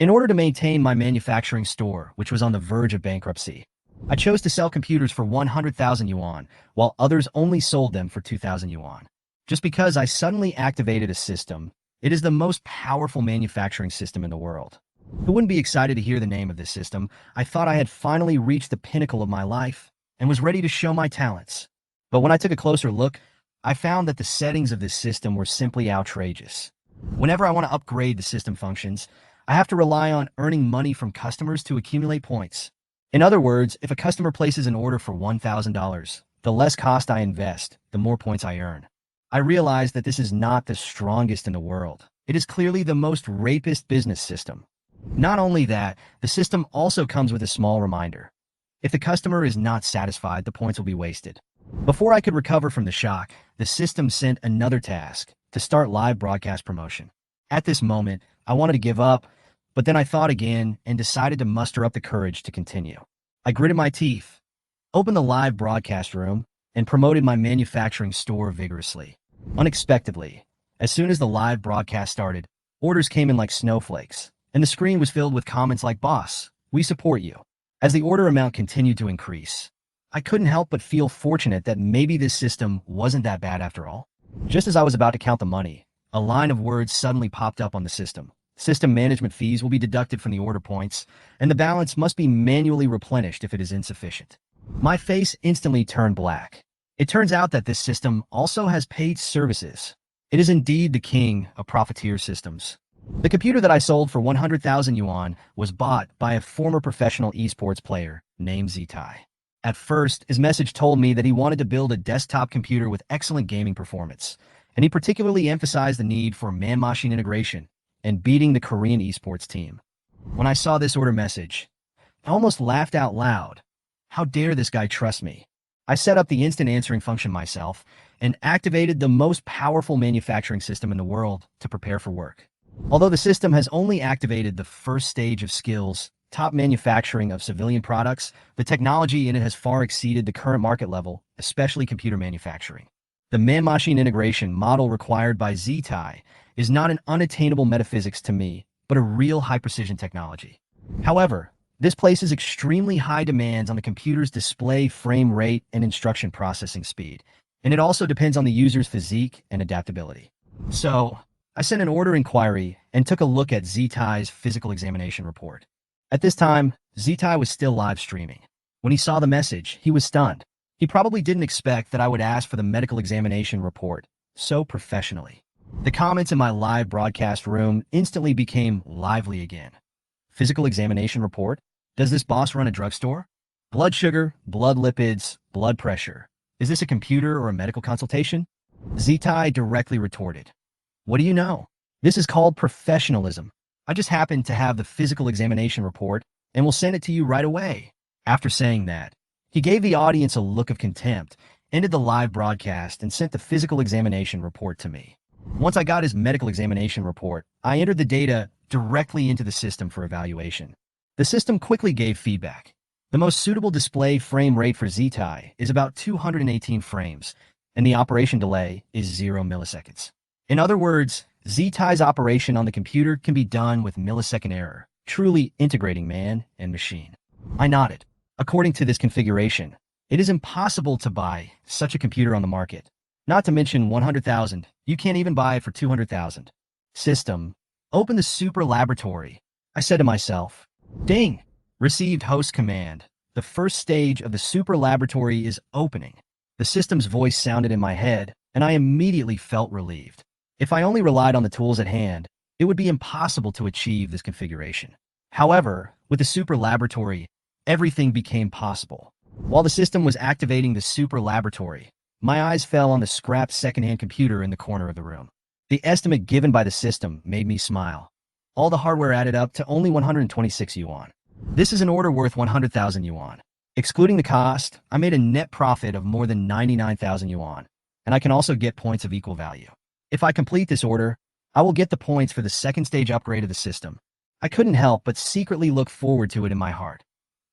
In order to maintain my manufacturing store, which was on the verge of bankruptcy, I chose to sell computers for 100,000 yuan, while others only sold them for 2,000 yuan. Just because I suddenly activated a system, it is the most powerful manufacturing system in the world. Who wouldn't be excited to hear the name of this system? I thought I had finally reached the pinnacle of my life and was ready to show my talents. But when I took a closer look, I found that the settings of this system were simply outrageous. Whenever I want to upgrade the system functions, I have to rely on earning money from customers to accumulate points. In other words, if a customer places an order for $1,000, the less cost I invest, the more points I earn. I realized that this is not the strongest in the world. It is clearly the most rapist business system. Not only that, the system also comes with a small reminder. If the customer is not satisfied, the points will be wasted. Before I could recover from the shock, the system sent another task to start live broadcast promotion. At this moment, I wanted to give up, but then I thought again and decided to muster up the courage to continue. I gritted my teeth, opened the live broadcast room, and promoted my manufacturing store vigorously. Unexpectedly, as soon as the live broadcast started, orders came in like snowflakes, and the screen was filled with comments like, "Boss, we support you." As the order amount continued to increase, I couldn't help but feel fortunate that maybe this system wasn't that bad after all. Just as I was about to count the money, a line of words suddenly popped up on the system. System management fees will be deducted from the order points, and the balance must be manually replenished if it is insufficient. My face instantly turned black. It turns out that this system also has paid services. It is indeed the king of profiteer systems. The computer that I sold for 100,000 yuan was bought by a former professional esports player named Zitai. At first, his message told me that he wanted to build a desktop computer with excellent gaming performance, and he particularly emphasized the need for man-machine integration and beating the Korean esports team. When I saw this order message, I almost laughed out loud. How dare this guy trust me? I set up the instant answering function myself and activated the most powerful manufacturing system in the world to prepare for work. Although the system has only activated the first stage of skills, top manufacturing of civilian products, the technology in it has far exceeded the current market level, especially computer manufacturing. The man-machine integration model required by Zitai is not an unattainable metaphysics to me, but a real high-precision technology. However, this places extremely high demands on the computer's display frame rate and instruction processing speed, and it also depends on the user's physique and adaptability. So, I sent an order inquiry and took a look at Zitai's physical examination report. At this time, Zitai was still live streaming. When he saw the message, he was stunned. He probably didn't expect that I would ask for the medical examination report so professionally. The comments in my live broadcast room instantly became lively again. Physical examination report? Does this boss run a drugstore? Blood sugar, blood lipids, blood pressure. Is this a computer or a medical consultation? Zitai directly retorted. What do you know? This is called professionalism. I just happen to have the physical examination report and will send it to you right away. After saying that, he gave the audience a look of contempt, ended the live broadcast, and sent the physical examination report to me. Once I got his medical examination report, I entered the data directly into the system for evaluation. The system quickly gave feedback. The most suitable display frame rate for Zitai is about 218 frames, and the operation delay is 0 milliseconds. In other words, Zitai's operation on the computer can be done with millisecond error, truly integrating man and machine. I nodded. According to this configuration, it is impossible to buy such a computer on the market. Not to mention 100,000, you can't even buy it for 200,000. System, open the super laboratory. I said to myself. Ding! Received host command. The first stage of the super laboratory is opening. The system's voice sounded in my head, and I immediately felt relieved. If I only relied on the tools at hand, it would be impossible to achieve this configuration. However, with the super laboratory, everything became possible. While the system was activating the super laboratory, my eyes fell on the scrapped second-hand computer in the corner of the room. The estimate given by the system made me smile. All the hardware added up to only 126 yuan. This is an order worth 100,000 yuan. Excluding the cost, I made a net profit of more than 99,000 yuan, and I can also get points of equal value. If I complete this order, I will get the points for the second stage upgrade of the system. I couldn't help but secretly look forward to it in my heart.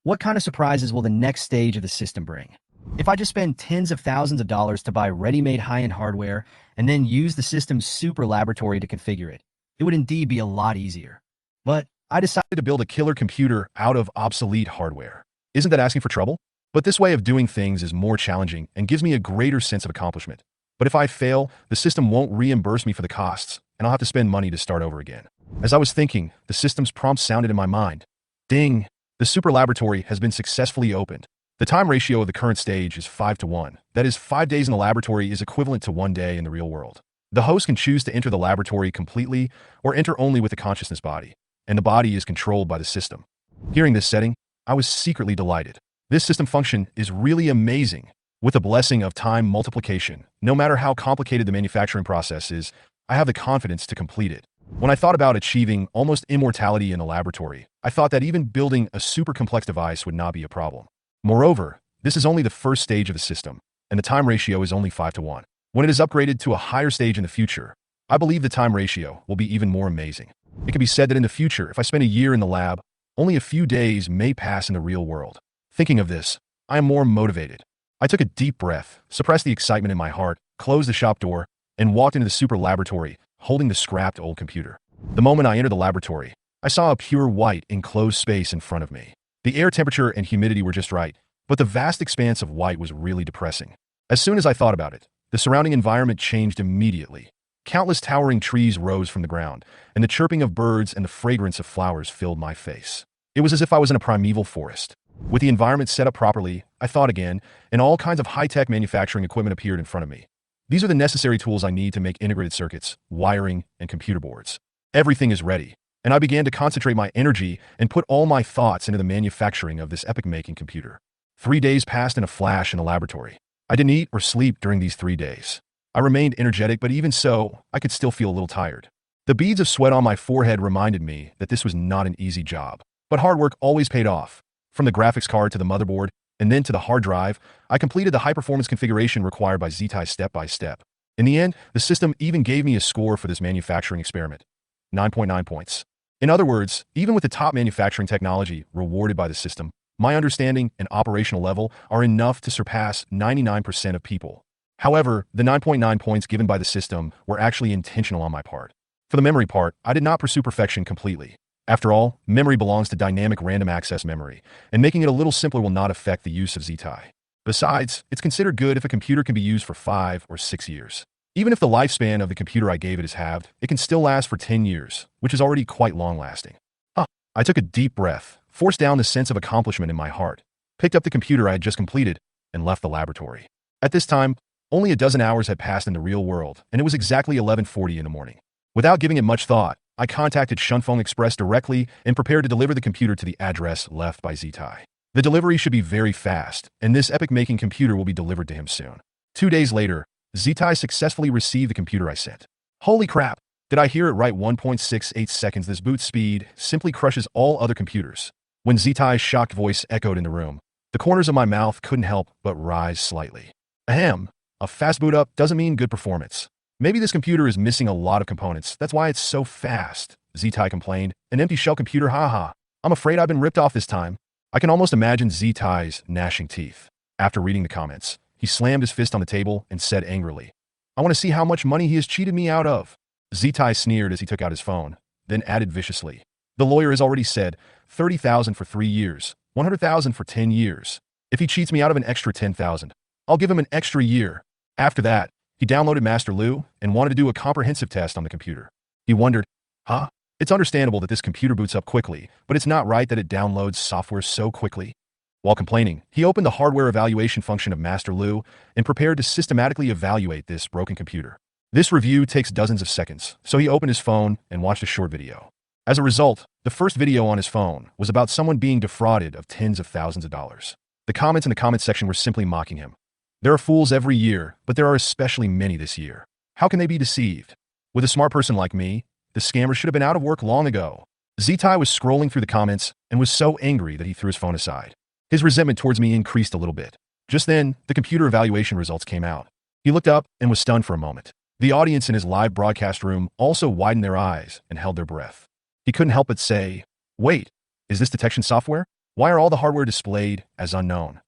What kind of surprises will the next stage of the system bring? If I just spend tens of thousands of dollars to buy ready-made high-end hardware and then use the system's super laboratory to configure it, it would indeed be a lot easier. But I decided to build a killer computer out of obsolete hardware. Isn't that asking for trouble? But this way of doing things is more challenging and gives me a greater sense of accomplishment. But if I fail, the system won't reimburse me for the costs, and I'll have to spend money to start over again. As I was thinking, the system's prompt sounded in my mind. Ding! The super laboratory has been successfully opened. The time ratio of the current stage is 5-to-1. That is, 5 days in the laboratory is equivalent to 1 day in the real world. The host can choose to enter the laboratory completely or enter only with the consciousness body, and the body is controlled by the system. Hearing this setting, I was secretly delighted. This system function is really amazing. With the blessing of time multiplication, no matter how complicated the manufacturing process is, I have the confidence to complete it. When I thought about achieving almost immortality in the laboratory, I thought that even building a super complex device would not be a problem. Moreover, this is only the first stage of the system, and the time ratio is only 5-to-1. When it is upgraded to a higher stage in the future, I believe the time ratio will be even more amazing. It can be said that in the future, if I spend a year in the lab, only a few days may pass in the real world. Thinking of this, I am more motivated. I took a deep breath, suppressed the excitement in my heart, closed the shop door, and walked into the super laboratory, holding the scrapped old computer. The moment I entered the laboratory, I saw a pure white, enclosed space in front of me. The air temperature and humidity were just right, but the vast expanse of white was really depressing. As soon as I thought about it, the surrounding environment changed immediately. Countless towering trees rose from the ground, and the chirping of birds and the fragrance of flowers filled my face. It was as if I was in a primeval forest. With the environment set up properly, I thought again, and all kinds of high-tech manufacturing equipment appeared in front of me. These are the necessary tools I need to make integrated circuits, wiring, and computer boards. Everything is ready, and I began to concentrate my energy and put all my thoughts into the manufacturing of this epic-making computer. 3 days passed in a flash in the laboratory. I didn't eat or sleep during these 3 days. I remained energetic, but even so, I could still feel a little tired. The beads of sweat on my forehead reminded me that this was not an easy job. But hard work always paid off. From the graphics card to the motherboard, and then to the hard drive, I completed the high-performance configuration required by ZTI step by step. In the end, the system even gave me a score for this manufacturing experiment. 9.9 points. In other words, even with the top manufacturing technology rewarded by the system, my understanding and operational level are enough to surpass 99% of people. However, the 9.9 points given by the system were actually intentional on my part. For the memory part, I did not pursue perfection completely. After all, memory belongs to dynamic random access memory, and making it a little simpler will not affect the use of ZTI. Besides, it's considered good if a computer can be used for 5 or 6 years. Even if the lifespan of the computer I gave it is halved, it can still last for 10 years, which is already quite long-lasting. I took a deep breath, forced down the sense of accomplishment in my heart, picked up the computer I had just completed, and left the laboratory. At this time, only a dozen hours had passed in the real world, and it was exactly 11:40 in the morning. Without giving it much thought, I contacted Shunfeng Express directly and prepared to deliver the computer to the address left by ZTI. The delivery should be very fast, and this epic-making computer will be delivered to him soon. 2 days later, ZTI successfully received the computer I sent. Holy crap! Did I hear it right? 1.68 seconds. This boot speed simply crushes all other computers. When ZTI's shocked voice echoed in the room, the corners of my mouth couldn't help but rise slightly. Ahem. A fast boot up doesn't mean good performance. Maybe this computer is missing a lot of components. That's why it's so fast, ZTI complained. An empty shell computer, haha. I'm afraid I've been ripped off this time. I can almost imagine ZTI's gnashing teeth. After reading the comments, he slammed his fist on the table and said angrily, I want to see how much money he has cheated me out of. ZTI sneered as he took out his phone, then added viciously, the lawyer has already said 30,000 for 3 years, 100,000 for 10 years. If he cheats me out of an extra 10,000, I'll give him an extra year. After that, he downloaded Master Lu and wanted to do a comprehensive test on the computer. He wondered, It's understandable that this computer boots up quickly, but it's not right that it downloads software so quickly. While complaining, he opened the hardware evaluation function of Master Lu and prepared to systematically evaluate this broken computer. This review takes dozens of seconds, so he opened his phone and watched a short video. As a result, the first video on his phone was about someone being defrauded of tens of thousands of dollars. The comments in the comment section were simply mocking him. There are fools every year, but there are especially many this year. How can they be deceived? With a smart person like me, the scammer should have been out of work long ago. ZTI was scrolling through the comments and was so angry that he threw his phone aside. His resentment towards me increased a little bit. Just then, the computer evaluation results came out. He looked up and was stunned for a moment. The audience in his live broadcast room also widened their eyes and held their breath. He couldn't help but say, wait, is this detection software? Why are all the hardware displayed as unknown?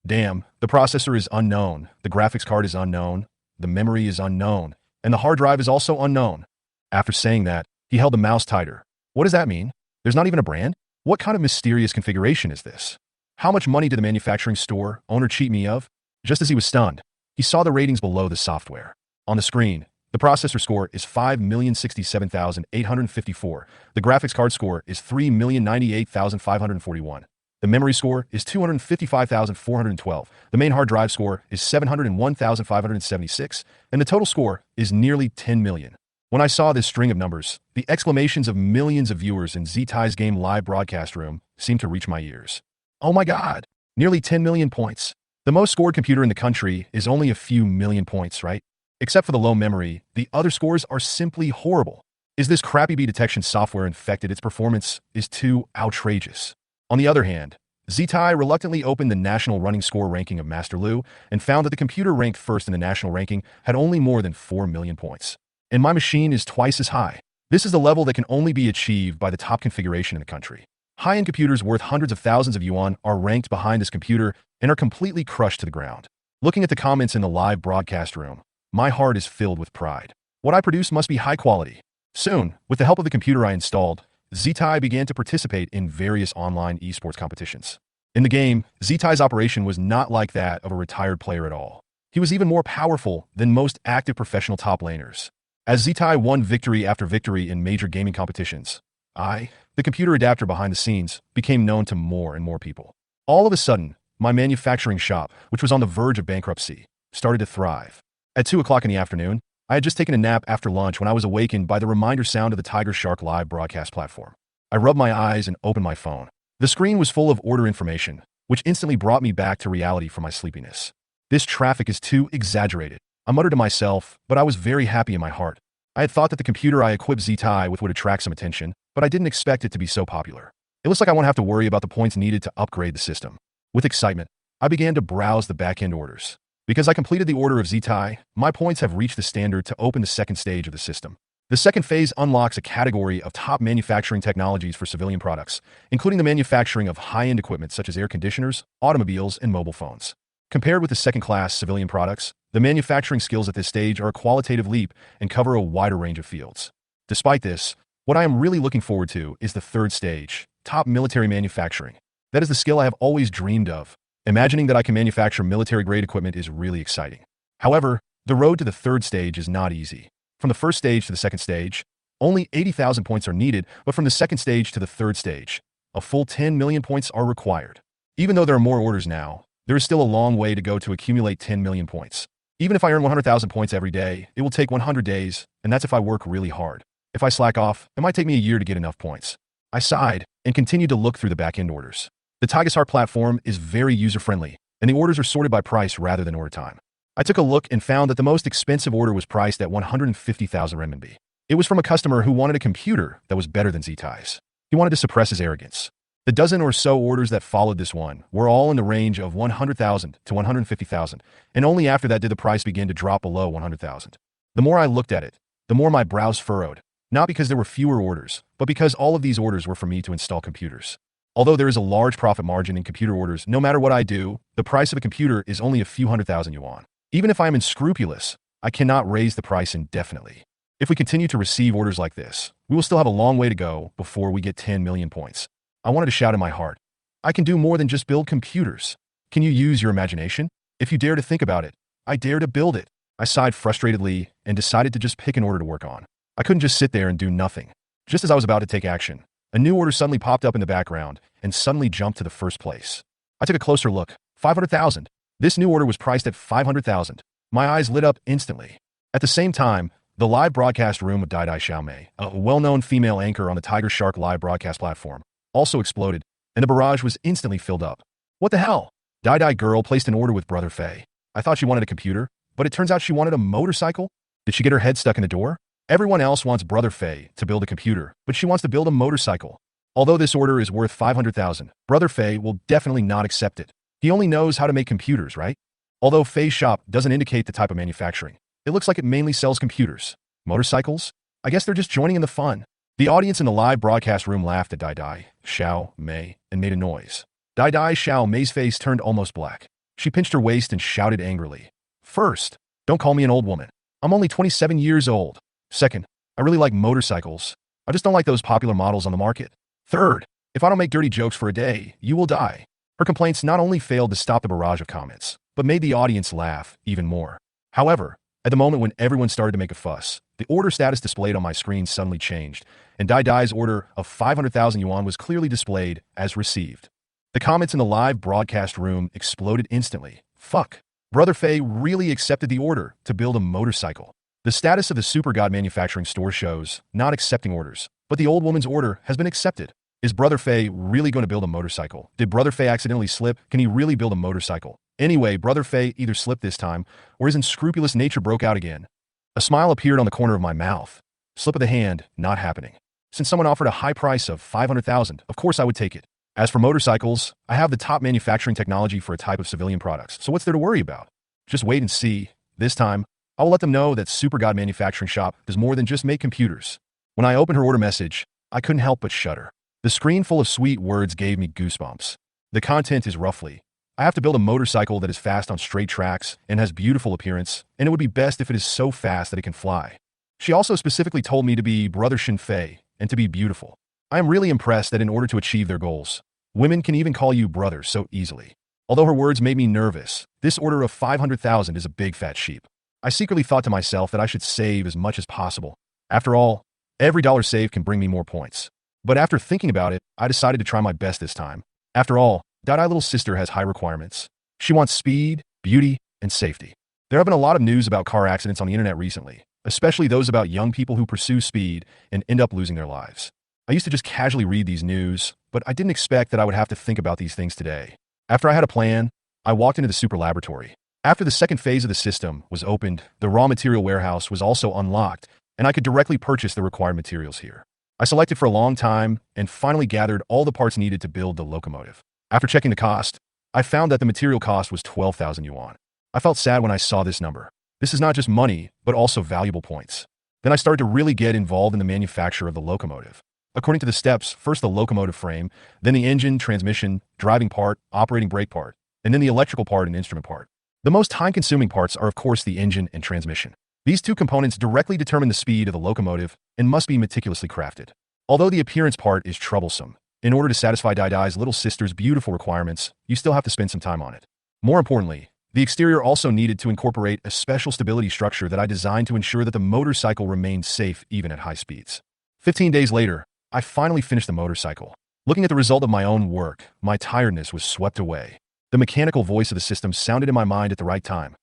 Damn, the processor is unknown, the graphics card is unknown, the memory is unknown, and the hard drive is also unknown. After saying that, he held the mouse tighter. What does that mean? There's not even a brand? What kind of mysterious configuration is this? How much money did the manufacturing store owner cheat me of? Just as he was stunned, he saw the ratings below the software. On the screen, the processor score is 5,067,854. The graphics card score is 3,098,541. The memory score is 255,412. The main hard drive score is 701,576. And the total score is nearly 10 million. When I saw this string of numbers, the exclamations of millions of viewers in Ztai's game live broadcast room seemed to reach my ears. Oh my God! Nearly 10 million points. The most scored computer in the country is only a few million points, right? Except for the low memory, the other scores are simply horrible. Is this crappy B detection software infected? Its performance is too outrageous. On the other hand, Ztai reluctantly opened the national running score ranking of Master Lu and found that the computer ranked first in the national ranking had only more than 4 million points. And my machine is twice as high. This is the level that can only be achieved by the top configuration in the country. High-end computers worth hundreds of thousands of yuan are ranked behind this computer and are completely crushed to the ground. Looking at the comments in the live broadcast room, my heart is filled with pride. What I produce must be high quality. Soon, with the help of the computer I installed, Ztai began to participate in various online esports competitions. In the game, Ztai's operation was not like that of a retired player at all. He was even more powerful than most active professional top laners. As Ztai won victory after victory in major gaming competitions, I, the computer adapter behind the scenes, became known to more and more people. All of a sudden, my manufacturing shop, which was on the verge of bankruptcy, started to thrive. At 2 o'clock in the afternoon, I had just taken a nap after lunch when I was awakened by the reminder sound of the Tiger Shark live broadcast platform. I rubbed my eyes and opened my phone. The screen was full of order information, which instantly brought me back to reality from my sleepiness. This traffic is too exaggerated. I muttered to myself, but I was very happy in my heart. I had thought that the computer I equipped Ztai with would attract some attention, but I didn't expect it to be so popular. It looks like I won't have to worry about the points needed to upgrade the system. With excitement, I began to browse the back-end orders. Because I completed the order of Ztai, my points have reached the standard to open the second stage of the system. The second phase unlocks a category of top manufacturing technologies for civilian products, including the manufacturing of high-end equipment such as air conditioners, automobiles, and mobile phones. Compared with the second-class civilian products, the manufacturing skills at this stage are a qualitative leap and cover a wider range of fields. Despite this, what I am really looking forward to is the third stage, top military manufacturing. That is the skill I have always dreamed of. Imagining that I can manufacture military-grade equipment is really exciting. However, the road to the third stage is not easy. From the first stage to the second stage, only 80,000 points are needed, but from the second stage to the third stage, a full 10 million points are required. Even though there are more orders now, there is still a long way to go to accumulate 10 million points. Even if I earn 100,000 points every day, it will take 100 days, and that's if I work really hard. If I slack off, it might take me a year to get enough points. I sighed and continued to look through the back-end orders. The Tiger Shark platform is very user-friendly, and the orders are sorted by price rather than order time. I took a look and found that the most expensive order was priced at 150,000 renminbi. It was from a customer who wanted a computer that was better than Ztai's. He wanted to suppress his arrogance. The dozen or so orders that followed this one were all in the range of 100,000 to 150,000, and only after that did the price begin to drop below 100,000. The more I looked at it, the more my brows furrowed, not because there were fewer orders, but because all of these orders were for me to install computers. Although there is a large profit margin in computer orders, no matter what I do, the price of a computer is only a few 100,000 yuan. Even if I am unscrupulous, I cannot raise the price indefinitely. If we continue to receive orders like this, we will still have a long way to go before we get 10 million points. I wanted to shout in my heart, I can do more than just build computers. Can you use your imagination? If you dare to think about it, I dare to build it. I sighed frustratedly and decided to just pick an order to work on. I couldn't just sit there and do nothing. Just as I was about to take action, a new order suddenly popped up in the background and suddenly jumped to the first place. I took a closer look. 500,000. This new order was priced at 500,000. My eyes lit up instantly. At the same time, the live broadcast room of Dai Xiaomei, a well-known female anchor on the Tiger Shark live broadcast platform, also exploded, and the barrage was instantly filled up. What the hell? Dai girl placed an order with Brother Fei. I thought she wanted a computer, but it turns out she wanted a motorcycle? Did she get her head stuck in the door? Everyone else wants Brother Fei to build a computer, but she wants to build a motorcycle. Although this order is worth 500,000, Brother Fei will definitely not accept it. He only knows how to make computers, right? Although Fei's shop doesn't indicate the type of manufacturing, it looks like it mainly sells computers. Motorcycles? I guess they're just joining in the fun. The audience in the live broadcast room laughed at Dai Xiaomei and made a noise. Dai Xiaomei's face turned almost black. She pinched her waist and shouted angrily. First, don't call me an old woman. I'm only 27 years old. Second, I really like motorcycles. I just don't like those popular models on the market. Third, if I don't make dirty jokes for a day, you will die. Her complaints not only failed to stop the barrage of comments, but made the audience laugh even more. However, at the moment when everyone started to make a fuss, the order status displayed on my screen suddenly changed, and Dai Dai's order of 500,000 yuan was clearly displayed as received. The comments in the live broadcast room exploded instantly. Fuck. Brother Fei really accepted the order to build a motorcycle. The status of the Super God manufacturing store shows not accepting orders, but the old woman's order has been accepted. Is Brother Fei really going to build a motorcycle? Did Brother Fei accidentally slip? Can he really build a motorcycle? Anyway, Brother Fei either slipped this time, or his unscrupulous nature broke out again. A smile appeared on the corner of my mouth. Slip of the hand, not happening. Since someone offered a high price of 500,000, of course I would take it. As for motorcycles, I have the top manufacturing technology for a type of civilian products, so what's there to worry about? Just wait and see. This time, I will let them know that Super God Manufacturing Shop does more than just make computers. When I opened her order message, I couldn't help but shudder. The screen full of sweet words gave me goosebumps. The content is roughly, I have to build a motorcycle that is fast on straight tracks and has beautiful appearance, and it would be best if it is so fast that it can fly. She also specifically told me to be Brother Shin Fei and to be beautiful. I am really impressed that in order to achieve their goals, women can even call you brother so easily. Although her words made me nervous, this order of 500,000 is a big fat sheep. I secretly thought to myself that I should save as much as possible. After all, every dollar saved can bring me more points. But after thinking about it, I decided to try my best this time. After all, Dai little sister has high requirements. She wants speed, beauty, and safety. There have been a lot of news about car accidents on the internet recently, especially those about young people who pursue speed and end up losing their lives. I used to just casually read these news, but I didn't expect that I would have to think about these things today. After I had a plan, I walked into the super laboratory. After the second phase of the system was opened, the raw material warehouse was also unlocked, and I could directly purchase the required materials here. I selected for a long time and finally gathered all the parts needed to build the locomotive. After checking the cost, I found that the material cost was 12,000 yuan. I felt sad when I saw this number. This is not just money, but also valuable points. Then I started to really get involved in the manufacture of the locomotive. According to the steps, first the locomotive frame, then the engine, transmission, driving part, operating brake part, and then the electrical part and instrument part. The most time-consuming parts are of course the engine and transmission. These two components directly determine the speed of the locomotive and must be meticulously crafted. Although the appearance part is troublesome, in order to satisfy Dai's little sister's beautiful requirements, you still have to spend some time on it. More importantly, the exterior also needed to incorporate a special stability structure that I designed to ensure that the motorcycle remained safe even at high speeds. 15 days later, I finally finished the motorcycle. Looking at the result of my own work, my tiredness was swept away. The mechanical voice of the system sounded in my mind at the right time.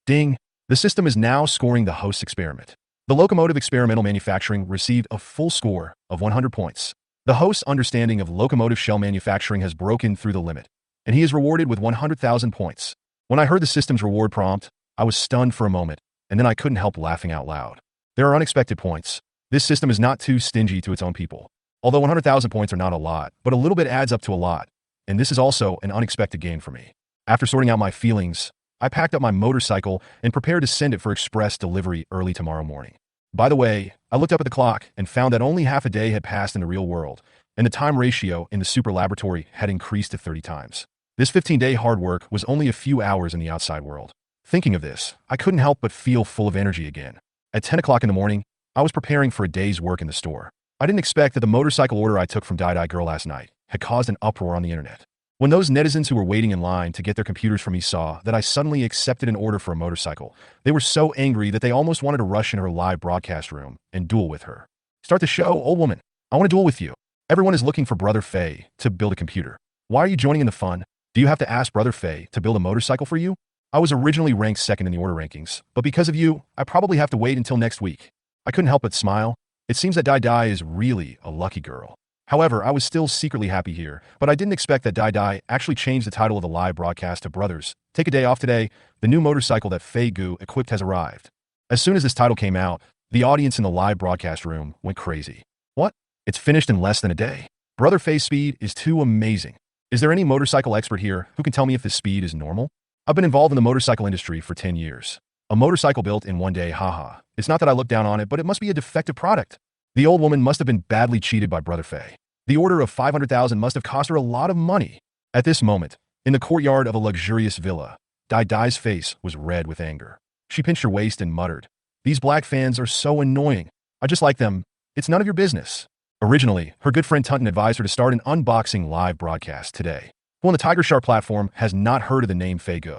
Ding! The system is now scoring the host's experiment. The locomotive experimental manufacturing received a full score of 100 points. The host's understanding of locomotive shell manufacturing has broken through the limit, and he is rewarded with 100,000 points. When I heard the system's reward prompt, I was stunned for a moment, and then I couldn't help laughing out loud. There are unexpected points. This system is not too stingy to its own people. Although 100,000 points are not a lot, but a little bit adds up to a lot, and this is also an unexpected gain for me. After sorting out my feelings, I packed up my motorcycle and prepared to send it for express delivery early tomorrow morning. By the way, I looked up at the clock and found that only half a day had passed in the real world, and the time ratio in the super laboratory had increased to 30 times. This 15-day hard work was only a few hours in the outside world. Thinking of this, I couldn't help but feel full of energy again. At 10 o'clock in the morning, I was preparing for a day's work in the store. I didn't expect that the motorcycle order I took from Dai Girl last night had caused an uproar on the internet. When those netizens who were waiting in line to get their computers from me saw that I suddenly accepted an order for a motorcycle, they were so angry that they almost wanted to rush in her live broadcast room and duel with her. Start the show, old woman. I want to duel with you. Everyone is looking for Brother Fei to build a computer. Why are you joining in the fun? Do you have to ask Brother Fei to build a motorcycle for you? I was originally ranked second in the order rankings, but because of you, I probably have to wait until next week. I couldn't help but smile. It seems that Dai is really a lucky girl. However, I was still secretly happy here, but I didn't expect that Dai actually changed the title of the live broadcast to Brothers. Take a day off today. The new motorcycle that Fei Gu equipped has arrived. As soon as this title came out, the audience in the live broadcast room went crazy. What? It's finished in less than a day. Brother Fei's speed is too amazing. Is there any motorcycle expert here who can tell me if this speed is normal? I've been involved in the motorcycle industry for 10 years. A motorcycle built in one day, haha. It's not that I look down on it, but it must be a defective product. The old woman must have been badly cheated by Brother Fei. The order of 500,000 must have cost her a lot of money. At this moment, in the courtyard of a luxurious villa, Dai's face was red with anger. She pinched her waist and muttered, "These black fans are so annoying. I just like them. It's none of your business." Originally, her good friend Tunton advised her to start an unboxing live broadcast today. Who on the Tiger Shark platform has not heard of the name Fei Ge?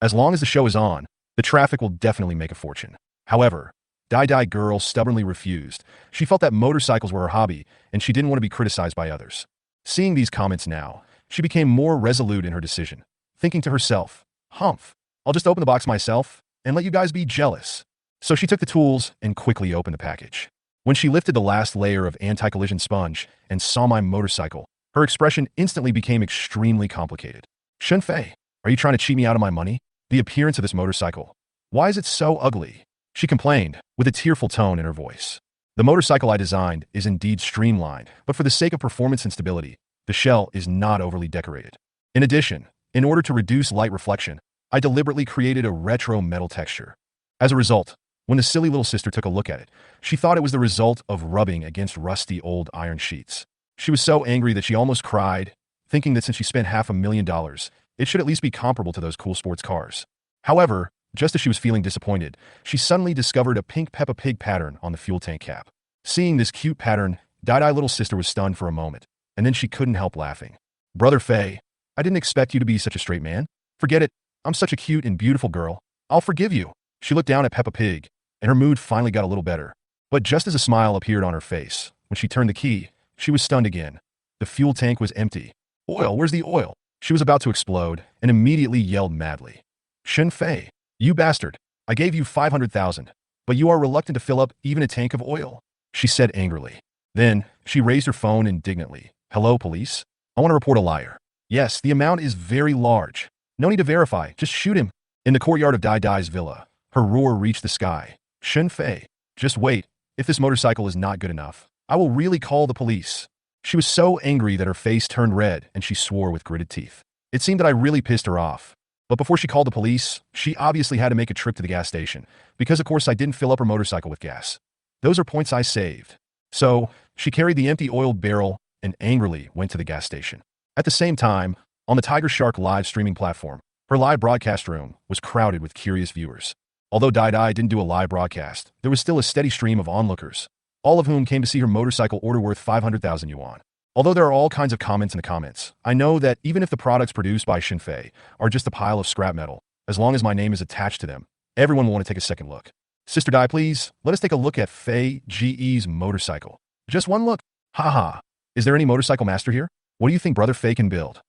As long as the show is on, the traffic will definitely make a fortune. However, Dai Girl stubbornly refused. She felt that motorcycles were her hobby, and she didn't want to be criticized by others. Seeing these comments now, she became more resolute in her decision, thinking to herself, "Humph, I'll just open the box myself and let you guys be jealous." So she took the tools and quickly opened the package. When she lifted the last layer of anti-collision sponge and saw my motorcycle, her expression instantly became extremely complicated. "Shunfei, are you trying to cheat me out of my money? The appearance of this motorcycle. Why is it so ugly?" She complained, with a tearful tone in her voice. "The motorcycle I designed is indeed streamlined, but for the sake of performance and stability, the shell is not overly decorated. In addition, in order to reduce light reflection, I deliberately created a retro metal texture. As a result, when the silly little sister took a look at it, she thought it was the result of rubbing against rusty old iron sheets. She was so angry that she almost cried, thinking that since she spent $500,000, it should at least be comparable to those cool sports cars. However, just as she was feeling disappointed, she suddenly discovered a pink Peppa Pig pattern on the fuel tank cap. Seeing this cute pattern, Dai little sister was stunned for a moment, and then she couldn't help laughing. "Brother Fei, I didn't expect you to be such a straight man. Forget it, I'm such a cute and beautiful girl. I'll forgive you." She looked down at Peppa Pig, and her mood finally got a little better. But just as a smile appeared on her face, when she turned the key, she was stunned again. The fuel tank was empty. "Oil, where's the oil?" She was about to explode, and immediately yelled madly. "Shunfei, you bastard, I gave you 500,000, but you are reluctant to fill up even a tank of oil," she said angrily. Then, she raised her phone indignantly. "Hello, police? I want to report a liar. Yes, the amount is very large. No need to verify, just shoot him." In the courtyard of Dai's villa, her roar reached the sky. "Shunfei, just wait. If this motorcycle is not good enough, I will really call the police." She was so angry that her face turned red and she swore with gritted teeth. It seemed that I really pissed her off. But before she called the police, she obviously had to make a trip to the gas station, because of course I didn't fill up her motorcycle with gas. Those are points I saved. So, she carried the empty oil barrel and angrily went to the gas station. At the same time, on the Tiger Shark live streaming platform, her live broadcast room was crowded with curious viewers. Although Dai didn't do a live broadcast, there was still a steady stream of onlookers, all of whom came to see her motorcycle order worth 500,000 yuan. Although there are all kinds of comments in the comments, I know that even if the products produced by Shunfei are just a pile of scrap metal, as long as my name is attached to them, everyone will want to take a second look. Sister Dai, please, let us take a look at Fei Ge's motorcycle. Just one look. Haha. Is there any motorcycle master here? What do you think Brother Fei can build?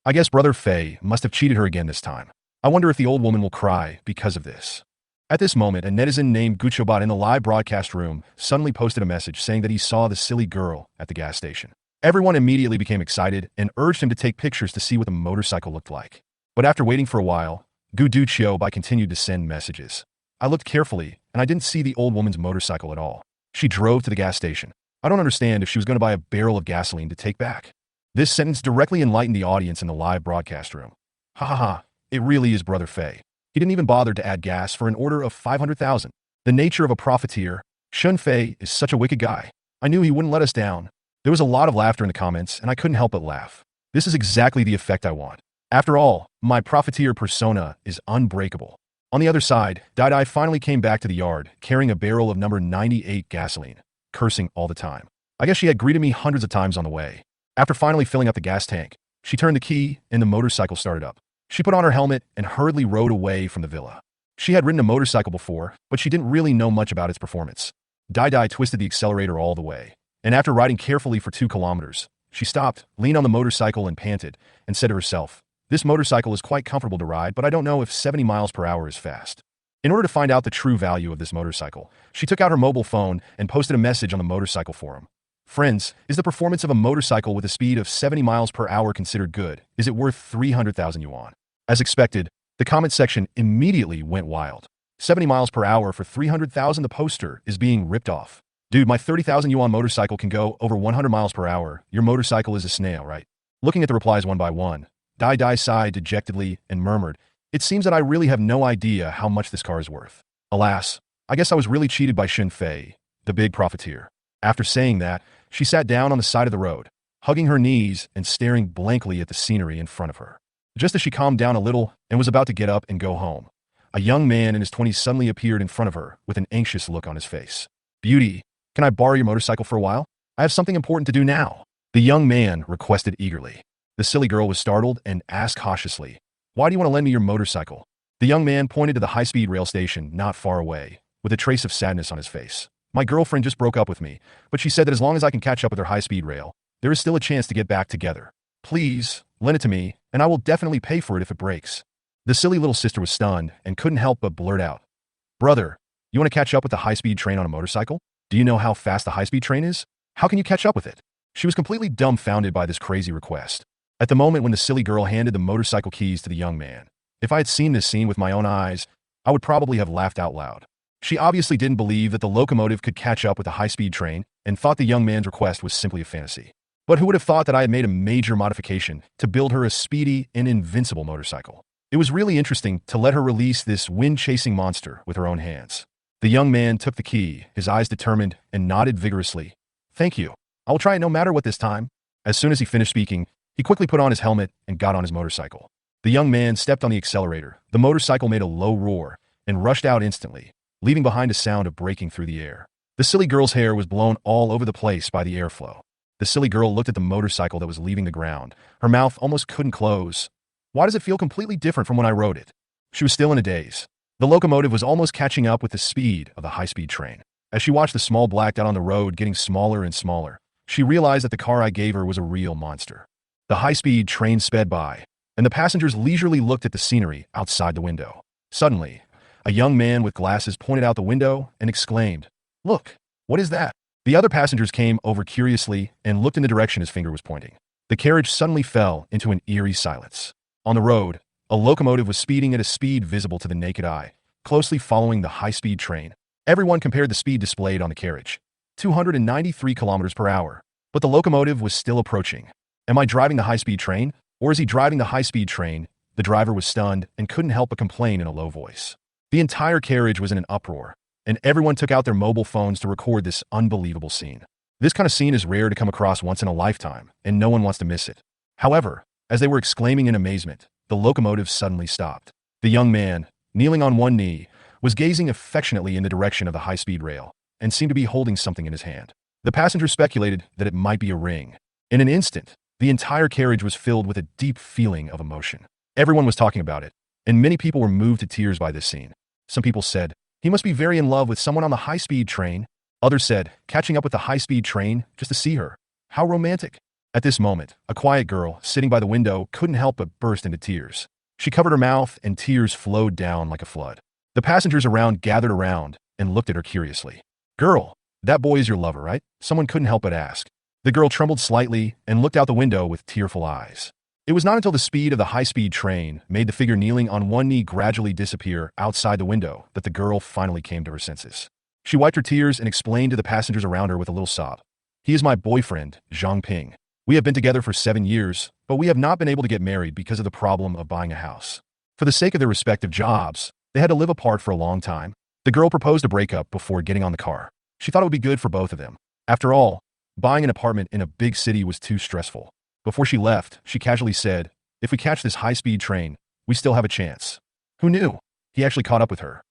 I guess Brother Fei must have cheated her again this time. I wonder if the old woman will cry because of this. At this moment, a netizen named Guchobot in the live broadcast room suddenly posted a message saying that he saw the silly girl at the gas station. Everyone immediately became excited and urged him to take pictures to see what the motorcycle looked like. But after waiting for a while, Gu Duqiu continued to send messages. I looked carefully, and I didn't see the old woman's motorcycle at all. She drove to the gas station. I don't understand if she was going to buy a barrel of gasoline to take back. This sentence directly enlightened the audience in the live broadcast room. Ha ha ha, it really is Brother Fei. He didn't even bother to add gas for an order of 500,000. The nature of a profiteer, Shunfei is such a wicked guy. I knew he wouldn't let us down. There was a lot of laughter in the comments, and I couldn't help but laugh. This is exactly the effect I want. After all, my profiteer persona is unbreakable. On the other side, Dai finally came back to the yard, carrying a barrel of number 98 gasoline, cursing all the time. I guess she had greeted me hundreds of times on the way. After finally filling up the gas tank, she turned the key and the motorcycle started up. She put on her helmet and hurriedly rode away from the villa. She had ridden a motorcycle before, but she didn't really know much about its performance. Dai twisted the accelerator all the way, and after riding carefully for 2 kilometers, she stopped, leaned on the motorcycle and panted, and said to herself, "This motorcycle is quite comfortable to ride, but I don't know if 70 miles per hour is fast." In order to find out the true value of this motorcycle, she took out her mobile phone and posted a message on the motorcycle forum. "Friends, is the performance of a motorcycle with a speed of 70 miles per hour considered good? Is it worth 300,000 yuan? As expected, the comment section immediately went wild. 70 miles per hour for 300,000, the poster is being ripped off. Dude, my 30,000 yuan motorcycle can go over 100 miles per hour. Your motorcycle is a snail, right? Looking at the replies one by one, Dai sighed dejectedly and murmured, "It seems that I really have no idea how much this car is worth. Alas, I guess I was really cheated by Shunfei, the big profiteer." After saying that, she sat down on the side of the road, hugging her knees and staring blankly at the scenery in front of her. Just as she calmed down a little and was about to get up and go home, a young man in his 20s suddenly appeared in front of her with an anxious look on his face. "Beauty, can I borrow your motorcycle for a while?" I have something important to do now. The young man requested eagerly. The silly girl was startled and asked cautiously, "Why do you want to lend me your motorcycle?" The young man pointed to the high-speed rail station not far away, with a trace of sadness on his face. "My girlfriend just broke up with me, but she said that as long as I can catch up with her high-speed rail, there is still a chance to get back together. Please, lend it to me, and I will definitely pay for it if it breaks." The silly little sister was stunned and couldn't help but blurt out, "Brother, you want to catch up with the high-speed train on a motorcycle? Do you know how fast the high-speed train is? How can you catch up with it?" She was completely dumbfounded by this crazy request. At the moment when the silly girl handed the motorcycle keys to the young man, if I had seen this scene with my own eyes, I would probably have laughed out loud. She obviously didn't believe that the locomotive could catch up with the high-speed train and thought the young man's request was simply a fantasy. But who would have thought that I had made a major modification to build her a speedy and invincible motorcycle? It was really interesting to let her release this wind-chasing monster with her own hands. The young man took the key, his eyes determined, and nodded vigorously. "Thank you. I will try it no matter what this time." As soon as he finished speaking, he quickly put on his helmet and got on his motorcycle. The young man stepped on the accelerator. The motorcycle made a low roar and rushed out instantly, leaving behind a sound of braking through the air. The silly girl's hair was blown all over the place by the airflow. The silly girl looked at the motorcycle that was leaving the ground. Her mouth almost couldn't close. "Why does it feel completely different from when I rode it?" She was still in a daze. The locomotive was almost catching up with the speed of the high-speed train. As she watched the small black dot on the road getting smaller and smaller, she realized that the car I gave her was a real monster. The high-speed train sped by, and the passengers leisurely looked at the scenery outside the window. Suddenly, a young man with glasses pointed out the window and exclaimed, "Look, what is that?" The other passengers came over curiously and looked in the direction his finger was pointing. The carriage suddenly fell into an eerie silence. On the road, a locomotive was speeding at a speed visible to the naked eye, closely following the high-speed train. Everyone compared the speed displayed on the carriage. 293 kilometers per hour. But the locomotive was still approaching. Am I driving the high-speed train? Or is he driving the high-speed train? The driver was stunned and couldn't help but complain in a low voice. The entire carriage was in an uproar, and everyone took out their mobile phones to record this unbelievable scene. This kind of scene is rare to come across once in a lifetime, and no one wants to miss it. However, as they were exclaiming in amazement, the locomotive suddenly stopped. The young man, kneeling on one knee, was gazing affectionately in the direction of the high-speed rail and seemed to be holding something in his hand. The passengers speculated that it might be a ring. In an instant, the entire carriage was filled with a deep feeling of emotion. Everyone was talking about it, and many people were moved to tears by this scene. Some people said, "He must be very in love with someone on the high-speed train." Others said, "Catching up with the high-speed train just to see her. How romantic." At this moment, a quiet girl sitting by the window couldn't help but burst into tears. She covered her mouth and tears flowed down like a flood. The passengers around gathered around and looked at her curiously. "Girl, that boy is your lover, right?" Someone couldn't help but ask. The girl trembled slightly and looked out the window with tearful eyes. It was not until the speed of the high-speed train made the figure kneeling on one knee gradually disappear outside the window that the girl finally came to her senses. She wiped her tears and explained to the passengers around her with a little sob. "He is my boyfriend, Zhang Ping. We have been together for 7 years, but we have not been able to get married because of the problem of buying a house. For the sake of their respective jobs, they had to live apart for a long time." The girl proposed a breakup before getting on the car. She thought it would be good for both of them. After all, buying an apartment in a big city was too stressful. Before she left, she casually said, "If we catch this high-speed train, we still have a chance." Who knew? He actually caught up with her.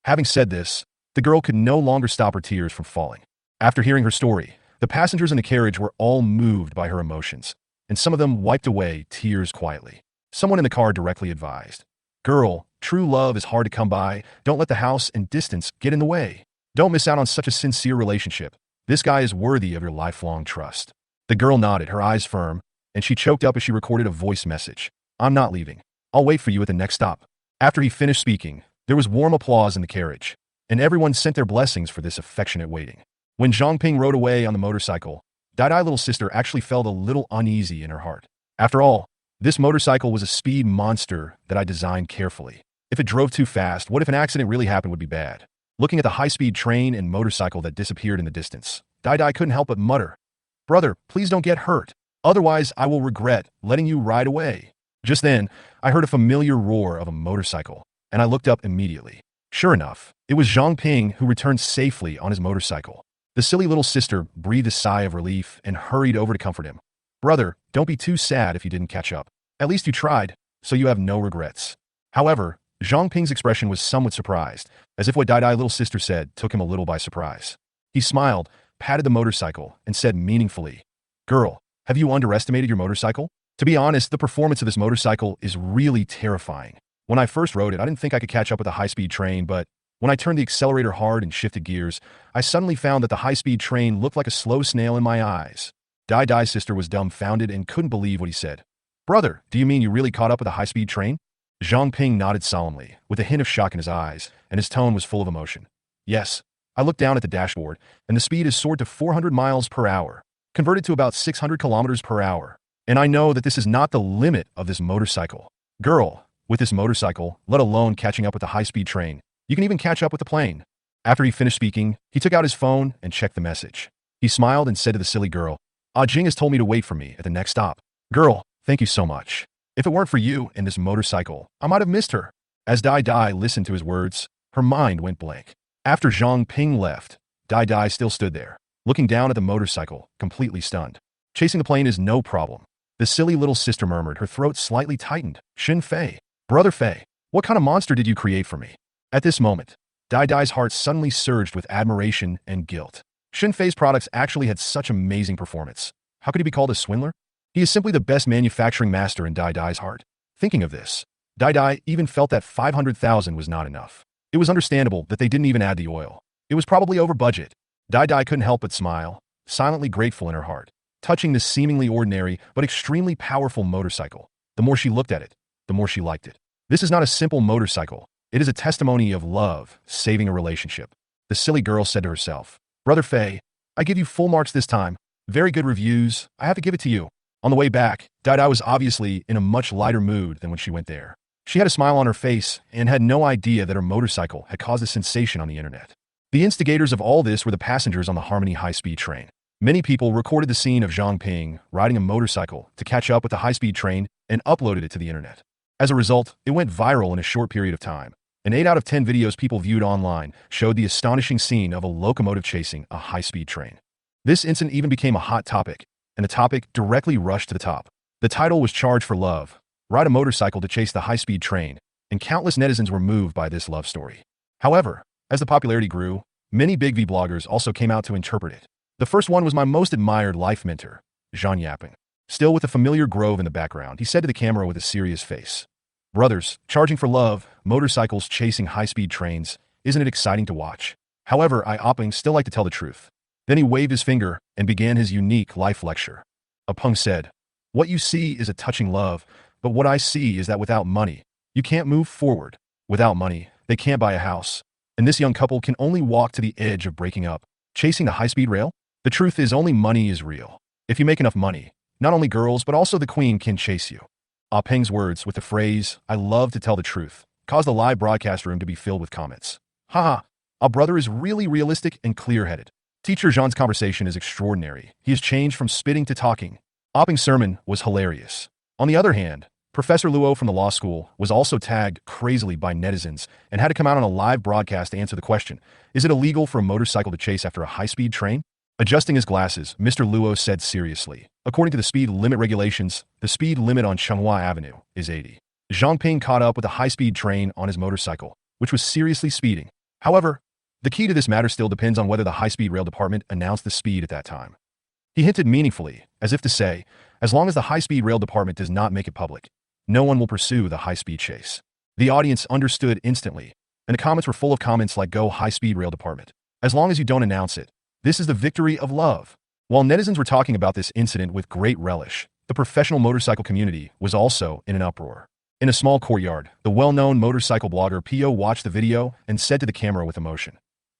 Having said this, the girl could no longer stop her tears from falling. After hearing her story, the passengers in the carriage were all moved by her emotions, and some of them wiped away tears quietly. Someone in the car directly advised, "Girl, true love is hard to come by. Don't let the house and distance get in the way. Don't miss out on such a sincere relationship. This guy is worthy of your lifelong trust." The girl nodded, her eyes firm, and she choked up as she recorded a voice message. "I'm not leaving. I'll wait for you at the next stop." After he finished speaking, there was warm applause in the carriage, and everyone sent their blessings for this affectionate waiting. When Zhangping rode away on the motorcycle, Dai little sister actually felt a little uneasy in her heart. After all, this motorcycle was a speed monster that I designed carefully. If it drove too fast, what if an accident really happened would be bad? Looking at the high-speed train and motorcycle that disappeared in the distance, Dai couldn't help but mutter, "Brother, please don't get hurt. Otherwise, I will regret letting you ride away." Just then, I heard a familiar roar of a motorcycle, and I looked up immediately. Sure enough, it was Zhang Ping who returned safely on his motorcycle. The silly little sister breathed a sigh of relief and hurried over to comfort him. "Brother, don't be too sad if you didn't catch up. At least you tried, so you have no regrets." However, Zhang Ping's expression was somewhat surprised, as if what Dai little sister said took him a little by surprise. He smiled, patted the motorcycle, and said meaningfully, "Girl, have you underestimated your motorcycle? To be honest, the performance of this motorcycle is really terrifying. When I first rode it, I didn't think I could catch up with a high-speed train, but when I turned the accelerator hard and shifted gears, I suddenly found that the high-speed train looked like a slow snail in my eyes." Dai Dai's sister was dumbfounded and couldn't believe what he said. "Brother, do you mean you really caught up with a high-speed train?" Zhang Ping nodded solemnly, with a hint of shock in his eyes, and his tone was full of emotion. "Yes, I looked down at the dashboard, and the speed is soared to 400 miles per hour, converted to about 600 kilometers per hour. And I know that this is not the limit of this motorcycle. Girl, with this motorcycle, let alone catching up with the high-speed train, you can even catch up with the plane." After he finished speaking, he took out his phone and checked the message. He smiled and said to the silly girl, "Ah Jing has told me to wait for me at the next stop. Girl, thank you so much. If it weren't for you and this motorcycle, I might have missed her." As Dai Dai listened to his words, her mind went blank. After Zhang Ping left, Dai Dai still stood there, looking down at the motorcycle, completely stunned. "Chasing the plane is no problem," the silly little sister murmured, her throat slightly tightened. "Xin Fei, brother Fei, what kind of monster did you create for me?" At this moment, Dai Dai's heart suddenly surged with admiration and guilt. Xin Fei's products actually had such amazing performance. How could he be called a swindler? He is simply the best manufacturing master in Dai Dai's heart. Thinking of this, Dai Dai even felt that 500,000 was not enough. It was understandable that they didn't even add the oil. It was probably over budget. Dai Dai couldn't help but smile, silently grateful in her heart, touching this seemingly ordinary but extremely powerful motorcycle. The more she looked at it, the more she liked it. This is not a simple motorcycle. It is a testimony of love, saving a relationship. The silly girl said to herself, "Brother Fei, I give you full marks this time. Very good reviews. I have to give it to you." On the way back, Dai Dai was obviously in a much lighter mood than when she went there. She had a smile on her face and had no idea that her motorcycle had caused a sensation on the internet. The instigators of all this were the passengers on the Harmony high-speed train. Many people recorded the scene of Zhang Ping riding a motorcycle to catch up with the high-speed train and uploaded it to the internet. As a result, it went viral in a short period of time. And 8 out of 10 videos people viewed online showed the astonishing scene of a locomotive chasing a high-speed train. This incident even became a hot topic, and the topic directly rushed to the top. The title was "Charge for Love, Ride a Motorcycle to Chase the High-Speed Train," and countless netizens were moved by this love story. However, as the popularity grew, many big V bloggers also came out to interpret it. The first one was my most admired life mentor, Zhan Yaping. Still with a familiar grove in the background, he said to the camera with a serious face, "Brothers, charging for love, motorcycles chasing high-speed trains, isn't it exciting to watch? However, I Yaping still like to tell the truth." Then he waved his finger and began his unique life lecture. Yaping said, "What you see is a touching love, but what I see is that without money, you can't move forward. Without money, they can't buy a house. And this young couple can only walk to the edge of breaking up, chasing the high-speed rail. The truth is only money is real. If you make enough money, not only girls but also the queen can chase you." Ping's words with the phrase, "I love to tell the truth," caused the live broadcast room to be filled with comments. "Haha, our brother is really realistic and clear-headed. Teacher Zhan's conversation is extraordinary. He has changed from spitting to talking." Ping's sermon was hilarious. On the other hand, Professor Luo from the law school was also tagged crazily by netizens and had to come out on a live broadcast to answer the question, is it illegal for a motorcycle to chase after a high-speed train? Adjusting his glasses, Mr. Luo said seriously, "According to the speed limit regulations, the speed limit on Chenghua Avenue is 80. Zhang Ping caught up with a high-speed train on his motorcycle, which was seriously speeding. However, the key to this matter still depends on whether the high-speed rail department announced the speed at that time." He hinted meaningfully, as if to say, as long as the high-speed rail department does not make it public, no one will pursue the high-speed chase. The audience understood instantly, and the comments were full of comments like "Go high-speed rail department. As long as you don't announce it, this is the victory of love." While netizens were talking about this incident with great relish, the professional motorcycle community was also in an uproar. In a small courtyard, the well-known motorcycle blogger Pio watched the video and said to the camera with emotion,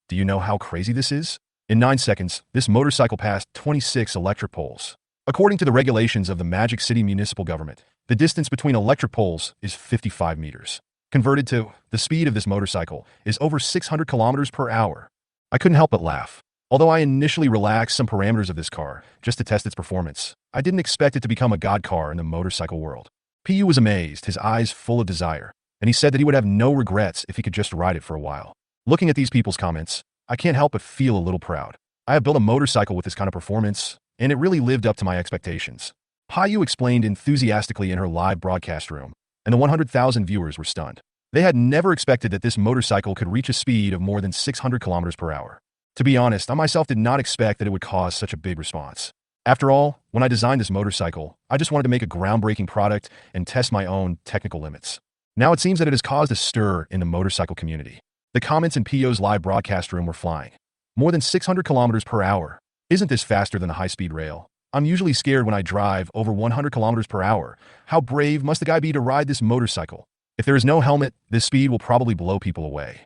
"Do you know how crazy this is? In 9 seconds, this motorcycle passed 26 electric poles. According to the regulations of the Magic City Municipal Government, the distance between electric poles is 55 meters. Converted to, the speed of this motorcycle is over 600 kilometers per hour. I couldn't help but laugh. Although I initially relaxed some parameters of this car just to test its performance, I didn't expect it to become a god car in the motorcycle world." Pu was amazed, his eyes full of desire, and he said that he would have no regrets if he could just ride it for a while. Looking at these people's comments, I can't help but feel a little proud. I have built a motorcycle with this kind of performance, and it really lived up to my expectations. Pu explained enthusiastically in her live broadcast room, and the 100,000 viewers were stunned. They had never expected that this motorcycle could reach a speed of more than 600 kilometers per hour. To be honest, I myself did not expect that it would cause such a big response. After all, when I designed this motorcycle, I just wanted to make a groundbreaking product and test my own technical limits. Now it seems that it has caused a stir in the motorcycle community. The comments in PO's live broadcast room were flying. More than 600 kilometers per hour. Isn't this faster than a high-speed rail? I'm usually scared when I drive over 100 kilometers per hour. How brave must the guy be to ride this motorcycle? If there is no helmet, this speed will probably blow people away.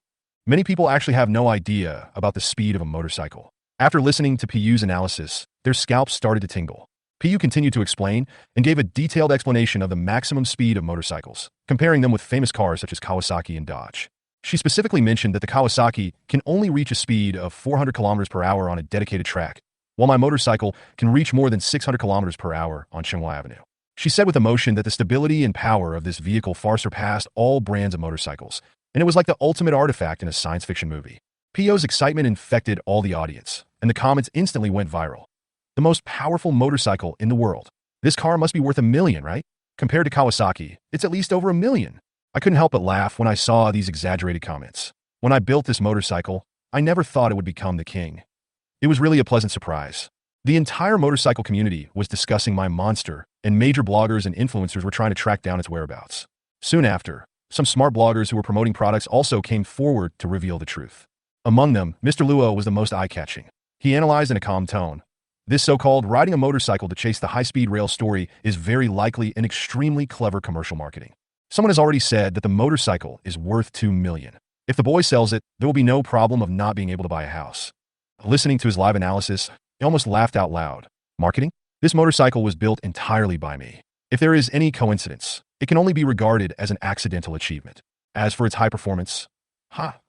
Many people actually have no idea about the speed of a motorcycle. After listening to PU's analysis, their scalps started to tingle. PU continued to explain and gave a detailed explanation of the maximum speed of motorcycles, comparing them with famous cars such as Kawasaki and Dodge. She specifically mentioned that the Kawasaki can only reach a speed of 400 kilometers per hour on a dedicated track, while my motorcycle can reach more than 600 kilometers per hour on Tsinghua Avenue. She said with emotion that the stability and power of this vehicle far surpassed all brands of motorcycles, and it was like the ultimate artifact in a science fiction movie. PO's excitement infected all the audience, and the comments instantly went viral. The most powerful motorcycle in the world. This car must be worth $1 million, right? Compared to Kawasaki, it's at least over $1 million. I couldn't help but laugh when I saw these exaggerated comments. When I built this motorcycle, I never thought it would become the king. It was really a pleasant surprise. The entire motorcycle community was discussing my monster, and major bloggers and influencers were trying to track down its whereabouts. Soon after, some smart bloggers who were promoting products also came forward to reveal the truth. Among them, Mr. Luo was the most eye-catching. He analyzed in a calm tone. This so-called riding a motorcycle to chase the high-speed rail story is very likely an extremely clever commercial marketing. Someone has already said that the motorcycle is worth $2 million. If the boy sells it, there will be no problem of not being able to buy a house. Listening to his live analysis, I almost laughed out loud. Marketing? This motorcycle was built entirely by me. If there is any coincidence, it can only be regarded as an accidental achievement. As for its high performance,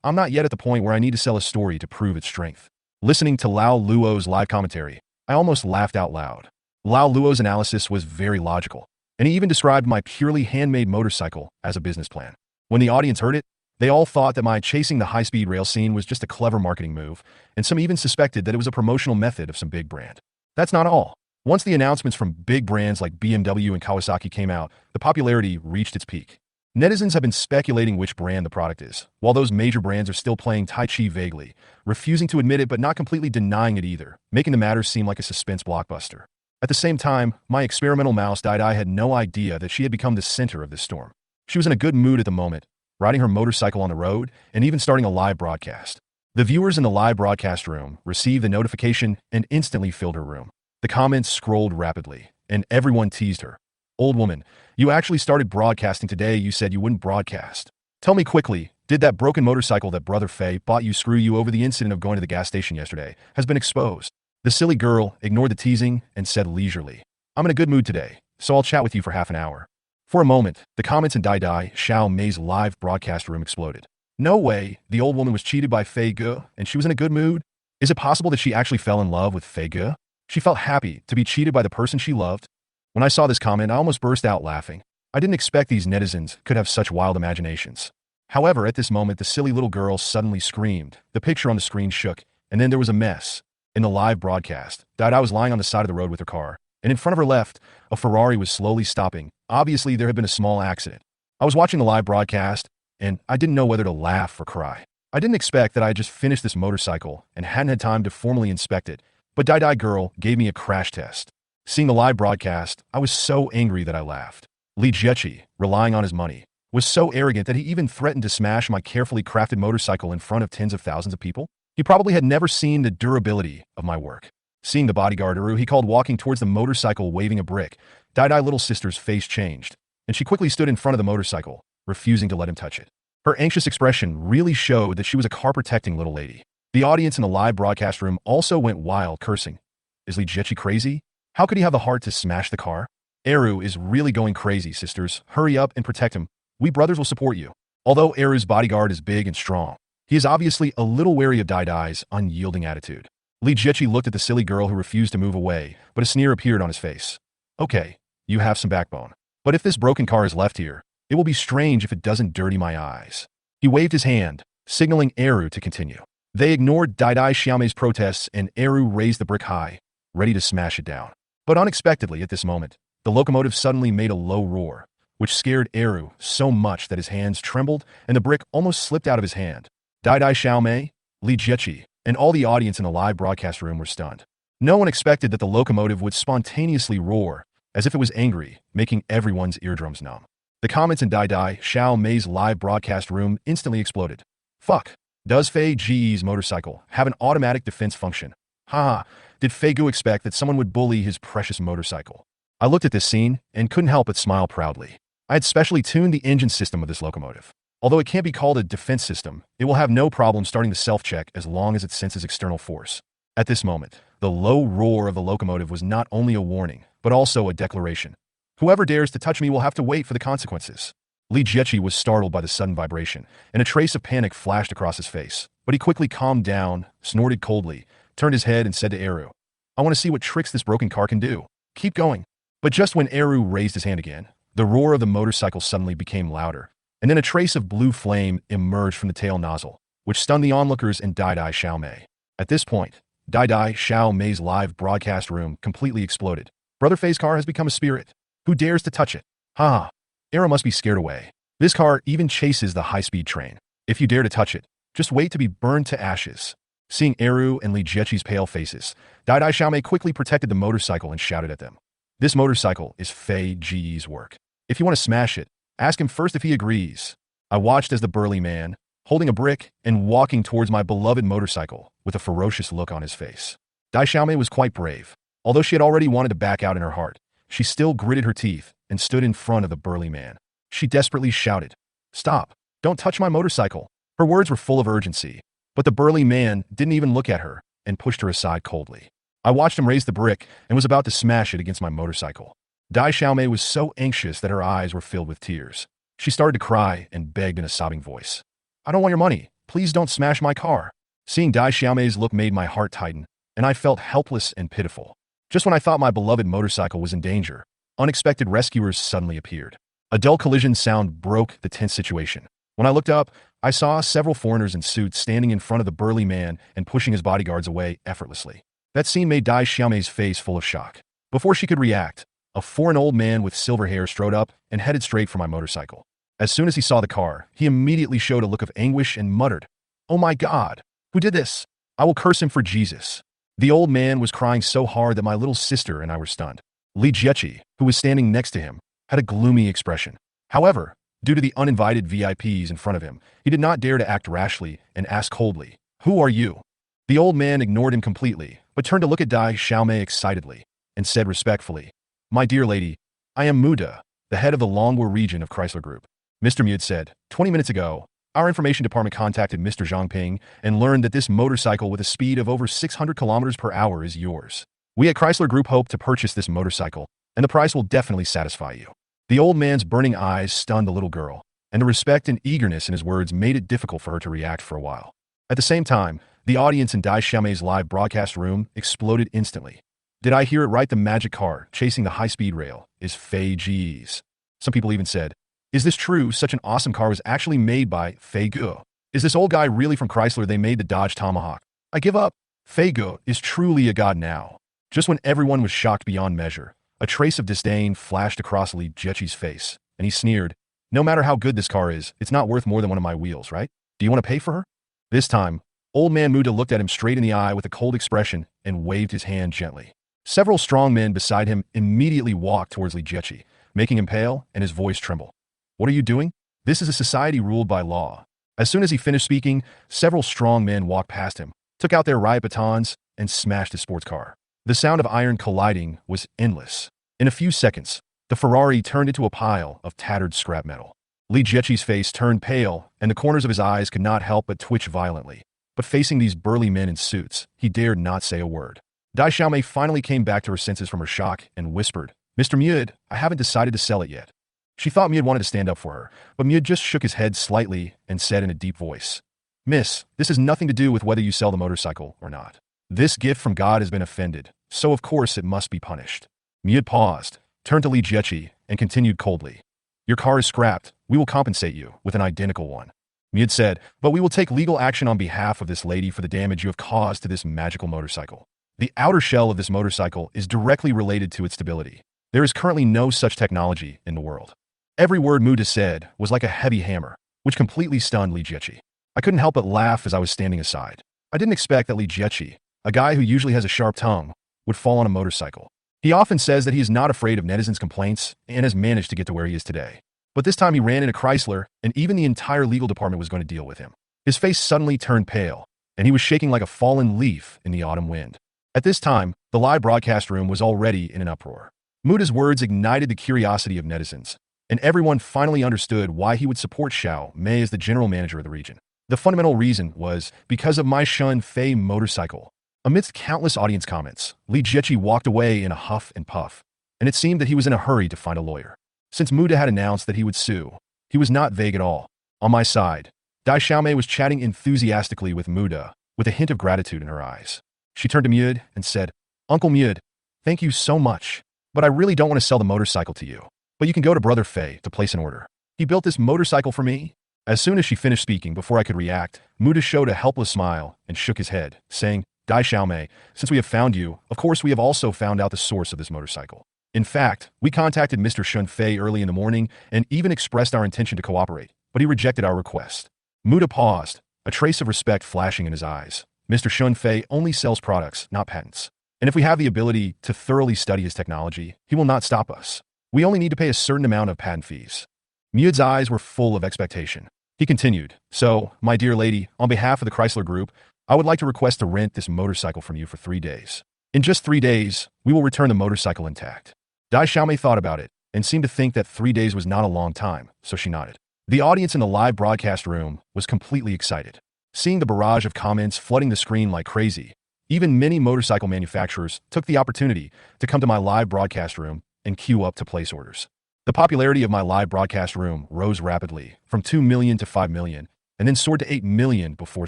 I'm not yet at the point where I need to sell a story to prove its strength. Listening to Lao Luo's live commentary, I almost laughed out loud. Lao Luo's analysis was very logical, and he even described my purely handmade motorcycle as a business plan. When the audience heard it, they all thought that my chasing the high-speed rail scene was just a clever marketing move, and some even suspected that it was a promotional method of some big brand. That's not all. Once the announcements from big brands like BMW and Kawasaki came out, the popularity reached its peak. Netizens have been speculating which brand the product is, while those major brands are still playing Tai Chi vaguely, refusing to admit it but not completely denying it either, making the matter seem like a suspense blockbuster. At the same time, my experimental mouse Dai had no idea that she had become the center of this storm. She was in a good mood at the moment, riding her motorcycle on the road and even starting a live broadcast. The viewers in the live broadcast room received the notification and instantly filled her room. The comments scrolled rapidly, and everyone teased her. Old woman, you actually started broadcasting today. You said you wouldn't broadcast. Tell me quickly, did that broken motorcycle that Brother Fei bought you screw you over? The incident of going to the gas station yesterday has been exposed. The silly girl ignored the teasing and said leisurely, I'm in a good mood today, so I'll chat with you for half an hour. For a moment, the comments in Dai Xiao Mei's live broadcast room exploded. No way, the old woman was cheated by Fei Ge, and she was in a good mood? Is it possible that she actually fell in love with Fei Ge? She felt happy to be cheated by the person she loved. When I saw this comment, I almost burst out laughing. I didn't expect these netizens could have such wild imaginations. However, at this moment, the silly little girl suddenly screamed. The picture on the screen shook, and then there was a mess. In the live broadcast, Dai was lying on the side of the road with her car, and in front of her left, a Ferrari was slowly stopping. Obviously, there had been a small accident. I was watching the live broadcast, and I didn't know whether to laugh or cry. I didn't expect that I had just finished this motorcycle and hadn't had time to formally inspect it, but Dai girl gave me a crash test. Seeing the live broadcast, I was so angry that I laughed. Li Jiechi, relying on his money, was so arrogant that he even threatened to smash my carefully crafted motorcycle in front of tens of thousands of people. He probably had never seen the durability of my work. Seeing the bodyguard he called walking towards the motorcycle waving a brick, Dai little sister's face changed, and she quickly stood in front of the motorcycle, refusing to let him touch it. Her anxious expression really showed that she was a car-protecting little lady. The audience in the live broadcast room also went wild, cursing. Is Li Jiechi crazy? How could he have the heart to smash the car? Eru is really going crazy, sisters. Hurry up and protect him. We brothers will support you. Although Eru's bodyguard is big and strong, he is obviously a little wary of Dai's unyielding attitude. Li Jiechi looked at the silly girl who refused to move away, but a sneer appeared on his face. Okay, you have some backbone. But if this broken car is left here, it will be strange if it doesn't dirty my eyes. He waved his hand, signaling Eru to continue. They ignored Dai Xiaomei's protests, and Eru raised the brick high, ready to smash it down. But unexpectedly at this moment, the locomotive suddenly made a low roar, which scared Eru so much that his hands trembled and the brick almost slipped out of his hand. Dai Xiaomei, Li Jiechi, and all the audience in the live broadcast room were stunned. No one expected that the locomotive would spontaneously roar, as if it was angry, making everyone's eardrums numb. The comments in Dai Xiao Mei's live broadcast room instantly exploded. Fuck. Does Fei Ge's motorcycle have an automatic defense function? Haha, did Fei Gu expect that someone would bully his precious motorcycle? I looked at this scene and couldn't help but smile proudly. I had specially tuned the engine system of this locomotive. Although it can't be called a defense system, it will have no problem starting the self-check as long as it senses external force. At this moment, the low roar of the locomotive was not only a warning, but also a declaration. Whoever dares to touch me will have to wait for the consequences. Li Jiechi was startled by the sudden vibration, and a trace of panic flashed across his face. But he quickly calmed down, snorted coldly, turned his head and said to Eru, I want to see what tricks this broken car can do. Keep going. But just when Eru raised his hand again, the roar of the motorcycle suddenly became louder, and then a trace of blue flame emerged from the tail nozzle, which stunned the onlookers in Dai Xiao Mei. At this point, Dai Xiao Mei's live broadcast room completely exploded. Brother Fei's car has become a spirit. Who dares to touch it? Ha! Eru must be scared away. This car even chases the high-speed train. If you dare to touch it, just wait to be burned to ashes. Seeing Eru and Li Jiechi's pale faces, Dai Xiao Mei quickly protected the motorcycle and shouted at them. This motorcycle is Fei Ge's work. If you want to smash it, ask him first if he agrees. I watched as the burly man, holding a brick and walking towards my beloved motorcycle with a ferocious look on his face. Dai Xiaomei was quite brave. Although she had already wanted to back out in her heart, she still gritted her teeth and stood in front of the burly man. She desperately shouted, Stop! Don't touch my motorcycle! Her words were full of urgency, but the burly man didn't even look at her and pushed her aside coldly. I watched him raise the brick and was about to smash it against my motorcycle. Dai Xiaomei was so anxious that her eyes were filled with tears. She started to cry and begged in a sobbing voice. I don't want your money. Please don't smash my car. Seeing Dai Xiaomei's look made my heart tighten, and I felt helpless and pitiful. Just when I thought my beloved motorcycle was in danger, unexpected rescuers suddenly appeared. A dull collision sound broke the tense situation. When I looked up, I saw several foreigners in suits standing in front of the burly man and pushing his bodyguards away effortlessly. That scene made Dai Xiaomei's face full of shock. Before she could react, a foreign old man with silver hair strode up and headed straight for my motorcycle. As soon as he saw the car, he immediately showed a look of anguish and muttered, Oh my God, who did this? I will curse him for Jesus. The old man was crying so hard that my little sister and I were stunned. Li Jiechi, who was standing next to him, had a gloomy expression. However, due to the uninvited VIPs in front of him, he did not dare to act rashly and ask coldly, Who are you? The old man ignored him completely, but turned to look at Dai Xiaomei excitedly and said respectfully, My dear lady, I am Muda, the head of the Longwu region of Chrysler Group. Mr. Mude said, 20 minutes ago, our information department contacted Mr. Zhangping and learned that this motorcycle with a speed of over 600 kilometers per hour is yours. We at Chrysler Group hope to purchase this motorcycle, and the price will definitely satisfy you. The old man's burning eyes stunned the little girl, and the respect and eagerness in his words made it difficult for her to react for a while. At the same time, the audience in Dai Xiaomei's live broadcast room exploded instantly. Did I hear it right? The magic car chasing the high-speed rail is Fei Ge's. Some people even said, Is this true? Such an awesome car was actually made by Fei Gu. Is this old guy really from Chrysler? They made the Dodge Tomahawk. I give up. Fei Gu is truly a god now. Just when everyone was shocked beyond measure, a trace of disdain flashed across Li Jiechi's face, and he sneered, No matter how good this car is, it's not worth more than one of my wheels, right? Do you want to pay for her? This time, old man Muda looked at him straight in the eye with a cold expression and waved his hand gently. Several strong men beside him immediately walked towards Li Jiechi, making him pale and his voice tremble. What are you doing? This is a society ruled by law. As soon as he finished speaking, several strong men walked past him, took out their riot batons, and smashed his sports car. The sound of iron colliding was endless. In a few seconds, the Ferrari turned into a pile of tattered scrap metal. Li Jiechi's face turned pale, and the corners of his eyes could not help but twitch violently. But facing these burly men in suits, he dared not say a word. Dai Xiaomei finally came back to her senses from her shock and whispered, Mr. Mude, I haven't decided to sell it yet. She thought Mude wanted to stand up for her, but Mude just shook his head slightly and said in a deep voice, Miss, this has nothing to do with whether you sell the motorcycle or not. This gift from God has been offended, so of course it must be punished. Mude paused, turned to Li Jiechi, and continued coldly, Your car is scrapped. We will compensate you with an identical one. Mude said, But we will take legal action on behalf of this lady for the damage you have caused to this magical motorcycle. The outer shell of this motorcycle is directly related to its stability. There is currently no such technology in the world. Every word Muda said was like a heavy hammer, which completely stunned Li Jiechi. I couldn't help but laugh as I was standing aside. I didn't expect that Li Jiechi, a guy who usually has a sharp tongue, would fall on a motorcycle. He often says that he is not afraid of netizens' complaints and has managed to get to where he is today. But this time he ran into Chrysler, and even the entire legal department was going to deal with him. His face suddenly turned pale, and he was shaking like a fallen leaf in the autumn wind. At this time, the live broadcast room was already in an uproar. Muda's words ignited the curiosity of netizens, and everyone finally understood why he would support Xiao Mei as the general manager of the region. The fundamental reason was because of my Shun Fei motorcycle. Amidst countless audience comments, Li Jiechi walked away in a huff and puff, and it seemed that he was in a hurry to find a lawyer. Since Muda had announced that he would sue, he was not vague at all. On my side, Dai Xiaomei was chatting enthusiastically with Muda, with a hint of gratitude in her eyes. She turned to Mud and said, "Uncle Mud, thank you so much, but I really don't want to sell the motorcycle to you. But you can go to Brother Fei to place an order. He built this motorcycle for me." As soon as she finished speaking, before I could react, Muda showed a helpless smile and shook his head, saying, "Dai Xiaomei, since we have found you, of course we have also found out the source of this motorcycle. In fact, we contacted Mr. Shun Fei early in the morning and even expressed our intention to cooperate, but he rejected our request." Muda paused, a trace of respect flashing in his eyes. Mr. Shun Fei only sells products, not patents. And if we have the ability to thoroughly study his technology, he will not stop us. We only need to pay a certain amount of patent fees. Mud's eyes were full of expectation. He continued, "So, my dear lady, on behalf of the Chrysler Group, I would like to request to rent this motorcycle from you for 3 days. In just 3 days, we will return the motorcycle intact." Dai Xiaomei thought about it and seemed to think that 3 days was not a long time, so she nodded. The audience in the live broadcast room was completely excited. Seeing the barrage of comments flooding the screen like crazy, even many motorcycle manufacturers took the opportunity to come to my live broadcast room and queue up to place orders. The popularity of my live broadcast room rose rapidly, from 2 million to 5 million, and then soared to 8 million before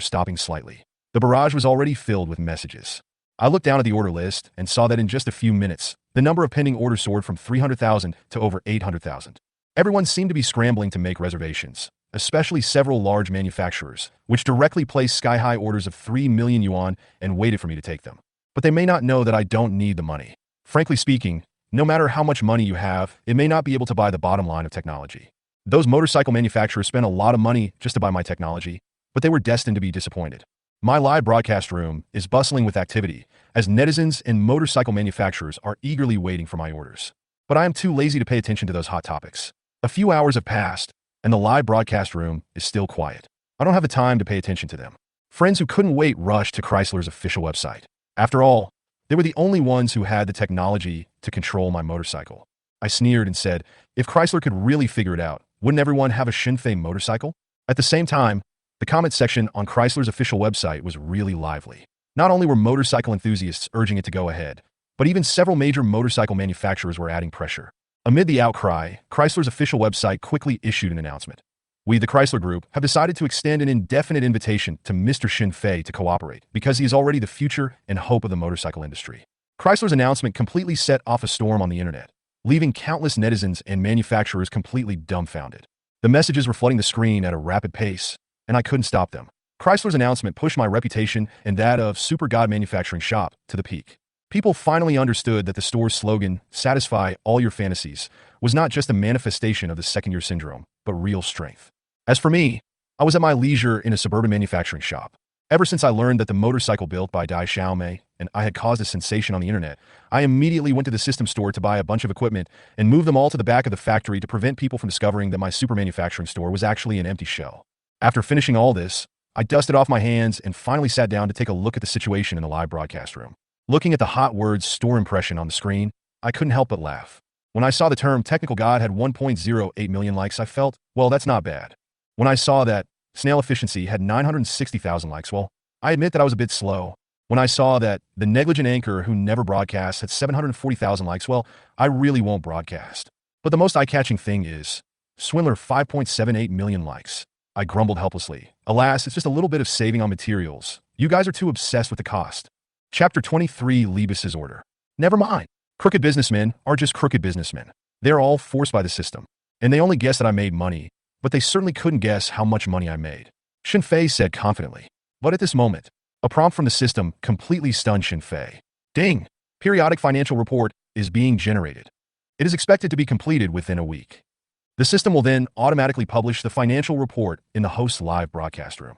stopping slightly. The barrage was already filled with messages. I looked down at the order list and saw that in just a few minutes, the number of pending orders soared from 300,000 to over 800,000. Everyone seemed to be scrambling to make reservations, especially several large manufacturers, which directly placed sky-high orders of 3 million yuan and waited for me to take them. But they may not know that I don't need the money. Frankly speaking, no matter how much money you have, it may not be able to buy the bottom line of technology. Those motorcycle manufacturers spent a lot of money just to buy my technology, but they were destined to be disappointed. My live broadcast room is bustling with activity, as netizens and motorcycle manufacturers are eagerly waiting for my orders. But I am too lazy to pay attention to those hot topics. A few hours have passed, and the live broadcast room is still quiet. I don't have the time to pay attention to them. Friends who couldn't wait rushed to Chrysler's official website. After all, they were the only ones who had the technology to control my motorcycle. I sneered and said, if Chrysler could really figure it out, wouldn't everyone have a Shinfei motorcycle? At the same time, the comment section on Chrysler's official website was really lively. Not only were motorcycle enthusiasts urging it to go ahead, but even several major motorcycle manufacturers were adding pressure. Amid the outcry, Chrysler's official website quickly issued an announcement. We, the Chrysler Group, have decided to extend an indefinite invitation to Mr. Shinfei to cooperate because he is already the future and hope of the motorcycle industry. Chrysler's announcement completely set off a storm on the internet, leaving countless netizens and manufacturers completely dumbfounded. The messages were flooding the screen at a rapid pace, and I couldn't stop them. Chrysler's announcement pushed my reputation and that of Super God Manufacturing Shop to the peak. People finally understood that the store's slogan, "Satisfy all your fantasies," was not just a manifestation of the second-year syndrome, but real strength. As for me, I was at my leisure in a suburban manufacturing shop. Ever since I learned that the motorcycle built by Dai Xiaomei and I had caused a sensation on the internet, I immediately went to the system store to buy a bunch of equipment and move them all to the back of the factory to prevent people from discovering that my super manufacturing store was actually an empty shell. After finishing all this, I dusted off my hands and finally sat down to take a look at the situation in the live broadcast room. Looking at the hot words store impression on the screen, I couldn't help but laugh. When I saw the term technical god had 1.08 million likes, I felt, well, that's not bad. When I saw that snail efficiency had 960,000 likes, well, I admit that I was a bit slow. When I saw that the negligent anchor who never broadcasts had 740,000 likes, well, I really won't broadcast. But the most eye-catching thing is, Swindler 5.78 million likes. I grumbled helplessly. Alas, it's just a little bit of saving on materials. You guys are too obsessed with the cost. Chapter 23, Liebes's Order. Never mind. Crooked businessmen are just crooked businessmen. They're all forced by the system. And they only guessed that I made money, but they certainly couldn't guess how much money I made. Shinfei said confidently. But at this moment, a prompt from the system completely stunned Shinfei. Ding! Periodic financial report is being generated. It is expected to be completed within a week. The system will then automatically publish the financial report in the host's live broadcast room.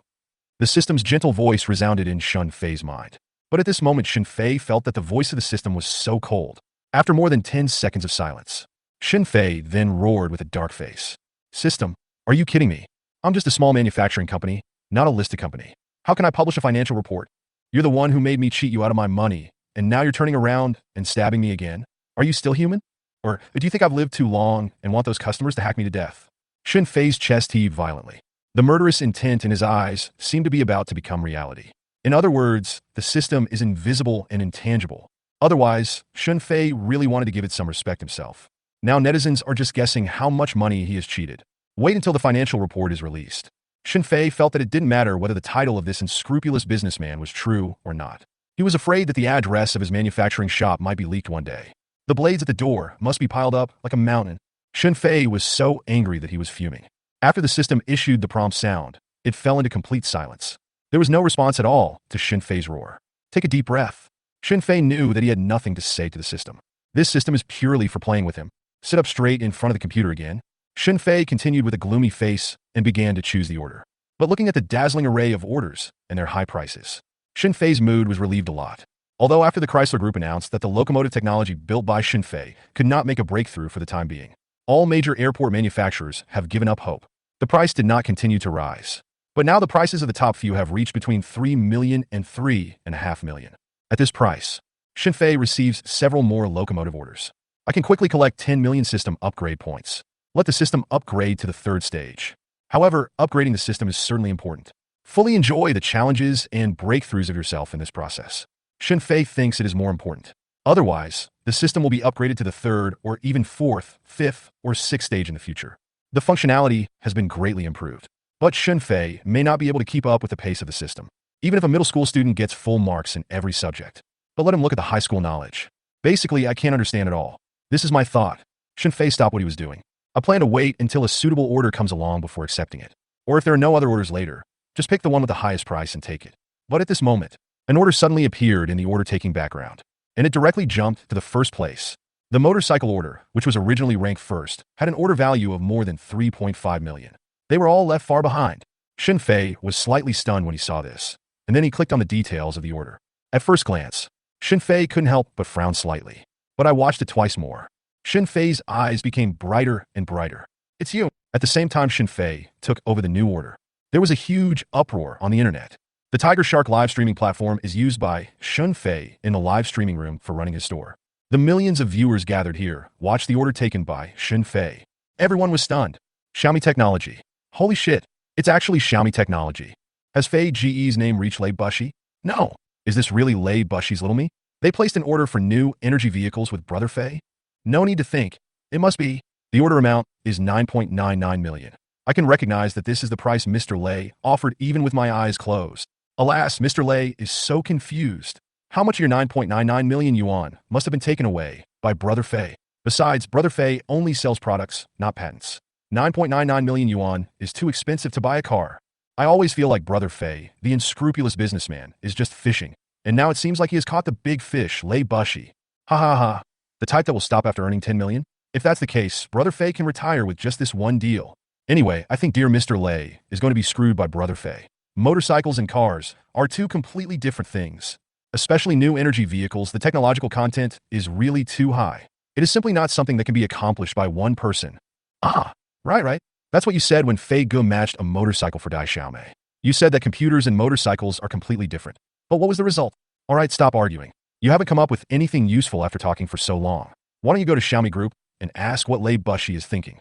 The system's gentle voice resounded in Shun Fei's mind. But at this moment, Shun Fei felt that the voice of the system was so cold. After more than 10 seconds of silence, Shun Fei then roared with a dark face. System, are you kidding me? I'm just a small manufacturing company, not a listed company. How can I publish a financial report? You're the one who made me cheat you out of my money, and now you're turning around and stabbing me again? Are you still human? Or do you think I've lived too long and want those customers to hack me to death? Shun Fei's chest heaved violently. The murderous intent in his eyes seemed to be about to become reality. In other words, the system is invisible and intangible. Otherwise, Shun Fei really wanted to give it some respect himself. Now netizens are just guessing how much money he has cheated. Wait until the financial report is released. Shun Fei felt that it didn't matter whether the title of this unscrupulous businessman was true or not. He was afraid that the address of his manufacturing shop might be leaked one day. The blades at the door must be piled up like a mountain. Shun Fei was so angry that he was fuming. After the system issued the prompt sound, it fell into complete silence. There was no response at all to Shun Fei's roar. Take a deep breath. Shun Fei knew that he had nothing to say to the system. This system is purely for playing with him. Sit up straight in front of the computer again. Shun Fei continued with a gloomy face and began to choose the order. But looking at the dazzling array of orders and their high prices, Shun Fei's mood was relieved a lot. Although after the Chrysler Group announced that the locomotive technology built by Shun Fei could not make a breakthrough for the time being, all major airport manufacturers have given up hope. The price did not continue to rise. But now the prices of the top few have reached between 3 million and 3.5 million. At this price, Shun Fei receives several more locomotive orders. I can quickly collect 10 million system upgrade points. Let the system upgrade to the third stage. However, upgrading the system is certainly important. Fully enjoy the challenges and breakthroughs of yourself in this process. Shun Fei thinks it is more important. Otherwise, the system will be upgraded to the third or even fourth, fifth, or sixth stage in the future. The functionality has been greatly improved. But Shun Fei may not be able to keep up with the pace of the system, even if a middle school student gets full marks in every subject. But let him look at the high school knowledge. Basically, I can't understand it all. This is my thought. Shun Fei stopped what he was doing. I plan to wait until a suitable order comes along before accepting it. Or if there are no other orders later, just pick the one with the highest price and take it. But at this moment, an order suddenly appeared in the order-taking background, and it directly jumped to the first place. The motorcycle order, which was originally ranked first, had an order value of more than 3.5 million. They were all left far behind. Shun Fei was slightly stunned when he saw this, and then he clicked on the details of the order. At first glance, Shun Fei couldn't help but frown slightly. But I watched it twice more. Shun Fei's eyes became brighter and brighter. It's you. At the same time Shun Fei took over the new order, there was a huge uproar on the internet. The Tiger Shark live streaming platform is used by Shun Fei in the live streaming room for running his store. The millions of viewers gathered here watched the order taken by Shun Fei. Everyone was stunned. Xiaomi Technology. Holy shit, it's actually Xiaomi Technology. Has Fei GE's name reached Lei Bushi? No. Is this really Lei Bushi's little me? They placed an order for new energy vehicles with Brother Fei? No need to think. It must be. The order amount is 9.99 million. I can recognize that this is the price Mr. Lei offered even with my eyes closed. Alas, Mr. Lei is so confused. How much of your 9.99 million yuan must have been taken away by Brother Fei? Besides, Brother Fei only sells products, not patents. 9.99 million yuan is too expensive to buy a car. I always feel like Brother Fei, the unscrupulous businessman, is just fishing. And now it seems like he has caught the big fish, Lei Bushi. Ha ha ha. The type that will stop after earning 10 million? If that's the case, Brother Fei can retire with just this one deal. Anyway, I think dear Mr. Lei is going to be screwed by Brother Fei. Motorcycles and cars are two completely different things. Especially new energy vehicles, the technological content is really too high. It is simply not something that can be accomplished by one person. Ah, right. That's what you said when Fei Ge matched a motorcycle for Dai Xiaomei. You said that computers and motorcycles are completely different. But what was the result? Alright, stop arguing. You haven't come up with anything useful after talking for so long. Why don't you go to Xiaomi Group and ask what Lei Bushi is thinking?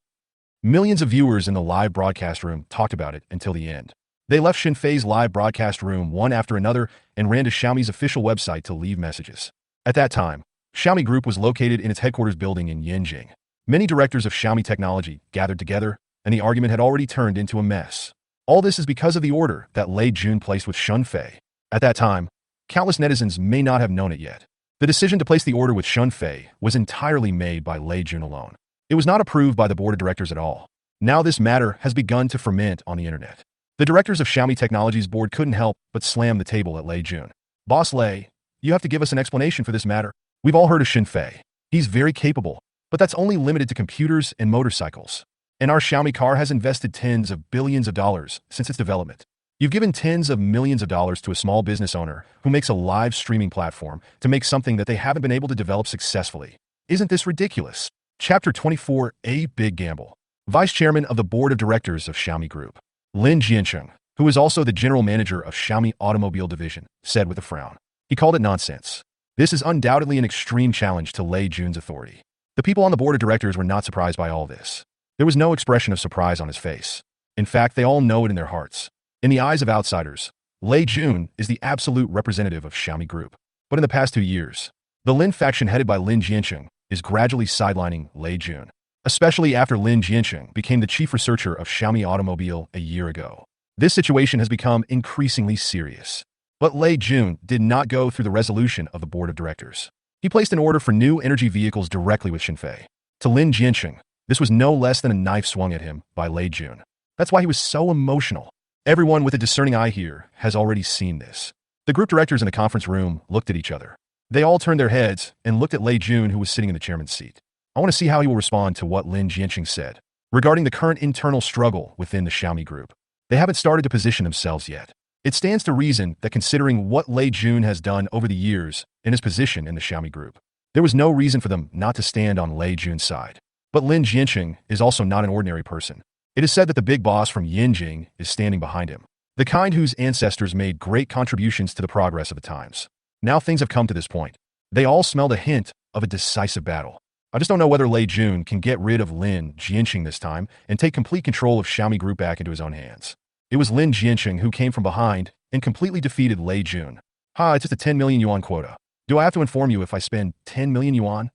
Millions of viewers in the live broadcast room talked about it until the end. They left Shun Fei's live broadcast room one after another and ran to Xiaomi's official website to leave messages. At that time, Xiaomi Group was located in its headquarters building in Yanjing. Many directors of Xiaomi Technology gathered together, and the argument had already turned into a mess. All this is because of the order that Lei Jun placed with Shun Fei. At that time, countless netizens may not have known it yet. The decision to place the order with Shun Fei was entirely made by Lei Jun alone. It was not approved by the board of directors at all. Now this matter has begun to ferment on the internet. The directors of Xiaomi Technology's board couldn't help but slam the table at Lei Jun. Boss Lei, you have to give us an explanation for this matter. We've all heard of Shun Fei. He's very capable, but that's only limited to computers and motorcycles. And our Xiaomi car has invested tens of billions of dollars since its development. You've given tens of millions of dollars to a small business owner who makes a live streaming platform to make something that they haven't been able to develop successfully. Isn't this ridiculous? Chapter 24, A Big Gamble. Vice Chairman of the Board of Directors of Xiaomi Group, Lin Jiancheng, who is also the General Manager of Xiaomi Automobile Division, said with a frown. He called it nonsense. This is undoubtedly an extreme challenge to Lei Jun's authority. The people on the board of directors were not surprised by all this. There was no expression of surprise on his face. In fact, they all know it in their hearts. In the eyes of outsiders, Lei Jun is the absolute representative of Xiaomi Group. But in the past 2 years, the Lin faction headed by Lin Jiancheng is gradually sidelining Lei Jun, especially after Lin Jiancheng became the chief researcher of Xiaomi Automobile a year ago. This situation has become increasingly serious. But Lei Jun did not go through the resolution of the board of directors. He placed an order for new energy vehicles directly with Xinfei. To Lin Jiancheng, this was no less than a knife swung at him by Lei Jun. That's why he was so emotional. Everyone with a discerning eye here has already seen this. The group directors in the conference room looked at each other. They all turned their heads and looked at Lei Jun, who was sitting in the chairman's seat. I want to see how he will respond to what Lin Jiancheng said regarding the current internal struggle within the Xiaomi Group. They haven't started to position themselves yet. It stands to reason that considering what Lei Jun has done over the years in his position in the Xiaomi Group, there was no reason for them not to stand on Lei Jun's side. But Lin Jiancheng is also not an ordinary person. It is said that the big boss from Yinjing is standing behind him, the kind whose ancestors made great contributions to the progress of the times. Now things have come to this point. They all smelled a hint of a decisive battle. I just don't know whether Lei Jun can get rid of Lin Jiancheng this time and take complete control of Xiaomi Group back into his own hands. It was Lin Jiancheng who came from behind and completely defeated Lei Jun. It's just a 10 million yuan quota. Do I have to inform you if I spend 10 million yuan?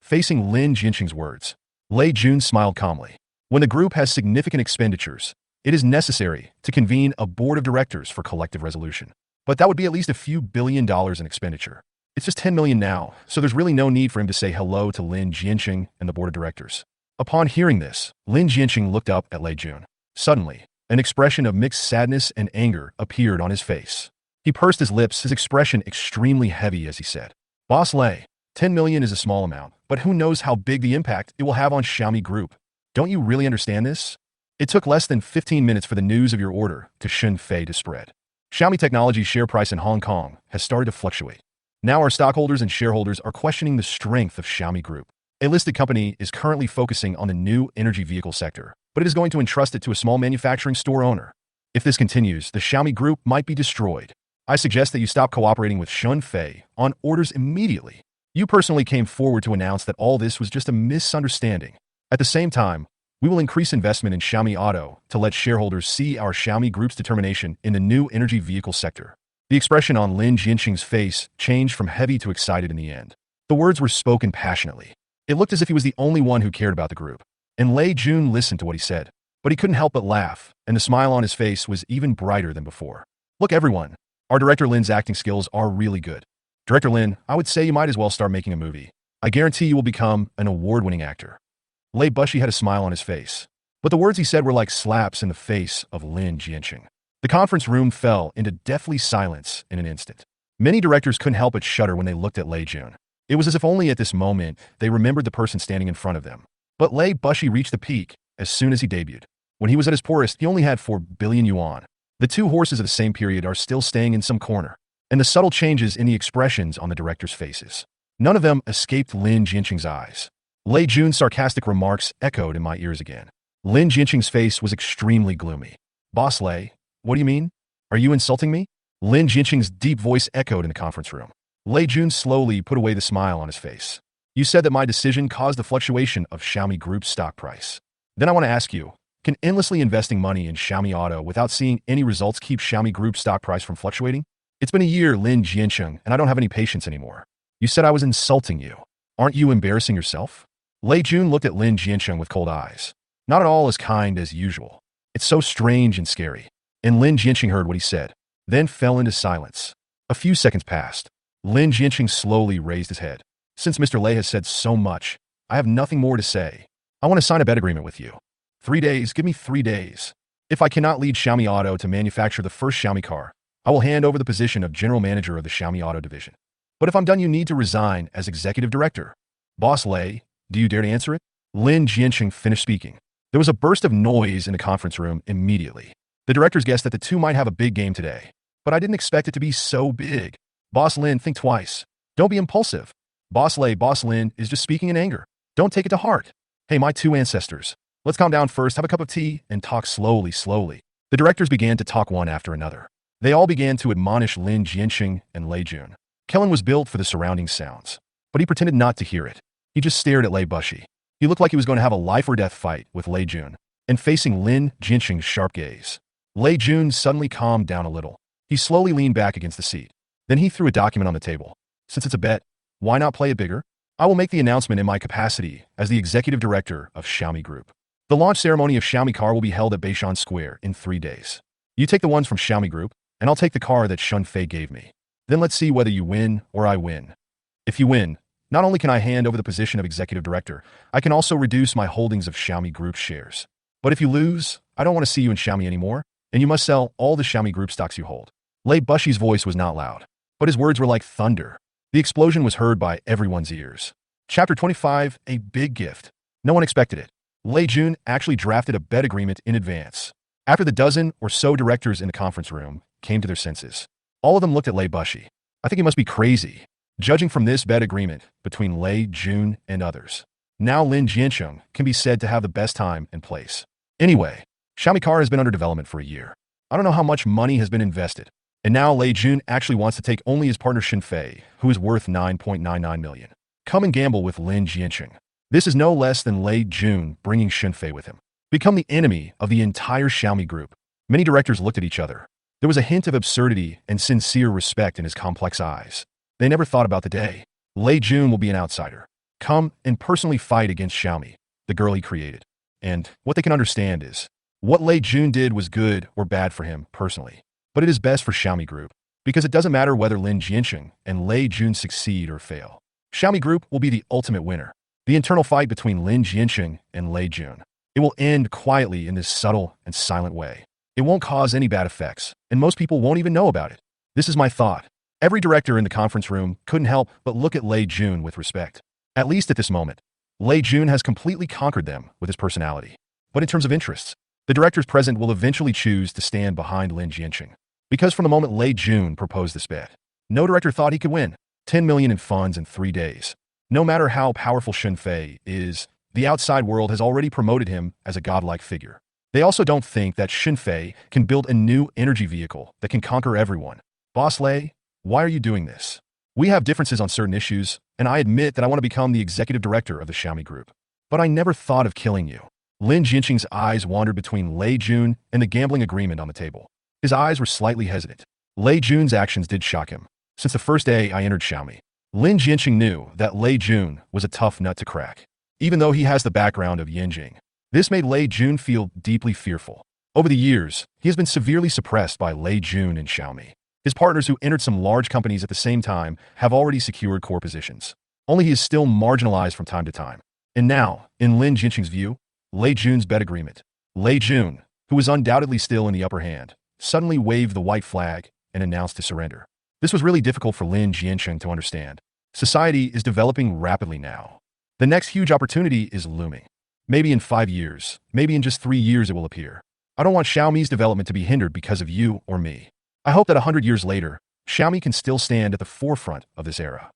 Facing Lin Jiancheng's words, Lei Jun smiled calmly. When the group has significant expenditures, it is necessary to convene a board of directors for collective resolution. But that would be at least a few $1 billion in expenditure. It's just 10 million now, so there's really no need for him to say hello to Lin Jiancheng and the board of directors. Upon hearing this, Lin Jiancheng looked up at Lei Jun. Suddenly, an expression of mixed sadness and anger appeared on his face. He pursed his lips, his expression extremely heavy as he said, "Boss Lei, 10 million is a small amount, but who knows how big the impact it will have on Xiaomi Group. Don't you really understand this? It took less than 15 minutes for the news of your order to Xinfei to spread. Xiaomi Technology's share price in Hong Kong has started to fluctuate. Now our stockholders and shareholders are questioning the strength of Xiaomi Group. A listed company is currently focusing on the new energy vehicle sector, but it is going to entrust it to a small manufacturing store owner. If this continues, the Xiaomi Group might be destroyed. I suggest that you stop cooperating with Xinfei on orders immediately. You personally came forward to announce that all this was just a misunderstanding. At the same time, we will increase investment in Xiaomi Auto to let shareholders see our Xiaomi Group's determination in the new energy vehicle sector." The expression on Lin Jiancheng's face changed from heavy to excited in the end. The words were spoken passionately. It looked as if he was the only one who cared about the group. And Lei Jun listened to what he said, but he couldn't help but laugh, and the smile on his face was even brighter than before. "Look, everyone, our director Lin's acting skills are really good. Director Lin, I would say you might as well start making a movie. I guarantee you will become an award-winning actor." Lei Bushi had a smile on his face, but the words he said were like slaps in the face of Lin Jiancheng. The conference room fell into deathly silence in an instant. Many directors couldn't help but shudder when they looked at Lei Jun. It was as if only at this moment they remembered the person standing in front of them. But Lei Bushi reached the peak as soon as he debuted. When he was at his poorest, he only had 4 billion yuan. The two horses of the same period are still staying in some corner, and the subtle changes in the expressions on the directors' faces. None of them escaped Lin Jiancheng's eyes. Lei Jun's sarcastic remarks echoed in my ears again. Lin Jiancheng's face was extremely gloomy. "Boss Lei, what do you mean? Are you insulting me?" Lin Jiancheng's deep voice echoed in the conference room. Lei Jun slowly put away the smile on his face. "You said that my decision caused the fluctuation of Xiaomi Group's stock price. Then I want to ask you, can endlessly investing money in Xiaomi Auto without seeing any results keep Xiaomi Group's stock price from fluctuating? It's been a year, Lin Jiancheng, and I don't have any patience anymore. You said I was insulting you. Aren't you embarrassing yourself?" Lei Jun looked at Lin Jiancheng with cold eyes. Not at all as kind as usual. It's so strange and scary. And Lin Jiancheng heard what he said, then fell into silence. A few seconds passed. Lin Jiancheng slowly raised his head. "Since Mr. Lei has said so much, I have nothing more to say. I want to sign a bet agreement with you. 3 days, give me 3 days. If I cannot lead Xiaomi Auto to manufacture the first Xiaomi car, I will hand over the position of general manager of the Xiaomi Auto division. But if I'm done, you need to resign as executive director. Boss Lei, do you dare to answer it?" Lin Jiancheng finished speaking. There was a burst of noise in the conference room immediately. The directors guessed that the two might have a big game today, but I didn't expect it to be so big. Boss Lin, think twice. Don't be impulsive. Boss Lin is just speaking in anger. Don't take it to heart. Hey, my two ancestors. Let's calm down first, have a cup of tea, and talk slowly. The directors began to talk one after another. They all began to admonish Lin Jianqing and Lei Jun. Kellen was built for the surrounding sounds, but he pretended not to hear it. He just stared at Lei Bushi. He looked like he was going to have a life-or-death fight with Lei Jun, and facing Lin Jianqing's sharp gaze. Lei Jun suddenly calmed down a little. He slowly leaned back against the seat. Then he threw a document on the table. Since it's a bet, why not play it bigger? I will make the announcement in my capacity as the executive director of Xiaomi Group. The launch ceremony of Xiaomi car will be held at Beishan Square in 3 days. You take the ones from Xiaomi Group, and I'll take the car that Shunfei gave me. Then let's see whether you win or I win. If you win, not only can I hand over the position of executive director, I can also reduce my holdings of Xiaomi Group shares. But if you lose, I don't want to see you in Xiaomi anymore, and you must sell all the Xiaomi Group stocks you hold. Lei Bushi's voice was not loud, but his words were like thunder. The explosion was heard by everyone's ears. Chapter 25, A Big Gift. No one expected it. Lei Jun actually drafted a bet agreement in advance. After the dozen or so directors in the conference room came to their senses, all of them looked at Lei Bushi. I think he must be crazy, judging from this bet agreement between Lei Jun and others. Now Lin Jianqing can be said to have the best time and place. Anyway, Xiaomi car has been under development for a year. I don't know how much money has been invested. And now Lei Jun actually wants to take only his partner Shunfei, who is worth 9.99 million. Come and gamble with Lin Jianqing. This is no less than Lei Jun bringing Shunfei with him. Become the enemy of the entire Xiaomi Group. Many directors looked at each other. There was a hint of absurdity and sincere respect in his complex eyes. They never thought about the day Lei Jun will be an outsider. Come and personally fight against Xiaomi, the girl he created. And what they can understand is, what Lei Jun did was good or bad for him personally. But it is best for Xiaomi Group, because it doesn't matter whether Lin Jianqing and Lei Jun succeed or fail. Xiaomi Group will be the ultimate winner. The internal fight between Lin Jianqing and Lei Jun. It will end quietly in this subtle and silent way. It won't cause any bad effects, and most people won't even know about it. This is my thought. Every director in the conference room couldn't help but look at Lei Jun with respect. At least at this moment, Lei Jun has completely conquered them with his personality. But in terms of interests, the directors present will eventually choose to stand behind Lin Jianqing. Because from the moment Lei Jun proposed this bet, no director thought he could win 10 million in funds in 3 days. No matter how powerful Shunfei is, the outside world has already promoted him as a godlike figure. They also don't think that Shunfei can build a new energy vehicle that can conquer everyone. Boss Lei, why are you doing this? We have differences on certain issues, and I admit that I want to become the executive director of the Xiaomi Group. But I never thought of killing you. Lin Jianqing's eyes wandered between Lei Jun and the gambling agreement on the table. His eyes were slightly hesitant. Lei Jun's actions did shock him. Since the first day I entered Xiaomi, Lin Jianqing knew that Lei Jun was a tough nut to crack. Even though he has the background of Yanjing, this made Lei Jun feel deeply fearful. Over the years, he has been severely suppressed by Lei Jun and Xiaomi. His partners who entered some large companies at the same time have already secured core positions. Only he is still marginalized from time to time. And now, in Lin Jianqing's view, Lei Jun's bet agreement. Lei Jun, who was undoubtedly still in the upper hand, suddenly waved the white flag and announced his surrender. This was really difficult for Lin Jianqing to understand. Society is developing rapidly now. The next huge opportunity is looming. Maybe in 5 years, maybe in just 3 years it will appear. I don't want Xiaomi's development to be hindered because of you or me. I hope that 100 years later, Xiaomi can still stand at the forefront of this era.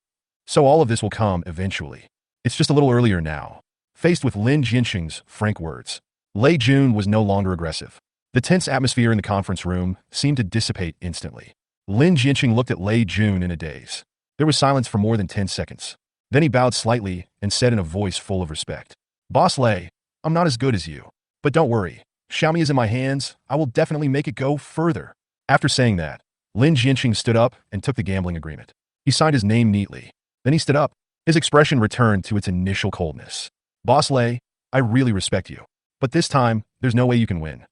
So all of this will come eventually. It's just a little earlier now. Faced with Lin Jianqing's frank words, Lei Jun was no longer aggressive. The tense atmosphere in the conference room seemed to dissipate instantly. Lin Jianqing looked at Lei Jun in a daze. There was silence for more than 10 seconds. Then he bowed slightly and said in a voice full of respect, Boss Lei, I'm not as good as you. But don't worry, Xiaomi is in my hands. I will definitely make it go further. After saying that, Lin Jianqing stood up and took the gambling agreement. He signed his name neatly. Then he stood up. His expression returned to its initial coldness. Boss Lei, I really respect you. But this time, there's no way you can win.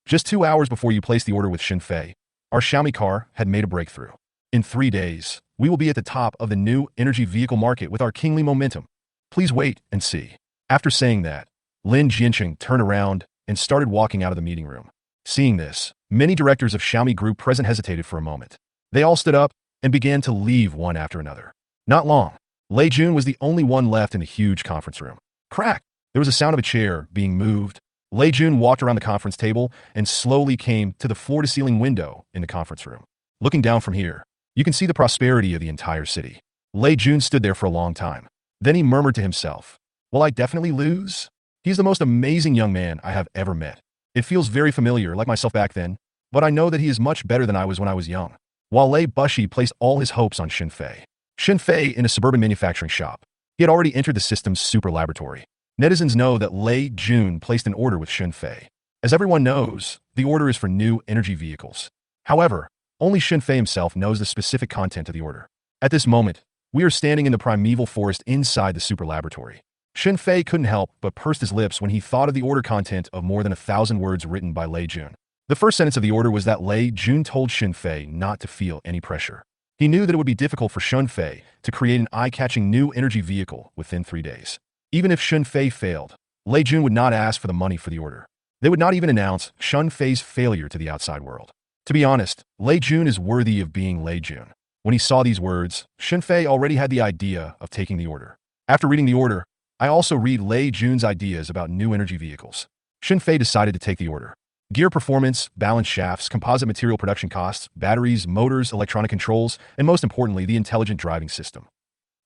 Just 2 hours before you placed the order with Shunfei, our Xiaomi car had made a breakthrough. In 3 days, we will be at the top of the new energy vehicle market with our kingly momentum. Please wait and see. After saying that, Lin Jianqing turned around and started walking out of the meeting room. Seeing this, many directors of Xiaomi Group present hesitated for a moment. They all stood up and began to leave one after another. Not long, Lei Jun was the only one left in the huge conference room. Crack! There was a sound of a chair being moved, Lei Jun walked around the conference table and slowly came to the floor-to-ceiling window in the conference room. Looking down from here, you can see the prosperity of the entire city. Lei Jun stood there for a long time. Then he murmured to himself, "Will I definitely lose? He's the most amazing young man I have ever met. It feels very familiar, like myself back then, but I know that he is much better than I was when I was young." While Lei Bushi placed all his hopes on Xinfei. Xinfei in a suburban manufacturing shop. He had already entered the system's super laboratory. Netizens know that Lei Jun placed an order with Xinfei. As everyone knows, the order is for new energy vehicles. However, only Xinfei himself knows the specific content of the order. At this moment, we are standing in the primeval forest inside the super laboratory. Xinfei couldn't help but pursed his lips when he thought of the order content of more than 1,000 words written by Lei Jun. The first sentence of the order was that Lei Jun told Xinfei not to feel any pressure. He knew that it would be difficult for Xinfei to create an eye-catching new energy vehicle within 3 days. Even if Xinfei failed, Lei Jun would not ask for the money for the order. They would not even announce Xinfei's failure to the outside world. To be honest, Lei Jun is worthy of being Lei Jun. When he saw these words, Xinfei already had the idea of taking the order. After reading the order, I also read Lei Jun's ideas about new energy vehicles. Xinfei decided to take the order. Gear performance, balance shafts, composite material production costs, batteries, motors, electronic controls, and most importantly, the intelligent driving system.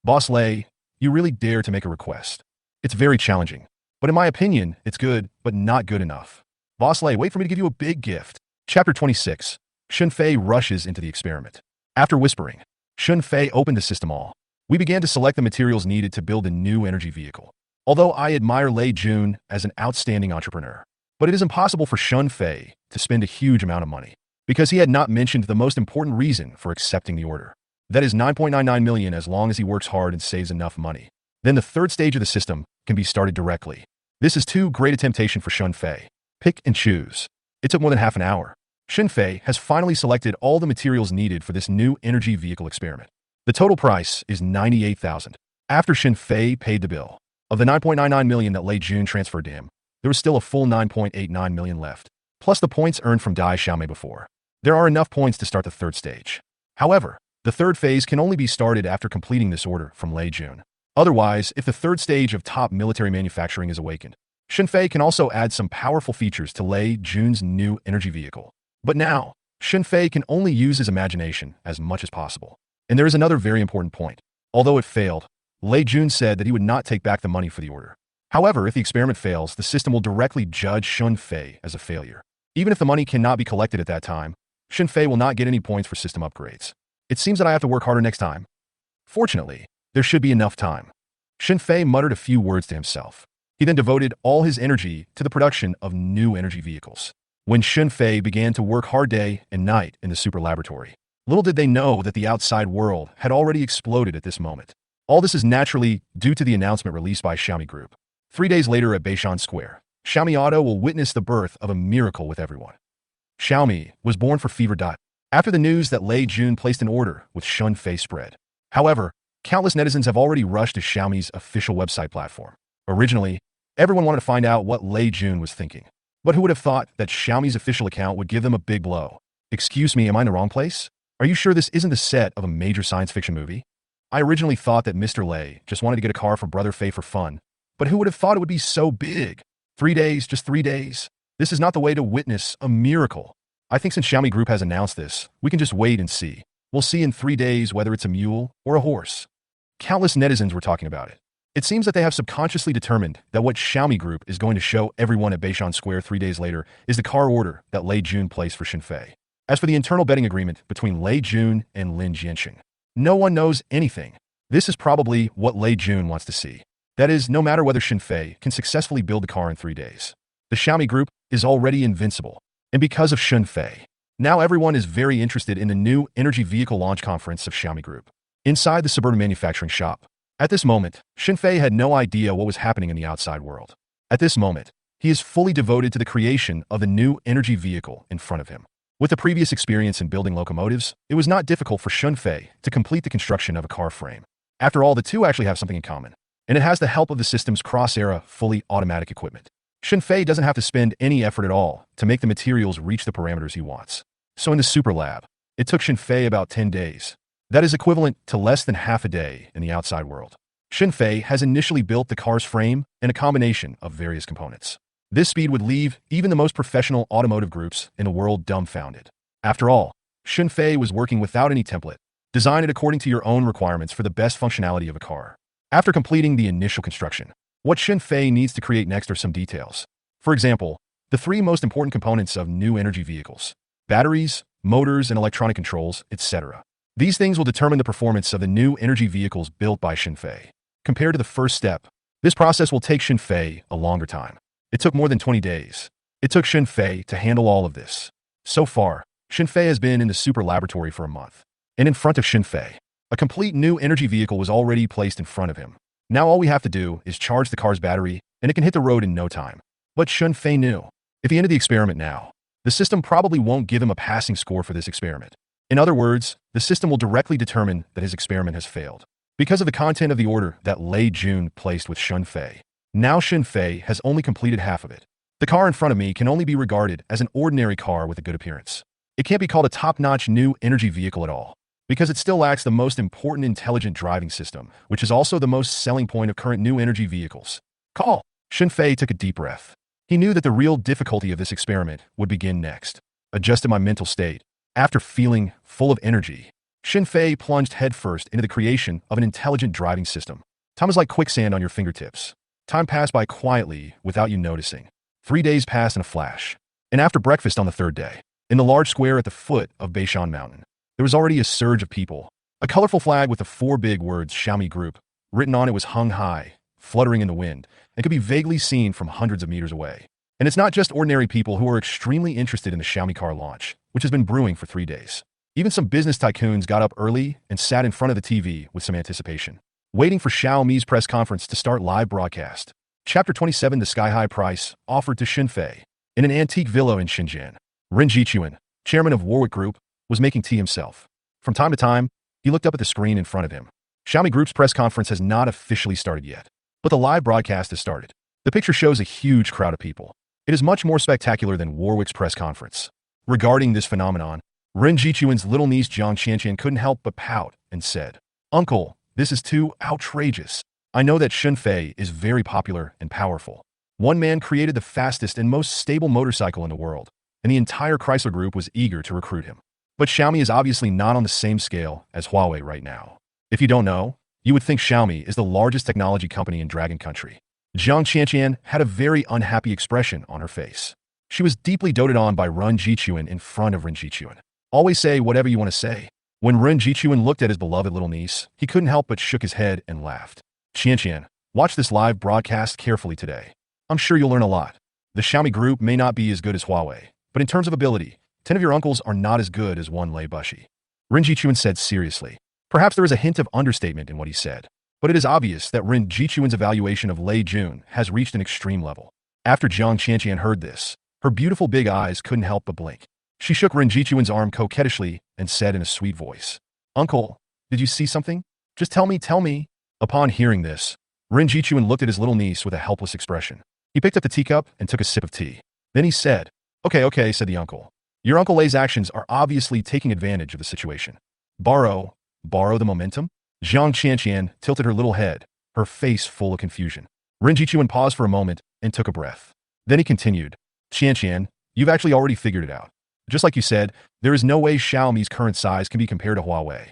Boss Lei, you really dare to make a request. It's very challenging, but in my opinion, it's good, but not good enough. Boss Lei, wait for me to give you a big gift. Chapter 26. Xinfei rushes into the experiment. After whispering, Xinfei opened the system all. We began to select the materials needed to build a new energy vehicle. Although I admire Lei Jun as an outstanding entrepreneur, but it is impossible for Xinfei to spend a huge amount of money, because he had not mentioned the most important reason for accepting the order. That is 9.99 million as long as he works hard and saves enough money. Then the third stage of the system can be started directly. This is too great a temptation for Xinfei. Pick and choose. It took more than half an hour. Xinfei has finally selected all the materials needed for this new energy vehicle experiment. The total price is 98,000. After Xinfei paid the bill, of the 9.99 million that Lei Jun transferred to him, there was still a full 9.89 million left, plus the points earned from Dai Xiaomei before. There are enough points to start the third stage. However, the third phase can only be started after completing this order from Lei Jun. Otherwise, if the third stage of top military manufacturing is awakened, Xinfei can also add some powerful features to Lei Jun's new energy vehicle. But now, Xinfei can only use his imagination as much as possible. And there is another very important point. Although it failed, Lei Jun said that he would not take back the money for the order. However, if the experiment fails, the system will directly judge Xinfei as a failure. Even if the money cannot be collected at that time, Xinfei will not get any points for system upgrades. It seems that I have to work harder next time. Fortunately, there should be enough time. Xinfei muttered a few words to himself. He then devoted all his energy to the production of new energy vehicles. When Xinfei began to work hard day and night in the super laboratory, little did they know that the outside world had already exploded at this moment. All this is naturally due to the announcement released by Xiaomi Group. 3 days later at Beishan Square, Xiaomi Auto will witness the birth of a miracle with everyone. Xiaomi was born for fever. After the news that Lei Jun placed an order with Xinfei spread. However, countless netizens have already rushed to Xiaomi's official website platform. Originally, everyone wanted to find out what Lei Jun was thinking. But who would have thought that Xiaomi's official account would give them a big blow? Excuse me, am I in the wrong place? Are you sure this isn't the set of a major science fiction movie? I originally thought that Mr. Lei just wanted to get a car for Brother Fei for fun, but who would have thought it would be so big? 3 days, just 3 days. This is not the way to witness a miracle. I think since Xiaomi Group has announced this, we can just wait and see. We'll see in 3 days whether it's a mule or a horse. Countless netizens were talking about it. It seems that they have subconsciously determined that what Xiaomi Group is going to show everyone at Beishan Square 3 days later is the car order that Lei Jun placed for Xinfei. As for the internal betting agreement between Lei Jun and Lin Jianxing, no one knows anything. This is probably what Lei Jun wants to see. That is, no matter whether Xinfei can successfully build the car in 3 days. The Xiaomi Group is already invincible. And because of Xinfei, now everyone is very interested in the new energy vehicle launch conference of Xiaomi Group. Inside the suburban manufacturing shop. At this moment, Xinfei had no idea what was happening in the outside world. At this moment, he is fully devoted to the creation of the new energy vehicle in front of him. With the previous experience in building locomotives, it was not difficult for Xinfei to complete the construction of a car frame. After all, the two actually have something in common, and it has the help of the system's cross-era, fully automatic equipment. Xinfei doesn't have to spend any effort at all to make the materials reach the parameters he wants. So in the super lab, it took Xinfei about 10 days. That is equivalent to less than half a day in the outside world. Xinfei has initially built the car's frame and a combination of various components. This speed would leave even the most professional automotive groups in the world dumbfounded. After all, Xunfei was working without any template. Design it according to your own requirements for the best functionality of a car. After completing the initial construction, what Xunfei needs to create next are some details. For example, the three most important components of new energy vehicles: batteries, motors, and electronic controls, etc. These things will determine the performance of the new energy vehicles built by Xunfei. Compared to the first step, this process will take Xunfei a longer time. It took more than 20 days. It took Xunfei to handle all of this. So far, Xunfei has been in the super laboratory for a month. And in front of Xunfei, a complete new energy vehicle was already placed in front of him. Now all we have to do is charge the car's battery, and it can hit the road in no time. But Xunfei knew, if he ended the experiment now, the system probably won't give him a passing score for this experiment. In other words, the system will directly determine that his experiment has failed. Because of the content of the order that Lei Jun placed with Xunfei, now Xunfei has only completed half of it. The car in front of me can only be regarded as an ordinary car with a good appearance. It can't be called a top-notch new energy vehicle at all, because it still lacks the most important intelligent driving system, which is also the most selling point of current new energy vehicles. Call. Xunfei took a deep breath. He knew that the real difficulty of this experiment would begin next. Adjusted my mental state. After feeling full of energy, Xunfei plunged headfirst into the creation of an intelligent driving system. Time is like quicksand on your fingertips. Time passed by quietly without you noticing. 3 days passed in a flash. And after breakfast on the third day, in the large square at the foot of Beishan Mountain, there was already a surge of people. A colorful flag with the 4 big words Xiaomi Group written on it was hung high, fluttering in the wind, and could be vaguely seen from hundreds of meters away. And it's not just ordinary people who are extremely interested in the Xiaomi car launch, which has been brewing for 3 days. Even some business tycoons got up early and sat in front of the TV with some anticipation, waiting for Xiaomi's press conference to start live broadcast. Chapter 27: The Sky-High Price Offered to Xunfei. In an antique villa in Shenzhen, Ren Jichuan, chairman of Warwick Group, was making tea himself. From time to time, he looked up at the screen in front of him. Xiaomi Group's press conference has not officially started yet, but the live broadcast has started. The picture shows a huge crowd of people. It is much more spectacular than Warwick's press conference. Regarding this phenomenon, Ren Jichuan's little niece Jiang Qianqian couldn't help but pout and said, "Uncle, this is too outrageous. I know that Xunfei is very popular and powerful. One man created the fastest and most stable motorcycle in the world, and the entire Chrysler Group was eager to recruit him. But Xiaomi is obviously not on the same scale as Huawei right now. If you don't know, you would think Xiaomi is the largest technology company in Dragon Country." Jiang Qianqian had a very unhappy expression on her face. She was deeply doted on by Ren Jichuan in front of Ren Jichuan. Always say whatever you want to say. When Ren Jichuan looked at his beloved little niece, he couldn't help but shook his head and laughed. "Qianqian, watch this live broadcast carefully today. I'm sure you'll learn a lot. The Xiaomi Group may not be as good as Huawei, but in terms of ability, 10 of your uncles are not as good as one Lei Bushi." Ren Jichuan said seriously. Perhaps there is a hint of understatement in what he said, but it is obvious that Ren Jichuan's evaluation of Lei Jun has reached an extreme level. After Jiang Qianqian heard this, her beautiful big eyes couldn't help but blink. She shook Ren Jichuan's arm coquettishly and said in a sweet voice, "Uncle, did you see something? Just tell me, tell me." Upon hearing this, Ren Jichuan looked at his little niece with a helpless expression. He picked up the teacup and took a sip of tea. Then he said, Okay, said the uncle. "Your Uncle Lei's actions are obviously taking advantage of the situation. Borrow the momentum?" Jiang Qianqian tilted her little head, her face full of confusion. Ren Jichuan paused for a moment and took a breath. Then he continued, "Qianqian, you've actually already figured it out. Just like you said, there is no way Xiaomi's current size can be compared to Huawei.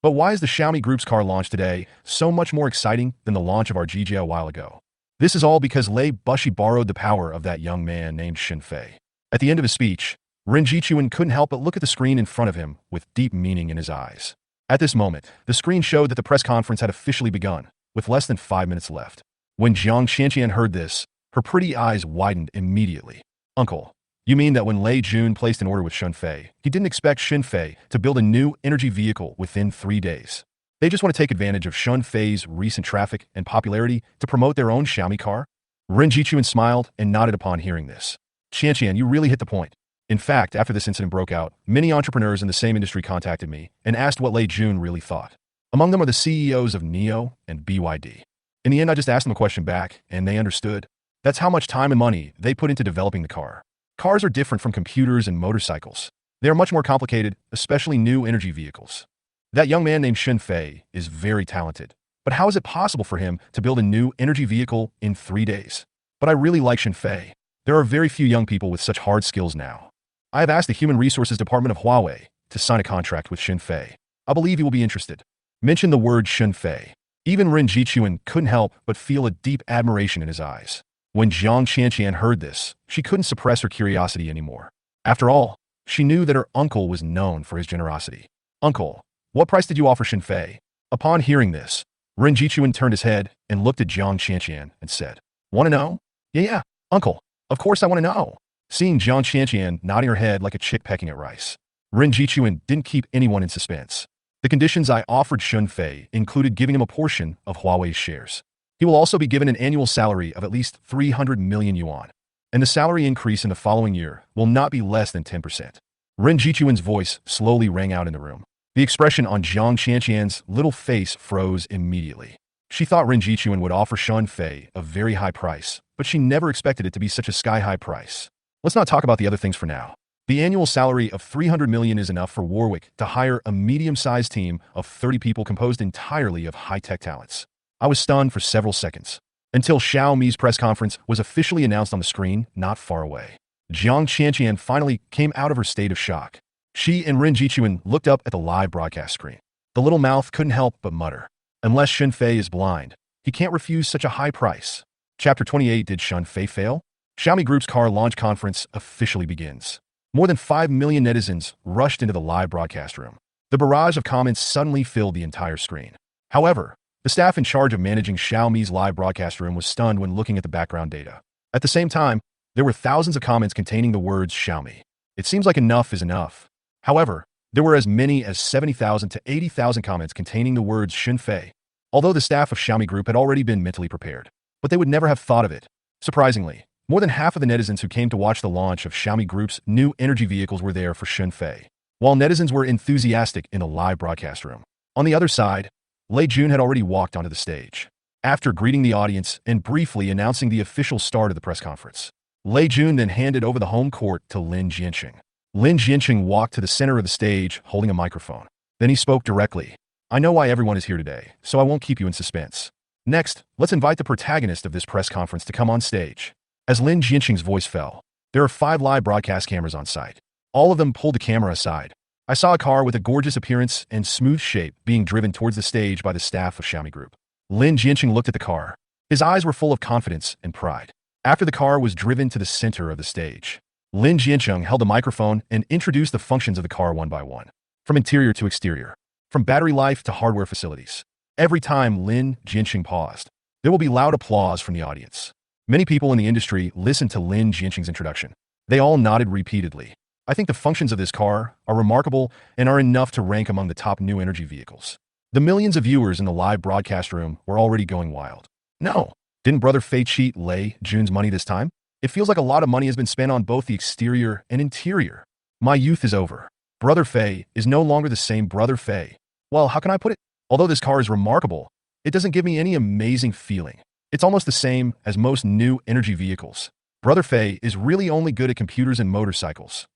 But why is the Xiaomi Group's car launch today so much more exciting than the launch of our GJ a while ago? This is all because Lei Bushi borrowed the power of that young man named Xunfei." At the end of his speech, Ren Jichuan couldn't help but look at the screen in front of him with deep meaning in his eyes. At this moment, the screen showed that the press conference had officially begun, with less than 5 minutes left. When Jiang Qianqian heard this, her pretty eyes widened immediately. "Uncle, you mean that when Lei Jun placed an order with Xunfei, he didn't expect Xunfei to build a new energy vehicle within 3 days? They just want to take advantage of Xunfei's recent traffic and popularity to promote their own Xiaomi car?" Ren Jichuan smiled and nodded upon hearing this. "Qianqian, you really hit the point. In fact, after this incident broke out, many entrepreneurs in the same industry contacted me and asked what Lei Jun really thought. Among them are the CEOs of NIO and BYD. In the end, I just asked them a question back, and they understood. That's how much time and money they put into developing the car. Cars are different from computers and motorcycles. They are much more complicated, especially new energy vehicles. That young man named Xunfei is very talented, but how is it possible for him to build a new energy vehicle in 3 days? But I really like Xunfei. There are very few young people with such hard skills now. I have asked the Human Resources Department of Huawei to sign a contract with Xinfei. I believe he will be interested. Mention the word Xinfei. Even Ren Jichuan couldn't help but feel a deep admiration in his eyes. When Jiang Qianqian heard this, she couldn't suppress her curiosity anymore. After all, she knew that her uncle was known for his generosity. Uncle, what price did you offer Xinfei? Upon hearing this, Ren Jichuan turned his head and looked at Jiang Qianqian and said, "Want to know?" Yeah, uncle. Of course I want to know." Seeing Jiang Qianqian nodding her head like a chick pecking at rice, Ren Jichuan didn't keep anyone in suspense. The conditions I offered Xinfei included giving him a portion of Huawei's shares. He will also be given an annual salary of at least 300 million yuan, and the salary increase in the following year will not be less than 10%. Ren Jichuan's voice slowly rang out in the room. The expression on Jiang Qianqian's little face froze immediately. She thought Ren Jichuan would offer Xinfei a very high price, but she never expected it to be such a sky-high price. Let's not talk about the other things for now. The annual salary of 300 million is enough for Warwick to hire a medium-sized team of 30 people composed entirely of high-tech talents. I was stunned for several seconds, until Xiaomi's press conference was officially announced on the screen not far away. Jiang Qianqian finally came out of her state of shock. She and Ren Jichuan looked up at the live broadcast screen. The little mouth couldn't help but mutter, "Unless Xinfei is blind, he can't refuse such a high price." Chapter 28. Did Xinfei fail? Xiaomi Group's car launch conference officially begins. More than 5 million netizens rushed into the live broadcast room. The barrage of comments suddenly filled the entire screen. However, the staff in charge of managing Xiaomi's live broadcast room was stunned when looking at the background data. At the same time, there were thousands of comments containing the words Xiaomi. It seems like enough is enough. However, there were as many as 70,000 to 80,000 comments containing the words Xinfei, although the staff of Xiaomi Group had already been mentally prepared. But they would never have thought of it. Surprisingly, more than half of the netizens who came to watch the launch of Xiaomi Group's new energy vehicles were there for Xinfei, while netizens were enthusiastic in the live broadcast room. On the other side, Lei Jun had already walked onto the stage. After greeting the audience and briefly announcing the official start of the press conference, Lei Jun then handed over the home court to Lin Jianqing. Lin Jianqing walked to the center of the stage holding a microphone. Then he spoke directly. "I know why everyone is here today, so I won't keep you in suspense. Next, let's invite the protagonist of this press conference to come on stage." As Lin Jianqing's voice fell, there are 5 live broadcast cameras on site. All of them pulled the camera aside. I saw a car with a gorgeous appearance and smooth shape being driven towards the stage by the staff of Xiaomi Group. Lin Jianqing looked at the car. His eyes were full of confidence and pride. After the car was driven to the center of the stage, Lin Jianqing held the microphone and introduced the functions of the car one by one, from interior to exterior, from battery life to hardware facilities. Every time Lin Jianqing paused, there will be loud applause from the audience. Many people in the industry listened to Lin Jianqing's introduction. They all nodded repeatedly. I think the functions of this car are remarkable and are enough to rank among the top new energy vehicles. The millions of viewers in the live broadcast room were already going wild. No, didn't Brother Fei cheat Lei Jun's money this time? It feels like a lot of money has been spent on both the exterior and interior. My youth is over. Brother Fei is no longer the same Brother Fei. Well, how can I put it? Although this car is remarkable, it doesn't give me any amazing feeling. It's almost the same as most new energy vehicles. Brother Fei is really only good at computers and motorcycles.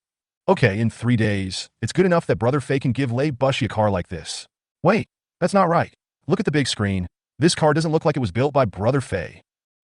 Okay, in 3 days, it's good enough that Brother Fei can give Lei Bushi a car like this. Wait, that's not right. Look at the big screen. This car doesn't look like it was built by Brother Fei.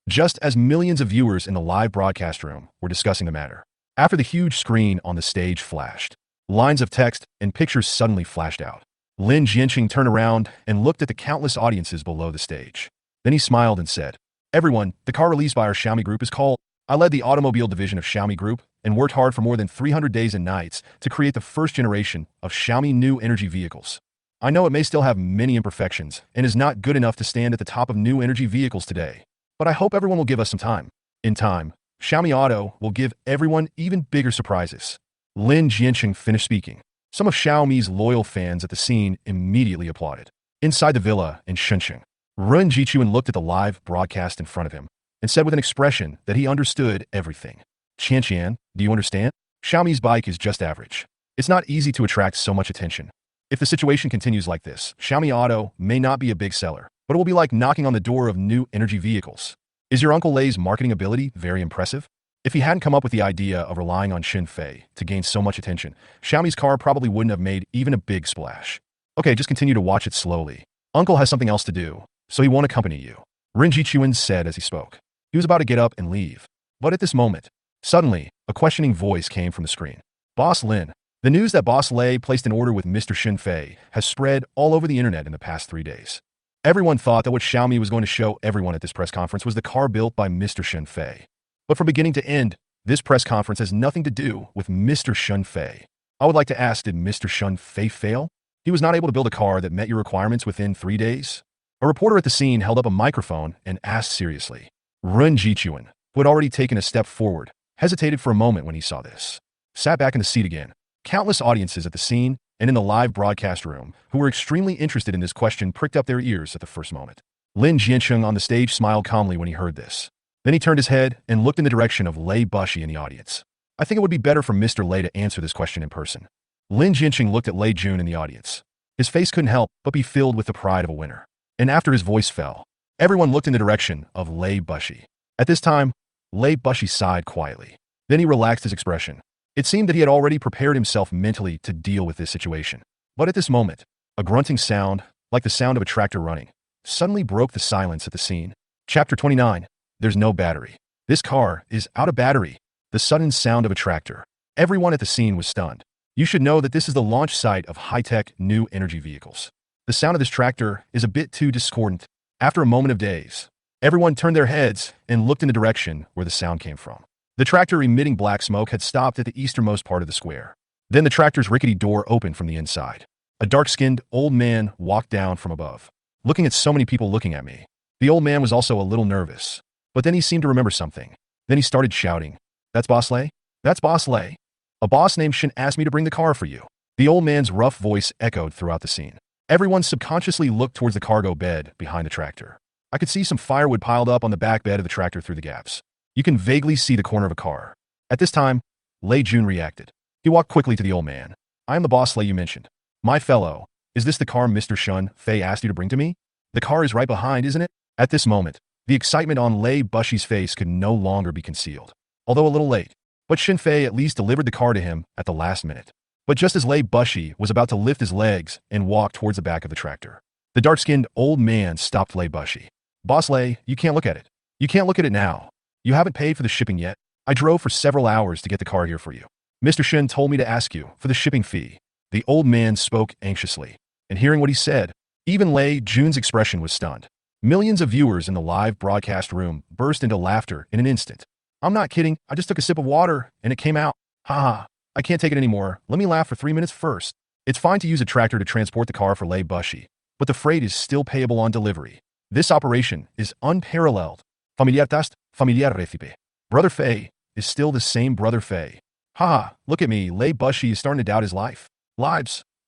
Just as millions of viewers in the live broadcast room were discussing the matter, after the huge screen on the stage flashed, lines of text and pictures suddenly flashed out. Lin Jianqing turned around and looked at the countless audiences below the stage. Then he smiled and said, "Everyone, the car released by our Xiaomi Group is called..." I led the automobile division of Xiaomi Group and worked hard for more than 300 days and nights to create the first generation of Xiaomi new energy vehicles. I know it may still have many imperfections and is not good enough to stand at the top of new energy vehicles today, but I hope everyone will give us some time. In time, Xiaomi Auto will give everyone even bigger surprises. Lin Jianqing finished speaking. Some of Xiaomi's loyal fans at the scene immediately applauded. Inside the villa in Shenzhen, Ren Jichuan looked at the live broadcast in front of him and said with an expression that he understood everything. "Qianqian, do you understand? Xiaomi's bike is just average. It's not easy to attract so much attention. If the situation continues like this, Xiaomi Auto may not be a big seller, but it will be like knocking on the door of new energy vehicles. Is your Uncle Lei's marketing ability very impressive? If he hadn't come up with the idea of relying on Xinfei to gain so much attention, Xiaomi's car probably wouldn't have made even a big splash. Okay, just continue to watch it slowly. Uncle has something else to do, so he won't accompany you," Ren Jichuan said as he spoke. He was about to get up and leave. But at this moment, Suddenly, a questioning voice came from the screen. Boss Lin, the news that Boss Lei placed an order with Mr. Shinfei has spread all over the internet in the past 3 days. Everyone thought that what Xiaomi was going to show everyone at this press conference was the car built by Mr. Shinfei. But from beginning to end, this press conference has nothing to do with Mr. Shinfei. I would like to ask, did Mr. Shinfei fail? He was not able to build a car that met your requirements within 3 days? A reporter at the scene held up a microphone and asked seriously. Run Jichuan, who had already taken a step forward, hesitated for a moment when he saw this. Sat back in the seat again. Countless audiences at the scene and in the live broadcast room who were extremely interested in this question pricked up their ears at the first moment. Lin Jiansheng on the stage smiled calmly when he heard this. Then he turned his head and looked in the direction of Lei Bushi in the audience. I think it would be better for Mr. Lei to answer this question in person. Lin Jiansheng looked at Lei Jun in the audience. His face couldn't help but be filled with the pride of a winner. And after his voice fell, everyone looked in the direction of Lei Bushi. At this time, Lei Bushi sighed quietly. Then he relaxed his expression. It seemed that he had already prepared himself mentally to deal with this situation. But at this moment, a grunting sound, like the sound of a tractor running, suddenly broke the silence at the scene. Chapter 29. There's no battery. This car is out of battery. The sudden sound of a tractor. Everyone at the scene was stunned. You should know that this is the launch site of high-tech new energy vehicles. The sound of this tractor is a bit too discordant. After a moment of daze, everyone turned their heads and looked in the direction where the sound came from. The tractor emitting black smoke had stopped at the easternmost part of the square. Then the tractor's rickety door opened from the inside. A dark-skinned old man walked down from above. Looking at so many people looking at me. The old man was also a little nervous. But then he seemed to remember something. Then he started shouting, "That's Boss Lei? That's Boss Lei. A boss named Shin asked me to bring the car for you." The old man's rough voice echoed throughout the scene. Everyone subconsciously looked towards the cargo bed behind the tractor. I could see some firewood piled up on the back bed of the tractor through the gaps. You can vaguely see the corner of a car. At this time, Lei Jun reacted. He walked quickly to the old man. "I am the Boss Lei you mentioned. My fellow, is this the car Mr. Shun Fei asked you to bring to me? The car is right behind, isn't it?" At this moment, the excitement on Lei Bushi's face could no longer be concealed. Although a little late, but Shin Fei at least delivered the car to him at the last minute. But just as Lei Bushi was about to lift his legs and walk towards the back of the tractor, the dark-skinned old man stopped Lei Bushi. "Boss Lei, you can't look at it. You can't look at it now. You haven't paid for the shipping yet. I drove for several hours to get the car here for you. Mr. Shin told me to ask you for the shipping fee." The old man spoke anxiously, and hearing what he said, even Lei Jun's expression was stunned. Millions of viewers in the live broadcast room burst into laughter in an instant. "I'm not kidding. I just took a sip of water, and it came out. Haha. I can't take it anymore. Let me laugh for 3 minutes first. It's fine to use a tractor to transport the car for Lei Bushi, but the freight is still payable on delivery. This operation is unparalleled. Familiar tast, familiar recipe. Brother Fei is still the same Brother Fei. Haha, look at me. Lei Bushi is starting to doubt his lives.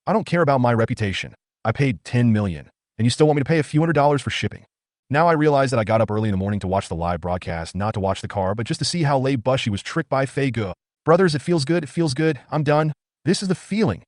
I don't care about my reputation. I paid 10 million, and you still want me to pay a few $100s for shipping. Now I realize that I got up early in the morning to watch the live broadcast, not to watch the car, but just to see how Lei Bushi was tricked by Fei Ge. Brothers, it feels good. It feels good. I'm done. This is the feeling."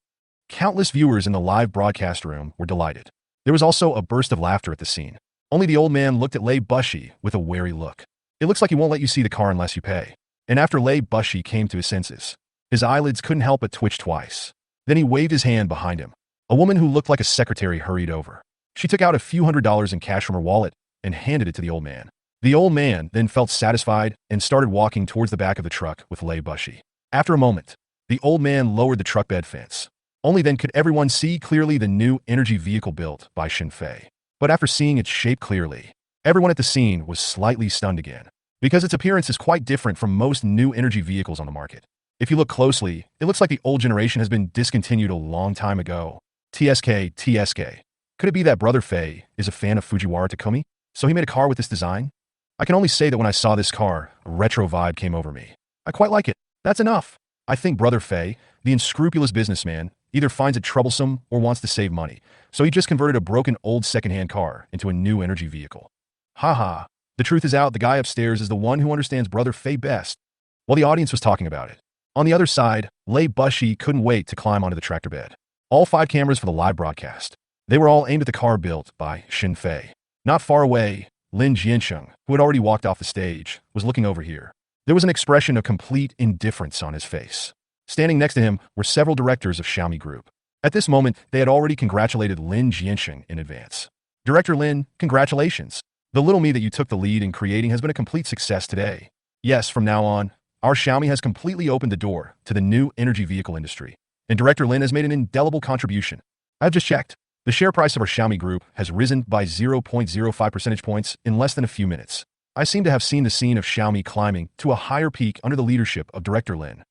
Countless viewers in the live broadcast room were delighted. There was also a burst of laughter at the scene. Only the old man looked at Lei Bushi with a wary look. "It looks like he won't let you see the car unless you pay." And after Lei Bushi came to his senses, his eyelids couldn't help but twitch twice. Then he waved his hand behind him. A woman who looked like a secretary hurried over. She took out a few $100s in cash from her wallet and handed it to the old man. The old man then felt satisfied and started walking towards the back of the truck with Lei Bushi. After a moment, the old man lowered the truck bed fence. Only then could everyone see clearly the new energy vehicle built by Shin Fei. But after seeing its shape clearly, everyone at the scene was slightly stunned again, because its appearance is quite different from most new energy vehicles on the market. If you look closely, it looks like the old generation has been discontinued a long time ago. TSK. Could it be that Brother Fei is a fan of Fujiwara Takumi, so he made a car with this design? I can only say that when I saw this car, a retro vibe came over me. I quite like it. That's enough. I think Brother Fei, the unscrupulous businessman, either finds it troublesome or wants to save money, so he just converted a broken old secondhand car into a new energy vehicle. Haha, the truth is out. The guy upstairs is the one who understands Brother Fei best. While the audience was talking about it, on the other side, Lei Bushi couldn't wait to climb onto the tractor bed. All 5 cameras for the live broadcast. They were all aimed at the car built by Shin Fei. Not far away, Lin Jiansheng, who had already walked off the stage, was looking over here. There was an expression of complete indifference on his face. Standing next to him were several directors of Xiaomi Group. At this moment, they had already congratulated Lin Jiansheng in advance. "Director Lin, congratulations. The little me that you took the lead in creating has been a complete success today. Yes, from now on, Our Xiaomi has completely opened the door to the new energy vehicle industry, and Director Lin has made an indelible contribution. I've just checked. The share price of our Xiaomi group has risen by 0.05 percentage points in less than a few minutes. I seem to have seen the scene of Xiaomi climbing to a higher peak under the leadership of Director Lin.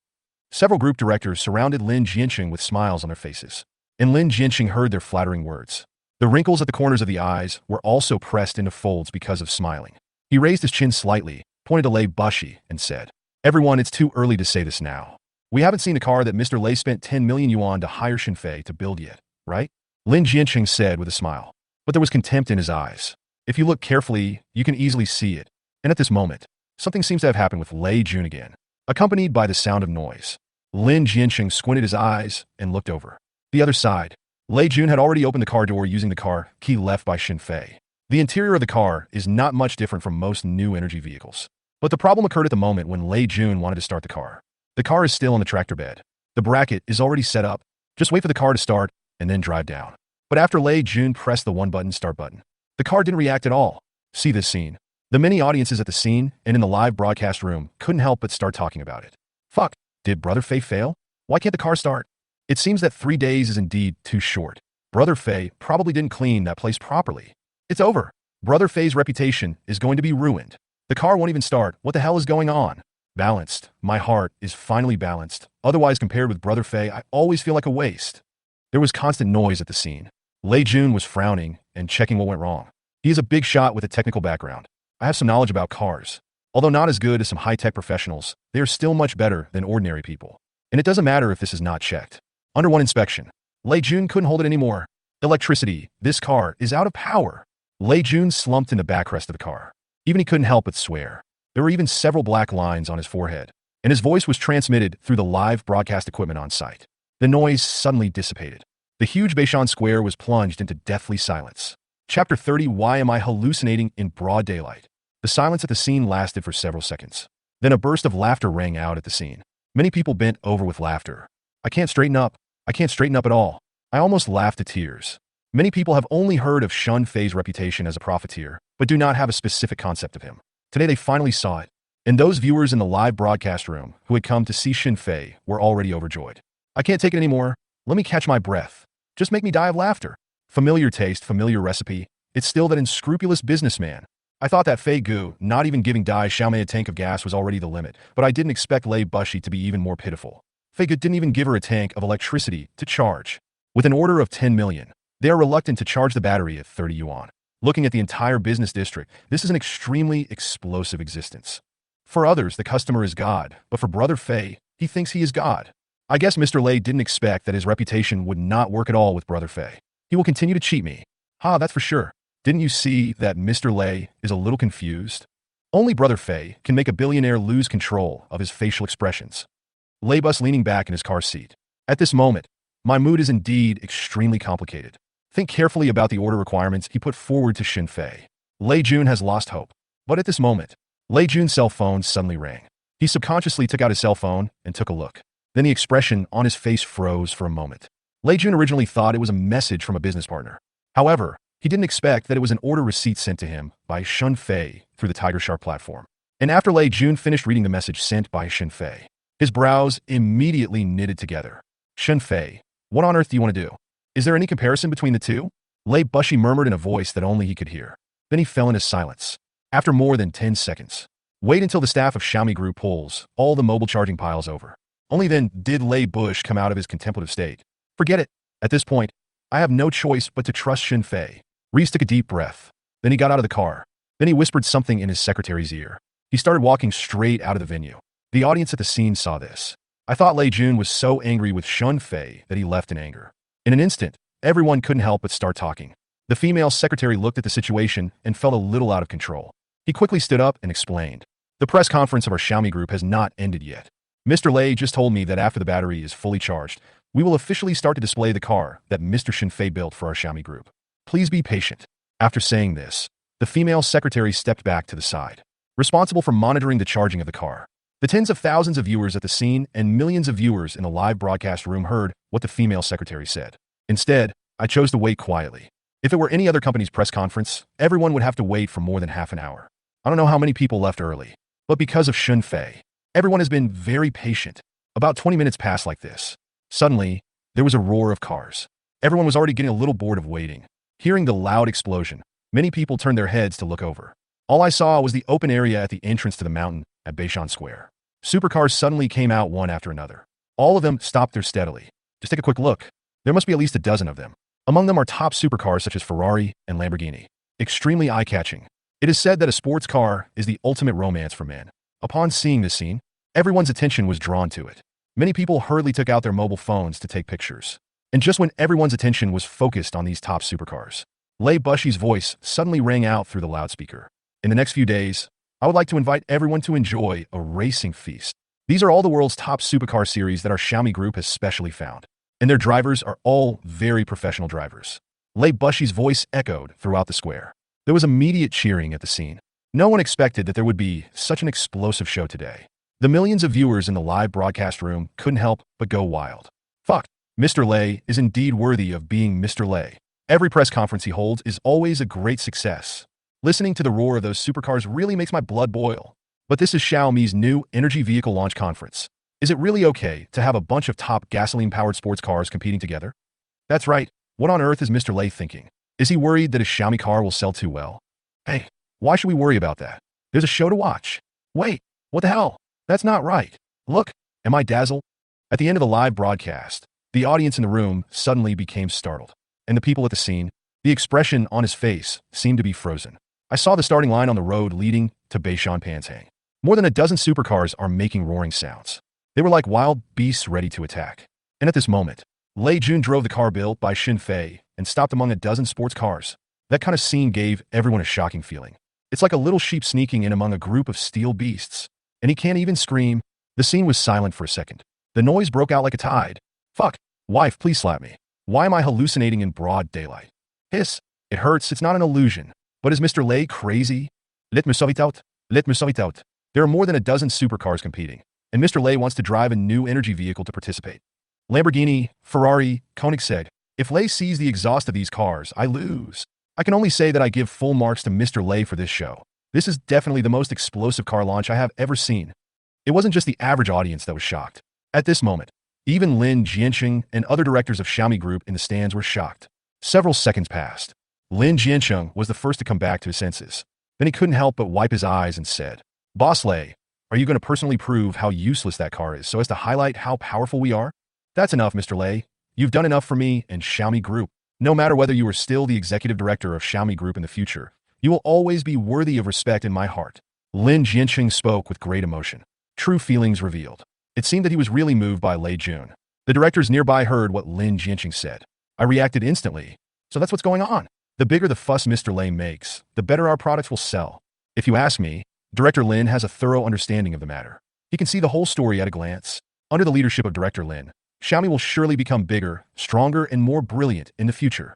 Several group directors surrounded Lin Jianqing with smiles on their faces, and Lin Jianqing heard their flattering words. The wrinkles at the corners of the eyes were also pressed into folds because of smiling. He raised his chin slightly, pointed to Lei Bushi, and said, "Everyone, it's too early to say this now. We haven't seen the car that Mr. Lei spent 10 million yuan to hire Xinfei to build yet, right?" Lin Jianqing said with a smile. But there was contempt in his eyes. If you look carefully, you can easily see it. And at this moment, something seems to have happened with Lei Jun again. Accompanied by the sound of noise, Lin Jianqing squinted his eyes and looked over. The other side, Lei Jun had already opened the car door using the car key left by Xinfei. The interior of the car is not much different from most new energy vehicles. But the problem occurred at the moment when Lei Jun wanted to start the car. The car is still on the tractor bed. The bracket is already set up. Just wait for the car to start and then drive down. But after Lei Jun pressed the one-button start button, the car didn't react at all. See this scene. The many audiences at the scene and in the live broadcast room couldn't help but start talking about it. Fuck, did Brother Fei fail? Why can't the car start? It seems that 3 days is indeed too short. Brother Fei probably didn't clean that place properly. It's over. Brother Fei's reputation is going to be ruined. The car won't even start. What the hell is going on? Balanced. My heart is finally balanced. Otherwise, compared with Brother Fei, I always feel like a waste. There was constant noise at the scene. Lei Jun was frowning and checking what went wrong. He is a big shot with a technical background. I have some knowledge about cars. Although not as good as some high-tech professionals, they are still much better than ordinary people. And it doesn't matter if this is not checked. Under one inspection, Lei Jun couldn't hold it anymore. Electricity. This car is out of power. Lei Jun slumped in the backrest of the car. Even he couldn't help but swear. There were even several black lines on his forehead, and his voice was transmitted through the live broadcast equipment on site. The noise suddenly dissipated. The huge Beishan Square was plunged into deathly silence. Chapter 30. Why am I hallucinating in broad daylight? The silence at the scene lasted for several seconds. Then a burst of laughter rang out at the scene. Many people bent over with laughter. I can't straighten up. I can't straighten up at all. I almost laughed to tears. Many people have only heard of Xinfei's reputation as a profiteer, but do not have a specific concept of him. Today they finally saw it, and those viewers in the live broadcast room who had come to see Xinfei were already overjoyed. I can't take it anymore. Let me catch my breath. Just make me die of laughter. Familiar taste, familiar recipe. It's still that unscrupulous businessman. I thought that Fei Gu, not even giving Dai Xiaomei a tank of gas was already the limit, but I didn't expect Lei Bushi to be even more pitiful. Fei Gu didn't even give her a tank of electricity to charge. With an order of 10 million, they are reluctant to charge the battery at 30 yuan. Looking at the entire business district, this is an extremely explosive existence. For others, the customer is God, but for Brother Fei, he thinks he is God. I guess Mr. Lei didn't expect that his reputation would not work at all with Brother Fei. He will continue to cheat me. That's for sure. Didn't you see that Mr. Lei is a little confused? Only Brother Fei can make a billionaire lose control of his facial expressions. Lei Bus leaning back in his car seat. At this moment, my mood is indeed extremely complicated. Think carefully about the order requirements he put forward to Xinfei. Lei Jun has lost hope. But at this moment, Lei Jun's cell phone suddenly rang. He subconsciously took out his cell phone and took a look. Then the expression on his face froze for a moment. Lei Jun originally thought it was a message from a business partner. However, he didn't expect that it was an order receipt sent to him by Xinfei through the Tiger Shark platform. And after Lei Jun finished reading the message sent by Xinfei, his brows immediately knitted together. Xinfei, what on earth do you want to do? Is there any comparison between the two? Lei Bushi murmured in a voice that only he could hear. Then he fell into silence. After more than 10 seconds. Wait until the staff of Xiaomi Group pulls all the mobile charging piles over. Only then did Lei Bush come out of his contemplative state. Forget it. At this point, I have no choice but to trust Xinfei. Reese took a deep breath. Then he got out of the car. Then he whispered something in his secretary's ear. He started walking straight out of the venue. The audience at the scene saw this. I thought Lei Jun was so angry with Xinfei that he left in anger. In an instant, everyone couldn't help but start talking. The female secretary looked at the situation and felt a little out of control. He quickly stood up and explained. The press conference of our Xiaomi Group has not ended yet. Mr. Lei just told me that after the battery is fully charged, we will officially start to display the car that Mr. Xinfei built for our Xiaomi Group. Please be patient. After saying this, the female secretary stepped back to the side, responsible for monitoring the charging of the car. The tens of thousands of viewers at the scene and millions of viewers in the live broadcast room heard what the female secretary said. Instead, I chose to wait quietly. If it were any other company's press conference, everyone would have to wait for more than half an hour. I don't know how many people left early, but because of Xinfei, Everyone has been very patient. About 20 minutes passed like this. Suddenly, there was a roar of cars. Everyone was already getting a little bored of waiting. Hearing the loud explosion, many people turned their heads to look over. All I saw was the open area at the entrance to the mountain at Beishan Square. Supercars suddenly came out one after another. All of them stopped there steadily. Just take a quick look. There must be at least a dozen of them. Among them are top supercars such as Ferrari and Lamborghini. Extremely eye-catching. It is said that a sports car is the ultimate romance for men. Upon seeing this scene, everyone's attention was drawn to it. Many people hurriedly took out their mobile phones to take pictures. And just when everyone's attention was focused on these top supercars, Lei Bushi's voice suddenly rang out through the loudspeaker. In the next few days, I would like to invite everyone to enjoy a racing feast. These are all the world's top supercar series that our Xiaomi group has specially found. And their drivers are all very professional drivers. Lei Bushi's voice echoed throughout the square. There was immediate cheering at the scene. No one expected that there would be such an explosive show today. The millions of viewers in the live broadcast room couldn't help but go wild. Fuck, Mr. Lei is indeed worthy of being Mr. Lei. Every press conference he holds is always a great success. Listening to the roar of those supercars really makes my blood boil. But this is Xiaomi's new energy vehicle launch conference. Is it really okay to have a bunch of top gasoline-powered sports cars competing together? That's right. What on earth is Mr. Lei thinking? Is he worried that his Xiaomi car will sell too well? Hey, why should we worry about that? There's a show to watch. Wait, what the hell? That's not right. Look, am I dazzled? At the end of the live broadcast, the audience in the room suddenly became startled. And the people at the scene, the expression on his face seemed to be frozen. I saw the starting line on the road leading to Beishan Panshang. More than a dozen supercars are making roaring sounds. They were like wild beasts ready to attack. And at this moment, Lei Jun drove the car built by Xin Fei and stopped among a dozen sports cars. That kind of scene gave everyone a shocking feeling. It's like a little sheep sneaking in among a group of steel beasts. And he can't even scream. The scene was silent for a second. The noise broke out like a tide. Fuck, wife, please slap me. Why am I hallucinating in broad daylight? Hiss, it hurts, it's not an illusion. But is Mr. Lei crazy? Let me sort it out. Let me sort it out. There are more than a dozen supercars competing, and Mr. Lei wants to drive a new energy vehicle to participate. Lamborghini, Ferrari, Koenigsegg. If Lei sees the exhaust of these cars, I lose. I can only say that I give full marks to Mr. Lei for this show. This is definitely the most explosive car launch I have ever seen. It wasn't just the average audience that was shocked. At this moment, even Lin Jianqing and other directors of Xiaomi Group in the stands were shocked. Several seconds passed. Lin Jianqing was the first to come back to his senses. Then he couldn't help but wipe his eyes and said, Boss Lei, are you going to personally prove how useless that car is so as to highlight how powerful we are? That's enough, Mr. Lei. You've done enough for me and Xiaomi Group. No matter whether you are still the executive director of Xiaomi Group in the future, you will always be worthy of respect in my heart. Lin Jianqing spoke with great emotion. True feelings revealed. It seemed that he was really moved by Lei Jun. The directors nearby heard what Lin Jianqing said. I reacted instantly. So that's what's going on. The bigger the fuss Mr. Lei makes, the better our products will sell. If you ask me, Director Lin has a thorough understanding of the matter. He can see the whole story at a glance. Under the leadership of Director Lin, Xiaomi will surely become bigger, stronger, and more brilliant in the future.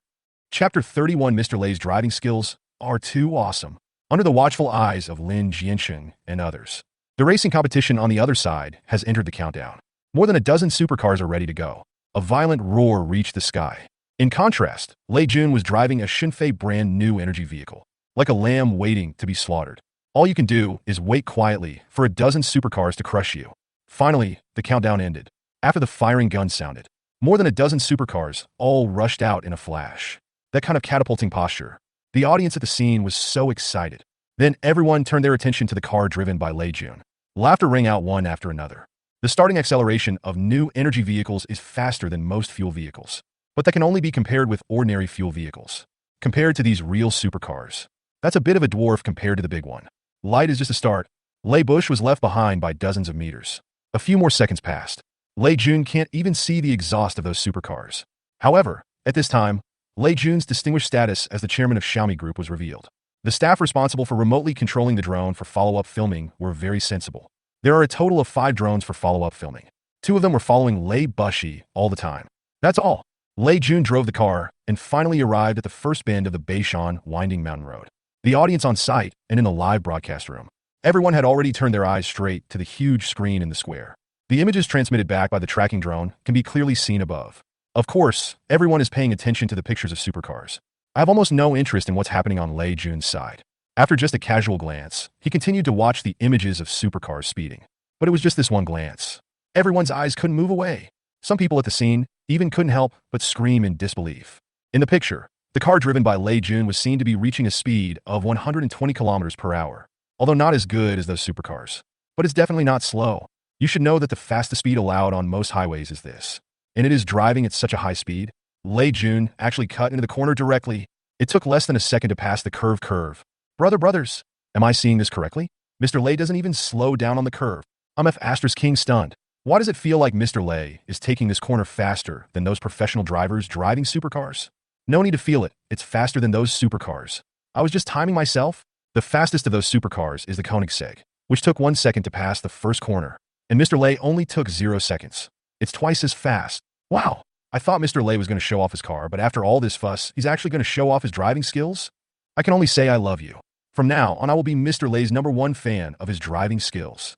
Chapter 31 Mr. Lei's driving skills are too awesome. Under the watchful eyes of Lin Jianqing and others, the racing competition on the other side has entered the countdown. More than a dozen supercars are ready to go. A violent roar reached the sky. In contrast, Lei Jun was driving a Xinfei brand new energy vehicle, like a lamb waiting to be slaughtered. All you can do is wait quietly for a dozen supercars to crush you. Finally, the countdown ended. After the firing gun sounded, more than a dozen supercars all rushed out in a flash. That kind of catapulting posture. The audience at the scene was so excited. Then everyone turned their attention to the car driven by Lei Jun. Laughter rang out one after another. The starting acceleration of new energy vehicles is faster than most fuel vehicles. But that can only be compared with ordinary fuel vehicles. Compared to these real supercars, that's a bit of a dwarf compared to the big one. Light is just a start. Lei Bush was left behind by dozens of meters. A few more seconds passed. Lei Jun can't even see the exhaust of those supercars. However, at this time, Lei Jun's distinguished status as the chairman of Xiaomi Group was revealed. The staff responsible for remotely controlling the drone for follow-up filming were very sensible. There are a total of 5 drones for follow-up filming. 2 of them were following Lei Bushi all the time. That's all. Lei Jun drove the car and finally arrived at the first bend of the Beishan winding mountain road. The audience on site and in the live broadcast room, everyone had already turned their eyes straight to the huge screen in the square. The images transmitted back by the tracking drone can be clearly seen above. Of course, everyone is paying attention to the pictures of supercars. I have almost no interest in what's happening on Lei Jun's side. After just a casual glance, he continued to watch the images of supercars speeding. But it was just this one glance. Everyone's eyes couldn't move away. Some people at the scene even couldn't help but scream in disbelief. In the picture, the car driven by Lei Jun was seen to be reaching a speed of 120 kilometers per hour, although not as good as those supercars. But it's definitely not slow. You should know that the fastest speed allowed on most highways is this. And it is driving at such a high speed. Lei Jun actually cut into the corner directly. It took less than a second to pass the curve. Brothers, am I seeing this correctly? Mr. Lei doesn't even slow down on the curve. I'm F***ing stunned. Why does it feel like Mr. Lei is taking this corner faster than those professional drivers driving supercars? No need to feel it. It's faster than those supercars. I was just timing myself. The fastest of those supercars is the Koenigsegg, which took 1 second to pass the first corner. And Mr. Lei only took 0 seconds. It's twice as fast. Wow. I thought Mr. Lei was going to show off his car, but after all this fuss, he's actually going to show off his driving skills? I can only say I love you. From now on, I will be Mr. Lei's #1 fan of his driving skills.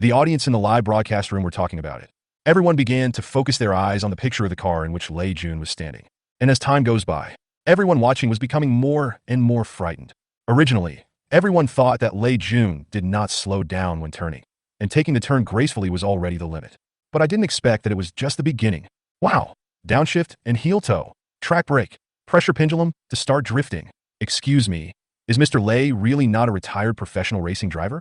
The audience in the live broadcast room were talking about it. Everyone began to focus their eyes on the picture of the car in which Lei Jun was standing. And as time goes by, everyone watching was becoming more and more frightened. Originally, everyone thought that Lei Jun did not slow down when turning, and taking the turn gracefully was already the limit. But I didn't expect that it was just the beginning. Wow! Downshift and heel toe, track brake, pressure pendulum to start drifting. Excuse me, is Mr. Lei really not a retired professional racing driver?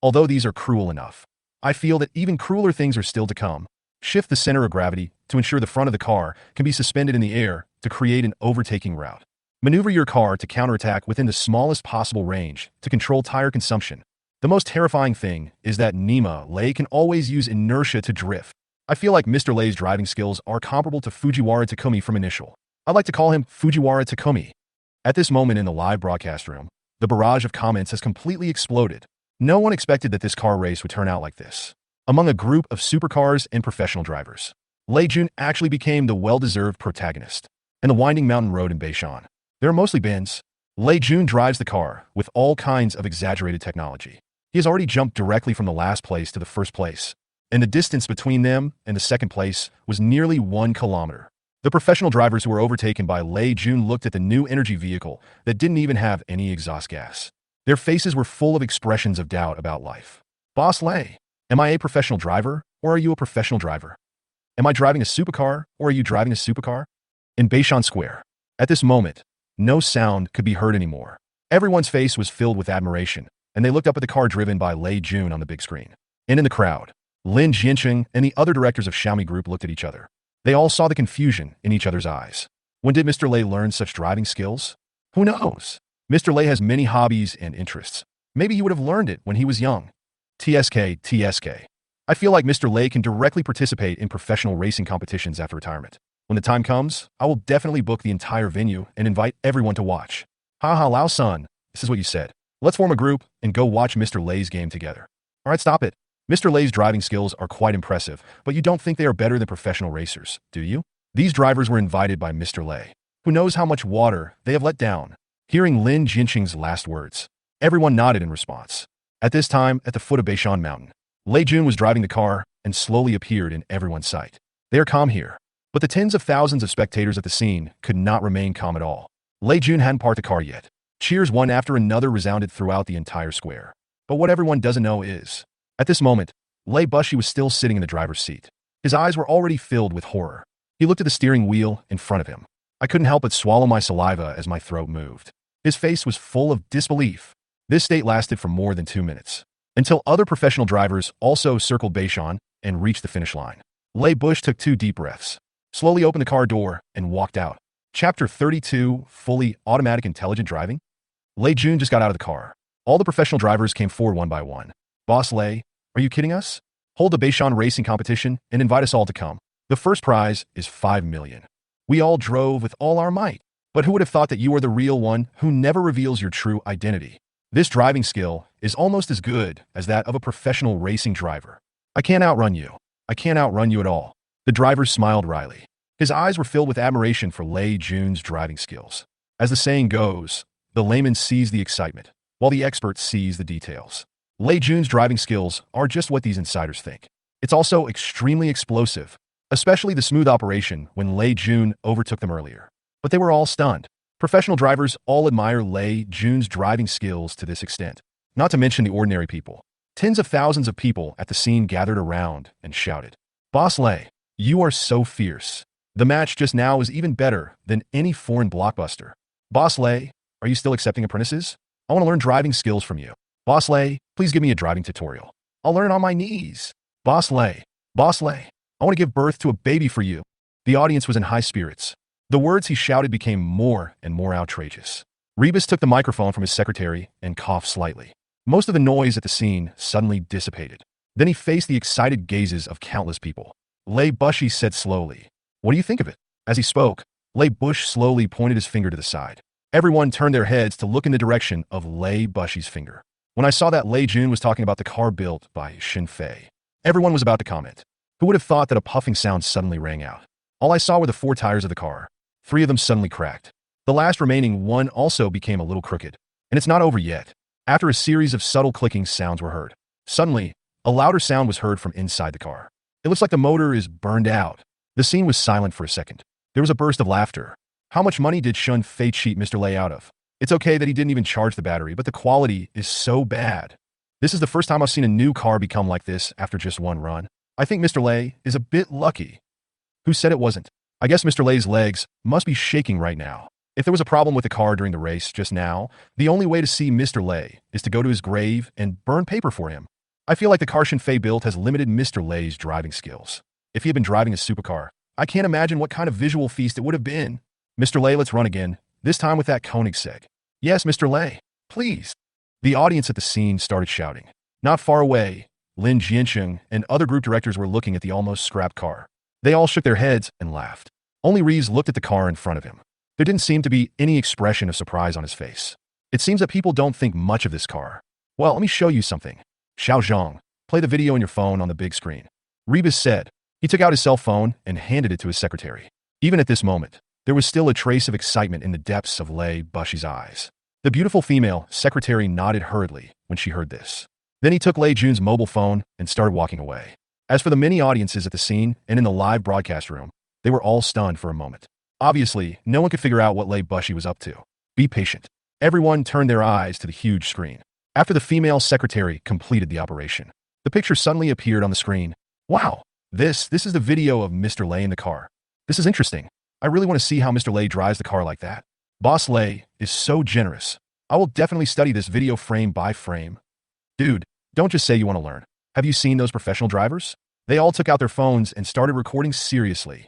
Although these are cruel enough, I feel that even crueler things are still to come. Shift the center of gravity to ensure the front of the car can be suspended in the air to create an overtaking route. Maneuver your car to counterattack within the smallest possible range to control tire consumption. The most terrifying thing is that Lei can always use inertia to drift. I feel like Mr. Lei's driving skills are comparable to Fujiwara Takumi from Initial. I'd like to call him Fujiwara Takumi. At this moment in the live broadcast room, the barrage of comments has completely exploded. No one expected that this car race would turn out like this. Among a group of supercars and professional drivers, Lei Jun actually became the well-deserved protagonist. And the winding mountain road in Beishan, there are mostly bends. Lei Jun drives the car with all kinds of exaggerated technology. He has already jumped directly from the last place to the first place, and the distance between them and the second place was nearly 1 kilometer. The professional drivers who were overtaken by Lei Jun looked at the new energy vehicle that didn't even have any exhaust gas. Their faces were full of expressions of doubt about life. Boss Lei, am I a professional driver, or are you a professional driver? Am I driving a supercar, or are you driving a supercar? In Beishan Square, at this moment, no sound could be heard anymore. Everyone's face was filled with admiration, and they looked up at the car driven by Lei Jun on the big screen. And in the crowd, Lin Jianqing and the other directors of Xiaomi Group looked at each other. They all saw the confusion in each other's eyes. When did Mr. Lei learn such driving skills? Who knows? Mr. Lei has many hobbies and interests. Maybe he would have learned it when he was young. TSK. I feel like Mr. Lei can directly participate in professional racing competitions after retirement. When the time comes, I will definitely book the entire venue and invite everyone to watch. Haha, Lao Sun, this is what you said. Let's form a group and go watch Mr. Lei's game together. Alright, stop it. Mr. Lei's driving skills are quite impressive, but you don't think they are better than professional racers, do you? These drivers were invited by Mr. Lei. Who knows how much water they have let down? Hearing Lin Jinqing's last words, everyone nodded in response. At this time, at the foot of Beishan Mountain, Lei Jun was driving the car and slowly appeared in everyone's sight. They are calm here, but the tens of thousands of spectators at the scene could not remain calm at all. Lei Jun hadn't parked the car yet. Cheers one after another resounded throughout the entire square. But what everyone doesn't know is, at this moment, Lei Bushi was still sitting in the driver's seat. His eyes were already filled with horror. He looked at the steering wheel in front of him. I couldn't help but swallow my saliva as my throat moved. His face was full of disbelief. This state lasted for more than 2 minutes, until other professional drivers also circled Beishan and reached the finish line. Lei Bush took 2 deep breaths, slowly opened the car door, and walked out. Chapter 32, Fully Automatic Intelligent Driving. Lei Jun just got out of the car. All the professional drivers came forward one by one. Boss Lei, are you kidding us? Hold the Beishan racing competition and invite us all to come. The first prize is 5 million. We all drove with all our might. But who would have thought that you are the real one who never reveals your true identity? This driving skill is almost as good as that of a professional racing driver. I can't outrun you. I can't outrun you at all. The driver smiled wryly. His eyes were filled with admiration for Lei Jun's driving skills. As the saying goes, the layman sees the excitement, while the expert sees the details. Lei Jun's driving skills are just what these insiders think. It's also extremely explosive, especially the smooth operation when Lei Jun overtook them earlier. But they were all stunned. Professional drivers all admire Lei Jun's driving skills to this extent. Not to mention the ordinary people. Tens of thousands of people at the scene gathered around and shouted, "Boss Lei, you are so fierce. The match just now is even better than any foreign blockbuster. Boss Lei, are you still accepting apprentices? I want to learn driving skills from you. Boss Lei, please give me a driving tutorial. I'll learn on my knees. Boss Lei, Boss Lei, I want to give birth to a baby for you." The audience was in high spirits. The words he shouted became more and more outrageous. Rebus took the microphone from his secretary and coughed slightly. Most of the noise at the scene suddenly dissipated. Then he faced the excited gazes of countless people. Lei Bushi said slowly, "What do you think of it?" As he spoke, Lei Bush slowly pointed his finger to the side. Everyone turned their heads to look in the direction of Lei Bushi's finger. When I saw that Lei Jun was talking about the car built by Shinfei, everyone was about to comment. Who would have thought that a puffing sound suddenly rang out? All I saw were the 4 tires of the car. 3 of them suddenly cracked. The last remaining one also became a little crooked. And it's not over yet. After a series of subtle clicking sounds were heard. Suddenly, a louder sound was heard from inside the car. It looks like the motor is burned out. The scene was silent for a second. There was a burst of laughter. How much money did Shun Fei cheat Mr. Lei out of? It's okay that he didn't even charge the battery, but the quality is so bad. This is the first time I've seen a new car become like this after just one run. I think Mr. Lei is a bit lucky. Who said it wasn't? I guess Mr. Lei's legs must be shaking right now. If there was a problem with the car during the race just now, the only way to see Mr. Lei is to go to his grave and burn paper for him. I feel like the car Shinfei built has limited Mr. Lei's driving skills. If he had been driving a supercar, I can't imagine what kind of visual feast it would have been. Mr. Lei, let's run again, this time with that Koenigsegg. Yes, Mr. Lei, please. The audience at the scene started shouting. Not far away, Lin Jiancheng and other group directors were looking at the almost scrapped car. They all shook their heads and laughed. Only Reeves looked at the car in front of him. There didn't seem to be any expression of surprise on his face. It seems that people don't think much of this car. Well, let me show you something. Xiao Zhang, play the video on your phone on the big screen. Rebus said. He took out his cell phone and handed it to his secretary. Even at this moment, there was still a trace of excitement in the depths of Lei Bushi's eyes. The beautiful female secretary nodded hurriedly when she heard this. Then he took Lei Jun's mobile phone and started walking away. As for the many audiences at the scene and in the live broadcast room, they were all stunned for a moment. Obviously, no one could figure out what Lei Bushi was up to. Be patient. Everyone turned their eyes to the huge screen. After the female secretary completed the operation, the picture suddenly appeared on the screen. Wow, this is the video of Mr. Lei in the car. This is interesting. I really want to see how Mr. Lei drives the car like that. Boss Lei is so generous. I will definitely study this video frame by frame. Dude, don't just say you want to learn. Have you seen those professional drivers? They all took out their phones and started recording seriously.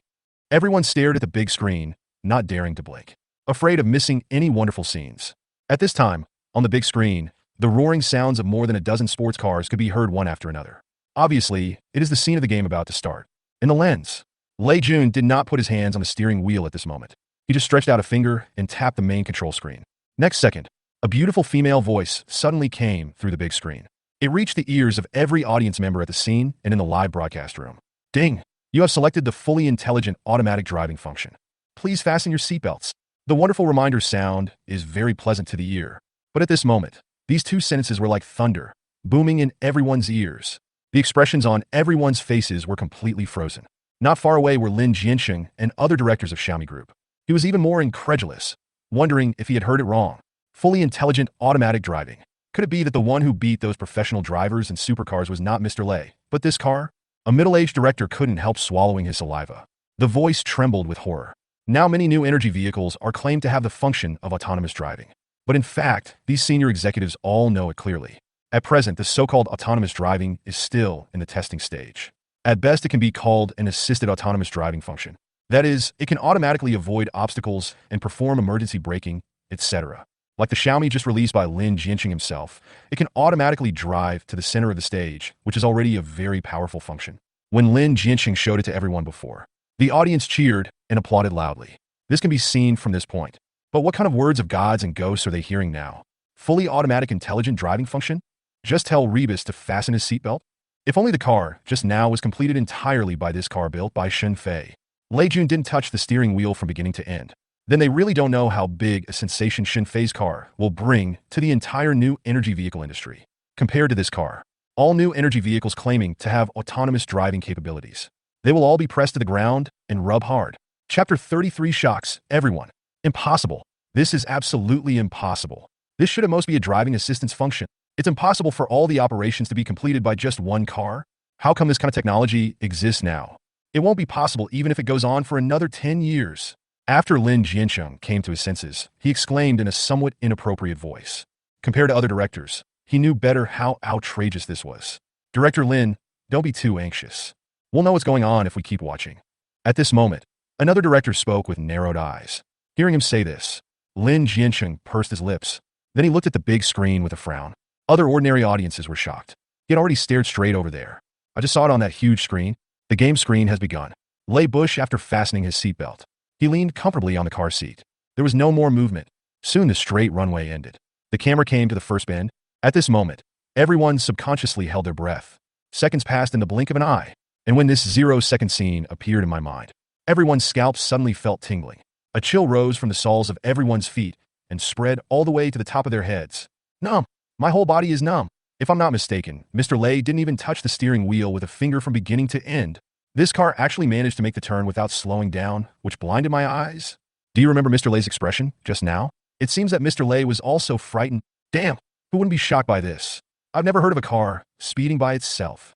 Everyone stared at the big screen, not daring to blink, afraid of missing any wonderful scenes. At this time, on the big screen, the roaring sounds of more than a dozen sports cars could be heard one after another. Obviously, it is the scene of the game about to start. In the lens, Lei Jun did not put his hands on the steering wheel at this moment. He just stretched out a finger and tapped the main control screen. Next second, a beautiful female voice suddenly came through the big screen. It reached the ears of every audience member at the scene and in the live broadcast room. Ding! You have selected the fully intelligent automatic driving function. Please fasten your seatbelts. The wonderful reminder sound is very pleasant to the ear. But at this moment, these 2 sentences were like thunder, booming in everyone's ears. The expressions on everyone's faces were completely frozen. Not far away were Lin Jiancheng and other directors of Xiaomi Group. He was even more incredulous, wondering if he had heard it wrong. Fully intelligent automatic driving. Could it be that the one who beat those professional drivers and supercars was not Mr. Lei, but this car? A middle-aged director couldn't help swallowing his saliva. The voice trembled with horror. Now many new energy vehicles are claimed to have the function of autonomous driving. But in fact, these senior executives all know it clearly. At present, the so-called autonomous driving is still in the testing stage. At best, it can be called an assisted autonomous driving function. That is, it can automatically avoid obstacles and perform emergency braking, etc. Like the Xiaomi just released by Lin Jiancheng himself, it can automatically drive to the center of the stage, which is already a very powerful function. When Lin Jiancheng showed it to everyone before, the audience cheered and applauded loudly. This can be seen from this point. But what kind of words of gods and ghosts are they hearing now? Fully automatic intelligent driving function? Just tell Rebus to fasten his seatbelt? If only the car just now was completed entirely by this car built by Shinfei. Lei Jun didn't touch the steering wheel from beginning to end. Then they really don't know how big a sensation Shinfei's car will bring to the entire new energy vehicle industry. Compared to this car, all new energy vehicles claiming to have autonomous driving capabilities. They will all be pressed to the ground and rub hard. Chapter 33 shocks everyone. Impossible. This is absolutely impossible. This should at most be a driving assistance function. It's impossible for all the operations to be completed by just one car. How come this kind of technology exists now? It won't be possible even if it goes on for another 10 years. After Lin Jiancheng came to his senses, he exclaimed in a somewhat inappropriate voice. Compared to other directors, he knew better how outrageous this was. Director Lin, don't be too anxious. We'll know what's going on if we keep watching. At this moment, another director spoke with narrowed eyes. Hearing him say this, Lin Jiancheng pursed his lips. Then he looked at the big screen with a frown. Other ordinary audiences were shocked. He had already stared straight over there. I just saw it on that huge screen. The game screen has begun. Lay Bush after fastening his seatbelt. He leaned comfortably on the car seat. There was no more movement. Soon the straight runway ended. The camera came to the first bend. At this moment, everyone subconsciously held their breath. Seconds passed in the blink of an eye. And when this 0-second scene appeared in my mind, everyone's scalps suddenly felt tingling. A chill rose from the soles of everyone's feet and spread all the way to the top of their heads. Numb. My whole body is numb. If I'm not mistaken, Mr. Lay didn't even touch the steering wheel with a finger from beginning to end. This car actually managed to make the turn without slowing down, which blinded my eyes. Do you remember Mr. Lay's expression just now? It seems that Mr. Lay was also frightened. Damn, who wouldn't be shocked by this? I've never heard of a car speeding by itself.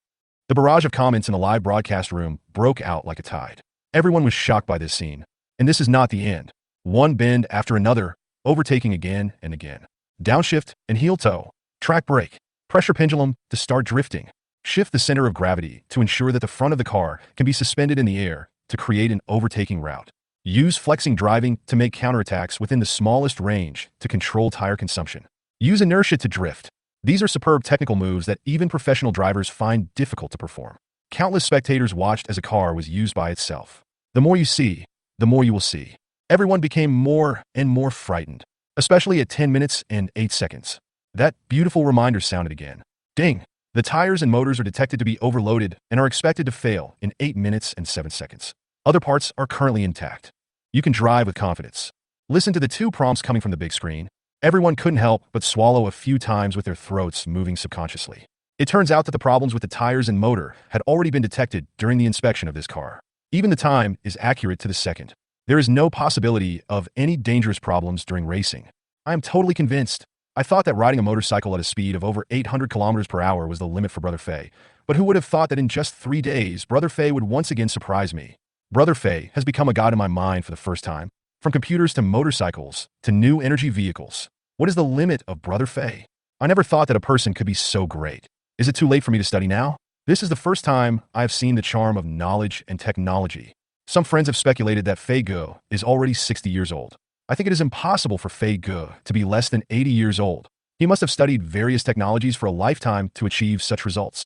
The barrage of comments in the live broadcast room broke out like a tide. Everyone was shocked by this scene. And this is not the end. One bend after another, overtaking again and again. Downshift and heel toe. Track brake. Pressure pendulum to start drifting. Shift the center of gravity to ensure that the front of the car can be suspended in the air to create an overtaking route. Use flexing driving to make counterattacks within the smallest range to control tire consumption. Use inertia to drift. These are superb technical moves that even professional drivers find difficult to perform. Countless spectators watched as a car was used by itself. The more you see, the more you will see. Everyone became more and more frightened, especially at 10 minutes and 8 seconds. That beautiful reminder sounded again. Ding! The tires and motors are detected to be overloaded and are expected to fail in 8 minutes and 7 seconds. Other parts are currently intact. You can drive with confidence. Listen to the two prompts coming from the big screen. Everyone couldn't help but swallow a few times with their throats moving subconsciously. It turns out that the problems with the tires and motor had already been detected during the inspection of this car. Even the time is accurate to the second. There is no possibility of any dangerous problems during racing. I am totally convinced. I thought that riding a motorcycle at a speed of over 800 kilometers per hour was the limit for Brother Fei, but who would have thought that in just 3 days, Brother Fei would once again surprise me? Brother Fei has become a god in my mind for the first time. From computers to motorcycles to new energy vehicles. What is the limit of Brother Fei? I never thought that a person could be so great. Is it too late for me to study now? This is the first time I have seen the charm of knowledge and technology. Some friends have speculated that Fei Ge is already 60 years old. I think it is impossible for Fei Ge to be less than 80 years old. He must have studied various technologies for a lifetime to achieve such results.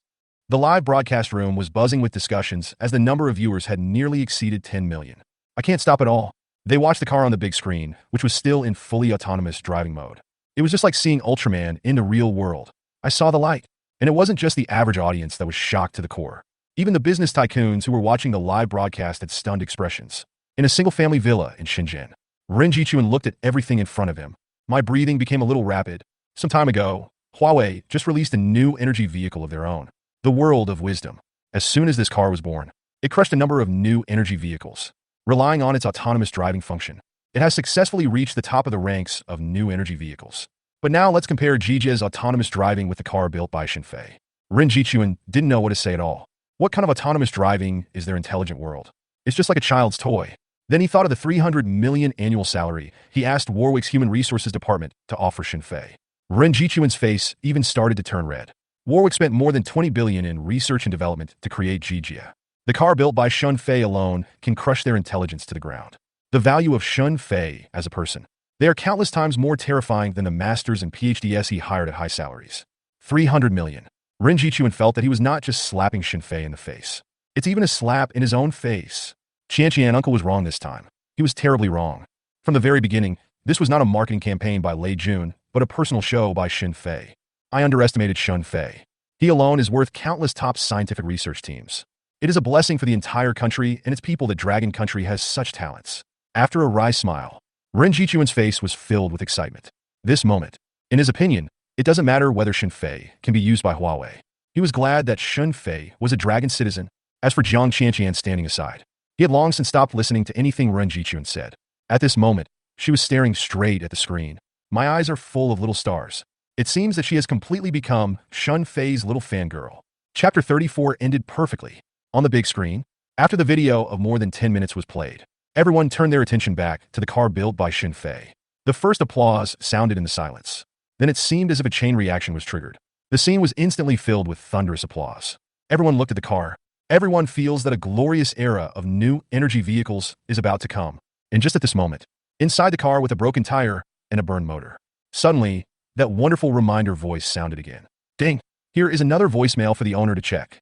The live broadcast room was buzzing with discussions as the number of viewers had nearly exceeded 10 million. I can't stop at all. They watched the car on the big screen, which was still in fully autonomous driving mode. It was just like seeing Ultraman in the real world. I saw the light. And it wasn't just the average audience that was shocked to the core. Even the business tycoons who were watching the live broadcast had stunned expressions. In a single-family villa in Shenzhen, Ren Jichuan looked at everything in front of him. My breathing became a little rapid. Some time ago, Huawei just released a new energy vehicle of their own, the World of Wisdom. As soon as this car was born, it crushed a number of new energy vehicles. Relying on its autonomous driving function, it has successfully reached the top of the ranks of new energy vehicles. But now let's compare Jije's autonomous driving with the car built by Xinfei. Ren Jichuan didn't know what to say at all. What kind of autonomous driving is their intelligent world? It's just like a child's toy. Then he thought of the 300 million annual salary he asked Warwick's Human Resources Department to offer Xinfei. Ren Jichuan's face even started to turn red. Warwick spent more than 20 billion in research and development to create Jijia. The car built by Xinfei alone can crush their intelligence to the ground. The value of Xinfei as a person. They are countless times more terrifying than the masters and PhDs he hired at high salaries. 300 million. Ren Jichuan felt that he was not just slapping Xinfei in the face. It's even a slap in his own face. Qianqian uncle was wrong this time. He was terribly wrong. From the very beginning, this was not a marketing campaign by Lei Jun, but a personal show by Xinfei. I underestimated Xinfei. He alone is worth countless top scientific research teams. It is a blessing for the entire country and its people that Dragon Country has such talents. After a wry smile, Ren Jichuan's face was filled with excitement. This moment, in his opinion, it doesn't matter whether Xinfei can be used by Huawei. He was glad that Xinfei was a Dragon citizen. As for Jiang Qianqian standing aside, he had long since stopped listening to anything Ren Jichuan said. At this moment, she was staring straight at the screen. My eyes are full of little stars. It seems that she has completely become Shun Fei's little fangirl. Chapter 34 ended perfectly. On the big screen, after the video of more than 10 minutes was played, everyone turned their attention back to the car built by Shun Fei. The first applause sounded in the silence. Then it seemed as if a chain reaction was triggered. The scene was instantly filled with thunderous applause. Everyone looked at the car. Everyone feels that a glorious era of new energy vehicles is about to come. And just at this moment, inside the car with a broken tire and a burned motor, suddenly, that wonderful reminder voice sounded again. Ding! Here is another voicemail for the owner to check.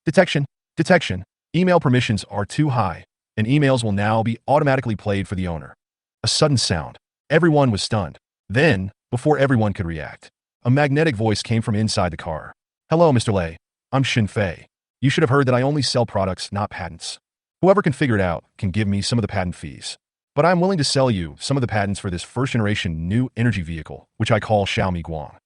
Detection. Detection. Email permissions are too high, and emails will now be automatically played for the owner. A sudden sound. Everyone was stunned. Then, before everyone could react, a magnetic voice came from inside the car. Hello, Mr. Lei. I'm Shun Fei. You should have heard that I only sell products, not patents. Whoever can figure it out can give me some of the patent fees. But I'm willing to sell you some of the patents for this first-generation new energy vehicle, which I call Xiaomi Guang.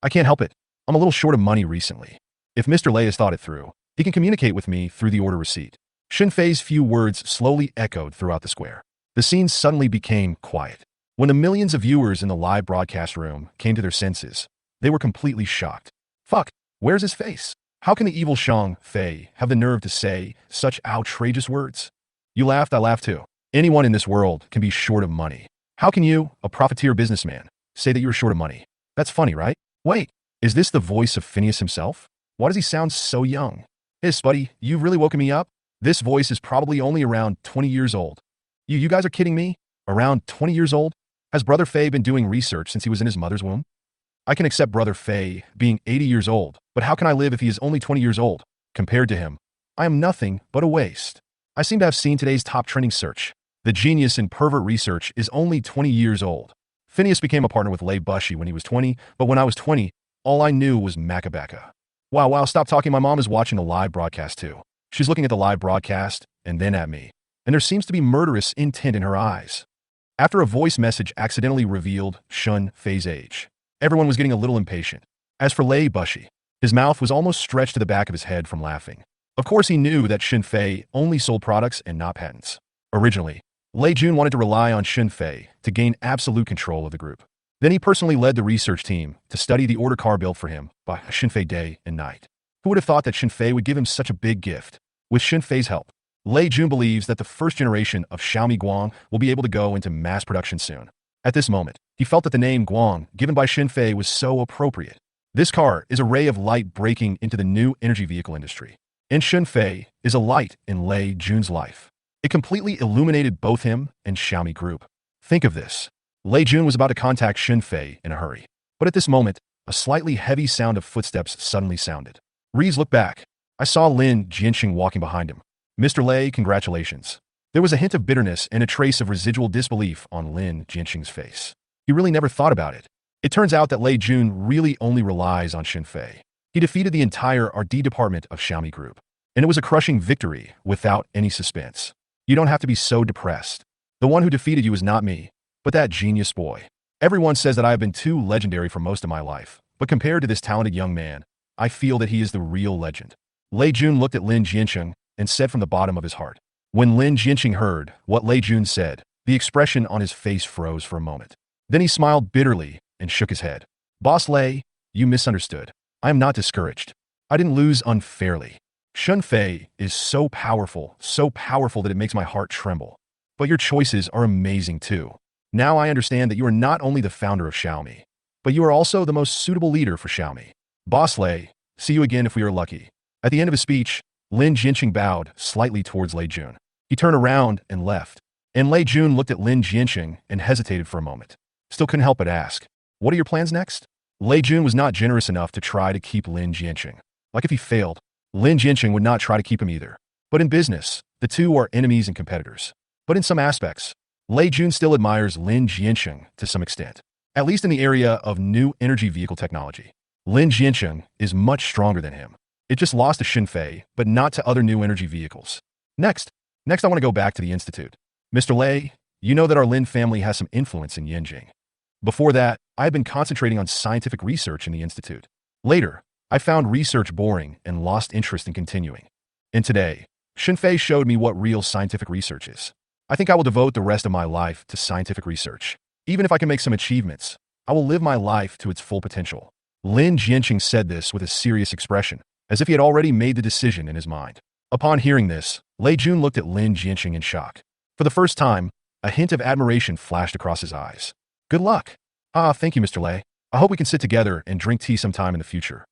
I can't help it. I'm a little short of money recently. If Mr. Lei has thought it through, he can communicate with me through the order receipt. Shun Fei's few words slowly echoed throughout the square. The scene suddenly became quiet. When the millions of viewers in the live broadcast room came to their senses, they were completely shocked. Fuck, where's his face? How can the evil Shang Fei have the nerve to say such outrageous words? You laughed, I laughed too. Anyone in this world can be short of money. How can you, a profiteer businessman, say that you're short of money? That's funny, right? Wait, is this the voice of Phineas himself? Why does he sound so young? Hey, Spuddy, you've really woken me up? This voice is probably only around 20 years old. You guys are kidding me? Around 20 years old? Has Brother Fei been doing research since he was in his mother's womb? I can accept Brother Fei being 80 years old, but how can I live if he is only 20 years old? Compared to him, I am nothing but a waste. I seem to have seen today's top trending search. The genius in pervert research is only 20 years old. Phineas became a partner with Lei Bushi when he was 20, but when I was 20, all I knew was Macabacca. Wow, stop talking. My mom is watching the live broadcast too. She's looking at the live broadcast and then at me, and there seems to be murderous intent in her eyes. After a voice message accidentally revealed Shun Fei's age, everyone was getting a little impatient. As for Lei Bushi, his mouth was almost stretched to the back of his head from laughing. Of course, he knew that Shun Fei only sold products and not patents. Originally, Lei Jun wanted to rely on Shun Fei to gain absolute control of the group. Then he personally led the research team to study the order car built for him by Shun Fei day and night. Who would have thought that Shun Fei would give him such a big gift? With Shun Fei's help, Lei Jun believes that the first generation of Xiaomi Guang will be able to go into mass production soon. At this moment, he felt that the name Guang given by Shun Fei was so appropriate. This car is a ray of light breaking into the new energy vehicle industry. And Shun Fei is a light in Lei Jun's life. It completely illuminated both him and Xiaomi Group. Think of this. Lei Jun was about to contact Shun Fei in a hurry. But at this moment, a slightly heavy sound of footsteps suddenly sounded. Rees looked back. I saw Lin Jianqing walking behind him. Mr. Lei, congratulations. There was a hint of bitterness and a trace of residual disbelief on Lin Jianqing's face. He really never thought about it. It turns out that Lei Jun really only relies on Shun Fei. He defeated the entire RD department of Xiaomi Group. And it was a crushing victory without any suspense. You don't have to be so depressed. The one who defeated you is not me, but that genius boy. Everyone says that I have been too legendary for most of my life, but compared to this talented young man, I feel that he is the real legend. Lei Jun looked at Lin Jianqing and said from the bottom of his heart. When Lin Jianqing heard what Lei Jun said, the expression on his face froze for a moment. Then he smiled bitterly and shook his head. Boss Lei, you misunderstood. I am not discouraged. I didn't lose unfairly. Shun Fei is so powerful that it makes my heart tremble. But your choices are amazing too. Now I understand that you are not only the founder of Xiaomi, but you are also the most suitable leader for Xiaomi. Boss Lei, see you again if we are lucky. At the end of his speech, Lin Jianqing bowed slightly towards Lei Jun. He turned around and left. And Lei Jun looked at Lin Jianqing and hesitated for a moment. Still couldn't help but ask, what are your plans next? Lei Jun was not generous enough to try to keep Lin Jianqing. Like if he failed, Lin Jianqing would not try to keep him either. But in business, the two are enemies and competitors. But in some aspects, Lei Jun still admires Lin Jianqing to some extent. At least in the area of new energy vehicle technology. Lin Jianqing is much stronger than him. It just lost to Shun Fei, but not to other new energy vehicles. Next I want to go back to the Institute. Mr. Lei, you know that our Lin family has some influence in Yanjing. Before that, I had been concentrating on scientific research in the Institute. Later, I found research boring and lost interest in continuing. And today, Shun Fei showed me what real scientific research is. I think I will devote the rest of my life to scientific research. Even if I can make some achievements, I will live my life to its full potential. Lin Jianqing said this with a serious expression, as if he had already made the decision in his mind. Upon hearing this, Lei Jun looked at Lin Jianqing in shock. For the first time, a hint of admiration flashed across his eyes. Good luck. Ah, thank you, Mr. Lei. I hope we can sit together and drink tea sometime in the future.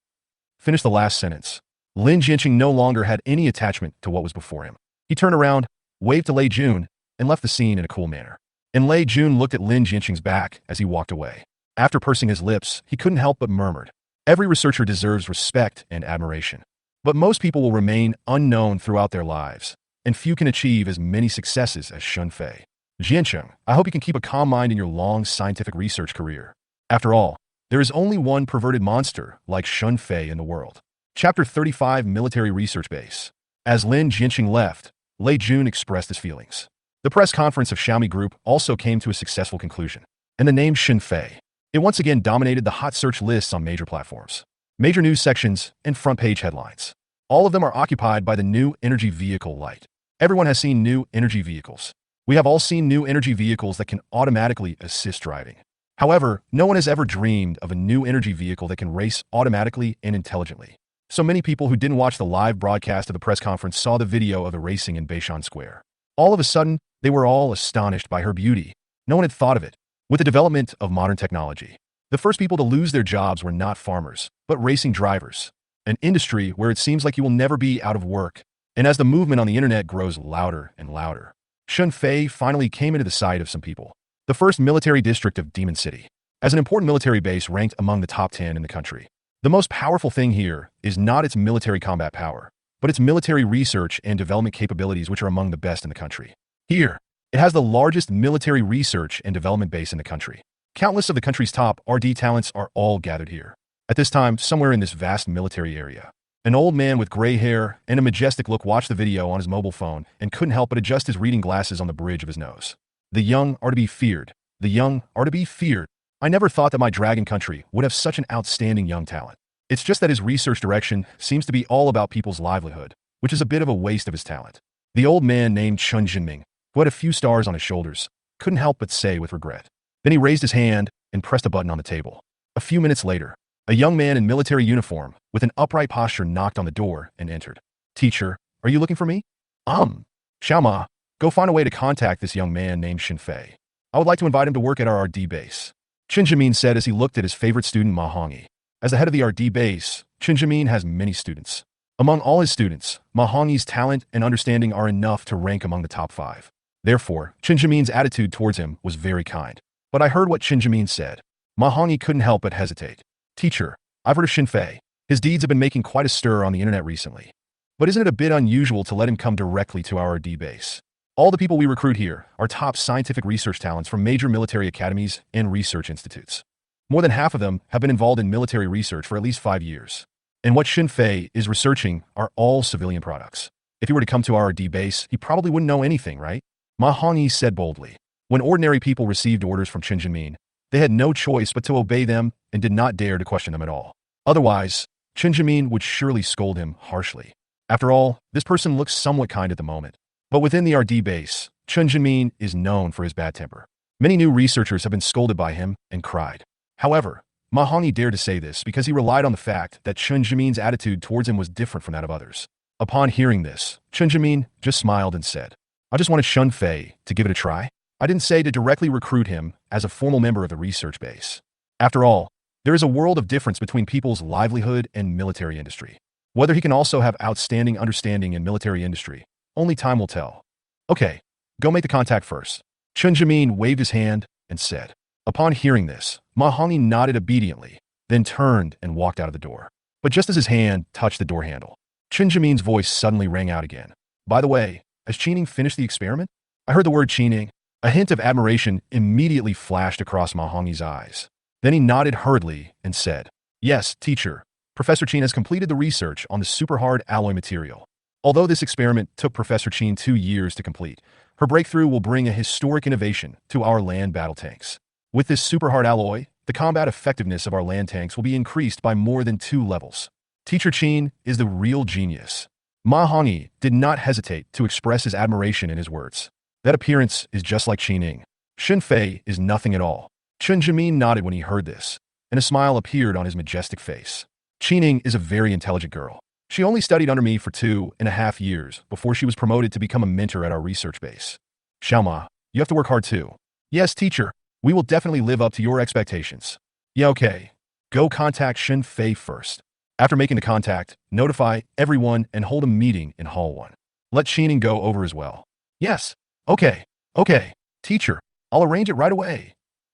Finish the last sentence. Lin Jianqing no longer had any attachment to what was before him. He turned around, waved to Lei Jun, and left the scene in a cool manner. And Lei Jun looked at Lin Jianqing's back as he walked away. After pursing his lips, he couldn't help but murmured, "Every researcher deserves respect and admiration. But most people will remain unknown throughout their lives, and few can achieve as many successes as Shun Fei. Jianqing, I hope you can keep a calm mind in your long scientific research career. After all, there is only one perverted monster like Shun Fei in the world." Chapter 35 Military Research Base. As Lin Jianqing left, Lei Jun expressed his feelings. The press conference of Xiaomi Group also came to a successful conclusion, and the name Shun Fei. It once again dominated the hot search lists on major platforms, major news sections, and front-page headlines. All of them are occupied by the new energy vehicle Light. Everyone has seen new energy vehicles. We have all seen new energy vehicles that can automatically assist driving. However, no one has ever dreamed of a new energy vehicle that can race automatically and intelligently. So many people who didn't watch the live broadcast of the press conference saw the video of the racing in Beishan Square. All of a sudden, they were all astonished by her beauty. No one had thought of it. With the development of modern technology, the first people to lose their jobs were not farmers, but racing drivers, an industry where it seems like you will never be out of work. And as the movement on the internet grows louder and louder, Shun Fei finally came into the sight of some people. The first military district of Demon City, as an important military base ranked among the top 10 in the country. The most powerful thing here is not its military combat power, but its military research and development capabilities, which are among the best in the country. Here, it has the largest military research and development base in the country. Countless of the country's top RD talents are all gathered here. At this time, somewhere in this vast military area, an old man with gray hair and a majestic look watched the video on his mobile phone and couldn't help but adjust his reading glasses on the bridge of his nose. The young are to be feared. The young are to be feared. I never thought that my dragon country would have such an outstanding young talent. It's just that his research direction seems to be all about people's livelihood, which is a bit of a waste of his talent. The old man named Chun Jinming, who had a few stars on his shoulders, couldn't help but say with regret. Then he raised his hand and pressed a button on the table. A few minutes later, a young man in military uniform with an upright posture knocked on the door and entered. "Teacher, are you looking for me?" Xiaoma, go find a way to contact this young man named Shun Fei. I would like to invite him to work at our RD base," Chen Jimin said as he looked at his favorite student Ma Hongyi. As the head of the RD base, Chen Jimin has many students. Among all his students, Ma Hongyi's talent and understanding are enough to rank among the top 5. Therefore, Chen Jimin's attitude towards him was very kind. But I heard what Chen Jimin said. Ma Hongyi couldn't help but hesitate. "Teacher, I've heard of Shun Fei. His deeds have been making quite a stir on the internet recently. But isn't it a bit unusual to let him come directly to our RD base? All the people we recruit here are top scientific research talents from major military academies and research institutes. More than half of them have been involved in military research for at least 5 years. And what Shun Fei is researching are all civilian products. If he were to come to our RD base, he probably wouldn't know anything, right?" Ma Hongyi said boldly. When ordinary people received orders from Chen Jinmin, they had no choice but to obey them and did not dare to question them at all. Otherwise, Chen Jimin would surely scold him harshly. After all, this person looks somewhat kind at the moment. But within the RD base, Chen Jimin is known for his bad temper. Many new researchers have been scolded by him and cried. However, Ma Hongyi dared to say this because he relied on the fact that Chen Jimin's attitude towards him was different from that of others. Upon hearing this, Chen Jimin just smiled and said, "I just wanted Shun Fei to give it a try. I didn't say to directly recruit him as a formal member of the research base. After all, there is a world of difference between people's livelihood and military industry. Whether he can also have outstanding understanding in military industry, only time will tell. Okay, go make the contact first." Chen Jimin waved his hand and said. Upon hearing this, Ma Hongyi nodded obediently, then turned and walked out of the door. But just as his hand touched the door handle, Chen Jimin's voice suddenly rang out again. "By the way, has Qining finished the experiment?" I heard the word Qining. A hint of admiration immediately flashed across Ma Hongyi's eyes. Then he nodded hurriedly and said, "Yes, teacher. Professor Qin has completed the research on the super-hard alloy material. Although this experiment took Professor Qin 2 years to complete, her breakthrough will bring a historic innovation to our land battle tanks. With this super-hard alloy, the combat effectiveness of our land tanks will be increased by more than 2 levels. Teacher Qin is the real genius." Ma Hongyi did not hesitate to express his admiration in his words. "That appearance is just like Qining. Shun Fei is nothing at all." Chen Jimin nodded when he heard this, and a smile appeared on his majestic face. Qining is a very intelligent girl. She only studied under me for 2.5 years before she was promoted to become a mentor at our research base. Xiaoma, you have to work hard too. Yes, teacher. We will definitely live up to your expectations. Yeah, okay. Go contact Shen Fei first. After making the contact, notify everyone and hold a meeting in Hall 1. Let Qining go over as well. Yes. Okay. Okay. Teacher, I'll arrange it right away.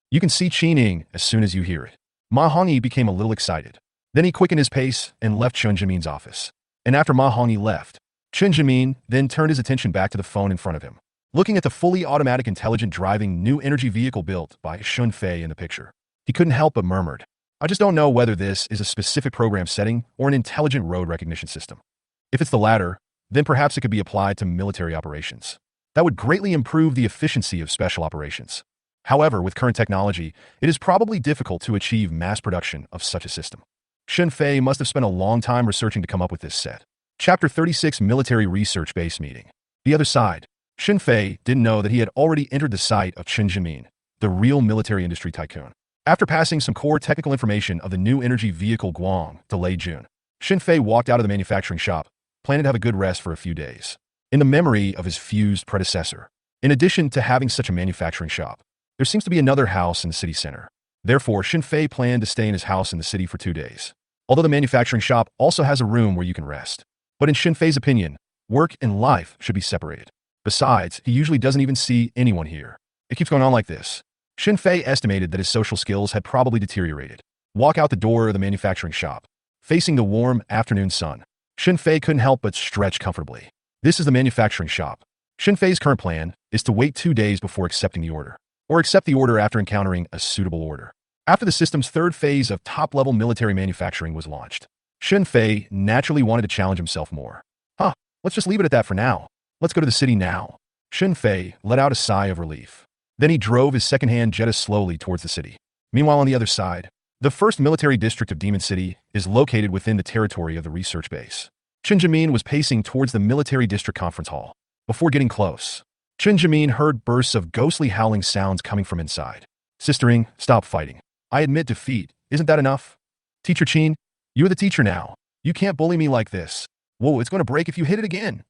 You can see Qining as soon as you hear it. Ma Hongyi became a little excited. Then he quickened his pace and left Chen Jimin's office. And after Ma Hongyi left, Chen Jimin then turned his attention back to the phone in front of him, looking at the fully automatic intelligent driving new energy vehicle built by Shen Fei in the picture. He couldn't help but murmured, I just don't know whether this is a specific program setting or an intelligent road recognition system. If it's the latter, then perhaps it could be applied to military operations. That would greatly improve the efficiency of special operations. However, with current technology, it is probably difficult to achieve mass production of such a system. Shen Fei must have spent a long time researching to come up with this set. Chapter 36 Military Research Base Meeting. The other side. Shen Fei didn't know that he had already entered the site of Chen Jimin, the real military industry tycoon. After passing some core technical information of the new energy vehicle Guang to Lei Jun, Shen Fei walked out of the manufacturing shop, planning to have a good rest for a few days. In the memory of his fused predecessor, in addition to having such a manufacturing shop, there seems to be another house in the city center. Therefore, Shen Fei planned to stay in his house in the city for 2 days. Although the manufacturing shop also has a room where you can rest. But in Shen Fei's opinion, work and life should be separated. Besides, he usually doesn't even see anyone here. It keeps going on like this. Shen Fei estimated that his social skills had probably deteriorated. Walk out the door of the manufacturing shop. Facing the warm afternoon sun, Shen Fei couldn't help but stretch comfortably. This is the manufacturing shop. Shen Fei's current plan is to wait 2 days before accepting the order, or accept the order after encountering a suitable order. After the system's third phase of top-level military manufacturing was launched, Shen Fei naturally wanted to challenge himself more. Let's just leave it at that for now. Let's go to the city now. Shen Fei let out a sigh of relief. Then he drove his second-hand Jetta slowly towards the city. Meanwhile, on the other side, the first military district of Demon City is located within the territory of the research base. Chen Jimin was pacing towards the military district conference hall. Before getting close, Chen Jimin heard bursts of ghostly howling sounds coming from inside. Sistering, stop fighting. I admit defeat. Isn't that enough? Teacher Qin, you're the teacher now. You can't bully me like this. Whoa, it's going to break if you hit it again.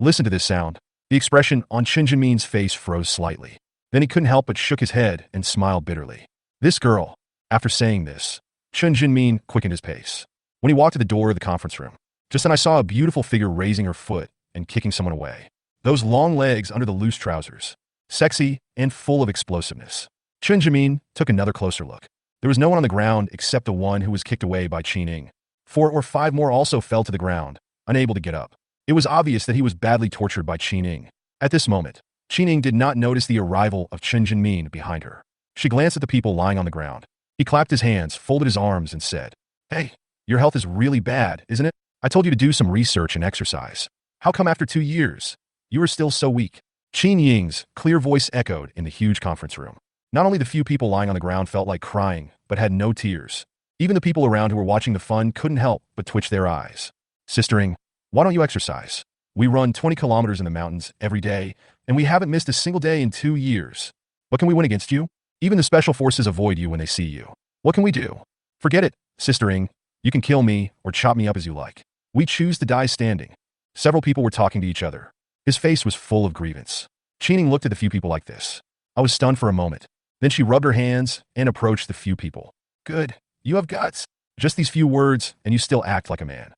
Listen to this sound. The expression on Chen Jimin's face froze slightly. Then he couldn't help but shook his head and smiled bitterly. This girl. After saying this, Chen Jimin quickened his pace. When he walked to the door of the conference room, just then I saw a beautiful figure raising her foot and kicking someone away. Those long legs under the loose trousers. Sexy and full of explosiveness. Chen Jimin took another closer look. There was no one on the ground except the one who was kicked away by Qining. 4 or 5 more also fell to the ground, unable to get up. It was obvious that he was badly tortured by Qining. At this moment, Qining did not notice the arrival of Chen Jinmin behind her. She glanced at the people lying on the ground. He clapped his hands, folded his arms, and said, Hey, your health is really bad, isn't it? I told you to do some research and exercise. How come after 2 years, you are still so weak? Qin Ying's clear voice echoed in the huge conference room. Not only the few people lying on the ground felt like crying, but had no tears. Even the people around who were watching the fun couldn't help but twitch their eyes. Sistering, why don't you exercise? We run 20 kilometers in the mountains every day, and we haven't missed a single day in 2 years. What can we win against you? Even the special forces avoid you when they see you. What can we do? Forget it, sistering. You can kill me or chop me up as you like. We choose to die standing. Several people were talking to each other. His face was full of grievance. Qining looked at the few people like this. I was stunned for a moment. Then she rubbed her hands and approached the few people. Good. You have guts. Just these few words, and you still act like a man.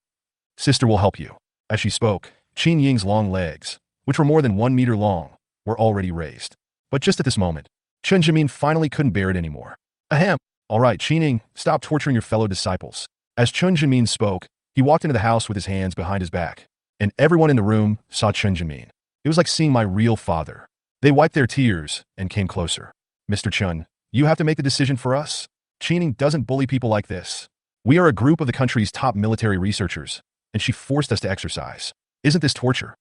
Sister will help you. As she spoke, Qin Ying's long legs, which were more than 1 meter long, were already raised. But just at this moment, Chen Jimin finally couldn't bear it anymore. Ahem. All right, Qining, stop torturing your fellow disciples. As Chen Jimin spoke, he walked into the house with his hands behind his back, and everyone in the room saw Chen Jimin. It was like seeing my real father. They wiped their tears and came closer. Mr. Chen, you have to make the decision for us. Qining doesn't bully people like this. We are a group of the country's top military researchers, and she forced us to exercise. Isn't this torture?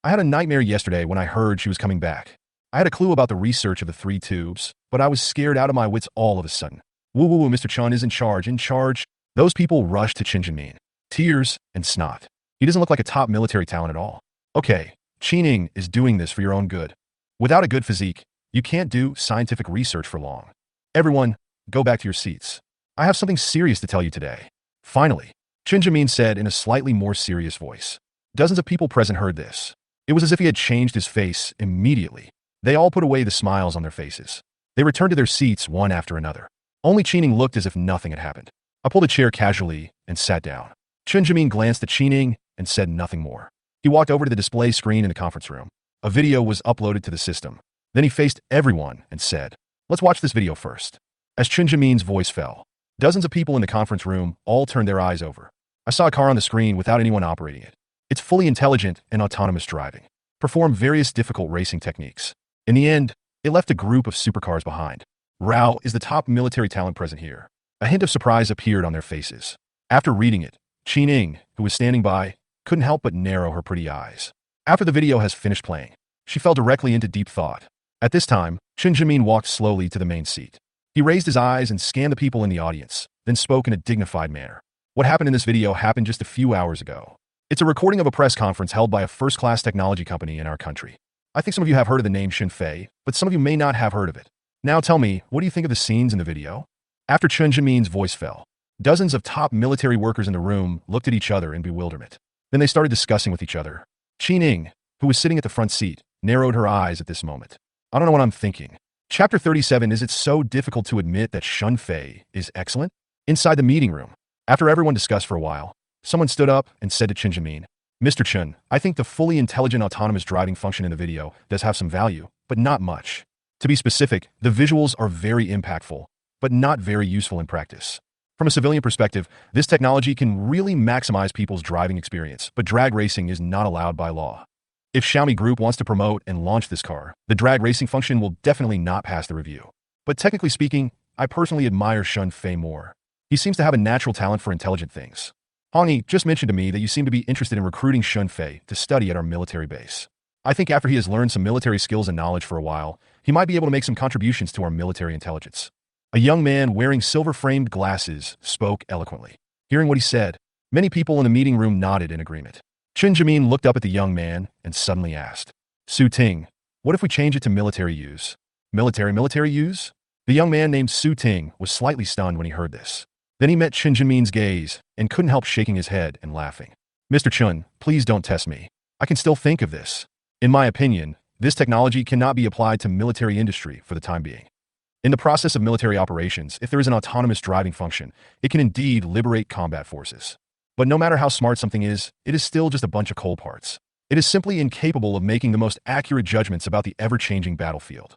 I had a nightmare yesterday when I heard she was coming back. I had a clue about the research of the 3 tubes, but I was scared out of my wits all of a sudden. Woo, Mr. Chen is in charge. Those people rushed to Chen Jimin. Tears and snot. He doesn't look like a top military talent at all. Okay, Qining is doing this for your own good. Without a good physique, you can't do scientific research for long. Everyone, go back to your seats. I have something serious to tell you today. Finally, Chen Jimin said in a slightly more serious voice. Dozens of people present heard this. It was as if he had changed his face immediately. They all put away the smiles on their faces. They returned to their seats one after another. Only Qining looked as if nothing had happened. I pulled a chair casually and sat down. Chen Jimin glanced at Qining and said nothing more. He walked over to the display screen in the conference room. A video was uploaded to the system. Then he faced everyone and said, "Let's watch this video first." As Chen Jimin's voice fell, dozens of people in the conference room all turned their eyes over. I saw a car on the screen without anyone operating it. It's fully intelligent and autonomous driving. Performed various difficult racing techniques. In the end, it left a group of supercars behind. Rao is the top military talent present here. A hint of surprise appeared on their faces. After reading it, Qining, who was standing by, couldn't help but narrow her pretty eyes. After the video has finished playing, she fell directly into deep thought. At this time, Chen Jimin walked slowly to the main seat. He raised his eyes and scanned the people in the audience, then spoke in a dignified manner. What happened in this video happened just a few hours ago. It's a recording of a press conference held by a first-class technology company in our country. I think some of you have heard of the name Xinfei, but some of you may not have heard of it. Now tell me, what do you think of the scenes in the video? After Chen Jimin's voice fell, dozens of top military workers in the room looked at each other in bewilderment. Then they started discussing with each other. Qining, who was sitting at the front seat, narrowed her eyes at this moment. I don't know what I'm thinking. Chapter 37. Is it so difficult to admit that Xinfei is excellent? Inside the meeting room, after everyone discussed for a while, someone stood up and said to Chen Jimin, "Mr. Chen, I think the fully intelligent autonomous driving function in the video does have some value, but not much. To be specific, the visuals are very impactful, but not very useful in practice. From a civilian perspective, this technology can really maximize people's driving experience, but drag racing is not allowed by law. If Xiaomi Group wants to promote and launch this car, the drag racing function will definitely not pass the review. But technically speaking, I personally admire Xinfei more. He seems to have a natural talent for intelligent things. Hongi just mentioned to me that you seem to be interested in recruiting Xinfei to study at our military base. I think after he has learned some military skills and knowledge for a while, he might be able to make some contributions to our military intelligence." A young man wearing silver-framed glasses spoke eloquently. Hearing what he said, many people in the meeting room nodded in agreement. Chen Jimin looked up at the young man and suddenly asked, "Su Ting, what if we change it to military use?" Military use? The young man named Su Ting was slightly stunned when he heard this. Then he met Chen Jimin's gaze and couldn't help shaking his head and laughing. "Mr. Chen, please don't test me. I can still think of this. In my opinion, this technology cannot be applied to military industry for the time being. In the process of military operations, if there is an autonomous driving function, it can indeed liberate combat forces. But no matter how smart something is, it is still just a bunch of coal parts. It is simply incapable of making the most accurate judgments about the ever-changing battlefield.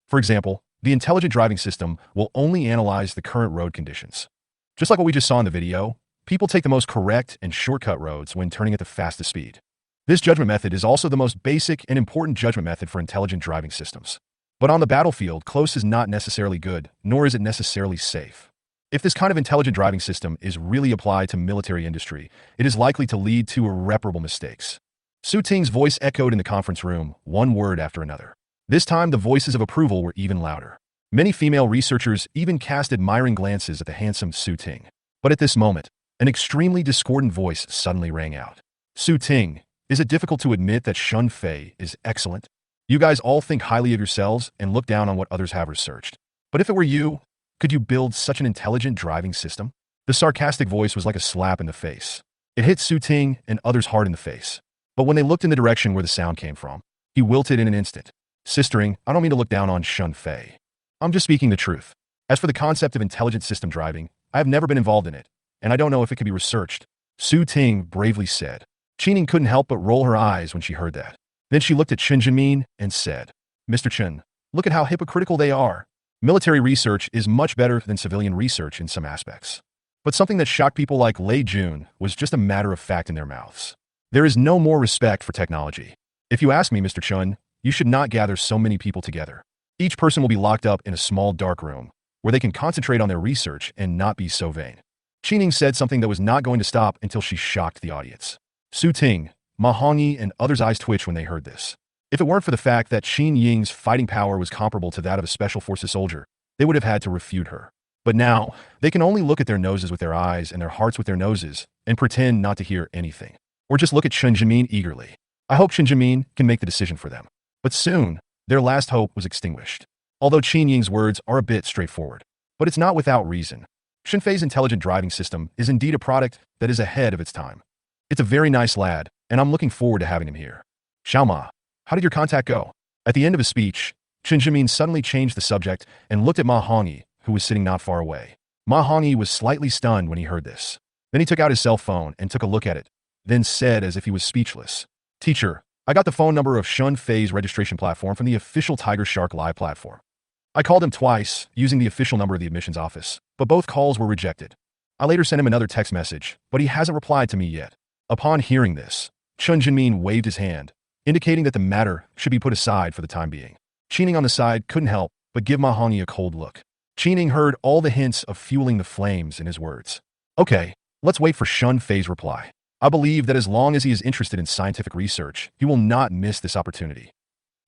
For example, the intelligent driving system will only analyze the current road conditions. Just like what we just saw in the video, people take the most correct and shortcut roads when turning at the fastest speed. This judgment method is also the most basic and important judgment method for intelligent driving systems. But on the battlefield, close is not necessarily good, nor is it necessarily safe. If this kind of intelligent driving system is really applied to military industry, it is likely to lead to irreparable mistakes." Su Ting's voice echoed in the conference room, one word after another. This time, the voices of approval were even louder. Many female researchers even cast admiring glances at the handsome Su Ting. But at this moment, an extremely discordant voice suddenly rang out. "Su Ting, is it difficult to admit that Xinfei is excellent? You guys all think highly of yourselves and look down on what others have researched. But if it were you, could you build such an intelligent driving system?" The sarcastic voice was like a slap in the face. It hit Su Ting and others hard in the face. But when they looked in the direction where the sound came from, he wilted in an instant. "Sistering, I don't mean to look down on Xinfei. I'm just speaking the truth. As for the concept of intelligent system driving, I have never been involved in it, and I don't know if it could be researched," Su Ting bravely said. Qining couldn't help but roll her eyes when she heard that. Then she looked at Chen Jimin and said, "Mr. Chen, look at how hypocritical they are. Military research is much better than civilian research in some aspects. But something that shocked people like Lei Jun was just a matter of fact in their mouths. There is no more respect for technology. If you ask me, Mr. Chen, you should not gather so many people together. Each person will be locked up in a small dark room, where they can concentrate on their research and not be so vain." Qining said something that was not going to stop until she shocked the audience. Su Ting, Ma Hongyi, and others' eyes twitched when they heard this. If it weren't for the fact that Qin Ying's fighting power was comparable to that of a special forces soldier, they would have had to refute her. But now, they can only look at their noses with their eyes and their hearts with their noses and pretend not to hear anything. Or just look at Chen Jimin eagerly. I hope Chen Jimin can make the decision for them. But soon, their last hope was extinguished. Although Qin Ying's words are a bit straightforward. But it's not without reason. Xinfei's intelligent driving system is indeed a product that is ahead of its time. It's a very nice lad, and I'm looking forward to having him here. Xiaoma, how did your contact go? At the end of his speech, Chen Zhimin suddenly changed the subject and looked at Ma Hongyi, who was sitting not far away. Ma Hongyi was slightly stunned when he heard this. Then he took out his cell phone and took a look at it, then said as if he was speechless, "Teacher, I got the phone number of Xinfei's registration platform from the official Tiger Shark Live platform. I called him twice using the official number of the admissions office, but both calls were rejected. I later sent him another text message, but he hasn't replied to me yet." Upon hearing this, Chen Zhimin waved his hand, indicating that the matter should be put aside for the time being. Qining on the side couldn't help but give Ma Hongyi a cold look. Qining heard all the hints of fueling the flames in his words. Okay, let's wait for Xinfei's reply. I believe that as long as he is interested in scientific research, he will not miss this opportunity.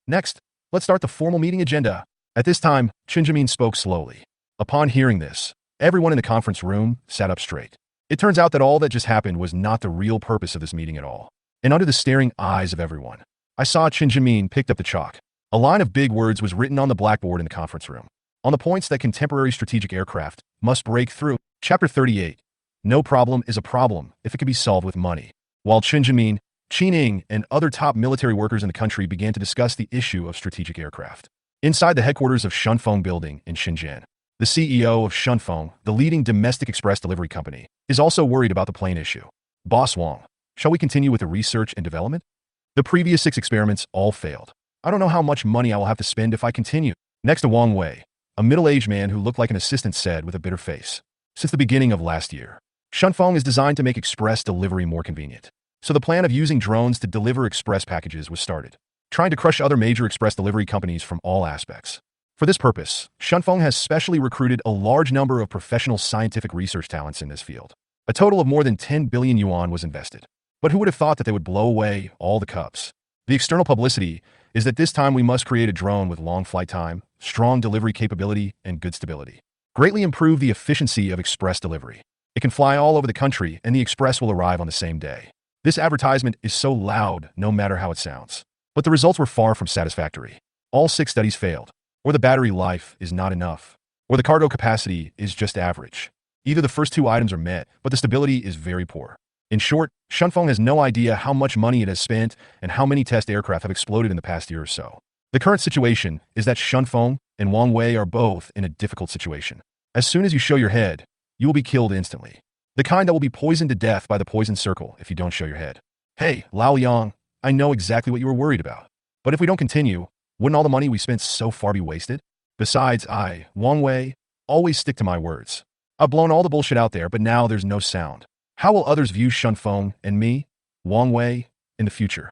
Next, let's start the formal meeting agenda. At this time, Chen Zhimin spoke slowly. Upon hearing this, everyone in the conference room sat up straight. It turns out that all that just happened was not the real purpose of this meeting at all. And under the staring eyes of everyone, I saw Chen Zhimin picked up the chalk. A line of big words was written on the blackboard in the conference room. On the points that contemporary strategic aircraft must break through. Chapter 38. No problem is a problem if it can be solved with money. While Chen Zhimin, Qining, and other top military workers in the country began to discuss the issue of strategic aircraft. Inside the headquarters of Shunfeng Building in Shenzhen, the CEO of Shunfeng, the leading domestic express delivery company, is also worried about the plane issue. Boss Wang, shall we continue with the research and development? The previous 6 experiments all failed. I don't know how much money I will have to spend if I continue. Next to Wang Wei, a middle-aged man who looked like an assistant said with a bitter face. Since the beginning of last year, Shunfeng is designed to make express delivery more convenient. So the plan of using drones to deliver express packages was started, trying to crush other major express delivery companies from all aspects. For this purpose, Shunfeng has specially recruited a large number of professional scientific research talents in this field. A total of more than 10 billion yuan was invested. But who would have thought that they would blow away all the cups? The external publicity is that this time we must create a drone with long flight time, strong delivery capability, and good stability. Greatly improve the efficiency of express delivery. It can fly all over the country and the express will arrive on the same day. This advertisement is so loud no matter how it sounds. But the results were far from satisfactory. All 6 studies failed. Or the battery life is not enough. Or the cargo capacity is just average. Either the first 2 items are met, but the stability is very poor. In short, Shunfeng has no idea how much money it has spent and how many test aircraft have exploded in the past year or so. The current situation is that Shunfeng and Wang Wei are both in a difficult situation. As soon as you show your head, you will be killed instantly. The kind that will be poisoned to death by the poison circle if you don't show your head. Hey, Lao Yang, I know exactly what you were worried about. But if we don't continue, wouldn't all the money we spent so far be wasted? Besides, I, Wang Wei, always stick to my words. I've blown all the bullshit out there, but now there's no sound. How will others view Shunfeng and me, Wang Wei, in the future?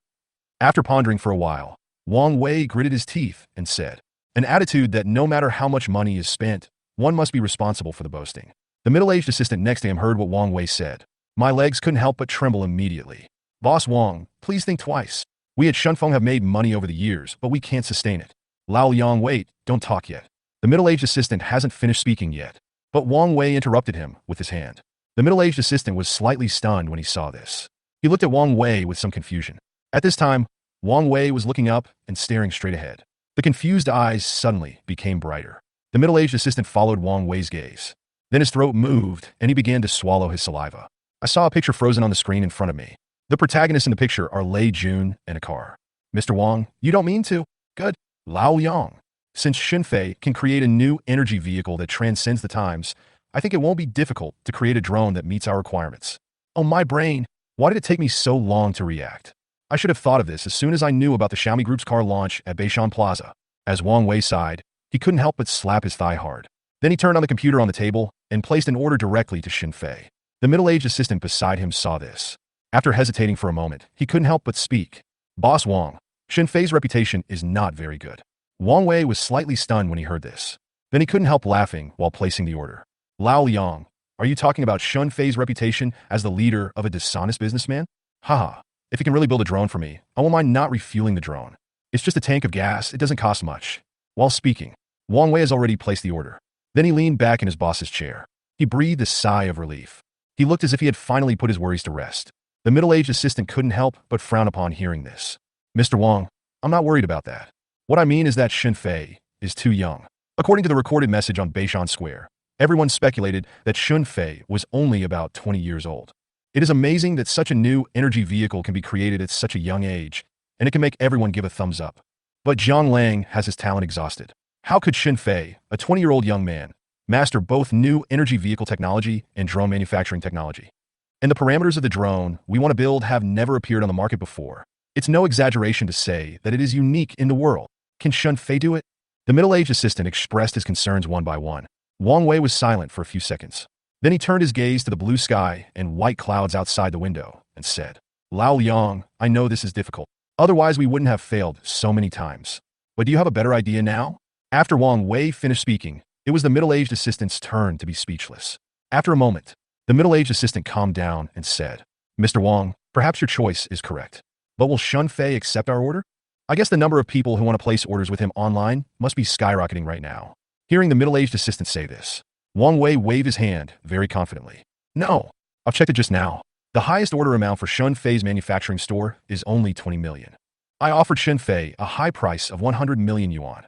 After pondering for a while, Wang Wei gritted his teeth and said, an attitude that no matter how much money is spent, one must be responsible for the boasting. The middle-aged assistant next to him heard what Wang Wei said. My legs couldn't help but tremble immediately. Boss Wang, please think twice. We at Shunfeng have made money over the years, but we can't sustain it. Lao Yang, wait, don't talk yet. The middle-aged assistant hasn't finished speaking yet. But Wang Wei interrupted him with his hand. The middle-aged assistant was slightly stunned when he saw this. He looked at Wang Wei with some confusion. At this time, Wang Wei was looking up and staring straight ahead. The confused eyes suddenly became brighter. The middle-aged assistant followed Wang Wei's gaze. Then his throat moved, and he began to swallow his saliva. I saw a picture frozen on the screen in front of me. The protagonists in the picture are Lei Jun and a car. Mr. Wang, you don't mean to? Good. Lao Yang. Since Xinfei can create a new energy vehicle that transcends the times, I think it won't be difficult to create a drone that meets our requirements. Oh, my brain. Why did it take me so long to react? I should have thought of this as soon as I knew about the Xiaomi Group's car launch at Beishan Plaza. As Wang Wei sighed, he couldn't help but slap his thigh hard. Then he turned on the computer on the table and placed an order directly to Xinfei. The middle-aged assistant beside him saw this. After hesitating for a moment, he couldn't help but speak. Boss Wang, Xinfei's reputation is not very good. Wang Wei was slightly stunned when he heard this. Then he couldn't help laughing while placing the order. Lao Yang, are you talking about Xinfei's reputation as the leader of a dishonest businessman? Haha, if he can really build a drone for me, I won't mind not refueling the drone. It's just a tank of gas, it doesn't cost much. While speaking, Wang Wei has already placed the order. Then he leaned back in his boss's chair. He breathed a sigh of relief. He looked as if he had finally put his worries to rest. The middle-aged assistant couldn't help but frown upon hearing this. Mr. Wang, I'm not worried about that. What I mean is that Xinfei is too young. According to the recorded message on Beishan Square, Everyone speculated that Shunfei was only about 20 years old. It is amazing that such a new energy vehicle can be created at such a young age, and it can make everyone give a thumbs up. But Zhang Lang has his talent exhausted. How could Shunfei, a 20-year-old young man, master both new energy vehicle technology and drone manufacturing technology? And the parameters of the drone we want to build have never appeared on the market before. It's no exaggeration to say that it is unique in the world. Can Shunfei do it? The middle-aged assistant expressed his concerns one by one. Wang Wei was silent for a few seconds. Then he turned his gaze to the blue sky and white clouds outside the window and said, Lao Liang, I know this is difficult. Otherwise, we wouldn't have failed so many times. But do you have a better idea now? After Wang Wei finished speaking, it was the middle-aged assistant's turn to be speechless. After a moment, the middle-aged assistant calmed down and said, Mr. Wang, perhaps your choice is correct. But will Shunfei accept our order? I guess the number of people who want to place orders with him online must be skyrocketing right now. Hearing the middle-aged assistant say this, Wang Wei waved his hand very confidently. No, I've checked it just now. The highest order amount for Shunfei's manufacturing store is only 20 million. I offered Shunfei a high price of 100 million yuan.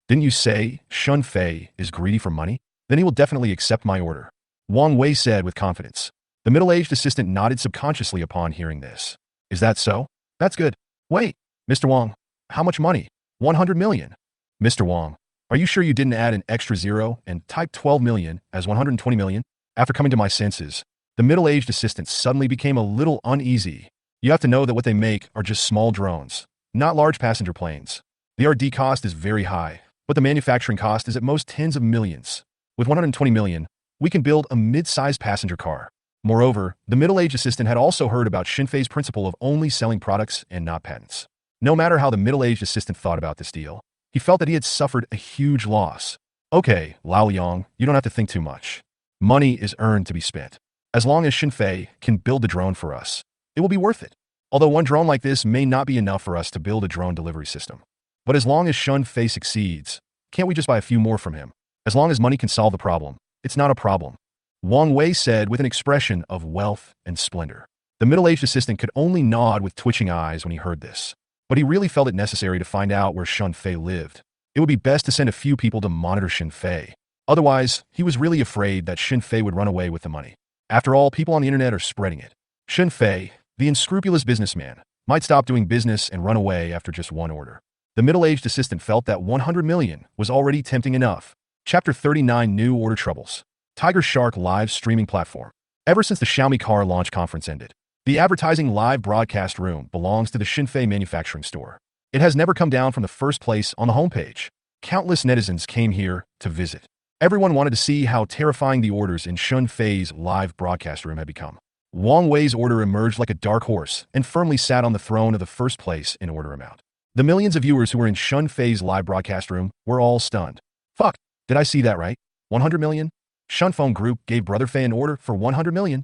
Didn't you say Shunfei is greedy for money? Then he will definitely accept my order. Wang Wei said with confidence. The middle-aged assistant nodded subconsciously upon hearing this. Is that so? That's good. Wait, Mr. Wang, how much money? 100 million. Mr. Wang, are you sure you didn't add an extra zero and type 12 million as 120 million? After coming to my senses, the middle-aged assistant suddenly became a little uneasy. You have to know that what they make are just small drones, not large passenger planes. The R&D cost is very high, but the manufacturing cost is at most tens of millions. With 120 million, we can build a mid-sized passenger car. Moreover, the middle-aged assistant had also heard about Shunfei's principle of only selling products and not patents. No matter how the middle-aged assistant thought about this deal, he felt that he had suffered a huge loss. Okay, Lao Liang, you don't have to think too much. Money is earned to be spent. As long as Shunfei can build the drone for us, it will be worth it. Although one drone like this may not be enough for us to build a drone delivery system. But as long as Shunfei succeeds, can't we just buy a few more from him? As long as money can solve the problem, it's not a problem. Wang Wei said with an expression of wealth and splendor. The middle-aged assistant could only nod with twitching eyes when he heard this. But he really felt it necessary to find out where Shunfei lived. It would be best to send a few people to monitor Shunfei. Otherwise, he was really afraid that Shunfei would run away with the money. After all, people on the internet are spreading it. Shunfei, the unscrupulous businessman, might stop doing business and run away after just one order. The middle-aged assistant felt that 100 million was already tempting enough. Chapter 39 New Order Troubles. Tiger Shark live streaming platform. Ever since the Xiaomi car launch conference ended, the advertising live broadcast room belongs to the Shunfei manufacturing store. It has never come down from the first place on the homepage. Countless netizens came here to visit. Everyone wanted to see how terrifying the orders in Shunfei's live broadcast room had become. Wang Wei's order emerged like a dark horse and firmly sat on the throne of the first place in order amount. The millions of viewers who were in Shunfei's live broadcast room were all stunned. Fuck, did I see that right? 100 million? Shunfeng Group gave Brother Fei an order for 100 million?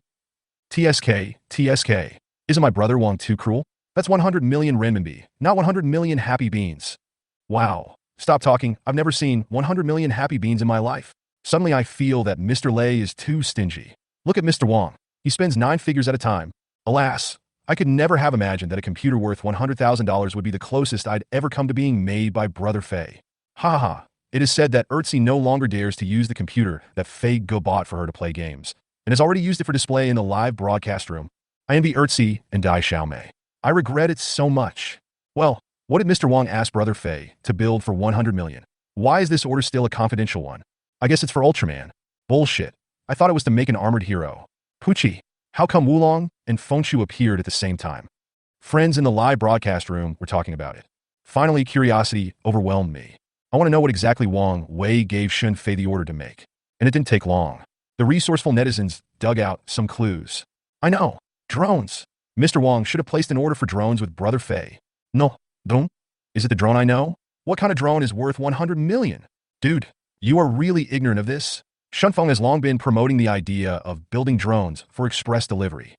TSK. Isn't my brother Wang too cruel? That's 100 million renminbi, not 100 million happy beans. Wow. Stop talking. I've never seen 100 million happy beans in my life. Suddenly I feel that Mr. Lei is too stingy. Look at Mr. Wang. He spends 9 figures at a time. Alas, I could never have imagined that a computer worth $100,000 would be the closest I'd ever come to being made by Brother Fei. Ha ha. It is said that Ertzi no longer dares to use the computer that Fei Go bought for her to play games, and has already used it for display in the live broadcast room. I envy Ertzi and Dai Xiaomei. I regret it so much. Well, what did Mr. Wang ask Brother Fei to build for 100 million? Why is this order still a confidential one? I guess it's for Ultraman. Bullshit. I thought it was to make an armored hero. Pucci, how come Wulong and Fengshu appeared at the same time? Friends in the live broadcast room were talking about it. Finally, curiosity overwhelmed me. I want to know what exactly Wang Wei gave Shunfei the order to make. And it didn't take long. The resourceful netizens dug out some clues. I know. Drones. Mr. Wang should have placed an order for drones with Brother Fei. No. Drone? Is it the drone I know? What kind of drone is worth 100 million? Dude, you are really ignorant of this. Shunfeng has long been promoting the idea of building drones for express delivery.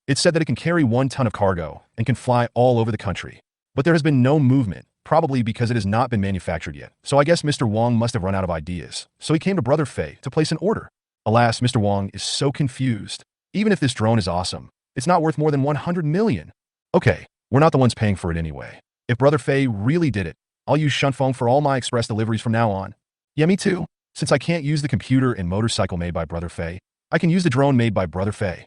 It's said that it can carry 1 ton of cargo and can fly all over the country. But there has been no movement, probably because it has not been manufactured yet. So I guess Mr. Wang must have run out of ideas. So he came to Brother Fei to place an order. Alas, Mr. Wang is so confused. Even if this drone is awesome, it's not worth more than 100 million. Okay, we're not the ones paying for it anyway. If Brother Fei really did it, I'll use Shunfeng for all my express deliveries from now on. Yeah, me too. Since I can't use the computer and motorcycle made by Brother Fei, I can use the drone made by Brother Fei.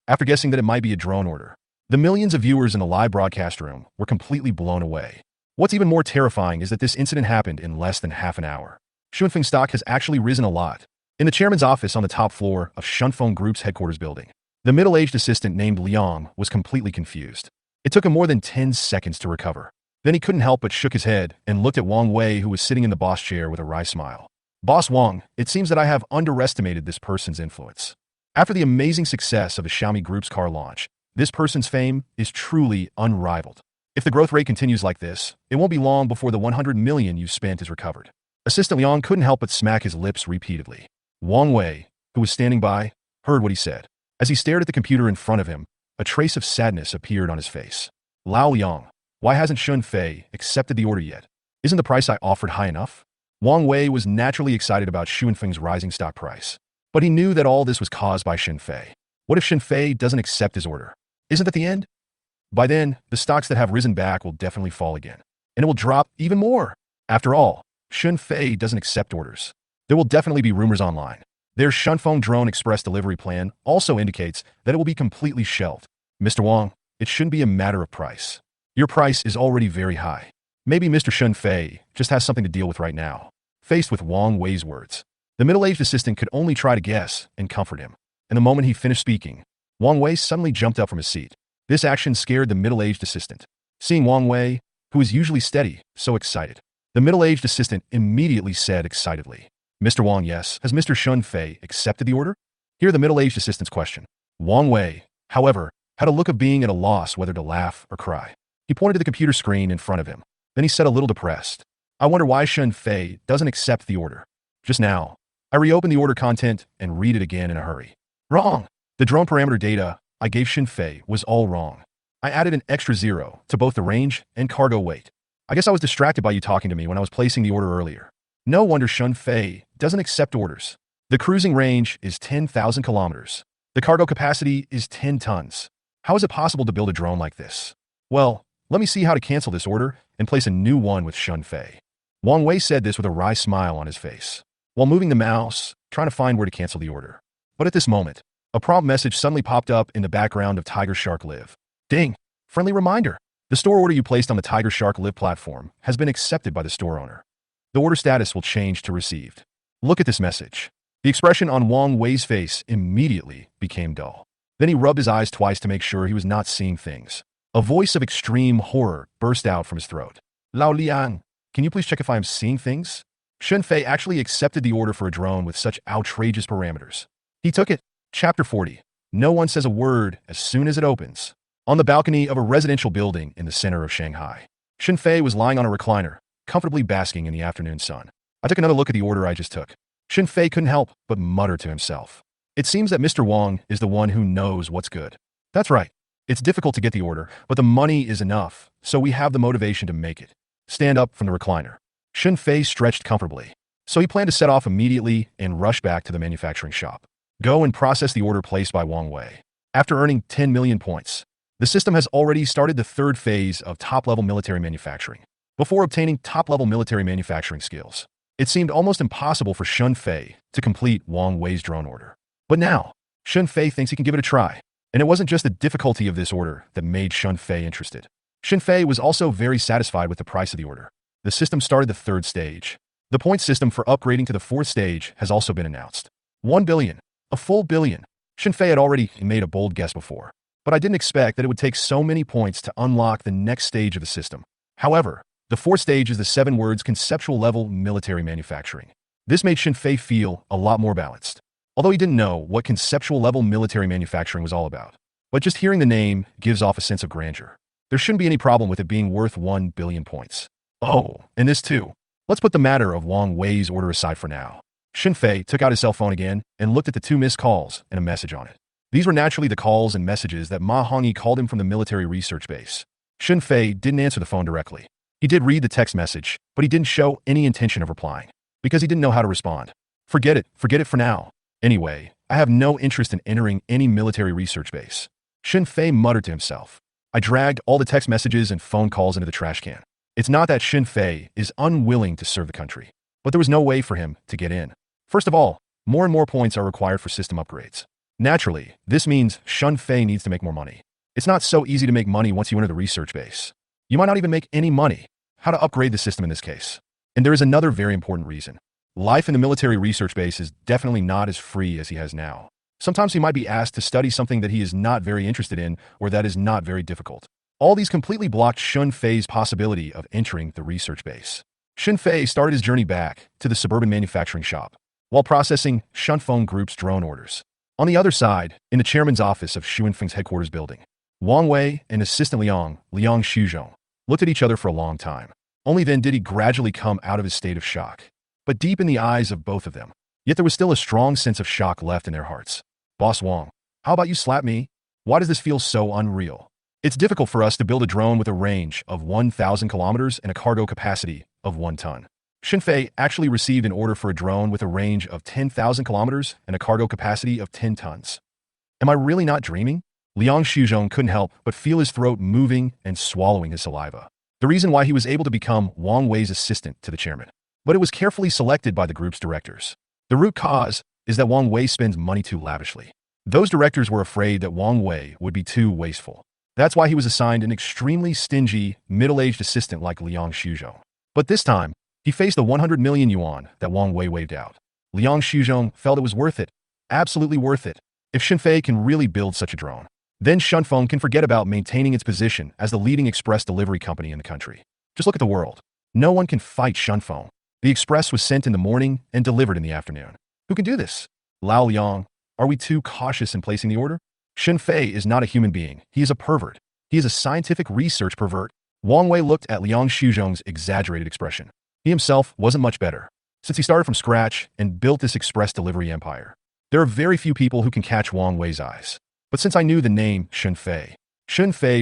After guessing that it might be a drone order, the millions of viewers in the live broadcast room were completely blown away. What's even more terrifying is that this incident happened in less than half an hour. Shunfeng stock has actually risen a lot. In the chairman's office on the top floor of Shunfeng Group's headquarters building, the middle-aged assistant named Liang was completely confused. It took him more than 10 seconds to recover. Then he couldn't help but shook his head and looked at Wang Wei, who was sitting in the boss chair with a wry smile. Boss Wang, it seems that I have underestimated this person's influence. After the amazing success of the Xiaomi Group's car launch, this person's fame is truly unrivaled. If the growth rate continues like this, it won't be long before the 100 million you've spent is recovered. Assistant Liang couldn't help but smack his lips repeatedly. Wang Wei, who was standing by, heard what he said. As he stared at the computer in front of him, a trace of sadness appeared on his face. Lao Liang, why hasn't Shun Fei accepted the order yet? Isn't the price I offered high enough? Wang Wei was naturally excited about Shunfeng's rising stock price. But he knew that all this was caused by Shun Fei. What if Shun Fei doesn't accept his order? Isn't that the end? By then, the stocks that have risen back will definitely fall again. And it will drop even more. After all, Shun Fei doesn't accept orders. There will definitely be rumors online. Their Shunfeng Drone Express delivery plan also indicates that it will be completely shelved. Mr. Wang, it shouldn't be a matter of price. Your price is already very high. Maybe Mr. Shun Fei just has something to deal with right now. Faced with Wang Wei's words, the middle-aged assistant could only try to guess and comfort him. And the moment he finished speaking, Wang Wei suddenly jumped up from his seat. This action scared the middle-aged assistant. Seeing Wang Wei, who is usually steady, so excited, the middle-aged assistant immediately said excitedly, Mr. Wang, yes, has Mr. Shun Fei accepted the order? Hear the middle-aged assistant's question. Wang Wei, however, had a look of being at a loss whether to laugh or cry. He pointed to the computer screen in front of him. Then he said a little depressed, I wonder why Shun Fei doesn't accept the order. Just now, I reopened the order content and read it again in a hurry. Wrong. The drone parameter data I gave Shun Fei was all wrong. I added an extra 0 to both the range and cargo weight. I guess I was distracted by you talking to me when I was placing the order earlier. No wonder Shun Fei doesn't accept orders. The cruising range is 10,000 kilometers. The cargo capacity is 10 tons. How is it possible to build a drone like this? Well, let me see how to cancel this order and place a new one with Shun Fei. Wang Wei said this with a wry smile on his face, while moving the mouse, trying to find where to cancel the order. But at this moment, a prompt message suddenly popped up in the background of Tiger Shark Live. Ding! Friendly reminder. The store order you placed on the Tiger Shark Live platform has been accepted by the store owner. The order status will change to received. Look at this message. The expression on Wang Wei's face immediately became dull. Then he rubbed his eyes twice to make sure he was not seeing things. A voice of extreme horror burst out from his throat. Lao Liang, can you please check if I am seeing things? Shun Fei actually accepted the order for a drone with such outrageous parameters. He took it. Chapter 40. No one says a word as soon as it opens. On the balcony of a residential building in the center of Shanghai, Shun Fei was lying on a recliner, comfortably basking in the afternoon sun. I took another look at the order I just took. Shun Fei couldn't help but mutter to himself. It seems that Mr. Wang is the one who knows what's good. That's right. It's difficult to get the order, but the money is enough, so we have the motivation to make it. Stand up from the recliner. Shun Fei stretched comfortably, so he planned to set off immediately and rush back to the manufacturing shop. Go and process the order placed by Wang Wei. After earning 10 million points, the system has already started the third phase of top-level military manufacturing. Before obtaining top-level military manufacturing skills, it seemed almost impossible for Shun Fei to complete Wang Wei's drone order. But now, Shun Fei thinks he can give it a try. And it wasn't just the difficulty of this order that made Shun Fei interested. Shun Fei was also very satisfied with the price of the order. The system started the third stage. The point system for upgrading to the fourth stage has also been announced. 1 billion. A full billion. Shun Fei had already made a bold guess before, but I didn't expect that it would take so many points to unlock the next stage of the system. However, the fourth stage is the 7 words conceptual level military manufacturing. This made Shun Fei feel a lot more balanced, although he didn't know what conceptual level military manufacturing was all about. But just hearing the name gives off a sense of grandeur. There shouldn't be any problem with it being worth 1 billion points. Oh, and this too. Let's put the matter of Wang Wei's order aside for now. Shun Fei took out his cell phone again and looked at the 2 missed calls and a message on it. These were naturally the calls and messages that Ma Hongyi called him from the military research base. Shun Fei didn't answer the phone directly. He did read the text message, but he didn't show any intention of replying, because he didn't know how to respond. Forget it for now. Anyway, I have no interest in entering any military research base. Shun Fei muttered to himself. I dragged all the text messages and phone calls into the trash can. It's not that Shun Fei is unwilling to serve the country, but there was no way for him to get in. First of all, more and more points are required for system upgrades. Naturally, this means Shunfei needs to make more money. It's not so easy to make money once you enter the research base. You might not even make any money. How to upgrade the system in this case? And there is another very important reason. Life in the military research base is definitely not as free as he has now. Sometimes he might be asked to study something that he is not very interested in or that is not very difficult. All these completely blocked Shunfei's possibility of entering the research base. Shunfei started his journey back to the suburban manufacturing shop while processing Shunfeng Group's drone orders. On the other side, in the chairman's office of Xuanfeng's headquarters building, Wang Wei and assistant Liang Shuzhong, looked at each other for a long time. Only then did he gradually come out of his state of shock. But deep in the eyes of both of them, yet there was still a strong sense of shock left in their hearts. Boss Wang, how about you slap me? Why does this feel so unreal? It's difficult for us to build a drone with a range of 1,000 kilometers and a cargo capacity of 1 ton. Shunfei actually received an order for a drone with a range of 10,000 kilometers and a cargo capacity of 10 tons. Am I really not dreaming? Liang Shuzhong couldn't help but feel his throat moving and swallowing his saliva. The reason why he was able to become Wang Wei's assistant to the chairman. But it was carefully selected by the group's directors. The root cause is that Wang Wei spends money too lavishly. Those directors were afraid that Wang Wei would be too wasteful. That's why he was assigned an extremely stingy, middle-aged assistant like Liang Shuzhong. But this time, he faced the 100 million yuan that Wang Wei waved out. Liang Shuzhong felt it was worth it. Absolutely worth it. If Shunfei can really build such a drone, then Shunfeng can forget about maintaining its position as the leading express delivery company in the country. Just look at the world. No one can fight Shunfeng. The express was sent in the morning and delivered in the afternoon. Who can do this? Lao Liang, are we too cautious in placing the order? Shunfei is not a human being. He is a pervert. He is a scientific research pervert. Wang Wei looked at Liang Shuzhong's exaggerated expression. He himself wasn't much better, since he started from scratch and built this express delivery empire. There are very few people who can catch Wang Wei's eyes. But since I knew the name Shunfei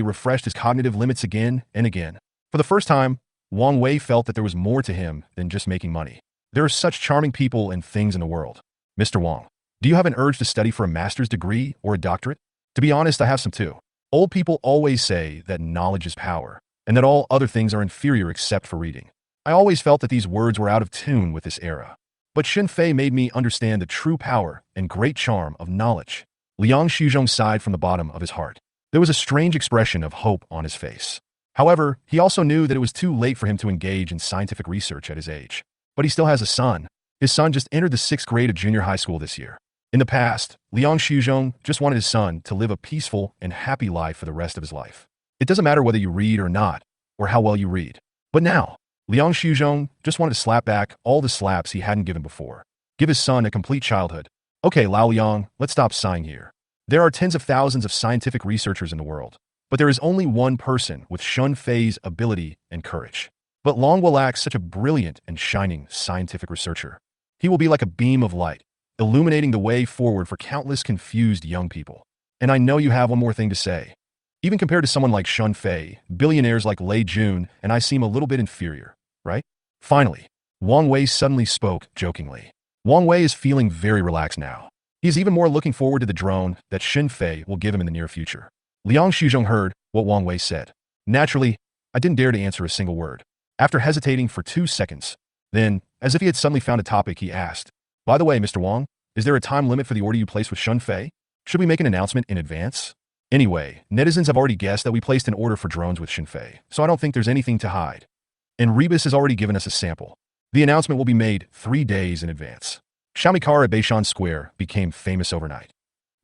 refreshed his cognitive limits again and again. For the first time, Wang Wei felt that there was more to him than just making money. There are such charming people and things in the world. Mr. Wang, do you have an urge to study for a master's degree or a doctorate? To be honest, I have some too. Old people always say that knowledge is power, and that all other things are inferior except for reading. I always felt that these words were out of tune with this era. But Shunfei made me understand the true power and great charm of knowledge. Liang Shuzhong sighed from the bottom of his heart. There was a strange expression of hope on his face. However, he also knew that it was too late for him to engage in scientific research at his age. But he still has a son. His son just entered the 6th grade of junior high school this year. In the past, Liang Shuzhong just wanted his son to live a peaceful and happy life for the rest of his life. It doesn't matter whether you read or not, or how well you read. But now, Liang Shuzhong just wanted to slap back all the slaps he hadn't given before. Give his son a complete childhood. Okay, Lao Liang, let's stop sighing here. There are tens of thousands of scientific researchers in the world, but there is only one person with Shunfei's ability and courage. But Long will lack such a brilliant and shining scientific researcher. He will be like a beam of light, illuminating the way forward for countless confused young people. And I know you have one more thing to say. Even compared to someone like Shunfei, billionaires like Lei Jun and I seem a little bit inferior, right? Finally, Wang Wei suddenly spoke jokingly. Wang Wei is feeling very relaxed now. He is even more looking forward to the drone that Shunfei will give him in the near future. Liang Shuzhong heard what Wang Wei said. Naturally, I didn't dare to answer a single word. After hesitating for 2 seconds, then, as if he had suddenly found a topic, he asked, "By the way, Mr. Wang, is there a time limit for the order you placed with Shunfei? Should we make an announcement in advance?" Anyway, netizens have already guessed that we placed an order for drones with Shunfei, so I don't think there's anything to hide. And Rebus has already given us a sample. The announcement will be made 3 days in advance. Xiaomi car at Beishan Square became famous overnight.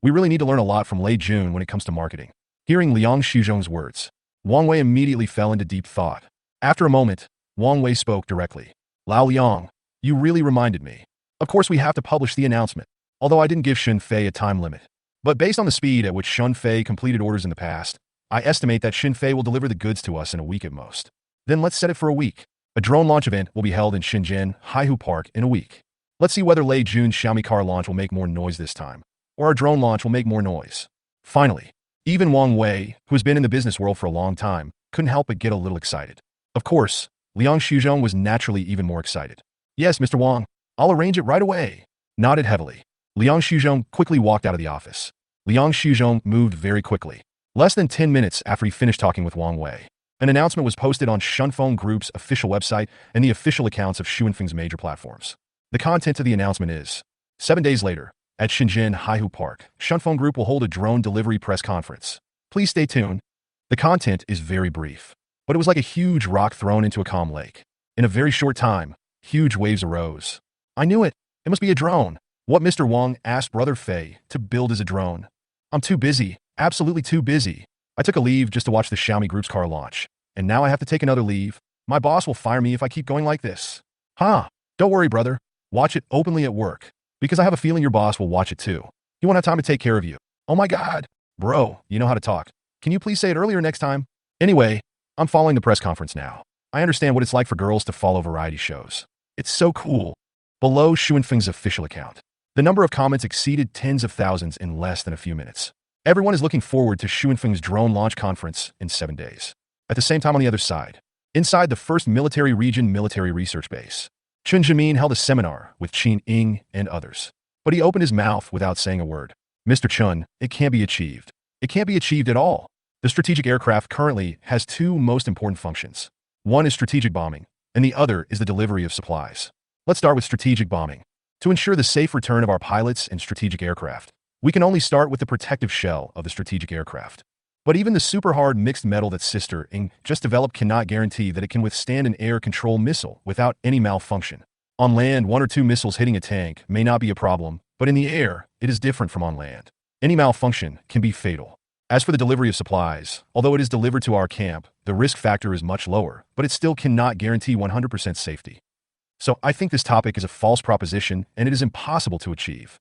We really need to learn a lot from Lei Jun when it comes to marketing. Hearing Liang Shuzhong's words, Wang Wei immediately fell into deep thought. After a moment, Wang Wei spoke directly. "Lao Liang, you really reminded me. Of course we have to publish the announcement, although I didn't give Shunfei a time limit. But based on the speed at which Shunfei completed orders in the past, I estimate that Shunfei will deliver the goods to us in a week at most. Then let's set it for a week. A drone launch event will be held in Shenzhen Haihu Park in a week. Let's see whether Lei Jun's Xiaomi car launch will make more noise this time, or our drone launch will make more noise." Finally, even Wang Wei, who has been in the business world for a long time, couldn't help but get a little excited. Of course, Liang Shuzhong was naturally even more excited. "Yes, Mr. Wang, I'll arrange it right away." Nodded heavily. Liang Shuzhong quickly walked out of the office. Liang Shuzhong moved very quickly. Less than 10 minutes after he finished talking with Wang Wei, an announcement was posted on Shunfeng Group's official website and the official accounts of Xuanfeng's major platforms. The content of the announcement is, 7 days later, at Shenzhen Haihu Park, Shunfeng Group will hold a drone delivery press conference. Please stay tuned. The content is very brief, but it was like a huge rock thrown into a calm lake. In a very short time, huge waves arose. I knew it. It must be a drone. What Mr. Wang asked Brother Fei to build is a drone. I'm too busy. Absolutely too busy. I took a leave just to watch the Xiaomi Group's car launch, and now I have to take another leave. My boss will fire me if I keep going like this. Don't worry, brother. Watch it openly at work, because I have a feeling your boss will watch it too. He won't have time to take care of you. Oh my God. Bro, you know how to talk. Can you please say it earlier next time? Anyway, I'm following the press conference now. I understand what it's like for girls to follow variety shows. It's so cool. Below Xuanfeng's official account, the number of comments exceeded tens of thousands in less than a few minutes. Everyone is looking forward to Xuanfeng's drone launch conference in 7 days. At the same time, on the other side, inside the 1st Military Region Military Research Base, Chen Jimin held a seminar with Qin Ying and others. But he opened his mouth without saying a word. Mr. Chun, it can't be achieved. It can't be achieved at all. The strategic aircraft currently has 2 most important functions. One is strategic bombing, and the other is the delivery of supplies. Let's start with strategic bombing. To ensure the safe return of our pilots and strategic aircraft, we can only start with the protective shell of the strategic aircraft. But even the super hard mixed metal that Sister Ing just developed cannot guarantee that it can withstand an air control missile without any malfunction. On land, 1 or 2 missiles hitting a tank may not be a problem, but in the air, it is different from on land. Any malfunction can be fatal. As for the delivery of supplies, although it is delivered to our camp, the risk factor is much lower, but it still cannot guarantee 100% safety. So I think this topic is a false proposition and it is impossible to achieve.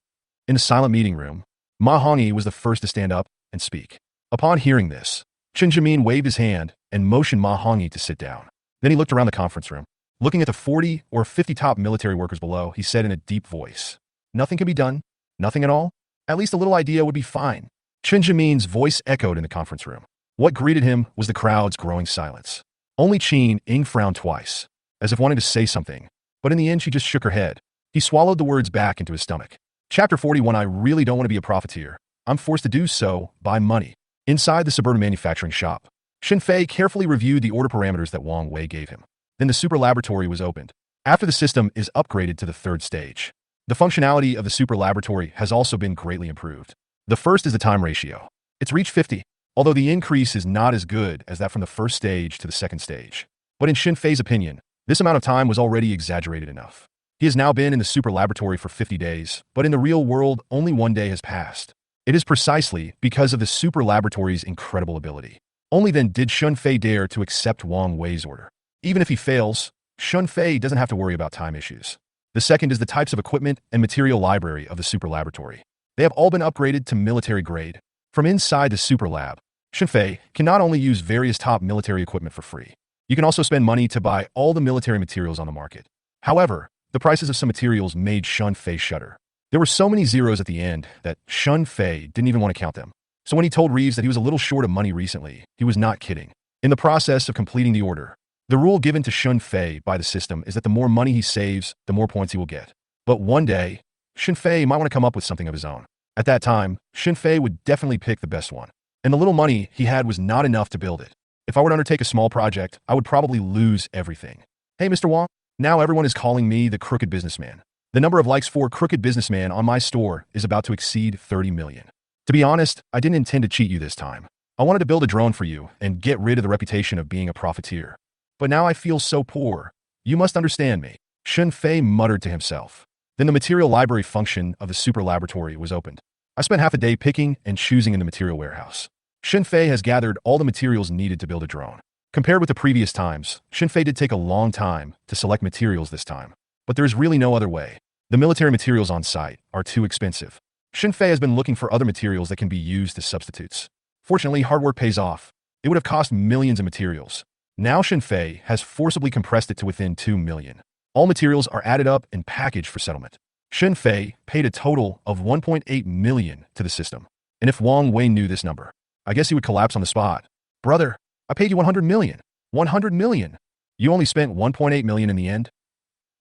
In a silent meeting room, Ma Hongyi was the first to stand up and speak. Upon hearing this, Chen Jimin waved his hand and motioned Ma Hongyi to sit down. Then he looked around the conference room. Looking at the 40 or 50 top military workers below, he said in a deep voice, "Nothing can be done? Nothing at all? At least a little idea would be fine." Chen Jimin's voice echoed in the conference room. What greeted him was the crowd's growing silence. Only Qin Ying frowned twice, as if wanting to say something, but in the end she just shook her head. He swallowed the words back into his stomach. Chapter 41. I really don't want to be a profiteer. I'm forced to do so by money. Inside the suburban manufacturing shop, Shen Fei carefully reviewed the order parameters that Wang Wei gave him. Then the super laboratory was opened. After the system is upgraded to the 3rd stage, the functionality of the super laboratory has also been greatly improved. The first is the time ratio. It's reached 50, although the increase is not as good as that from the 1st stage to the 2nd stage. But in Shen Fei's opinion, this amount of time was already exaggerated enough. He has now been in the super laboratory for 50 days, but in the real world, only 1 day has passed. It is precisely because of the super laboratory's incredible ability. Only then did Shun Fei dare to accept Wang Wei's order. Even if he fails, Shun Fei doesn't have to worry about time issues. The second is the types of equipment and material library of the super laboratory. They have all been upgraded to military grade. From inside the super lab, Shun Fei can not only use various top military equipment for free, you can also spend money to buy all the military materials on the market. However, the prices of some materials made Shun Fei shudder. There were so many zeros at the end that Shun Fei didn't even want to count them. So when he told Reeves that he was a little short of money recently, he was not kidding. In the process of completing the order, the rule given to Shun Fei by the system is that the more money he saves, the more points he will get. But one day, Shun Fei might want to come up with something of his own. At that time, Shun Fei would definitely pick the best one. And the little money he had was not enough to build it. If I were to undertake a small project, I would probably lose everything. Hey, Mr. Wang, now everyone is calling me the crooked businessman. The number of likes for crooked businessman on my store is about to exceed 30 million. To be honest, I didn't intend to cheat you this time. I wanted to build a drone for you and get rid of the reputation of being a profiteer. But now I feel so poor. You must understand me. Shun Fei muttered to himself. Then the material library function of the super laboratory was opened. I spent half a day picking and choosing in the material warehouse. Shun Fei has gathered all the materials needed to build a drone. Compared with the previous times, Shun Fei did take a long time to select materials this time. But there is really no other way. The military materials on site are too expensive. Shun Fei has been looking for other materials that can be used as substitutes. Fortunately, hard work pays off. It would have cost millions of materials. Now Shun Fei has forcibly compressed it to within 2 million. All materials are added up and packaged for settlement. Shun Fei paid a total of 1.8 million to the system. And if Wang Wei knew this number, I guess he would collapse on the spot. Brother, I paid you 100 million. 100 million. You only spent 1.8 million in the end?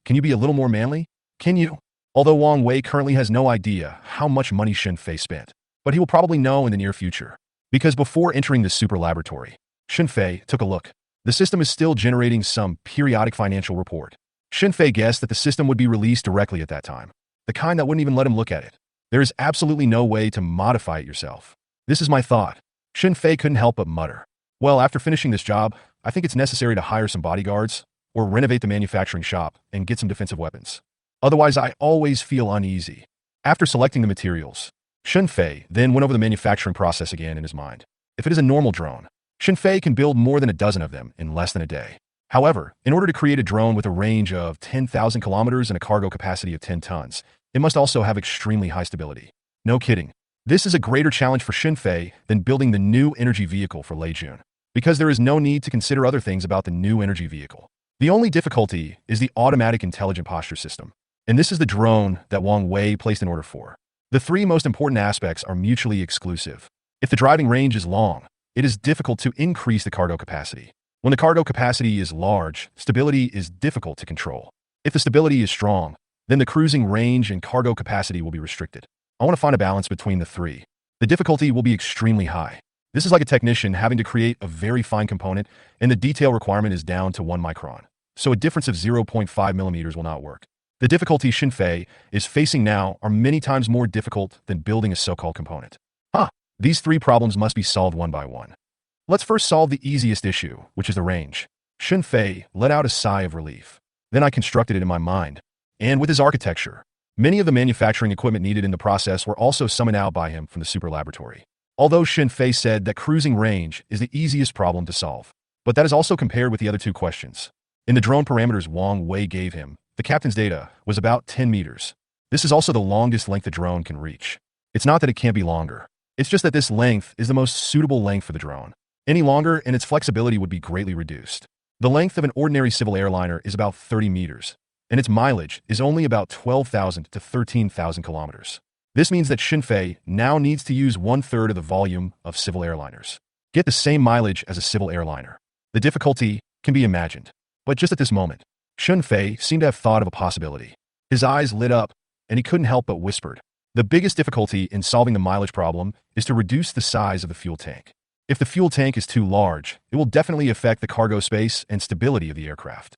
Can you be a little more manly? Can you? Although Wang Wei currently has no idea how much money Shun Fei spent, but he will probably know in the near future. Because before entering the super laboratory, Shun Fei took a look. The system is still generating some periodic financial report. Xinfei guessed that the system would be released directly at that time, the kind that wouldn't even let him look at it. There is absolutely no way to modify it yourself. This is my thought. Xinfei couldn't help but mutter. Well, after finishing this job, I think it's necessary to hire some bodyguards, or renovate the manufacturing shop and get some defensive weapons. Otherwise, I always feel uneasy. After selecting the materials, Xinfei then went over the manufacturing process again in his mind. If it is a normal drone, Xinfei can build more than a dozen of them in less than a day. However, in order to create a drone with a range of 10,000 kilometers and a cargo capacity of 10 tons, it must also have extremely high stability. No kidding. This is a greater challenge for Xinfei than building the new energy vehicle for Lei Jun, because there is no need to consider other things about the new energy vehicle. The only difficulty is the automatic intelligent posture system, and this is the drone that Wang Wei placed an order for. The three most important aspects are mutually exclusive. If the driving range is long, it is difficult to increase the cargo capacity. When the cargo capacity is large, stability is difficult to control. If the stability is strong, then the cruising range and cargo capacity will be restricted. I want to find a balance between the three. The difficulty will be extremely high. This is like a technician having to create a very fine component, and the detail requirement is down to 1 micron. So a difference of 0.5 millimeters will not work. The difficulty Xinfei is facing now are many times more difficult than building a so-called component. These three problems must be solved one by one. Let's first solve the easiest issue, which is the range. Xinfei let out a sigh of relief. Then I constructed it in my mind. And with his architecture, many of the manufacturing equipment needed in the process were also summoned out by him from the super laboratory. Although Xinfei said that cruising range is the easiest problem to solve, but that is also compared with the other two questions. In the drone parameters Wang Wei gave him, the captain's data was about 10 meters. This is also the longest length the drone can reach. It's not that it can't be longer. It's just that this length is the most suitable length for the drone. Any longer and its flexibility would be greatly reduced. The length of an ordinary civil airliner is about 30 meters, and its mileage is only about 12,000 to 13,000 kilometers. This means that Xinfei now needs to use 1/3 of the volume of civil airliners. Get the same mileage as a civil airliner. The difficulty can be imagined. But just at this moment, Xinfei seemed to have thought of a possibility. His eyes lit up, and he couldn't help but whispered. The biggest difficulty in solving the mileage problem is to reduce the size of the fuel tank. If the fuel tank is too large, it will definitely affect the cargo space and stability of the aircraft.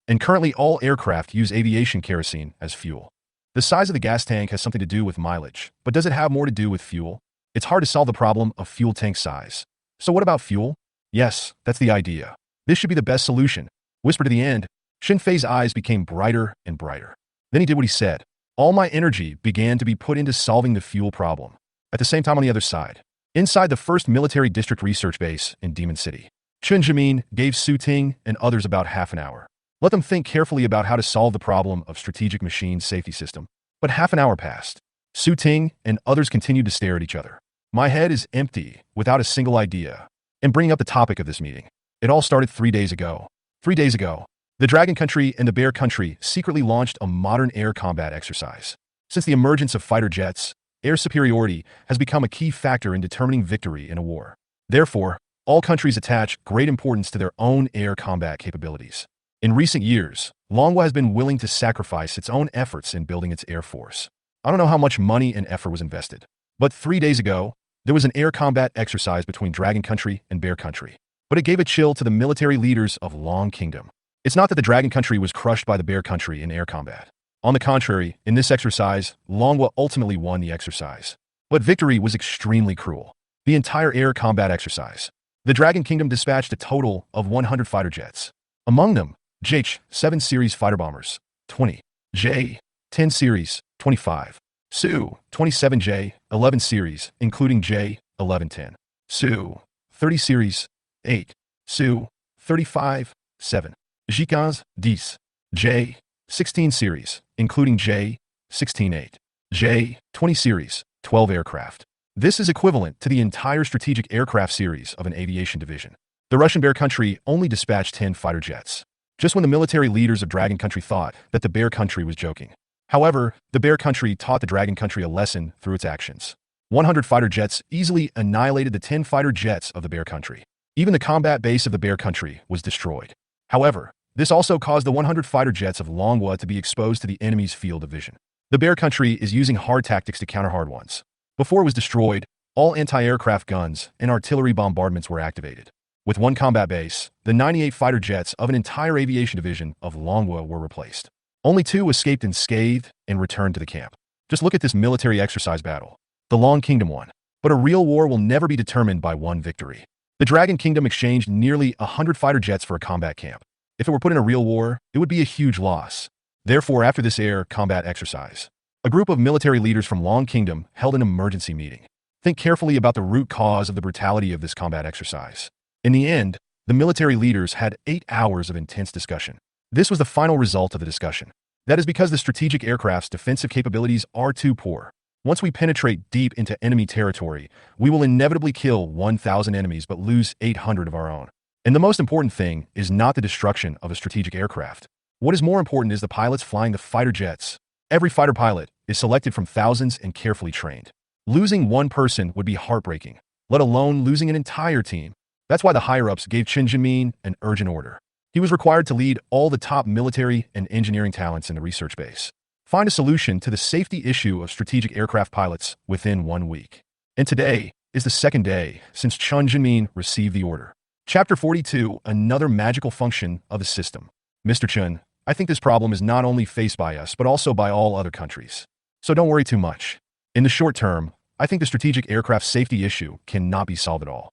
And currently all aircraft use aviation kerosene as fuel. The size of the gas tank has something to do with mileage, but does it have more to do with fuel? It's hard to solve the problem of fuel tank size. So what about fuel? Yes, that's the idea. This should be the best solution. Whispered to the end, Xinfei's eyes became brighter and brighter. Then he did what he said. All my energy began to be put into solving the fuel problem. At the same time on the other side, inside the first military district research base in Demon City, Chen Jimin gave Su Ting and others about half an hour. Let them think carefully about how to solve the problem of strategic machine safety system. But half an hour passed. Su Ting and others continued to stare at each other. My head is empty, without a single idea. And bringing up the topic of this meeting, it all started 3 days ago. 3 days ago, the Dragon Country and the Bear Country secretly launched a modern air combat exercise. Since the emergence of fighter jets, air superiority has become a key factor in determining victory in a war. Therefore, all countries attach great importance to their own air combat capabilities. In recent years, Longwa has been willing to sacrifice its own efforts in building its air force. I don't know how much money and effort was invested, but 3 days ago, there was an air combat exercise between Dragon Country and Bear Country. But it gave a chill to the military leaders of Long Kingdom. It's not that the Dragon Country was crushed by the Bear Country in air combat. On the contrary, in this exercise, Longwa ultimately won the exercise. But victory was extremely cruel. The entire air combat exercise. The Dragon Kingdom dispatched a total of 100 fighter jets. Among them, J-7 series fighter bombers, 20. J-10 series, 25. Su-27 J-11 series, including J-1110. Su-30 series, 8. Su-35, 7. Jikaz, 10. J-16 series, including J-16 8. J-20 series, 12 aircraft. This is equivalent to the entire strategic aircraft series of an aviation division. The Russian Bear Country only dispatched 10 fighter jets, just when the military leaders of Dragon Country thought that the Bear Country was joking. However, the Bear Country taught the Dragon Country a lesson through its actions. 100 fighter jets easily annihilated the 10 fighter jets of the Bear Country. Even the combat base of the Bear Country was destroyed. However, this also caused the 100 fighter jets of Longwa to be exposed to the enemy's field of vision. The Bear Country is using hard tactics to counter hard ones. Before it was destroyed, all anti-aircraft guns and artillery bombardments were activated. With one combat base, the 98 fighter jets of an entire aviation division of Longwa were replaced. Only 2 escaped unscathed and returned to the camp. Just look at this military exercise battle. The Long Kingdom won. But a real war will never be determined by one victory. The Dragon Kingdom exchanged nearly 100 fighter jets for a combat camp. If it were put in a real war, it would be a huge loss. Therefore, after this air combat exercise, a group of military leaders from Long Kingdom held an emergency meeting. Think carefully about the root cause of the brutality of this combat exercise. In the end, the military leaders had 8 hours of intense discussion. This was the final result of the discussion. That is because the strategic aircraft's defensive capabilities are too poor. Once we penetrate deep into enemy territory, we will inevitably kill 1,000 enemies but lose 800 of our own. And the most important thing is not the destruction of a strategic aircraft. What is more important is the pilots flying the fighter jets. Every fighter pilot is selected from thousands and carefully trained. Losing one person would be heartbreaking, let alone losing an entire team. That's why the higher-ups gave Qin Jinmin an urgent order. He was required to lead all the top military and engineering talents in the research base. Find a solution to the safety issue of strategic aircraft pilots within 1 week. And today is the second day since Qin Jinmin received the order. Chapter 42, another magical function of the system. Mr. Chen, I think this problem is not only faced by us, but also by all other countries. So don't worry too much. In the short term, I think the strategic aircraft safety issue cannot be solved at all.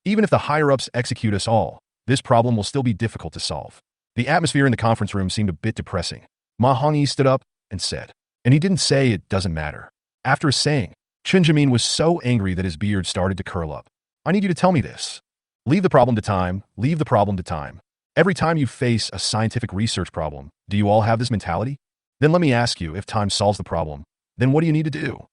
Even if the higher-ups execute us all, this problem will still be difficult to solve. The atmosphere in the conference room seemed a bit depressing. Ma Hongyi stood up and said, and he didn't say it doesn't matter. After his saying, Qin Jinmin was so angry that his beard started to curl up. I need you to tell me this. Leave the problem to time, leave the problem to time. Every time you face a scientific research problem, do you all have this mentality? Then let me ask you, if time solves the problem, then what do you need to do?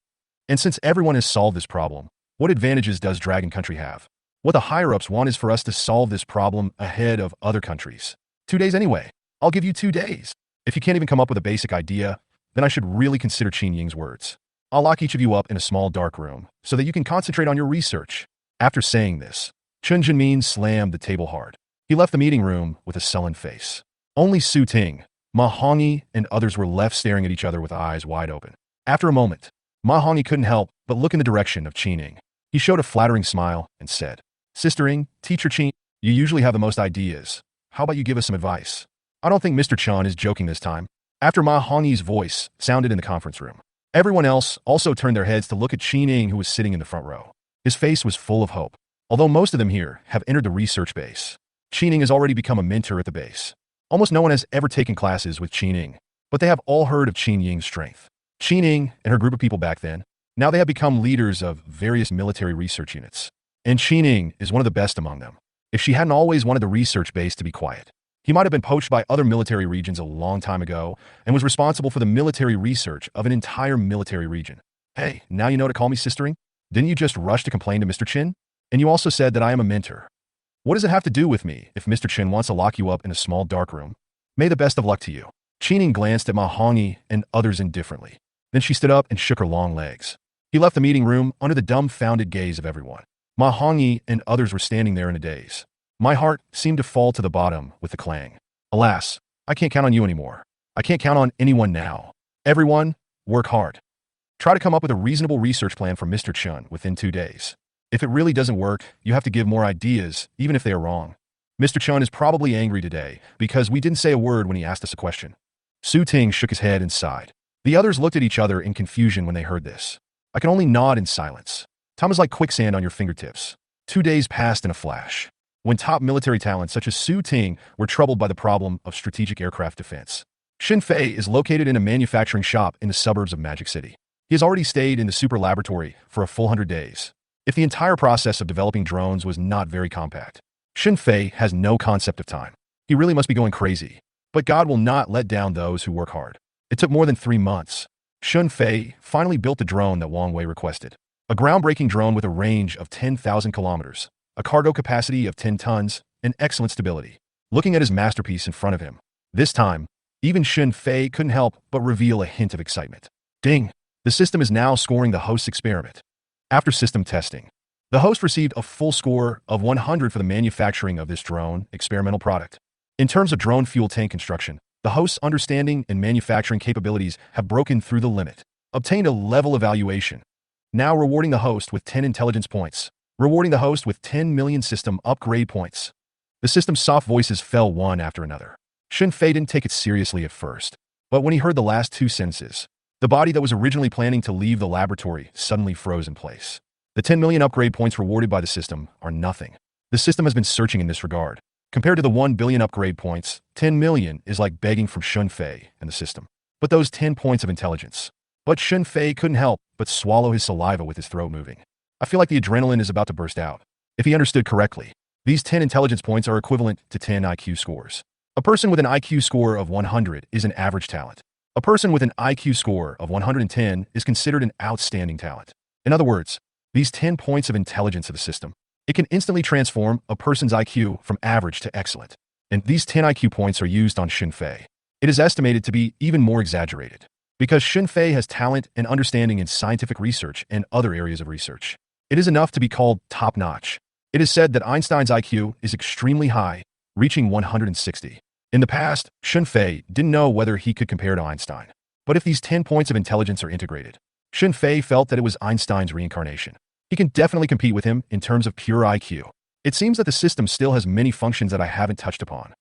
And since everyone has solved this problem, what advantages does Dragon Country have? What the higher-ups want is for us to solve this problem ahead of other countries. 2 days anyway. I'll give you 2 days. If you can't even come up with a basic idea, then I should really consider Qin Ying's words. I'll lock each of you up in a small dark room so that you can concentrate on your research. After saying this, Qin Jinmin slammed the table hard. He left the meeting room with a sullen face. Only Su Ting, Ma Hongyi, and others were left staring at each other with eyes wide open. After a moment, Ma Hongyi couldn't help but look in the direction of Qin Ying. He showed a flattering smile and said, Sister Ying, Teacher Qin, you usually have the most ideas. How about you give us some advice? I don't think Mr. Chan is joking this time. After Ma Hongyi's voice sounded in the conference room, everyone else also turned their heads to look at Qin Ying, who was sitting in the front row. His face was full of hope. Although most of them here have entered the research base, Qin Ying has already become a mentor at the base. Almost no one has ever taken classes with Qin Ying, but they have all heard of Qin Ying's strength. Qin Ying and her group of people back then, now they have become leaders of various military research units. And Qin Ying is one of the best among them. If she hadn't always wanted the research base to be quiet, he might have been poached by other military regions a long time ago and was responsible for the military research of an entire military region. Hey, now you know to call me Sister Ying? Didn't you just rush to complain to Mr. Qin? And you also said that I am a mentor. What does it have to do with me if Mr. Qin wants to lock you up in a small dark room? May the best of luck to you. Qin Ying glanced at Ma Hongyi and others indifferently. Then she stood up and shook her long legs. He left the meeting room under the dumbfounded gaze of everyone. Ma Hongyi and others were standing there in a daze. My heart seemed to fall to the bottom with a clang. Alas, I can't count on you anymore. I can't count on anyone now. Everyone, work hard. Try to come up with a reasonable research plan for Mr. Chen within 2 days. If it really doesn't work, you have to give more ideas, even if they are wrong. Mr. Chen is probably angry today because we didn't say a word when he asked us a question. Su Ting shook his head and sighed. The others looked at each other in confusion when they heard this. I could only nod in silence. Time is like quicksand on your fingertips. 2 days passed in a flash. When top military talents such as Su Ting were troubled by the problem of strategic aircraft defense. Xin Fei is located in a manufacturing shop in the suburbs of Magic City. He has already stayed in the super laboratory for a full 100 days. If the entire process of developing drones was not very compact, Xin Fei has no concept of time. He really must be going crazy. But God will not let down those who work hard. It took more than 3 months. Xin Fei finally built the drone that Wang Wei requested. A groundbreaking drone with a range of 10,000 kilometers, a cargo capacity of 10 tons, and excellent stability. Looking at his masterpiece in front of him, this time, even Xin Fei couldn't help but reveal a hint of excitement. Ding! The system is now scoring the host's experiment. After system testing, the host received a full score of 100 for the manufacturing of this drone experimental product. In terms of drone fuel tank construction, the host's understanding and manufacturing capabilities have broken through the limit. Obtained a level evaluation. Now rewarding the host with 10 intelligence points. rewarding the host with 10 million system upgrade points. The system's soft voices fell one after another. Shunfei didn't take it seriously at first, but when he heard the last two sentences, the body that was originally planning to leave the laboratory suddenly froze in place. The 10 million upgrade points rewarded by the system are nothing. The system has been searching in this regard. Compared to the 1 billion upgrade points, 10 million is like begging from Shunfei and the system. But those 10 points of intelligence. But Shunfei couldn't help but swallow his saliva with his throat moving. I feel like the adrenaline is about to burst out. If he understood correctly, these 10 intelligence points are equivalent to 10 IQ scores. A person with an IQ score of 100 is an average talent. A person with an IQ score of 110 is considered an outstanding talent. In other words, these 10 points of intelligence of the system, it can instantly transform a person's IQ from average to excellent. And these 10 IQ points are used on Shunfei. It is estimated to be even more exaggerated, because Shunfei has talent and understanding in scientific research and other areas of research. It is enough to be called top-notch. It is said that Einstein's IQ is extremely high, reaching 160. In the past, Shunfei didn't know whether he could compare to Einstein. But if these 10 points of intelligence are integrated, Shunfei felt that it was Einstein's reincarnation. He can definitely compete with him in terms of pure IQ. It seems that the system still has many functions that I haven't touched upon.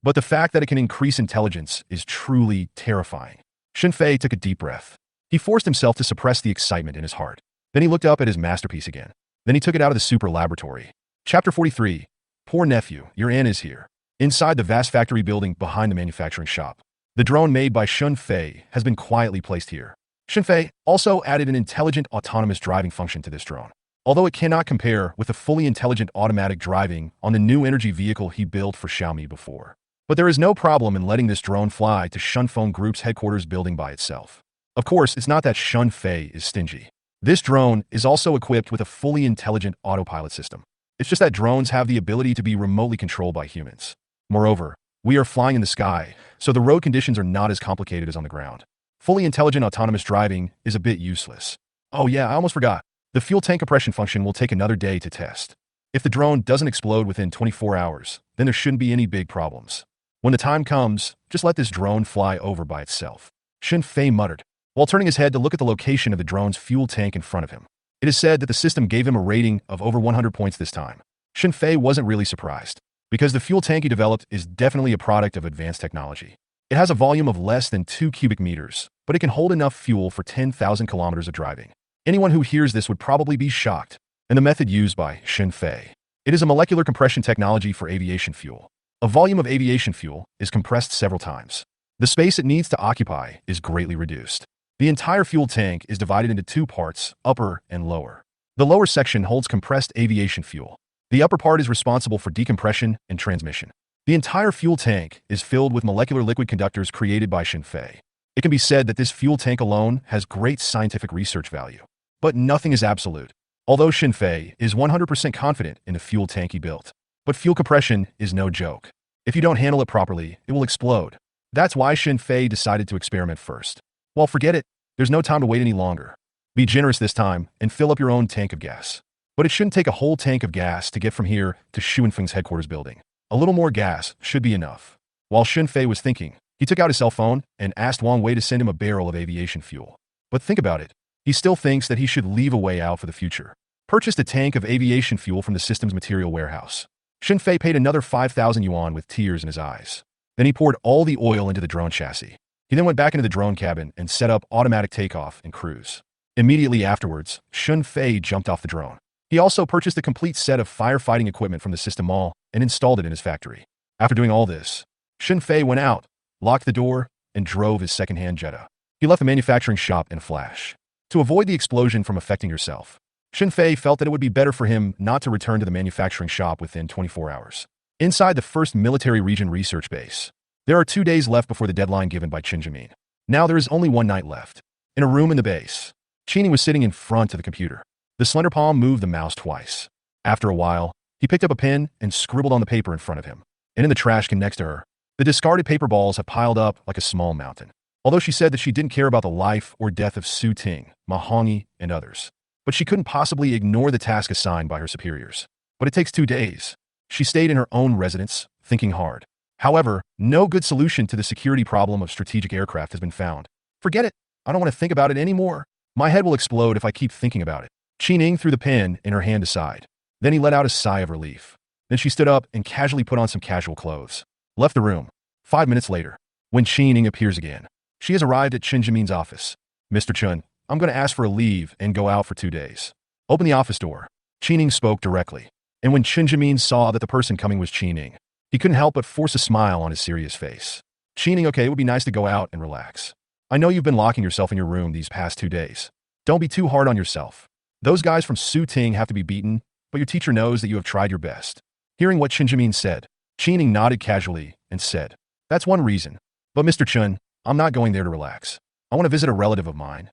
But the fact that it can increase intelligence is truly terrifying. Shunfei took a deep breath. He forced himself to suppress the excitement in his heart. Then he looked up at his masterpiece again. Then he took it out of the super laboratory. Chapter 43. Poor nephew, your aunt is here. Inside the vast factory building behind the manufacturing shop, the drone made by Shunfei has been quietly placed here. Shunfei also added an intelligent autonomous driving function to this drone. Although it cannot compare with the fully intelligent automatic driving on the new energy vehicle he built for Xiaomi before. But there is no problem in letting this drone fly to Shunfeng Group's headquarters building by itself. Of course, it's not that Shunfei is stingy. This drone is also equipped with a fully intelligent autopilot system. It's just that drones have the ability to be remotely controlled by humans. Moreover, we are flying in the sky, so the road conditions are not as complicated as on the ground. Fully intelligent autonomous driving is a bit useless. Oh yeah, I almost forgot. The fuel tank compression function will take another day to test. If the drone doesn't explode within 24 hours, then there shouldn't be any big problems. When the time comes, just let this drone fly over by itself. Shunfei muttered, while turning his head to look at the location of the drone's fuel tank in front of him. It is said that the system gave him a rating of over 100 points this time. Shunfei wasn't really surprised, because the fuel tank he developed is definitely a product of advanced technology. It has a volume of less than 2 cubic meters, but it can hold enough fuel for 10,000 kilometers of driving. Anyone who hears this would probably be shocked. And the method used by Shunfei. It is a molecular compression technology for aviation fuel. A volume of aviation fuel is compressed several times. The space it needs to occupy is greatly reduced. The entire fuel tank is divided into two parts, upper and lower. The lower section holds compressed aviation fuel. The upper part is responsible for decompression and transmission. The entire fuel tank is filled with molecular liquid conductors created by Shunfei. It can be said that this fuel tank alone has great scientific research value. But nothing is absolute. Although Shunfei is 100% confident in the fuel tank he built. But fuel compression is no joke. If you don't handle it properly, it will explode. That's why Shunfei decided to experiment first. Well, forget it. There's no time to wait any longer. Be generous this time and fill up your own tank of gas. But it shouldn't take a whole tank of gas to get from here to Shunfeng's headquarters building. A little more gas should be enough. While Shunfei was thinking, he took out his cell phone and asked Wang Wei to send him a barrel of aviation fuel. But think about it. He still thinks that he should leave a way out for the future. Purchased a tank of aviation fuel from the system's material warehouse. Shunfei paid another 5,000 yuan with tears in his eyes. Then he poured all the oil into the drone chassis. He then went back into the drone cabin and set up automatic takeoff and cruise. Immediately afterwards, Shunfei jumped off the drone. He also purchased a complete set of firefighting equipment from the system mall and installed it in his factory. After doing all this, Shunfei went out, locked the door, and drove his second-hand Jetta. He left the manufacturing shop in a flash. To avoid the explosion from affecting yourself, Shunfei felt that it would be better for him not to return to the manufacturing shop within 24 hours. Inside the 1st Military Region Research Base, there are 2 days left before the deadline given by Qin Jimin. Now there is only 1 night left. In a room in the base, Qini was sitting in front of the computer. The slender palm moved the mouse twice. After a while, he picked up a pen and scribbled on the paper in front of him. And in the trash can next to her, the discarded paper balls have piled up like a small mountain. Although she said that she didn't care about the life or death of Su Ting, Ma Hongyi, and others. But she couldn't possibly ignore the task assigned by her superiors. But it takes 2 days. She stayed in her own residence, thinking hard. However, no good solution to the security problem of strategic aircraft has been found. Forget it. I don't want to think about it anymore. My head will explode if I keep thinking about it. Qining threw the pen in her hand aside. Then he let out a sigh of relief. Then she stood up and casually put on some casual clothes. Left the room. 5 minutes later, when Qining appears again, she has arrived at Chen Jimin's office. Mr. Chun, I'm going to ask for a leave and go out for 2 days. Open the office door. Qining spoke directly. And when Chen Jimin saw that the person coming was Qining, he couldn't help but force a smile on his serious face. Qining, okay, it would be nice to go out and relax. I know you've been locking yourself in your room these past 2 days. Don't be too hard on yourself. Those guys from Su Ting have to be beaten, but your teacher knows that you have tried your best. Hearing what Chen Jimin said, Qining nodded casually and said, that's one reason. But Mr. Chun, I'm not going there to relax. I want to visit a relative of mine.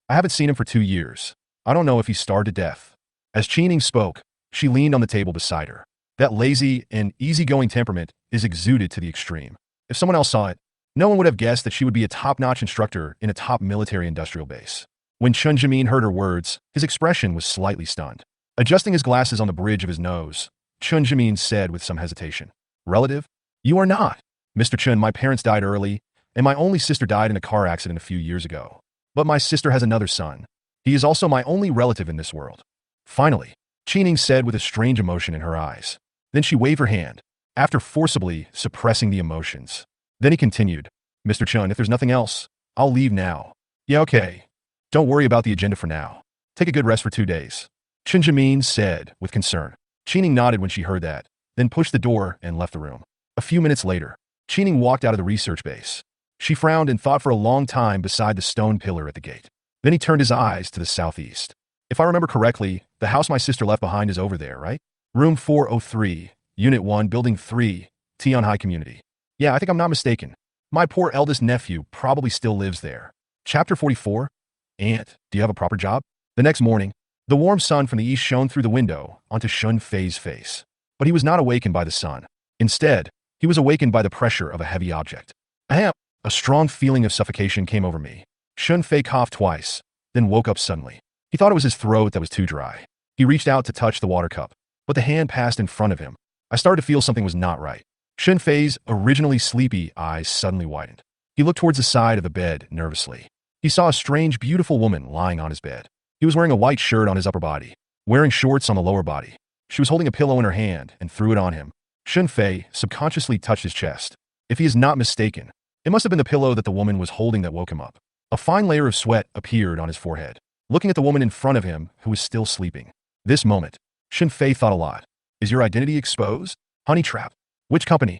I haven't seen him for 2 years. I don't know if he's starved to death. As Qining spoke, she leaned on the table beside her. That lazy and easygoing temperament is exuded to the extreme. If someone else saw it, no one would have guessed that she would be a top-notch instructor in a top military-industrial base. When Chen Jimin heard her words, his expression was slightly stunned. Adjusting his glasses on the bridge of his nose, Chen Jimin said with some hesitation, relative? You are not. Mr. Chun, my parents died early, and my only sister died in a car accident a few years ago. But my sister has another son. He is also my only relative in this world. Finally, Qining said with a strange emotion in her eyes. Then she waved her hand, after forcibly suppressing the emotions. Then he continued, Mr. Chun, if there's nothing else, I'll leave now. Yeah, okay. Don't worry about the agenda for now. Take a good rest for 2 days. Chen Jimin said with concern. Qining nodded when she heard that, then pushed the door and left the room. A few minutes later, Qining walked out of the research base. She frowned and thought for a long time beside the stone pillar at the gate. Then he turned his eyes to the southeast. If I remember correctly, the house my sister left behind is over there, right? Room 403, Unit 1, Building 3, Tianhai Community. Yeah, I think I'm not mistaken. My poor eldest nephew probably still lives there. Chapter 44. Aunt, do you have a proper job? The next morning, the warm sun from the east shone through the window onto Shun Fei's face. But he was not awakened by the sun. Instead, he was awakened by the pressure of a heavy object. Ahem! A strong feeling of suffocation came over me. Shun Fei coughed twice, then woke up suddenly. He thought it was his throat that was too dry. He reached out to touch the water cup, but the hand passed in front of him. I started to feel something was not right. Shun Fei's originally sleepy eyes suddenly widened. He looked towards the side of the bed nervously. He saw a strange, beautiful woman lying on his bed. He was wearing a white shirt on his upper body, wearing shorts on the lower body. She was holding a pillow in her hand and threw it on him. Shun Fei subconsciously touched his chest. If he is not mistaken, it must have been the pillow that the woman was holding that woke him up. A fine layer of sweat appeared on his forehead, looking at the woman in front of him who was still sleeping. This moment, Shun Fei thought a lot. Is your identity exposed? Honey trap. Which company?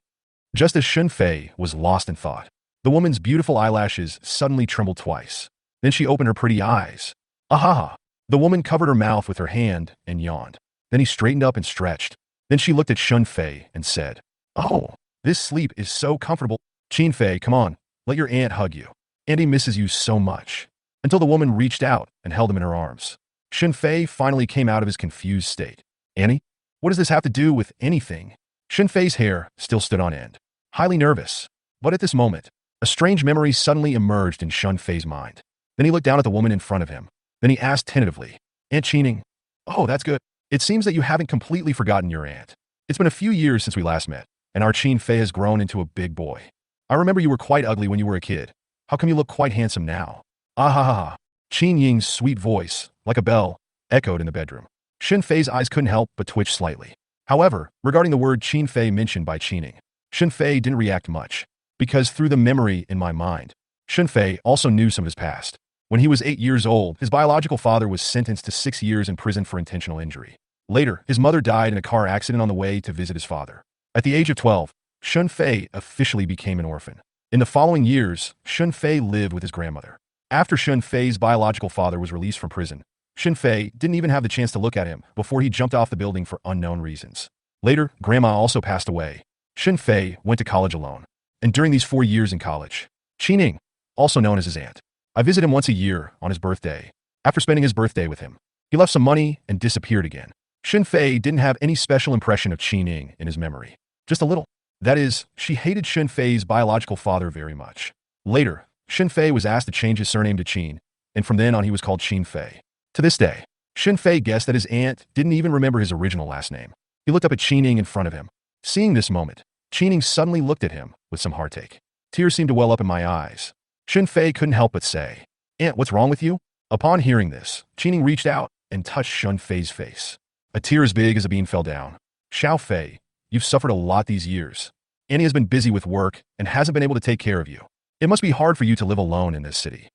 Just as Shun Fei was lost in thought, the woman's beautiful eyelashes suddenly trembled twice. Then she opened her pretty eyes. Aha! The woman covered her mouth with her hand and yawned. Then he straightened up and stretched. Then she looked at Shun Fei and said, Oh, this sleep is so comfortable. Qin Fei, come on, let your aunt hug you. Auntie misses you so much. Until the woman reached out and held him in her arms. Shun Fei finally came out of his confused state. Annie? What does this have to do with anything? Shun Fei's hair still stood on end. Highly nervous. But at this moment, a strange memory suddenly emerged in Shun Fei's mind. Then he looked down at the woman in front of him. Then he asked tentatively, Aunt Qining? Oh, that's good. It seems that you haven't completely forgotten your aunt. It's been a few years since we last met, and our Qin Fei has grown into a big boy. I remember you were quite ugly when you were a kid. How come you look quite handsome now? Ah ha ha ha. Qin Ying's sweet voice, like a bell, echoed in the bedroom. Shun Fei's eyes couldn't help but twitch slightly. However, regarding the word Qin Fei mentioned by Qining, Shun Fei didn't react much, because through the memory in my mind, Shun Fei also knew some of his past. When he was 8 years old, his biological father was sentenced to 6 years in prison for intentional injury. Later, his mother died in a car accident on the way to visit his father. At the age of 12, Shun Fei officially became an orphan. In the following years, Shun Fei lived with his grandmother. After Shun Fei's biological father was released from prison, Shun Fei didn't even have the chance to look at him before he jumped off the building for unknown reasons. Later, Grandma also passed away. Shun Fei went to college alone. And during these 4 years in college, Qining, also known as his aunt, I visit him once a year on his birthday. After spending his birthday with him, he left some money and disappeared again. Shun Fei didn't have any special impression of Qining in his memory. Just a little. That is, she hated Shun Fei's biological father very much. Later, Shun Fei was asked to change his surname to Qin, and from then on he was called Qin Fei. To this day, Shun Fei guessed that his aunt didn't even remember his original last name. He looked up at Qining in front of him. Seeing this moment, Qining suddenly looked at him with some heartache. Tears seemed to well up in my eyes. Shun Fei couldn't help but say, Aunt, what's wrong with you? Upon hearing this, Qining reached out and touched Shun Fei's face. A tear as big as a bean fell down. Xiao Fei, you've suffered a lot these years. Annie has been busy with work and hasn't been able to take care of you. It must be hard for you to live alone in this city.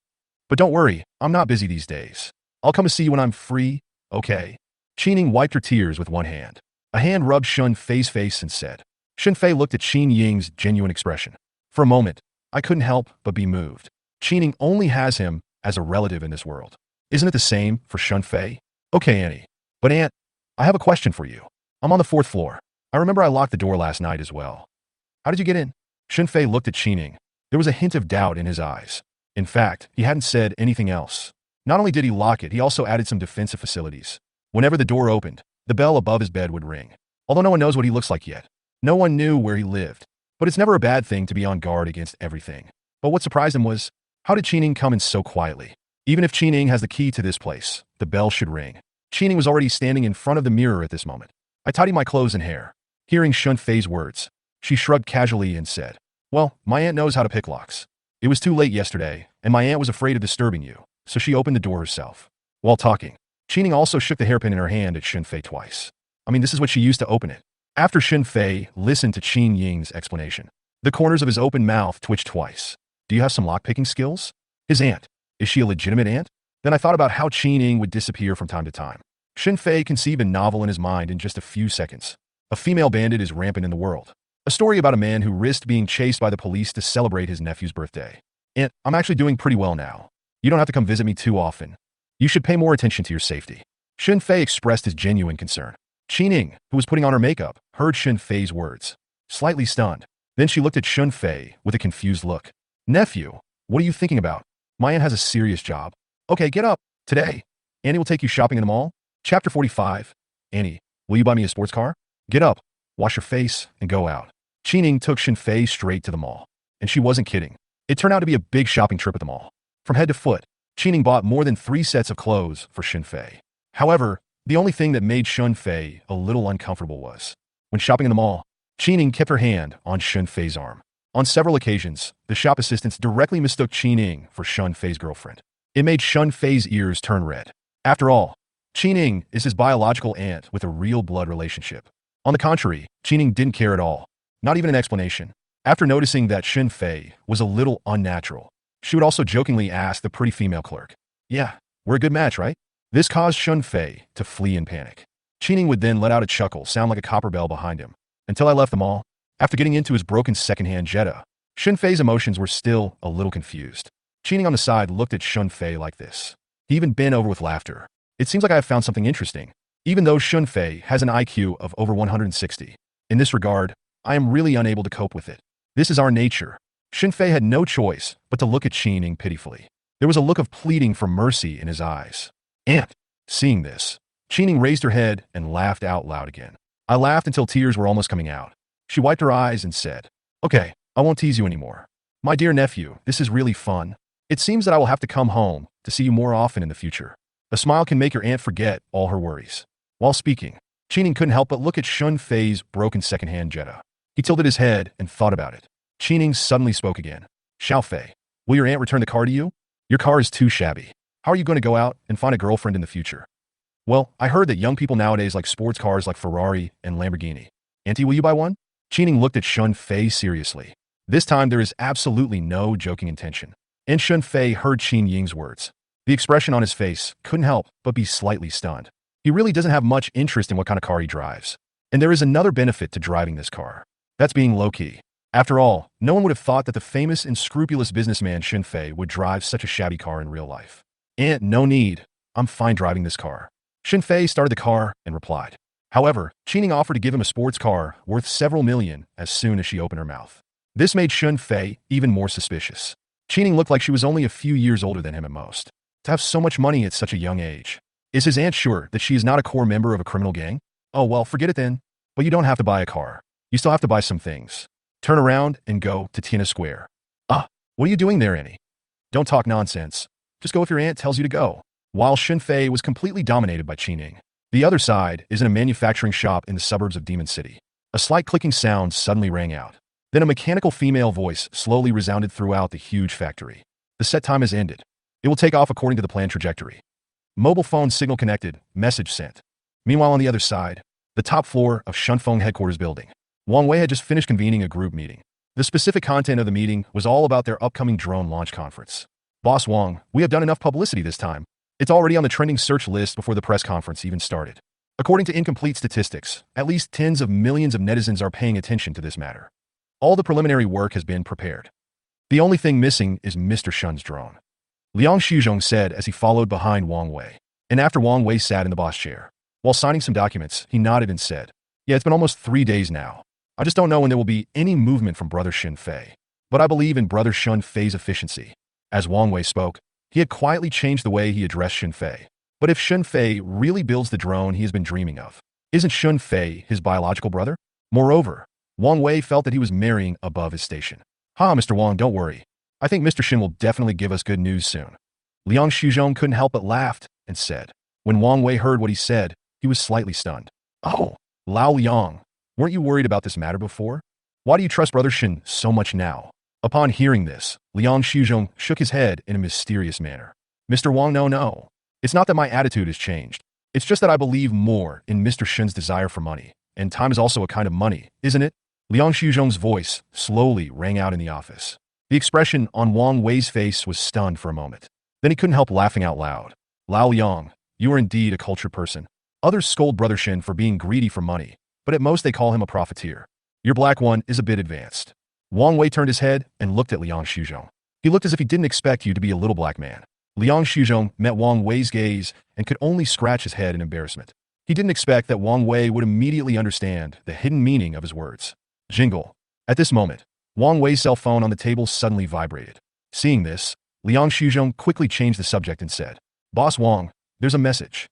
But don't worry, I'm not busy these days. I'll come to see you when I'm free, okay? Qining wiped her tears with one hand. A hand rubbed Shun Fei's face and said. Shun Fei looked at Qin Ying's genuine expression. For a moment, I couldn't help but be moved. Qining only has him as a relative in this world. Isn't it the same for Shun Fei? Okay, Annie. But Aunt, I have a question for you. I'm on the 4th floor. I remember I locked the door last night as well. How did you get in? Shun Fei looked at Qining. There was a hint of doubt in his eyes. In fact, he hadn't said anything else. Not only did he lock it, he also added some defensive facilities. Whenever the door opened, the bell above his bed would ring. Although no one knows what he looks like yet. No one knew where he lived. But it's never a bad thing to be on guard against everything. But what surprised him was, how did Qining come in so quietly? Even if Qining has the key to this place, the bell should ring. Qining was already standing in front of the mirror at this moment. I tidied my clothes and hair. Hearing Shun Fei's words, she shrugged casually and said, well, my aunt knows how to pick locks. It was too late yesterday, and my aunt was afraid of disturbing you, so she opened the door herself. While talking, Qining also shook the hairpin in her hand at Shun Fei twice. I mean, this is what she used to open it. After Shun Fei listened to Qin Ying's explanation, the corners of his open mouth twitched twice. Do you have some lockpicking skills? His aunt. Is she a legitimate aunt? Then I thought about how Qin Ying would disappear from time to time. Shun Fei conceived a novel in his mind in just a few seconds. A female bandit is rampant in the world. A story about a man who risked being chased by the police to celebrate his nephew's birthday. Aunt, I'm actually doing pretty well now. You don't have to come visit me too often. You should pay more attention to your safety. Shun Fei expressed his genuine concern. Qin Ying, who was putting on her makeup, heard Shun Fei's words. Slightly stunned. Then she looked at Shun Fei with a confused look. Nephew, what are you thinking about? My aunt has a serious job. Okay, get up. Today, Annie will take you shopping in the mall. Chapter 45. Annie, will you buy me a sports car? Get up, wash your face, and go out. Qin Ying took Shun Fei straight to the mall. And she wasn't kidding. It turned out to be a big shopping trip at the mall. From head to foot, Qin Ying bought more than 3 sets of clothes for Shun Fei. However, the only thing that made Shun Fei a little uncomfortable was, when shopping in the mall, Qin Ying kept her hand on Shun Fei's arm. On several occasions, the shop assistants directly mistook Qin Ying for Shun Fei's girlfriend. It made Shun Fei's ears turn red. After all, Qin Ying is his biological aunt with a real blood relationship. On the contrary, Qin Ying didn't care at all. Not even an explanation. After noticing that Shun Fei was a little unnatural, she would also jokingly ask the pretty female clerk, yeah, we're a good match, right? This caused Shun Fei to flee in panic. Qin Ying would then let out a chuckle sound like a copper bell behind him. Until I left the mall, after getting into his broken secondhand Jetta, Shun Fei's emotions were still a little confused. Qin Ying on the side looked at Shun Fei like this. He even bent over with laughter. It seems like I have found something interesting. Even though Shun Fei has an IQ of over 160. In this regard, I am really unable to cope with it. This is our nature. Shun Fei had no choice but to look at Qin Ying pitifully. There was a look of pleading for mercy in his eyes. Aunt, seeing this, Qin Ying raised her head and laughed out loud again. I laughed until tears were almost coming out. She wiped her eyes and said, okay, I won't tease you anymore. My dear nephew, this is really fun. It seems that I will have to come home to see you more often in the future. A smile can make your aunt forget all her worries. While speaking, Qin Ying couldn't help but look at Shun Fei's broken secondhand Jetta. He tilted his head and thought about it. Qin Ying suddenly spoke again. Xiao Fei, will your aunt return the car to you? Your car is too shabby. How are you going to go out and find a girlfriend in the future? Well, I heard that young people nowadays like sports cars like Ferrari and Lamborghini. Auntie, will you buy one? Qin Ying looked at Shun Fei seriously. This time there is absolutely no joking intention. And Shun Fei heard Qin Ying's words. The expression on his face couldn't help but be slightly stunned. He really doesn't have much interest in what kind of car he drives. And there is another benefit to driving this car. That's being low-key. After all, no one would have thought that the famous and scrupulous businessman Shun Fei would drive such a shabby car in real life. Aunt, no need. I'm fine driving this car. Shun Fei started the car and replied. However, Qin Ying offered to give him a sports car worth several million as soon as she opened her mouth. This made Shun Fei even more suspicious. Qin Ying looked like she was only a few years older than him at most. To have so much money at such a young age. Is his aunt sure that she is not a core member of a criminal gang? Oh well, forget it then. But you don't have to buy a car. You still have to buy some things. Turn around and go to Tiananmen Square. Ah, what are you doing there, Annie? Don't talk nonsense. Just go if your aunt tells you to go. While Shun Fei was completely dominated by Qin Ying, the other side is in a manufacturing shop in the suburbs of Demon City. A slight clicking sound suddenly rang out. Then a mechanical female voice slowly resounded throughout the huge factory. The set time has ended. It will take off according to the planned trajectory. Mobile phone signal connected, message sent. Meanwhile, on the other side, the top floor of Shunfeng headquarters building, Wang Wei had just finished convening a group meeting. The specific content of the meeting was all about their upcoming drone launch conference. Boss Wang, we have done enough publicity this time. It's already on the trending search list before the press conference even started. According to incomplete statistics, at least tens of millions of netizens are paying attention to this matter. All the preliminary work has been prepared. The only thing missing is Mr. Shun's drone. Liang Shuzhong said as he followed behind Wang Wei. And after Wang Wei sat in the boss chair, while signing some documents, he nodded and said, "Yeah, it's been almost 3 days now. I just don't know when there will be any movement from Brother Shin Fei. But I believe in Brother Shun Fei's efficiency." As Wang Wei spoke, he had quietly changed the way he addressed Shin Fei. But if Shin Fei really builds the drone he has been dreaming of, isn't Shin Fei his biological brother? Moreover, Wang Wei felt that he was marrying above his station. Mr. Wang, don't worry. I think Mr. Shin will definitely give us good news soon." Liang Shuzhong couldn't help but laugh and said. When Wang Wei heard what he said, he was slightly stunned. "Oh, Lao Liang, weren't you worried about this matter before? Why do you trust Brother Shin so much now?" Upon hearing this, Liang Shuzhong shook his head in a mysterious manner. "Mr. Wang, no. It's not that my attitude has changed. It's just that I believe more in Mr. Shin's desire for money. And time is also a kind of money, isn't it?" Liang Shuzhong's voice slowly rang out in the office. The expression on Wang Wei's face was stunned for a moment. Then he couldn't help laughing out loud. "Lao Liang, you are indeed a cultured person. Others scold Brother Shin for being greedy for money, but at most they call him a profiteer. Your black one is a bit advanced." Wang Wei turned his head and looked at Liang Shuzhong. He looked as if he didn't expect you to be a little black man. Liang Shuzhong met Wang Wei's gaze and could only scratch his head in embarrassment. He didn't expect that Wang Wei would immediately understand the hidden meaning of his words. Jingle. At this moment, Wang Wei's cell phone on the table suddenly vibrated. Seeing this, Liang Shuzhong quickly changed the subject and said, "Boss Wang, there's a message."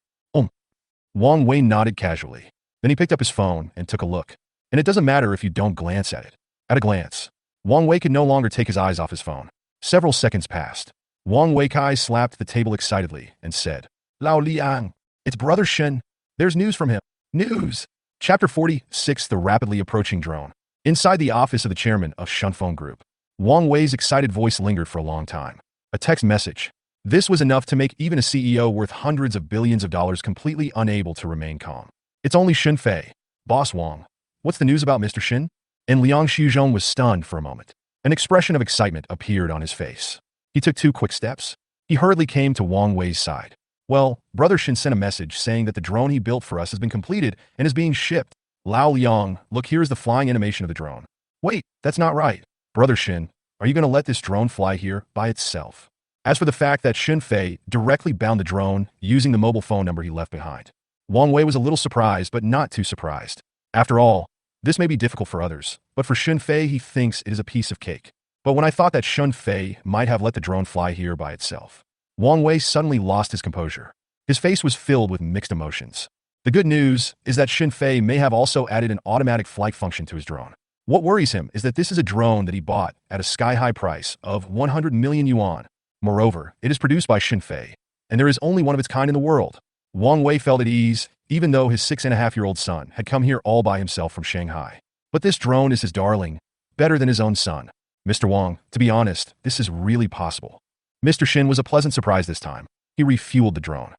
Wang Wei nodded casually. Then he picked up his phone and took a look. And it doesn't matter if you don't glance at it. At a glance, Wang Wei could no longer take his eyes off his phone. Several seconds passed. Wang Wei Kai slapped the table excitedly and said, "Lao Liang, it's Brother Shin. There's news from him." News! Chapter 46, The Rapidly Approaching Drone. Inside the office of the chairman of Shunfeng Group, Wang Wei's excited voice lingered for a long time. A text message. This was enough to make even a CEO worth hundreds of billions of dollars completely unable to remain calm. "It's only Shin Fei. Boss Wang, what's the news about Mr. Shin?" And Liang Shuzhong was stunned for a moment. An expression of excitement appeared on his face. He took 2 quick steps. He hurriedly came to Wang Wei's side. "Well, Brother Shin sent a message saying that the drone he built for us has been completed and is being shipped." "Lao Liang, look, here's the flying animation of the drone." "Wait, that's not right. Brother Shin, are you going to let this drone fly here by itself?" As for the fact that Shin Fei directly bound the drone using the mobile phone number he left behind, Wang Wei was a little surprised, but not too surprised. After all, this may be difficult for others, but for Shin Fei, he thinks it is a piece of cake. But when I thought that Shin Fei might have let the drone fly here by itself, Wang Wei suddenly lost his composure. His face was filled with mixed emotions. The good news is that Shin Fei may have also added an automatic flight function to his drone. What worries him is that this is a drone that he bought at a sky-high price of 100 million yuan. Moreover, it is produced by Shin Fei, and there is only one of its kind in the world. Wang Wei felt at ease, even though his 6.5-year-old son had come here all by himself from Shanghai. But this drone is his darling, better than his own son. "Mr. Wang, to be honest, this is really possible." Mr. Shin was a pleasant surprise this time. He refueled the drone.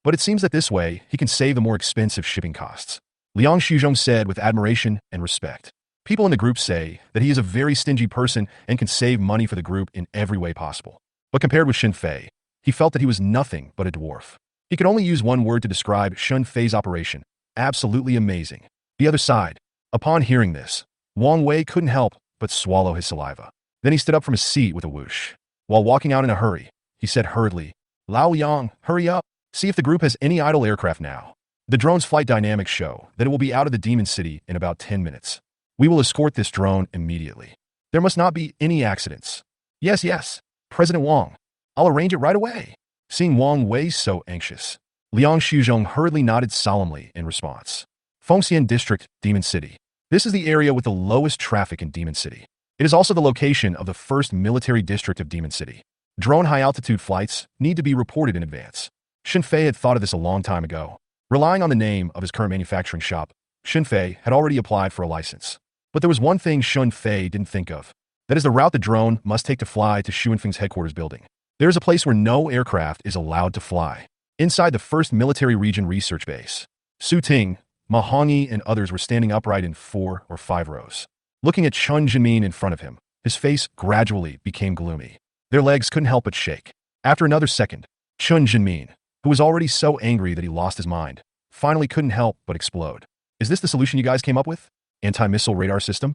"But it seems that this way, he can save the more expensive shipping costs." Liang Shuzhong said with admiration and respect. People in the group say that he is a very stingy person and can save money for the group in every way possible. But compared with Shin Fei, he felt that he was nothing but a dwarf. He could only use one word to describe Shin Fei's operation. Absolutely amazing. The other side. Upon hearing this, Wang Wei couldn't help but swallow his saliva. Then he stood up from his seat with a whoosh. While walking out in a hurry, he said hurriedly, "Lao Liang, hurry up. See if the group has any idle aircraft now. The drone's flight dynamics show that it will be out of the Demon City in about 10 minutes. We will escort this drone immediately. There must not be any accidents." Yes, President Wang. I'll arrange it right away." Seeing Wang Wei so anxious, Liang Shuzhong hurriedly nodded solemnly in response. Fengxian District, Demon City. This is the area with the lowest traffic in Demon City. It is also the location of the first military district of Demon City. Drone high-altitude flights need to be reported in advance. Shin Fei had thought of this a long time ago. Relying on the name of his current manufacturing shop, Shin Fei had already applied for a license. But there was one thing Shin Fei didn't think of. That is the route the drone must take to fly to Xuanfeng's headquarters building. There is a place where no aircraft is allowed to fly. Inside the first military region research base. Su Ting, Ma Hongyi, and others were standing upright in 4 or 5 rows. Looking at Chen Jinmin in front of him, his face gradually became gloomy. Their legs couldn't help but shake. After another second, Chen Jinmin, who was already so angry that he lost his mind, finally couldn't help but explode. Is this the solution you guys came up with? Anti-missile radar system?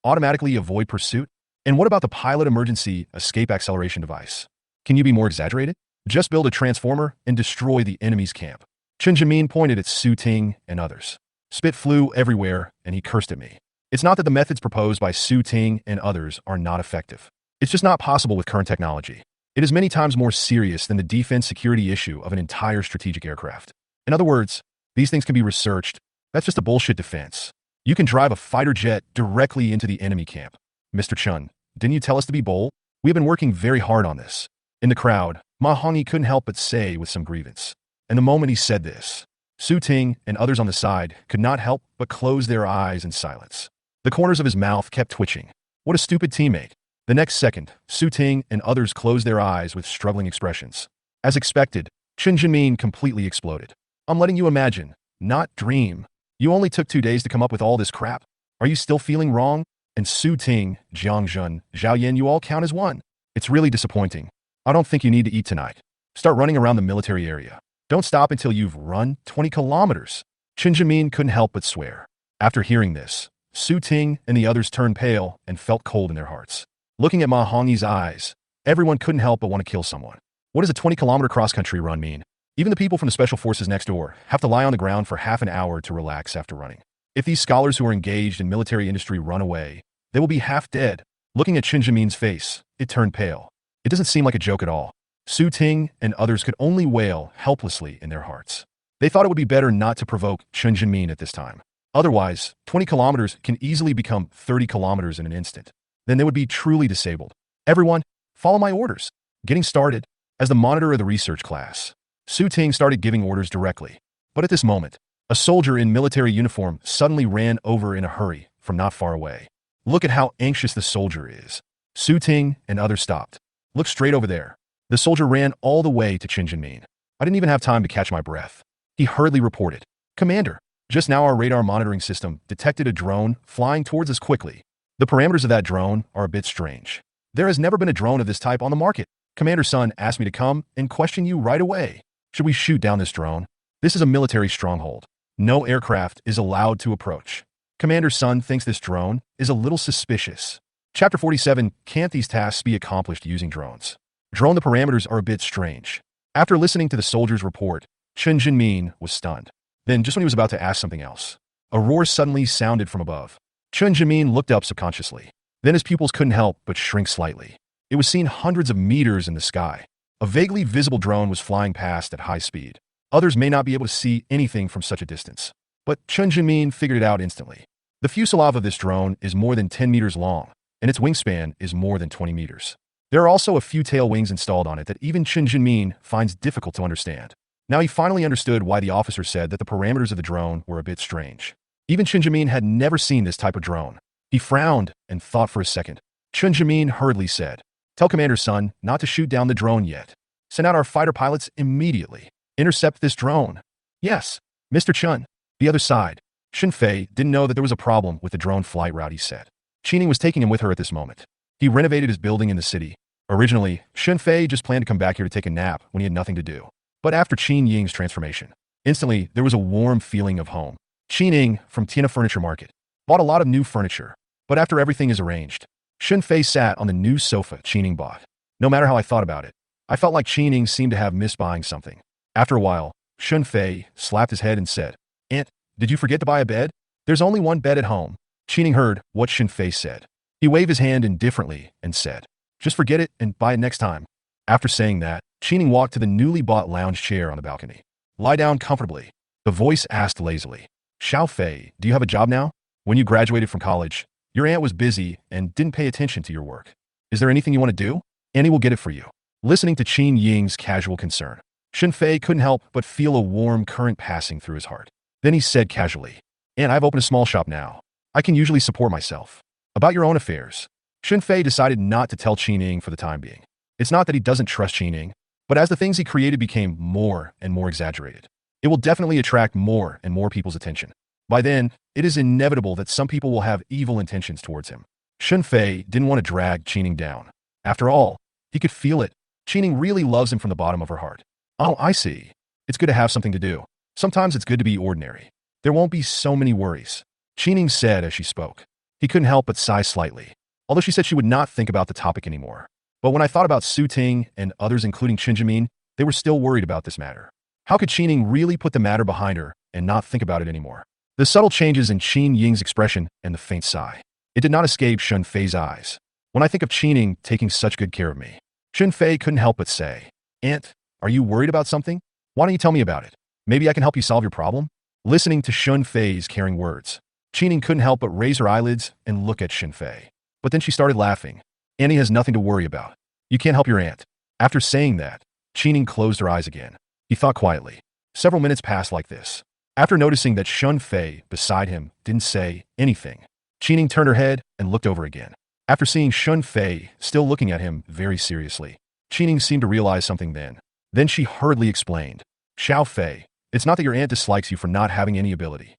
Automatically avoid pursuit? And what about the pilot emergency escape acceleration device? Can you be more exaggerated? Just build a transformer and destroy the enemy's camp. Chen Jinmin pointed at Su Ting and others. Spit flew everywhere, and he cursed at me. It's not that the methods proposed by Su Ting and others are not effective. It's just not possible with current technology. It is many times more serious than the defense security issue of an entire strategic aircraft. In other words, these things can be researched. That's just a bullshit defense. You can drive a fighter jet directly into the enemy camp. Mr. Chun, didn't you tell us to be bold? We have been working very hard on this. In the crowd, Ma Hongyi couldn't help but say with some grievance. And the moment he said this, Su Ting and others on the side could not help but close their eyes in silence. The corners of his mouth kept twitching. What a stupid teammate. The next second, Su Ting and others closed their eyes with struggling expressions. As expected, Chen Jinmin completely exploded. I'm letting you imagine, not dream. You only took 2 days to come up with all this crap. Are you still feeling wrong? And Su Ting, Jiang Jun, Zhao Yan, you all count as one. It's really disappointing. I don't think you need to eat tonight. Start running around the military area. Don't stop until you've run 20 kilometers. Chen Jinmin couldn't help but swear. After hearing this, Su Ting and the others turned pale and felt cold in their hearts. Looking at Ma Hongyi's eyes, everyone couldn't help but want to kill someone. What does a 20-kilometer cross-country run mean? Even the people from the special forces next door have to lie on the ground for half an hour to relax after running. If these scholars who are engaged in military industry run away, they will be half dead. Looking at Chen Jinmin's face, it turned pale. It doesn't seem like a joke at all. Su Ting and others could only wail helplessly in their hearts. They thought it would be better not to provoke Chen Jinmin at this time. Otherwise, 20 kilometers can easily become 30 kilometers in an instant. Then they would be truly disabled. Everyone, follow my orders. Getting started. As the monitor of the research class, Su Ting started giving orders directly. But at this moment, a soldier in military uniform suddenly ran over in a hurry from not far away. Look at how anxious the soldier is. Su Ting and others stopped. Look straight over there. The soldier ran all the way to Chen Jinmin. I didn't even have time to catch my breath. He hurriedly reported, Commander, just now our radar monitoring system detected a drone flying towards us quickly. The parameters of that drone are a bit strange. There has never been a drone of this type on the market. Commander Sun asked me to come and question you right away. Should we shoot down this drone? This is a military stronghold. No aircraft is allowed to approach. Commander Sun thinks this drone is a little suspicious. Chapter 47, can't these tasks be accomplished using drones? Drone, the parameters are a bit strange. After listening to the soldier's report, Chen Jinmin was stunned. Then, just when he was about to ask something else, a roar suddenly sounded from above. Chen Jinmin looked up subconsciously. Then his pupils couldn't help but shrink slightly. It was seen hundreds of meters in the sky. A vaguely visible drone was flying past at high speed. Others may not be able to see anything from such a distance. But Chen Jinmin figured it out instantly. The fuselage of this drone is more than 10 meters long, and its wingspan is more than 20 meters. There are also a few tail wings installed on it that even Chen Jinmin finds difficult to understand. Now he finally understood why the officer said that the parameters of the drone were a bit strange. Even Chen Jinmin had never seen this type of drone. He frowned and thought for a second. Chen Jinmin hurriedly said, Tell Commander Sun not to shoot down the drone yet. Send out our fighter pilots immediately. Intercept this drone. Yes, Mr. Chun. The other side. Shen Fei didn't know that there was a problem with the drone flight route, he said. Qining was taking him with her at this moment. He renovated his building in the city. Originally, Shen Fei just planned to come back here to take a nap when he had nothing to do. But after Qin Ying's transformation, instantly there was a warm feeling of home. Qining, from Tina Furniture Market, bought a lot of new furniture. But after everything is arranged, Shen Fei sat on the new sofa Qining bought. No matter how I thought about it, I felt like Qining seemed to have missed buying something. After a while, Shen Fei slapped his head and said, Aunt, did you forget to buy a bed? There's only one bed at home. Qining heard what Shen Fei said. He waved his hand indifferently and said, Just forget it and buy it next time. After saying that, Qining walked to the newly bought lounge chair on the balcony. Lie down comfortably. The voice asked lazily, Xiao Fei, do you have a job now? When you graduated from college, your aunt was busy and didn't pay attention to your work. Is there anything you want to do? Annie will get it for you. Listening to Qin Ying's casual concern, Shen Fei couldn't help but feel a warm current passing through his heart. Then he said casually, Aunt, I've opened a small shop now. I can usually support myself. About your own affairs. Shen Fei decided not to tell Qin Ying for the time being. It's not that he doesn't trust Qin Ying, but as the things he created became more and more exaggerated, it will definitely attract more and more people's attention. By then, it is inevitable that some people will have evil intentions towards him. Shunfei didn't want to drag Qining down. After all, he could feel it. Qining really loves him from the bottom of her heart. Oh, I see. It's good to have something to do. Sometimes it's good to be ordinary. There won't be so many worries. Qining said as she spoke. He couldn't help but sigh slightly, although she said she would not think about the topic anymore. But when I thought about Su Ting and others including Qin, they were still worried about this matter. How could Qining really put the matter behind her and not think about it anymore? The subtle changes in Qin Ying's expression and the faint sigh. It did not escape Shunfei's eyes. When I think of Qining taking such good care of me, Shunfei couldn't help but say, Aunt, are you worried about something? Why don't you tell me about it? Maybe I can help you solve your problem? Listening to Shunfei's caring words, Qining couldn't help but raise her eyelids and look at Shunfei. But then she started laughing. Annie has nothing to worry about. You can't help your aunt. After saying that, Qining closed her eyes again. He thought quietly. Several minutes passed like this. After noticing that Shunfei beside him didn't say anything, Qining turned her head and looked over again. After seeing Shunfei still looking at him very seriously, Qining seemed to realize something then. Then she hurriedly explained, Xiao Fei, it's not that your aunt dislikes you for not having any ability.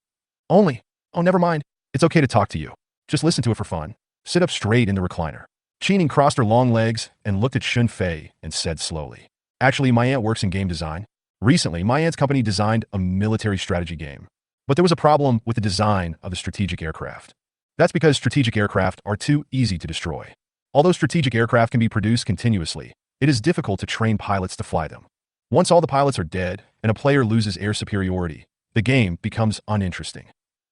Oh, never mind. It's okay to talk to you. Just listen to it for fun. Sit up straight in the recliner. Qining crossed her long legs and looked at Shunfei and said slowly, Actually, my aunt works in game design. Recently, my aunt's company designed a military strategy game. But there was a problem with the design of the strategic aircraft. That's because strategic aircraft are too easy to destroy. Although strategic aircraft can be produced continuously, it is difficult to train pilots to fly them. Once all the pilots are dead and a player loses air superiority, the game becomes uninteresting.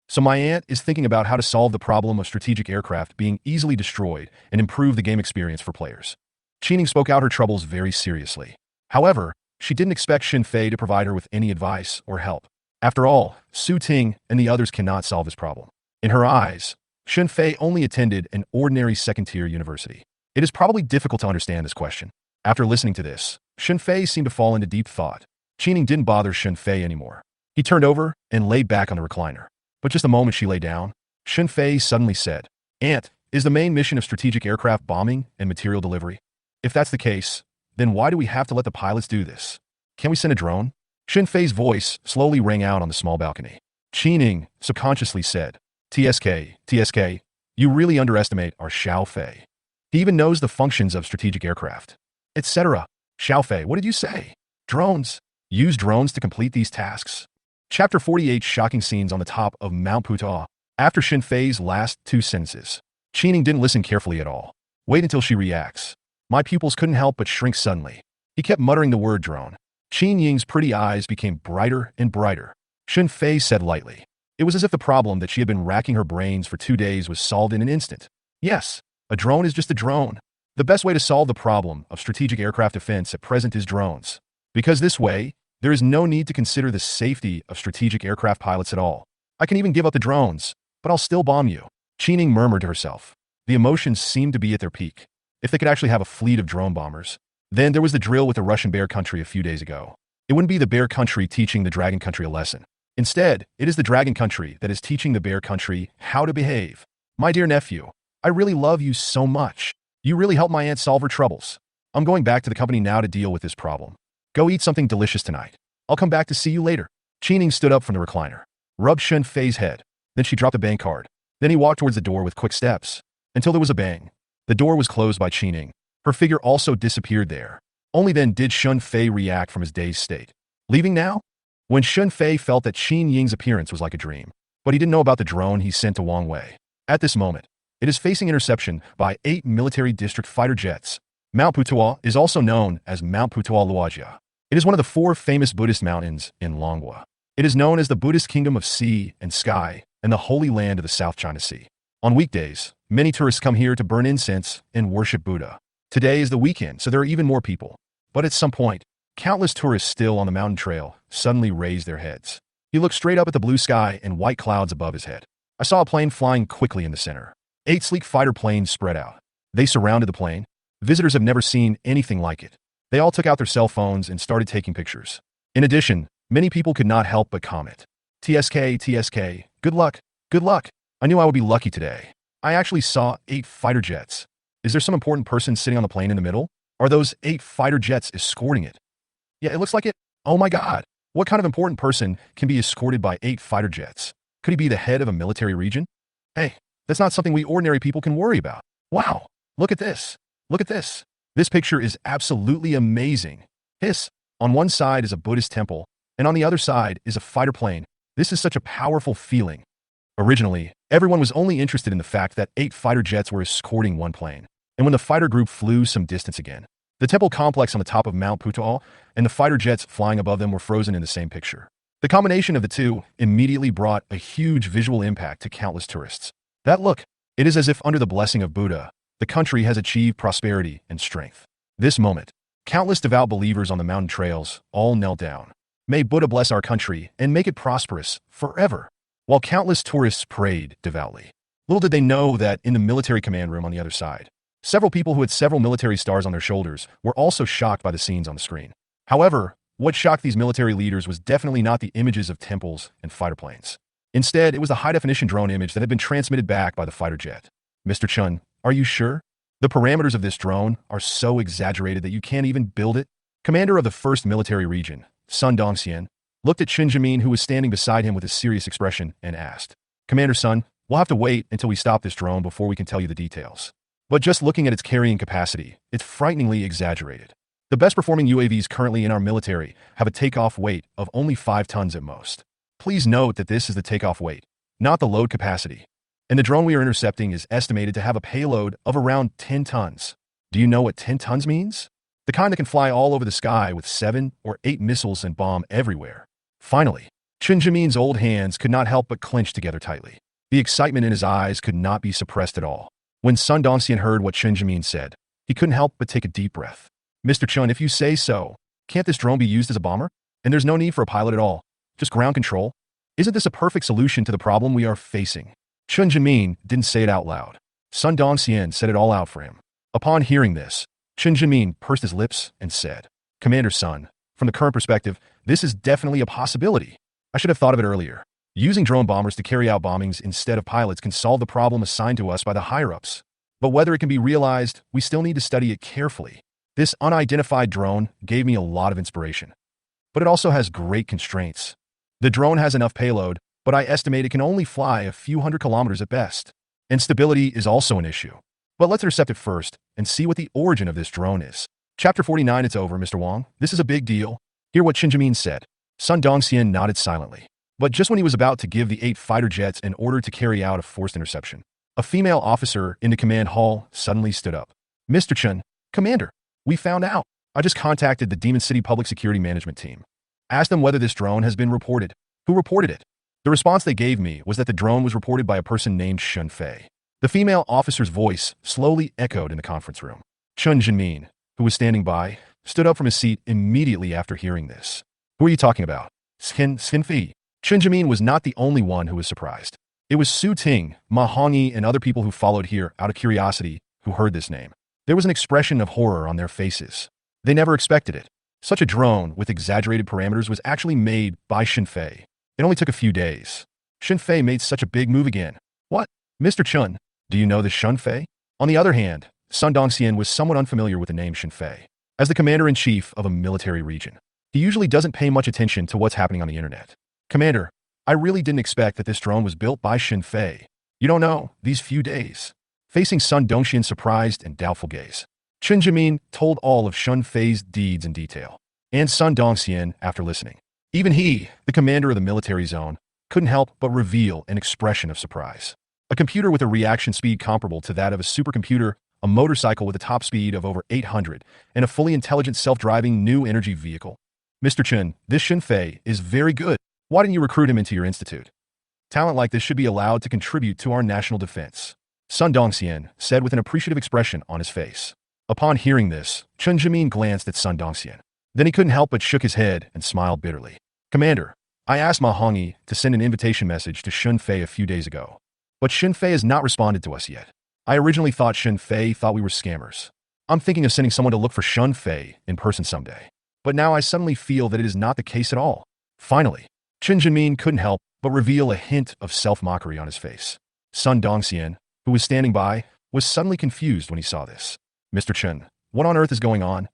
So my aunt is thinking about how to solve the problem of strategic aircraft being easily destroyed and improve the game experience for players. Qining spoke out her troubles very seriously. However, she didn't expect Shunfei to provide her with any advice or help. After all, Su Ting and the others cannot solve this problem. In her eyes, Shunfei only attended an ordinary second-tier university. It is probably difficult to understand this question. After listening to this, Shunfei seemed to fall into deep thought. Qining didn't bother Shunfei anymore. He turned over and lay back on the recliner. But just the moment she lay down, Shunfei suddenly said, Aunt, is the main mission of strategic aircraft bombing and material delivery? If that's the case, then why do we have to let the pilots do this? Can we send a drone? Shunfei's voice slowly rang out on the small balcony. Qining subconsciously said, TSK, you really underestimate our Xiao Fei. He even knows the functions of strategic aircraft. Etc. Xiao Fei, what did you say? Drones. Use drones to complete these tasks. Chapter 48 Shocking Scenes on the Top of Mount Puta. After Shunfei's last two sentences, Qining didn't listen carefully at all. Wait until she reacts. My pupils couldn't help but shrink suddenly. He kept muttering the word drone. Qin Ying's pretty eyes became brighter and brighter. Shunfei said lightly. It was as if the problem that she had been racking her brains for 2 days was solved in an instant. Yes, a drone is just a drone. The best way to solve the problem of strategic aircraft defense at present is drones. Because this way, there is no need to consider the safety of strategic aircraft pilots at all. I can even give up the drones, but I'll still bomb you. Qining murmured to herself. The emotions seemed to be at their peak. If they could actually have a fleet of drone bombers. Then there was the drill with the Russian bear country a few days ago. It wouldn't be the bear country teaching the dragon country a lesson. Instead, it is the dragon country that is teaching the bear country how to behave. My dear nephew, I really love you so much. You really helped my aunt solve her troubles. I'm going back to the company now to deal with this problem. Go eat something delicious tonight. I'll come back to see you later. Qining stood up from the recliner, rubbed Shunfei's head. Then she dropped the bank card. Then he walked towards the door with quick steps, until there was a bang. The door was closed by Qining. Her figure also disappeared there. Only then did Shunfei react from his dazed state. Leaving now? When Shunfei felt that Qin Ying's appearance was like a dream, but he didn't know about the drone he sent to Wang Wei. At this moment, it is facing interception by 8 military district fighter jets. Mount Putuo is also known as Mount Putuo Luojia. It is one of the 4 famous Buddhist mountains in Longwa. It is known as the Buddhist Kingdom of Sea and Sky and the Holy Land of the South China Sea. On weekdays, many tourists come here to burn incense and worship Buddha. Today is the weekend, so there are even more people. But at some point, countless tourists still on the mountain trail suddenly raised their heads. He looked straight up at the blue sky and white clouds above his head. I saw a plane flying quickly in the center. 8 sleek fighter planes spread out. They surrounded the plane. Visitors have never seen anything like it. They all took out their cell phones and started taking pictures. In addition, many people could not help but comment. TSK, good luck, good luck. I knew I would be lucky today. I actually saw 8 fighter jets. Is there some important person sitting on the plane in the middle? Are those 8 fighter jets escorting it? Yeah, it looks like it. Oh my God. What kind of important person can be escorted by 8 fighter jets? Could he be the head of a military region? Hey, that's not something we ordinary people can worry about. Wow, look at this. Look at this. This picture is absolutely amazing. Hiss. On one side is a Buddhist temple, and on the other side is a fighter plane. This is such a powerful feeling. Originally, everyone was only interested in the fact that 8 fighter jets were escorting one plane. And when the fighter group flew some distance again, the temple complex on the top of Mount Putal and the fighter jets flying above them were frozen in the same picture. The combination of the two immediately brought a huge visual impact to countless tourists. That look, it is as if under the blessing of Buddha, the country has achieved prosperity and strength. This moment, countless devout believers on the mountain trails all knelt down. May Buddha bless our country and make it prosperous forever. While countless tourists prayed devoutly. Little did they know that in the military command room on the other side, several people who had several military stars on their shoulders were also shocked by the scenes on the screen. However, what shocked these military leaders was definitely not the images of temples and fighter planes. Instead, it was the high-definition drone image that had been transmitted back by the fighter jet. Mr. Chun, are you sure? The parameters of this drone are so exaggerated that you can't even build it? Commander of the 1st Military Region, Sun Dongxian, looked at Qin Jimin, who was standing beside him with a serious expression, and asked, Commander Sun, we'll have to wait until we stop this drone before we can tell you the details. But just looking at its carrying capacity, it's frighteningly exaggerated. The best performing UAVs currently in our military have a takeoff weight of only 5 tons at most. Please note that this is the takeoff weight, not the load capacity. And the drone we are intercepting is estimated to have a payload of around 10 tons. Do you know what 10 tons means? The kind that can fly all over the sky with 7 or 8 missiles and bomb everywhere. Finally, Qin Jimin's old hands could not help but clench together tightly. The excitement in his eyes could not be suppressed at all. When Sun Dongxian heard what Qin Jimin said, he couldn't help but take a deep breath. Mr. Chun, if you say so, can't this drone be used as a bomber? And there's no need for a pilot at all, just ground control? Isn't this a perfect solution to the problem we are facing? Qin Jimin didn't say it out loud. Sun Dongxian said it all out for him. Upon hearing this, Qin Jimin pursed his lips and said, Commander Sun, from the current perspective, this is definitely a possibility. I should have thought of it earlier. Using drone bombers to carry out bombings instead of pilots can solve the problem assigned to us by the higher-ups. But whether it can be realized, we still need to study it carefully. This unidentified drone gave me a lot of inspiration. But it also has great constraints. The drone has enough payload, but I estimate it can only fly a few hundred kilometers at best. And stability is also an issue. But let's intercept it first and see what the origin of this drone is. Chapter 49, it's over, Mr. Wang. This is a big deal. Hear what Qin Jimin said. Sun Dongxian nodded silently. But just when he was about to give the 8 fighter jets an order to carry out a forced interception, a female officer in the command hall suddenly stood up. Mr. Chun, Commander, we found out. I just contacted the Demon City Public Security Management team. Asked them whether this drone has been reported. Who reported it? The response they gave me was that the drone was reported by a person named Shun Fei. The female officer's voice slowly echoed in the conference room. Qin Jimin, who was standing by, stood up from his seat immediately after hearing this. Who are you talking about? Xin Fei. Qin Jimin was not the only one who was surprised. It was Su Ting, Ma Hongyi, and other people who followed here out of curiosity who heard this name. There was an expression of horror on their faces. They never expected it. Such a drone with exaggerated parameters was actually made by Xin Fei. It only took a few days. Xin Fei made such a big move again. What? Mr. Chun, do you know this Xin Fei? On the other hand, Sun Dongxian was somewhat unfamiliar with the name Xin Fei. As the commander-in-chief of a military region, he usually doesn't pay much attention to what's happening on the internet. Commander, I really didn't expect that this drone was built by Xin Fei. You don't know, these few days. Facing Sun Dongxian's surprised and doubtful gaze, Qin Jimin told all of Xin Fei's deeds in detail. And Sun Dongxian, after listening, even he, the commander of the military zone, couldn't help but reveal an expression of surprise. A computer with a reaction speed comparable to that of a supercomputer, a motorcycle with a top speed of over 800, and a fully intelligent self-driving new energy vehicle. Mr. Chen, this Xin Fei is very good. Why didn't you recruit him into your institute? Talent like this should be allowed to contribute to our national defense. Sun Dongxian said with an appreciative expression on his face. Upon hearing this, Qin Jimin glanced at Sun Dongxian. Then he couldn't help but shook his head and smiled bitterly. Commander, I asked Ma Hongyi to send an invitation message to Xin Fei a few days ago. But Xin Fei has not responded to us yet. I originally thought Xin Fei thought we were scammers. I'm thinking of sending someone to look for Xin Fei in person someday. But now I suddenly feel that it is not the case at all. Finally, Qin Jimin couldn't help but reveal a hint of self-mockery on his face. Sun Dongxian, who was standing by, was suddenly confused when he saw this. Mr. Chen, what on earth is going on?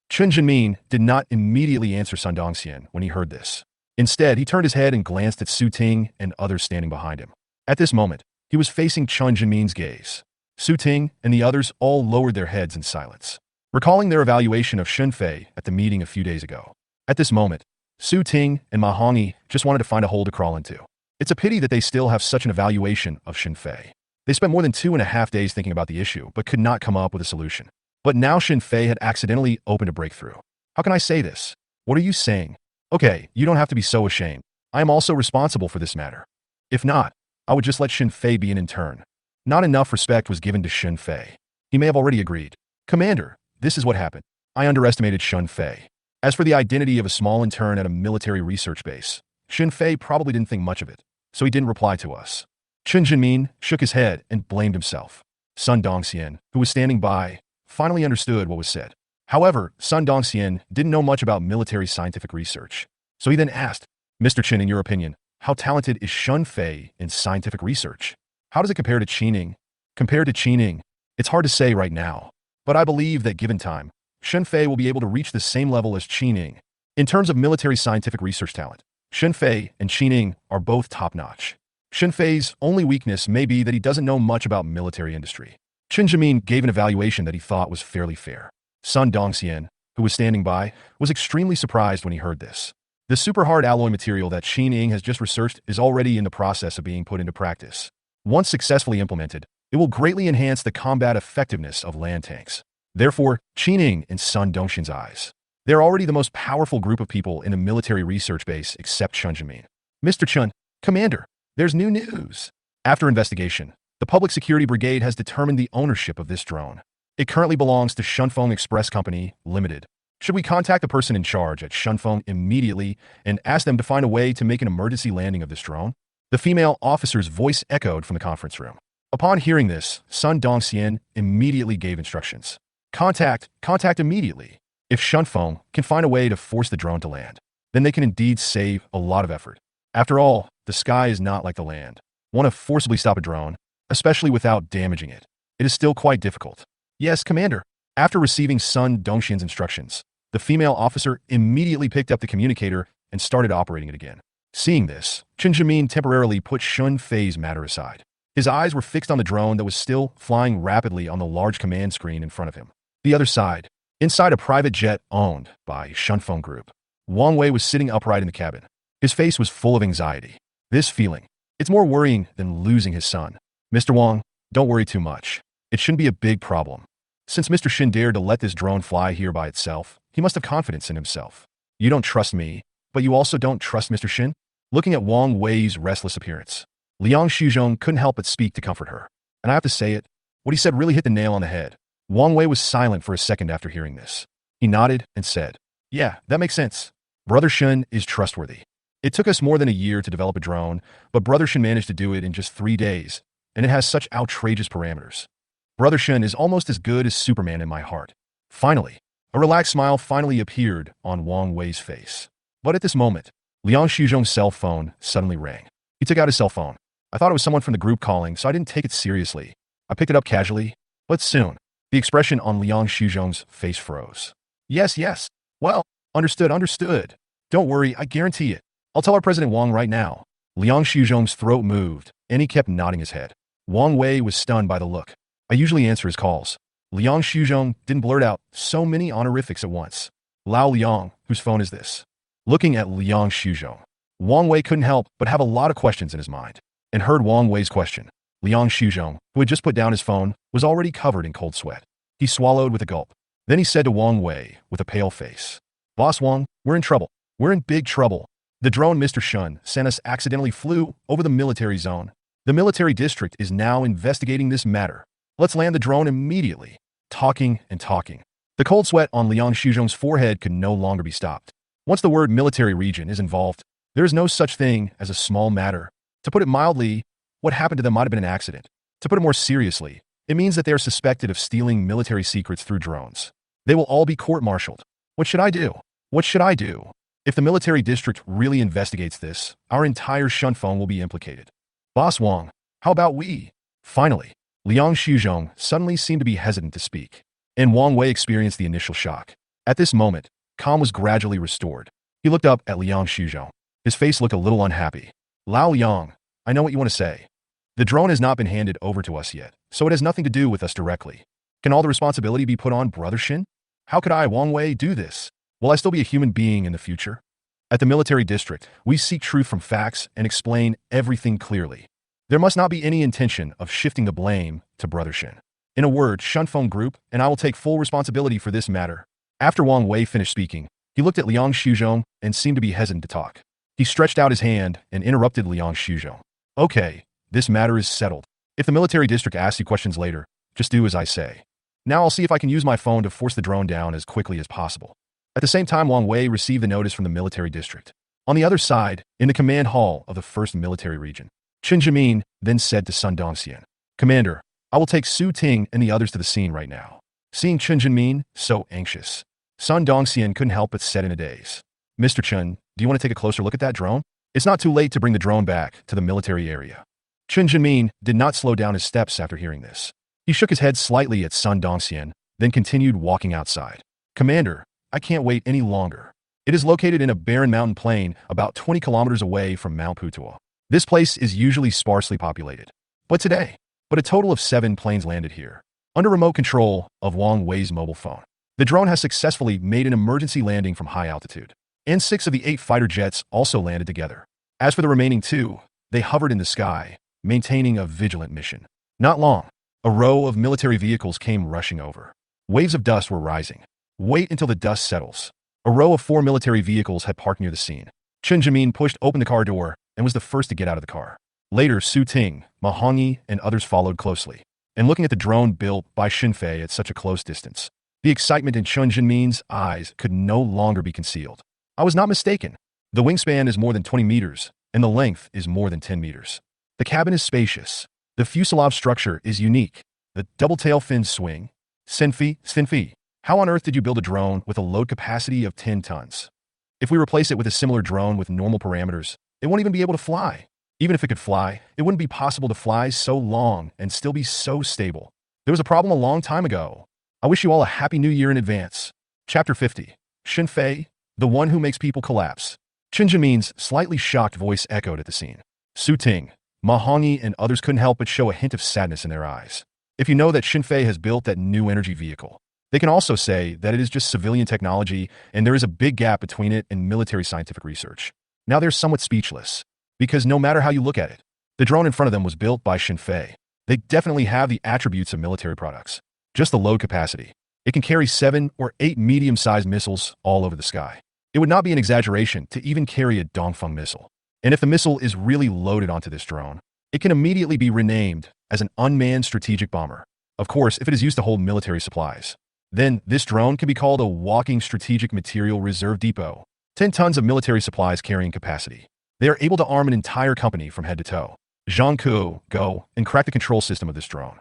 Chen Jinmin did not immediately answer Sun Dongxian when he heard this. Instead, he turned his head and glanced at Su Ting and others standing behind him. At this moment, he was facing Chen Jinmin's gaze. Su Ting and the others all lowered their heads in silence, recalling their evaluation of Shen Fei at the meeting a few days ago. At this moment, Su Ting and Ma Hongyi just wanted to find a hole to crawl into. It's a pity that they still have such an evaluation of Shen Fei. They spent more than 2.5 days thinking about the issue, but could not come up with a solution. But now Shen Fei had accidentally opened a breakthrough. How can I say this? What are you saying? Okay, you don't have to be so ashamed. I am also responsible for this matter. If not, I would just let Shen Fei be an intern. Not enough respect was given to Shen Fei. He may have already agreed. Commander, this is what happened. I underestimated Shen Fei. As for the identity of a small intern at a military research base, Shen Fei probably didn't think much of it, so he didn't reply to us. Chen Jinmin shook his head and blamed himself. Sun Dongxian, who was standing by, finally understood what was said. However, Sun Dongxian didn't know much about military scientific research, so he then asked, Mr. Chen, in your opinion, how talented is Shen Fei in scientific research? How does it compare to Qining? Compared to Qining, it's hard to say right now, but I believe that given time, Shen Fei will be able to reach the same level as Qining. In terms of military scientific research talent, Shen Fei and Qining are both top-notch. Shen Fei's only weakness may be that he doesn't know much about military industry. Chen Jimin gave an evaluation that he thought was fairly fair. Sun Dongxian, who was standing by, was extremely surprised when he heard this. The super hard alloy material that Qining has just researched is already in the process of being put into practice. Once successfully implemented, it will greatly enhance the combat effectiveness of land tanks. Therefore, Qining in Sun Dongxian's eyes, they're already the most powerful group of people in a military research base except Chen Jimin. Mr. Chen, Commander, there's new news. After investigation, the Public Security Brigade has determined the ownership of this drone. It currently belongs to Shunfeng Express Company, Limited. Should we contact the person in charge at Shunfeng immediately and ask them to find a way to make an emergency landing of this drone? The female officer's voice echoed from the conference room. Upon hearing this, Sun Dongxian immediately gave instructions. Contact immediately. If Shunfeng can find a way to force the drone to land, then they can indeed save a lot of effort. After all, the sky is not like the land. Want to forcibly stop a drone, especially without damaging it. It is still quite difficult. Yes, Commander. After receiving Sun Dongxian's instructions, the female officer immediately picked up the communicator and started operating it again. Seeing this, Chen Jimin temporarily put Shen Fei's matter aside. His eyes were fixed on the drone that was still flying rapidly on the large command screen in front of him. The other side, inside a private jet owned by Shunfeng Group, Wang Wei was sitting upright in the cabin. His face was full of anxiety. This feeling, it's more worrying than losing his son. Mr. Wang, don't worry too much. It shouldn't be a big problem. Since Mr. Shin dared to let this drone fly here by itself, he must have confidence in himself. You don't trust me, but you also don't trust Mr. Shin? Looking at Wang Wei's restless appearance, Liang Shuzhong couldn't help but speak to comfort her. And I have to say it, what he said really hit the nail on the head. Wang Wei was silent for a second after hearing this. He nodded and said, yeah, that makes sense. Brother Shin is trustworthy. It took us more than a year to develop a drone, but Brother Shin managed to do it in just 3 days, and it has such outrageous parameters. Brother Shin is almost as good as Superman in my heart. Finally, a relaxed smile finally appeared on Wang Wei's face. But at this moment, Liang Shuzhong's cell phone suddenly rang. He took out his cell phone. I thought it was someone from the group calling, so I didn't take it seriously. I picked it up casually, but soon, the expression on Liang Shuzhong's face froze. Yes. Well, understood. Don't worry, I guarantee it. I'll tell our President Wang right now. Liang Shuzhong's throat moved, and he kept nodding his head. Wang Wei was stunned by the look. I usually answer his calls. Liang Shuzhong didn't blurt out so many honorifics at once. Lao Liang, whose phone is this? Looking at Liang Shuzhong, Wang Wei couldn't help but have a lot of questions in his mind, and heard Wang Wei's question. Liang Shuzhong, who had just put down his phone, was already covered in cold sweat. He swallowed with a gulp. Then he said to Wang Wei with a pale face, Boss Wang, we're in trouble. We're in big trouble. The drone Mr. Shun sent us accidentally flew over the military zone. The military district is now investigating this matter. Let's land the drone immediately. Talking. The cold sweat on Liang Shuzhong's forehead could no longer be stopped. Once the word military region is involved, there is no such thing as a small matter. To put it mildly, what happened to them might have been an accident. To put it more seriously, it means that they are suspected of stealing military secrets through drones. They will all be court-martialed. What should I do? If the military district really investigates this, our entire Shunfeng will be implicated. Boss Wang, how about we? Finally, Liang Shuzhong suddenly seemed to be hesitant to speak, and Wang Wei experienced the initial shock. At this moment, calm was gradually restored. He looked up at Liang Shuzhou. His face looked a little unhappy. Lao Liang, I know what you want to say. The drone has not been handed over to us yet, so it has nothing to do with us directly. Can all the responsibility be put on Brother Shin? How could I, Wang Wei, do this? Will I still be a human being in the future? At the military district, we seek truth from facts and explain everything clearly. There must not be any intention of shifting the blame to Brother Shin. In a word, Shunfeng Group, and I will take full responsibility for this matter. After Wang Wei finished speaking, he looked at Liang Shuzhou and seemed to be hesitant to talk. He stretched out his hand and interrupted Liang Shuzhou. Okay, this matter is settled. If the military district asks you questions later, just do as I say. Now I'll see if I can use my phone to force the drone down as quickly as possible. At the same time, Wang Wei received the notice from the military district. On the other side, in the command hall of the 1st Military Region, Chen Jimin then said to Sun Dongxian, Commander, I will take Su Ting and the others to the scene right now. Seeing Chen Jimin so anxious, Sun Dongxian couldn't help but said in a daze, Mr. Chen, do you want to take a closer look at that drone? It's not too late to bring the drone back to the military area. Chen Jimin did not slow down his steps after hearing this. He shook his head slightly at Sun Dongxian, then continued walking outside. Commander, I can't wait any longer. It is located in a barren mountain plain about 20 kilometers away from Mount Putuo. This place is usually sparsely populated. But a total of 7 planes landed here. Under remote control of Wang Wei's mobile phone, the drone has successfully made an emergency landing from high altitude. And 6 of the 8 fighter jets also landed together. As for the remaining 2, they hovered in the sky, maintaining a vigilant mission. Not long, a row of military vehicles came rushing over. Waves of dust were rising. Wait until the dust settles. A row of 4 military vehicles had parked near the scene. Chen Jimin pushed open the car door and was the first to get out of the car. Later, Su Ting, Ma Hongyi, and others followed closely. And looking at the drone built by Xinfei at such a close distance, the excitement in Chen Jimin's eyes could no longer be concealed. I was not mistaken. The wingspan is more than 20 meters, and the length is more than 10 meters. The cabin is spacious. The fuselage structure is unique. The double tail fins swing. Xinfei, how on earth did you build a drone with a load capacity of 10 tons? If we replace it with a similar drone with normal parameters, it won't even be able to fly. Even if it could fly, it wouldn't be possible to fly so long and still be so stable. There was a problem a long time ago. I wish you all a happy new year in advance. Chapter 50. Xinfei, the one who makes people collapse. Chen Jimin's slightly shocked voice echoed at the scene. Su Ting, Ma Hongyi, and others couldn't help but show a hint of sadness in their eyes. If you know that Xinfei has built that new energy vehicle, they can also say that it is just civilian technology and there is a big gap between it and military scientific research. Now they're somewhat speechless, because no matter how you look at it, the drone in front of them was built by Xinfei. They definitely have the attributes of military products. Just the load capacity. It can carry 7 or 8 medium-sized missiles all over the sky. It would not be an exaggeration to even carry a Dongfeng missile. And if the missile is really loaded onto this drone, it can immediately be renamed as an unmanned strategic bomber. Of course, if it is used to hold military supplies, then this drone can be called a walking strategic material reserve depot. 10 tons of military supplies carrying capacity. They are able to arm an entire company from head to toe. Zhang Ku, go and crack the control system of this drone.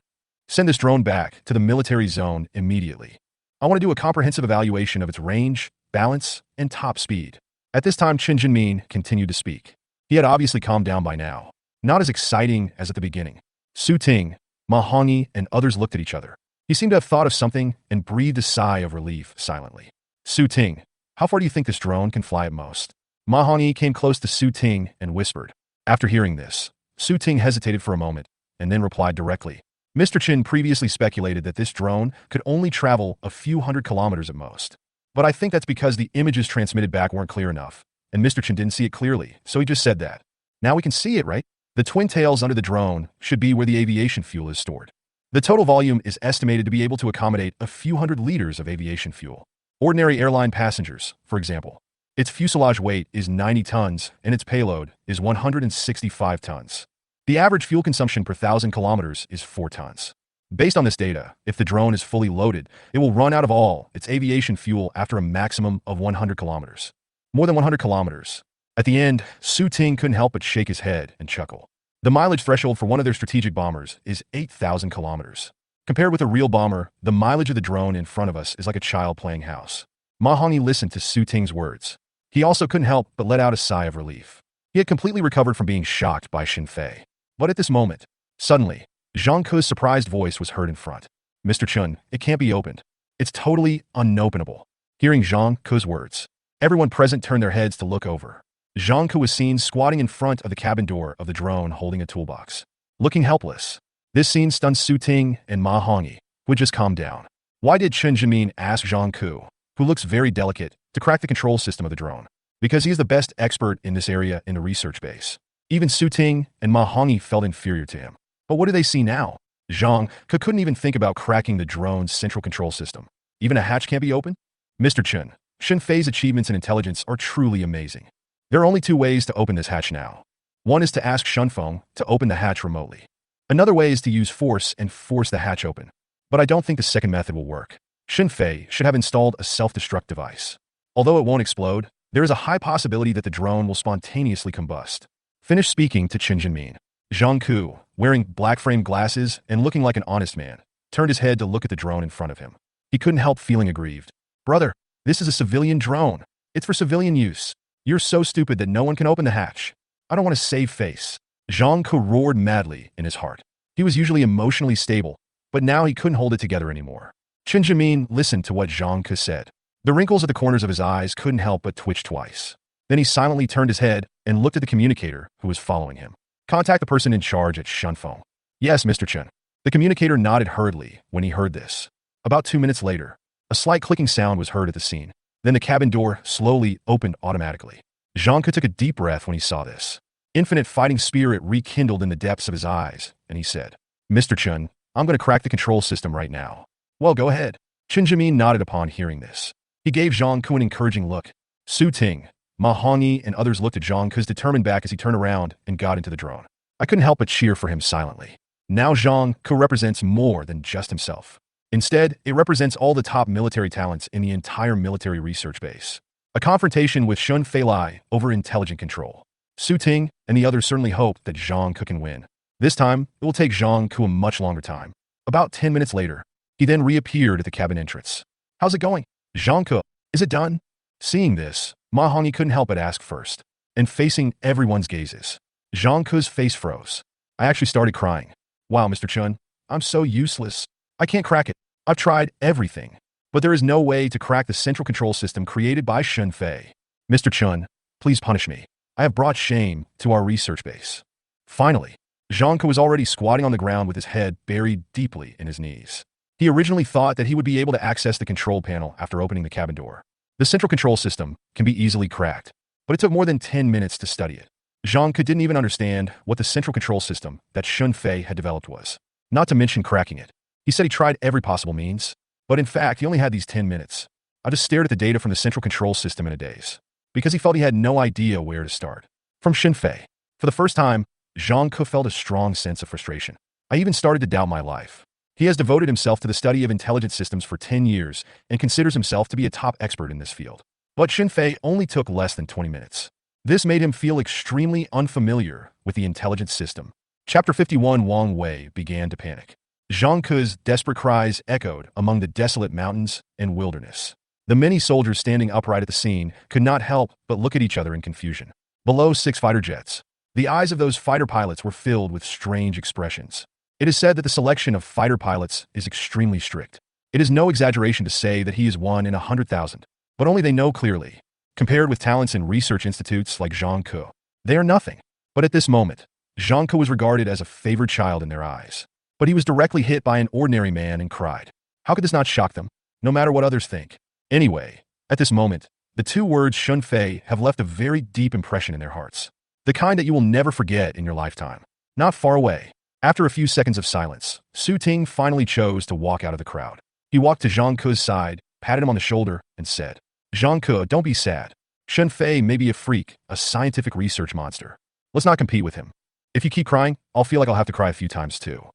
Send this drone back to the military zone immediately. I want to do a comprehensive evaluation of its range, balance, and top speed. At this time, Chen Jinmin continued to speak. He had obviously calmed down by now. Not as exciting as at the beginning. Su Ting, Ma Hongyi, and others looked at each other. He seemed to have thought of something and breathed a sigh of relief silently. Su Ting, how far do you think this drone can fly at most? Ma Hongyi came close to Su Ting and whispered. After hearing this, Su Ting hesitated for a moment and then replied directly. Mr. Chen previously speculated that this drone could only travel a few hundred kilometers at most. But I think that's because the images transmitted back weren't clear enough, and Mr. Chen didn't see it clearly, so he just said that. Now we can see it, right? The twin tails under the drone should be where the aviation fuel is stored. The total volume is estimated to be able to accommodate a few hundred liters of aviation fuel. Ordinary airline passengers, for example. Its fuselage weight is 90 tons and its payload is 165 tons. The average fuel consumption per 1,000 kilometers is 4 tons. Based on this data, if the drone is fully loaded, it will run out of all its aviation fuel after a maximum of 100 kilometers. More than 100 kilometers. At the end, Su Ting couldn't help but shake his head and chuckle. The mileage threshold for one of their strategic bombers is 8,000 kilometers. Compared with a real bomber, the mileage of the drone in front of us is like a child playing house. Ma Hongyi listened to Su Ting's words. He also couldn't help but let out a sigh of relief. He had completely recovered from being shocked by Xinfei. But at this moment, suddenly, Zhang Ke's surprised voice was heard in front. Mr. Chun, it can't be opened. It's totally unopenable. Hearing Zhang Ke's words, everyone present turned their heads to look over. Zhang Ke was seen squatting in front of the cabin door of the drone holding a toolbox, looking helpless. This scene stunned Su Ting and Ma Hongyi, who had just calmed down. Why did Chen Jimin ask Zhang Ke, who looks very delicate, to crack the control system of the drone? Because he is the best expert in this area in the research base. Even Su Ting and Ma Hongyi felt inferior to him. But what do they see now? Zhang Ke couldn't even think about cracking the drone's central control system. Even a hatch can't be opened? Mr. Chen, Shen Fei's achievements in intelligence are truly amazing. There are only two ways to open this hatch now. One is to ask Shunfeng to open the hatch remotely. Another way is to use force and force the hatch open. But I don't think the second method will work. Shen Fei should have installed a self-destruct device. Although it won't explode, there is a high possibility that the drone will spontaneously combust. Finished speaking to Chen Jinmin. Zhang Ke, wearing black-framed glasses and looking like an honest man, turned his head to look at the drone in front of him. He couldn't help feeling aggrieved. Brother, this is a civilian drone. It's for civilian use. You're so stupid that no one can open the hatch. I don't want to save face. Zhang Ke roared madly in his heart. He was usually emotionally stable, but now he couldn't hold it together anymore. Chen Jimin listened to what Zhang Ke said. The wrinkles at the corners of his eyes couldn't help but twitch twice. Then he silently turned his head and looked at the communicator who was following him. Contact the person in charge at Shunfeng. Yes, Mr. Chen. The communicator nodded hurriedly when he heard this. About 2 minutes later, a slight clicking sound was heard at the scene. Then the cabin door slowly opened automatically. Zhang Ke took a deep breath when he saw this. Infinite fighting spirit rekindled in the depths of his eyes, and he said, Mr. Chen, I'm going to crack the control system right now. Well, go ahead. Chen Jimin nodded upon hearing this. He gave Zhang Ke an encouraging look. Su Ting, Ma Hongyi, and others looked at Zhang Ke's determined back as he turned around and got into the drone. I couldn't help but cheer for him silently. Now Zhang Ke represents more than just himself. Instead, it represents all the top military talents in the entire military research base. A confrontation with Shun Feilai over intelligent control. Su Ting and the others certainly hoped that Zhang Ke can win. This time, it will take Zhang Ke a much longer time. About 10 minutes later, he then reappeared at the cabin entrance. How's it going? Zhang Ke, is it done? Seeing this, Ma Hongyi couldn't help but ask first. And facing everyone's gazes, Zhang Ke's face froze. I actually started crying. Wow, Mr. Chun, I'm so useless. I can't crack it. I've tried everything. But there is no way to crack the central control system created by Shen Fei. Mr. Chun, please punish me. I have brought shame to our research base. Finally, Zhang Ke was already squatting on the ground with his head buried deeply in his knees. He originally thought that he would be able to access the control panel after opening the cabin door. The central control system can be easily cracked, but it took more than 10 minutes to study it. Zhang Ke didn't even understand what the central control system that Shun Fei had developed was, not to mention cracking it. He said he tried every possible means, but in fact, he only had these 10 minutes. I just stared at the data from the central control system in a daze, because he felt he had no idea where to start. From Shin Fei. For the first time, Zhang Ke felt a strong sense of frustration. I even started to doubt my life. He has devoted himself to the study of intelligent systems for 10 years and considers himself to be a top expert in this field. But Shin Fei only took less than 20 minutes. This made him feel extremely unfamiliar with the intelligence system. Chapter 51 Wang Wei began to panic. Zhang Ke's desperate cries echoed among the desolate mountains and wilderness. The many soldiers standing upright at the scene could not help but look at each other in confusion. Below 6 fighter jets, the eyes of those fighter pilots were filled with strange expressions. It is said that the selection of fighter pilots is extremely strict. It is no exaggeration to say that he is one in 100,000, but only they know clearly. Compared with talents in research institutes like Zhang Ke, they are nothing. But at this moment, Zhang Ke was regarded as a favored child in their eyes. But he was directly hit by an ordinary man and cried. How could this not shock them, no matter what others think? Anyway, at this moment, the 2 words Shun Fei have left a very deep impression in their hearts. The kind that you will never forget in your lifetime. Not far away, after a few seconds of silence, Su Ting finally chose to walk out of the crowd. He walked to Zhang Ke's side, patted him on the shoulder, and said, Zhang Ke, don't be sad. Shun Fei may be a freak, a scientific research monster. Let's not compete with him. If you keep crying, I'll feel like I'll have to cry a few times too.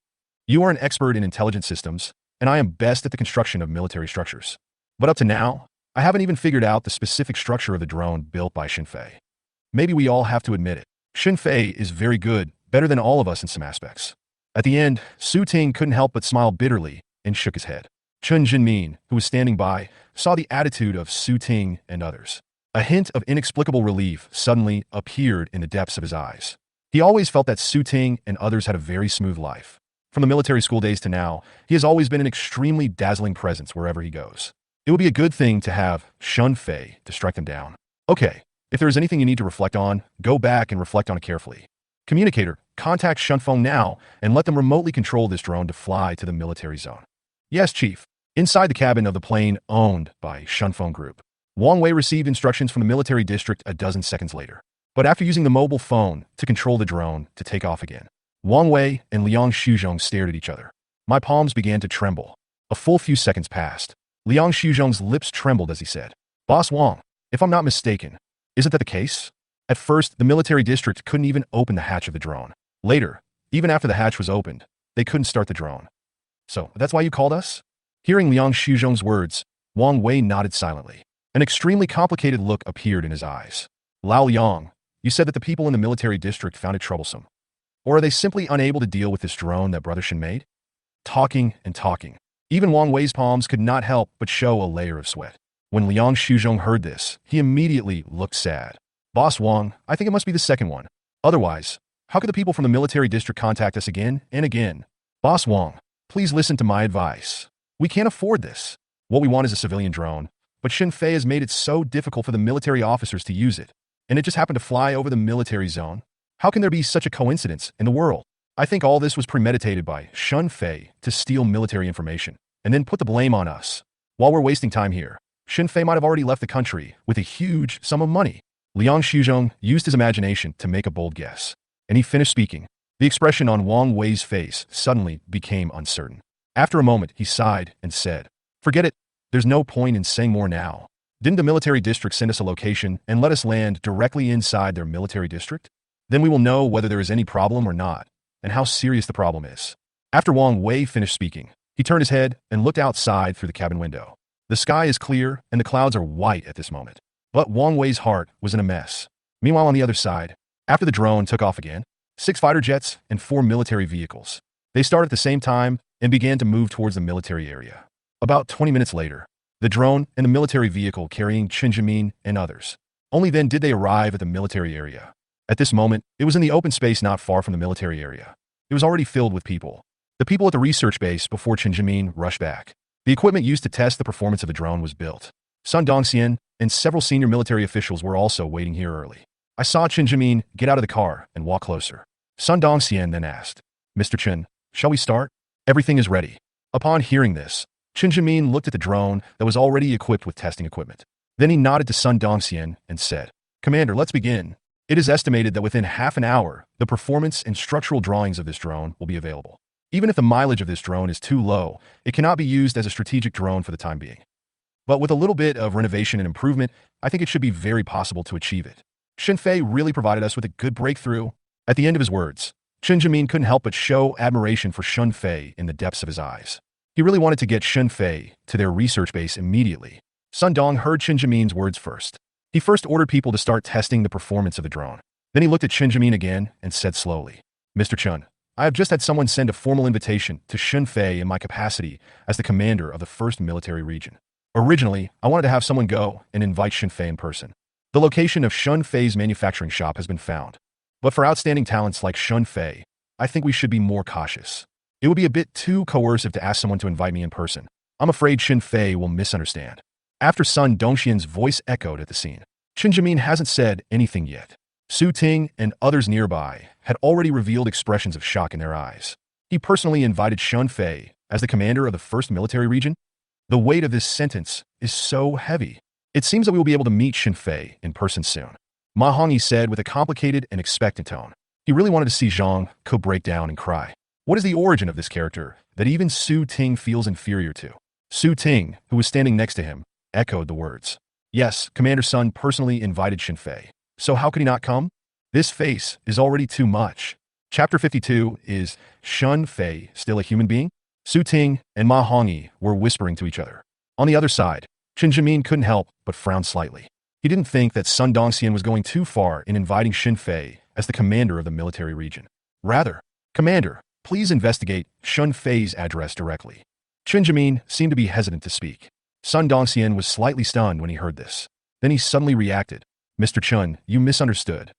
You are an expert in intelligent systems, and I am best at the construction of military structures. But up to now, I haven't even figured out the specific structure of the drone built by Shin Fei. Maybe we all have to admit it. Shin Fei is very good, better than all of us in some aspects. At the end, Su Ting couldn't help but smile bitterly and shook his head. Chen Jinmin, who was standing by, saw the attitude of Su Ting and others. A hint of inexplicable relief suddenly appeared in the depths of his eyes. He always felt that Su Ting and others had a very smooth life. From the military school days to now, he has always been an extremely dazzling presence wherever he goes. It would be a good thing to have Shun Fei to strike them down. Okay, if there is anything you need to reflect on, go back and reflect on it carefully. Communicator, contact Shunfeng now and let them remotely control this drone to fly to the military zone. Yes, Chief. Inside the cabin of the plane owned by Shunfeng Group, Wang Wei received instructions from the military district a dozen seconds later. But after using the mobile phone to control the drone to take off again, Wang Wei and Liang Shuzhong stared at each other. My palms began to tremble. A full few seconds passed. Liang Shuzhong's lips trembled as he said, Boss Wang, if I'm not mistaken, isn't that the case? At first, the military district couldn't even open the hatch of the drone. Later, even after the hatch was opened, they couldn't start the drone. So, that's why you called us? Hearing Liang Shuzhong's words, Wang Wei nodded silently. An extremely complicated look appeared in his eyes. Lao Liang, you said that the people in the military district found it troublesome. Or are they simply unable to deal with this drone that Brother Shin made? Talking and talking. Even Wang Wei's palms could not help but show a layer of sweat. When Liang Shuzhong heard this, he immediately looked sad. Boss Wang, I think it must be the second one. Otherwise, how could the people from the military district contact us again and again? Boss Wang, please listen to my advice. We can't afford this. What we want is a civilian drone, but Shin Fei has made it so difficult for the military officers to use it, and it just happened to fly over the military zone. How can there be such a coincidence in the world? I think all this was premeditated by Shun Fei to steal military information, and then put the blame on us. While we're wasting time here, Shin Fei might have already left the country with a huge sum of money. Liang Shuzhong used his imagination to make a bold guess, and he finished speaking. The expression on Wang Wei's face suddenly became uncertain. After a moment, he sighed and said, Forget it. There's no point in saying more now. Didn't the military district send us a location and let us land directly inside their military district? Then we will know whether there is any problem or not, and how serious the problem is. After Wang Wei finished speaking, he turned his head and looked outside through the cabin window. The sky is clear and the clouds are white at this moment. But Wang Wei's heart was in a mess. Meanwhile, on the other side, after the drone took off again, 6 fighter jets and 4 military vehicles. They started at the same time and began to move towards the military area. About 20 minutes later, the drone and the military vehicle carrying Chen Jimin and others. Only then did they arrive at the military area. At this moment, it was in the open space not far from the military area. It was already filled with people. The people at the research base before Chen Jimin rushed back. The equipment used to test the performance of the drone was built. Sun Dongxian and several senior military officials were also waiting here early. I saw Chen Jimin get out of the car and walk closer. Sun Dongxian then asked, Mr. Chen, shall we start? Everything is ready. Upon hearing this, Chen Jimin looked at the drone that was already equipped with testing equipment. Then he nodded to Sun Dongxian and said, Commander, let's begin. It is estimated that within half an hour, the performance and structural drawings of this drone will be available. Even if the mileage of this drone is too low, it cannot be used as a strategic drone for the time being. But with a little bit of renovation and improvement, I think it should be very possible to achieve it. Shin Fei really provided us with a good breakthrough. At the end of his words, Chen Jimin couldn't help but show admiration for Shun Fei in the depths of his eyes. He really wanted to get Shun Fei to their research base immediately. Sun Dong heard Chen Jimin's words first. He first ordered people to start testing the performance of the drone. Then he looked at Chen Jimin again and said slowly, Mr. Chen, I have just had someone send a formal invitation to Shun Fei in my capacity as the commander of the 1st Military Region. Originally, I wanted to have someone go and invite Shun Fei in person. The location of Shun Fei's manufacturing shop has been found. But for outstanding talents like Shun Fei, I think we should be more cautious. It would be a bit too coercive to ask someone to invite me in person. I'm afraid Shin Fei will misunderstand. After Sun Dongxian's voice echoed at the scene, Chen Jimin hasn't said anything yet. Su Ting and others nearby had already revealed expressions of shock in their eyes. He personally invited Shun Fei as the commander of the 1st Military Region. The weight of this sentence is so heavy. It seems that we will be able to meet Shin Fei in person soon. Ma Hongyi said with a complicated and expectant tone. He really wanted to see Zhang Ko break down and cry. What is the origin of this character that even Su Ting feels inferior to? Su Ting, who was standing next to him, echoed the words. Yes, Commander Sun personally invited Shin Fei. So how could he not come? This face is already too much. Chapter 52 is Shun Fei still a human being? Su Ting and Ma Hongyi were whispering to each other. On the other side, Chen Jimin couldn't help but frown slightly. He didn't think that Sun Dongxian was going too far in inviting Shin Fei as the commander of the military region. Rather, Commander, please investigate Shun Fei's address directly. Chen Jimin seemed to be hesitant to speak. Sun Dongxian was slightly stunned when he heard this. Then he suddenly reacted. Mr. Chun, you misunderstood.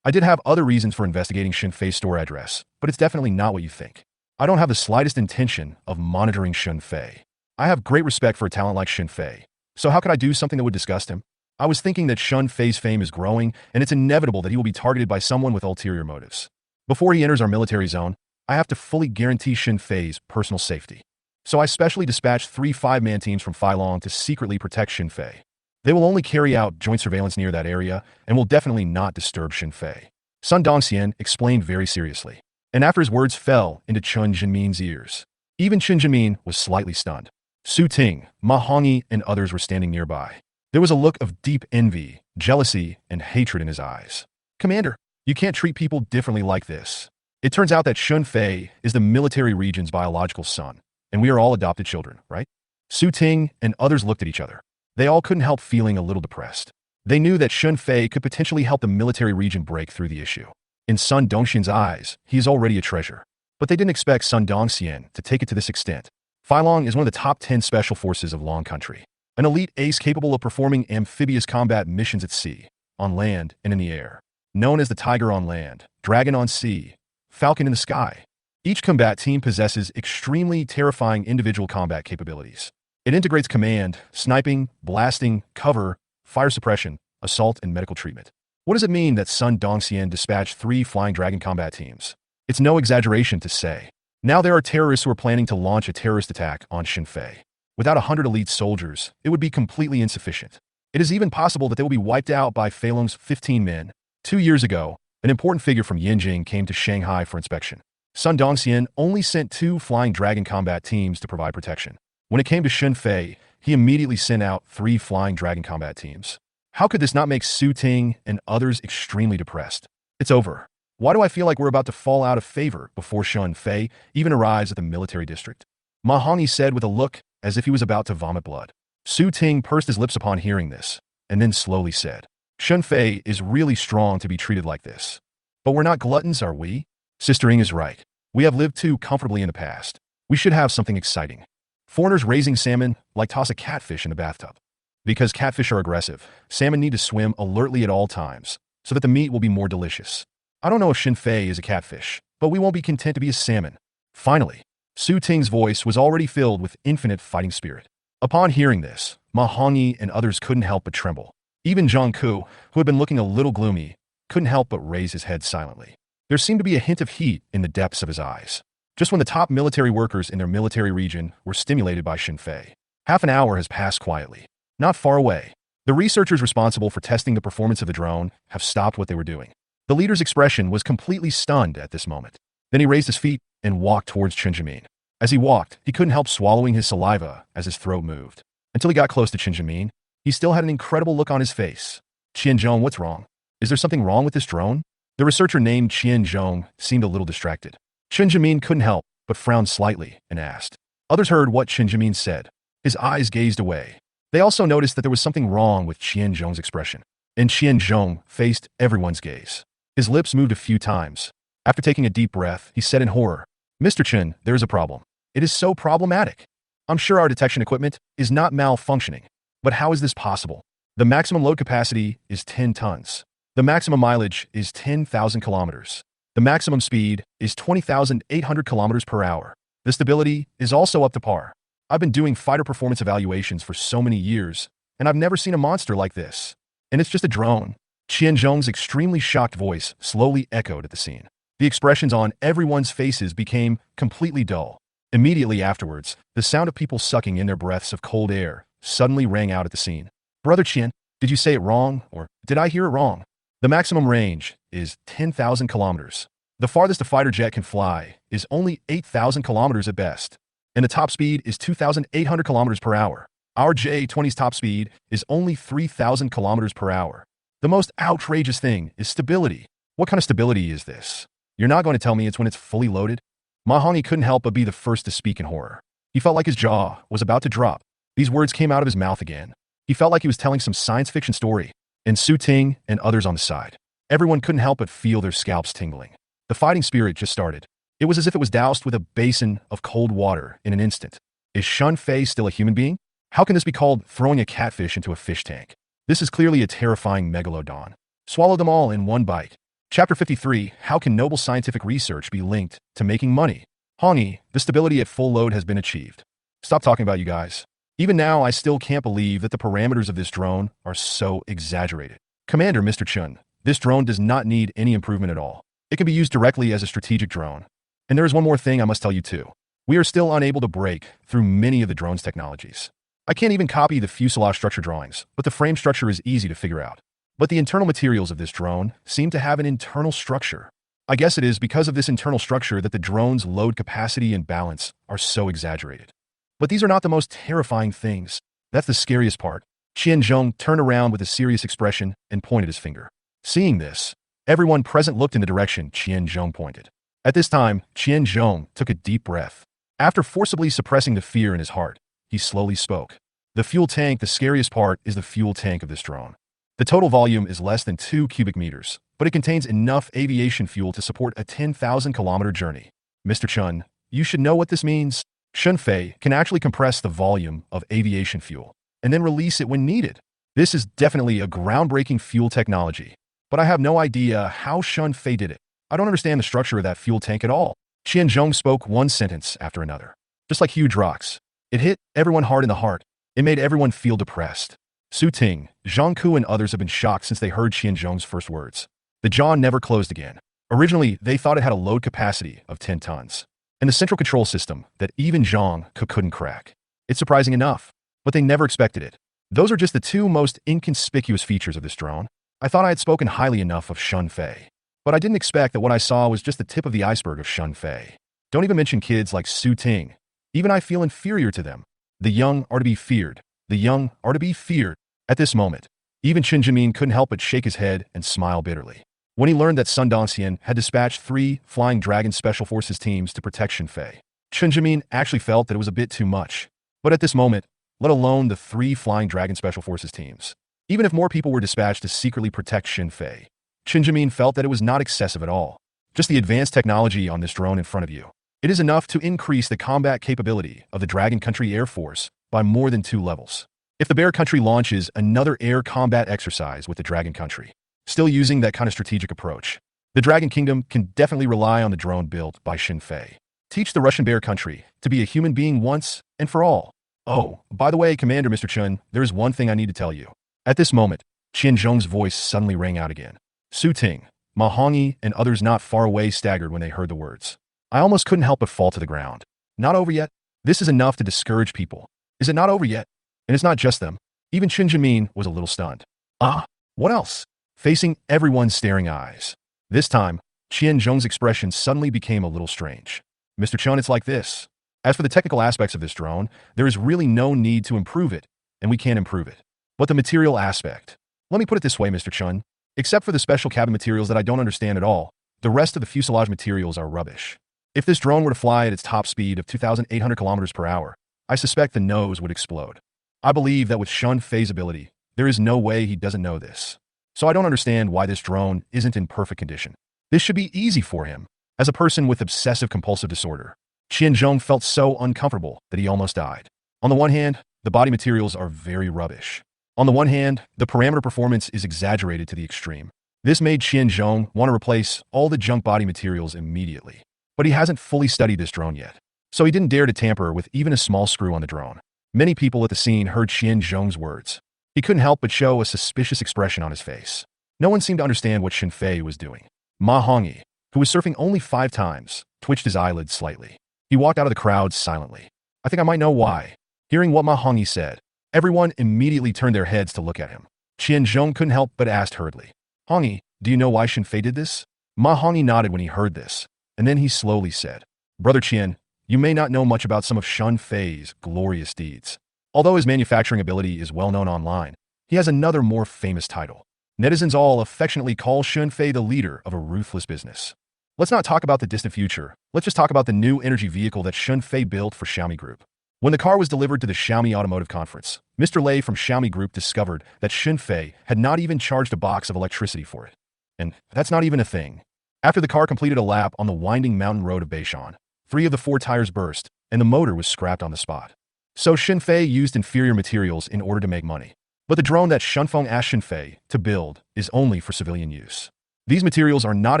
I did have other reasons for investigating Shin Fei's store address, but it's definitely not what you think. I don't have the slightest intention of monitoring Shun Fei. I have great respect for a talent like Shin Fei, So how could I do something that would disgust him? I was thinking that Shun Fei's fame is growing, and it's inevitable that he will be targeted by someone with ulterior motives. Before he enters our military zone, I have to fully guarantee Shun Fei's personal safety. So I specially dispatched 3 5-man teams from Feilong to secretly protect Shun Fei. They will only carry out joint surveillance near that area and will definitely not disturb Shun Fei. Sun Dongxian explained very seriously, and after his words fell into Chen Jinmin's ears, even Chen Jinmin was slightly stunned. Su Ting, Ma Hongyi, and others were standing nearby. There was a look of deep envy, jealousy, and hatred in his eyes. Commander, you can't treat people differently like this. It turns out that Shun Fei is the military region's biological son, and we are all adopted children, right? Su Ting and others looked at each other. They all couldn't help feeling a little depressed. They knew that Shun Fei could potentially help the military region break through the issue. In Sun Dongxian's eyes, he is already a treasure. But they didn't expect Sun Dongxian to take it to this extent. Feilong is one of the top 10 special forces of Long Country, an elite ace capable of performing amphibious combat missions at sea, on land, and in the air. Known as the Tiger on land, Dragon on sea, Falcon in the sky. Each combat team possesses extremely terrifying individual combat capabilities. It integrates command, sniping, blasting, cover, fire suppression, assault, and medical treatment. What does it mean that Sun Dongxian dispatched 3 Flying Dragon combat teams? It's no exaggeration to say. Now there are terrorists who are planning to launch a terrorist attack on Shun Fei. Without 100 elite soldiers, it would be completely insufficient. It is even possible that they will be wiped out by Feilong's 15 men. 2 years ago, an important figure from Yinjing came to Shanghai for inspection. Sun Dongxian only sent 2 Flying Dragon combat teams to provide protection. When it came to Shun Fei, he immediately sent out 3 Flying Dragon combat teams. How could this not make Su Ting and others extremely depressed? It's over. Why do I feel like we're about to fall out of favor before Shun Fei even arrives at the military district? Ma Hongyi said with a look as if he was about to vomit blood. Su Ting pursed his lips upon hearing this, and then slowly said, Shun Fei is really strong to be treated like this. But we're not gluttons, are we? Sister Ing is right. We have lived too comfortably in the past. We should have something exciting. Foreigners raising salmon like toss a catfish in the bathtub. Because catfish are aggressive, salmon need to swim alertly at all times, so that the meat will be more delicious. I don't know if Shun Fei is a catfish, but we won't be content to be a salmon. Finally, Su Ting's voice was already filled with infinite fighting spirit. Upon hearing this, Ma Hongyi and others couldn't help but tremble. Even Zhang Ku, who had been looking a little gloomy, couldn't help but raise his head silently. There seemed to be a hint of heat in the depths of his eyes. Just when the top military workers in their military region were stimulated by Shun Fei. Half an hour has passed quietly. Not far away, the researchers responsible for testing the performance of the drone have stopped what they were doing. The leader's expression was completely stunned at this moment. Then he raised his feet and walked towards Chen Jinmin. As he walked, he couldn't help swallowing his saliva as his throat moved. Until he got close to Chen Jinmin, he still had an incredible look on his face. Qian Zhong, what's wrong? Is there something wrong with this drone? The researcher named Qian Zhong seemed a little distracted. Chen Jinmin couldn't help but frowned slightly and asked. Others heard what Chen Jinmin said. His eyes gazed away. They also noticed that there was something wrong with Qian Zhong's expression. And Qian Zhong faced everyone's gaze. His lips moved a few times. After taking a deep breath, he said in horror, Mr. Chen, there is a problem. It is so problematic. I'm sure our detection equipment is not malfunctioning. But how is this possible? The maximum load capacity is 10 tons. The maximum mileage is 10,000 kilometers. The maximum speed is 20,800 kilometers per hour. The stability is also up to par. I've been doing fighter performance evaluations for so many years, and I've never seen a monster like this. And it's just a drone. Qian Zhong's extremely shocked voice slowly echoed at the scene. The expressions on everyone's faces became completely dull. Immediately afterwards, the sound of people sucking in their breaths of cold air suddenly rang out at the scene. Brother Qian, did you say it wrong, or did I hear it wrong? The maximum range is 10,000 kilometers. The farthest a fighter jet can fly is only 8,000 kilometers at best. And the top speed is 2,800 kilometers per hour. Our J-20's top speed is only 3,000 kilometers per hour. The most outrageous thing is stability. What kind of stability is this? You're not going to tell me it's when it's fully loaded? Ma Hongyi couldn't help but be the first to speak in horror. He felt like his jaw was about to drop. These words came out of his mouth again. He felt like he was telling some science fiction story. And Su Ting and others on the side. Everyone couldn't help but feel their scalps tingling. The fighting spirit just started. It was as if it was doused with a basin of cold water in an instant. Is Shun Fei still a human being? How can this be called throwing a catfish into a fish tank? This is clearly a terrifying megalodon. Swallow them all in one bite. Chapter 53, How can noble scientific research be linked to making money? Hongyi, the stability at full load has been achieved. Stop talking about you guys. Even now, I still can't believe that the parameters of this drone are so exaggerated. Commander Mr. Chun, this drone does not need any improvement at all. It can be used directly as a strategic drone. And there is one more thing I must tell you too. We are still unable to break through many of the drone's technologies. I can't even copy the fuselage structure drawings, but the frame structure is easy to figure out. But the internal materials of this drone seem to have an internal structure. I guess it is because of this internal structure that the drone's load capacity and balance are so exaggerated. But these are not the most terrifying things. That's the scariest part. Qian Zhong turned around with a serious expression and pointed his finger. Seeing this, everyone present looked in the direction Qian Zhong pointed. At this time, Qian Zhong took a deep breath. After forcibly suppressing the fear in his heart, he slowly spoke. The fuel tank, the scariest part, is the fuel tank of this drone. The total volume is less than 2 cubic meters, but it contains enough aviation fuel to support a 10,000-kilometer journey. Mr. Chun, you should know what this means. Shunfei can actually compress the volume of aviation fuel and then release it when needed. This is definitely a groundbreaking fuel technology, but I have no idea how Shunfei did it. I don't understand the structure of that fuel tank at all. Qian Zhong spoke one sentence after another, just like huge rocks. It hit everyone hard in the heart. It made everyone feel depressed. Su Ting, Zhang Ku, and others have been shocked since they heard Qian Zhong's first words. The jaw never closed again. Originally, they thought it had a load capacity of 10 tons, and the central control system that even Zhang couldn't crack. It's surprising enough, but they never expected it. Those are just the two most inconspicuous features of this drone. I thought I had spoken highly enough of Shunfei, but I didn't expect that what I saw was just the tip of the iceberg of Shunfei. Don't even mention kids like Su Ting. Even I feel inferior to them. The young are to be feared. The young are to be feared. At this moment, even Chen Jimin couldn't help but shake his head and smile bitterly. When he learned that Sun Dongxian had dispatched 3 Flying Dragon Special Forces teams to protect Shunfei, Chen Jimin actually felt that it was a bit too much. But at this moment, let alone the 3 Flying Dragon Special Forces teams, even if more people were dispatched to secretly protect Shunfei, Chen Jimin felt that it was not excessive at all. Just the advanced technology on this drone in front of you. It is enough to increase the combat capability of the Dragon Country Air Force by more than 2 levels. If the Bear Country launches another air combat exercise with the Dragon Country, still using that kind of strategic approach, the Dragon Kingdom can definitely rely on the drone built by Shunfei. Teach the Russian Bear Country to be a human being once and for all. Oh, by the way, Commander Mr. Chun, there is one thing I need to tell you. At this moment, Qian Zhong's voice suddenly rang out again. Su Ting, Ma Hongyi, and others not far away staggered when they heard the words. I almost couldn't help but fall to the ground. Not over yet? This is enough to discourage people. Is it not over yet? And it's not just them. Even Chen Jimin was a little stunned. What else? Facing everyone's staring eyes. This time, Qian Zhong's expression suddenly became a little strange. Mr. Chun, it's like this. As for the technical aspects of this drone, there is really no need to improve it, and we can improve it. But the material aspect. Let me put it this way, Mr. Chun. Except for the special cabin materials that I don't understand at all, the rest of the fuselage materials are rubbish. If this drone were to fly at its top speed of 2,800 kilometers per hour, I suspect the nose would explode. I believe that with Shunfei's ability, there is no way he doesn't know this. So I don't understand why this drone isn't in perfect condition. This should be easy for him. As a person with obsessive-compulsive disorder, Qian Zhong felt so uncomfortable that he almost died. On the one hand, the body materials are very rubbish. On the one hand, the parameter performance is exaggerated to the extreme. This made Qian Zhong want to replace all the junk body materials immediately. But he hasn't fully studied this drone yet, so he didn't dare to tamper with even a small screw on the drone. Many people at the scene heard Qian Zhong's words. He couldn't help but show a suspicious expression on his face. No one seemed to understand what Shunfei was doing. Ma Hongyi, who was surfing only 5 times, twitched his eyelids slightly. He walked out of the crowd silently. I think I might know why. Hearing what Ma Hongyi said, everyone immediately turned their heads to look at him. Qian Zhong couldn't help but asked hurriedly, Hongyi, do you know why Shunfei did this? Ma Hongyi nodded when he heard this, and then he slowly said, Brother Qian, you may not know much about some of Shunfei's glorious deeds. Although his manufacturing ability is well known online, he has another more famous title. Netizens all affectionately call Shunfei the leader of a ruthless business. Let's not talk about the distant future. Let's just talk about the new energy vehicle that Shunfei built for Xiaomi Group. When the car was delivered to the Xiaomi Automotive Conference, Mr. Lei from Xiaomi Group discovered that Shunfei had not even charged a box of electricity for it. And that's not even a thing. After the car completed a lap on the winding mountain road of Beishan, 3 of the 4 tires burst, and the motor was scrapped on the spot. So Shunfei used inferior materials in order to make money. But the drone that Shunfeng asked Shunfei to build is only for civilian use. These materials are not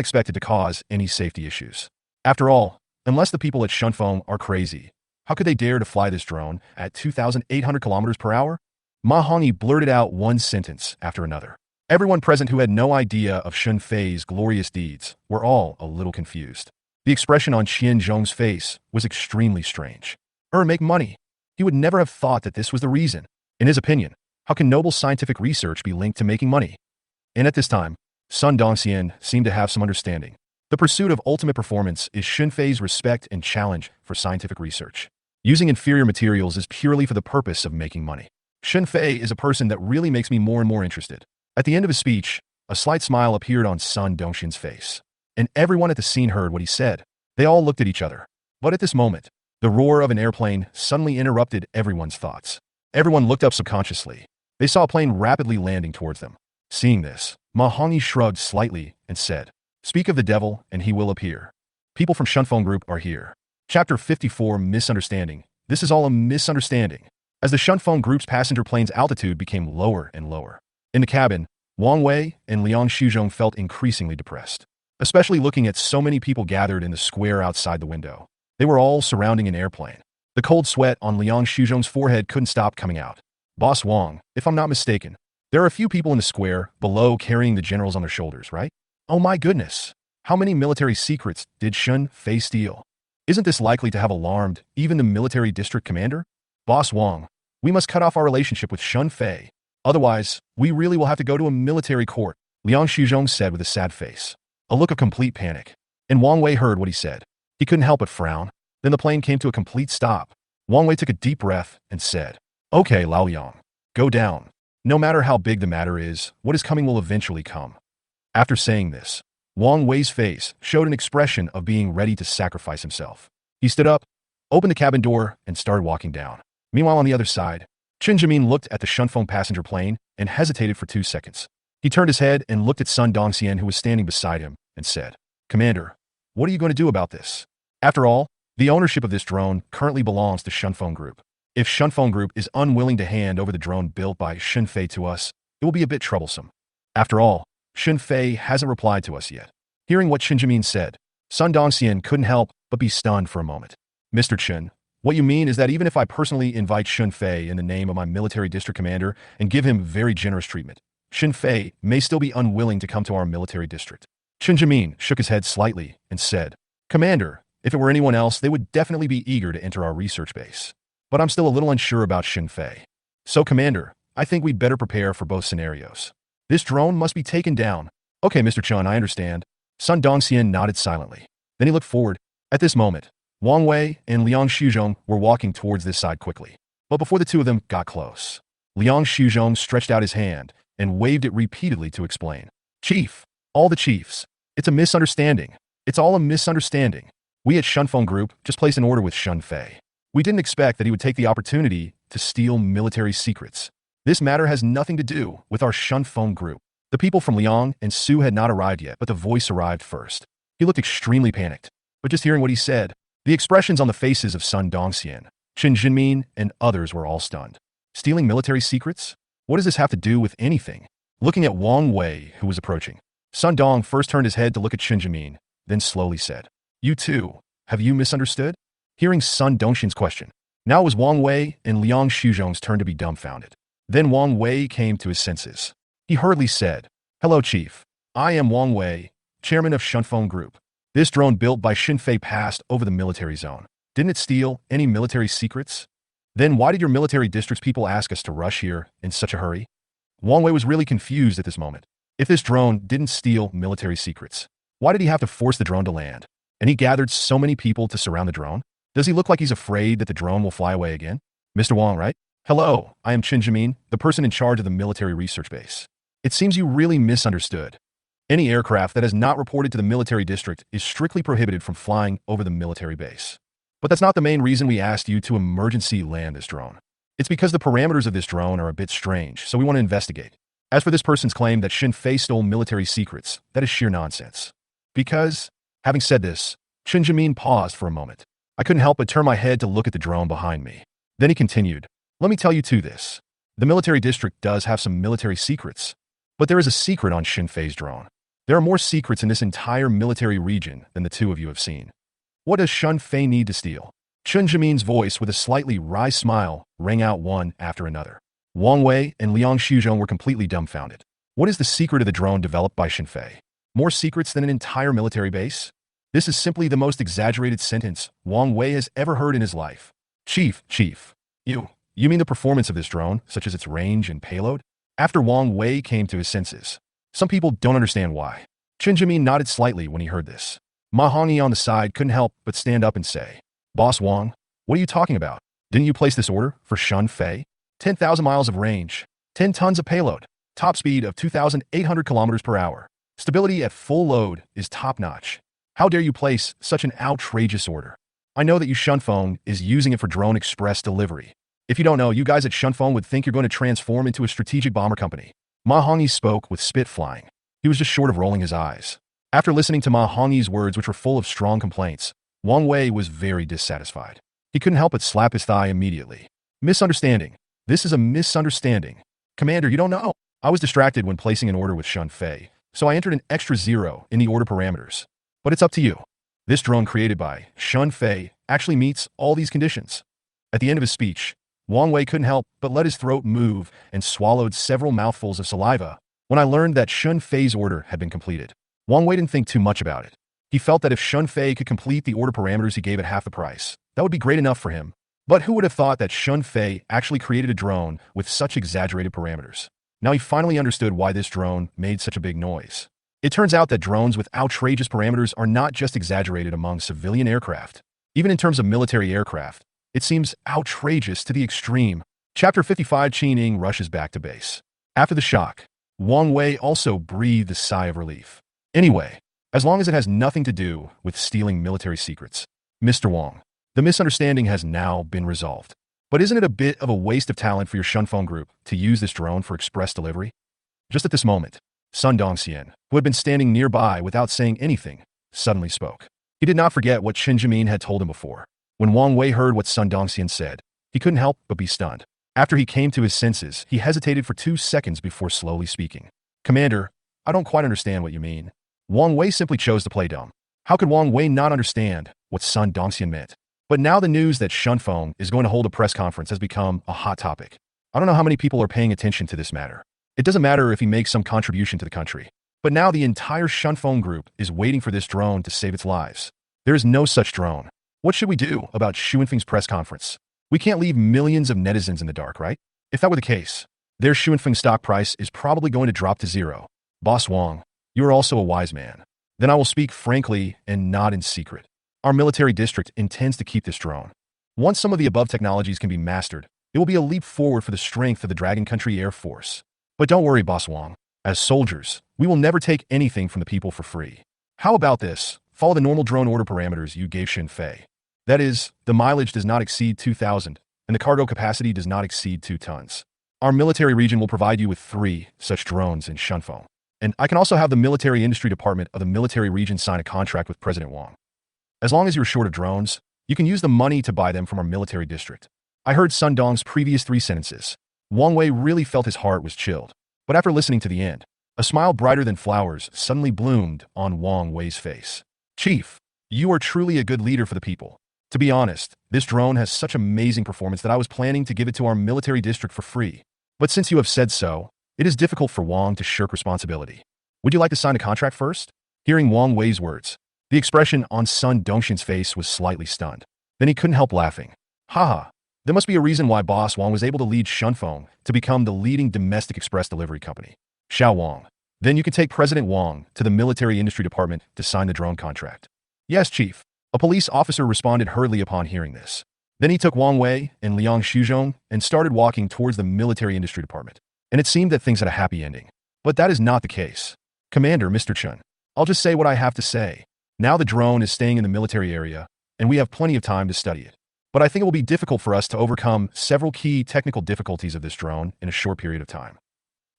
expected to cause any safety issues. After all, unless the people at Shunfeng are crazy, How could they dare to fly this drone at 2,800 kilometers per hour? Ma Hongyi blurted out one sentence after another. Everyone present who had no idea of Shun Fei's glorious deeds were all a little confused. The expression on Qian Zhong's face was extremely strange. Make money. He would never have thought that this was the reason. In his opinion, how can noble scientific research be linked to making money? And at this time, Sun Dongxian seemed to have some understanding. The pursuit of ultimate performance is Shun Fei's respect and challenge for scientific research. Using inferior materials is purely for the purpose of making money. Shun Fei is a person that really makes me more and more interested. At the end of his speech, a slight smile appeared on Sun Dongxian's face. And everyone at the scene heard what he said. They all looked at each other. But at this moment, the roar of an airplane suddenly interrupted everyone's thoughts. Everyone looked up subconsciously. They saw a plane rapidly landing towards them. Seeing this, Ma Hongyi shrugged slightly and said, "Speak of the devil and he will appear. People from Shunfeng Group are here." Chapter 54, Misunderstanding. This is all a misunderstanding. As the Shunfeng Group's passenger plane's altitude became lower and lower. In the cabin, Wang Wei and Liang Shuzhong felt increasingly depressed, especially looking at so many people gathered in the square outside the window. They were all surrounding an airplane. The cold sweat on Liang Shuzhong's forehead couldn't stop coming out. "Boss Wang, if I'm not mistaken, there are a few people in the square below carrying the generals on their shoulders, right? Oh my goodness. How many military secrets did Shun Fei steal? Isn't this likely to have alarmed even the military district commander? Boss Wang, we must cut off our relationship with Shun Fei. Otherwise, we really will have to go to a military court," Liang Shuzhong said with a sad face. A look of complete panic. And Wang Wei heard what he said. He couldn't help but frown. Then the plane came to a complete stop. Wang Wei took a deep breath and said, "Okay, Lao Liang, go down. No matter how big the matter is, what is coming will eventually come." After saying this, Wang Wei's face showed an expression of being ready to sacrifice himself. He stood up, opened the cabin door, and started walking down. Meanwhile, on the other side, Chen Jimin looked at the Shunfeng passenger plane and hesitated for 2 seconds. He turned his head and looked at Sun Dongxian, who was standing beside him, and said, "Commander, what are you going to do about this? After all, the ownership of this drone currently belongs to Shunfeng Group. If Shunfeng Group is unwilling to hand over the drone built by Shun Fei to us, it will be a bit troublesome. After all, Shun Fei hasn't replied to us yet." Hearing what Chen Jimin said, Sun Dongxian couldn't help but be stunned for a moment. "Mr. Chen, what you mean is that even if I personally invite Shun Fei in the name of my military district commander and give him very generous treatment, Shun Fei may still be unwilling to come to our military district?" Chen Jimin shook his head slightly and said, "Commander, if it were anyone else, they would definitely be eager to enter our research base. But I'm still a little unsure about Shun Fei. So, Commander, I think we'd better prepare for both scenarios. This drone must be taken down." "Okay, Mr. Chun, I understand." Sun Dongxian nodded silently. Then he looked forward. At this moment, Wang Wei and Liang Shuzhong were walking towards this side quickly. But before the two of them got close, Liang Shuzhong stretched out his hand and waved it repeatedly to explain. "Chief, all the chiefs, it's a misunderstanding. It's all a misunderstanding. We at Shunfeng Group just placed an order with Shun Fei. We didn't expect that he would take the opportunity to steal military secrets. This matter has nothing to do with our Shunfeng Group." The people from Liang and Su had not arrived yet, but the voice arrived first. He looked extremely panicked. But just hearing what he said, the expressions on the faces of Sun Dongxian, Chen Jinmin, and others were all stunned. Stealing military secrets? What does this have to do with anything? Looking at Wang Wei, who was approaching, Sun Dong first turned his head to look at Chen Jinmin, then slowly said, "You too, have you misunderstood?" Hearing Sun Dongxian's question, now it was Wang Wei and Liang Shuzhong's turn to be dumbfounded. Then Wang Wei came to his senses. He hurriedly said, "Hello, Chief. I am Wang Wei, chairman of Shunfeng Group. This drone built by Shun Fei passed over the military zone. Didn't it steal any military secrets? Then why did your military district's people ask us to rush here in such a hurry?" Wang Wei was really confused at this moment. If this drone didn't steal military secrets, why did he have to force the drone to land? And he gathered so many people to surround the drone? Does he look like he's afraid that the drone will fly away again? "Mr. Wang, right? Hello, I am Chen Jimin, the person in charge of the military research base. It seems you really misunderstood. Any aircraft that has not reported to the military district is strictly prohibited from flying over the military base. But that's not the main reason we asked you to emergency land this drone. It's because the parameters of this drone are a bit strange, so we want to investigate. As for this person's claim that Shun Fei stole military secrets, that is sheer nonsense. Because," having said this, Chen Jimin paused for a moment. "I couldn't help but turn my head to look at the drone behind me." Then he continued, "Let me tell you too this. The military district does have some military secrets. But there is a secret on Shun Fei's drone. There are more secrets in this entire military region than the two of you have seen. What does Shun Fei need to steal?" Chun Jimin's voice, with a slightly wry smile, rang out one after another. Wang Wei and Liang Shuzhong were completely dumbfounded. What is the secret of the drone developed by Xinfei? More secrets than an entire military base? This is simply the most exaggerated sentence Wang Wei has ever heard in his life. Chief, you mean the performance of this drone, such as its range and payload? After Wang Wei came to his senses. Some people don't understand why. Chen Jimin nodded slightly when he heard this. Ma Hongyi on the side couldn't help but stand up and say, Boss Wang, what are you talking about? Didn't you place this order for Xinfei? 10,000 miles of range, 10 tons of payload, top speed of 2,800 kilometers per hour. Stability at full load is top-notch. How dare you place such an outrageous order? I know that Shunfeng is using it for drone express delivery. If you don't know, you guys at Shunfeng would think you're going to transform into a strategic bomber company. Ma Hongyi spoke with spit flying. He was just short of rolling his eyes. After listening to Ma Hongyi's words, which were full of strong complaints, Wang Wei was very dissatisfied. He couldn't help but slap his thigh immediately. Misunderstanding. This is a misunderstanding. Commander, you don't know. I was distracted when placing an order with Xinfei, so I entered an extra zero in the order parameters. But it's up to you. This drone created by Xinfei actually meets all these conditions. At the end of his speech, Wang Wei couldn't help but let his throat move and swallowed several mouthfuls of saliva when I learned that Xinfei's order had been completed. Wang Wei didn't think too much about it. He felt that if Xinfei could complete the order parameters he gave at half the price, that would be great enough for him. But who would have thought that Xinfei actually created a drone with such exaggerated parameters? Now he finally understood why this drone made such a big noise. It turns out that drones with outrageous parameters are not just exaggerated among civilian aircraft. Even in terms of military aircraft, it seems outrageous to the extreme. Chapter 55. Qin Ying rushes back to base. After the shock, Wang Wei also breathed a sigh of relief. Anyway, as long as it has nothing to do with stealing military secrets, Mr. Wang, the misunderstanding has now been resolved. But isn't it a bit of a waste of talent for your Shunfeng group to use this drone for express delivery? Just at this moment, Sun Dongxian, who had been standing nearby without saying anything, suddenly spoke. He did not forget what Chen Jimin had told him before. When Wang Wei heard what Sun Dongxian said, he couldn't help but be stunned. After he came to his senses, he hesitated for 2 seconds before slowly speaking. Commander, I don't quite understand what you mean. Wang Wei simply chose to play dumb. How could Wang Wei not understand what Sun Dongxian meant? But now the news that Shunfeng is going to hold a press conference has become a hot topic. I don't know how many people are paying attention to this matter. It doesn't matter if he makes some contribution to the country. But now the entire Shunfeng group is waiting for this drone to save its lives. There is no such drone. What should we do about Xuanfeng's press conference? We can't leave millions of netizens in the dark, right? If that were the case, their Xuanfeng stock price is probably going to drop to zero. Boss Wang, you are also a wise man. Then I will speak frankly and not in secret. Our military district intends to keep this drone. Once some of the above technologies can be mastered, it will be a leap forward for the strength of the Dragon Country Air Force. But don't worry, Boss Wang. As soldiers, we will never take anything from the people for free. How about this? Follow the normal drone order parameters you gave Xinfei. That is, the mileage does not exceed 2,000, and the cargo capacity does not exceed 2 tons. Our military region will provide you with 3 such drones in Shunfeng. And I can also have the military industry department of the military region sign a contract with President Wang. As long as you're short of drones, you can use the money to buy them from our military district. I heard Sun Dong's previous 3 sentences. Wang Wei really felt his heart was chilled. But after listening to the end, a smile brighter than flowers suddenly bloomed on Wang Wei's face. Chief, you are truly a good leader for the people. To be honest, this drone has such amazing performance that I was planning to give it to our military district for free. But since you have said so, it is difficult for Wang to shirk responsibility. Would you like to sign a contract first? Hearing Wang Wei's words, the expression on Sun Dongxian's face was slightly stunned. Then he couldn't help laughing. Haha, there must be a reason why Boss Wang was able to lead Shunfeng to become the leading domestic express delivery company. Xiao Wang, then you can take President Wang to the military industry department to sign the drone contract. Yes, Chief. A police officer responded hurriedly upon hearing this. Then he took Wang Wei and Liang Shuzhong and started walking towards the military industry department. And it seemed that things had a happy ending. But that is not the case. Commander, Mr. Chun, I'll just say what I have to say. Now the drone is staying in the military area, and we have plenty of time to study it. But I think it will be difficult for us to overcome several key technical difficulties of this drone in a short period of time.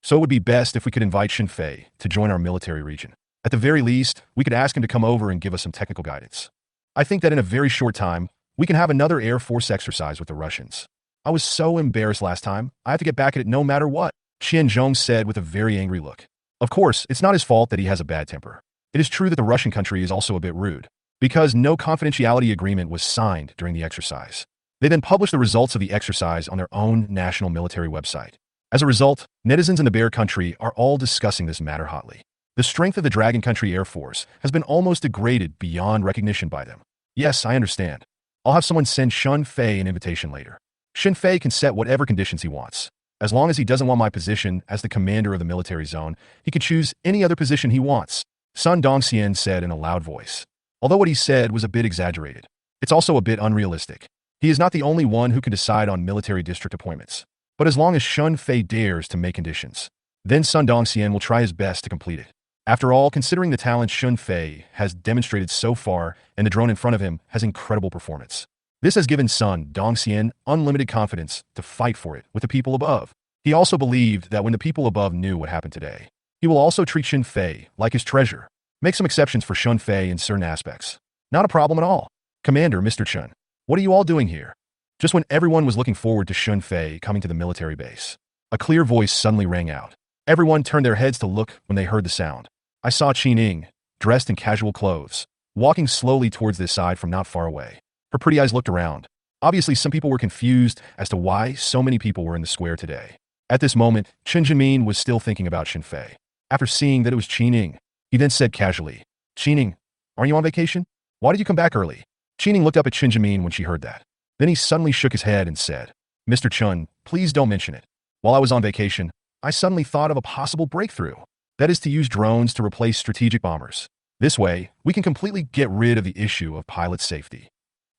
So it would be best if we could invite Xinfei to join our military region. At the very least, we could ask him to come over and give us some technical guidance. I think that in a very short time, we can have another Air Force exercise with the Russians. I was so embarrassed last time, I have to get back at it no matter what, Qian Zhong said with a very angry look. Of course, it's not his fault that he has a bad temper. It is true that the Russian country is also a bit rude. because no confidentiality agreement was signed during the exercise. They then published the results of the exercise on their own national military website. As a result, netizens in the Bear Country are all discussing this matter hotly. The strength of the Dragon Country Air Force has been almost degraded beyond recognition by them. Yes, I understand. I'll have someone send Shun Fei an invitation later. Shun Fei can set whatever conditions he wants. As long as he doesn't want my position as the commander of the military zone, he can choose any other position he wants, Sun Dongxian said in a loud voice. Although what he said was a bit exaggerated, it's also a bit unrealistic. He is not the only one who can decide on military district appointments. But as long as Shun Fei dares to make conditions, then Sun Dongxian will try his best to complete it. After all, considering the talent Shun Fei has demonstrated so far and the drone in front of him has incredible performance, this has given Sun Dongxian unlimited confidence to fight for it with the people above. He also believed that when the people above knew what happened today, he will also treat Shun Fei like his treasure. Make some exceptions for Shun Fei in certain aspects. Not a problem at all. Commander, Mr. Chun, what are you all doing here? Just when everyone was looking forward to Shun Fei coming to the military base, a clear voice suddenly rang out. Everyone turned their heads to look when they heard the sound. I saw Qin, dressed in casual clothes, walking slowly towards this side from not far away. Her pretty eyes looked around. Obviously, some people were confused as to why so many people were in the square today. At this moment, Chen Jinmin was still thinking about Shun Fei. After seeing that it was Qin, he then said casually, Qin, aren't you on vacation? Why did you come back early? Qin looked up at Chen Jinmin when she heard that. Then he suddenly shook his head and said, Mr. Chun, please don't mention it. While I was on vacation, I suddenly thought of a possible breakthrough. That is to use drones to replace strategic bombers. This way, we can completely get rid of the issue of pilot safety.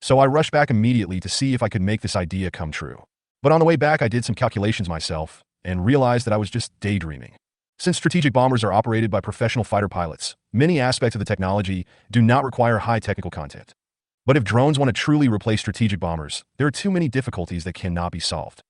So I rushed back immediately to see if I could make this idea come true. But on the way back, I did some calculations myself and realized that I was just daydreaming. Since strategic bombers are operated by professional fighter pilots, many aspects of the technology do not require high technical content. But if drones want to truly replace strategic bombers, there are too many difficulties that cannot be solved.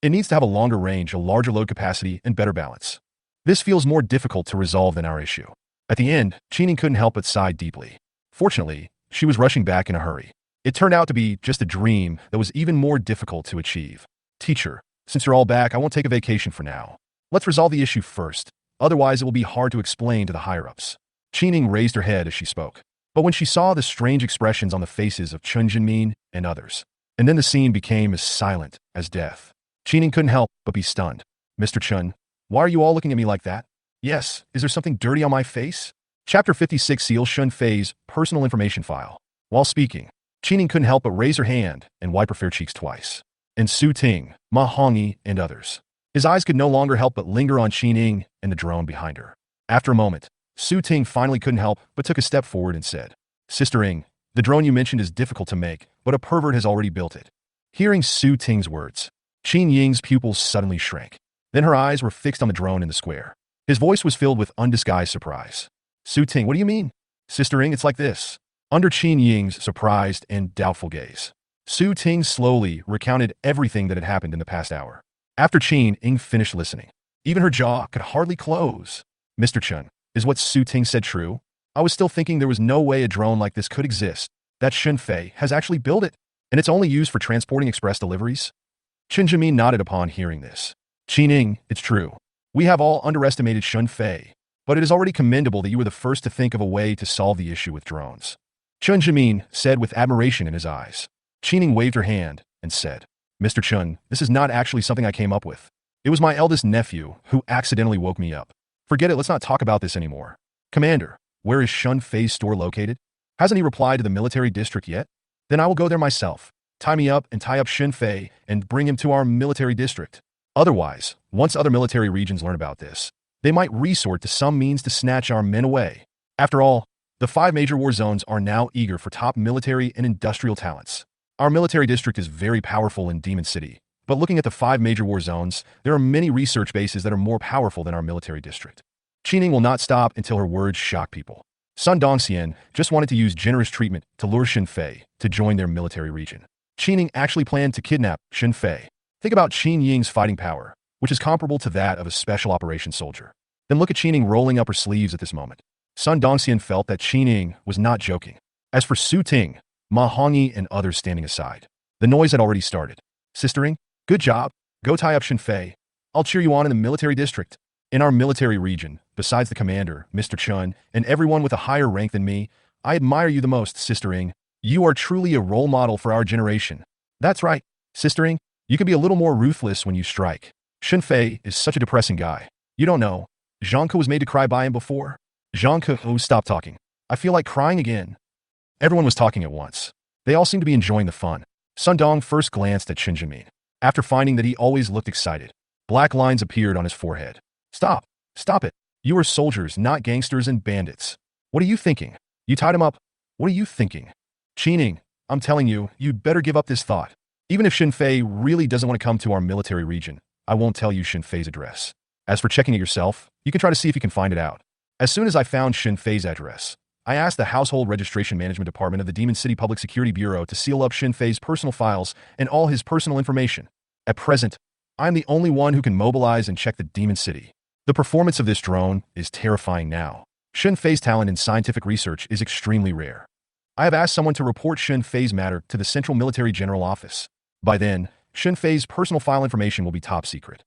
It needs to have a longer range, a larger load capacity, and better balance. This feels more difficult to resolve than our issue. At the end, Qin couldn't help but sigh deeply. Fortunately, she was rushing back in a hurry. It turned out to be just a dream that was even more difficult to achieve. Teacher, since you're all back, I won't take a vacation for now. Let's resolve the issue first. Otherwise, it will be hard to explain to the higher-ups. Qin raised her head as she spoke. But when she saw the strange expressions on the faces of Chen Jinmin and others, and then the scene became as silent as death, Qin couldn't help but be stunned. Mr. Chun, why are you all looking at me like that? Yes, is there something dirty on my face? Chapter 56 seals Shun Fei's personal information file. While speaking, Qin couldn't help but raise her hand and wipe her fair cheeks twice. And Su Ting, Ma Hongyi, and others. His eyes could no longer help but linger on Qin and the drone behind her. After a moment, Su Ting finally couldn't help but took a step forward and said, Sister Ing, the drone you mentioned is difficult to make, but a pervert has already built it. Hearing Su Ting's words, Qin Ying's pupils suddenly shrank. Then her eyes were fixed on the drone in the square. His voice was filled with undisguised surprise. Su Ting, what do you mean? Sister Ing, it's like this. Under Qin Ying's surprised and doubtful gaze, Su Ting slowly recounted everything that had happened in the past hour. After Qin Ying finished listening, even her jaw could hardly close. Mr. Chun, is what Su Ting said true? I was still thinking there was no way a drone like this could exist, that Shun Fei has actually built it, and it's only used for transporting express deliveries? Chen Jimin nodded upon hearing this. Qin Ying, it's true. We have all underestimated Shun Fei, but it is already commendable that you were the first to think of a way to solve the issue with drones. Chen Jimin said with admiration in his eyes. Qin Ying waved her hand and said, Mr. Chun, this is not actually something I came up with. It was my eldest nephew who accidentally woke me up. Forget it, let's not talk about this anymore. Commander, where is Shun Fei's store located? Hasn't he replied to the military district yet? Then I will go there myself. Tie me up and tie up Shun Fei and bring him to our military district. Otherwise, once other military regions learn about this, they might resort to some means to snatch our men away. After all, the 5 major war zones are now eager for top military and industrial talents. Our military district is very powerful in Demon City, but looking at the 5 major war zones, there are many research bases that are more powerful than our military district. Qin Ying will not stop until her words shock people. Sun Dongxian just wanted to use generous treatment to lure Shun Fei to join their military region. Qin Ying actually planned to kidnap Shun Fei. Think about Qin Ying's fighting power, which is comparable to that of a special operations soldier. Then look at Qin Ying rolling up her sleeves at this moment. Sun Dongxian felt that Qin Ying was not joking. As for Su Ting, Ma Hongyi, and others standing aside, the noise had already started. Sister Ing, good job. Go tie up Shun Fei. I'll cheer you on in the military district. In our military region, besides the commander, Mr. Chun, and everyone with a higher rank than me, I admire you the most, Sister Ing. You are truly a role model for our generation. That's right, Sister Ing. You can be a little more ruthless when you strike. Shenfei is such a depressing guy. You don't know. Zhangke was made to cry by him before. Zhangke, oh, stop talking. I feel like crying again. Everyone was talking at once. They all seemed to be enjoying the fun. Sun Dong first glanced at Qin Jimin. After finding that he always looked excited, black lines appeared on his forehead. Stop. Stop it. You are soldiers, not gangsters and bandits. What are you thinking? You tied him up. What are you thinking? Qining, I'm telling you, you'd better give up this thought. Even if Shenfei really doesn't want to come to our military region, I won't tell you Shenfei's address. As for checking it yourself, you can try to see if you can find it out. As soon as I found Shenfei's address, I asked the Household Registration Management Department of the Demon City Public Security Bureau to seal up Shenfei's personal files and all his personal information. At present, I'm the only one who can mobilize and check the Demon City. The performance of this drone is terrifying now. Shenfei's talent in scientific research is extremely rare. I have asked someone to report Shenfei's matter to the Central Military General Office. By then, Shenfei's personal file information will be top secret.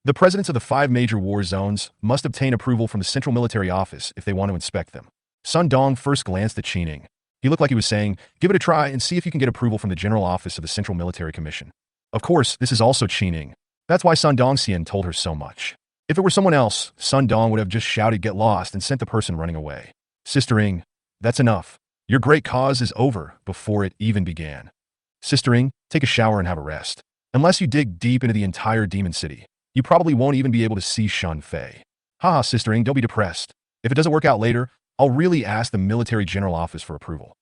The presidents of the 5 major war zones must obtain approval from the Central Military Office if they want to inspect them. Sun Dong first glanced at Qining. He looked like he was saying, give it a try and see if you can get approval from the General Office of the Central Military Commission. Of course, this is also Qining. That's why Sun Dongxian told her so much. If it were someone else, Sun Dong would have just shouted get lost and sent the person running away. Sister Ing, that's enough. Your great cause is over before it even began. Sister Ing, take a shower and have a rest. Unless you dig deep into the entire Demon City, you probably won't even be able to see Shenfei. Haha, Sister Ing, don't be depressed. If it doesn't work out later, I'll really ask the Military General Office for approval.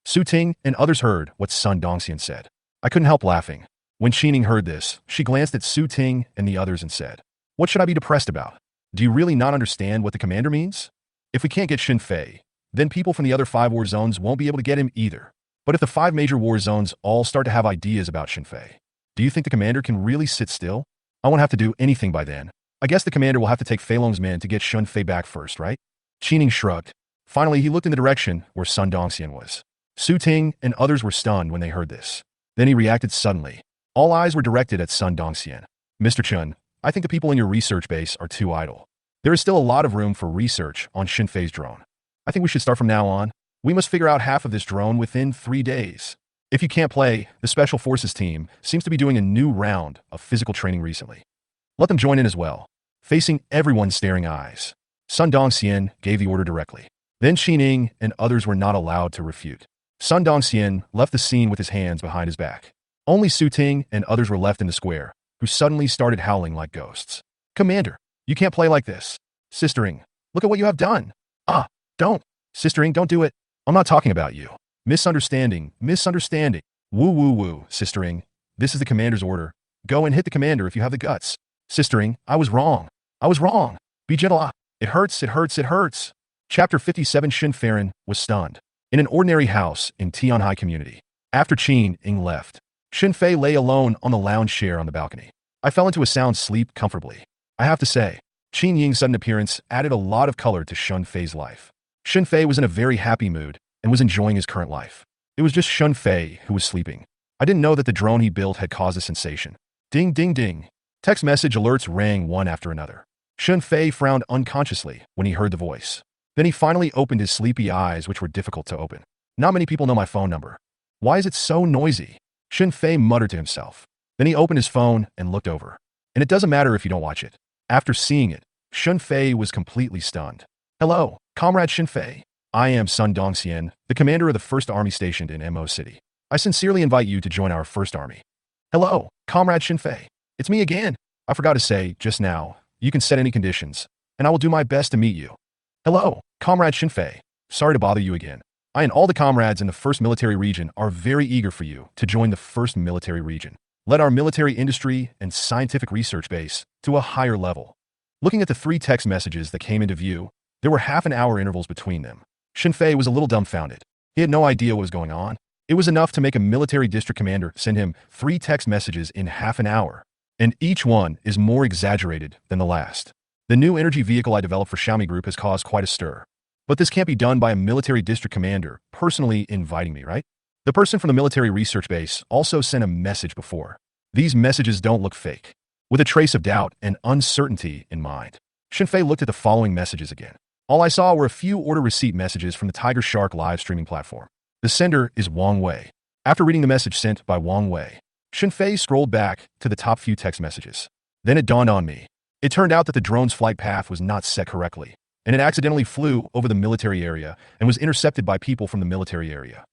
Su Ting and others heard what Sun Dongxian said. I couldn't help laughing. When Qining heard this, she glanced at Su Ting and the others and said, what should I be depressed about? Do you really not understand what the commander means? If we can't get Shenfei, then people from the other 5 war zones won't be able to get him either. But if the 5 major war zones all start to have ideas about Shenfei, do you think the commander can really sit still? I won't have to do anything by then. I guess the commander will have to take Fei Long's men to get Shenfei back first, right? Qining shrugged. Finally, he looked in the direction where Sun Dongxian was. Su Ting and others were stunned when they heard this. Then he reacted suddenly. All eyes were directed at Sun Dongxian. Mr. Chun, I think the people in your research base are too idle. There is still a lot of room for research on Shenfei's drone. I think we should start from now on. We must figure out half of this drone within 3 days. If you can't play, the Special Forces team seems to be doing a new round of physical training recently. Let them join in as well. Facing everyone's staring eyes, Sun Dongxian gave the order directly. Then Qining and others were not allowed to refute. Sun Dongxian left the scene with his hands behind his back. Only Su Ting and others were left in the square, who suddenly started howling like ghosts. Commander, you can't play like this. Sister Ing, look at what you have done. Ah, don't. Sister Ing, don't do it. I'm not talking about you. Misunderstanding. Woo woo woo, Sister Ing. This is the commander's order. Go and hit the commander if you have the guts. Sister Ing, I was wrong. Be gentle. Ah, it hurts. Chapter 57. Shenfei was stunned. In an ordinary house in Tianhai community. After Qining left, Shenfei lay alone on the lounge chair on the balcony. I fell into a sound sleep comfortably. I have to say, Qinying's sudden appearance added a lot of color to Shenfei's life. Shenfei was in a very happy mood and was enjoying his current life. It was just Shenfei who was sleeping. I didn't know that the drone he built had caused a sensation. Ding ding ding. Text message alerts rang one after another. Shenfei frowned unconsciously when he heard the voice. Then he finally opened his sleepy eyes, which were difficult to open. Not many people know my phone number. Why is it so noisy? Shenfei muttered to himself. Then he opened his phone and looked over. And it doesn't matter if you don't watch it. After seeing it, Shenfei was completely stunned. Hello, Comrade Shenfei. I am Sun Dongxian, the commander of the 1st Army stationed in Mo City. I sincerely invite you to join our 1st Army. Hello, Comrade Shenfei. It's me again. I forgot to say, just now, you can set any conditions, and I will do my best to meet you. Hello, Comrade Shenfei. Sorry to bother you again. I and all the comrades in the 1st Military Region are very eager for you to join the 1st Military Region. Let our military industry and scientific research base to a higher level. Looking at the 3 text messages that came into view, there were half-an-hour intervals between them. Shenfei was a little dumbfounded. He had no idea what was going on. It was enough to make a military district commander send him 3 text messages in half an hour. And each one is more exaggerated than the last. The new energy vehicle I developed for Xiaomi Group has caused quite a stir. But this can't be done by a military district commander personally inviting me, right? The person from the military research base also sent a message before. These messages don't look fake. With a trace of doubt and uncertainty in mind, Shenfei looked at the following messages again. All I saw were a few order receipt messages from the Tiger Shark live streaming platform. The sender is Wang Wei. After reading the message sent by Wang Wei, Shenfei scrolled back to the top few text messages. Then it dawned on me. It turned out that the drone's flight path was not set correctly, and it accidentally flew over the military area and was intercepted by people from the military area.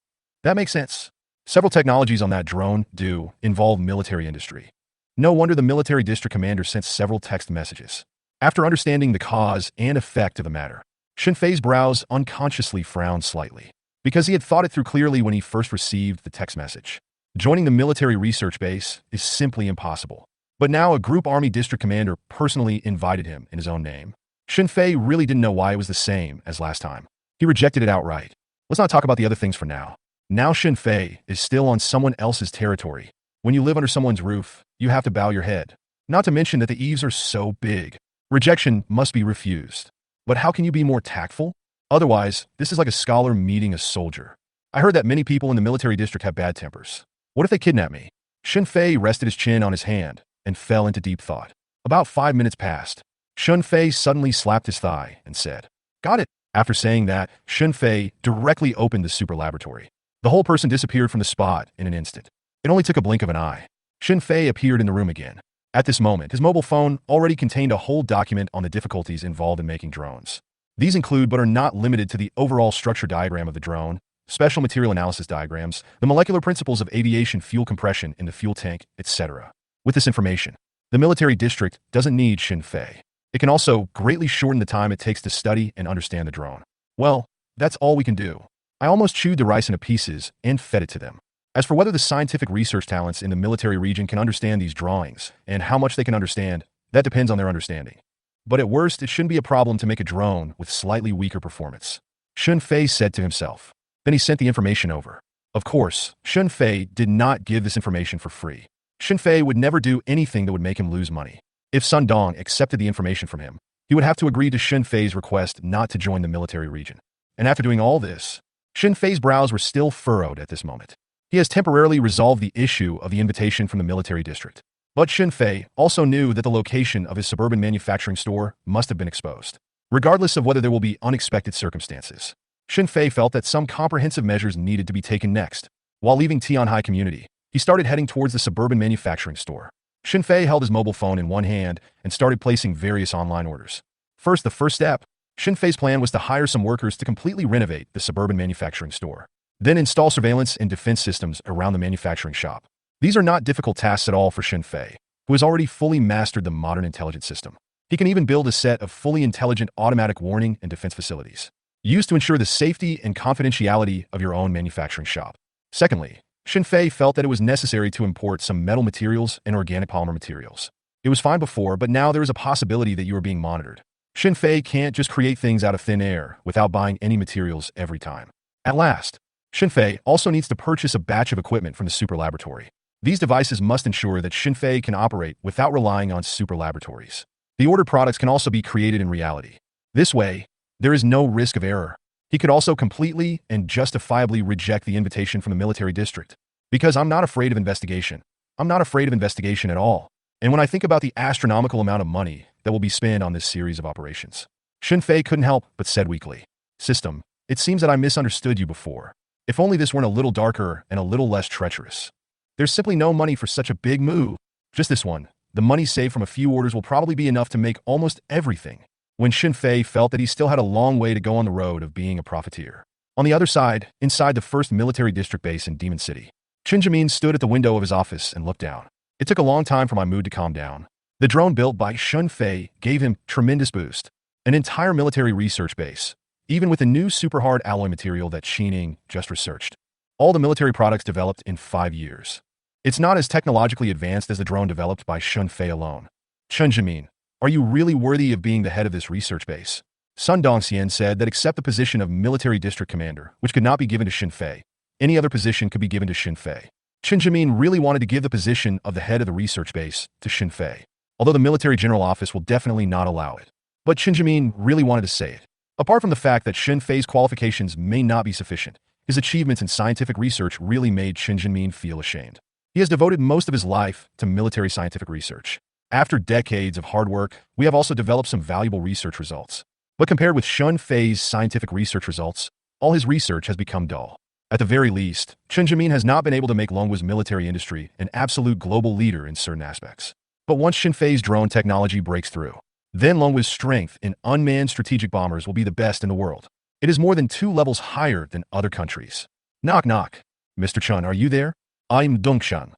That makes sense. Several technologies on that drone do involve military industry. No wonder the military district commander sent several text messages. After understanding the cause and effect of the matter, Shenfei's brows unconsciously frowned slightly, because he had thought it through clearly when he first received the text message. Joining the military research base is simply impossible. But now a group army district commander personally invited him in his own name. Shenfei really didn't know why it was the same as last time. He rejected it outright. Let's not talk about the other things for now. Now Shenfei is still on someone else's territory. When you live under someone's roof, you have to bow your head. Not to mention that the eaves are so big. Rejection must be refused. But how can you be more tactful? Otherwise, this is like a scholar meeting a soldier. I heard that many people in the military district have bad tempers. What if they kidnap me? Shenfei rested his chin on his hand and fell into deep thought. About 5 minutes passed. Shenfei suddenly slapped his thigh and said, "Got it." After saying that, Shenfei directly opened the super laboratory. The whole person disappeared from the spot in an instant. It only took a blink of an eye. Shenfei appeared in the room again. At this moment, his mobile phone already contained a whole document on the difficulties involved in making drones. These include but are not limited to the overall structure diagram of the drone, special material analysis diagrams, the molecular principles of aviation fuel compression in the fuel tank, etc. With this information, the military district doesn't need Shenfei. It can also greatly shorten the time it takes to study and understand the drone. Well, that's all we can do. I almost chewed the rice into pieces and fed it to them. As for whether the scientific research talents in the military region can understand these drawings and how much they can understand, that depends on their understanding. But at worst, it shouldn't be a problem to make a drone with slightly weaker performance. Shenfei said to himself. Then he sent the information over. Of course, Shenfei did not give this information for free. Shenfei would never do anything that would make him lose money. If Sun Dong accepted the information from him, he would have to agree to Shenfei's request not to join the military region. And after doing all this, Shenfei's brows were still furrowed at this moment. He has temporarily resolved the issue of the invitation from the military district. But Shenfei also knew that the location of his suburban manufacturing store must have been exposed. Regardless of whether there will be unexpected circumstances, Shenfei felt that some comprehensive measures needed to be taken next. While leaving Tianhai Community, he started heading towards the suburban manufacturing store. Shenfei held his mobile phone in one hand and started placing various online orders. The first step, Shenfei's plan was to hire some workers to completely renovate the suburban manufacturing store. Then install surveillance and defense systems around the manufacturing shop. These are not difficult tasks at all for Shenfei, who has already fully mastered the modern intelligence system. He can even build a set of fully intelligent automatic warning and defense facilities, used to ensure the safety and confidentiality of your own manufacturing shop. Secondly, Shenfei felt that it was necessary to import some metal materials and organic polymer materials. It was fine before, but now there is a possibility that you are being monitored. Shenfei can't just create things out of thin air without buying any materials every time. At last, Shenfei also needs to purchase a batch of equipment from the super laboratory. These devices must ensure that Shenfei can operate without relying on super laboratories. The ordered products can also be created in reality. This way, there is no risk of error. He could also completely and justifiably reject the invitation from the military district. Because I'm not afraid of investigation. I'm not afraid of investigation at all. And when I think about the astronomical amount of money that will be spent on this series of operations, Shenfei couldn't help but said weakly, "System, it seems that I misunderstood you before. If only this weren't a little darker and a little less treacherous. There's simply no money for such a big move. Just this one. The money saved from a few orders will probably be enough to make almost everything." When Shenfei felt that he still had a long way to go on the road of being a profiteer. On the other side, inside the first military district base in Demon City, Chen Jimin stood at the window of his office and looked down. It took a long time for my mood to calm down. The drone built by Shenfei gave him tremendous boost. An entire military research base, even with a new super hard alloy material that Xining just researched. All the military products developed in 5 years. It's not as technologically advanced as the drone developed by Shenfei alone. Chen Jimin, are you really worthy of being the head of this research base? Sun Dongxian said that except the position of military district commander, which could not be given to Shenfei, any other position could be given to Shenfei. Chen Jimin really wanted to give the position of the head of the research base to Shenfei, although the military general office will definitely not allow it. But Chen Jimin really wanted to say it. Apart from the fact that Shenfei's qualifications may not be sufficient, his achievements in scientific research really made Chen Jimin feel ashamed. He has devoted most of his life to military scientific research. After decades of hard work, we have also developed some valuable research results. But compared with Shun Fei's scientific research results, all his research has become dull. At the very least, Chen Jimin has not been able to make Longwa's military industry an absolute global leader in certain aspects. But once Shin Fei's drone technology breaks through, then Longwa's strength in unmanned strategic bombers will be the best in the world. It is more than 2 levels higher than other countries. Knock knock. Mr. Chun, are you there? I'm Dongshan.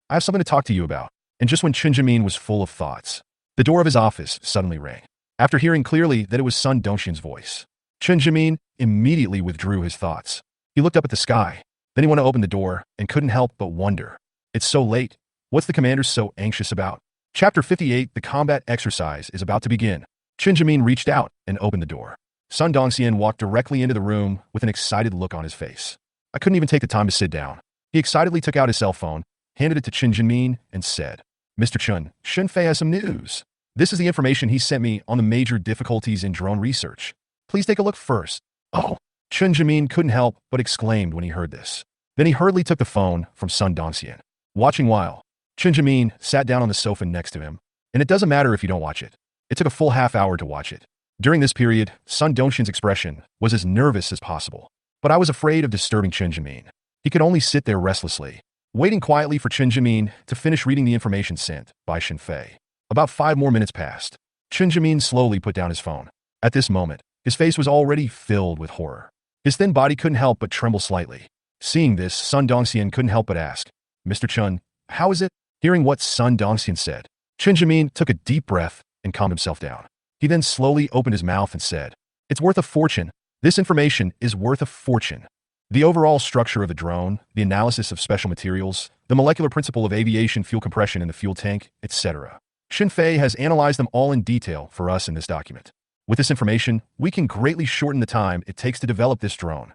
I have something to talk to you about. And just when Chen Jimin was full of thoughts, the door of his office suddenly rang. After hearing clearly that it was Sun Dongshan's voice, Chen Jimin immediately withdrew his thoughts. He looked up at the sky. Then he went to open the door and couldn't help but wonder. It's so late. What's the commander so anxious about? Chapter 58, the combat exercise is about to begin. Chen Jimin reached out and opened the door. Sun Dongxian walked directly into the room with an excited look on his face. I couldn't even take the time to sit down. He excitedly took out his cell phone, handed it to Chen Jimin, and said, Mr. Chun, Shin Fei has some news. This is the information he sent me on the major difficulties in drone research. Please take a look first. Oh, Chen Jimin couldn't help but exclaimed when he heard this. Then he hurriedly took the phone from Sun Dongxian. Watching while, Chen Jimin sat down on the sofa next to him, and it doesn't matter if you don't watch it. It took a full half hour to watch it. During this period, Sun Dongxian's expression was as nervous as possible. But I was afraid of disturbing Chen Jimin. He could only sit there restlessly, waiting quietly for Chen Jimin to finish reading the information sent by Shin Fei. About 5 more minutes passed. Chen Jimin slowly put down his phone. At this moment, his face was already filled with horror. His thin body couldn't help but tremble slightly. Seeing this, Sun Dongxian couldn't help but ask, Mr. Chun, how is it? Hearing what Sun Dongxian said, Chen Jimin took a deep breath and calmed himself down. He then slowly opened his mouth and said, It's worth a fortune. This information is worth a fortune. The overall structure of the drone, the analysis of special materials, the molecular principle of aviation fuel compression in the fuel tank, etc. Shin Fei has analyzed them all in detail for us in this document. With this information, we can greatly shorten the time it takes to develop this drone.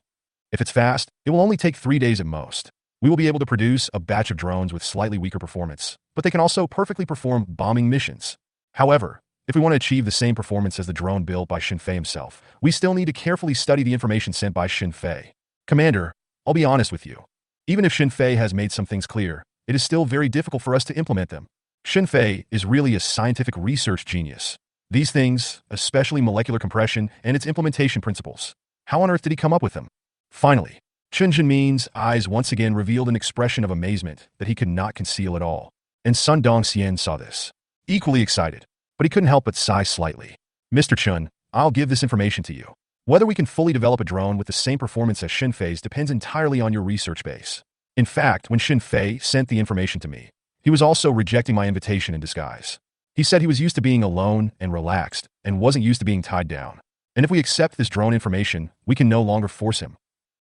If it's fast, it will only take 3 days at most. We will be able to produce a batch of drones with slightly weaker performance, but they can also perfectly perform bombing missions. However, if we want to achieve the same performance as the drone built by Shin Fei himself, we still need to carefully study the information sent by Shin Fei. Commander, I'll be honest with you. Even if Shin Fei has made some things clear, it is still very difficult for us to implement them. Shin Fei is really a scientific research genius. These things, especially molecular compression and its implementation principles, how on earth did he come up with them? Finally, Chen Jinmin's eyes once again revealed an expression of amazement that he could not conceal at all. And Sun Dongxian saw this. Equally excited, but he couldn't help but sigh slightly. Mr. Chun, I'll give this information to you. Whether we can fully develop a drone with the same performance as Shin Fei's depends entirely on your research base. In fact, when Shin Fei sent the information to me, he was also rejecting my invitation in disguise. He said he was used to being alone and relaxed and wasn't used to being tied down. And if we accept this drone information, we can no longer force him.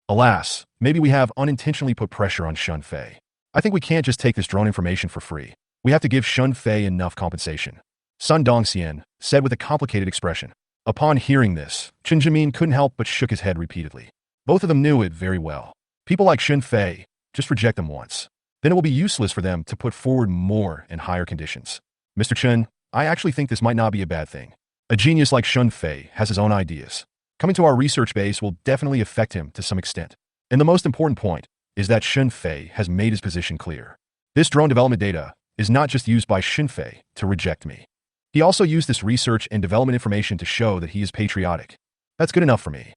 Alas, maybe we have unintentionally put pressure on Shun Fei. I think we can't just take this drone information for free. We have to give Shun Fei enough compensation. Sun Dongxian said with a complicated expression. Upon hearing this, Chen Jimin couldn't help but shook his head repeatedly. Both of them knew it very well. People like Shin Fei, just reject them once. Then it will be useless for them to put forward more and higher conditions. Mr. Chen, I actually think this might not be a bad thing. A genius like Shun Fei has his own ideas. Coming to our research base will definitely affect him to some extent. And the most important point is that Shin Fei has made his position clear. This drone development data is not just used by Shin Fei to reject me. He also used this research and development information to show that he is patriotic. That's good enough for me.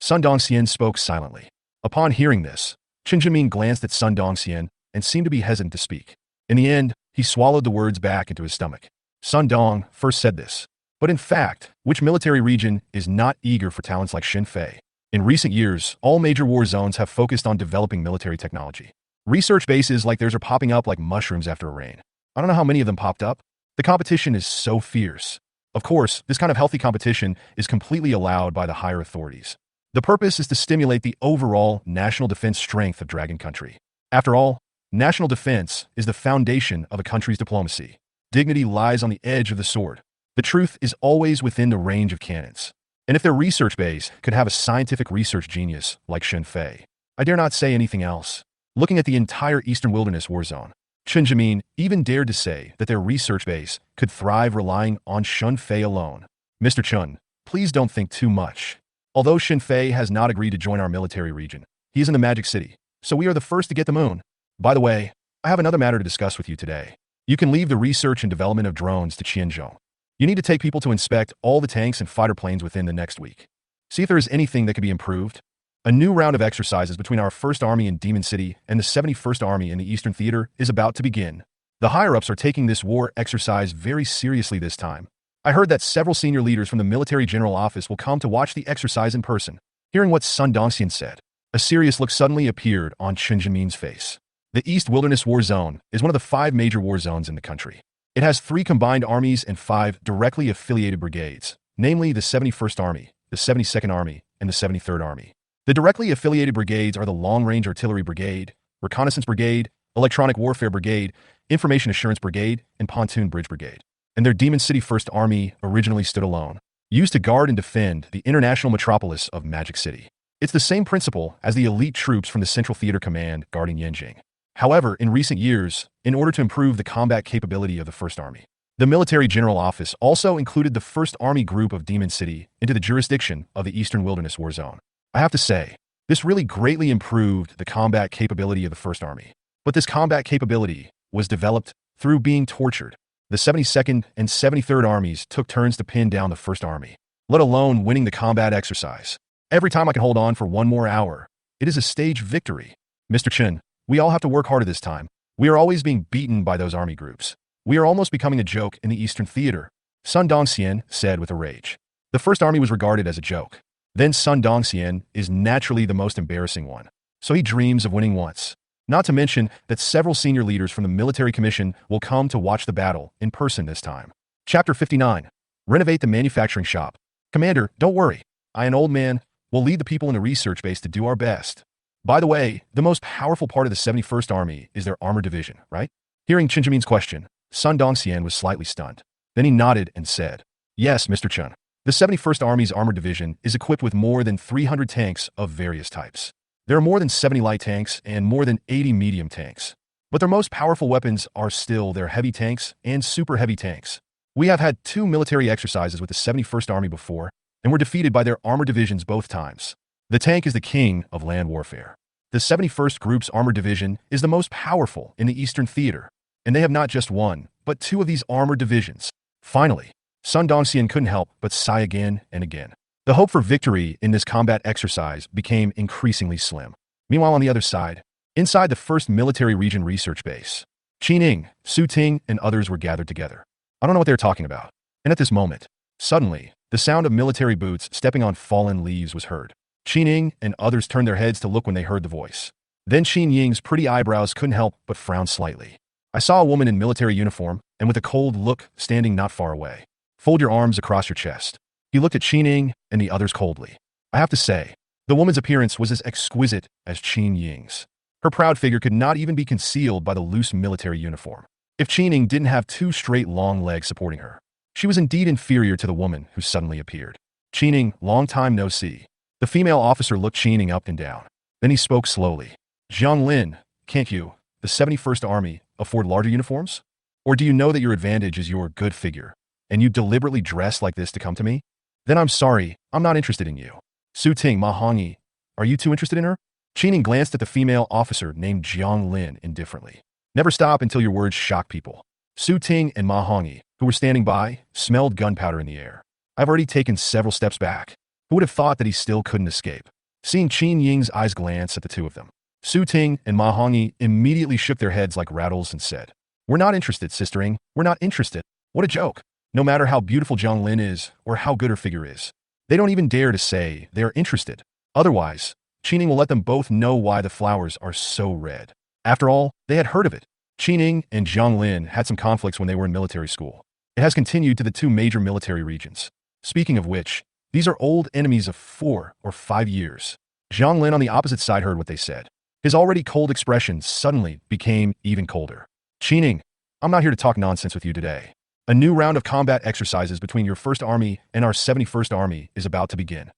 Sun Dongxian spoke silently. Upon hearing this, Chen Jimin glanced at Sun Dongxian and seemed to be hesitant to speak. In the end, he swallowed the words back into his stomach. Sun Dong first said this. But in fact, which military region is not eager for talents like Shin Fei? In recent years, all major war zones have focused on developing military technology. Research bases like theirs are popping up like mushrooms after a rain. I don't know how many of them popped up. The competition is so fierce. Of course, this kind of healthy competition is completely allowed by the higher authorities. The purpose is to stimulate the overall national defense strength of Dragon Country. After all, national defense is the foundation of a country's diplomacy. Dignity lies on the edge of the sword. The truth is always within the range of cannons. And if their research base could have a scientific research genius like Shin Fei, I dare not say anything else. Looking at the entire Eastern Wilderness war zone, Chen Jimin even dared to say that their research base could thrive relying on Shun Fei alone. Mr. Chun, please don't think too much. Although Shin Fei has not agreed to join our military region, he is in the Magic City, so we are the first to get the moon. By the way, I have another matter to discuss with you today. You can leave the research and development of drones to Qianzhou. You need to take people to inspect all the tanks and fighter planes within the next week. See if there is anything that can be improved. A new round of exercises between our 1st Army in Demon City and the 71st Army in the Eastern Theater is about to begin. The higher-ups are taking this war exercise very seriously this time. I heard that several senior leaders from the Military General Office will come to watch the exercise in person. Hearing what Sun Dongxian said, a serious look suddenly appeared on Chen Zhimin's face. The East Wilderness War Zone is one of the 5 major war zones in the country. It has 3 combined armies and 5 directly affiliated brigades, namely the 71st Army, the 72nd Army, and the 73rd Army. The directly affiliated brigades are the Long-Range Artillery Brigade, Reconnaissance Brigade, Electronic Warfare Brigade, Information Assurance Brigade, and Pontoon Bridge Brigade. And their Demon City 1st Army originally stood alone, used to guard and defend the international metropolis of Magic City. It's the same principle as the elite troops from the Central Theater Command guarding Yanjing. However, in recent years, in order to improve the combat capability of the 1st Army, the Military General Office also included the 1st Army Group of Demon City into the jurisdiction of the Eastern Wilderness War Zone. I have to say, this really greatly improved the combat capability of the 1st Army. But this combat capability was developed through being tortured. The 72nd and 73rd Armies took turns to pin down the 1st Army, let alone winning the combat exercise. Every time I can hold on for one more hour, it is a stage victory. Mr. Chen, we all have to work harder this time. We are always being beaten by those army groups. We are almost becoming a joke in the Eastern Theater, Sun Dongxian said with a rage. The 1st Army was regarded as a joke. Then Sun Dongxian is naturally the most embarrassing one. So he dreams of winning once. Not to mention that several senior leaders from the military commission will come to watch the battle in person this time. Chapter 59. Renovate the manufacturing shop. Commander, don't worry. I, an old man, will lead the people in the research base to do our best. By the way, the most powerful part of the 71st Army is their armor division, right? Hearing Chen Zhimin's question, Sun Dongxian was slightly stunned. Then he nodded and said, Yes, Mr. Chen. The 71st Army's armor division is equipped with more than 300 tanks of various types. There are more than 70 light tanks and more than 80 medium tanks. But their most powerful weapons are still their heavy tanks and super heavy tanks. We have had 2 military exercises with the 71st Army before, and were defeated by their armor divisions both times. The tank is the king of land warfare. The 71st Group's armor division is the most powerful in the Eastern Theater, and they have not just 1, but 2 of these armor divisions. Finally, Sun Dongxian couldn't help but sigh again and again. The hope for victory in this combat exercise became increasingly slim. Meanwhile, on the other side, inside the 1st Military Region Research Base, Qining, Su Ting, and others were gathered together. I don't know what they're talking about. And at this moment, suddenly, the sound of military boots stepping on fallen leaves was heard. Qining and others turned their heads to look when they heard the voice. Then Qin Ying's pretty eyebrows couldn't help but frown slightly. I saw a woman in military uniform and with a cold look standing not far away. Fold your arms across your chest. He looked at Qining and the others coldly. I have to say, the woman's appearance was as exquisite as Qin Ying's. Her proud figure could not even be concealed by the loose military uniform. If Qining didn't have 2 straight long legs supporting her, she was indeed inferior to the woman who suddenly appeared. Qining, long time no see. The female officer looked Qining up and down. Then he spoke slowly. Jiang Lin, can't you, the 71st Army, afford larger uniforms? Or do you know that your advantage is your good figure, and you deliberately dress like this to come to me? Then I'm sorry, I'm not interested in you. Su Ting, Ma Hongyi, are you too interested in her? Qining glanced at the female officer named Jiang Lin indifferently. Never stop until your words shock people. Su Ting and Ma Hongyi, who were standing by, smelled gunpowder in the air. I've already taken several steps back. Who would have thought that he still couldn't escape? Seeing Qin Ying's eyes glance at the 2 of them, Su Ting and Ma Hongyi immediately shook their heads like rattles and said, We're not interested, sistering. We're not interested. What a joke. No matter how beautiful Jiang Lin is or how good her figure is, they don't even dare to say they are interested. Otherwise, Qining will let them both know why the flowers are so red. After all, they had heard of it. Qining and Jiang Lin had some conflicts when they were in military school. It has continued to the 2 major military regions. Speaking of which, these are old enemies of 4 or 5 years. Jiang Lin on the opposite side heard what they said. His already cold expression suddenly became even colder. Qining, I'm not here to talk nonsense with you today. A new round of combat exercises between your 1st Army and our 71st Army is about to begin.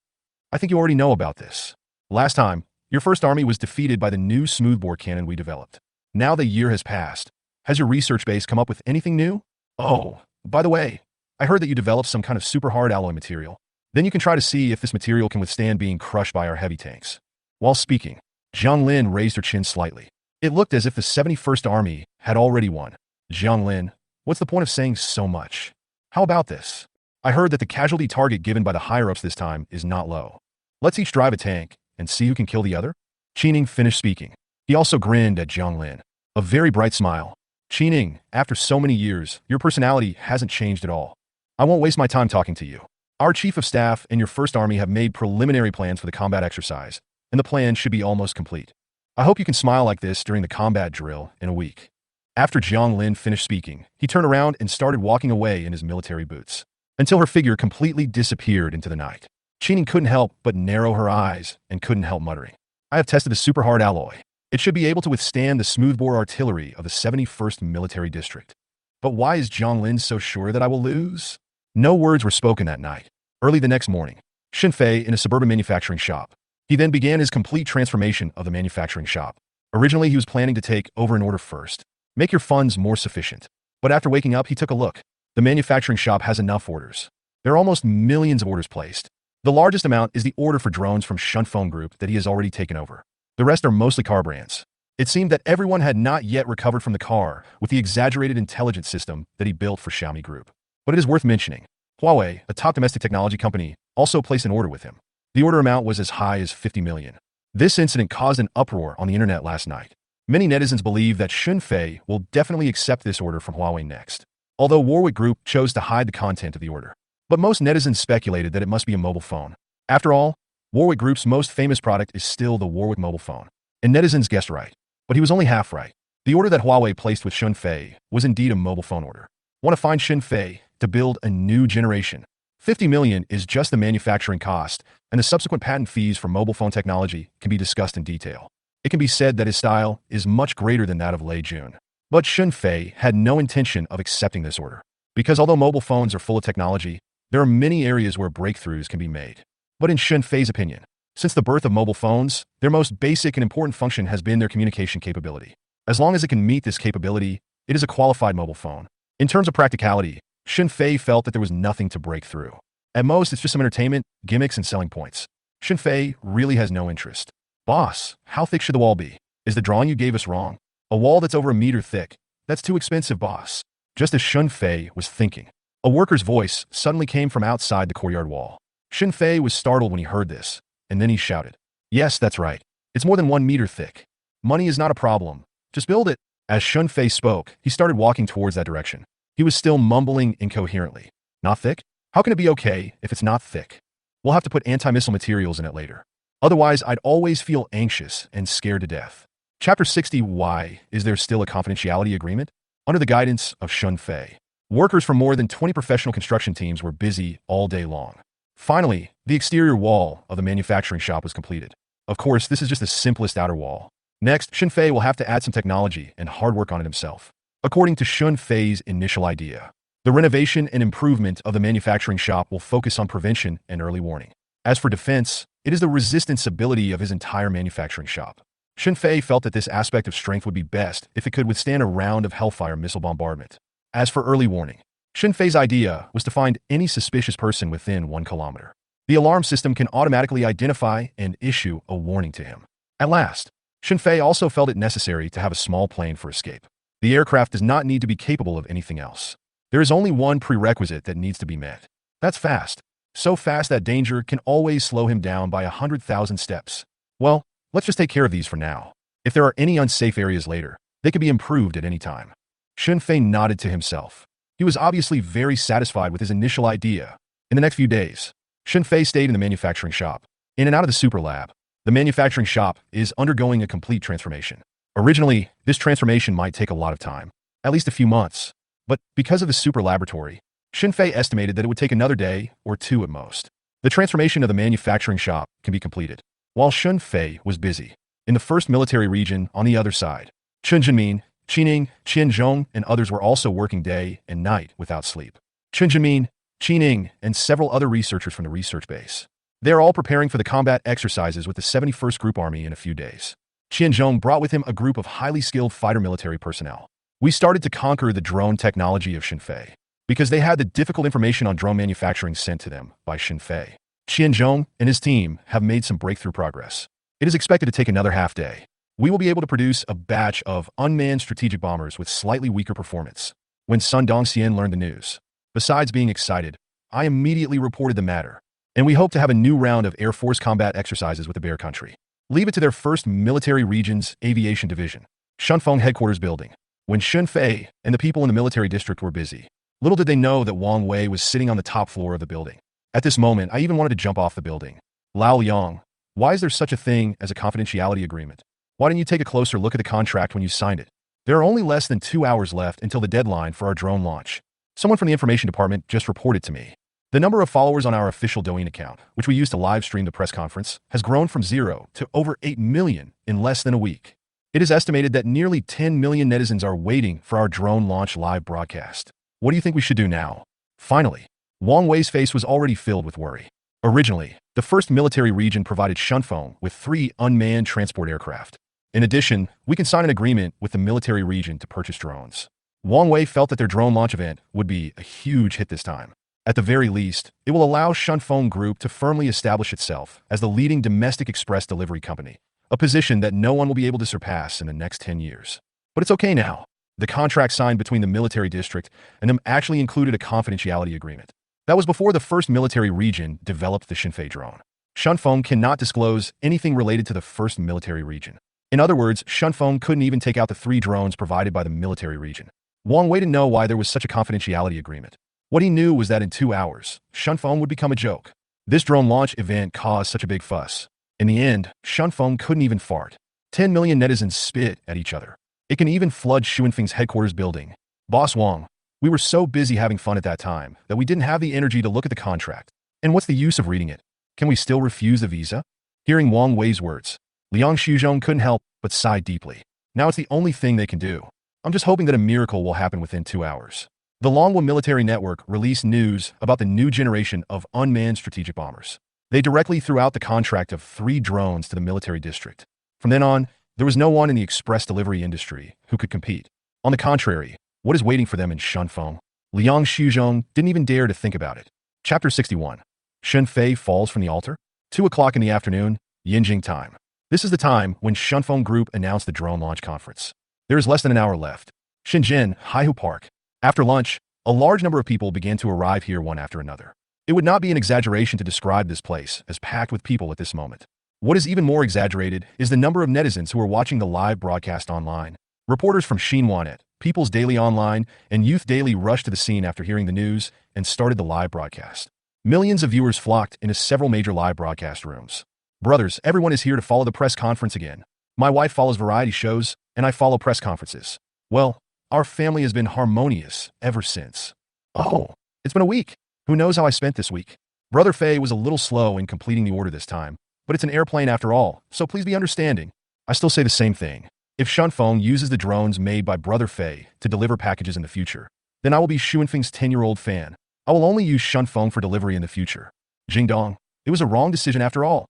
I think you already know about this. Last time, your 1st Army was defeated by the new smoothbore cannon we developed. Now the year has passed. Has your research base come up with anything new? Oh, by the way, I heard that you developed some kind of super hard alloy material. Then you can try to see if this material can withstand being crushed by our heavy tanks. While speaking, Jiang Lin raised her chin slightly. It looked as if the 71st Army had already won. Jiang Lin, what's the point of saying so much? How about this? I heard that the casualty target given by the higher-ups this time is not low. Let's each drive a tank and see who can kill the other? Qining finished speaking. He also grinned at Jiang Lin. A very bright smile. Qining, after so many years, your personality hasn't changed at all. I won't waste my time talking to you. Our chief of staff and your first army have made preliminary plans for the combat exercise, and the plan should be almost complete. I hope you can smile like this during the combat drill in a week. After Jiang Lin finished speaking, he turned around and started walking away in his military boots, until her figure completely disappeared into the night. Qining couldn't help but narrow her eyes and couldn't help muttering. I have tested a super hard alloy. It should be able to withstand the smoothbore artillery of the 71st Military District. But why is Jiang Lin so sure that I will lose? No words were spoken that night. Early the next morning, Xinfei in a suburban manufacturing shop. He then began his complete transformation of the manufacturing shop. Originally, he was planning to take over an order first. Make your funds more sufficient. But after waking up, he took a look. The manufacturing shop has enough orders. There are almost millions of orders placed. The largest amount is the order for drones from Shunfeng Group that he has already taken over. The rest are mostly car brands. It seemed that everyone had not yet recovered from the car with the exaggerated intelligence system that he built for Xiaomi Group. But it is worth mentioning, Huawei, a top domestic technology company, also placed an order with him. The order amount was as high as 50 million. This incident caused an uproar on the internet last night. Many netizens believe that Xunfei will definitely accept this order from Huawei next, although Warwick Group chose to hide the content of the order. But most netizens speculated that it must be a mobile phone. After all, Warwick Group's most famous product is still the Warwick mobile phone. And netizens guessed right. But he was only half right. The order that Huawei placed with Xunfei was indeed a mobile phone order. Want to find Xunfei to build a new generation? 50 million is just the manufacturing cost, and the subsequent patent fees for mobile phone technology can be discussed in detail. It can be said that his style is much greater than that of Lei Jun. But Xunfei had no intention of accepting this order, because although mobile phones are full of technology, there are many areas where breakthroughs can be made. But in Xunfei's opinion, since the birth of mobile phones, their most basic and important function has been their communication capability. As long as it can meet this capability, it is a qualified mobile phone. In terms of practicality, Xunfei felt that there was nothing to break through. At most, it's just some entertainment, gimmicks, and selling points. Xunfei really has no interest. Boss, how thick should the wall be? Is the drawing you gave us wrong? A wall that's over a meter thick? That's too expensive, boss. Just as Xunfei was thinking, a worker's voice suddenly came from outside the courtyard wall. Xunfei was startled when he heard this, and then he shouted, "Yes, that's right. It's more than 1 meter thick. Money is not a problem. Just build it." As Xunfei spoke, he started walking towards that direction. He was still mumbling incoherently. Not thick? How can it be okay if it's not thick? We'll have to put anti-missile materials in it later. Otherwise, I'd always feel anxious and scared to death. Chapter 60. Why is there still a confidentiality agreement? Under the guidance of Xunfei, workers from more than 20 professional construction teams were busy all day long. Finally, the exterior wall of the manufacturing shop was completed. Of course, this is just the simplest outer wall. Next, Xunfei will have to add some technology and hard work on it himself. According to Xunfei's initial idea, the renovation and improvement of the manufacturing shop will focus on prevention and early warning. As for defense, it is the resistance ability of his entire manufacturing shop. Xunfei felt that this aspect of strength would be best if it could withstand a round of Hellfire missile bombardment. As for early warning, Xunfei's idea was to find any suspicious person within 1 kilometer. The alarm system can automatically identify and issue a warning to him. At last, Xunfei also felt it necessary to have a small plane for escape. The aircraft does not need to be capable of anything else. There is only one prerequisite that needs to be met. That's fast. So fast that danger can always slow him down by 100,000 steps. Well, let's just take care of these for now. If there are any unsafe areas later, they can be improved at any time. Xunfei nodded to himself. He was obviously very satisfied with his initial idea. In the next few days, Xunfei stayed in the manufacturing shop. In and out of the super lab, the manufacturing shop is undergoing a complete transformation. Originally, this transformation might take a lot of time, at least a few months. But because of the super laboratory, Xunfei estimated that it would take another day or 2 at most. The transformation of the manufacturing shop can be completed. While Xunfei was busy, in the first military region on the other side, Chen Jinmin, Qining, Qianzhong, and others were also working day and night without sleep. Chen Jinmin, Qining, and several other researchers from the research base. They are all preparing for the combat exercises with the 71st Group Army in a few days. Qianzhong brought with him a group of highly skilled fighter military personnel. We started to conquer the drone technology of Xunfei, because they had the difficult information on drone manufacturing sent to them by Xunfei. Qianzhong and his team have made some breakthrough progress. It is expected to take another half day. We will be able to produce a batch of unmanned strategic bombers with slightly weaker performance. When Sun Dongxian learned the news, Besides being excited, I immediately reported the matter, and we hope to have a new round of Air Force combat exercises with the Bear Country. Leave it to their first Military Region's Aviation Division, Shunfeng Headquarters Building. When Shun Fei and the people in the military district were busy, little did they know that Wang Wei was sitting on the top floor of the building. At this moment, I even wanted to jump off the building. Lao Liang, why is there such a thing as a confidentiality agreement? Why didn't you take a closer look at the contract when you signed it? There are only less than 2 hours left until the deadline for our drone launch. Someone from the information department just reported to me. The number of followers on our official Douyin account, which we use to live stream the press conference, has grown from 0 to over 8 million in less than a week. It is estimated that nearly 10 million netizens are waiting for our drone launch live broadcast. What do you think we should do now? Finally, Wang Wei's face was already filled with worry. Originally, the first military region provided Shunfeng with 3 unmanned transport aircraft. In addition, we can sign an agreement with the military region to purchase drones. Wang Wei felt that their drone launch event would be a huge hit this time. At the very least, it will allow Shunfeng Group to firmly establish itself as the leading domestic express delivery company, a position that no one will be able to surpass in the next 10 years. But it's okay now. The contract signed between the military district and them actually included a confidentiality agreement. That was before the first military region developed the Xinfei drone. Shunfeng cannot disclose anything related to the first military region. In other words, Shunfeng couldn't even take out the 3 drones provided by the military region. Wang Wei didn't know why there was such a confidentiality agreement. What he knew was that in 2 hours, Shunfeng would become a joke. This drone launch event caused such a big fuss. In the end, Shunfeng couldn't even fart. 10 million netizens spit at each other. It can even flood Xuanfeng's headquarters building. Boss Wang, we were so busy having fun at that time that we didn't have the energy to look at the contract. And what's the use of reading it? Can we still refuse the visa? Hearing Wang Wei's words, Liang Shuzhong couldn't help but sigh deeply. Now it's the only thing they can do. I'm just hoping that a miracle will happen within 2 hours. The Longhua Military Network released news about the new generation of unmanned strategic bombers. They directly threw out the contract of 3 drones to the military district. From then on, there was no one in the express delivery industry who could compete. On the contrary, what is waiting for them in Shunfeng? Liang Shuzhong didn't even dare to think about it. Chapter 61. Shun Fei falls from the altar? 2 o'clock in the afternoon, Yinjing time. This is the time when Shunfeng Group announced the drone launch conference. There is less than an hour left. Shenzhen, Haihu Park. After lunch, a large number of people began to arrive here one after another. It would not be an exaggeration to describe this place as packed with people at this moment. What is even more exaggerated is the number of netizens who are watching the live broadcast online. Reporters from Xinhuanet, People's Daily Online, and Youth Daily rushed to the scene after hearing the news and started the live broadcast. Millions of viewers flocked into several major live broadcast rooms. Brothers, everyone is here to follow the press conference again. My wife follows variety shows, and I follow press conferences. Well, our family has been harmonious ever since. Oh, it's been a week. Who knows how I spent this week? Brother Fei was a little slow in completing the order this time, but it's an airplane after all, so please be understanding. I still say the same thing. If Shunfeng uses the drones made by Brother Fei to deliver packages in the future, then I will be Xuanfeng's 10-year-old fan. I will only use Shunfeng for delivery in the future. Jingdong, it was a wrong decision after all.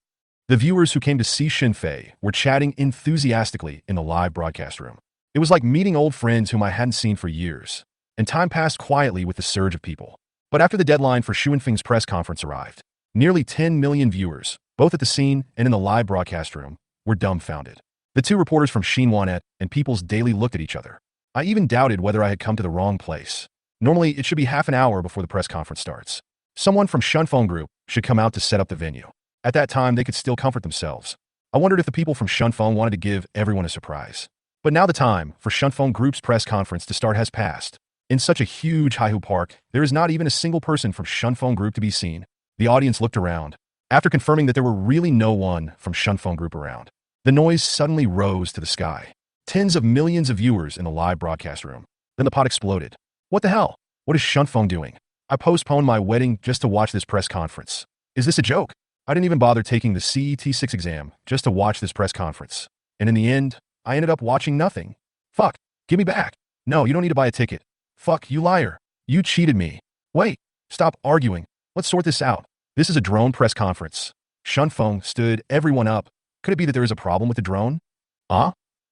The viewers who came to see Xinfei were chatting enthusiastically in the live broadcast room. It was like meeting old friends whom I hadn't seen for years, and time passed quietly with the surge of people. But after the deadline for Xuanfeng's press conference arrived, nearly 10 million viewers, both at the scene and in the live broadcast room, were dumbfounded. The 2 reporters from Xinhuanet and People's Daily looked at each other. I even doubted whether I had come to the wrong place. Normally, it should be half an hour before the press conference starts. Someone from Shunfeng Group should come out to set up the venue. At that time, they could still comfort themselves. I wondered if the people from Shunfeng wanted to give everyone a surprise. But now the time for Shunfeng Group's press conference to start has passed. In such a huge Haihu Park, there is not even a single person from Shunfeng Group to be seen. The audience looked around. After confirming that there were really no one from Shunfeng Group around, the noise suddenly rose to the sky. Tens of millions of viewers in the live broadcast room. Then the pot exploded. What the hell? What is Shunfeng doing? I postponed my wedding just to watch this press conference. Is this a joke? I didn't even bother taking the CET6 exam just to watch this press conference. And in the end, I ended up watching nothing. Fuck, give me back. No, you don't need to buy a ticket. Fuck, you liar. You cheated me. Wait, stop arguing. Let's sort this out. This is a drone press conference. Shunfeng stood everyone up. Could it be that there is a problem with the drone?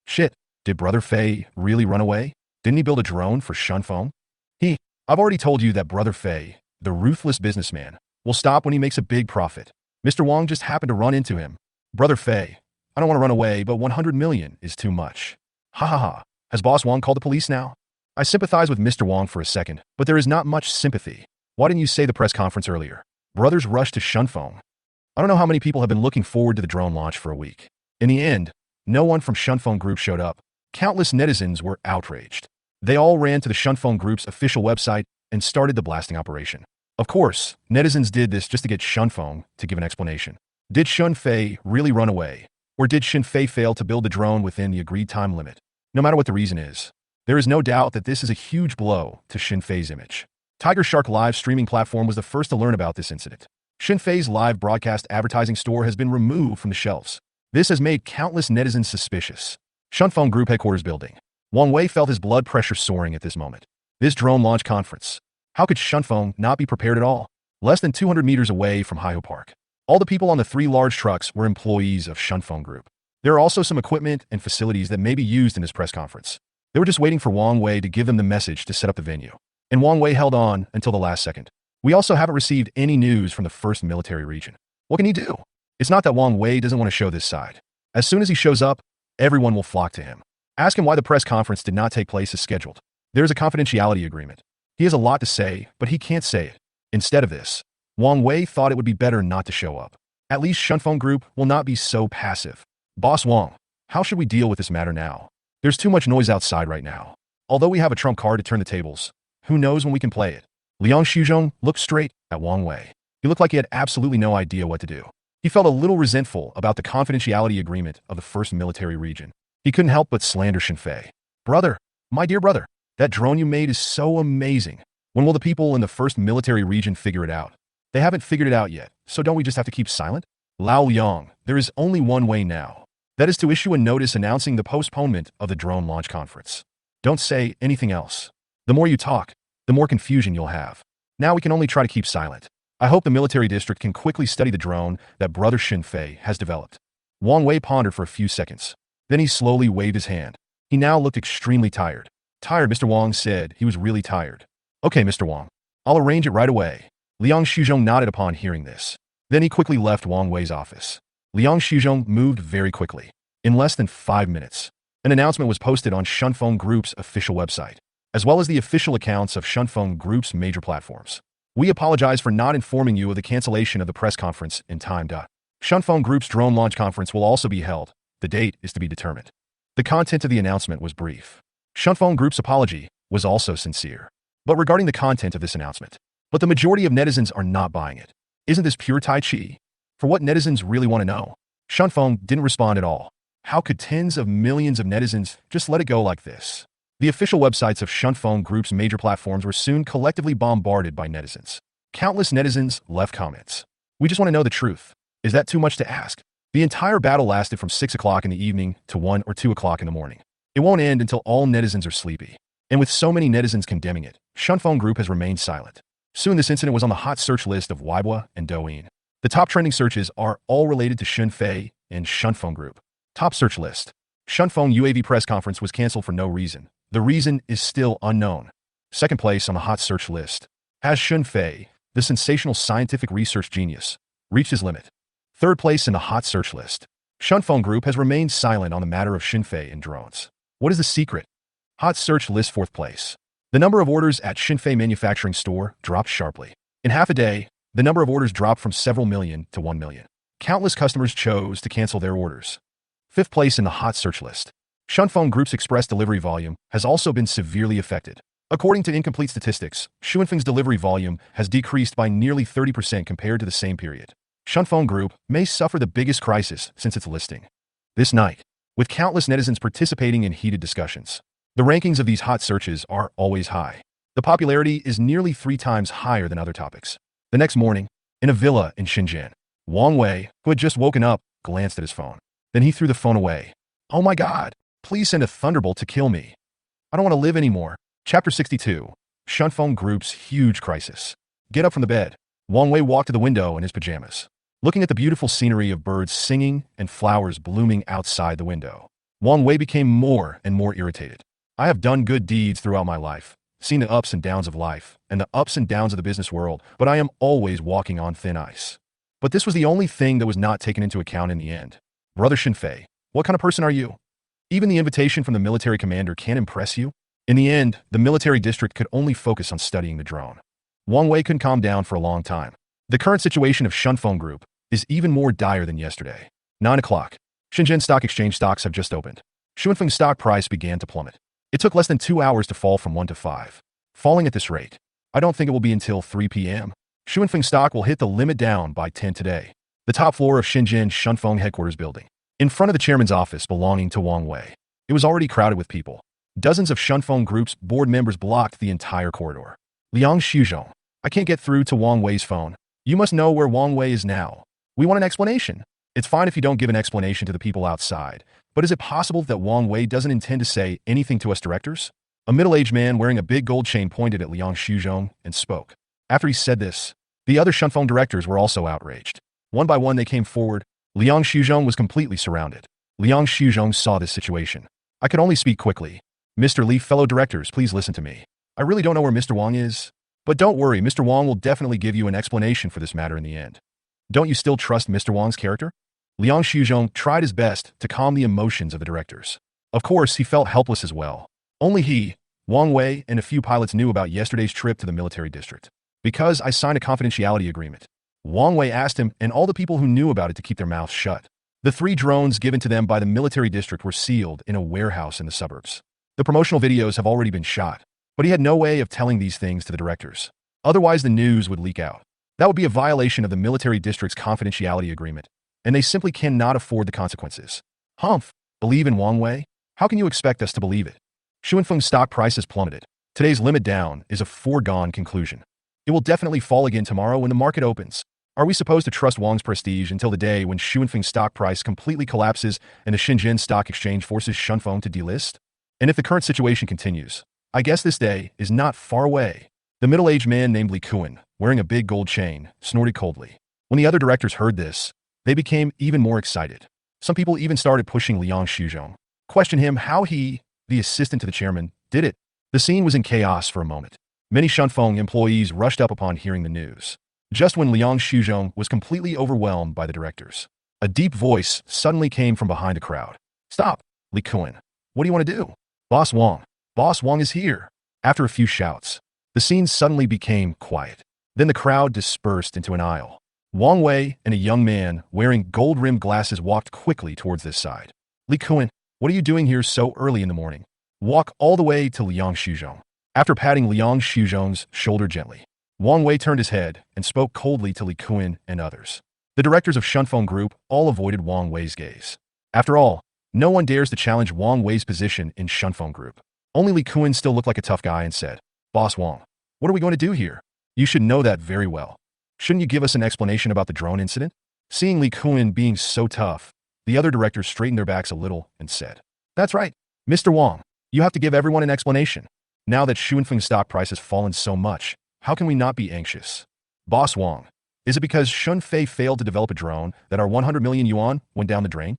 Shit, did Brother Fei really run away? Didn't he build a drone for Shunfeng? I've already told you that Brother Fei, the ruthless businessman, will stop when he makes a big profit. Mr. Wang just happened to run into him. Brother Fei, I don't want to run away, but 100 million is too much. Ha ha ha. Has Boss Wang called the police now? I sympathize with Mr. Wang for a second, but there is not much sympathy. Why didn't you say the press conference earlier? Brothers rushed to Shunfeng. I don't know how many people have been looking forward to the drone launch for a week. In the end, no one from Shunfeng Group showed up. Countless netizens were outraged. They all ran to the Shunfeng Group's official website and started the blasting operation. Of course, netizens did this just to get Shunfeng to give an explanation. Did Shunfei really run away? Or did Shunfei fail to build the drone within the agreed time limit? No matter what the reason is, there is no doubt that this is a huge blow to Shunfei's image. Tiger Shark live streaming platform was the first to learn about this incident. Shunfei's live broadcast advertising store has been removed from the shelves. This has made countless netizens suspicious. Shunfeng Group headquarters building. Wang Wei felt his blood pressure soaring at this moment. This drone launch conference. How could Shunfeng not be prepared at all? Less than 200 meters away from Haiho Park. All the people on the 3 large trucks were employees of Shunfeng Group. There are also some equipment and facilities that may be used in this press conference. They were just waiting for Wang Wei to give them the message to set up the venue. And Wang Wei held on until the last second. We also haven't received any news from the first military region. What can he do? It's not that Wang Wei doesn't want to show this side. As soon as he shows up, everyone will flock to him. Ask him why the press conference did not take place as scheduled. There is a confidentiality agreement. He has a lot to say, but he can't say it. Instead of this, Wang Wei thought it would be better not to show up. At least Shunfeng Group will not be so passive. Boss Wang, how should we deal with this matter now? There's too much noise outside right now. Although we have a trump card to turn the tables, who knows when we can play it? Liang Shuzhong looked straight at Wang Wei. He looked like he had absolutely no idea what to do. He felt a little resentful about the confidentiality agreement of the first military region. He couldn't help but slander Shunfei. Brother, my dear brother, that drone you made is so amazing. When will the people in the first military region figure it out? They haven't figured it out yet, so don't we just have to keep silent? Lao Liang, there is only one way now. That is to issue a notice announcing the postponement of the drone launch conference. Don't say anything else. The more you talk, the more confusion you'll have. Now we can only try to keep silent. I hope the military district can quickly study the drone that Brother Shunfei has developed. Wang Wei pondered for a few seconds. Then he slowly waved his hand. He now looked extremely tired. Tired, Mr. Wang said he was really tired. Okay, Mr. Wang. I'll arrange it right away. Liang Shuzhong nodded upon hearing this. Then he quickly left Wang Wei's office. Liang Shuzhong moved very quickly. In less than 5 minutes, an announcement was posted on Shunfeng Group's official website, as well as the official accounts of Shunfeng Group's major platforms. We apologize for not informing you of the cancellation of the press conference in time. Shunfeng Group's drone launch conference will also be held. The date is to be determined. The content of the announcement was brief. Shunfeng Group's apology was also sincere. But regarding the content of this announcement, the majority of netizens are not buying it. Isn't this pure Tai Chi? For what netizens really want to know? Shunfeng didn't respond at all. How could tens of millions of netizens just let it go like this? The official websites of Shunfeng Group's major platforms were soon collectively bombarded by netizens. Countless netizens left comments. We just want to know the truth. Is that too much to ask? The entire battle lasted from 6 o'clock in the evening to 1 or 2 o'clock in the morning. It won't end until all netizens are sleepy. And with so many netizens condemning it, Shunfeng Group has remained silent. Soon this incident was on the hot search list of Weibo and Douyin. The top trending searches are all related to Shunfei and Shunfeng Group. Top search list. Shunfeng UAV press conference was canceled for no reason. The reason is still unknown. Second place on the hot search list. Has Shunfei, the sensational scientific research genius, reached his limit? Third place in the hot search list. Shunfeng Group has remained silent on the matter of Shunfei and drones. What is the secret? Hot search list fourth place. The number of orders at Shunfei manufacturing store dropped sharply. In half a day, the number of orders dropped from several million to 1 million. Countless customers chose to cancel their orders. Fifth place in the hot search list. Shunfeng Group's express delivery volume has also been severely affected. According to incomplete statistics, Shunfeng's delivery volume has decreased by nearly 30% compared to the same period. Shunfeng Group may suffer the biggest crisis since its listing. This night, with countless netizens participating in heated discussions, the rankings of these hot searches are always high. The popularity is nearly 3 times higher than other topics. The next morning, in a villa in Shenzhen, Wang Wei, who had just woken up, glanced at his phone. Then he threw the phone away. Oh my God, please send a thunderbolt to kill me. I don't want to live anymore. Chapter 62. Shunfeng Group's huge crisis. Get up from the bed. Wang Wei walked to the window in his pajamas, looking at the beautiful scenery of birds singing and flowers blooming outside the window. Wang Wei became more and more irritated. I have done good deeds throughout my life, seen the ups and downs of life, and the ups and downs of the business world, but I am always walking on thin ice. But this was the only thing that was not taken into account in the end. Brother Shunfei, what kind of person are you? Even the invitation from the military commander can't impress you? In the end, the military district could only focus on studying the drone. Wang Wei couldn't calm down for a long time. The current situation of Shunfeng Group is even more dire than yesterday. 9 o'clock. Shenzhen Stock Exchange stocks have just opened. Shunfeng stock price began to plummet. It took less than 2 hours to fall from 1 to 5. Falling at this rate, I don't think it will be until 3 p.m. Shunfeng stock will hit the limit down by 10 today. The top floor of Shenzhen Shunfeng headquarters building. In front of the chairman's office belonging to Wang Wei. It was already crowded with people. Dozens of Shunfeng Group's board members blocked the entire corridor. Liang Shuzhong, I can't get through to Wang Wei's phone. You must know where Wang Wei is now. We want an explanation. It's fine if you don't give an explanation to the people outside, but is it possible that Wang Wei doesn't intend to say anything to us directors? A middle-aged man wearing a big gold chain pointed at Liang Shuzhong and spoke. After he said this, the other Shunfeng directors were also outraged. One by one they came forward. Liang Shuzhong was completely surrounded. Liang Shuzhong saw this situation. I could only speak quickly. Mr. Li, fellow directors, please listen to me. I really don't know where Mr. Wang is. But don't worry, Mr. Wang will definitely give you an explanation for this matter in the end. Don't you still trust Mr. Wang's character? Liang Shuzhong tried his best to calm the emotions of the directors. Of course, he felt helpless as well. Only he, Wang Wei, and a few pilots knew about yesterday's trip to the military district. Because I signed a confidentiality agreement. Wang Wei asked him and all the people who knew about it to keep their mouths shut. The 3 drones given to them by the military district were sealed in a warehouse in the suburbs. The promotional videos have already been shot, but he had no way of telling these things to the directors. Otherwise, the news would leak out. That would be a violation of the military district's confidentiality agreement, and they simply cannot afford the consequences. Humph, believe in Wang Wei? How can you expect us to believe it? Shunfeng stock price has plummeted. Today's limit down is a foregone conclusion. It will definitely fall again tomorrow when the market opens. Are we supposed to trust Wang's prestige until the day when Shunfeng stock price completely collapses and the Shenzhen Stock Exchange forces Shunfeng to delist? And if the current situation continues, I guess this day is not far away. The middle-aged man named Li Kuan, wearing a big gold chain, snorted coldly. When the other directors heard this, they became even more excited. Some people even started pushing Liang Shuzhong, questioned him how he, the assistant to the chairman, did it. The scene was in chaos for a moment. Many Shunfeng employees rushed up upon hearing the news. Just when Liang Shuzhong was completely overwhelmed by the directors, a deep voice suddenly came from behind the crowd. Stop, Li Kuan. What do you want to do? Boss Wang is here. After a few shouts, the scene suddenly became quiet. Then the crowd dispersed into an aisle. Wang Wei and a young man wearing gold-rimmed glasses walked quickly towards this side. Li Kuan, what are you doing here so early in the morning? Walk all the way to Liang Shuzhong. After patting Liang Shuzhong's shoulder gently, Wang Wei turned his head and spoke coldly to Li Kuan and others. The directors of Shunfeng Group all avoided Wang Wei's gaze. After all, no one dares to challenge Wang Wei's position in Shunfeng Group. Only Li Kuan still looked like a tough guy and said, Boss Wang, what are we going to do here? You should know that very well. Shouldn't you give us an explanation about the drone incident? Seeing Li Kuan being so tough, the other directors straightened their backs a little and said, That's right, Mr. Wang, you have to give everyone an explanation. Now that Shunfeng stock price has fallen so much, how can we not be anxious? Boss Wang, is it because Shunfei failed to develop a drone that our 100 million yuan went down the drain?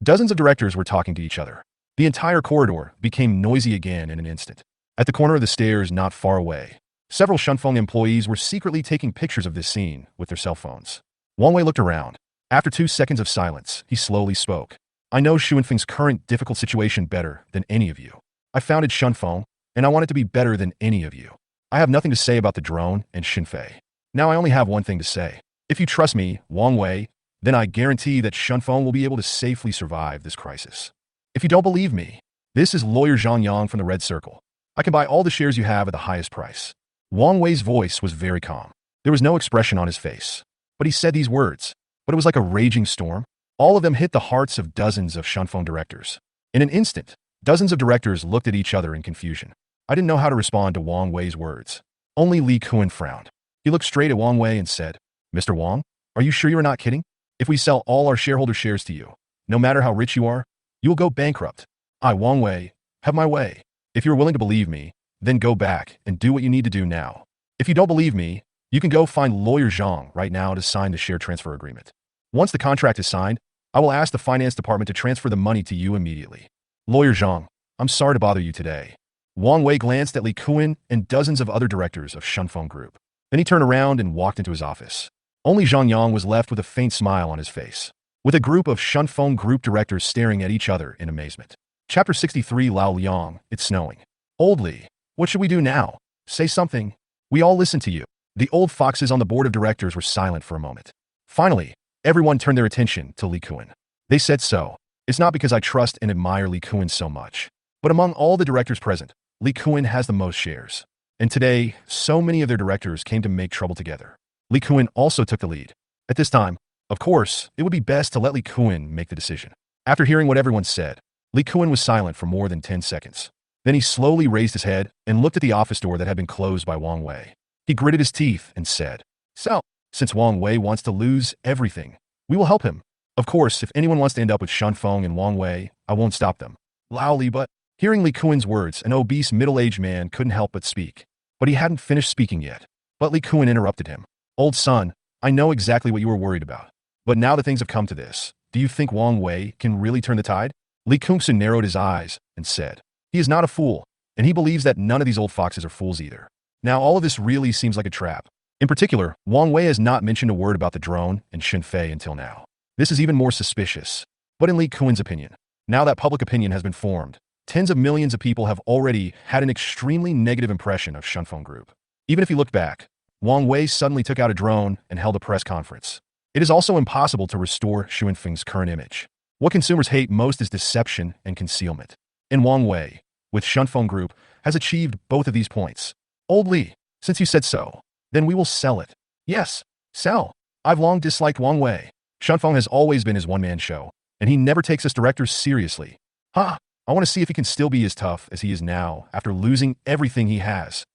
Dozens of directors were talking to each other. The entire corridor became noisy again in an instant. At the corner of the stairs not far away, several Shunfeng employees were secretly taking pictures of this scene with their cell phones. Wang Wei looked around. After 2 seconds of silence, he slowly spoke. I know Shunfeng's current difficult situation better than any of you. I founded Shunfeng, and I want it to be better than any of you. I have nothing to say about the drone and Shunfei. Now I only have one thing to say. If you trust me, Wang Wei, then I guarantee that Shunfeng will be able to safely survive this crisis. If you don't believe me, this is lawyer Zhang Yang from the Red Circle. I can buy all the shares you have at the highest price. Wang Wei's voice was very calm. There was no expression on his face. But he said these words. But it was like a raging storm. All of them hit the hearts of dozens of Shunfeng directors. In an instant, dozens of directors looked at each other in confusion. I didn't know how to respond to Wang Wei's words. Only Li Kuan frowned. He looked straight at Wang Wei and said, Mr. Wang, are you sure you are not kidding? If we sell all our shareholder shares to you, no matter how rich you are, you will go bankrupt. I, Wang Wei, have my way. If you're willing to believe me, then go back and do what you need to do now. If you don't believe me, you can go find lawyer Zhang right now to sign the share transfer agreement. Once the contract is signed, I will ask the finance department to transfer the money to you immediately. Lawyer Zhang, I'm sorry to bother you today. Wang Wei glanced at Li Kuan and dozens of other directors of Shunfeng Group. Then he turned around and walked into his office. Only Zhang Yang was left with a faint smile on his face, with a group of Shunfeng Group directors staring at each other in amazement. Chapter 63 Lao Liang, It's snowing. Old Li, what should we do now? Say something. We all listen to you. The old foxes on the board of directors were silent for a moment. Finally, everyone turned their attention to Li Kun. They said so. It's not because I trust and admire Li Kun so much, but among all the directors present, Li Kun has the most shares. And today, so many of their directors came to make trouble together. Li Kun also took the lead. At this time, of course, it would be best to let Li Kun make the decision. After hearing what everyone said, Li Kun was silent for more than 10 seconds. Then he slowly raised his head and looked at the office door that had been closed by Wang Wei. He gritted his teeth and said, "So, since Wang Wei wants to lose everything, we will help him. Of course, if anyone wants to end up with Shen Feng and Wang Wei, I won't stop them." Loudly, but hearing Li Kun's words, an obese middle-aged man couldn't help but speak. But he hadn't finished speaking yet. But Li Kun interrupted him. "Old son, I know exactly what you were worried about. But now that things have come to this, do you think Wang Wei can really turn the tide?" Li Kun narrowed his eyes and said, "He is not a fool, and he believes that none of these old foxes are fools either. Now all of this really seems like a trap. In particular, Wang Wei has not mentioned a word about the drone and Shen Fei until now. This is even more suspicious. But in Li Kun's opinion, now that public opinion has been formed, tens of millions of people have already had an extremely negative impression of Shen Feng Group. Even if you look back, Wang Wei suddenly took out a drone and held a press conference. It is also impossible to restore Shen Feng's current image. What consumers hate most is deception and concealment. And Wang Wei, with Shen Feng Group, has achieved both of these points. Old Li, since you said so, then we will sell it. Yes, sell. I've long disliked Wang Wei. Shen Feng has always been his one-man show, and he never takes us directors seriously. I want to see if he can still be as tough as he is now after losing everything he has."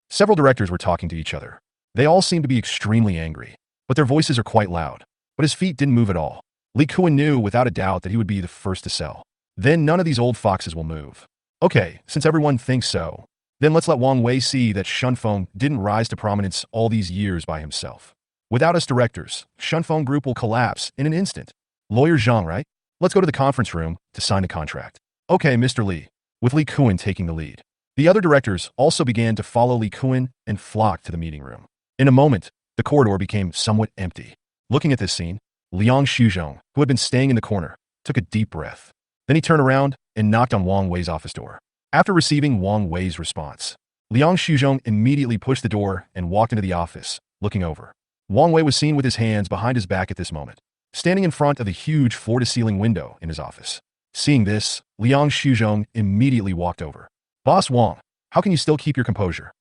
Several directors were talking to each other. They all seemed to be extremely angry, but their voices are quite loud. But his feet didn't move at all. Li Kun knew without a doubt that he would be the first to sell. Then none of these old foxes will move. Okay, since everyone thinks so, then let's let Wang Wei see that Shen Feng didn't rise to prominence all these years by himself. Without us directors, Shen Feng Group will collapse in an instant. Lawyer Zhang, right? Let's go to the conference room to sign a contract. Okay, Mr. Li, with Li Kun taking the lead. The other directors also began to follow Li Kun and flock to the meeting room. In a moment, the corridor became somewhat empty. Looking at this scene, Liang Shuzhong, who had been staying in the corner, took a deep breath. Then he turned around and knocked on Wang Wei's office door. After receiving Wang Wei's response, Liang Shuzhong immediately pushed the door and walked into the office, looking over. Wang Wei was seen with his hands behind his back at this moment, standing in front of the huge floor-to-ceiling window in his office. Seeing this, Liang Shuzhong immediately walked over. "Boss Wang, how can you still keep your composure?"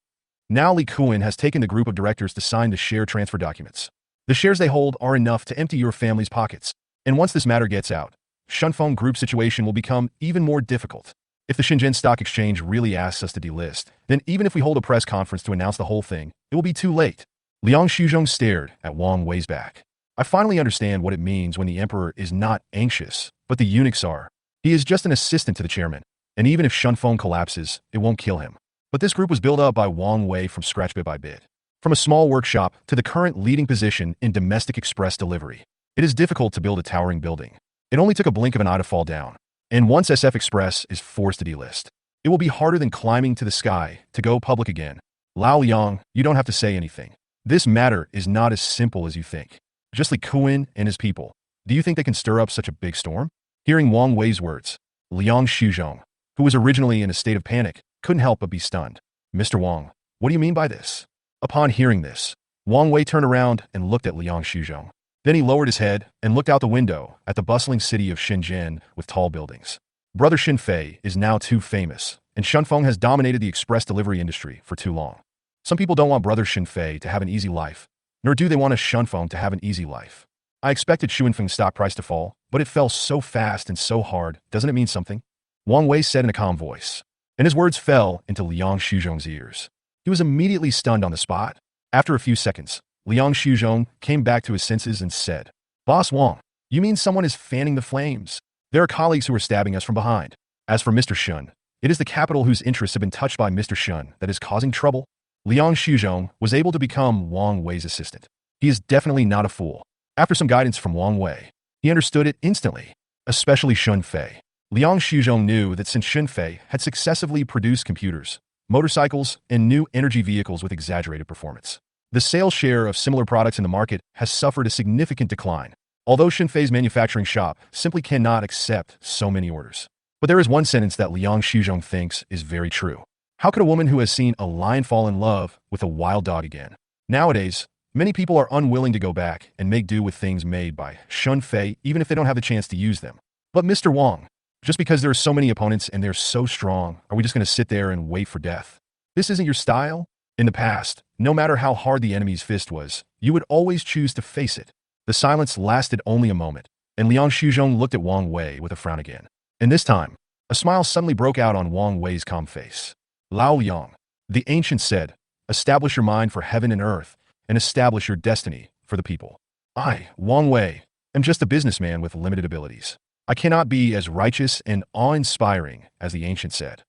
Now Li Kun has taken the group of directors to sign the share transfer documents. The shares they hold are enough to empty your family's pockets. And once this matter gets out, Shen Feng Group situation will become even more difficult. If the Shenzhen Stock Exchange really asks us to delist, then even if we hold a press conference to announce the whole thing, it will be too late. Liang Shuzhong stared at Wang Wei's back. "I finally understand what it means when the emperor is not anxious, but the eunuchs are. He is just an assistant to the chairman, and even if Shen Feng collapses, it won't kill him. But this group was built up by Wang Wei from scratch bit by bit. From a small workshop to the current leading position in domestic express delivery. It is difficult to build a towering building. It only took a blink of an eye to fall down. And once SF Express is forced to delist, it will be harder than climbing to the sky to go public again. Lao Liang, you don't have to say anything. This matter is not as simple as you think. Just Li Kun and his people. Do you think they can stir up such a big storm?" Hearing Wang Wei's words, Liang Shuzhong, who was originally in a state of panic, couldn't help but be stunned. "Mr. Wang, what do you mean by this?" Upon hearing this, Wang Wei turned around and looked at Liang Shuzhong. Then he lowered his head and looked out the window at the bustling city of Shenzhen with tall buildings. Brother Shen Fei is now too famous, and Shen Feng has dominated the express delivery industry for too long. Some people don't want Brother Shen Fei to have an easy life, nor do they want a Shen Feng to have an easy life. I expected Shen Feng's stock price to fall, but it fell so fast and so hard, doesn't it mean something? Wang Wei said in a calm voice, and his words fell into Liang Shuzhong's ears. He was immediately stunned on the spot. After a few seconds, Liang Shuzhong came back to his senses and said, "Boss Wang, you mean someone is fanning the flames? There are colleagues who are stabbing us from behind. As for Mr. Shen, it is the capital whose interests have been touched by Mr. Shen that is causing trouble." Liang Shuzhong was able to become Wang Wei's assistant. He is definitely not a fool. After some guidance from Wang Wei, he understood it instantly, especially Shen Fei. Liang Shuzhong knew that since Shen Fei had successively produced computers, motorcycles, and new energy vehicles with exaggerated performance, the sales share of similar products in the market has suffered a significant decline, although Shen Fei's manufacturing shop simply cannot accept so many orders. But there is one sentence that Liang Shuzhong thinks is very true. How could a woman who has seen a lion fall in love with a wild dog again? Nowadays, many people are unwilling to go back and make do with things made by Shun Fei, even if they don't have the chance to use them. But Mr. Wang, just because there are so many opponents and they're so strong, are we just going to sit there and wait for death? This isn't your style? In the past, no matter how hard the enemy's fist was, you would always choose to face it. The silence lasted only a moment, and Liang Shuzhong looked at Wang Wei with a frown again. And this time, a smile suddenly broke out on Wang Wei's calm face. Lao Liang, the ancient said, establish your mind for heaven and earth, and establish your destiny for the people. I, Wang Wei, am just a businessman with limited abilities. I cannot be as righteous and awe-inspiring as the ancient said.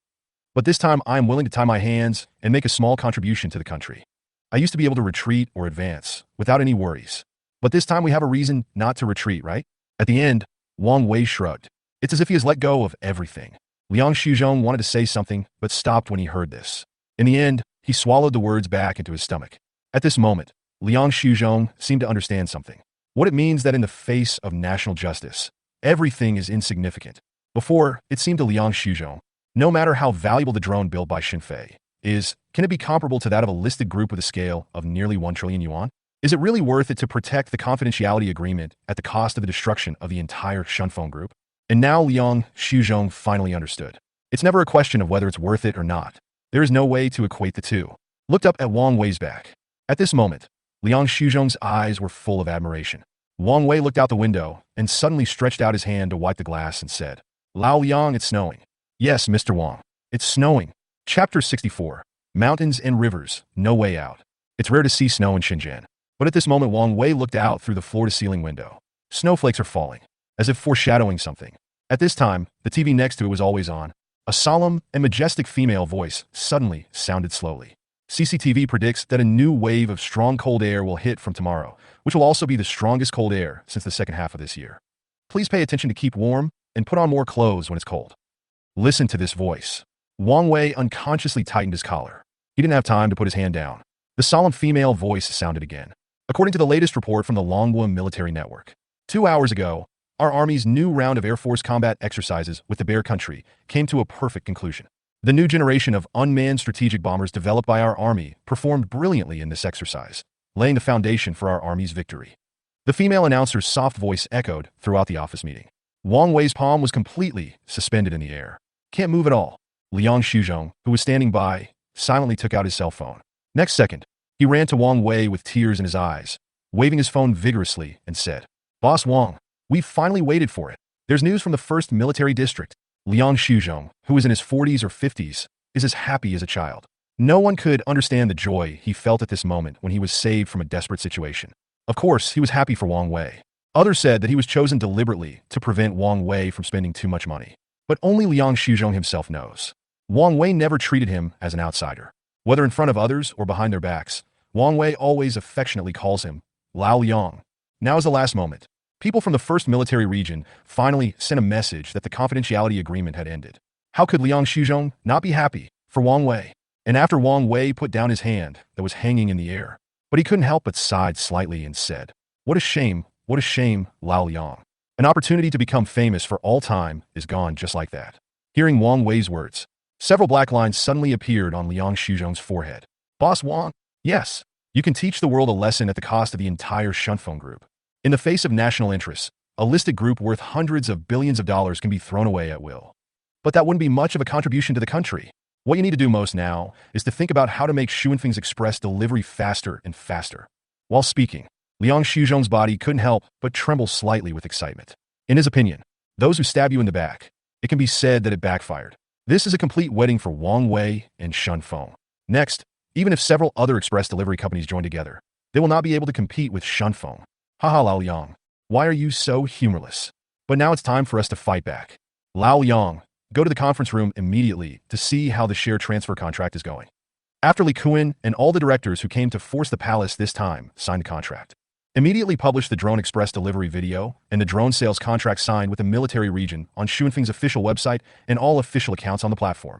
But this time I am willing to tie my hands and make a small contribution to the country. I used to be able to retreat or advance without any worries. But this time we have a reason not to retreat, right? At the end, Wang Wei shrugged. It's as if he has let go of everything. Liang Shuzhong wanted to say something, but stopped when he heard this. In the end, he swallowed the words back into his stomach. At this moment, Liang Shuzhong seemed to understand something. What it means that in the face of national justice, everything is insignificant. Before, it seemed to Liang Shuzhong, no matter how valuable the drone built by Xinfei is, can it be comparable to that of a listed group with a scale of nearly 1 trillion yuan? Is it really worth it to protect the confidentiality agreement at the cost of the destruction of the entire Shunfeng group? And now Liang Shuzhong finally understood. It's never a question of whether it's worth it or not. There is no way to equate the two. Looked up at Wang Wei's back. At this moment, Liang Shuzhong's eyes were full of admiration. Wang Wei looked out the window and suddenly stretched out his hand to wipe the glass and said, Lao Liang, it's snowing. Yes, Mr. Wang. It's snowing. Chapter 64. Mountains and Rivers, No Way Out. It's rare to see snow in Shenzhen. But at this moment Wang Wei looked out through the floor-to-ceiling window. Snowflakes are falling, as if foreshadowing something. At this time, the TV next to it was always on. A solemn and majestic female voice suddenly sounded slowly. CCTV predicts that a new wave of strong cold air will hit from tomorrow, which will also be the strongest cold air since the second half of this year. Please pay attention to keep warm and put on more clothes when it's cold. Listen to this voice. Wang Wei unconsciously tightened his collar. He didn't have time to put his hand down. The solemn female voice sounded again. According to the latest report from the Longhua Military Network, 2 hours ago, our Army's new round of Air Force combat exercises with the Bear Country came to a perfect conclusion. The new generation of unmanned strategic bombers developed by our Army performed brilliantly in this exercise, laying the foundation for our Army's victory. The female announcer's soft voice echoed throughout the office meeting. Wang Wei's palm was completely suspended in the air. Can't move at all. Liang Shuzhong, who was standing by, silently took out his cell phone. Next second, he ran to Wang Wei with tears in his eyes, waving his phone vigorously, and said, Boss Wang, we've finally waited for it. There's news from the 1st Military District. Liang Shuzhong, who is in his 40s or 50s, is as happy as a child. No one could understand the joy he felt at this moment when he was saved from a desperate situation. Of course, he was happy for Wang Wei. Others said that he was chosen deliberately to prevent Wang Wei from spending too much money. But only Liang Shuzhong himself knows. Wang Wei never treated him as an outsider. Whether in front of others or behind their backs, Wang Wei always affectionately calls him Lao Liang. Now is the last moment. People from the 1st Military Region finally sent a message that the confidentiality agreement had ended. How could Liang Shuzhong not be happy for Wang Wei? And after Wang Wei put down his hand that was hanging in the air, but he couldn't help but sighed slightly and said, what a shame, Lao Liang. An opportunity to become famous for all time is gone just like that. Hearing Wang Wei's words, several black lines suddenly appeared on Liang Shuzhong's forehead. Boss Wang, yes, you can teach the world a lesson at the cost of the entire Shunfeng group. In the face of national interests, a listed group worth hundreds of billions of dollars can be thrown away at will. But that wouldn't be much of a contribution to the country. What you need to do most now is to think about how to make Xuanfeng's express delivery faster and faster. While speaking, Liang Shuzhong's body couldn't help but tremble slightly with excitement. In his opinion, those who stab you in the back, it can be said that it backfired. This is a complete wedding for Wang Wei and Shunfeng. Next, even if several other express delivery companies join together, they will not be able to compete with Shunfeng. Haha, Lao Liang, why are you so humorless? But now it's time for us to fight back. Lao Liang, go to the conference room immediately to see how the share transfer contract is going. After Li Kuan and all the directors who came to force the palace this time signed the contract. Immediately publish the Drone Express delivery video and the drone sales contract signed with the military region on Xuanfeng's official website and all official accounts on the platform.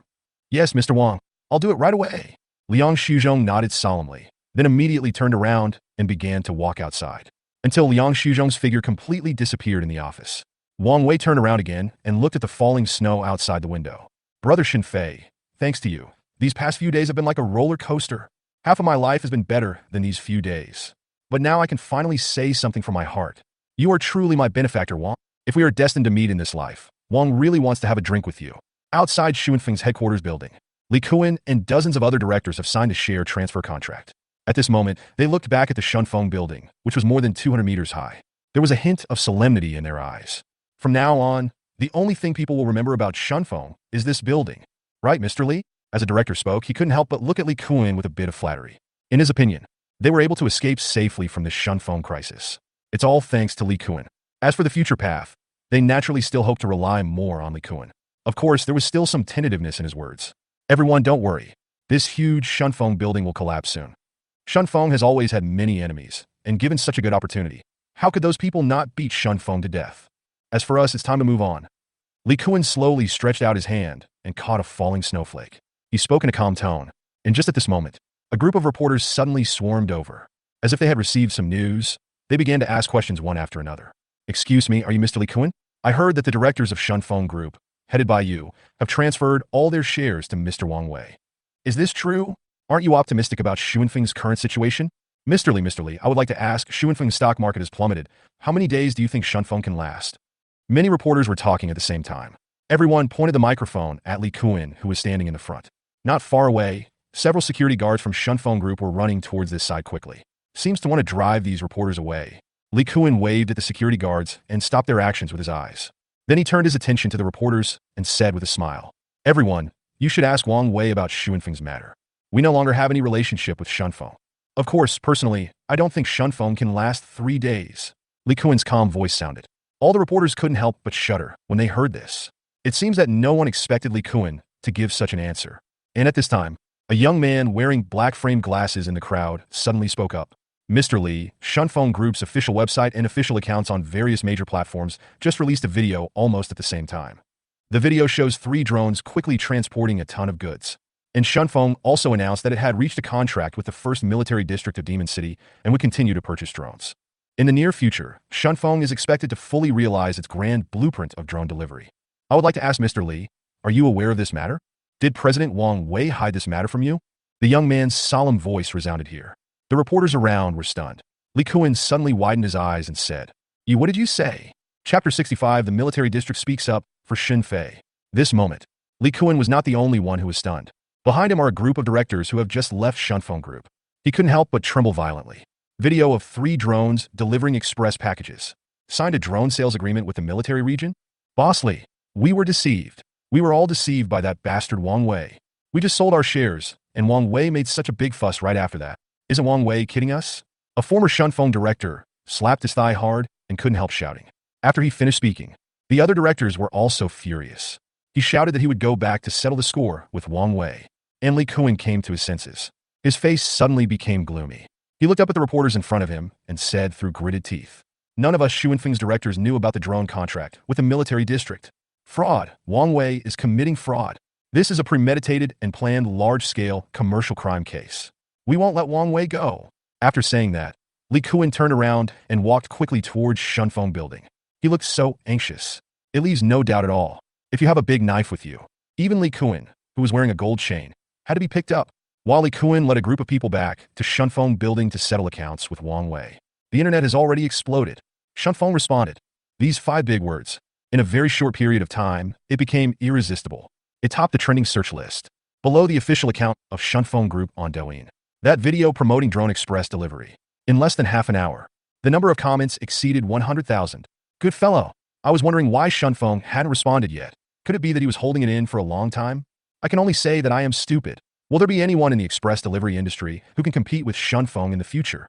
Yes, Mr. Wang, I'll do it right away. Liang Shuzhong nodded solemnly, then immediately turned around and began to walk outside, until Liang Shuzhong's figure completely disappeared in the office. Wang Wei turned around again and looked at the falling snow outside the window. Brother Xinfei, thanks to you, These past few days have been like a roller coaster. Half of my life has been better than these few days. But now I can finally say something from my heart. You are truly my benefactor, Wang. If we are destined to meet in this life, Wang really wants to have a drink with you. Outside Xuanfeng's headquarters building, Li Kuan and dozens of other directors have signed a share transfer contract. At this moment, they looked back at the Xuanfeng building, which was more than 200 meters high. There was a hint of solemnity in their eyes. From now on, the only thing people will remember about Xuanfeng is this building. Right, Mr. Li? As a director spoke, he couldn't help but look at Li Kuan with a bit of flattery. In his opinion, they were able to escape safely from this Xuanfeng crisis. It's all thanks to Li Kuan. As for the future path, they naturally still hope to rely more on Li Kuan. Of course, there was still some tentativeness in his words. Everyone, don't worry. This huge Xuanfeng building will collapse soon. Xuanfeng has always had many enemies, and given such a good opportunity, how could those people not beat Xuanfeng to death? As for us, it's time to move on. Li Kuan slowly stretched out his hand and caught a falling snowflake. He spoke in a calm tone, and just at this moment, a group of reporters suddenly swarmed over. As if they had received some news, they began to ask questions one after another. Excuse me, are you Mr. Li Kuan? I heard that the directors of Xuanfeng Group, headed by you, have transferred all their shares to Mr. Wang Wei. Is this true? Aren't you optimistic about Xuanfeng's current situation? Mr. Li, I would like to ask, Xuanfeng's stock market has plummeted. How many days do you think Xuanfeng can last? Many reporters were talking at the same time. Everyone pointed the microphone at Li Kuan, who was standing in the front. Not far away, several security guards from Xuanfeng Group were running towards this side quickly. Seems to want to drive these reporters away. Li Kuan waved at the security guards and stopped their actions with his eyes. Then he turned his attention to the reporters and said with a smile, Everyone, you should ask Wang Wei about Xuanfeng's matter. We no longer have any relationship with Xuanfeng. Of course, personally, I don't think Xuanfeng can last 3 days. Li Kuan's calm voice sounded. All the reporters couldn't help but shudder when they heard this. It seems that no one expected Li Kuan to give such an answer. And at this time, a young man wearing black-framed glasses in the crowd suddenly spoke up. Mr. Li, Xuanfeng Group's official website and official accounts on various major platforms just released a video almost at the same time. The video shows 3 drones quickly transporting a ton of goods. And Xuanfeng also announced that it had reached a contract with the first military district of Demon City and would continue to purchase drones. In the near future, Xuanfeng is expected to fully realize its grand blueprint of drone delivery. I would like to ask Mr. Li, are you aware of this matter? Did President Wang Wei hide this matter from you? The young man's solemn voice resounded here. The reporters around were stunned. Li Kuan suddenly widened his eyes and said, What did you say? Chapter 65, the military district speaks up for Xinfei. This moment, Li Kuan was not the only one who was stunned. Behind him are a group of directors who have just left Xuanfeng Group. He couldn't help but tremble violently. Video of 3 drones delivering express packages. Signed a drone sales agreement with the military region? Boss Li, we were deceived. We were all deceived by that bastard Wang Wei. We just sold our shares, and Wang Wei made such a big fuss right after that. Isn't Wang Wei kidding us? A former Xuanfeng director slapped his thigh hard and couldn't help shouting. After he finished speaking, the other directors were also furious. He shouted that he would go back to settle the score with Wang Wei. And Li Kuan came to his senses. His face suddenly became gloomy. He looked up at the reporters in front of him and said through gritted teeth, None of us Xuanfeng's directors knew about the drone contract with the military district. Fraud. Wang Wei is committing fraud. This is a premeditated and planned large-scale commercial crime case. We won't let Wang Wei go. After saying that, Li Kuan turned around and walked quickly towards Xuanfeng building. He looked so anxious. It leaves no doubt at all. If you have a big knife with you, even Li Kuan, who was wearing a gold chain, had to be picked up, while Li Kuan led a group of people back to Xuanfeng building to settle accounts with Wang Wei. The internet has already exploded. Xuanfeng responded. These 5 big words. In a very short period of time, it became irresistible. It topped the trending search list, below the official account of Xuanfeng Group on Douyin. That video promoting drone express delivery. In less than half an hour, the number of comments exceeded 100,000. Good fellow. I was wondering why Xuanfeng hadn't responded yet. Could it be that he was holding it in for a long time? I can only say that I am stupid. Will there be anyone in the express delivery industry who can compete with Xuanfeng in the future?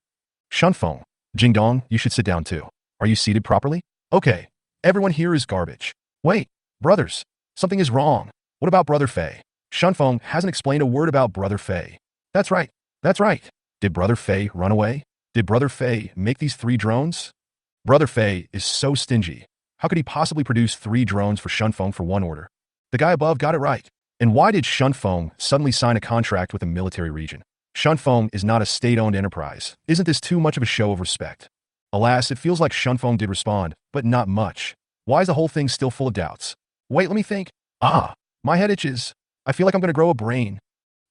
Xuanfeng, Jingdong, you should sit down too. Are you seated properly? Okay, everyone here is garbage. Wait, brothers, something is wrong. What about Brother Fei? Xuanfeng hasn't explained a word about Brother Fei. That's right. Did Brother Fei run away? Did Brother Fei make these 3 drones? Brother Fei is so stingy. How could he possibly produce 3 drones for Xuanfeng for 1 order? The guy above got it right. And why did Xuanfeng suddenly sign a contract with a military region? Xuanfeng is not a state-owned enterprise. Isn't this too much of a show of respect? Alas, it feels like Xuanfeng did respond, but not much. Why is the whole thing still full of doubts? Wait, let me think. My head itches. I feel like I'm going to grow a brain.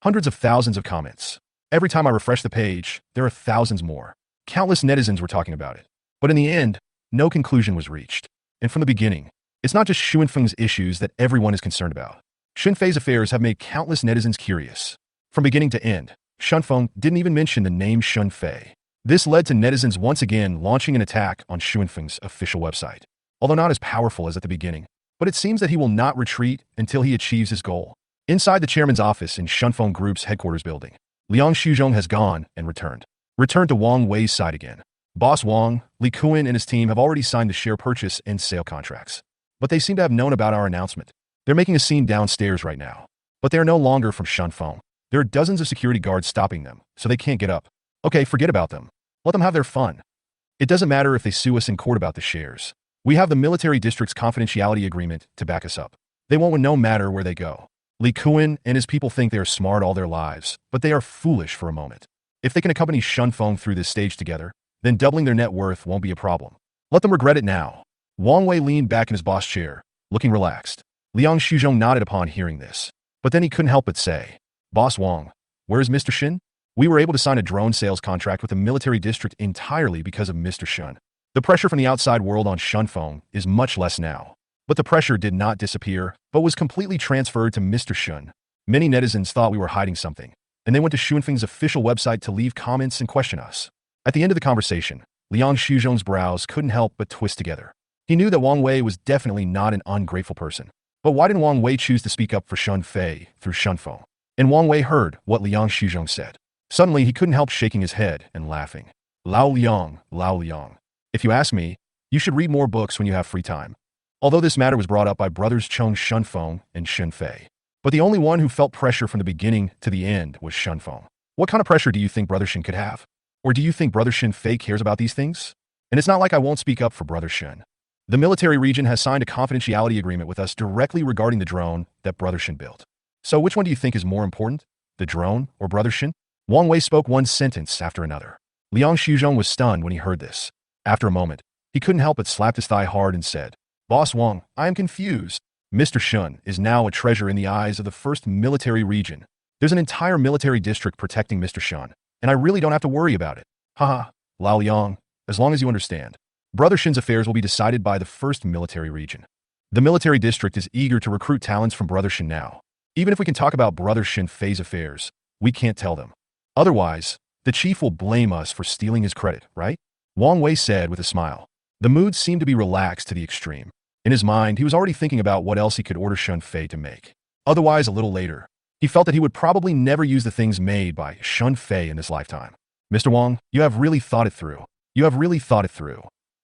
Hundreds of thousands of comments. Every time I refresh the page, there are thousands more. Countless netizens were talking about it. But in the end, no conclusion was reached. And from the beginning, it's not just Xu Wenfeng's issues that everyone is concerned about. Xunfei's affairs have made countless netizens curious. From beginning to end, Xunfeng didn't even mention the name Xunfei. This led to netizens once again launching an attack on Xu Wenfeng's official website. Although not as powerful as at the beginning, but it seems that he will not retreat until he achieves his goal. Inside the chairman's office in Xunfeng Group's headquarters building, Liang Shuzhong has gone and returned. Returned to Wang Wei's side again. Boss Wang, Li Kuan and his team have already signed the share purchase and sale contracts. But they seem to have known about our announcement. They're making a scene downstairs right now. But they are no longer from Xunfeng. There are dozens of security guards stopping them, so they can't get up. Okay, forget about them. Let them have their fun. It doesn't matter if they sue us in court about the shares. We have the military district's confidentiality agreement to back us up. They won't win no matter where they go. Li Kuan and his people think they are smart all their lives, but they are foolish for a moment. If they can accompany Xunfeng through this stage together, then doubling their net worth won't be a problem. Let them regret it now. Wang Wei leaned back in his boss chair, looking relaxed. Liang Shuzhong nodded upon hearing this. But then he couldn't help but say, Boss Wang, where is Mr. Shin? We were able to sign a drone sales contract with the military district entirely because of Mr. Shun. The pressure from the outside world on Xunfeng is much less now. But the pressure did not disappear, but was completely transferred to Mr. Shun. Many netizens thought we were hiding something, and they went to Xunfeng's official website to leave comments and question us. At the end of the conversation, Liang Shuzhong's brows couldn't help but twist together. He knew that Wang Wei was definitely not an ungrateful person. But why didn't Wang Wei choose to speak up for Xunfei through Xunfeng? And Wang Wei heard what Liang Shuzhong said. Suddenly, he couldn't help shaking his head and laughing. Lao Liang. If you ask me, you should read more books when you have free time. Although this matter was brought up by brothers Cheng Xunfeng and Xunfei. But the only one who felt pressure from the beginning to the end was Xunfeng. What kind of pressure do you think Brother Shin could have? Or do you think Brother Xunfei cares about these things? And it's not like I won't speak up for Brother Shin. The military region has signed a confidentiality agreement with us directly regarding the drone that Brother Shin built. So which one do you think is more important? The drone or Brother Shin? Wang Wei spoke one sentence after another. Liang Shuzhong was stunned when he heard this. After a moment, he couldn't help but slapped his thigh hard and said, Boss Wang, I am confused. Mr. Shun is now a treasure in the eyes of the first military region. There's an entire military district protecting Mr. Shun, and I really don't have to worry about it. Haha, Lao Liang, as long as you understand. Brother Shin's affairs will be decided by the first military region. The military district is eager to recruit talents from Brother Shin now. Even if we can talk about Brother Xunfei's affairs, we can't tell them. Otherwise, the chief will blame us for stealing his credit, right? Wang Wei said with a smile. The mood seemed to be relaxed to the extreme. In his mind, he was already thinking about what else he could order Xunfei to make. Otherwise, a little later, he felt that he would probably never use the things made by Xunfei in this lifetime. Mr. Wang, you have really thought it through. You have really thought it through.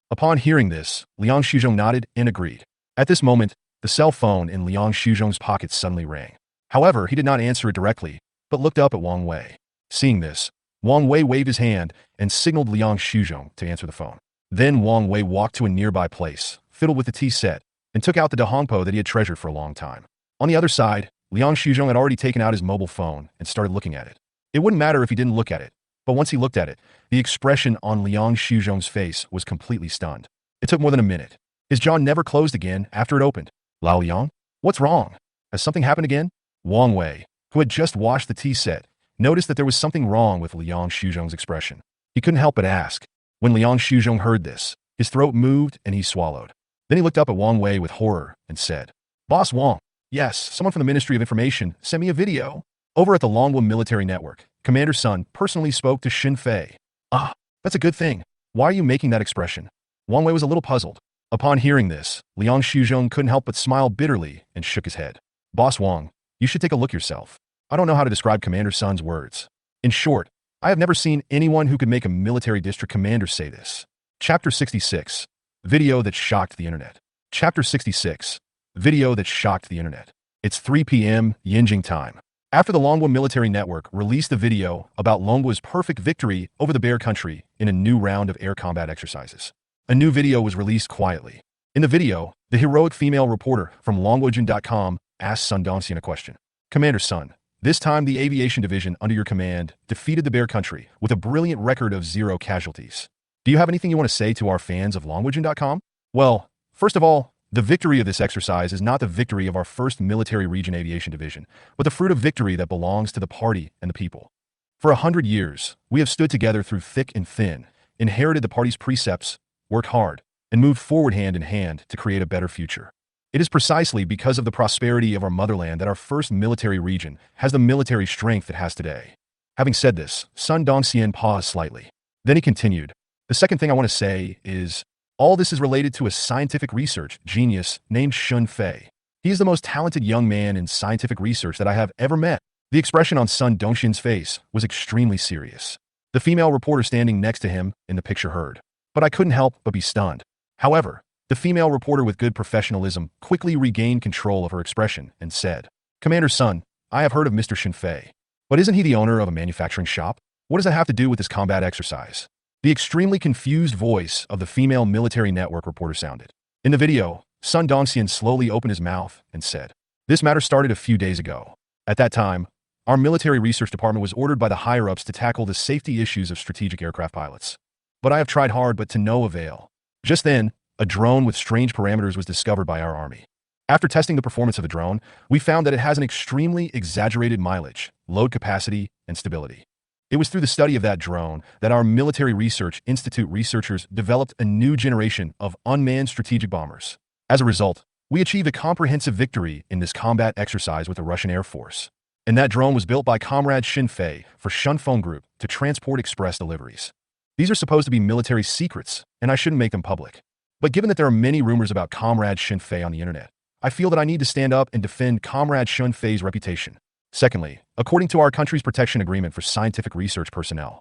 Upon hearing this, Liang Shuzhong nodded and agreed. At this moment, the cell phone in Liang Shuzhong's pocket suddenly rang. However, he did not answer it directly, but looked up at Wang Wei. Seeing this, Wang Wei waved his hand and signaled Liang Shuzhong to answer the phone. Then Wang Wei walked to a nearby place, fiddled with the tea set, and took out the Dahongpo that he had treasured for a long time. On the other side, Liang Shuzhong had already taken out his mobile phone and started looking at it. It wouldn't matter if he didn't look at it, but once he looked at it, the expression on Liang Shuzhong's face was completely stunned. It took more than a minute. His jaw never closed again after it opened. Lao Liang? What's wrong? Has something happened again? Wang Wei, who had just washed the tea set, noticed that there was something wrong with Liang Shuzhong's expression. He couldn't help but ask. When Liang Shuzhong heard this, his throat moved and he swallowed. Then he looked up at Wang Wei with horror and said, Boss Wang, yes, someone from the Ministry of Information sent me a video. Over at the Longwa Military Network, Commander Sun personally spoke to Xunfei. Ah, that's a good thing. Why are you making that expression? Wang Wei was a little puzzled. Upon hearing this, Liang Shuzhong couldn't help but smile bitterly and shook his head. Boss Wang, you should take a look yourself. I don't know how to describe Commander Sun's words. In short, I have never seen anyone who could make a military district commander say this. Chapter 66. Video that shocked the internet. Chapter 66. Video that shocked the internet. It's 3 p.m. Yinjing time. After the Longwa Military Network released a video about Longwa's perfect victory over the Bear Country in a new round of air combat exercises. A new video was released quietly. In the video, the heroic female reporter from LongwaJun.com asked Sun Dongxian a question. Commander Sun, this time the aviation division under your command defeated the Bear Country with a brilliant record of 0 casualties. Do you have anything you want to say to our fans of LongwaJun.com? Well, first of all, The victory of this exercise is not the victory of our 1st Military Region Aviation Division, but the fruit of victory that belongs to the party and the people. For 100 years, we have stood together through thick and thin, inherited the party's precepts, worked hard, and moved forward hand in hand to create a better future. It is precisely because of the prosperity of our motherland that our 1st Military Region has the military strength it has today. Having said this, Sun Dongxian paused slightly. Then he continued, "The second thing I want to say is, all this is related to a scientific research genius named Shun Fei. He is the most talented young man in scientific research that I have ever met." The expression on Sun Dongxian's face was extremely serious. The female reporter standing next to him in the picture heard, but I couldn't help but be stunned. However, the female reporter with good professionalism quickly regained control of her expression and said, "Commander Sun, I have heard of Mr. Shun Fei. But isn't he the owner of a manufacturing shop? What does that have to do with this combat exercise?" The extremely confused voice of the female military network reporter sounded. In the video, Sun Dongxian slowly opened his mouth and said, "This matter started a few days ago. At that time, our military research department was ordered by the higher-ups to tackle the safety issues of strategic aircraft pilots. But I have tried hard, but to no avail. Just then, a drone with strange parameters was discovered by our army. After testing the performance of the drone, we found that it has an extremely exaggerated mileage, load capacity, and stability. It was through the study of that drone that our Military Research Institute researchers developed a new generation of unmanned strategic bombers. As a result, we achieved a comprehensive victory in this combat exercise with the Russian Air Force. And that drone was built by Comrade Shun Fei for Shunfeng Group to transport express deliveries. These are supposed to be military secrets, and I shouldn't make them public. But given that there are many rumors about Comrade Shun Fei on the internet, I feel that I need to stand up and defend Comrade Shun Fei's reputation. Secondly, according to our country's protection agreement for scientific research personnel,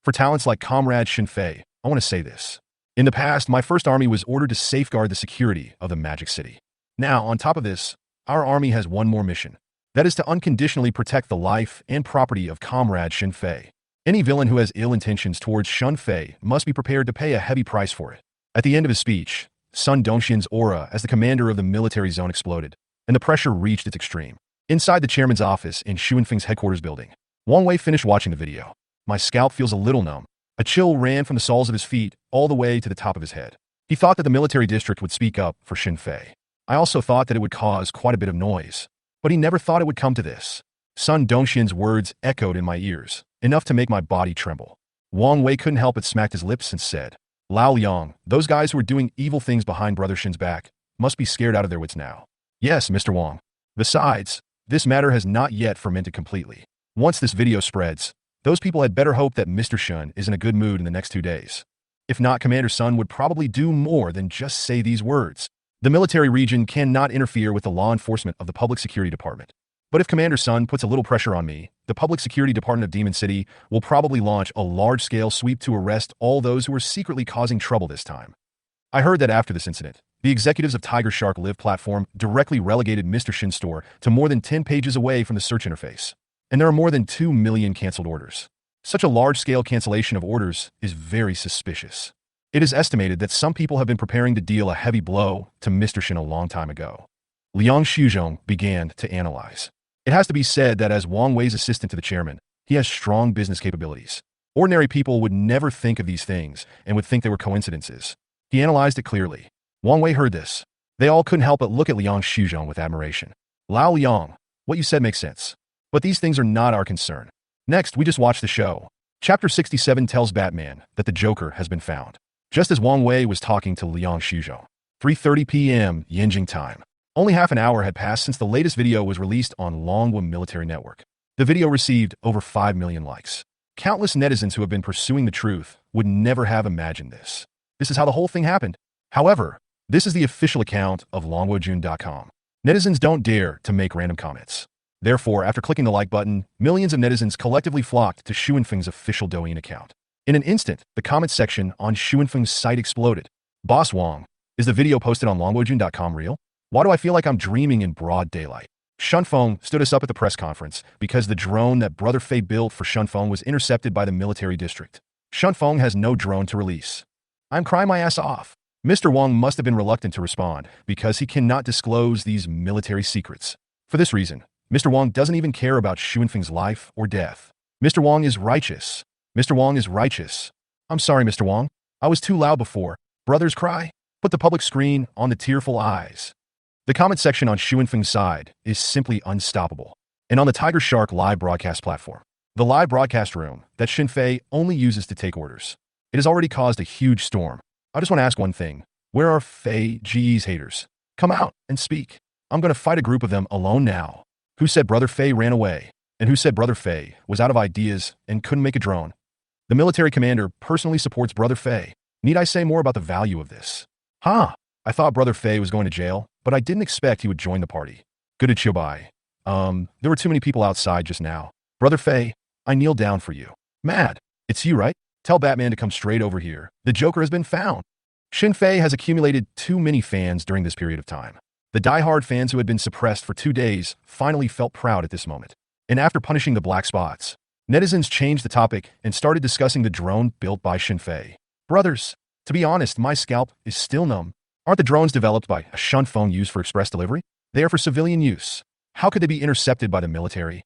for talents like Comrade Shun Fei, I want to say this. In the past, my 1st Army was ordered to safeguard the security of the Magic City. Now, on top of this, our Army has one more mission. That is to unconditionally protect the life and property of Comrade Shun Fei. Any villain who has ill intentions towards Shun Fei must be prepared to pay a heavy price for it." At the end of his speech, Sun Dongxian's aura as the commander of the military zone exploded, and the pressure reached its extreme. Inside the chairman's office in Xuanfeng's headquarters building, Wang Wei finished watching the video. "My scalp feels a little numb." A chill ran from the soles of his feet all the way to the top of his head. He thought that the military district would speak up for Shun Fei. I also thought that it would cause quite a bit of noise, but he never thought it would come to this. Sun Dongxian's words echoed in my ears, enough to make my body tremble. Wang Wei couldn't help but smack his lips and said, "Lao Liang, those guys who are doing evil things behind Brother Shin's back must be scared out of their wits now." "Yes, Mr. Wang. Besides, this matter has not yet fermented completely. Once this video spreads, those people had better hope that Mr. Shun is in a good mood in the next 2 days. If not, Commander Sun would probably do more than just say these words. The military region cannot interfere with the law enforcement of the Public Security Department. But if Commander Sun puts a little pressure on me, the Public Security Department of Demon City will probably launch a large-scale sweep to arrest all those who are secretly causing trouble this time." I heard that after this incident, the executives of Tiger Shark Live platform directly relegated Mr. Shin's store to more than 10 pages away from the search interface. And there are more than 2 million canceled orders. Such a large-scale cancellation of orders is very suspicious. It is estimated that some people have been preparing to deal a heavy blow to Mr. Shin a long time ago. Liang Shuzhong began to analyze. It has to be said that as Wang Wei's assistant to the chairman, he has strong business capabilities. Ordinary people would never think of these things and would think they were coincidences. He analyzed it clearly. Wang Wei heard this. They all couldn't help but look at Liang Shuzhong with admiration. "Lao Liang, what you said makes sense. But these things are not our concern. Next, we just watched the show. Chapter 67 tells Batman that the Joker has been found. Just as Wang Wei was talking to Liang Shuzhong. 3:30 p.m. Yinjing time. Only half an hour had passed since the latest video was released on Longhua Military Network. The video received over 5 million likes. Countless netizens who have been pursuing the truth would never have imagined this. This is how the whole thing happened. However, this is the official account of longhuajun.com. Netizens don't dare to make random comments. Therefore, after clicking the like button, millions of netizens collectively flocked to Xuanfeng's official Douyin account. In an instant, the comment section on Xuanfeng's site exploded. "Boss Wang, is the video posted on longhuajun.com real? Why do I feel like I'm dreaming in broad daylight?" Shunfeng stood us up at the press conference because the drone that Brother Fei built for Shunfeng was intercepted by the military district. Shunfeng has no drone to release. I'm crying my ass off. Mr. Wang must have been reluctant to respond because he cannot disclose these military secrets. For this reason, Mr. Wang doesn't even care about Xuanfeng's life or death. Mr. Wang is righteous. Mr. Wang is righteous. I'm sorry, Mr. Wang. I was too loud before. Brothers cry. Put the public screen on the tearful eyes. The comment section on Xuanfeng's side is simply unstoppable. And on the Tiger Shark live broadcast platform, the live broadcast room that Xinfei only uses to take orders, it has already caused a huge storm. I just want to ask one thing. Where are Fei Ji's haters? Come out and speak. I'm going to fight a group of them alone now. Who said Brother Fei ran away? And who said Brother Fei was out of ideas and couldn't make a drone? The military commander personally supports Brother Fei. Need I say more about the value of this? I thought Brother Fei was going to jail, but I didn't expect he would join the party. Good to chill by. There were too many people outside just now. Brother Fei, I kneel down for you. Mad. It's you, right? Tell Batman to come straight over here. The Joker has been found. Xinfei has accumulated too many fans during this period of time. The die-hard fans who had been suppressed for 2 days finally felt proud at this moment. And after punishing the black spots, netizens changed the topic and started discussing the drone built by Xinfei. Brothers, to be honest, my scalp is still numb. Aren't the drones developed by a shunt phone used for express delivery? They are for civilian use. How could they be intercepted by the military?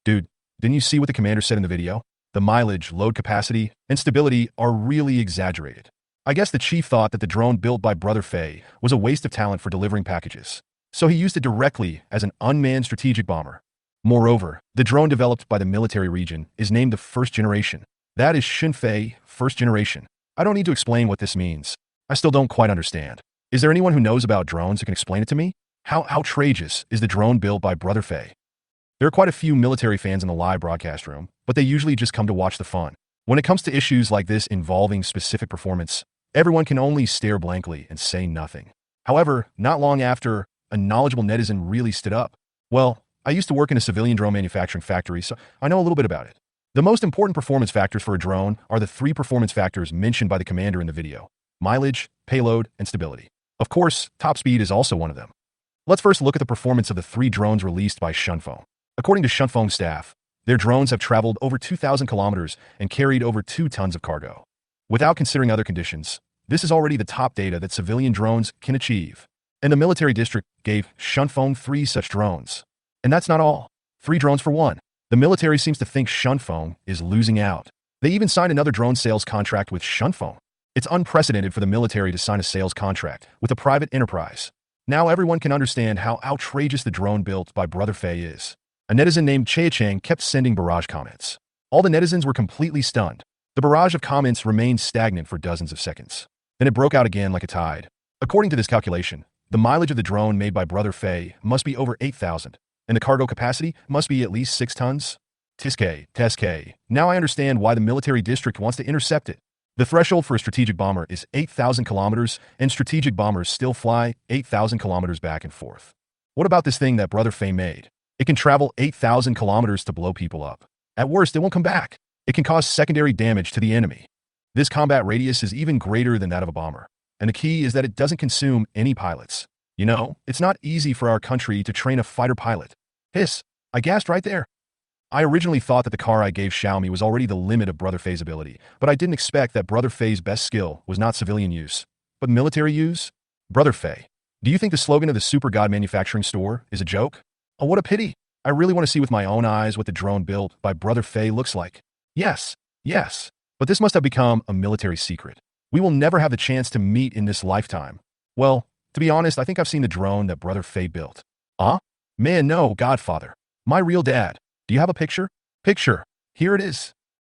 Dude, didn't you see what the commander said in the video? The mileage, load capacity, and stability are really exaggerated. I guess the chief thought that the drone built by Brother Fei was a waste of talent for delivering packages, so he used it directly as an unmanned strategic bomber. Moreover, the drone developed by the military region is named the first generation. That is Xinfei first generation. I don't need to explain what this means. I still don't quite understand. Is there anyone who knows about drones who can explain it to me? How outrageous is the drone built by Brother Fei? There are quite a few military fans in the live broadcast room, but they usually just come to watch the fun. When it comes to issues like this involving specific performance, everyone can only stare blankly and say nothing. However, not long after, a knowledgeable netizen really stood up. Well, I used to work in a civilian drone manufacturing factory, so I know a little bit about it. The most important performance factors for a drone are the 3 performance factors mentioned by the commander in the video: mileage, payload, and stability. Of course, top speed is also one of them. Let's first look at the performance of the 3 drones released by Xunfeng. According to Xunfeng staff, their drones have traveled over 2,000 kilometers and carried over 2 tons of cargo. Without considering other conditions, this is already the top data that civilian drones can achieve. And the military district gave Xunfeng 3 such drones. And that's not all. 3 drones for 1. The military seems to think Xunfeng is losing out. They even signed another drone sales contract with Xunfeng. It's unprecedented for the military to sign a sales contract with a private enterprise. Now everyone can understand how outrageous the drone built by Brother Fei is. A netizen named Chang kept sending barrage comments. All the netizens were completely stunned. The barrage of comments remained stagnant for dozens of seconds. Then it broke out again like a tide. According to this calculation, the mileage of the drone made by Brother Fei must be over 8,000, and the cargo capacity must be at least 6 tons. Teske. Now I understand why the military district wants to intercept it. The threshold for a strategic bomber is 8,000 kilometers, and strategic bombers still fly 8,000 kilometers back and forth. What about this thing that Brother Fei made? It can travel 8,000 kilometers to blow people up. At worst, it won't come back. It can cause secondary damage to the enemy. This combat radius is even greater than that of a bomber. And the key is that it doesn't consume any pilots. You know, it's not easy for our country to train a fighter pilot. Hiss, I gasped right there. I originally thought that the car I gave Xiaomi was already the limit of Brother Fei's ability, but I didn't expect that Brother Fei's best skill was not civilian use, but military use? Brother Fei, do you think the slogan of the Super God Manufacturing Store is a joke? Oh, what a pity. I really want to see with my own eyes what the drone built by Brother Fei looks like. Yes. But this must have become a military secret. We will never have the chance to meet in this lifetime. Well, to be honest, I think I've seen the drone that Brother Fei built. Man, no, Godfather. My real dad. Do you have a picture? Here it is.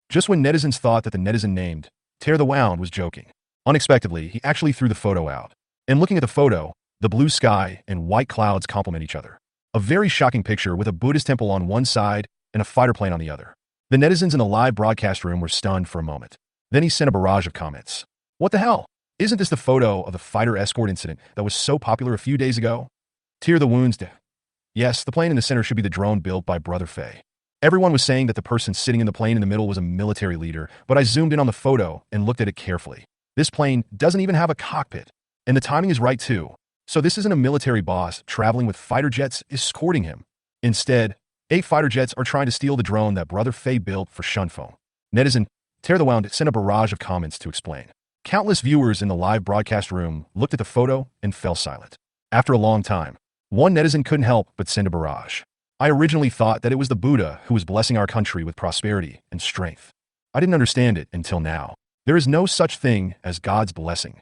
Just when netizens thought that the netizen named Tear the Wound was joking, unexpectedly, he actually threw the photo out. And looking at the photo, the blue sky and white clouds complement each other. A very shocking picture with a Buddhist temple on one side and a fighter plane on the other. The netizens in the live broadcast room were stunned for a moment. Then he sent a barrage of comments. What the hell? Isn't this the photo of the fighter escort incident that was so popular a few days ago? Tear the wounds. Yes, the plane in the center should be the drone built by Brother Fei. Everyone was saying that the person sitting in the plane in the middle was a military leader, but I zoomed in on the photo and looked at it carefully. This plane doesn't even have a cockpit. And the timing is right too. So this isn't a military boss traveling with fighter jets escorting him. Instead, 8 fighter jets are trying to steal the drone that Brother Fei built for Xunfeng. Netizen Tear the Wound sent a barrage of comments to explain. Countless viewers in the live broadcast room looked at the photo and fell silent. After a long time, one netizen couldn't help but send a barrage. I originally thought that it was the Buddha who was blessing our country with prosperity and strength. I didn't understand it until now. There is no such thing as God's blessing.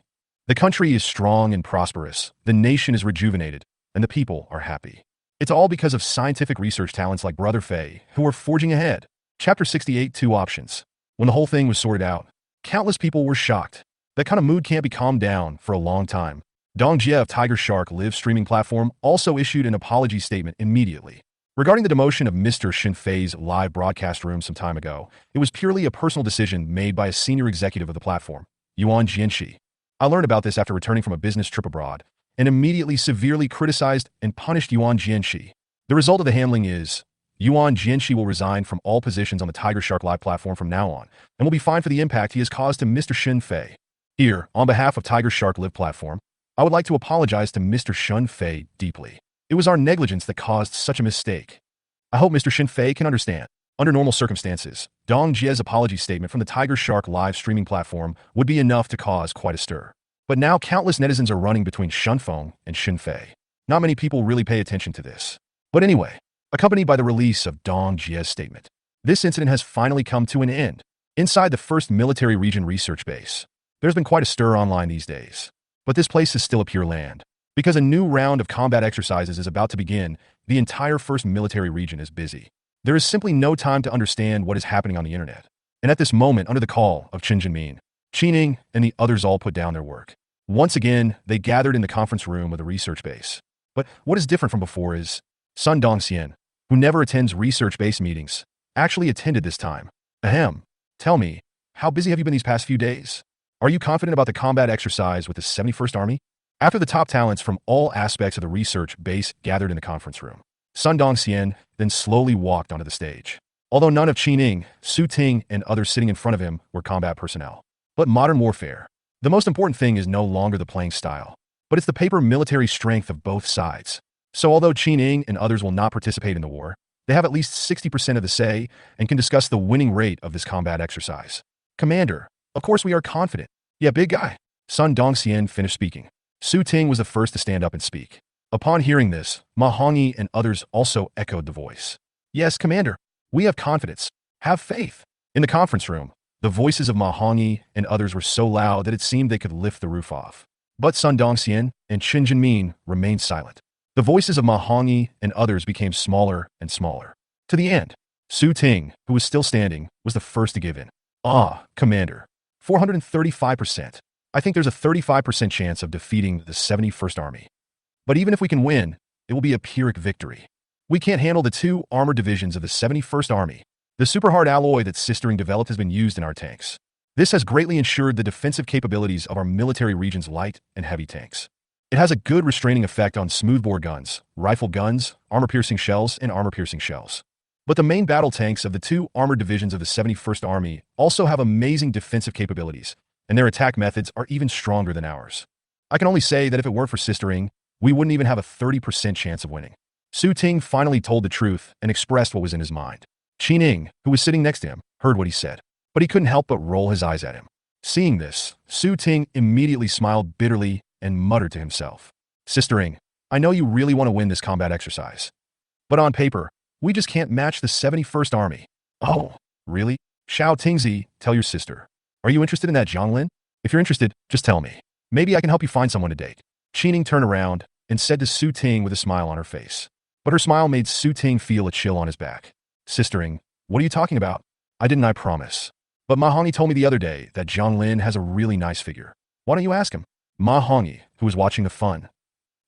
The country is strong and prosperous, the nation is rejuvenated, and the people are happy. It's all because of scientific research talents like Brother Fei, who are forging ahead. Chapter 68, Two Options. When the whole thing was sorted out, countless people were shocked. That kind of mood can't be calmed down for a long time. Dong Jie of Tiger Shark live streaming platform also issued an apology statement immediately. Regarding the demotion of Mr. Shin Fei's live broadcast room some time ago, it was purely a personal decision made by a senior executive of the platform, Yuan Jianxi. I learned about this after returning from a business trip abroad, and immediately severely criticized and punished Yuan Jianxi. The result of the handling is, Yuan Jianxi will resign from all positions on the Tiger Shark Live platform from now on, and will be fined for the impact he has caused to Mr. Shin Fei. Here, on behalf of Tiger Shark Live platform, I would like to apologize to Mr. Shin Fei deeply. It was our negligence that caused such a mistake. I hope Mr. Shin Fei can understand. Under normal circumstances, Dong Jie's apology statement from the Tiger Shark live streaming platform would be enough to cause quite a stir. But now countless netizens are running between Shunfeng and Shin Fei. Not many people really pay attention to this. But anyway, accompanied by the release of Dong Jie's statement, this incident has finally come to an end. Inside the first military region research base, there's been quite a stir online these days. But this place is still a pure land. Because a new round of combat exercises is about to begin, the entire first military region is busy. There is simply no time to understand what is happening on the internet. And at this moment, under the call of Chen Jinmin, Qining and the others all put down their work. Once again, they gathered in the conference room of the research base. But what is different from before is, Sun Dongxian, who never attends research-based meetings, actually attended this time. Ahem. Tell me, how busy have you been these past few days? Are you confident about the combat exercise with the 71st Army? After the top talents from all aspects of the research base gathered in the conference room, Sun Dongxian then slowly walked onto the stage. Although none of Qining, Su Ting, and others sitting in front of him were combat personnel. But modern warfare, the most important thing is no longer the playing style, but it's the paper military strength of both sides. So although Qining and others will not participate in the war, they have at least 60% of the say and can discuss the winning rate of this combat exercise. Commander, of course we are confident. Yeah, big guy. Sun Dongxian finished speaking. Su Ting was the first to stand up and speak. Upon hearing this, Ma Hongyi and others also echoed the voice. Yes, Commander, we have confidence. Have faith. In the conference room, the voices of Ma Hongyi and others were so loud that it seemed they could lift the roof off. But Sun Dongxian and Chen Jinmin remained silent. The voices of Ma Hongyi and others became smaller and smaller. To the end, Su Ting, who was still standing, was the first to give in. Ah, Commander. 435%. I think there's a 35% chance of defeating the 71st Army. But even if we can win, it will be a Pyrrhic victory. We can't handle the two armored divisions of the 71st Army. The super hard alloy that Sistering developed has been used in our tanks. This has greatly ensured the defensive capabilities of our military region's light and heavy tanks. It has a good restraining effect on smoothbore guns, rifle guns, armor-piercing shells, and armor-piercing shells. But the main battle tanks of the two armored divisions of the 71st Army also have amazing defensive capabilities, and their attack methods are even stronger than ours. I can only say that if it weren't for Sistering, we wouldn't even have a 30% chance of winning. Su Ting finally told the truth and expressed what was in his mind. Qining, who was sitting next to him, heard what he said, but he couldn't help but roll his eyes at him. Seeing this, Su Ting immediately smiled bitterly and muttered to himself. Sistering, I know you really want to win this combat exercise. But on paper, we just can't match the 71st Army. Oh, really? Xiao Tingzi, tell your sister. Are you interested in that Zhang Lin? If you're interested, just tell me. Maybe I can help you find someone to date. Qining turned around and said to Su Ting with a smile on her face. But her smile made Su Ting feel a chill on his back. Sistering, what are you talking about? I promise. But Ma Hongyi told me the other day that Zhang Lin has a really nice figure. Why don't you ask him? Ma Hongyi, who was watching the fun,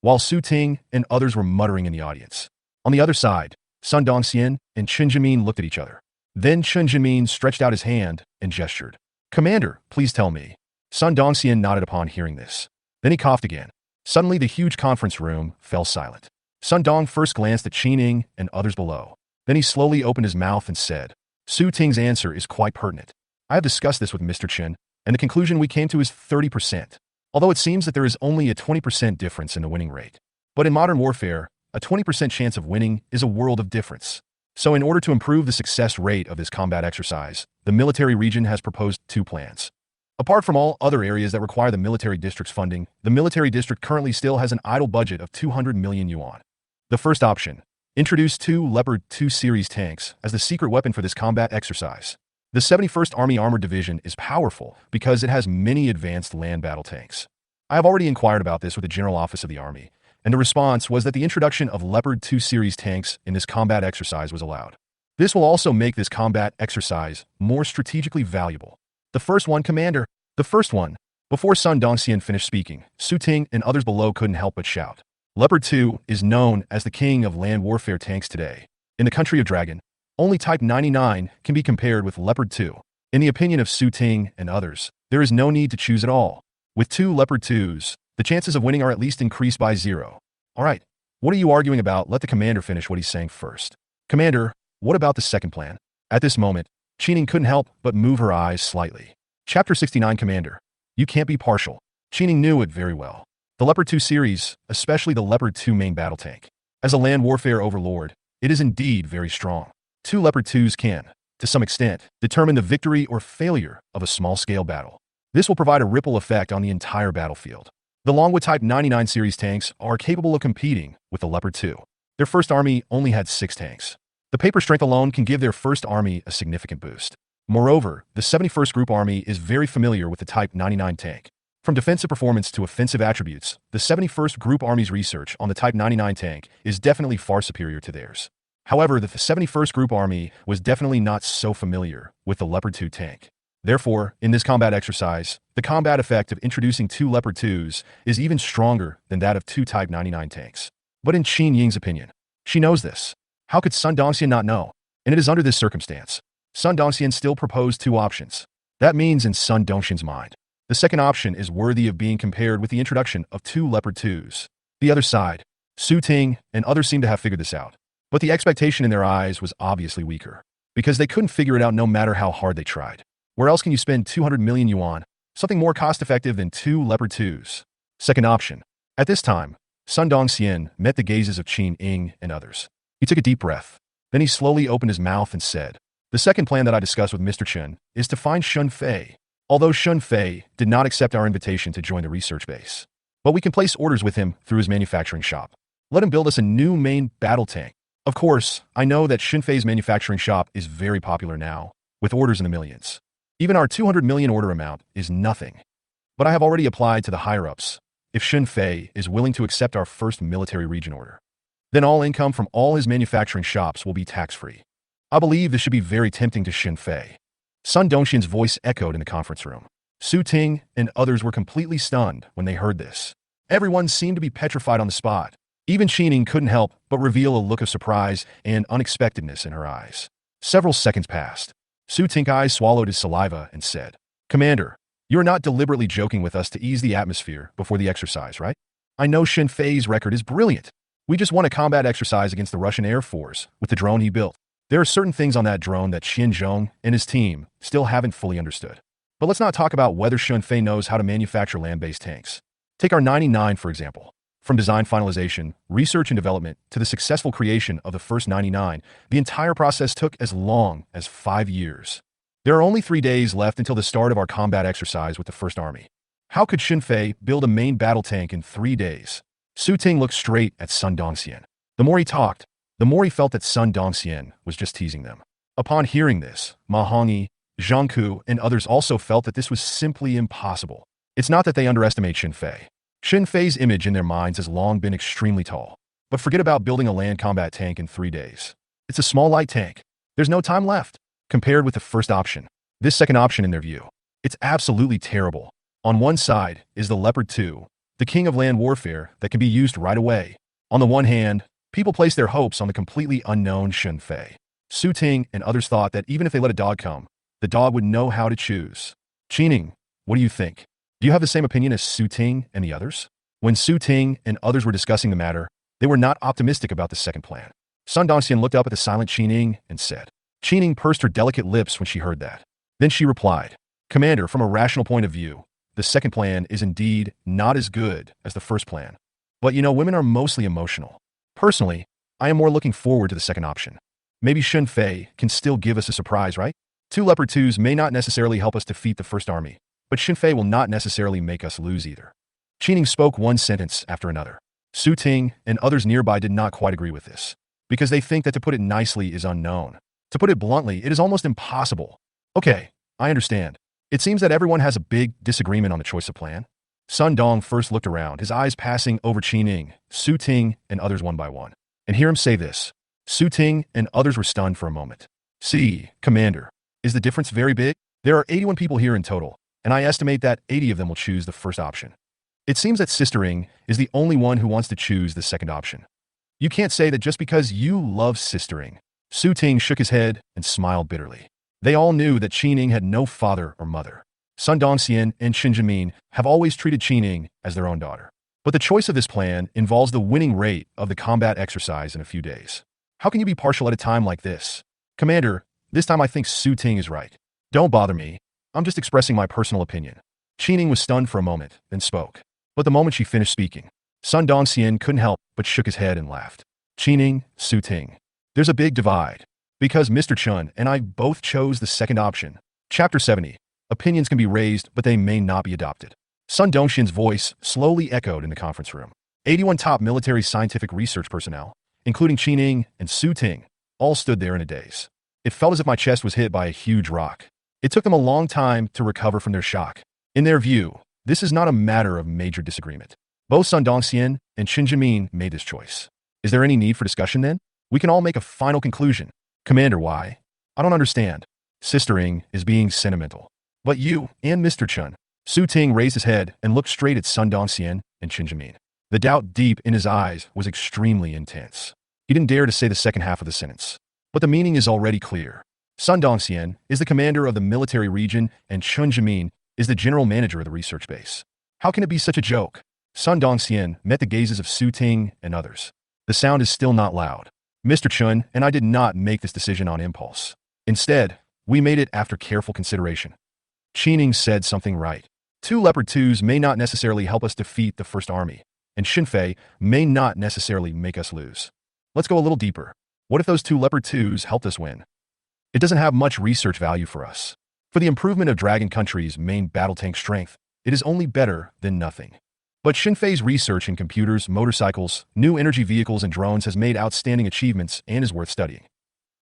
while Su Ting and others were muttering in the audience. On the other side, Sun Dongxian and Chen Jinmin looked at each other. Then Chen Jinmin stretched out his hand and gestured. Commander, please tell me. Sun Dongxian nodded upon hearing this. Then he coughed again. Suddenly the huge conference room fell silent. Sun Dong first glanced at Qining and others below. Then he slowly opened his mouth and said, Su Ting's answer is quite pertinent. I have discussed this with Mr. Chen, and the conclusion we came to is 30%. Although it seems that there is only a 20% difference in the winning rate. But in modern warfare, a 20% chance of winning is a world of difference. So in order to improve the success rate of this combat exercise, the military region has proposed two plans. Apart from all other areas that require the military district's funding, the military district currently still has an idle budget of 200 million yuan. The first option, introduce two Leopard 2 series tanks as the secret weapon for this combat exercise. The 71st Army Armored Division is powerful because it has many advanced land battle tanks. I have already inquired about this with the General Office of the Army, and the response was that the introduction of Leopard 2 series tanks in this combat exercise was allowed. This will also make this combat exercise more strategically valuable. The first one, Commander. The first one. Before Sun Dongxian finished speaking, Su Ting and others below couldn't help but shout. Leopard 2 is known as the king of land warfare tanks today. In the country of Dragon, only Type 99 can be compared with Leopard 2. In the opinion of Su Ting and others, there is no need to choose at all. With 2 Leopard 2s, the chances of winning are at least increased by 0. Alright, what are you arguing about? Let the commander finish what he's saying first. Commander, what about the second plan? At this moment, Qining couldn't help but move her eyes slightly. Chapter 69 Commander, you can't be partial. Qining knew it very well. The Leopard 2 series, especially the Leopard 2 main battle tank. As a land warfare overlord, it is indeed very strong. 2 Leopard 2s can, to some extent, determine the victory or failure of a small-scale battle. This will provide a ripple effect on the entire battlefield. The Longwood Type 99 series tanks are capable of competing with the Leopard 2. Their first army only had 6 tanks. The paper strength alone can give their first army a significant boost. Moreover, the 71st Group Army is very familiar with the Type 99 tank. From defensive performance to offensive attributes, the 71st Group Army's research on the Type 99 tank is definitely far superior to theirs. However, the 71st Group Army was definitely not so familiar with the Leopard 2 tank. Therefore, in this combat exercise, the combat effect of introducing 2 Leopard 2s is even stronger than that of 2 Type 99 tanks. But in Qin Ying's opinion, she knows this. How could Sun Dongxian not know? And it is under this circumstance. Sun Dongxian still proposed 2 options. That means in Sun Dongxian's mind, the second option is worthy of being compared with the introduction of 2 Leopard 2s. The other side, Su Ting and others seem to have figured this out. But the expectation in their eyes was obviously weaker, because they couldn't figure it out no matter how hard they tried. Where else can you spend 200 million yuan, something more cost-effective than 2 Leopard 2s? Second option. At this time, Sun Dongxian met the gazes of Qin Ying and others. He took a deep breath. Then he slowly opened his mouth and said, "The second plan that I discussed with Mr. Chen is to find Shun Fei. Although Shun Fei did not accept our invitation to join the research base, but we can place orders with him through his manufacturing shop. Let him build us a new main battle tank. Of course, I know that Shun Fei's manufacturing shop is very popular now, with orders in the millions. Even our 200 million order amount is nothing. But I have already applied to the higher-ups. If Shun Fei is willing to accept our first military region order, then all income from all his manufacturing shops will be tax-free. I believe this should be very tempting to Shun Fei." Sun Dongxian's voice echoed in the conference room. Su Ting and others were completely stunned when they heard this. Everyone seemed to be petrified on the spot. Even Qining couldn't help but reveal a look of surprise and unexpectedness in her eyes. Several seconds passed. Su Ting's swallowed his saliva and said, "Commander, you are not deliberately joking with us to ease the atmosphere before the exercise, right? I know Shun Fei's record is brilliant. We just won a combat exercise against the Russian Air Force with the drone he built. There are certain things on that drone that Qian Zhong and his team still haven't fully understood. But let's not talk about whether Shun Fei knows how to manufacture land-based tanks. Take our 99, for example. From design finalization, research and development, to the successful creation of the first 99, the entire process took as long as 5 years. There are only 3 days left until the start of our combat exercise with the First Army. How could Shun Fei build a main battle tank in 3 days?" Su Ting looked straight at Sun Dongxian. The more he talked, the more he felt that Sun Dongxian was just teasing them. Upon hearing this, Ma Hongyi, Zhang Ku, and others also felt that this was simply impossible. It's not that they underestimate Shun Fei. Shun Fei's image in their minds has long been extremely tall. But forget about building a land combat tank in 3 days. It's a small light tank. There's no time left. Compared with the first option, this second option in their view, it's absolutely terrible. On one side is the Leopard 2, the king of land warfare that can be used right away. On the one hand, people place their hopes on the completely unknown Shun Fei. Su Ting and others thought that even if they let a dog come, the dog would know how to choose. Qining, what do you think? Do you have the same opinion as Su Ting and the others? When Su Ting and others were discussing the matter, they were not optimistic about the second plan. Sun Dongxian looked up at the silent Qining and said. Qining pursed her delicate lips when she heard that. Then she replied, "Commander, from a rational point of view, the second plan is indeed not as good as the first plan. But you know, women are mostly emotional. Personally, I am more looking forward to the second option. Maybe Shun Fei can still give us a surprise, right? 2 Leopard 2s may not necessarily help us defeat the First Army, but Shun Fei will not necessarily make us lose either." Qining spoke one sentence after another. Su Ting and others nearby did not quite agree with this, because they think that to put it nicely is unknown. To put it bluntly, it is almost impossible. Okay, I understand. It seems that everyone has a big disagreement on the choice of plan. Sun Dong first looked around, his eyes passing over Qi Ning, Su Ting, and others one by one. And hear him say this. Su Ting and others were stunned for a moment. See, Commander, is the difference very big? There are 81 people here in total, and I estimate that 80 of them will choose the first option. It seems that Sistering is the only one who wants to choose the second option. You can't say that just because you love Sistering. Su Ting shook his head and smiled bitterly. They all knew that Qi Ning had no father or mother. Sun Dongxian and Qin Jimin have always treated Qi Ning as their own daughter. But the choice of this plan involves the winning rate of the combat exercise in a few days. How can you be partial at a time like this? Commander, this time I think Su Ting is right. Don't bother me. I'm just expressing my personal opinion. Qi Ning was stunned for a moment, then spoke. But the moment she finished speaking, Sun Dongxian couldn't help but shook his head and laughed. Qi Ning, Su Ting. There's a big divide. Because Mr. Chun and I both chose the second option. Chapter 70. Opinions can be raised, but they may not be adopted. Sun Dongxian's voice slowly echoed in the conference room. 81 top military scientific research personnel, including Qi Ning and Su Ting, all stood there in a daze. It felt as if my chest was hit by a huge rock. It took them a long time to recover from their shock. In their view, this is not a matter of major disagreement. Both Sun Dongxian and Qin Jimin made this choice. Is there any need for discussion then? We can all make a final conclusion. Commander, why? I don't understand. Sistering is being sentimental. But you and Mr. Chun. Su Ting raised his head and looked straight at Sun Dongxian and Qin Jimin. The doubt deep in his eyes was extremely intense. He didn't dare to say the second half of the sentence. But the meaning is already clear. Sun Dongxian is the commander of the military region and Qin Jimin is the general manager of the research base. How can it be such a joke? Sun Dongxian met the gazes of Su Ting and others. The sound is still not loud. Mr. Chun and I did not make this decision on impulse. Instead, we made it after careful consideration. Qi Ning said something right. 2 Leopard 2s may not necessarily help us defeat the First Army, and Xinfei may not necessarily make us lose. Let's go a little deeper. What if those 2 Leopard 2s helped us win? It doesn't have much research value for us. For the improvement of Dragon Country's main battle tank strength, it is only better than nothing. But Xinfei's research in computers, motorcycles, new energy vehicles, and drones has made outstanding achievements and is worth studying.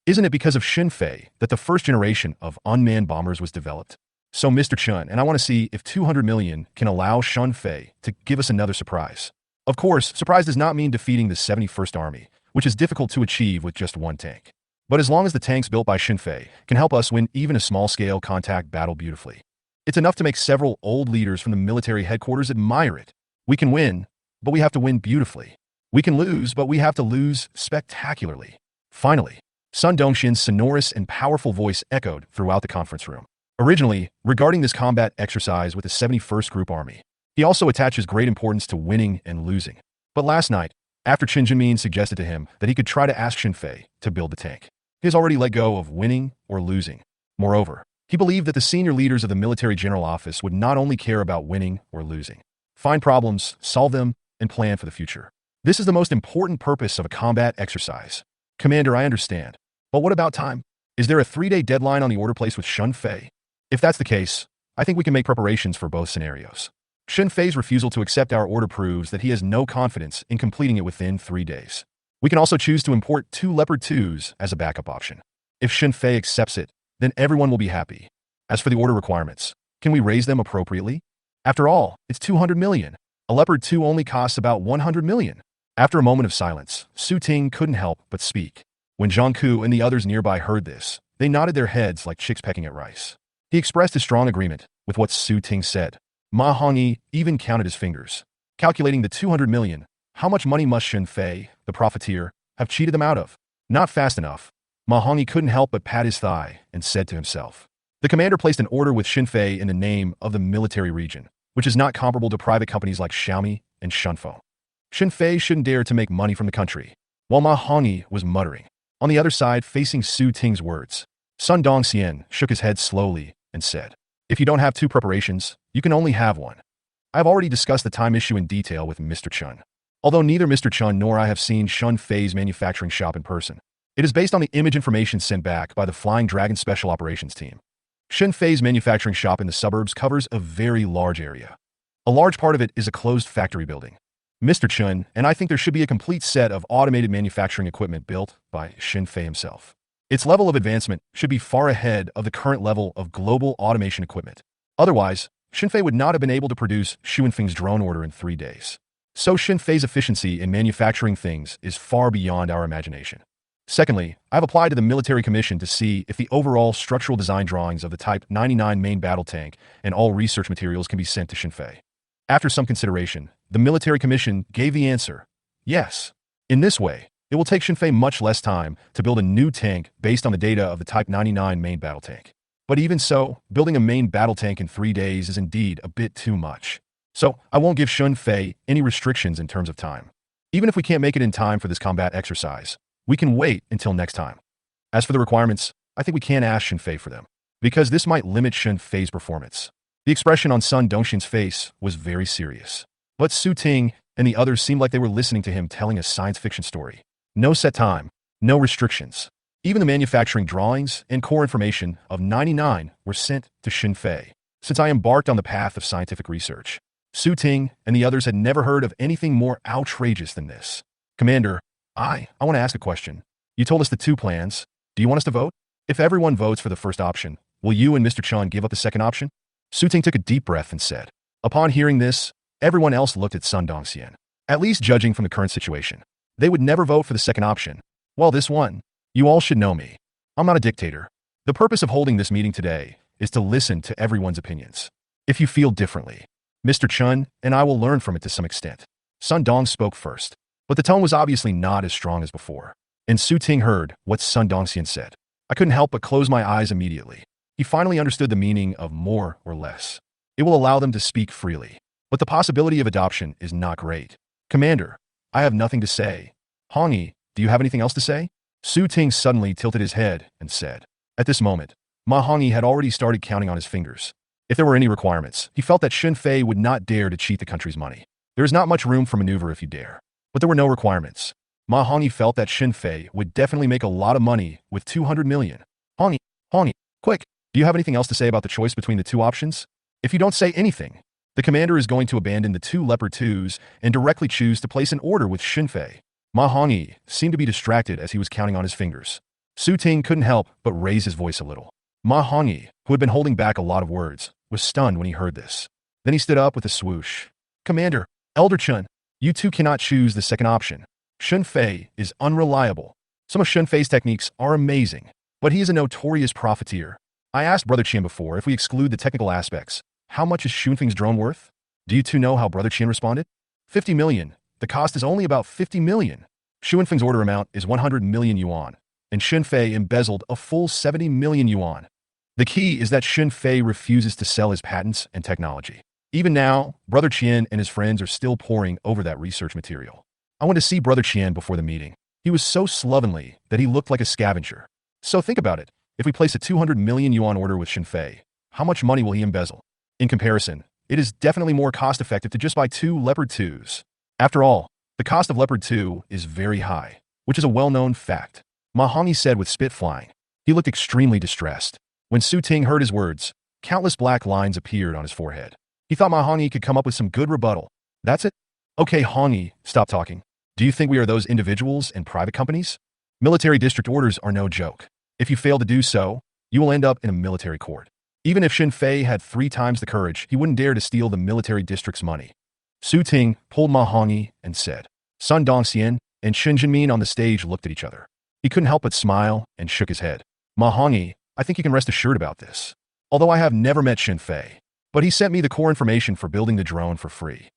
Isn't it because of Xinfei that the first generation of unmanned bombers was developed? So Mr. Chun and I want to see if 200 million can allow Xinfei to give us another surprise. Of course, surprise does not mean defeating the 71st Army, which is difficult to achieve with just one tank. But as long as the tanks built by Xinfei can help us win even a small-scale contact battle beautifully, it's enough to make several old leaders from the military headquarters admire it. We can win, but we have to win beautifully. We can lose, but we have to lose spectacularly. Finally, Sun Dongxian's sonorous and powerful voice echoed throughout the conference room. Originally, regarding this combat exercise with the 71st Group Army, he also attaches great importance to winning and losing. But last night, after Qin Jimin suggested to him that he could try to ask Xinfei to build the tank, he has already let go of winning or losing. Moreover, he believed that the senior leaders of the military general office would not only care about winning or losing, find problems, solve them, and plan for the future. This is the most important purpose of a combat exercise. Commander, I understand. But what about time? Is there a 3-day deadline on the order placed with Xinfei? If that's the case, I think we can make preparations for both scenarios. Xinfei's refusal to accept our order proves that he has no confidence in completing it within 3 days. We can also choose to import 2 Leopard 2s as a backup option. If Xinfei accepts it, then everyone will be happy. As for the order requirements, can we raise them appropriately? After all, it's 200 million. A Leopard 2 only costs about 100 million. After a moment of silence, Su Ting couldn't help but speak. When Zhang Ku and the others nearby heard this, they nodded their heads like chicks pecking at rice. He expressed a strong agreement with what Su Ting said. Ma Hongyi even counted his fingers. Calculating the 200 million, how much money must Xinfei, the profiteer, have cheated them out of? Not fast enough. Ma Hongyi couldn't help but pat his thigh and said to himself. The commander placed an order with Xinfei in the name of the military region, which is not comparable to private companies like Xiaomi and Shunfo. Xinfei shouldn't dare to make money from the country, while Ma Hongyi was muttering. On the other side, facing Su Ting's words, Sun Dongxian shook his head slowly and said, if you don't have 2 preparations, you can only have 1. I have already discussed the time issue in detail with Mr. Chun. Although neither Mr. Chun nor I have seen Xinfei's manufacturing shop in person, it is based on the image information sent back by the Flying Dragon Special Operations Team. Xinfei's manufacturing shop in the suburbs covers a very large area. A large part of it is a closed factory building. Mr. Chun and I think there should be a complete set of automated manufacturing equipment built by Xinfei himself. Its level of advancement should be far ahead of the current level of global automation equipment. Otherwise, Xinfei would not have been able to produce Xu Wenfeng's drone order in 3 days. So Xinfei's efficiency in manufacturing things is far beyond our imagination. Secondly, I've applied to the military commission to see if the overall structural design drawings of the Type 99 main battle tank and all research materials can be sent to Xinfei. After some consideration, the military commission gave the answer, yes. In this way, it will take Xinfei much less time to build a new tank based on the data of the Type 99 main battle tank. But even so, building a main battle tank in 3 days is indeed a bit too much. So, I won't give Xinfei any restrictions in terms of time. Even if we can't make it in time for this combat exercise, we can wait until next time. As for the requirements, I think we can't ask Xinfei for them, because this might limit Xinfei's performance. The expression on Sun Dongxian's face was very serious. But Su Ting and the others seemed like they were listening to him telling a science fiction story. No set time, no restrictions. Even the manufacturing drawings and core information of 99 were sent to Xinfei. Since I embarked on the path of scientific research, Su Ting and the others had never heard of anything more outrageous than this. Commander, I want to ask a question. You told us the 2 plans. Do you want us to vote? If everyone votes for the first option, will you and Mr. Chun give up the second option? Su Ting took a deep breath and said. Upon hearing this, everyone else looked at Sun Dongxian. At least judging from the current situation, they would never vote for the second option. Well, this one, you all should know me. I'm not a dictator. The purpose of holding this meeting today is to listen to everyone's opinions. If you feel differently, Mr. Chun and I will learn from it to some extent. Sun Dong spoke first, but the tone was obviously not as strong as before. And Su Ting heard what Sun Dongxian said. I couldn't help but close my eyes immediately. He finally understood the meaning of more or less. It will allow them to speak freely. But the possibility of adoption is not great. Commander, I have nothing to say. Hongyi, do you have anything else to say? Su Ting suddenly tilted his head and said. At this moment, Ma Hongyi had already started counting on his fingers. If there were any requirements, he felt that Xinfei would not dare to cheat the country's money. There is not much room for maneuver if you dare. But there were no requirements. Ma Hongyi felt that Xinfei would definitely make a lot of money with 200 million. Hongyi, quick, do you have anything else to say about the choice between the 2 options? If you don't say anything, the commander is going to abandon the 2 Leopard 2s and directly choose to place an order with Xinfei. Ma Hongyi seemed to be distracted as he was counting on his fingers. Su Ting couldn't help but raise his voice a little. Ma Hongyi, who had been holding back a lot of words, was stunned when he heard this. Then he stood up with a swoosh. Commander, Elder Chun, you 2 cannot choose the second option. Xinfei is unreliable. Some of Xinfei's techniques are amazing, but he is a notorious profiteer. I asked Brother Qian before, if we exclude the technical aspects, how much is Xu Wenfeng's drone worth? Do you 2 know how Brother Qian responded? 50 million. The cost is only about 50 million. Xu Wenfeng's order amount is 100 million yuan, and Xinfei embezzled a full 70 million yuan. The key is that Xinfei refuses to sell his patents and technology. Even now, Brother Qian and his friends are still poring over that research material. I went to see Brother Qian before the meeting. He was so slovenly that he looked like a scavenger. So think about it. If we place a 200 million yuan order with Xinfei, how much money will he embezzle? In comparison, it is definitely more cost-effective to just buy 2 Leopard 2s. After all, the cost of Leopard 2 is very high, which is a well-known fact. Ma Hongyi said with spit flying. He looked extremely distressed. When Su Ting heard his words, countless black lines appeared on his forehead. He thought Ma Hongyi could come up with some good rebuttal. That's it? Okay, Hongyi, stop talking. Do you think we are those individuals and private companies? Military district orders are no joke. If you fail to do so, you will end up in a military court. Even if Xinfei had 3 times the courage, he wouldn't dare to steal the military district's money. Su Ting pulled Ma Hongyi and said. Sun Dongxian and Shen Jinmin on the stage looked at each other. He couldn't help but smile and shook his head. Ma Hongyi, I think you can rest assured about this. Although I have never met Xinfei, but he sent me the core information for building the drone for free.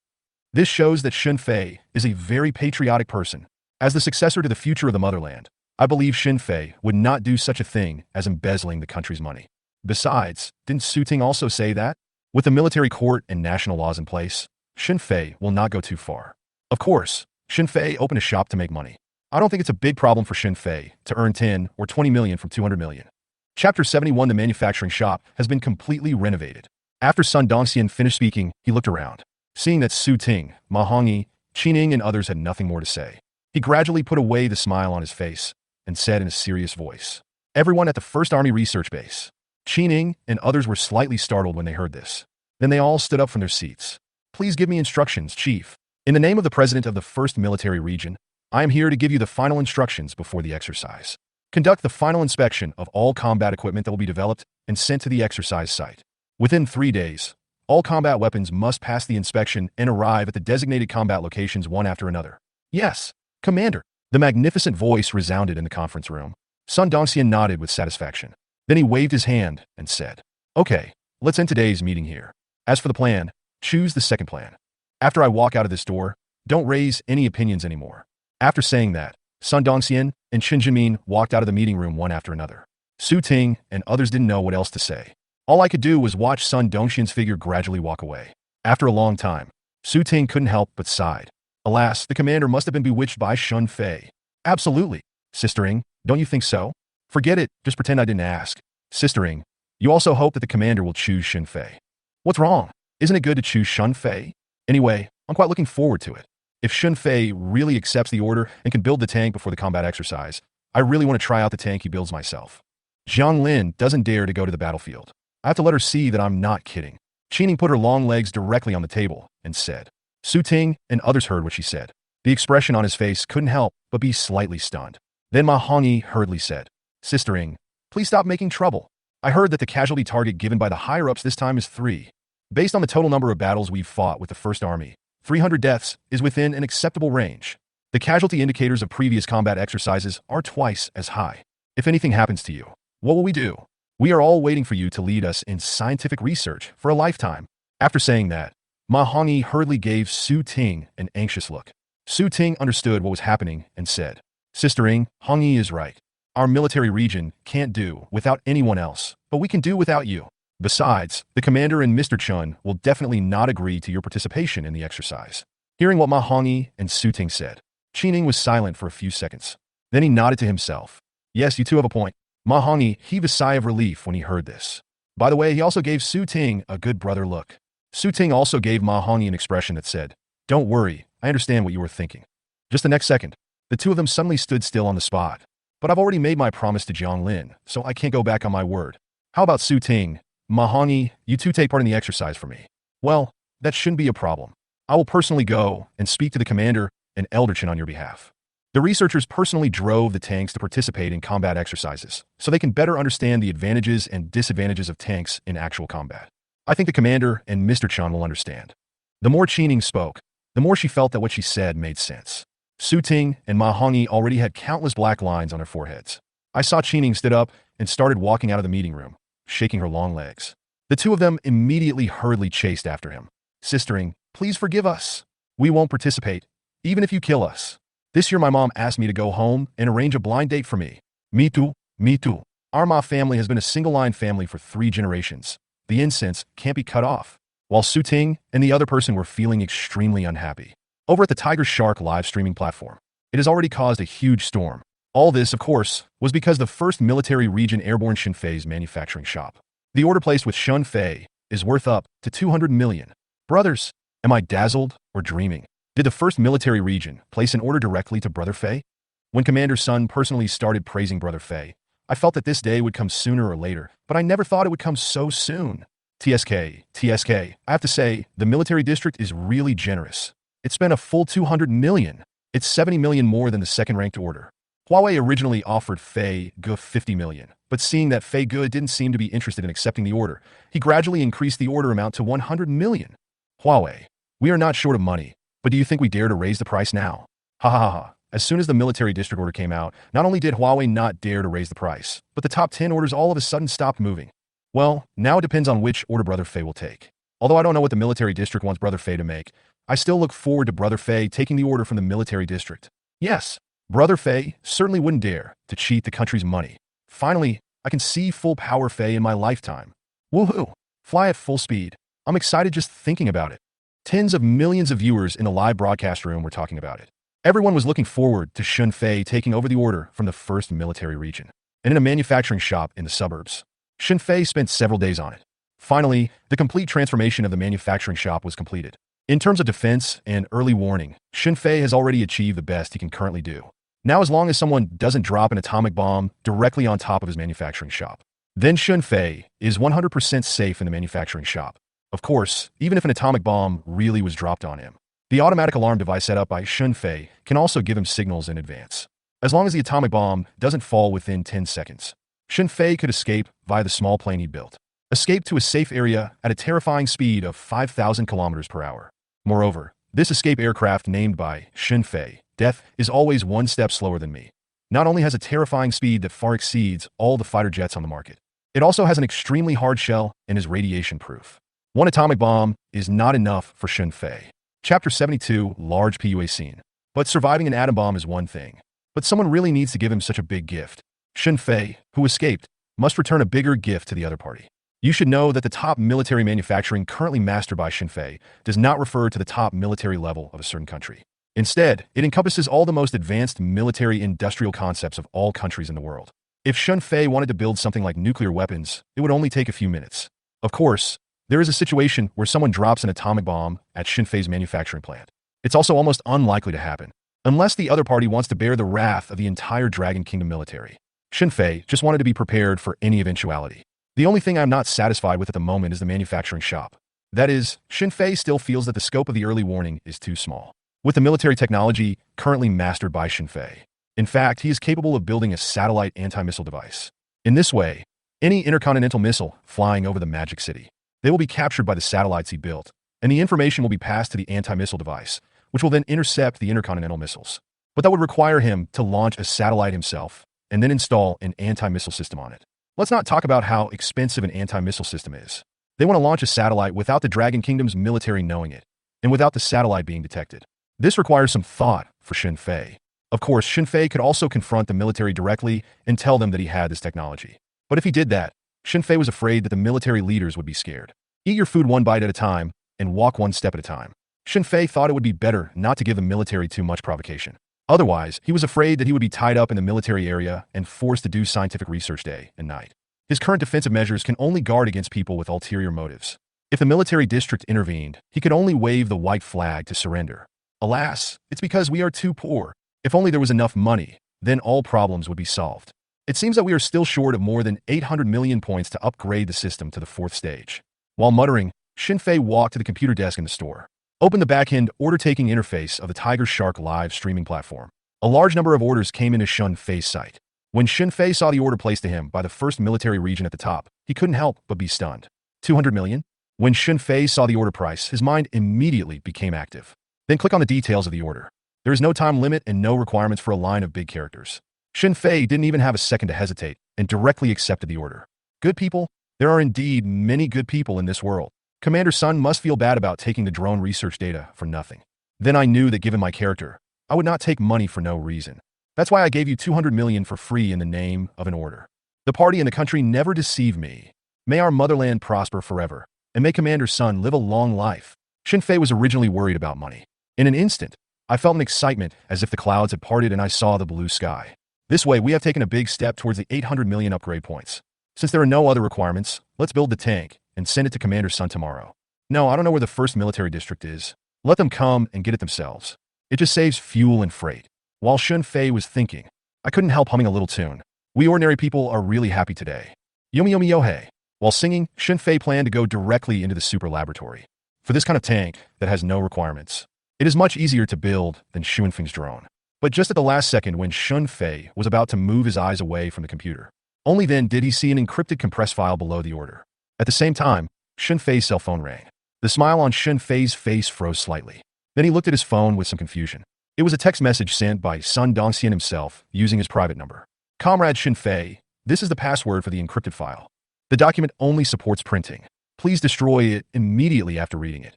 This shows that Xinfei is a very patriotic person. As the successor to the future of the motherland, I believe Xinfei would not do such a thing as embezzling the country's money. Besides, didn't Su Ting also say that? With the military court and national laws in place, Xinfei will not go too far. Of course, Xinfei opened a shop to make money. I don't think it's a big problem for Xinfei to earn 10 or 20 million from 200 million. Chapter 71. The manufacturing shop has been completely renovated. After Sun Dongxian finished speaking, he looked around. Seeing that Su Ting, Ma Hongyi, Qining and others had nothing more to say, he gradually put away the smile on his face and said in a serious voice, everyone at the 1st Army Research Base. Qining and others were slightly startled when they heard this. Then they all stood up from their seats. Please give me instructions, Chief. In the name of the President of the 1st Military Region, I am here to give you the final instructions before the exercise. Conduct the final inspection of all combat equipment that will be developed and sent to the exercise site. Within 3 days, All combat weapons must pass the inspection and arrive at the designated combat locations one after another. Yes, Commander. The magnificent voice resounded in the conference room. Sun Dongxian nodded with satisfaction. Then he waved his hand and said, "Okay, let's end today's meeting here. As for the plan, choose the second plan. After I walk out of this door, don't raise any opinions anymore." After saying that, Sun Dongxian and Qin Jinmin walked out of the meeting room one after another. Su Ting and others didn't know what else to say. All I could do was watch Sun Dongxian's figure gradually walk away. After a long time, Su Ting couldn't help but sighed. Alas, the commander must have been bewitched by Shun Fei. Absolutely. Sistering, don't you think so? Forget it, just pretend I didn't ask. Sistering, you also hope that the commander will choose Shun Fei. What's wrong? Isn't it good to choose Shun Fei? Anyway, I'm quite looking forward to it. If Shun Fei really accepts the order and can build the tank before the combat exercise, I really want to try out the tank he builds myself. Jiang Lin doesn't dare to go to the battlefield. I have to let her see that I'm not kidding. Qining put her long legs directly on the table and said. Su Ting and others heard what she said. The expression on his face couldn't help but be slightly stunned. Then Ma Hongyi hurriedly said, "Sistering, please stop making trouble. I heard that the casualty target given by the higher-ups this time is 3. Based on the total number of battles we've fought with the First Army, 300 deaths is within an acceptable range. The casualty indicators of previous combat exercises are twice as high. If anything happens to you, what will we do? We are all waiting for you to lead us in scientific research for a lifetime." After saying that, Ma Hongyi hurriedly gave Su Ting an anxious look. Su Ting understood what was happening and said, "Sistering, Hongyi is right. Our military region can't do without anyone else, but we can do without you. Besides, the commander and Mr. Chun will definitely not agree to your participation in the exercise." Hearing what Ma Hongyi and Su Ting said, Qining was silent for a few seconds. Then he nodded to himself. "Yes, you two have a point." Ma Hongyi heaved a sigh of relief when he heard this. By the way, he also gave Su Ting a good brother look. Su Ting also gave Ma Hongyi an expression that said, "Don't worry, I understand what you were thinking." Just the next second, the two of them suddenly stood still on the spot. "But I've already made my promise to Jiang Lin, so I can't go back on my word. How about Su Ting? Ma Hongyi, you two take part in the exercise for me." "Well, that shouldn't be a problem. I will personally go and speak to the commander and Elder Chen on your behalf." The researchers personally drove the tanks to participate in combat exercises, so they can better understand the advantages and disadvantages of tanks in actual combat. I think the commander and Mr. Chan will understand. The more Qining spoke, the more she felt that what she said made sense. Su Ting and Ma Hongyi already had countless black lines on their foreheads. I saw Qining stood up and started walking out of the meeting room, shaking her long legs. The two of them immediately hurriedly chased after him. "Sistering, please forgive us. We won't participate, even if you kill us. This year my mom asked me to go home and arrange a blind date for me." Me too, me too. Our Ma family has been a single-line family for 3 generations. The incense can't be cut off. While Su Ting and the other person were feeling extremely unhappy. Over at the Tiger Shark live streaming platform, it has already caused a huge storm. All this, of course, was because the 1st Military Region Airborne Shun Fei's manufacturing shop. The order placed with Shun Fei is worth up to 200 million. Brothers, am I dazzled or dreaming? Did the 1st Military Region place an order directly to Brother Fei? When Commander Sun personally started praising Brother Fei, I felt that this day would come sooner or later, but I never thought it would come so soon. TSK, I have to say, the military district is really generous. It spent a full 200 million. It's 70 million more than the 2nd-ranked order. Huawei originally offered Fei Ge 50 million, but seeing that Fei Ge didn't seem to be interested in accepting the order, he gradually increased the order amount to 100 million. Huawei, we are not short of money. But do you think we dare to raise the price now? Ha ha ha ha. As soon as the military district order came out, not only did Huawei not dare to raise the price, but the top 10 orders all of a sudden stopped moving. Well, now it depends on which order Brother Fei will take. Although I don't know what the military district wants Brother Fei to make, I still look forward to Brother Fei taking the order from the military district. Yes, Brother Fei certainly wouldn't dare to cheat the country's money. Finally, I can see full power Fei in my lifetime. Woohoo! Fly at full speed. I'm excited just thinking about it. Tens of millions of viewers in the live broadcast room were talking about it. Everyone was looking forward to Shun Fei taking over the order from the 1st Military Region. And in a manufacturing shop in the suburbs, Shun Fei spent several days on it. Finally, the complete transformation of the manufacturing shop was completed. In terms of defense and early warning, Shun Fei has already achieved the best he can currently do. Now as long as someone doesn't drop an atomic bomb directly on top of his manufacturing shop, then Shun Fei is 100% safe in the manufacturing shop. Of course, even if an atomic bomb really was dropped on him, the automatic alarm device set up by Shun Fei can also give him signals in advance. As long as the atomic bomb doesn't fall within 10 seconds, Shun Fei could escape via the small plane he built. escaped to a safe area at a terrifying speed of 5,000 kilometers per hour. Moreover, this escape aircraft named by Xinfei, Death, is always one step slower than me. Not only has a terrifying speed that far exceeds all the fighter jets on the market, it also has an extremely hard shell and is radiation-proof. One atomic bomb is not enough for Xinfei. Chapter 72, Large PUA Scene. But surviving an atom bomb is one thing. But someone really needs to give him such a big gift. Xinfei, who escaped, must return a bigger gift to the other party. You should know that the top military manufacturing currently mastered by Xinfei does not refer to the top military level of a certain country. Instead, it encompasses all the most advanced military industrial concepts of all countries in the world. If Xinfei wanted to build something like nuclear weapons, it would only take a few minutes. Of course, there is a situation where someone drops an atomic bomb at Xinfei's manufacturing plant. It's also almost unlikely to happen, unless the other party wants to bear the wrath of the entire Dragon Kingdom military. Xinfei just wanted to be prepared for any eventuality. The only thing I'm not satisfied with at the moment is the manufacturing shop. That is, Xinfei still feels that the scope of the early warning is too small. With the military technology currently mastered by Xinfei, in fact, he is capable of building a satellite anti-missile device. In this way, any intercontinental missile flying over the Magic City, they will be captured by the satellites he built, and the information will be passed to the anti-missile device, which will then intercept the intercontinental missiles. But that would require him to launch a satellite himself, and then install an anti-missile system on it. Let's not talk about how expensive an anti-missile system is. They want to launch a satellite without the Dragon Kingdom's military knowing it, and without the satellite being detected. This requires some thought for Xinfei. Of course, Xinfei could also confront the military directly and tell them that he had this technology. But if he did that, Xinfei was afraid that the military leaders would be scared. Eat your food one bite at a time, and walk one step at a time. Xinfei thought it would be better not to give the military too much provocation. Otherwise, he was afraid that he would be tied up in the military area and forced to do scientific research day and night. His current defensive measures can only guard against people with ulterior motives. If the military district intervened, he could only wave the white flag to surrender. Alas, it's because we are too poor. If only there was enough money, then all problems would be solved. It seems that we are still short of more than 800 million points to upgrade the system to the 4th stage. While muttering, Xinfei walked to the computer desk in the store, opened the back-end order-taking interface of the Tiger Shark live streaming platform. A large number of orders came into Xinfei's site. When Xinfei saw the order placed to him by the 1st military region at the top, he couldn't help but be stunned. 200 million? When Xinfei saw the order price, his mind immediately became active. Then click on the details of the order. There is no time limit and no requirements for a line of big characters. Xinfei didn't even have a second to hesitate and directly accepted the order. Good people? There are indeed many good people in this world. Commander Sun must feel bad about taking the drone research data for nothing. Then I knew that given my character, I would not take money for no reason. That's why I gave you 200 million for free in the name of an order. The party and the country never deceive me. May our motherland prosper forever, and may Commander Sun live a long life. Xinfei was originally worried about money. In an instant, I felt an excitement as if the clouds had parted and I saw the blue sky. This way, we have taken a big step towards the 800 million upgrade points. Since there are no other requirements, let's build the tank and send it to Commander Sun tomorrow. No, I don't know where the 1st military district is. Let them come and get it themselves. It just saves fuel and freight. While Xinfei was thinking, I couldn't help humming a little tune. We ordinary people are really happy today. Yomi yomi yohei. While singing, Xinfei planned to go directly into the super laboratory. For this kind of tank that has no requirements, it is much easier to build than Xunfeng's drone. But just at the last second when Xinfei was about to move his eyes away from the computer, only then did he see an encrypted compressed file below the order. At the same time, Xinfei's cell phone rang. The smile on Xinfei's face froze slightly. Then he looked at his phone with some confusion. It was a text message sent by Sun Dongxian himself using his private number. Comrade Xinfei, this is the password for the encrypted file. The document only supports printing. Please destroy it immediately after reading it.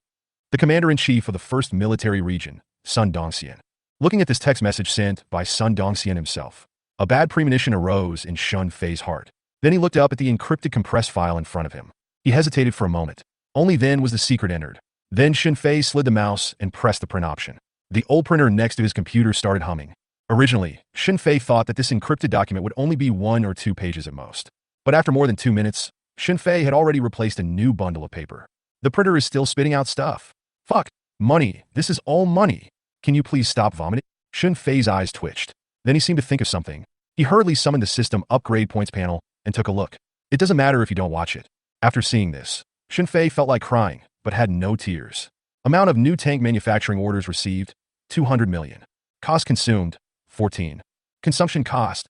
The commander-in-chief of the 1st military region, Sun Dongxian. Looking at this text message sent by Sun Dongxian himself, a bad premonition arose in Xinfei's heart. Then he looked up at the encrypted compressed file in front of him. He hesitated for a moment. Only then was the secret entered. Then Xinfei slid the mouse and pressed the print option. The old printer next to his computer started humming. Originally, Xinfei thought that this encrypted document would only be 1 or 2 pages at most. But after more than 2 minutes, Xinfei had already replaced a new bundle of paper. The printer is still spitting out stuff. Fuck. Money. This is all money. Can you please stop vomiting? Xinfei's eyes twitched. Then he seemed to think of something. He hurriedly summoned the system upgrade points panel and took a look. It doesn't matter if you don't watch it. After seeing this, Xinfei felt like crying, but had no tears. Amount of new tank manufacturing orders received, 200 million. Cost consumed, 14. Consumption cost.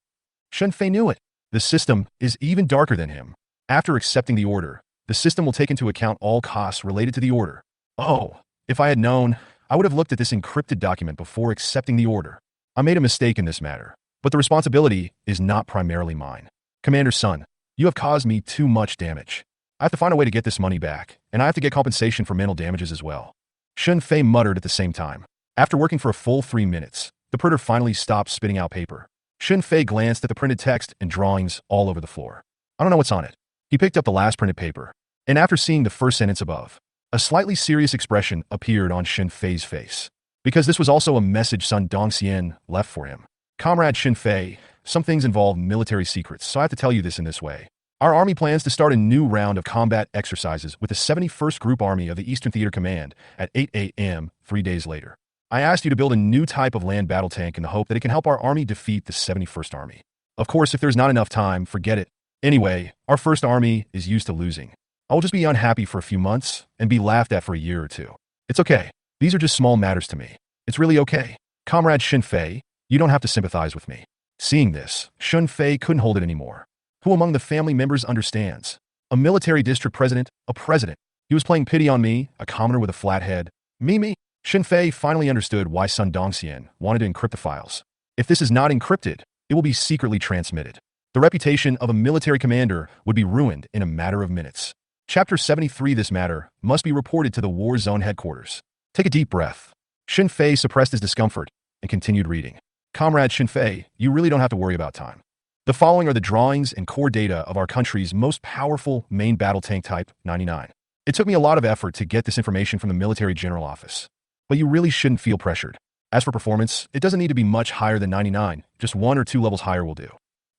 Xinfei knew it. The system is even darker than him. After accepting the order, The system will take into account all costs related to the order. Oh, if I had known, I would have looked at this encrypted document before accepting the order. I made a mistake in this matter, but the responsibility is not primarily mine. Commander Sun, you have caused me too much damage. I have to find a way to get this money back, and I have to get compensation for mental damages as well. Shun Fei muttered at the same time. After working for a full 3 minutes, the printer finally stopped spitting out paper. Shun Fei glanced at the printed text and drawings all over the floor. I don't know what's on it. He picked up the last printed paper, and after seeing the first sentence above, a slightly serious expression appeared on Shun Fei's face. Because this was also a message Sun Dongxian left for him. Comrade Shun Fei, some things involve military secrets, so I have to tell you this in this way. Our army plans to start a new round of combat exercises with the 71st Group Army of the Eastern Theater Command at 8 a.m. 3 days later. I asked you to build a new type of land battle tank in the hope that it can help our army defeat the 71st Army. Of course, if there's not enough time, forget it. Anyway, our first army is used to losing. I will just be unhappy for a few months and be laughed at for a year or two. It's okay. These are just small matters to me. It's really okay. Comrade Shun Fei, you don't have to sympathize with me. Seeing this, Shun Fei couldn't hold it anymore. Who among the family members understands? A military district president, a president. He was playing pity on me, a commoner with a flat head. Me. Shun Fei finally understood why Sun Dongxian wanted to encrypt the files. If this is not encrypted, it will be secretly transmitted. The reputation of a military commander would be ruined in a matter of minutes. Chapter 73. This matter must be reported to the war zone headquarters. Take a deep breath. Shun Fei suppressed his discomfort and continued reading. Comrade Shun Fei, you really don't have to worry about time. The following are the drawings and core data of our country's most powerful main battle tank type 99. It took me a lot of effort to get this information from the military general office. But you really shouldn't feel pressured. As for performance, it doesn't need to be much higher than 99, just 1 or 2 levels higher will do.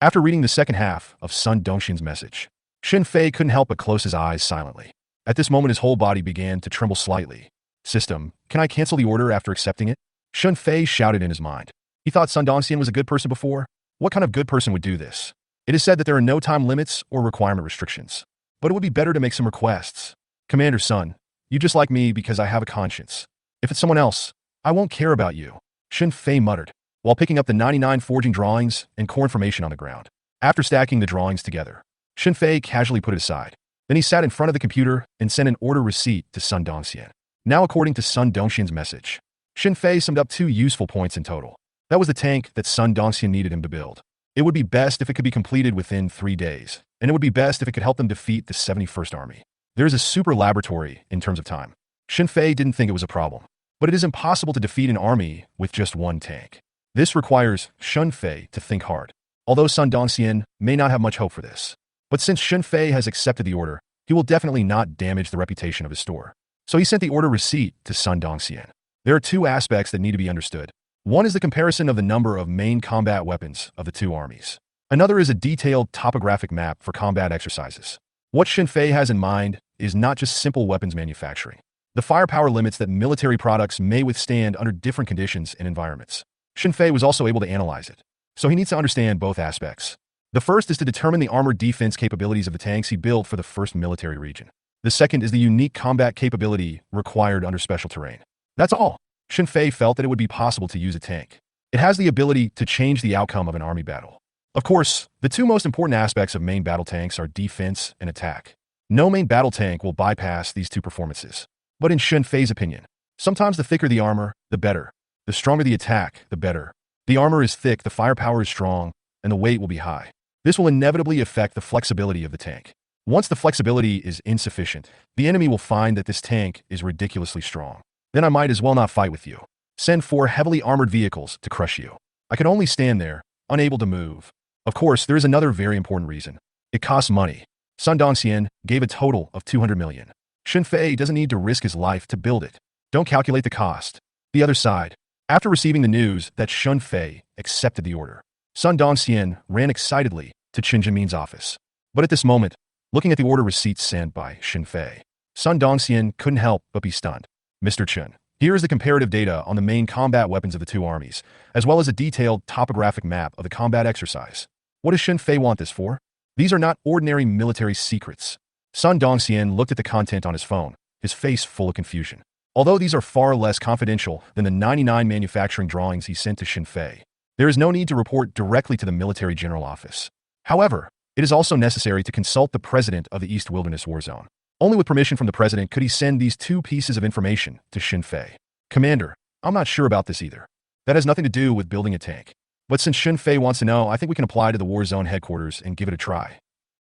After reading the second half of Sun Dongxian's message, Shun Fei couldn't help but close his eyes silently. At this moment his whole body began to tremble slightly. System, can I cancel the order after accepting it? Shun Fei shouted in his mind. He thought Sun Dongxian was a good person before. What kind of good person would do this? It is said that there are no time limits or requirement restrictions. But it would be better to make some requests. Commander Sun, you just like me because I have a conscience. If it's someone else, I won't care about you. Shun Fei muttered, while picking up the 99 forging drawings and core information on the ground. After stacking the drawings together, Shun Fei casually put it aside. Then he sat in front of the computer and sent an order receipt to Sun Dongxian. Now according to Sun Dongxian's message, Shun Fei summed up 2 useful points in total. That was the tank that Sun Dongxian needed him to build. It would be best if it could be completed within 3 days, and it would be best if it could help them defeat the 71st Army. There is a super laboratory in terms of time. Shun Fei didn't think it was a problem, but it is impossible to defeat an army with just 1 tank. This requires Shun Fei to think hard, although Sun Dongxian may not have much hope for this. But since Shun Fei has accepted the order, he will definitely not damage the reputation of his store. So he sent the order receipt to Sun Dongxian. There are 2 aspects that need to be understood. One is the comparison of the number of main combat weapons of the 2 armies. Another is a detailed topographic map for combat exercises. What Shun Fei has in mind is not just simple weapons manufacturing. The firepower limits that military products may withstand under different conditions and environments. Shun Fei was also able to analyze it, so he needs to understand both aspects. The first is to determine the armored defense capabilities of the tanks he built for the first military region. The second is the unique combat capability required under special terrain. That's all. Shun Fei felt that it would be possible to use a tank. It has the ability to change the outcome of an army battle. Of course, the 2 most important aspects of main battle tanks are defense and attack. No main battle tank will bypass these 2 performances. But in Shun Fei's opinion, sometimes the thicker the armor, the better. The stronger the attack, the better. The armor is thick, the firepower is strong, and the weight will be high. This will inevitably affect the flexibility of the tank. Once the flexibility is insufficient, the enemy will find that this tank is ridiculously strong. Then I might as well not fight with you. Send 4 heavily armored vehicles to crush you. I could only stand there, unable to move. Of course, there is another very important reason. It costs money. Sun Dongxian gave a total of 200 million. Shun Fei doesn't need to risk his life to build it. Don't calculate the cost. The other side. After receiving the news that Shun Fei accepted the order, Sun Dongxian ran excitedly to Chen Jimin's office. But at this moment, looking at the order receipt sent by Shun Fei, Sun Dongxian couldn't help but be stunned. Mr. Chen, here is the comparative data on the main combat weapons of the 2 armies, as well as a detailed topographic map of the combat exercise. What does Shun Fei want this for? These are not ordinary military secrets. Sun Dongxian looked at the content on his phone, his face full of confusion. Although these are far less confidential than the 99 manufacturing drawings he sent to Shun Fei, there is no need to report directly to the military general office. However, it is also necessary to consult the president of the East Wilderness War Zone. Only with permission from the president could he send these two pieces of information to Xin Fei. Commander, I'm not sure about this either. That has nothing to do with building a tank. But since Xin Fei wants to know, I think we can apply to the war zone headquarters and give it a try.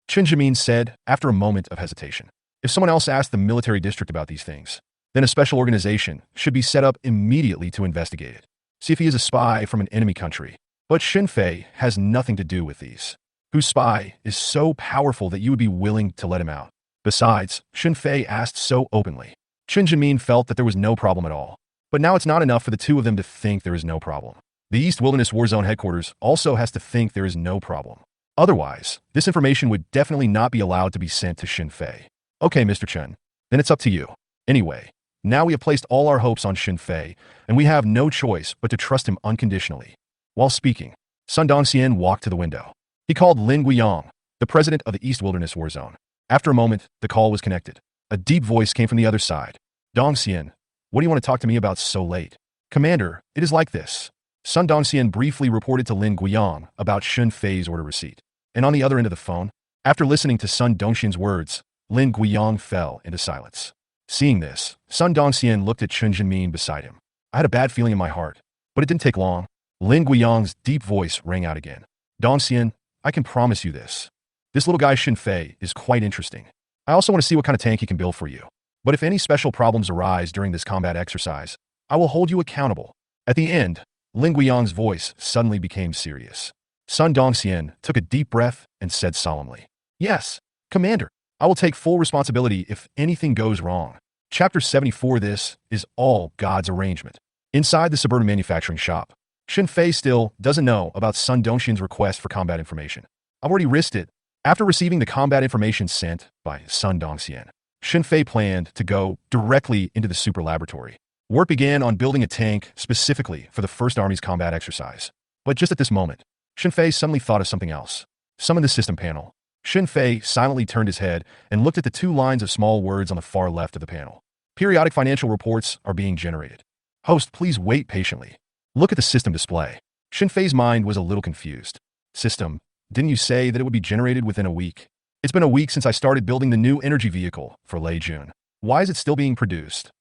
Chen Jimin said after a moment of hesitation. If someone else asked the military district about these things, then a special organization should be set up immediately to investigate it. See if he is a spy from an enemy country. But Xin Fei has nothing to do with these. Whose spy is so powerful that you would be willing to let him out? Besides, Xin Fei asked so openly. Chen Jimin felt that there was no problem at all. But now it's not enough for the two of them to think there is no problem. The East Wilderness War Zone headquarters also has to think there is no problem. Otherwise, this information would definitely not be allowed to be sent to Xin Fei. Okay, Mr. Chen, then it's up to you. Anyway, now we have placed all our hopes on Xin Fei, and we have no choice but to trust him unconditionally. While speaking, Sun Dongxian walked to the window. He called Lin Guiyang, the president of the East Wilderness War Zone. After a moment, the call was connected. A deep voice came from the other side. Dongxian, what do you want to talk to me about so late? Commander, it is like this. Sun Dongxian briefly reported to Lin Guiyang about Xin Fei's order receipt. And on the other end of the phone, after listening to Sun Dongxian's words, Lin Guiyang fell into silence. Seeing this, Sun Dongxian looked at Chen Jinmin beside him. I had a bad feeling in my heart, but it didn't take long. Lin Guiyang's deep voice rang out again. Dongxian, I can promise you this. This little guy Xin Fei is quite interesting. I also want to see what kind of tank he can build for you. But if any special problems arise during this combat exercise, I will hold you accountable. At the end, Lin Guiyang's voice suddenly became serious. Sun Dongxian took a deep breath and said solemnly, Yes, Commander, I will take full responsibility if anything goes wrong. Chapter 74. This is all God's arrangement. Inside the suburban manufacturing shop, Xin Fei still doesn't know about Sun Dongxian's request for combat information. I've already risked it. After receiving the combat information sent by Sun Dongxian, Xin Fei planned to go directly into the super laboratory. Work began on building a tank specifically for the First Army's combat exercise. But just at this moment, Xin Fei suddenly thought of something else. Summon the system panel. Xin Fei silently turned his head and looked at the two lines of small words on the far left of the panel. Periodic financial reports are being generated. Host, please wait patiently. Look at the system display. Xin Fei's mind was a little confused. System, didn't you say that it would be generated within a week? It's been a week since I started building the new energy vehicle for Lei Jun. Why is it still being produced?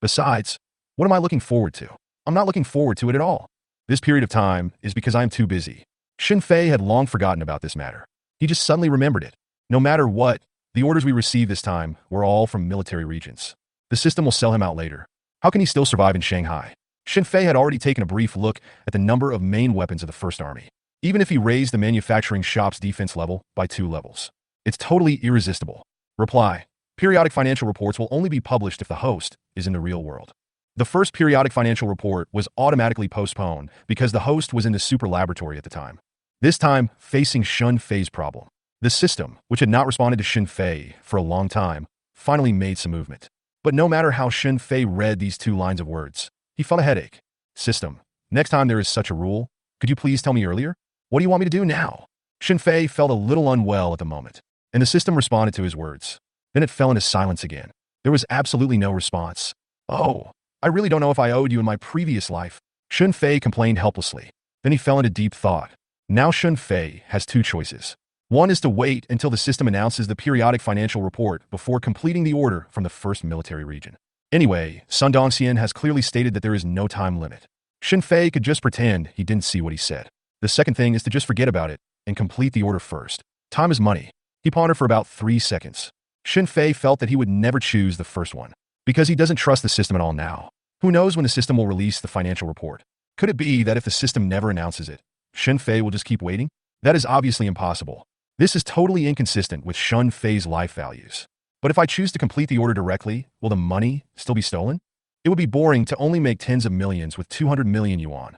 Besides, what am I looking forward to? I'm not looking forward to it at all. This period of time is because I am too busy. Xin Fei had long forgotten about this matter. He just suddenly remembered it. No matter what, the orders we received this time were all from military regions. The system will sell him out later. How can he still survive in Shanghai? Xin Fei had already taken a brief look at the number of main weapons of the First Army. Even if he raised the manufacturing shop's defense level by 2 levels, it's totally irresistible. Reply. Periodic financial reports will only be published if the host is in the real world. The first periodic financial report was automatically postponed because the host was in the super laboratory at the time. This time, facing Xin Fei's problem. The system, which had not responded to Xin Fei for a long time, finally made some movement. But no matter how Xin Fei read these 2 lines of words, he felt a headache. System, next time there is such a rule, could you please tell me earlier? What do you want me to do now? Xin Fei felt a little unwell at the moment, and the system responded to his words. Then it fell into silence again. There was absolutely no response. Oh, I really don't know if I owed you in my previous life. Xin Fei complained helplessly. Then he fell into deep thought. Now Xin Fei has 2 choices. One is to wait until the system announces the periodic financial report before completing the order from the first military region. Anyway, Sun Dongxian has clearly stated that there is no time limit. Xin Fei could just pretend he didn't see what he said. The second thing is to just forget about it and complete the order first. Time is money. He pondered for about 3 seconds. Xin Fei felt that he would never choose the first one because he doesn't trust the system at all now. Who knows when the system will release the financial report? Could it be that if the system never announces it, Xin Fei will just keep waiting? That is obviously impossible. This is totally inconsistent with Xin Fei's life values. But if I choose to complete the order directly, will the money still be stolen? It would be boring to only make tens of millions with 200 million yuan.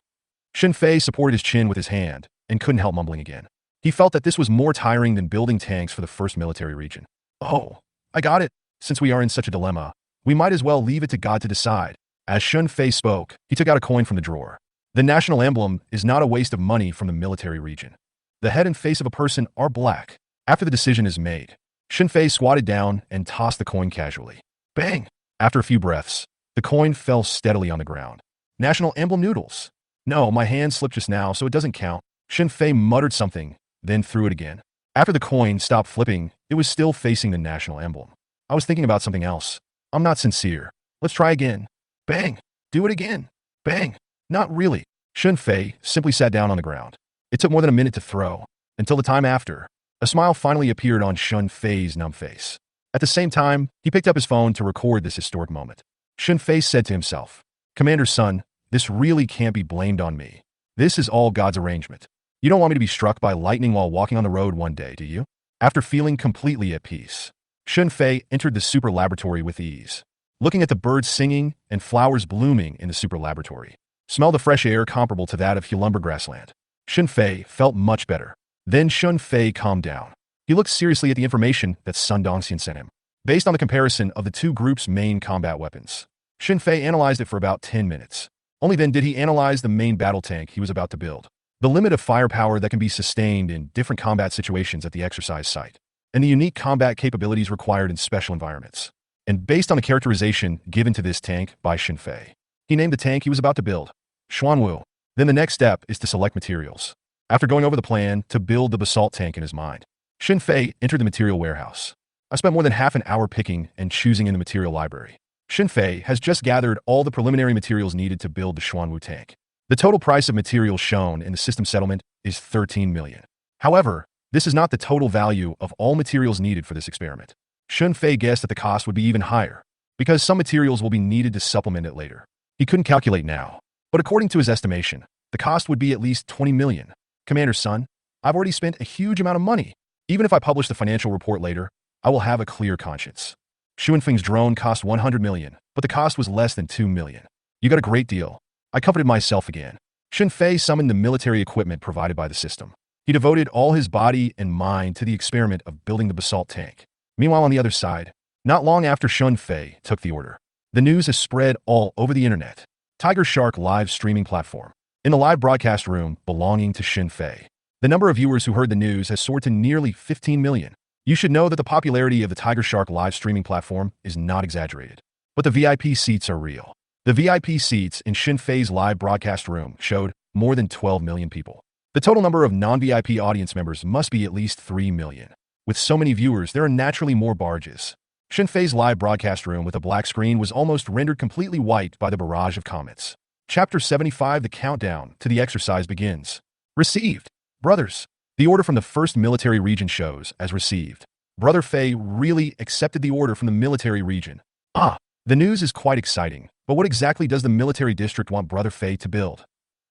Xin Fei supported his chin with his hand and couldn't help mumbling again. He felt that this was more tiring than building tanks for the first military region. Oh, I got it. Since we are in such a dilemma, we might as well leave it to God to decide. As Xin Fei spoke, he took out a coin from the drawer. The national emblem is not a waste of money from the military region. The head and face of a person are black. After the decision is made, Xin Fei squatted down and tossed the coin casually. Bang! After a few breaths, the coin fell steadily on the ground. National emblem noodles. No, my hand slipped just now, so it doesn't count. Xin Fei muttered something, then threw it again. After the coin stopped flipping, it was still facing the national emblem. I was thinking about something else. I'm not sincere. Let's try again. Bang. Do it again. Bang. Not really. Shun Fei simply sat down on the ground. It took more than a minute to throw, until the time after. A smile finally appeared on Shun Fei's numb face. At the same time, he picked up his phone to record this historic moment. Shun Fei said to himself, Commander's son, this really can't be blamed on me. This is all God's arrangement. You don't want me to be struck by lightning while walking on the road one day, do you? After feeling completely at peace, Shun Fei entered the super laboratory with ease. Looking at the birds singing and flowers blooming in the super laboratory, smelled the fresh air comparable to that of Hulumber grassland. Shun Fei felt much better. Then Shun Fei calmed down. He looked seriously at the information that Sun Dongxian sent him. Based on the comparison of the two groups' main combat weapons, Shun Fei analyzed it for about 10 minutes. Only then did he analyze the main battle tank he was about to build, the limit of firepower that can be sustained in different combat situations at the exercise site, and the unique combat capabilities required in special environments. And based on the characterization given to this tank by Shun Fei, he named the tank he was about to build Xuanwu. Then the next step is to select materials. After going over the plan to build the basalt tank in his mind, Shun Fei entered the material warehouse. I spent more than half an hour picking and choosing in the material library. Shun Fei has just gathered all the preliminary materials needed to build the Xuanwu tank. The total price of materials shown in the system settlement is 13 million. However, this is not the total value of all materials needed for this experiment. Shun Fei guessed that the cost would be even higher, because some materials will be needed to supplement it later. He couldn't calculate now, but according to his estimation, the cost would be at least 20 million. Commander's son, I've already spent a huge amount of money. Even if I publish the financial report later, I will have a clear conscience. Xuanfeng's drone cost 100 million, but the cost was less than 2 million. You got a great deal. I comforted myself again. Shun Fei summoned the military equipment provided by the system. He devoted all his body and mind to the experiment of building the basalt tank. Meanwhile, on the other side, not long after Shun Fei took the order, the news has spread all over the internet. Tiger Shark live streaming platform. In the live broadcast room belonging to Shun Fei, the number of viewers who heard the news has soared to nearly 15 million. You should know that the popularity of the Tiger Shark live streaming platform is not exaggerated. But the VIP seats are real. The VIP seats in Shun Fei's live broadcast room showed more than 12 million people. The total number of non-VIP audience members must be at least 3 million. With so many viewers, there are naturally more barges. Shun Fei's live broadcast room with a black screen was almost rendered completely white by the barrage of comments. Chapter 75. The countdown to the exercise begins. Received. Brothers. The order from the first military region shows as received. Brother Fei really accepted the order from the military region. The news is quite exciting, but what exactly does the military district want Brother Fei to build?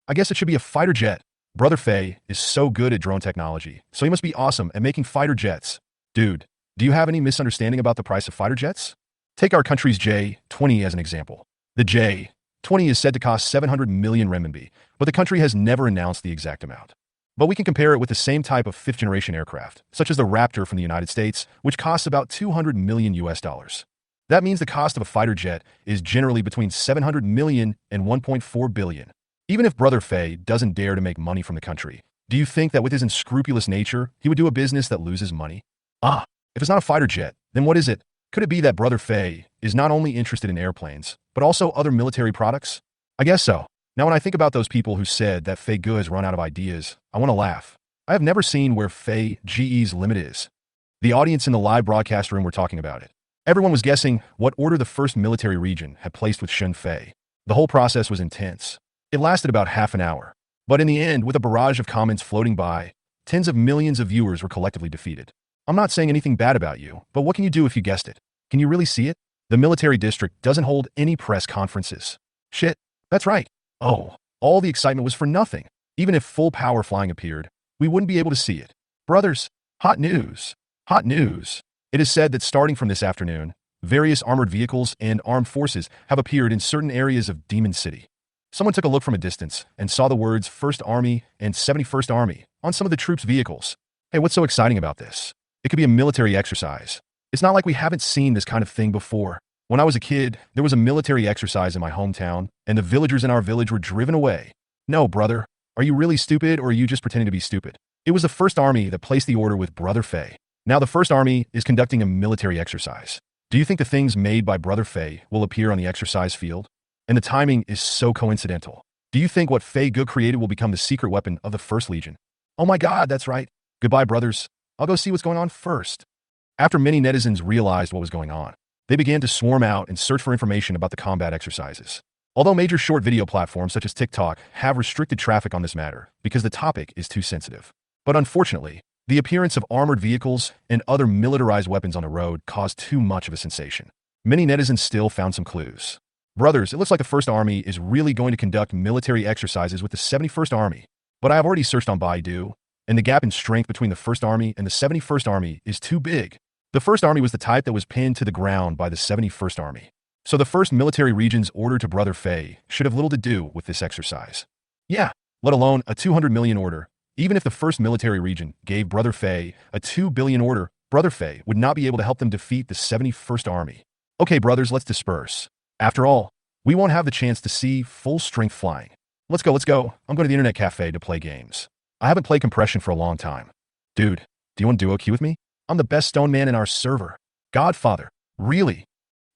I guess it should be a fighter jet. Brother Fei is so good at drone technology, so he must be awesome at making fighter jets. Dude, do you have any misunderstanding about the price of fighter jets? Take our country's J-20 as an example. The J-20 is said to cost 700 million renminbi, but the country has never announced the exact amount. But we can compare it with the same type of fifth-generation aircraft, such as the Raptor from the United States, which costs about 200 million US dollars. That means the cost of a fighter jet is generally between 700 million and 1.4 billion. Even if Brother Fei doesn't dare to make money from the country, do you think that with his unscrupulous nature, he would do a business that loses money? If it's not a fighter jet, then what is it? Could it be that Brother Fei is not only interested in airplanes, but also other military products? I guess so. Now, when I think about those people who said that Fei Ge has run out of ideas, I want to laugh. I have never seen where Fei Ge's limit is. The audience in the live broadcast room were talking about it. Everyone was guessing what order the first military region had placed with Shun Fei. The whole process was intense. It lasted about half an hour. But in the end, with a barrage of comments floating by, tens of millions of viewers were collectively defeated. I'm not saying anything bad about you, but what can you do if you guessed it? Can you really see it? The military district doesn't hold any press conferences. Shit, that's right. All the excitement was for nothing. Even if full power flying appeared, we wouldn't be able to see it. Brothers, hot news. Hot news. It is said that starting from this afternoon, various armored vehicles and armed forces have appeared in certain areas of Demon City. Someone took a look from a distance and saw the words 1st Army and 71st Army on some of the troops' vehicles. Hey, what's so exciting about this? It could be a military exercise. It's not like we haven't seen this kind of thing before. When I was a kid, there was a military exercise in my hometown, and the villagers in our village were driven away. No, brother. Are you really stupid, or are you just pretending to be stupid? It was the 1st Army that placed the order with Brother Fei. Now the 1st Army is conducting a military exercise. Do you think the things made by Brother Fei will appear on the exercise field? And the timing is so coincidental. Do you think what Fei Ge created will become the secret weapon of the 1st Legion? Oh my god, that's right. Goodbye, brothers. I'll go see what's going on first. After many netizens realized what was going on, they began to swarm out and search for information about the combat exercises. Although major short video platforms such as TikTok have restricted traffic on this matter because the topic is too sensitive. But unfortunately, the appearance of armored vehicles and other militarized weapons on the road caused too much of a sensation. Many netizens still found some clues. Brothers, it looks like the First Army is really going to conduct military exercises with the 71st Army. But I have already searched on Baidu, and the gap in strength between the First Army and the 71st Army is too big. The First Army was the type that was pinned to the ground by the 71st Army. So the First Military Region's order to Brother Fei should have little to do with this exercise. Yeah, let alone a 200 million order. Even if the First Military Region gave Brother Fei a 2 billion order, Brother Fei would not be able to help them defeat the 71st Army. Okay, brothers, let's disperse. After all, we won't have the chance to see full-strength flying. Let's go. I'm going to the internet cafe to play games. I haven't played compression for a long time. Dude, do you want to duo queue with me? I'm the best stone man in our server. Godfather. Really?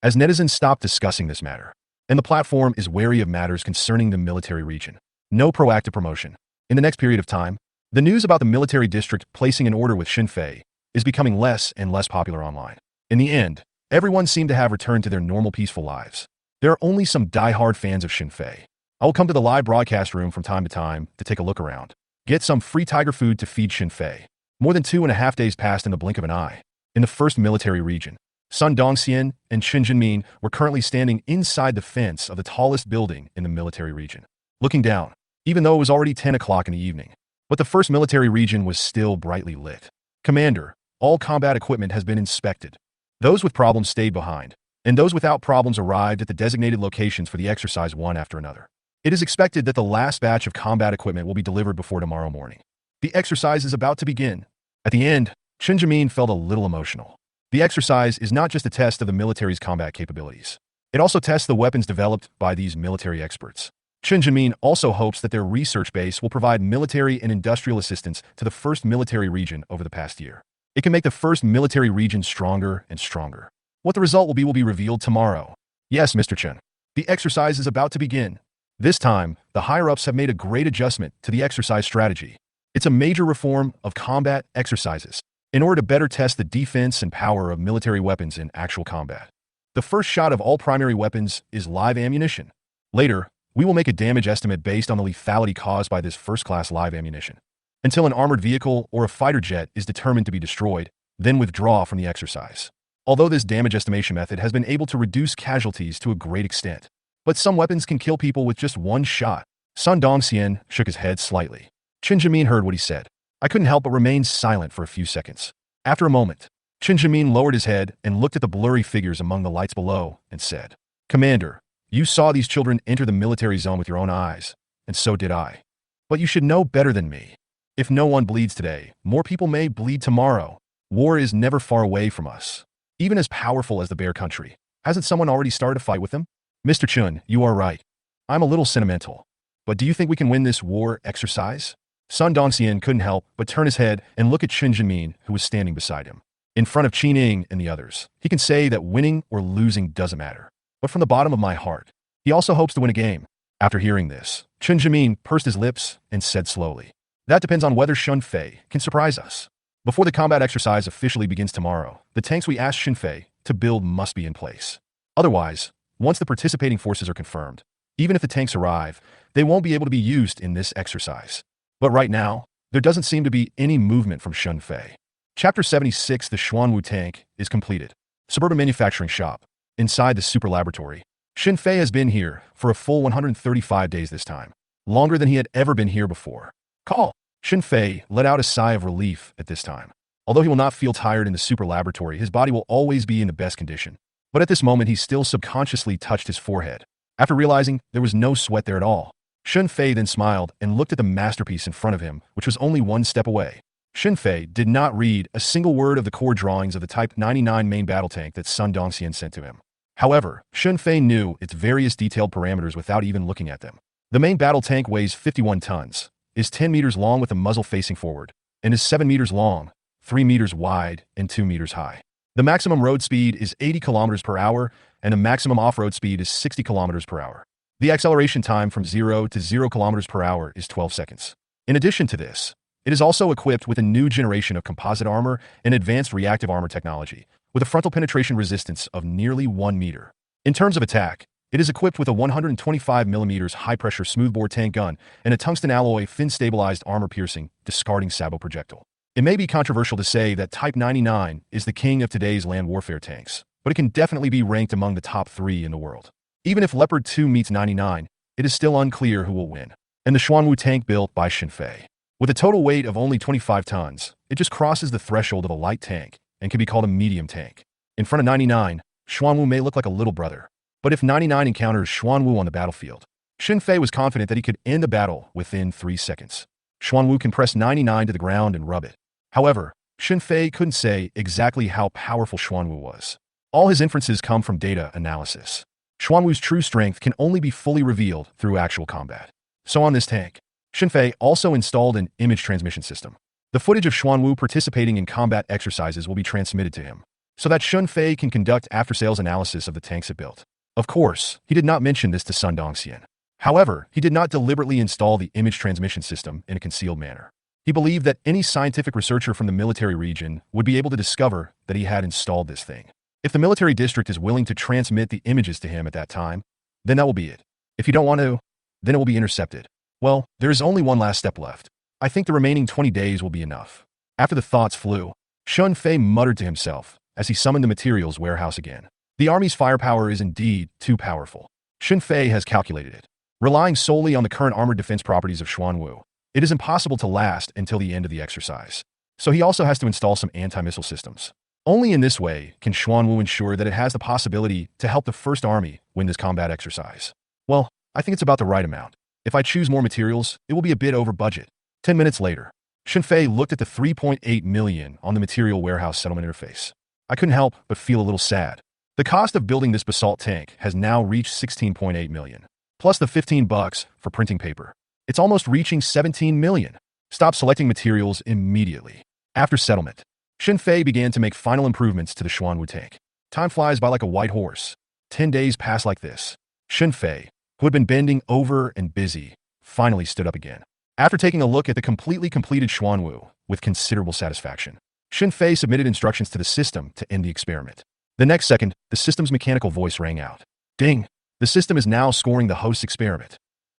As netizens stop discussing this matter, and the platform is wary of matters concerning the military region. No proactive promotion. In the next period of time, the news about the military district placing an order with Xinfei is becoming less and less popular online. In the end, everyone seemed to have returned to their normal peaceful lives. There are only some die-hard fans of Xinfei. I will come to the live broadcast room from time to time to take a look around. Get some free tiger food to feed Xinfei. More than 2.5 days passed in the blink of an eye. In the First Military Region, Sun Dongxian and Qin Jinmin were currently standing inside the fence of the tallest building in the military region, looking down, even though it was already 10 o'clock in the evening. But the First Military Region was still brightly lit. Commander, all combat equipment has been inspected. Those with problems stayed behind, and those without problems arrived at the designated locations for the exercise one after another. It is expected that the last batch of combat equipment will be delivered before tomorrow morning. The exercise is about to begin. At the end, Qin Jimin felt a little emotional. The exercise is not just a test of the military's combat capabilities. It also tests the weapons developed by these military experts. Qin Jimin also hopes that their research base will provide military and industrial assistance to the First Military Region over the past year. It can make the First Military Region stronger and stronger. What the result will be revealed tomorrow. Yes, Mr. Chen. The exercise is about to begin. This time, the higher-ups have made a great adjustment to the exercise strategy. It's a major reform of combat exercises in order to better test the defense and power of military weapons in actual combat. The first shot of all primary weapons is live ammunition. Later, we will make a damage estimate based on the lethality caused by this first-class live ammunition. Until an armored vehicle or a fighter jet is determined to be destroyed, then withdraw from the exercise. Although this damage estimation method has been able to reduce casualties to a great extent, but some weapons can kill people with just one shot. Sun Dongxian shook his head slightly. Qin Jimin heard what he said. I couldn't help but remain silent for a few seconds. After a moment, Qin Jimin lowered his head and looked at the blurry figures among the lights below and said, Commander, you saw these children enter the military zone with your own eyes, and so did I. But you should know better than me. If no one bleeds today, more people may bleed tomorrow. War is never far away from us. Even as powerful as the Bear Country, hasn't someone already started a fight with them? Mr. Chun, you are right. I'm a little sentimental. But do you think we can win this war exercise? Sun Dongxian couldn't help but turn his head and look at Qin Jinmin, who was standing beside him. In front of Qin Ning and the others, he can say that winning or losing doesn't matter. But from the bottom of my heart, he also hopes to win a game. After hearing this, Qin Jinmin pursed his lips and said slowly, that depends on whether Xinfei can surprise us. Before the combat exercise officially begins tomorrow, the tanks we asked Xinfei to build must be in place. Otherwise, once the participating forces are confirmed, even if the tanks arrive, they won't be able to be used in this exercise. But right now, there doesn't seem to be any movement from Xinfei. Chapter 76, the Xuanwu tank, is completed. Suburban manufacturing shop. Inside the super laboratory. Xinfei has been here for a full 135 days this time. Longer than he had ever been here before. Call. Xinfei let out a sigh of relief at this time. Although he will not feel tired in the super laboratory, his body will always be in the best condition. But at this moment, he still subconsciously touched his forehead. After realizing there was no sweat there at all, Xinfei then smiled and looked at the masterpiece in front of him, which was only one step away. Xinfei did not read a single word of the core drawings of the Type 99 main battle tank that Sun Dongxian sent to him. However, Xinfei knew its various detailed parameters without even looking at them. The main battle tank weighs 51 tons, is 10 meters long with a muzzle facing forward, and is 7 meters long, 3 meters wide, and 2 meters high. The maximum road speed is 80 kilometers per hour, and the maximum off-road speed is 60 kilometers per hour. The acceleration time from 0 to 0 kilometers per hour is 12 seconds. In addition to this, It is also equipped with a new generation of composite armor and advanced reactive armor technology, with a frontal penetration resistance of nearly 1 meter. In terms of attack, it is equipped with a 125mm high-pressure smoothbore tank gun and a tungsten alloy fin-stabilized armor-piercing, discarding sabot projectile. It may be controversial to say that Type 99 is the king of today's land warfare tanks, but it can definitely be ranked among the top 3 in the world. Even if Leopard 2 meets 99, it is still unclear who will win. And the Xuanwu tank built by Xinfei. With a total weight of only 25 tons, it just crosses the threshold of a light tank and can be called a medium tank. In front of 99, Xuanwu may look like a little brother. But if 99 encounters Xuanwu on the battlefield, Xinfei was confident that he could end the battle within 3 seconds. Xuanwu can press 99 to the ground and rub it. However, Xinfei couldn't say exactly how powerful Xuanwu was. All his inferences come from data analysis. Xuanwu's true strength can only be fully revealed through actual combat. So on this tank, Xinfei also installed an image transmission system. The footage of Xuanwu participating in combat exercises will be transmitted to him, so that Xinfei can conduct after-sales analysis of the tanks it built. Of course, he did not mention this to Sun Dongxian. However, he did not deliberately install the image transmission system in a concealed manner. He believed that any scientific researcher from the military region would be able to discover that he had installed this thing. If the military district is willing to transmit the images to him at that time, then that will be it. If you don't want to, then it will be intercepted. Well, there is only one last step left. I think the remaining 20 days will be enough. After the thoughts flew, Xinfei muttered to himself as he summoned the materials warehouse again. The army's firepower is indeed too powerful. Xinfei has calculated it. Relying solely on the current armored defense properties of Xuanwu, it is impossible to last until the end of the exercise. So he also has to install some anti-missile systems. Only in this way can Xuanwu ensure that it has the possibility to help the First Army win this combat exercise. Well, I think it's about the right amount. If I choose more materials, it will be a bit over budget. 10 minutes later, Xinfei looked at the 3.8 million on the material warehouse settlement interface. I couldn't help but feel a little sad. The cost of building this basalt tank has now reached 16.8 million, plus the $15 for printing paper. It's almost reaching 17 million. Stop selecting materials immediately. After settlement, Xinfei began to make final improvements to the Xuanwu tank. Time flies by like a white horse. 10 days pass like this. Xinfei, who had been bending over and busy, finally stood up again. After taking a look at the completely completed Xuanwu with considerable satisfaction, Xinfei submitted instructions to the system to end the experiment. The next second, the system's mechanical voice rang out. Ding! The system is now scoring the host's experiment.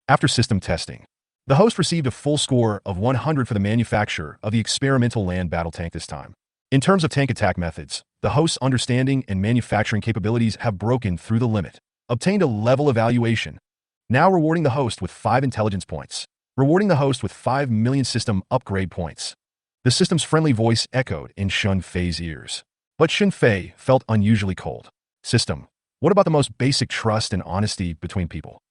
After system testing, the host received a full score of 100 for the manufacture of the experimental land battle tank this time. In terms of tank attack methods, the host's understanding and manufacturing capabilities have broken through the limit. Obtained a level evaluation. Now rewarding the host with 5 intelligence points. Rewarding the host with 5 million system upgrade points. The system's friendly voice echoed in Xinfei's ears. But Xinfei felt unusually cold. System, what about the most basic trust and honesty between people?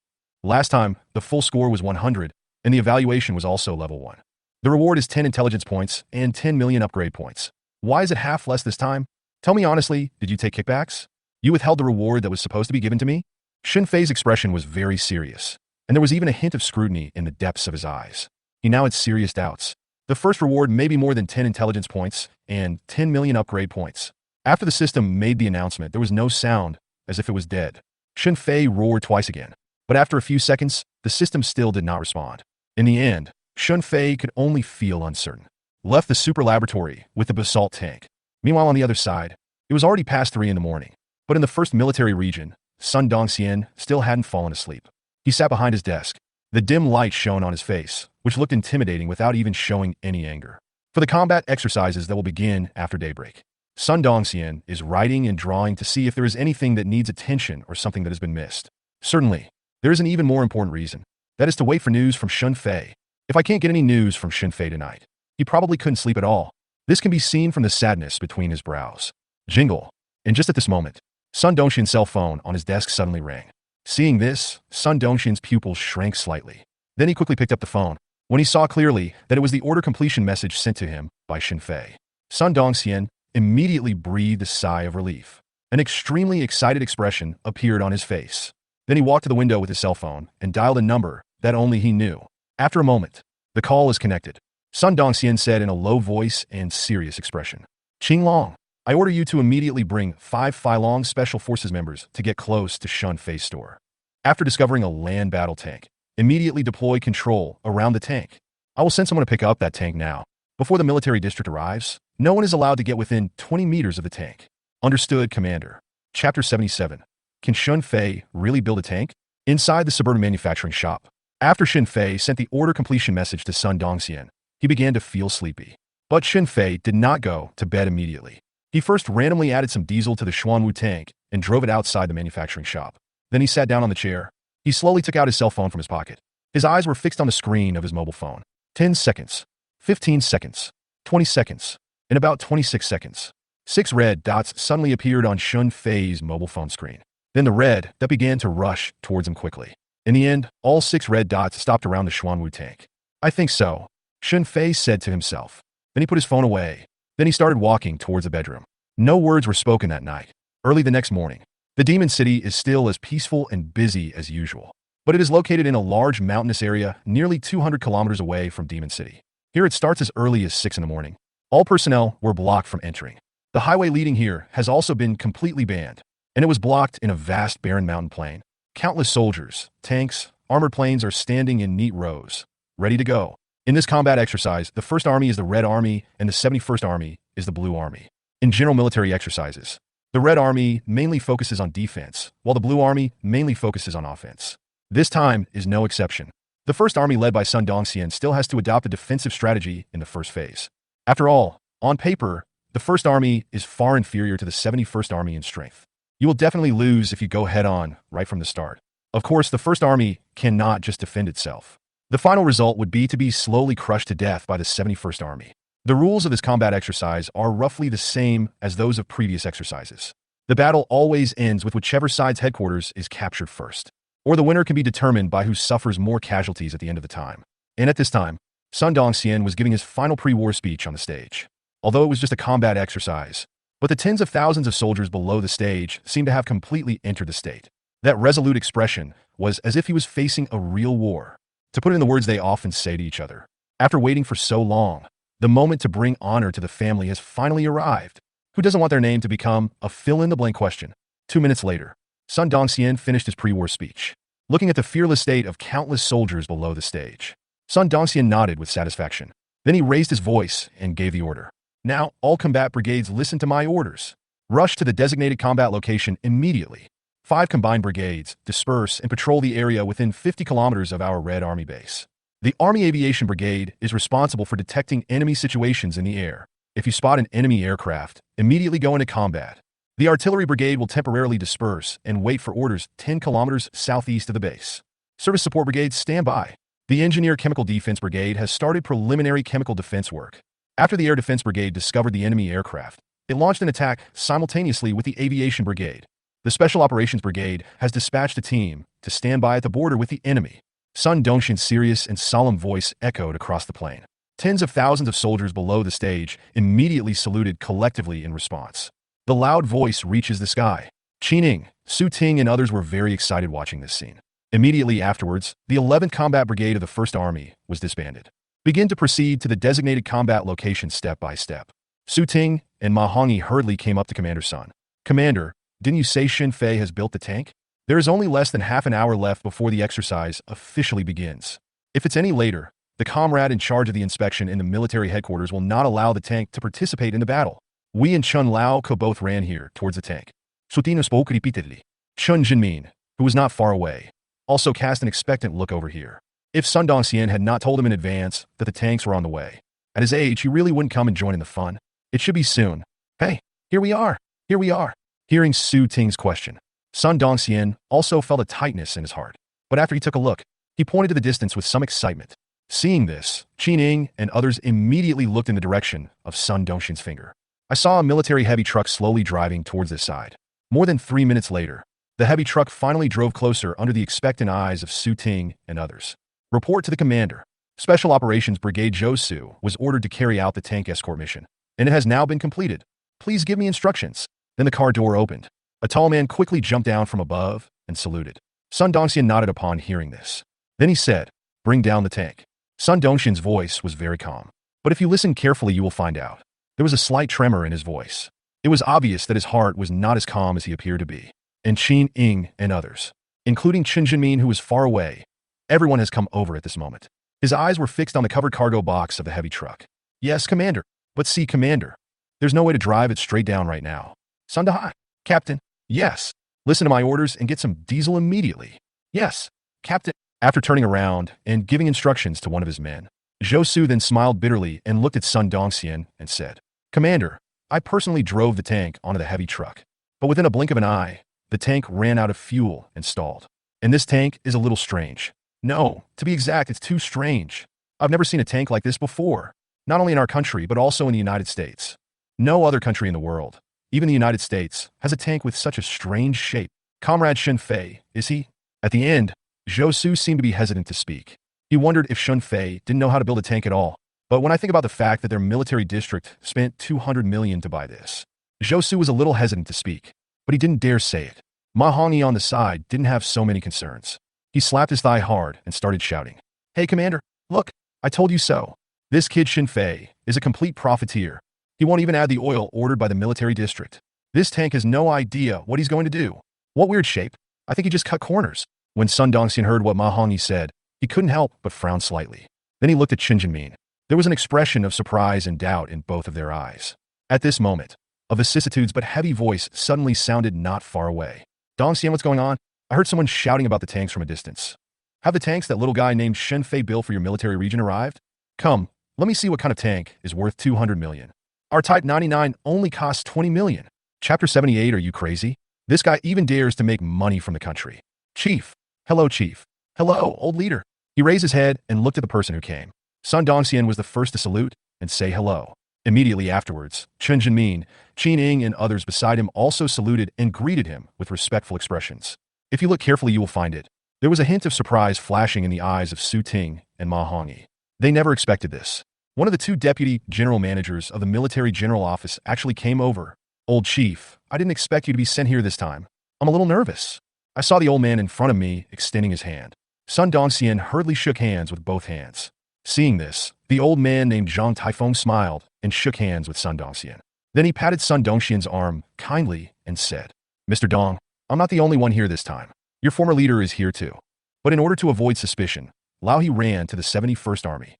Last time, the full score was 100, and the evaluation was also level 1. The reward is 10 intelligence points and 10 million upgrade points. Why is it half less this time? Tell me honestly, did you take kickbacks? You withheld the reward that was supposed to be given to me? Xinfei's expression was very serious, and there was even a hint of scrutiny in the depths of his eyes. He now had serious doubts. The first reward may be more than 10 intelligence points and 10 million upgrade points. After the system made the announcement, there was no sound, as if it was dead. Xinfei roared twice again, but after a few seconds, the system still did not respond. In the end, Xinfei could only feel uncertain. Left the super laboratory with the basalt tank. Meanwhile, on the other side, it was already past 3 in the morning. But in the first military region, Sun Dongxian still hadn't fallen asleep. He sat behind his desk. The dim light shone on his face, which looked intimidating without even showing any anger. For the combat exercises that will begin after daybreak, Sun Dongxian is writing and drawing to see if there is anything that needs attention or something that has been missed. Certainly, there is an even more important reason. That is to wait for news from Xinfei. If I can't get any news from Xinfei tonight, he probably couldn't sleep at all. This can be seen from the sadness between his brows. Jingle. And just at this moment, Sun Dongxian's cell phone on his desk suddenly rang. Seeing this, Sun Dongxian's pupils shrank slightly. Then he quickly picked up the phone, when he saw clearly that it was the order completion message sent to him by Xinfei. Sun Dongxian immediately breathed a sigh of relief. An extremely excited expression appeared on his face. Then he walked to the window with his cell phone and dialed a number that only he knew. After a moment, the call is connected. Sun Dongxian said in a low voice and serious expression. Qinglong, I order you to immediately bring 5 Filong Special Forces members to get close to Xinfei's store. After discovering a land battle tank, immediately deploy control around the tank. I will send someone to pick up that tank now. Before the military district arrives, no one is allowed to get within 20 meters of the tank. Understood, Commander. Chapter 77. Can Shun Fei really build a tank? Inside the suburban manufacturing shop. After Shin Fei sent the order completion message to Sun Dongxian, he began to feel sleepy. But Shin Fei did not go to bed immediately. He first randomly added some diesel to the Xuanwu tank and drove it outside the manufacturing shop. Then he sat down on the chair. He slowly took out his cell phone from his pocket. His eyes were fixed on the screen of his mobile phone. 10 seconds. 15 seconds. 20 seconds. In about 26 seconds, 6 red dots suddenly appeared on Shun Fei's mobile phone screen. Then the red that began to rush towards him quickly. In the end, all 6 red dots stopped around the Xuanwu tank. I think so, Shun Fei said to himself. Then he put his phone away. Then he started walking towards the bedroom. No words were spoken that night. Early the next morning, the Demon City is still as peaceful and busy as usual. But it is located in a large mountainous area nearly 200 kilometers away from Demon City. Here it starts as early as 6 in the morning. All personnel were blocked from entering. The highway leading here has also been completely banned, and it was blocked in a vast barren mountain plain. Countless soldiers, tanks, armored planes are standing in neat rows, ready to go. In this combat exercise, the 1st Army is the Red Army and the 71st Army is the Blue Army. In general military exercises, the Red Army mainly focuses on defense, while the Blue Army mainly focuses on offense. This time is no exception. The 1st Army led by Sun Dongxian still has to adopt a defensive strategy in the first phase. After all, on paper, the 1st Army is far inferior to the 71st Army in strength. You will definitely lose if you go head-on right from the start. Of course, the 1st Army cannot just defend itself. The final result would be to be slowly crushed to death by the 71st Army. The rules of this combat exercise are roughly the same as those of previous exercises. The battle always ends with whichever side's headquarters is captured first, or the winner can be determined by who suffers more casualties at the end of the time. And at this time, Sun Dongxian was giving his final pre-war speech on the stage. Although it was just a combat exercise, but the tens of thousands of soldiers below the stage seemed to have completely entered the state. That resolute expression was as if he was facing a real war. To put it in the words they often say to each other, after waiting for so long, the moment to bring honor to the family has finally arrived. Who doesn't want their name to become a fill-in-the-blank question? 2 minutes later, Sun Dongxian finished his pre-war speech. Looking at the fearless state of countless soldiers below the stage, Sun Dongxian nodded with satisfaction. Then he raised his voice and gave the order. Now, all combat brigades listen to my orders. Rush to the designated combat location immediately. 5 combined brigades disperse and patrol the area within 50 kilometers of our Red Army base. The Army Aviation Brigade is responsible for detecting enemy situations in the air. If you spot an enemy aircraft, immediately go into combat. The Artillery Brigade will temporarily disperse and wait for orders 10 kilometers southeast of the base. Service Support Brigades stand by. The Engineer Chemical Defense Brigade has started preliminary chemical defense work. After the Air Defense Brigade discovered the enemy aircraft, it launched an attack simultaneously with the Aviation Brigade. The Special Operations Brigade has dispatched a team to stand by at the border with the enemy. Sun Dongxian's serious and solemn voice echoed across the plain. Tens of thousands of soldiers below the stage immediately saluted collectively in response. The loud voice reaches the sky. Qining, Su Ting, and others were very excited watching this scene. Immediately afterwards, the 11th Combat Brigade of the 1st Army was disbanded. Begin to proceed to the designated combat location step by step. Su Ting and Ma Hongyi hurriedly came up to Commander Sun. Commander, didn't you say Shin Fei has built the tank? There is only less than half an hour left before the exercise officially begins. If it's any later, the comrade in charge of the inspection in the military headquarters will not allow the tank to participate in the battle. We and Chun Lao Ko both ran here towards the tank. Sutino spoke repeatedly. Chun Jinmin, who was not far away, also cast an expectant look over here. If Sun Dongxian had not told him in advance that the tanks were on the way, at his age, he really wouldn't come and join in the fun. It should be soon. Hey, here we are. Here we are. Hearing Su Ting's question, Sun Dongxian also felt a tightness in his heart. But after he took a look, he pointed to the distance with some excitement. Seeing this, Qining and others immediately looked in the direction of Sun Dongxian's finger. I saw a military heavy truck slowly driving towards this side. More than 3 minutes later, the heavy truck finally drove closer under the expectant eyes of Su Ting and others. Report to the commander. Special Operations Brigade Josu was ordered to carry out the tank escort mission, and it has now been completed. Please give me instructions. Then the car door opened. A tall man quickly jumped down from above and saluted. Sun Dongxian nodded upon hearing this. Then he said, "Bring down the tank." Sun Dongxian's voice was very calm. But if you listen carefully, you will find out. There was a slight tremor in his voice. It was obvious that his heart was not as calm as he appeared to be. And Qin Ying and others, including Chen Jinmin, who was far away, everyone has come over at this moment. His eyes were fixed on the covered cargo box of the heavy truck. Yes, Commander. But see, Commander. There's no way to drive it straight down right now. Sundahai. Captain. Yes. Listen to my orders and get some diesel immediately. Yes. Captain. After turning around and giving instructions to one of his men, Zhou Su then smiled bitterly and looked at Sun Dongxian and said, Commander, I personally drove the tank onto the heavy truck. But within a blink of an eye, the tank ran out of fuel and stalled. And this tank is a little strange. No, to be exact, it's too strange. I've never seen a tank like this before, not only in our country, but also in the United States. No other country in the world, even the United States, has a tank with such a strange shape. Comrade Shen Fei, is he? At the end, Zhou Su seemed to be hesitant to speak. He wondered if Shen Fei didn't know how to build a tank at all. But when I think about the fact that their military district spent 200 million to buy this, Zhou Su was a little hesitant to speak, but he didn't dare say it. Ma Hongyi on the side didn't have so many concerns. He slapped his thigh hard and started shouting, Hey, Commander, look, I told you so. This kid Shen Fei is a complete profiteer. He won't even add the oil ordered by the military district. This tank has no idea what he's going to do. What weird shape. I think he just cut corners. When Sun Dongxian heard what Ma Hongyi said, he couldn't help but frown slightly. Then he looked at Qin Jinmin. There was an expression of surprise and doubt in both of their eyes. At this moment, a vicissitudes but heavy voice suddenly sounded not far away. Dongxian, what's going on? I heard someone shouting about the tanks from a distance. Have the tanks that little guy named Shen Fei built for your military region arrived? Come, let me see what kind of tank is worth 200 million. Our Type 99 only costs 20 million. Chapter 78, are you crazy? This guy even dares to make money from the country. Chief. Hello, Chief. Hello, old leader. He raised his head and looked at the person who came. Sun Dongxian was the first to salute and say hello. Immediately afterwards, Chen Jinmin, Qin Ying, and others beside him also saluted and greeted him with respectful expressions. If you look carefully, you will find it. There was a hint of surprise flashing in the eyes of Su Ting and Ma Hongyi. They never expected this. One of the two deputy general managers of the military general office actually came over. Old Chief, I didn't expect you to be sent here this time. I'm a little nervous. I saw the old man in front of me extending his hand. Sun Dongxian hurriedly shook hands with both hands. Seeing this, the old man named Zhang Taifeng smiled and shook hands with Sun Dongxian. Then he patted Sun Dongxian's arm kindly and said, Mr. Dong, I'm not the only one here this time. Your former leader is here too. But in order to avoid suspicion, Lao He ran to the 71st Army.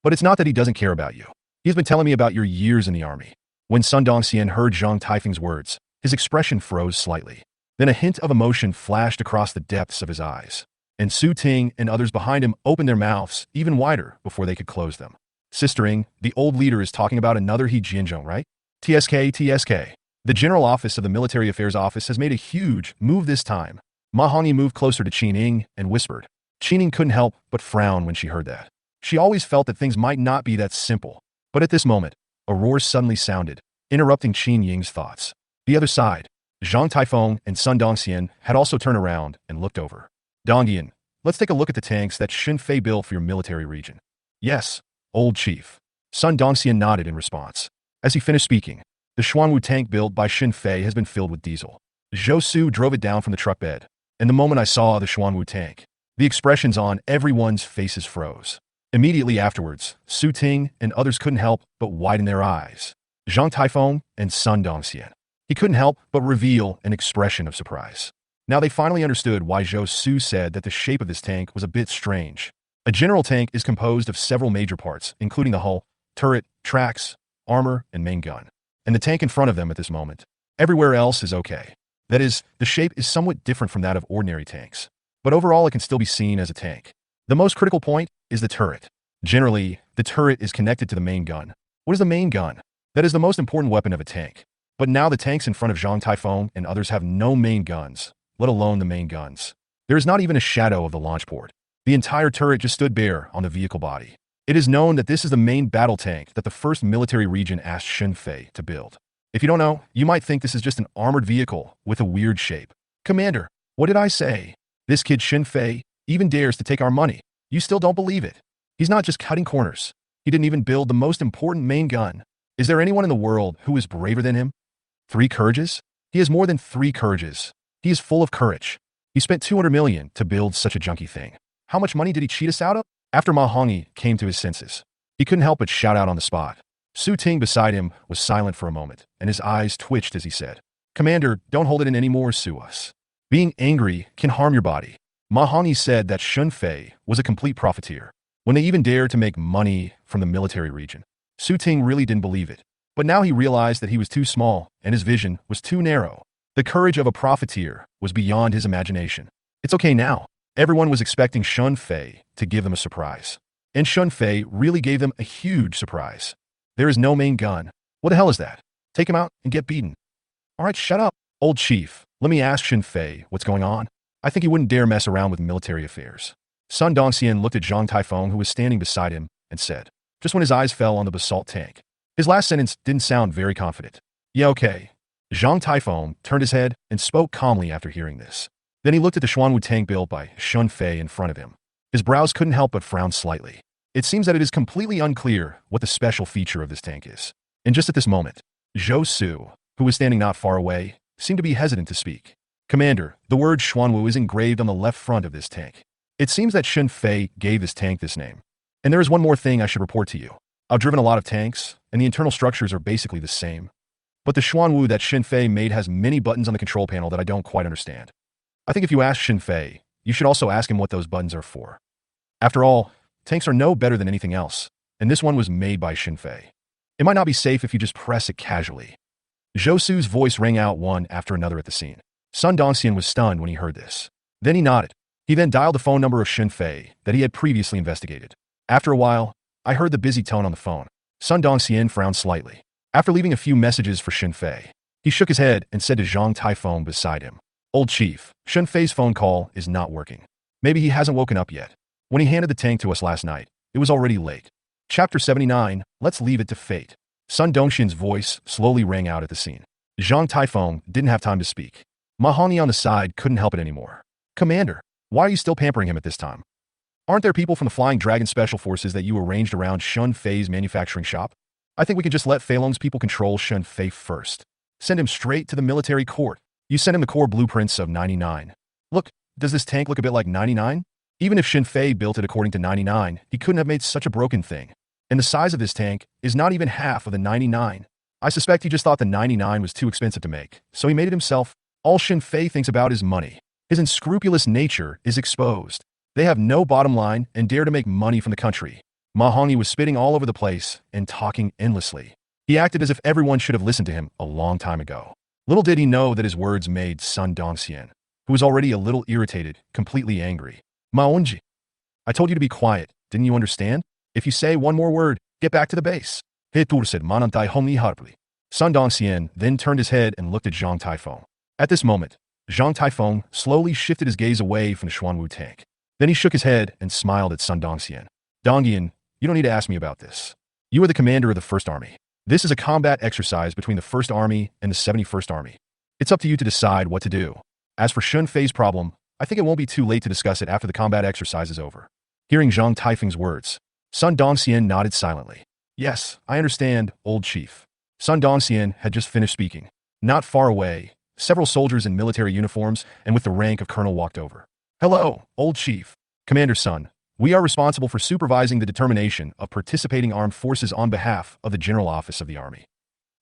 But it's not that he doesn't care about you. He's been telling me about your years in the army. When Sun Dongxian heard Zhang Taifeng's words, his expression froze slightly. Then a hint of emotion flashed across the depths of his eyes. And Su Ting and others behind him opened their mouths even wider before they could close them. Sistering, the old leader is talking about another He Jianzhong, right? TSK. The General Office of the Military Affairs Office has made a huge move this time. Ma Hongyi moved closer to Qin Ying and whispered. Qin Ying couldn't help but frown when she heard that. She always felt that things might not be that simple. But at this moment, a roar suddenly sounded, interrupting Qin Ying's thoughts. The other side, Zhang Taifeng and Sun Dongxian had also turned around and looked over. Dongyan, let's take a look at the tanks that Shen Fei built for your military region. Yes, old chief. Sun Dongxian nodded in response. As he finished speaking, the Xuanwu tank built by Shen Fei has been filled with diesel. Zhou Su drove it down from the truck bed, and the moment I saw the Xuanwu tank, the expressions on everyone's faces froze. Immediately afterwards, Su Ting and others couldn't help but widen their eyes. Zhang Taifeng and Sun Dongxian. He couldn't help but reveal an expression of surprise. Now they finally understood why Zhou Su said that the shape of this tank was a bit strange. A general tank is composed of several major parts, including the hull, turret, tracks, armor, and main gun. And the tank in front of them at this moment. Everywhere else is okay. That is, the shape is somewhat different from that of ordinary tanks. But overall, it can still be seen as a tank. The most critical point is the turret. Generally, the turret is connected to the main gun. What is the main gun? That is the most important weapon of a tank. But now the tanks in front of Zhang Taifeng and others have no main guns, let alone the main guns. There is not even a shadow of the launch port. The entire turret just stood bare on the vehicle body. It is known that this is the main battle tank that the first military region asked Shen Fei to build. If you don't know, you might think this is just an armored vehicle with a weird shape. Commander, what did I say? This kid Shen Fei even dares to take our money. You still don't believe it. He's not just cutting corners. He didn't even build the most important main gun. Is there anyone in the world who is braver than him? 3 courages? He has more than 3 courages. He is full of courage. He spent 200 million to build such a junky thing. How much money did he cheat us out of? After Ma Hongyi came to his senses, he couldn't help but shout out on the spot. Su Ting beside him was silent for a moment, and his eyes twitched as he said, Commander, don't hold it in anymore, sue us. Being angry can harm your body. Ma Hongyi said that Shen Fei was a complete profiteer. when they even dare to make money from the military region. Su Ting really didn't believe it. But now he realized that he was too small and his vision was too narrow. The courage of a profiteer was beyond his imagination. It's okay now. Everyone was expecting Shun Fei to give them a surprise. And Shun Fei really gave them a huge surprise. There is no main gun. What the hell is that? Take him out and get beaten. All right, shut up, old chief. Let me ask Shun Fei what's going on. I think he wouldn't dare mess around with military affairs. Sun Dongxian looked at Zhang Taifeng, who was standing beside him, and said, just when his eyes fell on the basalt tank. His last sentence didn't sound very confident. Yeah, okay. Zhang Taifeng turned his head and spoke calmly after hearing this. Then he looked at the Xuanwu tank built by Shun Fei in front of him. His brows couldn't help but frown slightly. It seems that it is completely unclear what the special feature of this tank is. And just at this moment, Zhou Su, who was standing not far away, seemed to be hesitant to speak. Commander, the word Xuanwu is engraved on the left front of this tank. It seems that Shun Fei gave this tank this name. And there is one more thing I should report to you. I've driven a lot of tanks, and the internal structures are basically the same. But the Xuanwu that Shun Fei made has many buttons on the control panel that I don't quite understand. I think if you ask Shun Fei, you should also ask him what those buttons are for. After all, tanks are no better than anything else, and this one was made by Shun Fei. It might not be safe if you just press it casually. Zhou Su's voice rang out one after another at the scene. Sun Dongxian was stunned when he heard this. Then he nodded. He then dialed the phone number of Shun Fei that he had previously investigated. After a while, I heard the busy tone on the phone. Sun Dongxian frowned slightly. After leaving a few messages for Shun Fei, he shook his head and said to Zhang Taifeng beside him, old chief, Shun Fei's phone call is not working. Maybe he hasn't woken up yet. When he handed the tank to us last night, it was already late. Chapter 79, let's leave it to fate. Sun Dongxian's voice slowly rang out at the scene. Zhang Taifeng didn't have time to speak. Ma Hongyi on the side couldn't help it anymore. Commander, why are you still pampering him at this time? Aren't there people from the Flying Dragon Special Forces that you arranged around Shun Fei's manufacturing shop? I think we can just let Fei Long's people control Shun Fei first. Send him straight to the military court. You sent him the core blueprints of 99. Look, does this tank look a bit like 99? Even if Shun Fei built it according to 99, he couldn't have made such a broken thing. And the size of this tank is not even half of the 99. I suspect he just thought the 99 was too expensive to make, so he made it himself. All Shun Fei thinks about is money. His unscrupulous nature is exposed. They have no bottom line and dare to make money from the country. Ma Hongyi was spitting all over the place and talking endlessly. He acted as if everyone should have listened to him a long time ago. Little did he know that his words made Sun Dongxian, who was already a little irritated, completely angry. Ma Hongyi, I told you to be quiet. Didn't you understand? If you say one more word, get back to the base. Hetur said Manantai Hongyi harply. Sun Dongxian then turned his head and looked at Zhang Taifeng. At this moment, Zhang Taifeng slowly shifted his gaze away from the Xuanwu tank. Then he shook his head and smiled at Sun Dongxian. Dongyan, you don't need to ask me about this. You are the commander of the First Army. This is a combat exercise between the First Army and the 71st Army. It's up to you to decide what to do. As for Shun Fei's problem, I think it won't be too late to discuss it after the combat exercise is over. Hearing Zhang Taifeng's words, Sun Dongxian nodded silently. Yes, I understand, old chief. Sun Dongxian had just finished speaking. Not far away, several soldiers in military uniforms and with the rank of colonel walked over. Hello, old chief. Commander Sun, we are responsible for supervising the determination of participating armed forces on behalf of the General Office of the Army.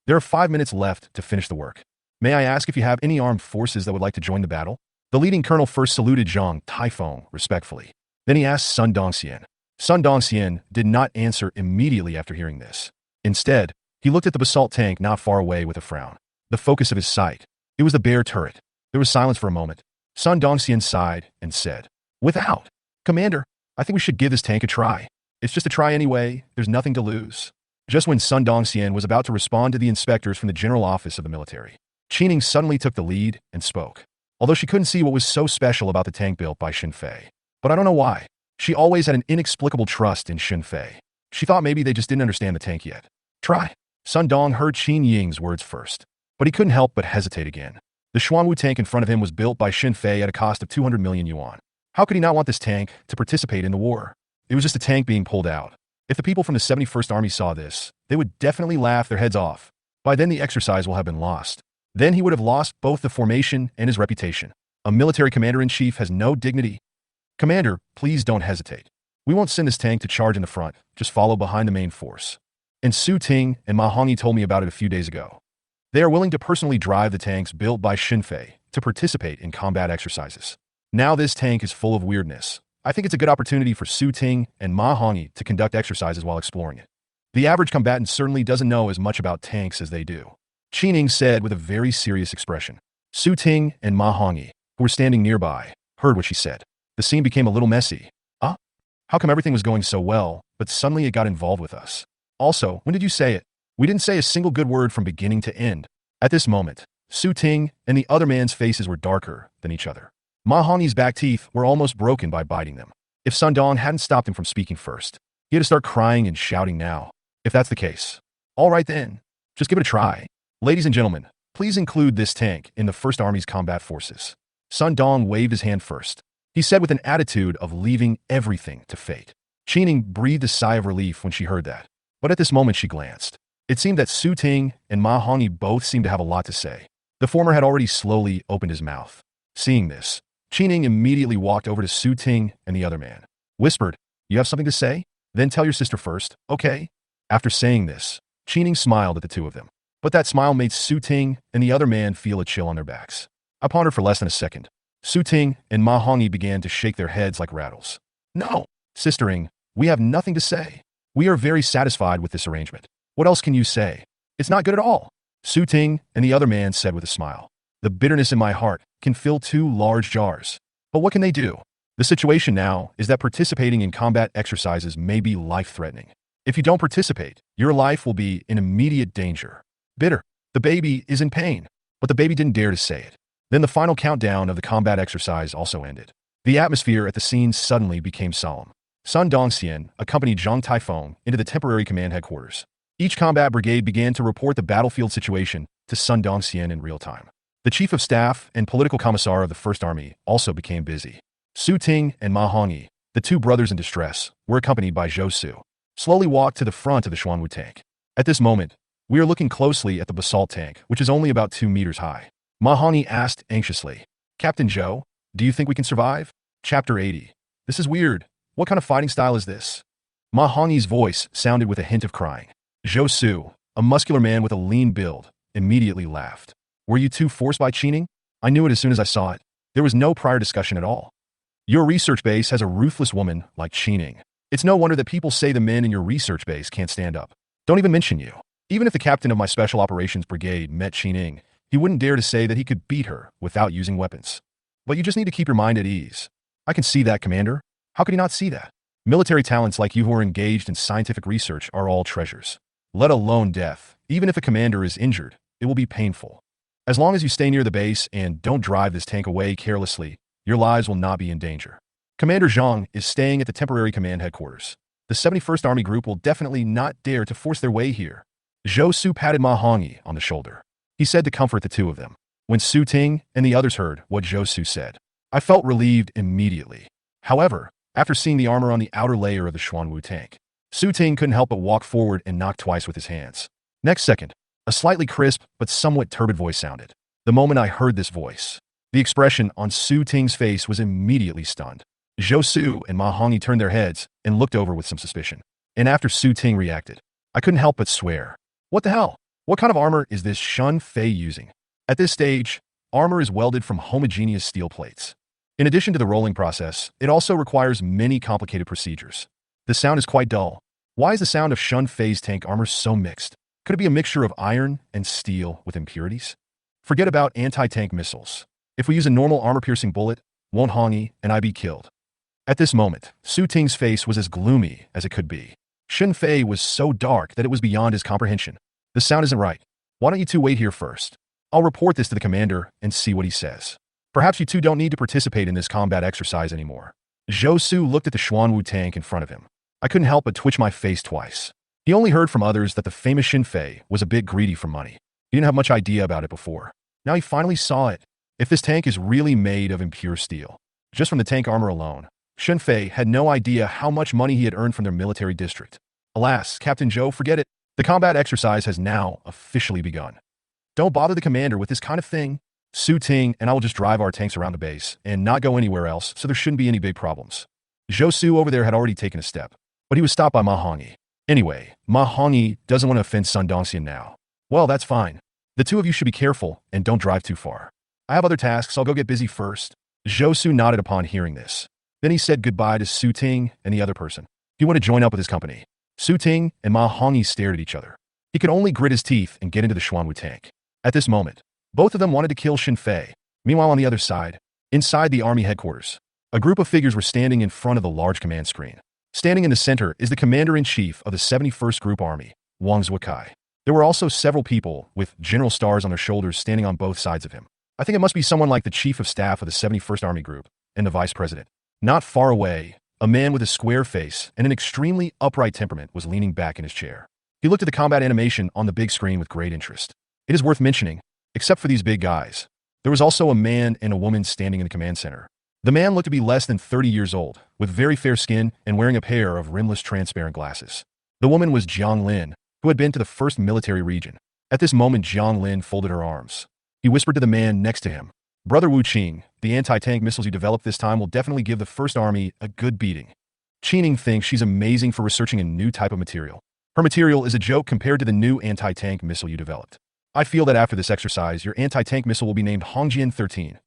There are 5 minutes left to finish the work. May I ask if you have any armed forces that would like to join the battle? The leading colonel first saluted Zhang Taifeng respectfully. Then he asked Sun Dongxian. Sun Dongxian did not answer immediately after hearing this. Instead, he looked at the basalt tank not far away with a frown. The focus of his sight. It was the bare turret. There was silence for a moment. Sun Dongxian sighed and said, Without. Commander, I think we should give this tank a try. It's just a try anyway. There's nothing to lose. Just when Sun Dongxian was about to respond to the inspectors from the General Office of the military, Qining suddenly took the lead and spoke. Although she couldn't see what was so special about the tank built by Shun Fei. But I don't know why. She always had an inexplicable trust in Shun Fei. She thought maybe they just didn't understand the tank yet. Try. Sun Dong heard Qin Ying's words first. But he couldn't help but hesitate again. The Xuanwu tank in front of him was built by Shun Fei at a cost of 200 million yuan. How could he not want this tank to participate in the war? It was just a tank being pulled out. If the people from the 71st Army saw this, they would definitely laugh their heads off. By then the exercise will have been lost. Then he would have lost both the formation and his reputation. A military commander-in-chief has no dignity. Commander, please don't hesitate. We won't send this tank to charge in the front, just follow behind the main force. And Su Ting and Ma Hongyi told me about it a few days ago. They are willing to personally drive the tanks built by Shun Fei to participate in combat exercises. Now this tank is full of weirdness. I think it's a good opportunity for Su Ting and Ma Hongyi to conduct exercises while exploring it. The average combatant certainly doesn't know as much about tanks as they do. Qining said with a very serious expression. Su Ting and Ma Hongyi, who were standing nearby, heard what she said. The scene became a little messy. How come everything was going so well, but suddenly it got involved with us? Also, when did you say it? We didn't say a single good word from beginning to end. At this moment, Su Ting and the other man's faces were darker than each other. Ma Hongyi's back teeth were almost broken by biting them. If Sun Dong hadn't stopped him from speaking first, he had to start crying and shouting now. If that's the case. All right then. Just give it a try. Ladies and gentlemen, please include this tank in the First Army's combat forces. Sun Dong waved his hand first. He said with an attitude of leaving everything to fate. Qining breathed a sigh of relief when she heard that. But at this moment she glanced. It seemed that Su Ting and Ma Hongyi both seemed to have a lot to say. The former had already slowly opened his mouth. Seeing this, Qining immediately walked over to Su Ting and the other man. Whispered, "You have something to say? Then tell your sister first, okay?" After saying this, Qining smiled at the two of them. But that smile made Su Ting and the other man feel a chill on their backs. I pondered for less than a second. Su Ting and Ma Hongyi began to shake their heads like rattles. "No, sistering, we have nothing to say. We are very satisfied with this arrangement. What else can you say? It's not good at all." Su Ting and the other man said with a smile. "The bitterness in my heart can fill 2 large jars. But what can they do? The situation now is that participating in combat exercises may be life-threatening. If you don't participate, your life will be in immediate danger. Bitter. The baby is in pain." But the baby didn't dare to say it. Then the final countdown of the combat exercise also ended. The atmosphere at the scene suddenly became solemn. Sun Dongxian accompanied Zhang Taifeng into the temporary command headquarters. Each combat brigade began to report the battlefield situation to Sun Dongxian in real time. The chief of staff and political commissar of the First Army also became busy. Su Ting and Ma Hongyi, the 2 brothers in distress, were accompanied by Zhou Su, slowly walked to the front of the Xuanwu tank. At this moment, we are looking closely at the basalt tank, which is only about 2 meters high. Ma Hongyi asked anxiously, "Captain Zhou, do you think we can survive?" Chapter 80. This is weird. What kind of fighting style is this? Ma Hongyi's voice sounded with a hint of crying. Zhou Su, a muscular man with a lean build, immediately laughed. "Were you 2 forced by Qining? I knew it as soon as I saw it. There was no prior discussion at all. Your research base has a ruthless woman like Qining. It's no wonder that people say the men in your research base can't stand up. Don't even mention you. Even if the captain of my special operations brigade met Qining, he wouldn't dare to say that he could beat her without using weapons. But you just need to keep your mind at ease. I can see that, Commander. How could he not see that? Military talents like you who are engaged in scientific research are all treasures. Let alone death. Even if a commander is injured, it will be painful. As long as you stay near the base and don't drive this tank away carelessly, your lives will not be in danger. Commander Zhang is staying at the temporary command headquarters. The 71st Army Group will definitely not dare to force their way here." Zhou Su patted Ma Hongyi on the shoulder. He said to comfort the 2 of them. When Su Ting and the others heard what Zhou Su said, I felt relieved immediately. However, after seeing the armor on the outer layer of the Xuanwu tank, Su Ting couldn't help but walk forward and knock twice with his hands. Next second, a slightly crisp but somewhat turbid voice sounded. The moment I heard this voice, the expression on Su Ting's face was immediately stunned. Zhou Su and Ma Hongyi turned their heads and looked over with some suspicion. And after Su Ting reacted, I couldn't help but swear. What the hell? What kind of armor is this Shun Fei using? At this stage, armor is welded from homogeneous steel plates. In addition to the rolling process, it also requires many complicated procedures. The sound is quite dull. Why is the sound of Shun Fei's tank armor so mixed? Could it be a mixture of iron and steel with impurities? Forget about anti-tank missiles. If we use a normal armor-piercing bullet, won't Hongyi and I be killed? At this moment, Su Ting's face was as gloomy as it could be. Shun Fei was so dark that it was beyond his comprehension. The sound isn't right. Why don't you 2 wait here first? I'll report this to the commander and see what he says. Perhaps you 2 don't need to participate in this combat exercise anymore. Zhou Su looked at the Xuanwu tank in front of him. I couldn't help but twitch my face twice. He only heard from others that the famous Shun Fei was a bit greedy for money. He didn't have much idea about it before. Now he finally saw it. If this tank is really made of impure steel, just from the tank armor alone, Shun Fei had no idea how much money he had earned from their military district. Alas, Captain Zhou, forget it. The combat exercise has now officially begun. Don't bother the commander with this kind of thing. Su Ting and I will just drive our tanks around the base and not go anywhere else, so there shouldn't be any big problems. Zhou Su over there had already taken a step, but he was stopped by Ma Hongyi. Anyway, Ma Hongyi doesn't want to offend Sun Dongxian now. Well, that's fine. The 2 of you should be careful and don't drive too far. I have other tasks, I'll go get busy first. Zhou Su nodded upon hearing this. Then he said goodbye to Su Ting and the other person. He wanted to join up with his company. Su Ting and Ma Hongyi stared at each other. He could only grit his teeth and get into the Xuanwu tank. At this moment, both of them wanted to kill Xin Fei. Meanwhile, on the other side, inside the army headquarters, a group of figures were standing in front of the large command screen. Standing in the center is the commander-in-chief of the 71st Group Army, Wang Zuokai. There were also several people with general stars on their shoulders standing on both sides of him. I think it must be someone like the chief of staff of the 71st Army Group and the vice president. Not far away, a man with a square face and an extremely upright temperament was leaning back in his chair. He looked at the combat animation on the big screen with great interest. It is worth mentioning, except for these big guys, there was also a man and a woman standing in the command center. The man looked to be less than 30 years old, with very fair skin and wearing a pair of rimless transparent glasses. The woman was Jiang Lin, who had been to the 1st Military Region. At this moment, Jiang Lin folded her arms. He whispered to the man next to him, "Brother Wu Qing, the anti-tank missiles you developed this time will definitely give the 1st Army a good beating." Qing thinks she's amazing for researching a new type of material. Her material is a joke compared to the new anti-tank missile you developed. I feel that after this exercise, your anti-tank missile will be named Hongjian-13.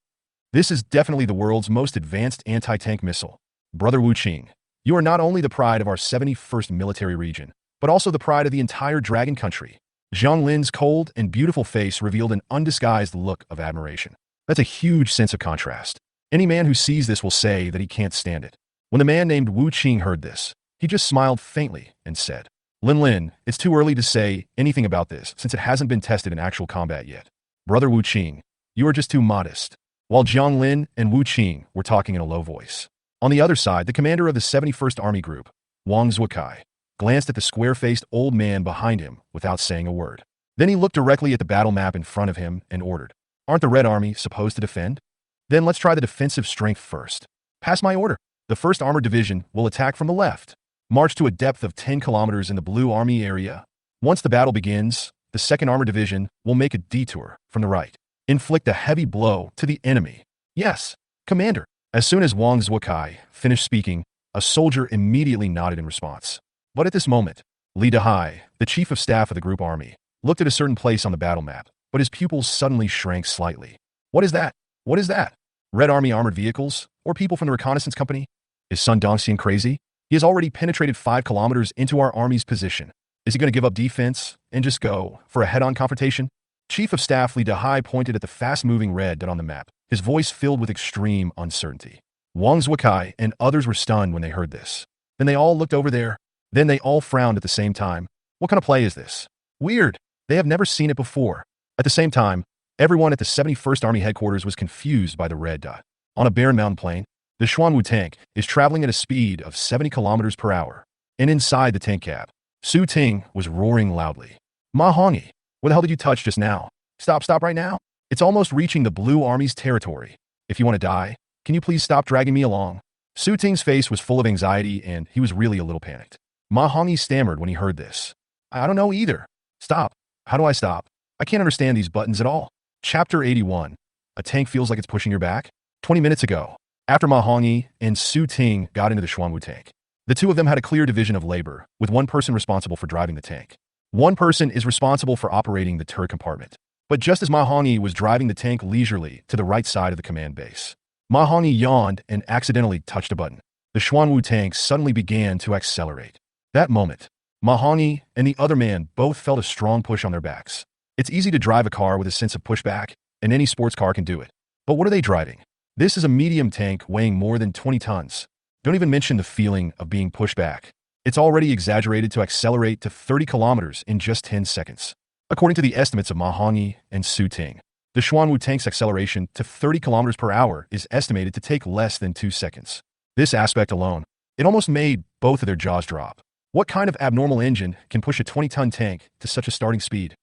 This is definitely the world's most advanced anti-tank missile. Brother Wu Qing, you are not only the pride of our 71st Military Region, but also the pride of the entire Dragon Country. Jiang Lin's cold and beautiful face revealed an undisguised look of admiration. That's a huge sense of contrast. Any man who sees this will say that he can't stand it. When the man named Wu Qing heard this, he just smiled faintly and said, Lin, it's too early to say anything about this since it hasn't been tested in actual combat yet. Brother Wu Qing, you are just too modest. While Jiang Lin and Wu Qing were talking in a low voice. On the other side, the commander of the 71st Army Group, Wang Zuokai, glanced at the square-faced old man behind him without saying a word. Then he looked directly at the battle map in front of him and ordered, "Aren't the Red Army supposed to defend? Then let's try the defensive strength first. Pass my order. The 1st Armored Division will attack from the left. March to a depth of 10 kilometers in the Blue Army area. Once the battle begins, the 2nd Armored Division will make a detour from the right. Inflict a heavy blow to the enemy." "Yes, Commander." As soon as Wang Zuokai finished speaking, a soldier immediately nodded in response. But at this moment, Li Dehai, the chief of staff of the group army, looked at a certain place on the battle map, but his pupils suddenly shrank slightly. "What is that? What is that? Red Army armored vehicles? Or people from the reconnaissance company? Is Sun Dongxian crazy? He has already penetrated 5 kilometers into our army's position. Is he going to give up defense and just go for a head-on confrontation?" Chief of Staff Li Dehai pointed at the fast-moving red dot on the map, his voice filled with extreme uncertainty. Wang Zuokai and others were stunned when they heard this. Then they all looked over there. Then they all frowned at the same time. What kind of play is this? Weird. They have never seen it before. At the same time, everyone at the 71st Army headquarters was confused by the red dot. On a barren mountain plain, the Xuanwu tank is traveling at a speed of 70 kilometers per hour. And inside the tank cab, Su Ting was roaring loudly. "Ma Hongyi, what the hell did you touch just now? Stop right now. It's almost reaching the Blue Army's territory. If you want to die, can you please stop dragging me along?" Su Ting's face was full of anxiety and he was really a little panicked. Ma Hongyi stammered when he heard this. "I don't know either. Stop. How do I stop? I can't understand these buttons at all." Chapter 81. A tank feels like it's pushing your back? 20 minutes ago, after Ma Hongyi and Su Ting got into the Xuanwu tank, the two of them had a clear division of labor, with one person responsible for driving the tank. One person is responsible for operating the turret compartment. But just as Ma Hongyi was driving the tank leisurely to the right side of the command base, Ma Hongyi yawned and accidentally touched a button. The Xuanwu tank suddenly began to accelerate. That moment, Ma Hongyi and the other man both felt a strong push on their backs. It's easy to drive a car with a sense of pushback, and any sports car can do it. But what are they driving? This is a medium tank weighing more than 20 tons. Don't even mention the feeling of being pushed back. It's already exaggerated to accelerate to 30 kilometers in just 10 seconds. According to the estimates of Ma Hongyi and Su Ting, the Xuanwu tank's acceleration to 30 kilometers per hour is estimated to take less than 2 seconds. This aspect alone, it almost made both of their jaws drop. What kind of abnormal engine can push a 20-ton tank to such a starting speed?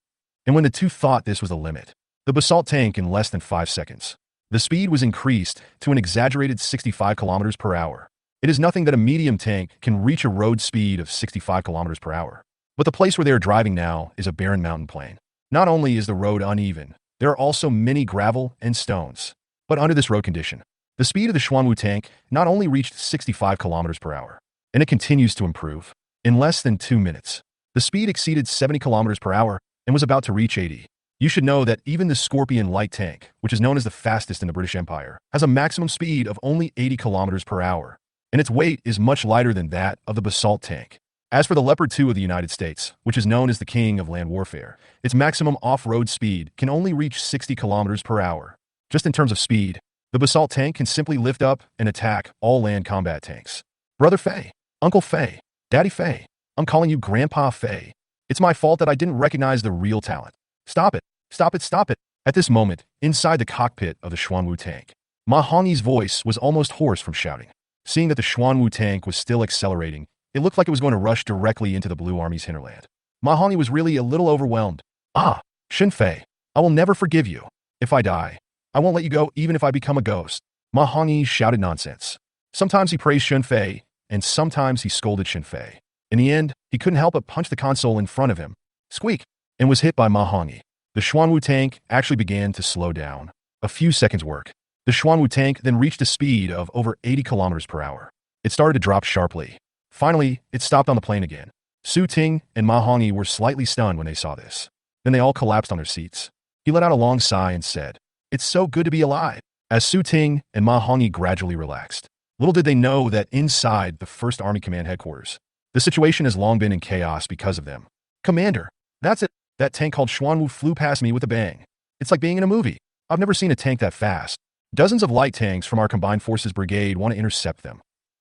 And when the two thought this was the limit, the basalt tank in less than 5 seconds, the speed was increased to an exaggerated 65 kilometers per hour. It is nothing that a medium tank can reach a road speed of 65 kilometers per hour. But the place where they are driving now is a barren mountain plain. Not only is the road uneven, there are also many gravel and stones. But under this road condition, the speed of the Xuanwu tank not only reached 65 kilometers per hour, and it continues to improve. In less than 2 minutes, the speed exceeded 70 kilometers per hour and was about to reach 80. You should know that even the Scorpion light tank, which is known as the fastest in the British Empire, has a maximum speed of only 80 kilometers per hour. and its weight is much lighter than that of the basalt tank. As for the Leopard 2 of the United States, which is known as the king of land warfare, its maximum off-road speed can only reach 60 kilometers per hour. Just in terms of speed, the basalt tank can simply lift up and attack all land combat tanks. Brother Fei, Uncle Fei, Daddy Fei, I'm calling you Grandpa Fei. It's my fault that I didn't recognize the real talent. Stop it, stop it, stop it. At this moment, inside the cockpit of the Xuanwu tank, Ma Hongyi's voice was almost hoarse from shouting. Seeing that the Xuanwu tank was still accelerating, it looked like it was going to rush directly into the Blue Army's hinterland. Ma Hongyi was really a little overwhelmed. Ah, Xin Fei, I will never forgive you. If I die, I won't let you go even if I become a ghost. Ma Hongyi shouted nonsense. Sometimes he praised Xin Fei, and sometimes he scolded Xin Fei. In the end, he couldn't help but punch the console in front of him, squeak, and was hit by Ma Hongyi. The Xuanwu tank actually began to slow down. A few seconds work. The Xuanwu tank then reached a speed of over 80 kilometers per hour. It started to drop sharply. Finally, it stopped on the plane again. Su Ting and Ma Hongyi were slightly stunned when they saw this. Then they all collapsed on their seats. He let out a long sigh and said, "It's so good to be alive." As Su Ting and Ma Hongyi gradually relaxed, little did they know that inside the 1st Army Command Headquarters, the situation has long been in chaos because of them. "Commander, that's it. That tank called Xuanwu flew past me with a bang. It's like being in a movie. I've never seen a tank that fast. Dozens of light tanks from our Combined Forces Brigade want to intercept them.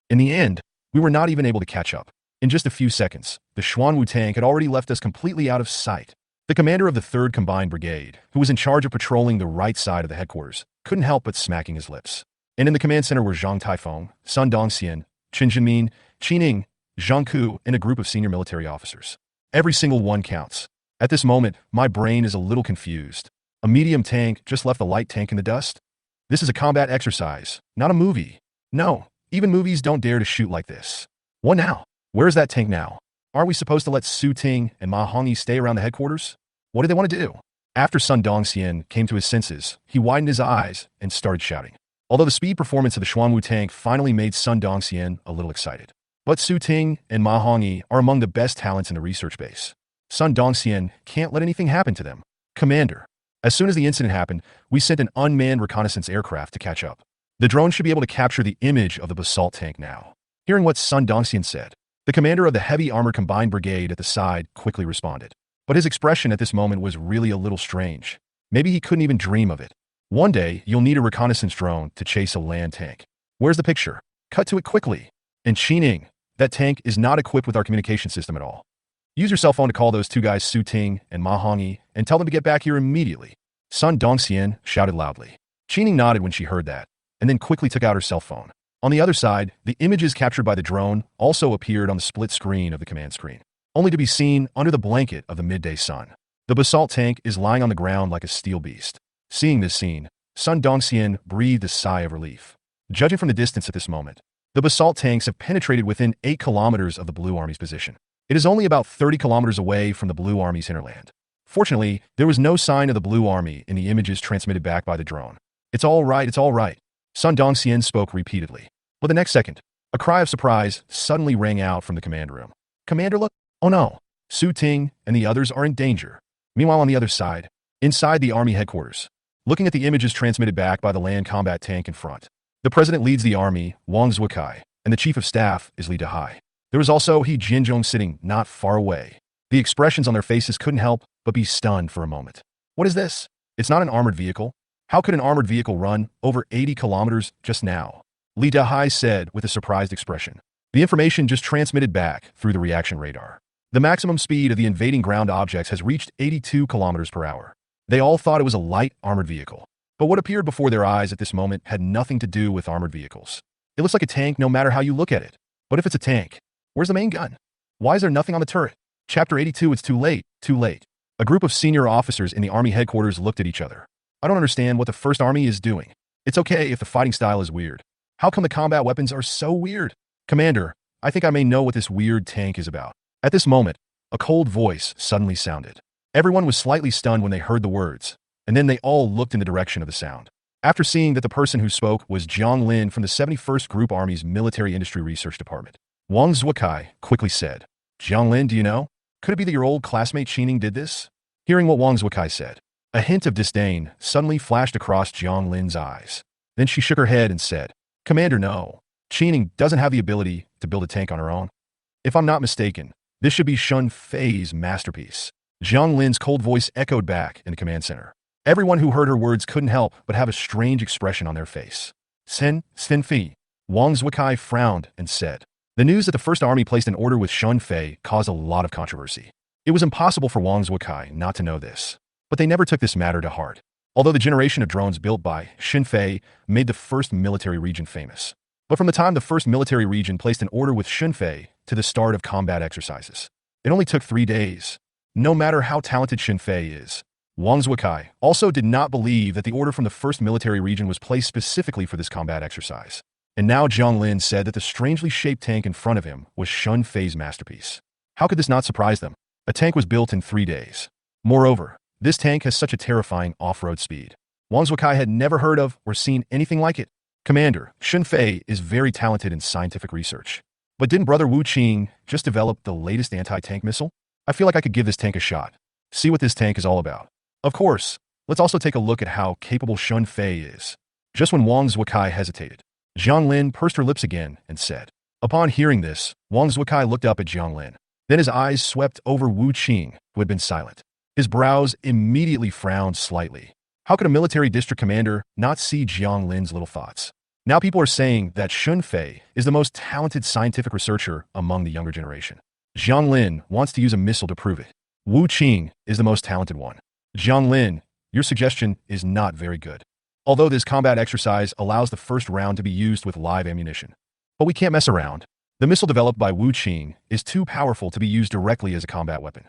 In the end, we were not even able to catch up. In just a few seconds, the Xuanwu tank had already left us completely out of sight." The commander of the 3rd Combined Brigade, who was in charge of patrolling the right side of the headquarters, couldn't help but smacking his lips. And in the command center were Zhang Taifeng, Sun Dongxian, Qin Jinmin, Qi Ning, Zhang Ku, and a group of senior military officers. Every single one counts. At this moment, my brain is a little confused. A medium tank just left the light tank in the dust? This is a combat exercise, not a movie. No, even movies don't dare to shoot like this. What now? Where's that tank now? Aren't we supposed to let Su Ting and Ma Hongyi stay around the headquarters? What do they want to do? After Sun Dongxian came to his senses, he widened his eyes and started shouting. Although the speed performance of the Xuanwu tank finally made Sun Dongxian a little excited. But Su Ting and Ma Hongyi are among the best talents in the research base. Sun Dongxian can't let anything happen to them. "Commander, as soon as the incident happened, we sent an unmanned reconnaissance aircraft to catch up. The drone should be able to capture the image of the basalt tank now." Hearing what Sun Dongxian said, the commander of the Heavy Armored Combined Brigade at the side quickly responded. But his expression at this moment was really a little strange. Maybe he couldn't even dream of it. "One day, you'll need a reconnaissance drone to chase a land tank. Where's the picture? Cut to it quickly." And Qi Ning, "That tank is not equipped with our communication system at all. Use your cell phone to call those 2 guys Su Ting and Ma Hongyi and tell them to get back here immediately." Sun Dongxian shouted loudly. Qi Ning nodded when she heard that, and then quickly took out her cell phone. On the other side, the images captured by the drone also appeared on the split screen of the command screen, only to be seen under the blanket of the midday sun. The basalt tank is lying on the ground like a steel beast. Seeing this scene, Sun Dongxian breathed a sigh of relief. Judging from the distance at this moment, the basalt tanks have penetrated within 8 kilometers of the Blue Army's position. It is only about 30 kilometers away from the Blue Army's hinterland. Fortunately, there was no sign of the Blue Army in the images transmitted back by the drone. "It's all right, it's all right." Sun Dongxian spoke repeatedly. But the next second, a cry of surprise suddenly rang out from the command room. "Commander, look! Oh no! Su Ting and the others are in danger." Meanwhile, on the other side, inside the Army headquarters, looking at the images transmitted back by the land combat tank in front, the president leads the army, Wang Zhukai, and the chief of staff is Li Dehai. There was also He Jinzhong sitting not far away. The expressions on their faces couldn't help but be stunned for a moment. "What is this? It's not an armored vehicle. How could an armored vehicle run over 80 kilometers just now?" Li Dehai said with a surprised expression. The information just transmitted back through the reaction radar. The maximum speed of the invading ground objects has reached 82 kilometers per hour. They all thought it was a light armored vehicle. But what appeared before their eyes at this moment had nothing to do with armored vehicles. It looks like a tank no matter how you look at it. But if it's a tank, where's the main gun? Why is there nothing on the turret? Chapter 82, it's too late, too late. A group of senior officers in the Army headquarters looked at each other. "I don't understand what the First Army is doing. It's okay if the fighting style is weird. How come the combat weapons are so weird? Commander, I think I may know what this weird tank is about." At this moment, a cold voice suddenly sounded. Everyone was slightly stunned when they heard the words, and then they all looked in the direction of the sound. After seeing that the person who spoke was Jiang Lin from the 71st Group Army's Military Industry Research Department, Wang Zhukai quickly said, "Jiang Lin, do you know? Could it be that your old classmate Qi Ning did this?" Hearing what Wang Zhukai said, a hint of disdain suddenly flashed across Jiang Lin's eyes. Then she shook her head and said, "Commander, no. Qining doesn't have the ability to build a tank on her own. If I'm not mistaken, this should be Shun Fei's masterpiece. Jiang Lin's cold voice echoed back in the command center. Everyone who heard her words couldn't help but have a strange expression on their face. Sen Fi. Wang Zuokai frowned and said, "The news that the First Army placed an order with Shun Fei caused a lot of controversy. It was impossible for Wang Zuokai not to know this. But they never took this matter to heart. Although the generation of drones built by Shun Fei made the first military region famous. But from the time the first military region placed an order with Shun Fei to the start of combat exercises, it only took 3 days. No matter how talented Shun Fei is, Wang Zuokai also did not believe that the order from the first military region was placed specifically for this combat exercise. And now Jiang Lin said that the strangely shaped tank in front of him was Shun Fei's masterpiece. How could this not surprise them? A tank was built in 3 days. Moreover, this tank has such a terrifying off-road speed. Wang Zuokai had never heard of or seen anything like it. Commander, Shun Fei is very talented in scientific research. But didn't Brother Wu Qing just develop the latest anti-tank missile? I feel like I could give this tank a shot. See what this tank is all about. Of course, let's also take a look at how capable Shun Fei is. Just when Wang Zuokai hesitated, Jiang Lin pursed her lips again and said. Upon hearing this, Wang Zuokai looked up at Jiang Lin. Then his eyes swept over Wu Qing, who had been silent. His brows immediately frowned slightly. How could a military district commander not see Jiang Lin's little thoughts? Now people are saying that Shun Fei is the most talented scientific researcher among the younger generation. Jiang Lin wants to use a missile to prove it. Wu Qing is the most talented one. Jiang Lin, your suggestion is not very good. Although this combat exercise allows the first round to be used with live ammunition. But we can't mess around. The missile developed by Wu Qing is too powerful to be used directly as a combat weapon.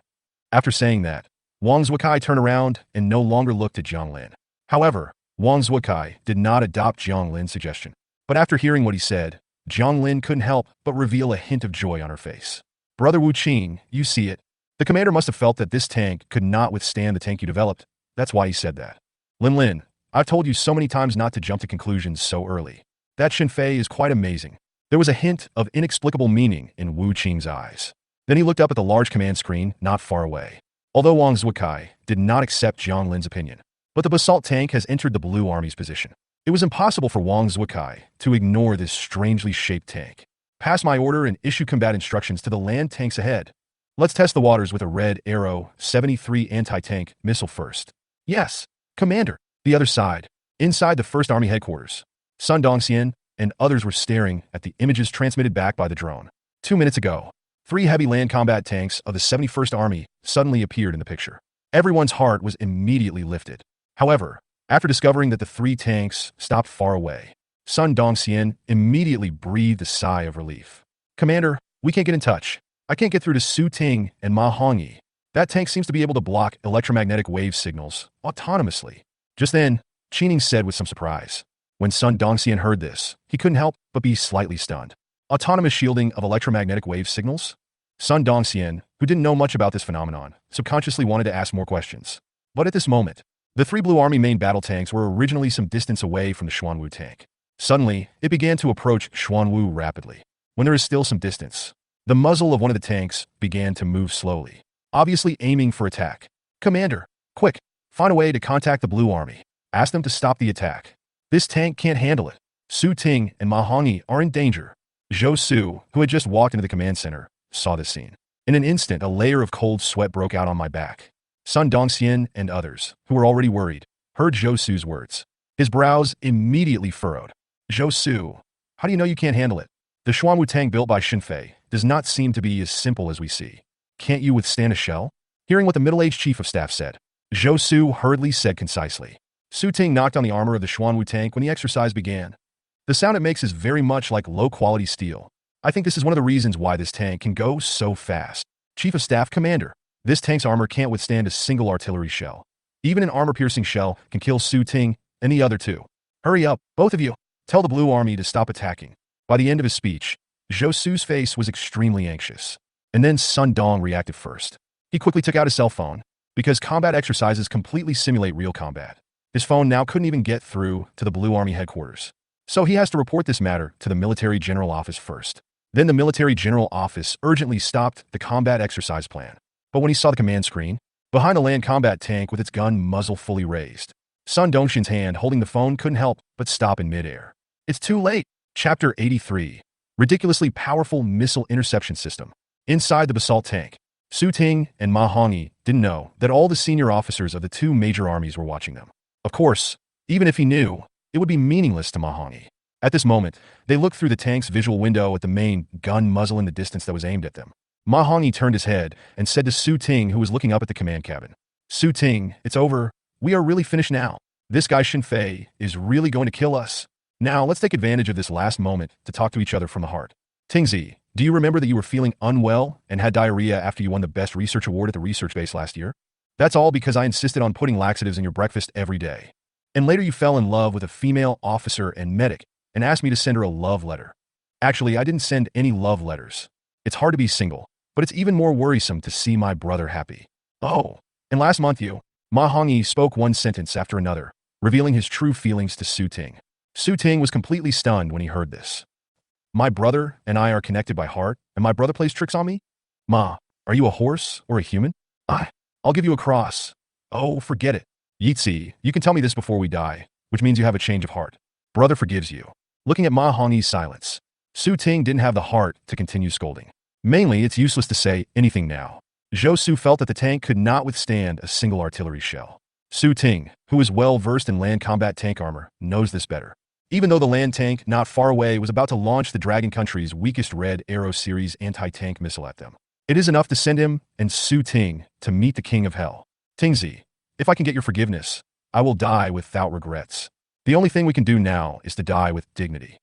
After saying that, Wang Zuokai turned around and no longer looked at Jiang Lin. However, Wang Zuokai did not adopt Jiang Lin's suggestion. But after hearing what he said, Jiang Lin couldn't help but reveal a hint of joy on her face. Brother Wu Qing, you see it. The commander must have felt that this tank could not withstand the tank you developed. That's why he said that. Lin, I've told you so many times not to jump to conclusions so early. That Shun Fei is quite amazing. There was a hint of inexplicable meaning in Wu Qing's eyes. Then he looked up at the large command screen not far away. Although Wang Zuokai did not accept Jiang Lin's opinion, but the basalt tank has entered the Blue Army's position. It was impossible for Wang Zuokai to ignore this strangely shaped tank. Pass my order and issue combat instructions to the land tanks ahead. Let's test the waters with a Red Arrow 73 anti-tank missile first. Yes, Commander. The other side, inside the First Army headquarters, Sun Dongxian and others were staring at the images transmitted back by the drone. 2 minutes ago, 3 heavy land combat tanks of the 71st Army suddenly appeared in the picture. Everyone's heart was immediately lifted. However, after discovering that the 3 tanks stopped far away, Sun Dongxian immediately breathed a sigh of relief. Commander, we can't get in touch. I can't get through to Su Ting and Ma Hongyi. That tank seems to be able to block electromagnetic wave signals autonomously. Just then, Qining said with some surprise. When Sun Dongxian heard this, he couldn't help but be slightly stunned. Autonomous shielding of electromagnetic wave signals? Sun Dongxian, who didn't know much about this phenomenon, subconsciously wanted to ask more questions. But at this moment, the 3 Blue Army main battle tanks were originally some distance away from the Xuanwu tank. Suddenly, it began to approach Xuanwu rapidly. When there is still some distance, the muzzle of one of the tanks began to move slowly, obviously aiming for attack. Commander, quick, find a way to contact the Blue Army. Ask them to stop the attack. This tank can't handle it. Su Ting and Ma Hongyi are in danger. Zhou Su, who had just walked into the command center, saw this scene. In an instant, a layer of cold sweat broke out on my back. Sun Dongxian and others, who were already worried, heard Zhou Su's words. His brows immediately furrowed. Zhou Su, how do you know you can't handle it? The Xuanwu tank built by Shun Fei does not seem to be as simple as we see. Can't you withstand a shell? Hearing what the middle-aged chief of staff said, Zhou Su hurriedly said concisely. Su Ting knocked on the armor of the Xuanwu tank when the exercise began. The sound it makes is very much like low-quality steel. I think this is one of the reasons why this tank can go so fast. Chief of Staff Commander, this tank's armor can't withstand a single artillery shell. Even an armor-piercing shell can kill Su Ting and the other 2. Hurry up, both of you. Tell the Blue Army to stop attacking. By the end of his speech, Zhou Su's face was extremely anxious. And then Sun Dong reacted first. He quickly took out his cell phone, because combat exercises completely simulate real combat. His phone now couldn't even get through to the Blue Army headquarters. So he has to report this matter to the Military General Office first. Then the Military General Office urgently stopped the combat exercise plan. But when he saw the command screen, behind a land combat tank with its gun muzzle fully raised, Sun Dongxian's hand holding the phone couldn't help but stop in midair. It's too late. Chapter 83. Ridiculously Powerful Missile Interception System. Inside the basalt tank, Su Ting and Ma Hongyi didn't know that all the senior officers of the two major armies were watching them. Of course, even if he knew, it would be meaningless to Ma Hongyi. At this moment, they looked through the tank's visual window at the main gun muzzle in the distance that was aimed at them. Ma Hongyi turned his head and said to Su Ting, who was looking up at the command cabin, "Su Ting, it's over. We are really finished now. This guy Shinfei is really going to kill us. Now, let's take advantage of this last moment to talk to each other from the heart. Tingzi, do you remember that you were feeling unwell and had diarrhea after you won the Best Research Award at the research base last year? That's all because I insisted on putting laxatives in your breakfast every day. And later you fell in love with a female officer and medic and asked me to send her a love letter. Actually, I didn't send any love letters. It's hard to be single, but it's even more worrisome to see my brother happy. Oh, and last month Ma Hongyi spoke one sentence after another, revealing his true feelings to Su Ting. Su Ting was completely stunned when he heard this. My brother and I are connected by heart, and my brother plays tricks on me? Ma, are you a horse or a human? I'll give you a cross. Oh, forget it. Yitzi, you can tell me this before we die, which means you have a change of heart. Brother forgives you. Looking at Ma Hongyi's silence, Su Ting didn't have the heart to continue scolding. Mainly, it's useless to say anything now. Zhou Su felt that the tank could not withstand a single artillery shell. Su Ting, who is well versed in land combat tank armor, knows this better. Even though the land tank not far away was about to launch the Dragon Country's weakest Red Arrow series anti-tank missile at them, it is enough to send him and Su Ting to meet the King of Hell. Tingzi, if I can get your forgiveness, I will die without regrets. The only thing we can do now is to die with dignity.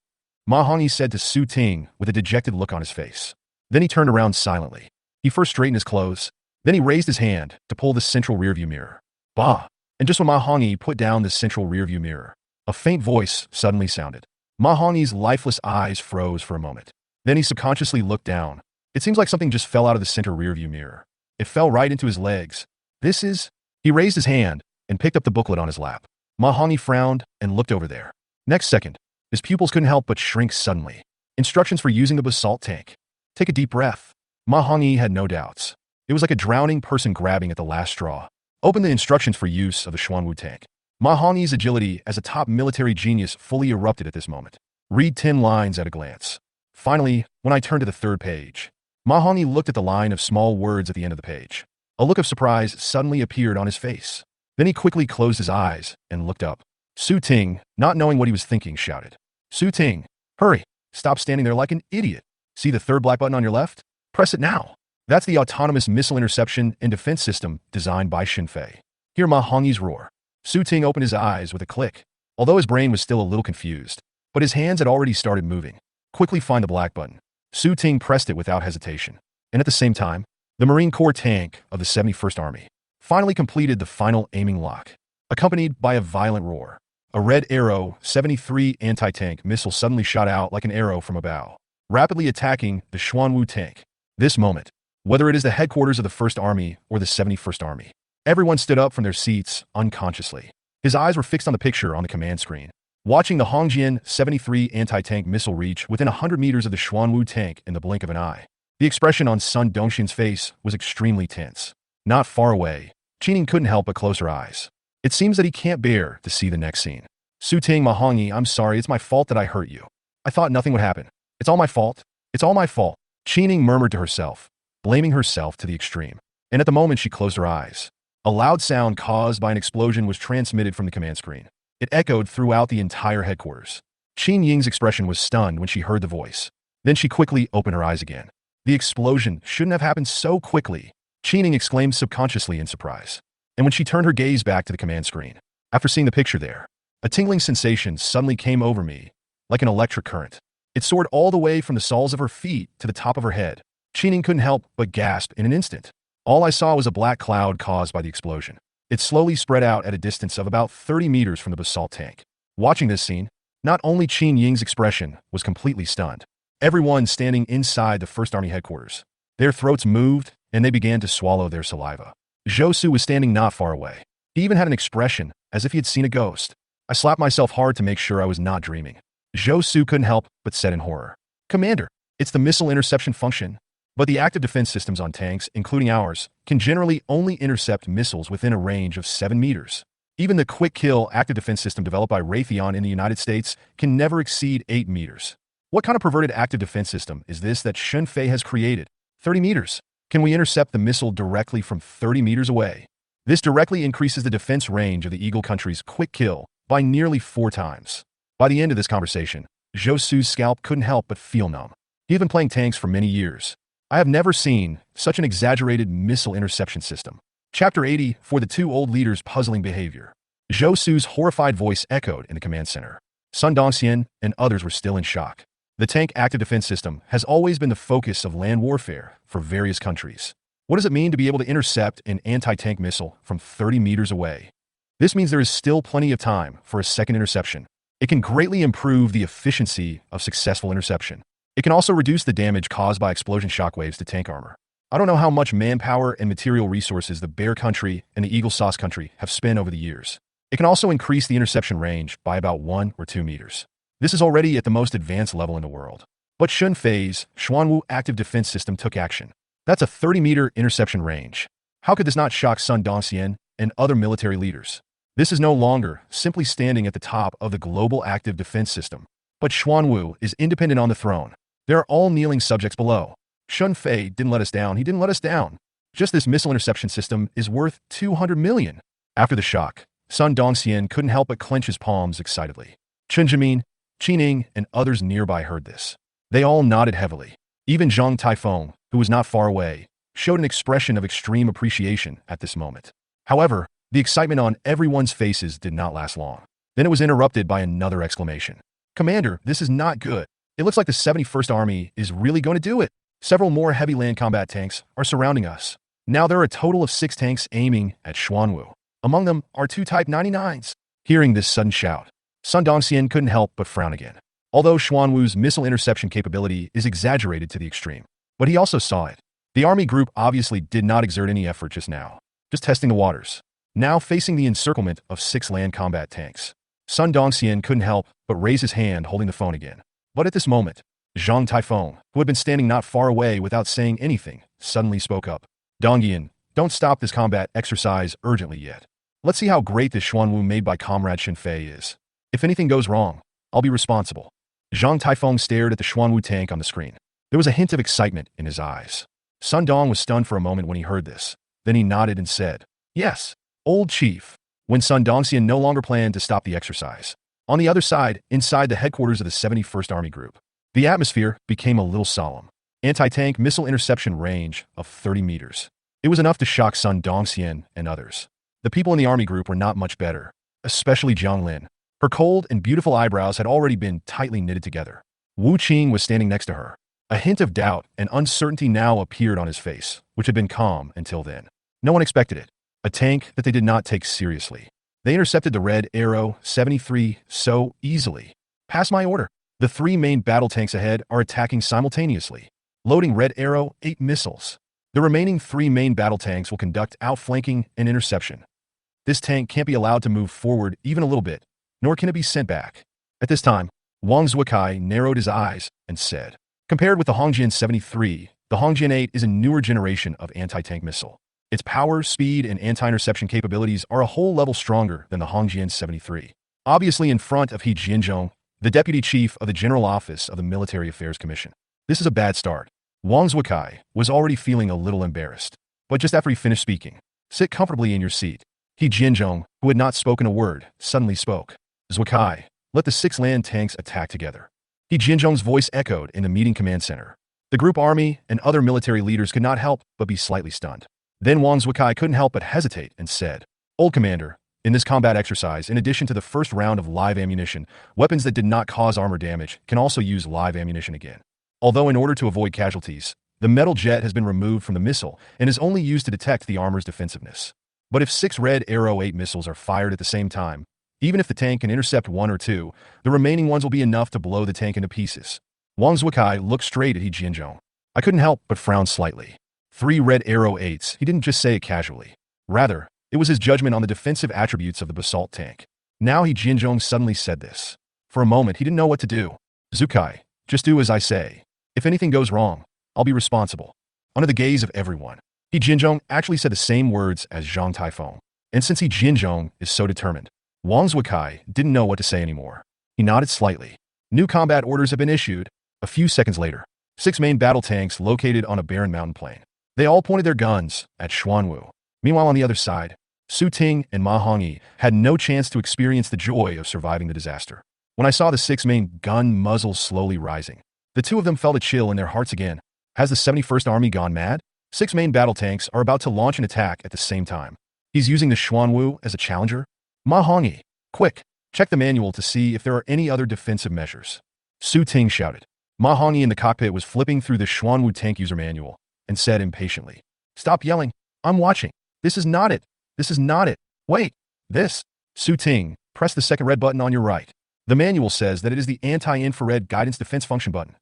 Ma Hongyi said to Su Ting with a dejected look on his face. Then he turned around silently. He first straightened his clothes, then he raised his hand to pull the central rearview mirror. Bah! And just when Ma Hongyi put down the central rearview mirror, a faint voice suddenly sounded. Ma Hongyi's lifeless eyes froze for a moment. Then he subconsciously looked down. It seems like something just fell out of the center rearview mirror. It fell right into his legs. He raised his hand and picked up the booklet on his lap. Ma Hongyi frowned and looked over there. Next second, his pupils couldn't help but shrink suddenly. Instructions for using the basalt tank. Take a deep breath. Ma Hongyi had no doubts. It was like a drowning person grabbing at the last straw. Open the instructions for use of the Xuanwu tank. Ma Hongyi's agility as a top military genius fully erupted at this moment. Read 10 lines at a glance. Finally, when I turned to the third page, Ma Hongyi looked at the line of small words at the end of the page. A look of surprise suddenly appeared on his face. Then he quickly closed his eyes and looked up. Su Ting, not knowing what he was thinking, shouted, Su Ting, hurry, stop standing there like an idiot. See the third black button on your left? Press it now. That's the autonomous missile interception and defense system designed by Shinfei. Hear Ma Hongyi's roar. Su Ting opened his eyes with a click, although his brain was still a little confused, but his hands had already started moving. Quickly find the black button. Su Ting pressed it without hesitation, and at the same time, the Marine Corps tank of the 71st Army finally completed the final aiming lock, accompanied by a violent roar. A Red Arrow 73 anti-tank missile suddenly shot out like an arrow from a bow, rapidly attacking the Xuanwu tank. This moment, whether it is the headquarters of the 1st Army or the 71st Army, everyone stood up from their seats unconsciously. His eyes were fixed on the picture on the command screen, watching the Hongjian 73 anti-tank missile reach within 100 meters of the Xuanwu tank in the blink of an eye. The expression on Sun Dongxin's face was extremely tense. Not far away, Qining couldn't help but close her eyes. It seems that he can't bear to see the next scene. Su Ting, Ma Hongyi, I'm sorry, it's my fault that I hurt you. I thought nothing would happen. It's all my fault. It's all my fault. Qining murmured to herself, blaming herself to the extreme. And at the moment she closed her eyes, a loud sound caused by an explosion was transmitted from the command screen. It echoed throughout the entire headquarters. Qin Ying's expression was stunned when she heard the voice. Then she quickly opened her eyes again. The explosion shouldn't have happened so quickly, Qining exclaimed subconsciously in surprise. And when she turned her gaze back to the command screen, after seeing the picture there, a tingling sensation suddenly came over me, like an electric current. It soared all the way from the soles of her feet to the top of her head. Qining couldn't help but gasp in an instant. All I saw was a black cloud caused by the explosion. It slowly spread out at a distance of about 30 meters from the basalt tank. Watching this scene, not only Qin Ying's expression was completely stunned. Everyone standing inside the 1st Army headquarters, their throats moved and they began to swallow their saliva. Zhou Su was standing not far away. He even had an expression as if he had seen a ghost. I slapped myself hard to make sure I was not dreaming. Zhou Su couldn't help but said in horror, Commander, it's the missile interception function. But the active defense systems on tanks, including ours, can generally only intercept missiles within a range of 7 meters. Even the quick-kill active defense system developed by Raytheon in the United States can never exceed 8 meters. What kind of perverted active defense system is this that Shun Fei has created? 30 meters. Can we intercept the missile directly from 30 meters away? This directly increases the defense range of the Eagle country's quick kill by nearly 4 times. By the end of this conversation, Zhou Su's scalp couldn't help but feel numb. He had been playing tanks for many years. I have never seen such an exaggerated missile interception system. Chapter 80 for the two old leaders' puzzling behavior. Zhou Su's horrified voice echoed in the command center. Sun Dongxian and others were still in shock. The tank active defense system has always been the focus of land warfare for various countries. What does it mean to be able to intercept an anti-tank missile from 30 meters away? This means there is still plenty of time for a second interception. It can greatly improve the efficiency of successful interception. It can also reduce the damage caused by explosion shockwaves to tank armor. I don't know how much manpower and material resources the Bear Country and the Eagle Sauce Country have spent over the years. It can also increase the interception range by about 1 or 2 meters. This is already at the most advanced level in the world. But Shun Fei's Xuanwu active defense system took action. That's a 30-meter interception range. How could this not shock Sun Dongxian and other military leaders? This is no longer simply standing at the top of the global active defense system. But Xuanwu is independent on the throne. There are all kneeling subjects below. Shun Fei didn't let us down. He didn't let us down. Just this missile interception system is worth 200 million. After the shock, Sun Dongxian couldn't help but clench his palms excitedly. Chen Jimin, Qining, and others nearby heard this. They all nodded heavily. Even Zhang Taifeng, who was not far away, showed an expression of extreme appreciation at this moment. However, the excitement on everyone's faces did not last long. Then it was interrupted by another exclamation. Commander, this is not good. It looks like the 71st Army is really going to do it. Several more heavy land combat tanks are surrounding us. Now there are a total of 6 tanks aiming at Xuanwu. Among them are 2 Type 99s. Hearing this sudden shout, Sun Dongxian couldn't help but frown again. Although Xuanwu's missile interception capability is exaggerated to the extreme, but he also saw it. The army group obviously did not exert any effort just now, just testing the waters. Now facing the encirclement of 6 land combat tanks, Sun Dongxian couldn't help but raise his hand holding the phone again. But at this moment, Zhang Taifeng, who had been standing not far away without saying anything, suddenly spoke up. Dongyan, don't stop this combat exercise urgently yet. Let's see how great this Xuanwu made by Comrade Shin Fei is. If anything goes wrong, I'll be responsible. Zhang Taifeng stared at the Xuanwu tank on the screen. There was a hint of excitement in his eyes. Sun Dong was stunned for a moment when he heard this. Then he nodded and said, "Yes, old chief." When Sun Dongxian no longer planned to stop the exercise. On the other side, inside the headquarters of the 71st Army Group, the atmosphere became a little solemn. Anti-tank missile interception range of 30 meters. It was enough to shock Sun Dongxian and others. The people in the Army Group were not much better, especially Jiang Lin. Her cold and beautiful eyebrows had already been tightly knitted together. Wu Qing was standing next to her. A hint of doubt and uncertainty now appeared on his face, which had been calm until then. No one expected it. A tank that they did not take seriously. They intercepted the Red Arrow 73 so easily. Pass my order. The 3 main battle tanks ahead are attacking simultaneously, loading Red Arrow 8 missiles. The remaining 3 main battle tanks will conduct outflanking and interception. This tank can't be allowed to move forward even a little bit, nor can it be sent back. At this time, Wang Zuokai narrowed his eyes and said, compared with the Hongjian 73, the Hongjian 8 is a newer generation of anti-tank missile. Its power, speed, and anti-interception capabilities are a whole level stronger than the Hongjian 73. Obviously in front of He Jianzhong, the deputy chief of the General Office of the Military Affairs Commission. This is a bad start. Wang Zuokai was already feeling a little embarrassed. But just after he finished speaking, sit comfortably in your seat. He Jianzhong, who had not spoken a word, suddenly spoke. Zuokai, let the 6 land tanks attack together. He Jianzhong's voice echoed in the meeting command center. The group army and other military leaders could not help but be slightly stunned. Then Wang Zuokai couldn't help but hesitate and said, Old Commander, in this combat exercise, in addition to the first round of live ammunition, weapons that did not cause armor damage can also use live ammunition again. Although in order to avoid casualties, the metal jet has been removed from the missile and is only used to detect the armor's defensiveness. But if 6 Red Arrow 8 missiles are fired at the same time, even if the tank can intercept 1 or 2, the remaining ones will be enough to blow the tank into pieces. Wang Zuokai looked straight at He Jianzhong. I couldn't help but frown slightly. 3 Red Arrow 8s, he didn't just say it casually. Rather, it was his judgment on the defensive attributes of the basalt tank. Now He Jianzhong suddenly said this. For a moment, he didn't know what to do. Zuokai, just do as I say. If anything goes wrong, I'll be responsible. Under the gaze of everyone, He Jianzhong actually said the same words as Zhang Taifeng. And since He Jianzhong is so determined, Wang Zuokai didn't know what to say anymore. He nodded slightly. New combat orders have been issued. A few seconds later, 6 main battle tanks located on a barren mountain plain. They all pointed their guns at Xuanwu. Meanwhile, on the other side, Su Ting and Ma Hongyi had no chance to experience the joy of surviving the disaster. When I saw the 6 main gun muzzles slowly rising, the two of them felt a chill in their hearts again. Has the 71st Army gone mad? 6 main battle tanks are about to launch an attack at the same time. He's using the Xuanwu as a challenger? Ma Hongyi, quick, check the manual to see if there are any other defensive measures. Su Ting shouted. Ma Hongyi in the cockpit was flipping through the Xuanwu tank user manual and said impatiently, "Stop yelling. I'm watching. This is not it. This is not it. Wait. This." Su Ting, press the second red button on your right. The manual says that it is the anti-infrared guidance defense function button.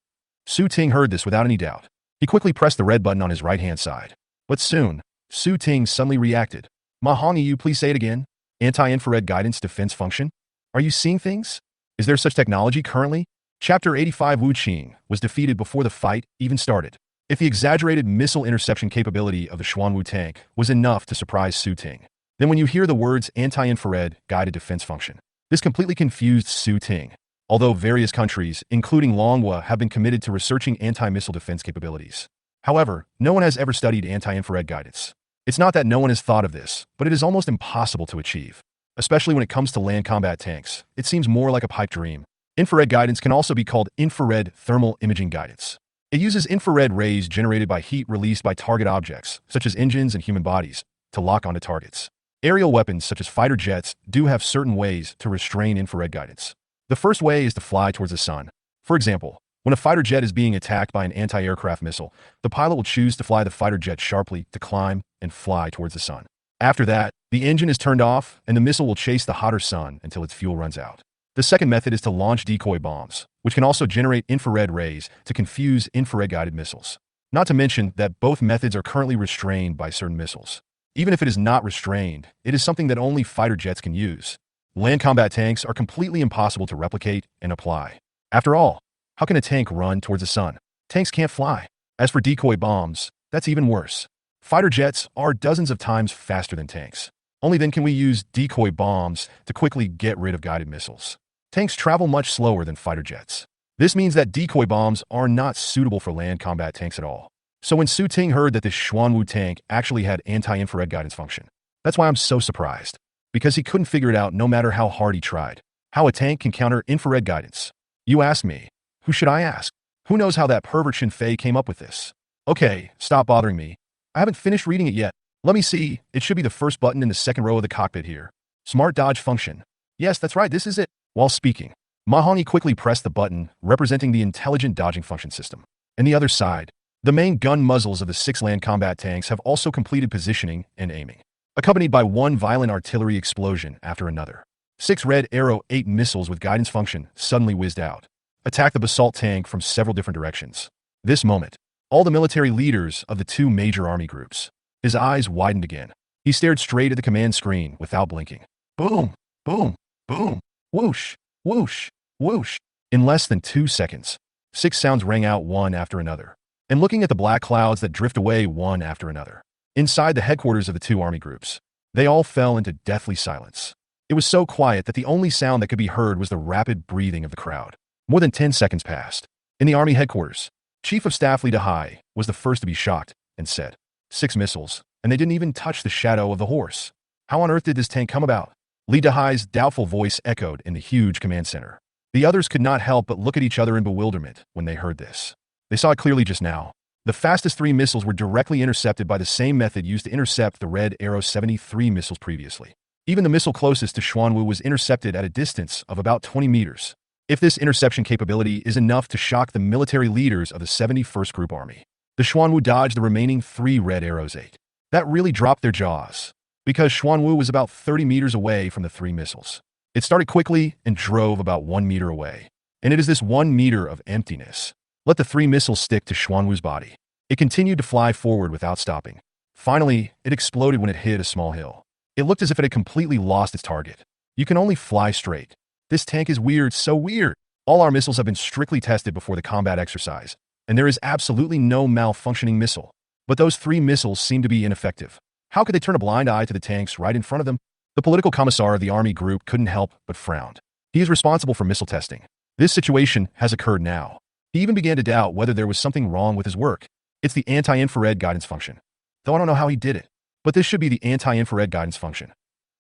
Su Ting heard this without any doubt. He quickly pressed the red button on his right-hand side. But soon, Su Ting suddenly reacted. Ma Hongyi, you please say it again? Anti-infrared guidance defense function? Are you seeing things? Is there such technology currently? Chapter 85 Wu Qing was defeated before the fight even started. If the exaggerated missile interception capability of the Xuanwu tank was enough to surprise Su Ting, then when you hear the words anti-infrared guided defense function, this completely confused Su Ting. Although various countries, including Longhua, have been committed to researching anti-missile defense capabilities. However, no one has ever studied anti-infrared guidance. It's not that no one has thought of this, but it is almost impossible to achieve. Especially when it comes to land combat tanks, it seems more like a pipe dream. Infrared guidance can also be called infrared thermal imaging guidance. It uses infrared rays generated by heat released by target objects, such as engines and human bodies, to lock onto targets. Aerial weapons, such as fighter jets, do have certain ways to restrain infrared guidance. The first way is to fly towards the sun. For example, when a fighter jet is being attacked by an anti-aircraft missile, the pilot will choose to fly the fighter jet sharply to climb and fly towards the sun. After that, the engine is turned off and the missile will chase the hotter sun until its fuel runs out. The second method is to launch decoy bombs, which can also generate infrared rays to confuse infrared-guided missiles. Not to mention that both methods are currently restrained by certain missiles. Even if it is not restrained, it is something that only fighter jets can use. Land combat tanks are completely impossible to replicate and apply. After all, how can a tank run towards the sun? Tanks can't fly. As for decoy bombs, that's even worse. Fighter jets are dozens of times faster than tanks. Only then can we use decoy bombs to quickly get rid of guided missiles. Tanks travel much slower than fighter jets. This means that decoy bombs are not suitable for land combat tanks at all. So when Su Ting heard that this Xuanwu tank actually had anti-infrared guidance function, that's why I'm so surprised. Because he couldn't figure it out no matter how hard he tried. How a tank can counter infrared guidance. You ask me. Who should I ask? Who knows how that pervert Shin Fei came up with this? Okay, stop bothering me. I haven't finished reading it yet. Let me see. It should be the first button in the second row of the cockpit here. Smart dodge function. Yes, that's right, this is it. While speaking, Ma Hongyi quickly pressed the button representing the intelligent dodging function system. On the other side, the main gun muzzles of the 6 land combat tanks have also completed positioning and aiming, accompanied by one violent artillery explosion after another. 6 Red Arrow 8 missiles with guidance function suddenly whizzed out, attacked the basalt tank from several different directions. This moment, all the military leaders of the 2 major army groups. His eyes widened again. He stared straight at the command screen without blinking. Boom, boom, boom, whoosh, whoosh, whoosh. In less than 2 seconds, 6 sounds rang out one after another, and looking at the black clouds that drift away one after another. Inside the headquarters of the 2 army groups, they all fell into deathly silence. It was so quiet that the only sound that could be heard was the rapid breathing of the crowd. More than 10 seconds passed. In the army headquarters, Chief of Staff Li Dehai was the first to be shocked and said, 6 missiles, and they didn't even touch the shadow of the horse. How on earth did this tank come about? Li Dehai's doubtful voice echoed in the huge command center. The others could not help but look at each other in bewilderment when they heard this. They saw it clearly just now. The fastest 3 missiles were directly intercepted by the same method used to intercept the Red Arrow 73 missiles previously. Even the missile closest to Xuanwu was intercepted at a distance of about 20 meters. If this interception capability is enough to shock the military leaders of the 71st Group Army, the Xuanwu dodged the remaining 3 Red Arrows 8. That really dropped their jaws, because Xuanwu was about 30 meters away from the 3 missiles. It started quickly and drove about 1 meter away. And it is this 1 meter of emptiness. Let the 3 missiles stick to Xuanwu's body. It continued to fly forward without stopping. Finally, it exploded when it hit a small hill. It looked as if it had completely lost its target. You can only fly straight. This tank is weird, so weird. All our missiles have been strictly tested before the combat exercise, and there is absolutely no malfunctioning missile. But those 3 missiles seem to be ineffective. How could they turn a blind eye to the tanks right in front of them? The political commissar of the army group couldn't help but frowned. He is responsible for missile testing. This situation has occurred now. He even began to doubt whether there was something wrong with his work. It's the anti-infrared guidance function. Though I don't know how he did it. But this should be the anti-infrared guidance function.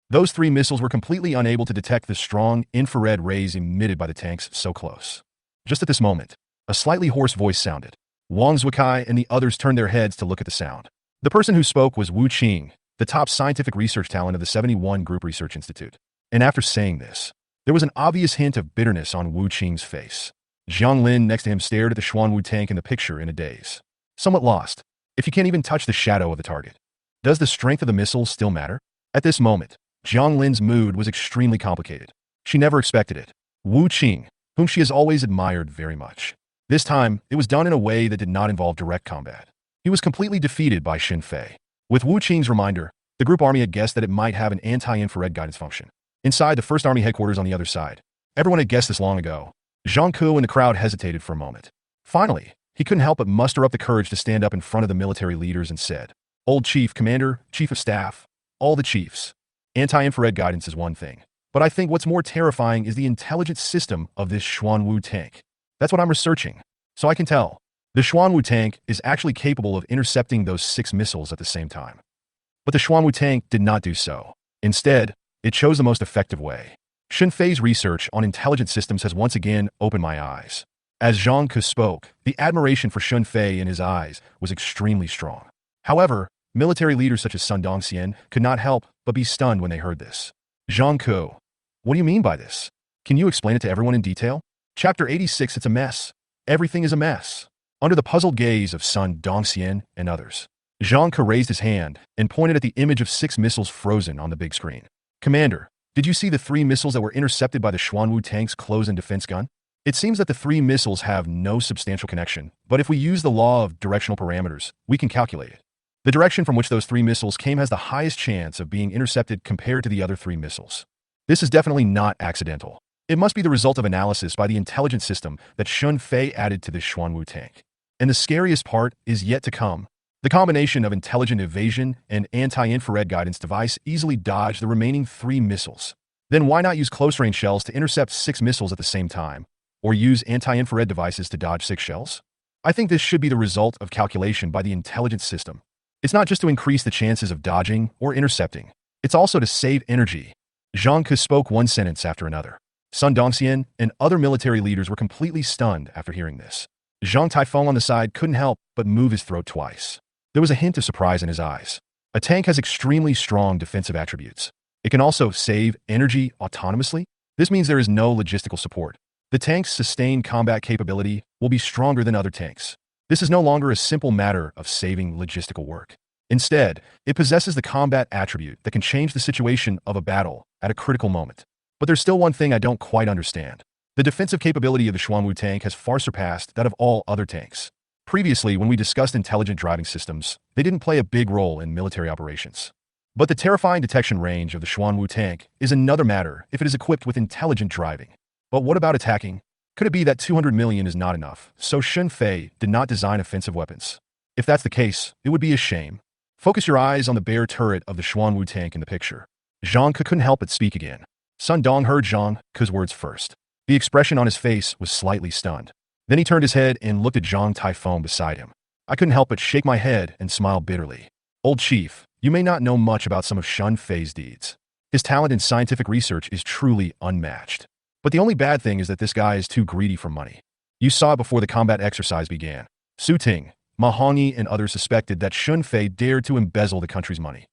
Those 3 missiles were completely unable to detect the strong infrared rays emitted by the tanks so close. Just at this moment, a slightly hoarse voice sounded. Wang Zhukai and the others turned their heads to look at the sound. The person who spoke was Wu Qing, the top scientific research talent of the 71 Group Research Institute. And after saying this, there was an obvious hint of bitterness on Wu Qing's face. Jiang Lin next to him stared at the Xuanwu tank in the picture in a daze. Somewhat lost. If you can't even touch the shadow of the target, does the strength of the missile still matter? At this moment, Jiang Lin's mood was extremely complicated. She never expected it. Wu Qing, whom she has always admired very much. This time, it was done in a way that did not involve direct combat. He was completely defeated by Xin Fei. With Wu Qing's reminder, the group army had guessed that it might have an anti-infrared guidance function. Inside the 1st Army headquarters on the other side, everyone had guessed this long ago. Zhang Ku and the crowd hesitated for a moment. Finally, he couldn't help but muster up the courage to stand up in front of the military leaders and said, "Old Chief, Commander, Chief of Staff, all the chiefs. Anti-infrared guidance is one thing, but I think what's more terrifying is the intelligence system of this Xuanwu tank. That's what I'm researching. So I can tell. The Xuanwu tank is actually capable of intercepting those 6 missiles at the same time. But the Xuanwu tank did not do so. Instead, it chose the most effective way. Xin Fei's research on intelligent systems has once again opened my eyes. As Zhang Ke spoke, the admiration for Xin Fei in his eyes was extremely strong. However, military leaders such as Sun Dongxian could not help but be stunned when they heard this. Zhang Ke, what do you mean by this? Can you explain it to everyone in detail? Chapter 86, it's a mess. Everything is a mess. Under the puzzled gaze of Sun Dongxian and others, Zhang Ke raised his hand and pointed at the image of 6 missiles frozen on the big screen. Commander, did you see the 3 missiles that were intercepted by the Xuanwu tank's close-in defense gun? It seems that the 3 missiles have no substantial connection, but if we use the law of directional parameters, we can calculate it. The direction from which those 3 missiles came has the highest chance of being intercepted compared to the other 3 missiles. This is definitely not accidental. It must be the result of analysis by the intelligence system that Xin Fei added to this Xuanwu tank. And the scariest part is yet to come. The combination of intelligent evasion and anti-infrared guidance device easily dodged the remaining 3 missiles. Then why not use close-range shells to intercept 6 missiles at the same time? Or use anti-infrared devices to dodge 6 shells? I think this should be the result of calculation by the intelligence system. It's not just to increase the chances of dodging or intercepting. It's also to save energy. Zhang Ke spoke one sentence after another. Sun Dongxian and other military leaders were completely stunned after hearing this. Zhang Taifeng on the side couldn't help but move his throat twice. There was a hint of surprise in his eyes. A tank has extremely strong defensive attributes. It can also save energy autonomously. This means there is no logistical support. The tank's sustained combat capability will be stronger than other tanks. This is no longer a simple matter of saving logistical work. Instead, it possesses the combat attribute that can change the situation of a battle at a critical moment. But there's still one thing I don't quite understand. The defensive capability of the Xuanwu tank has far surpassed that of all other tanks. Previously, when we discussed intelligent driving systems, they didn't play a big role in military operations. But the terrifying detection range of the Xuanwu tank is another matter if it is equipped with intelligent driving. But what about attacking? Could it be that 200 million is not enough, so Xin Fei did not design offensive weapons? If that's the case, it would be a shame. Focus your eyes on the bare turret of the Xuanwu tank in the picture. Zhang Ke couldn't help but speak again. Sun Dong heard Zhang Ke's words first. The expression on his face was slightly stunned. Then he turned his head and looked at Zhang Taifeng beside him. I couldn't help but shake my head and smile bitterly. Old Chief, you may not know much about some of Xin Fei's deeds. His talent in scientific research is truly unmatched. But the only bad thing is that this guy is too greedy for money. You saw it before the combat exercise began. Su Ting, Ma Hongyi, and others suspected that Xin Fei dared to embezzle the country's money.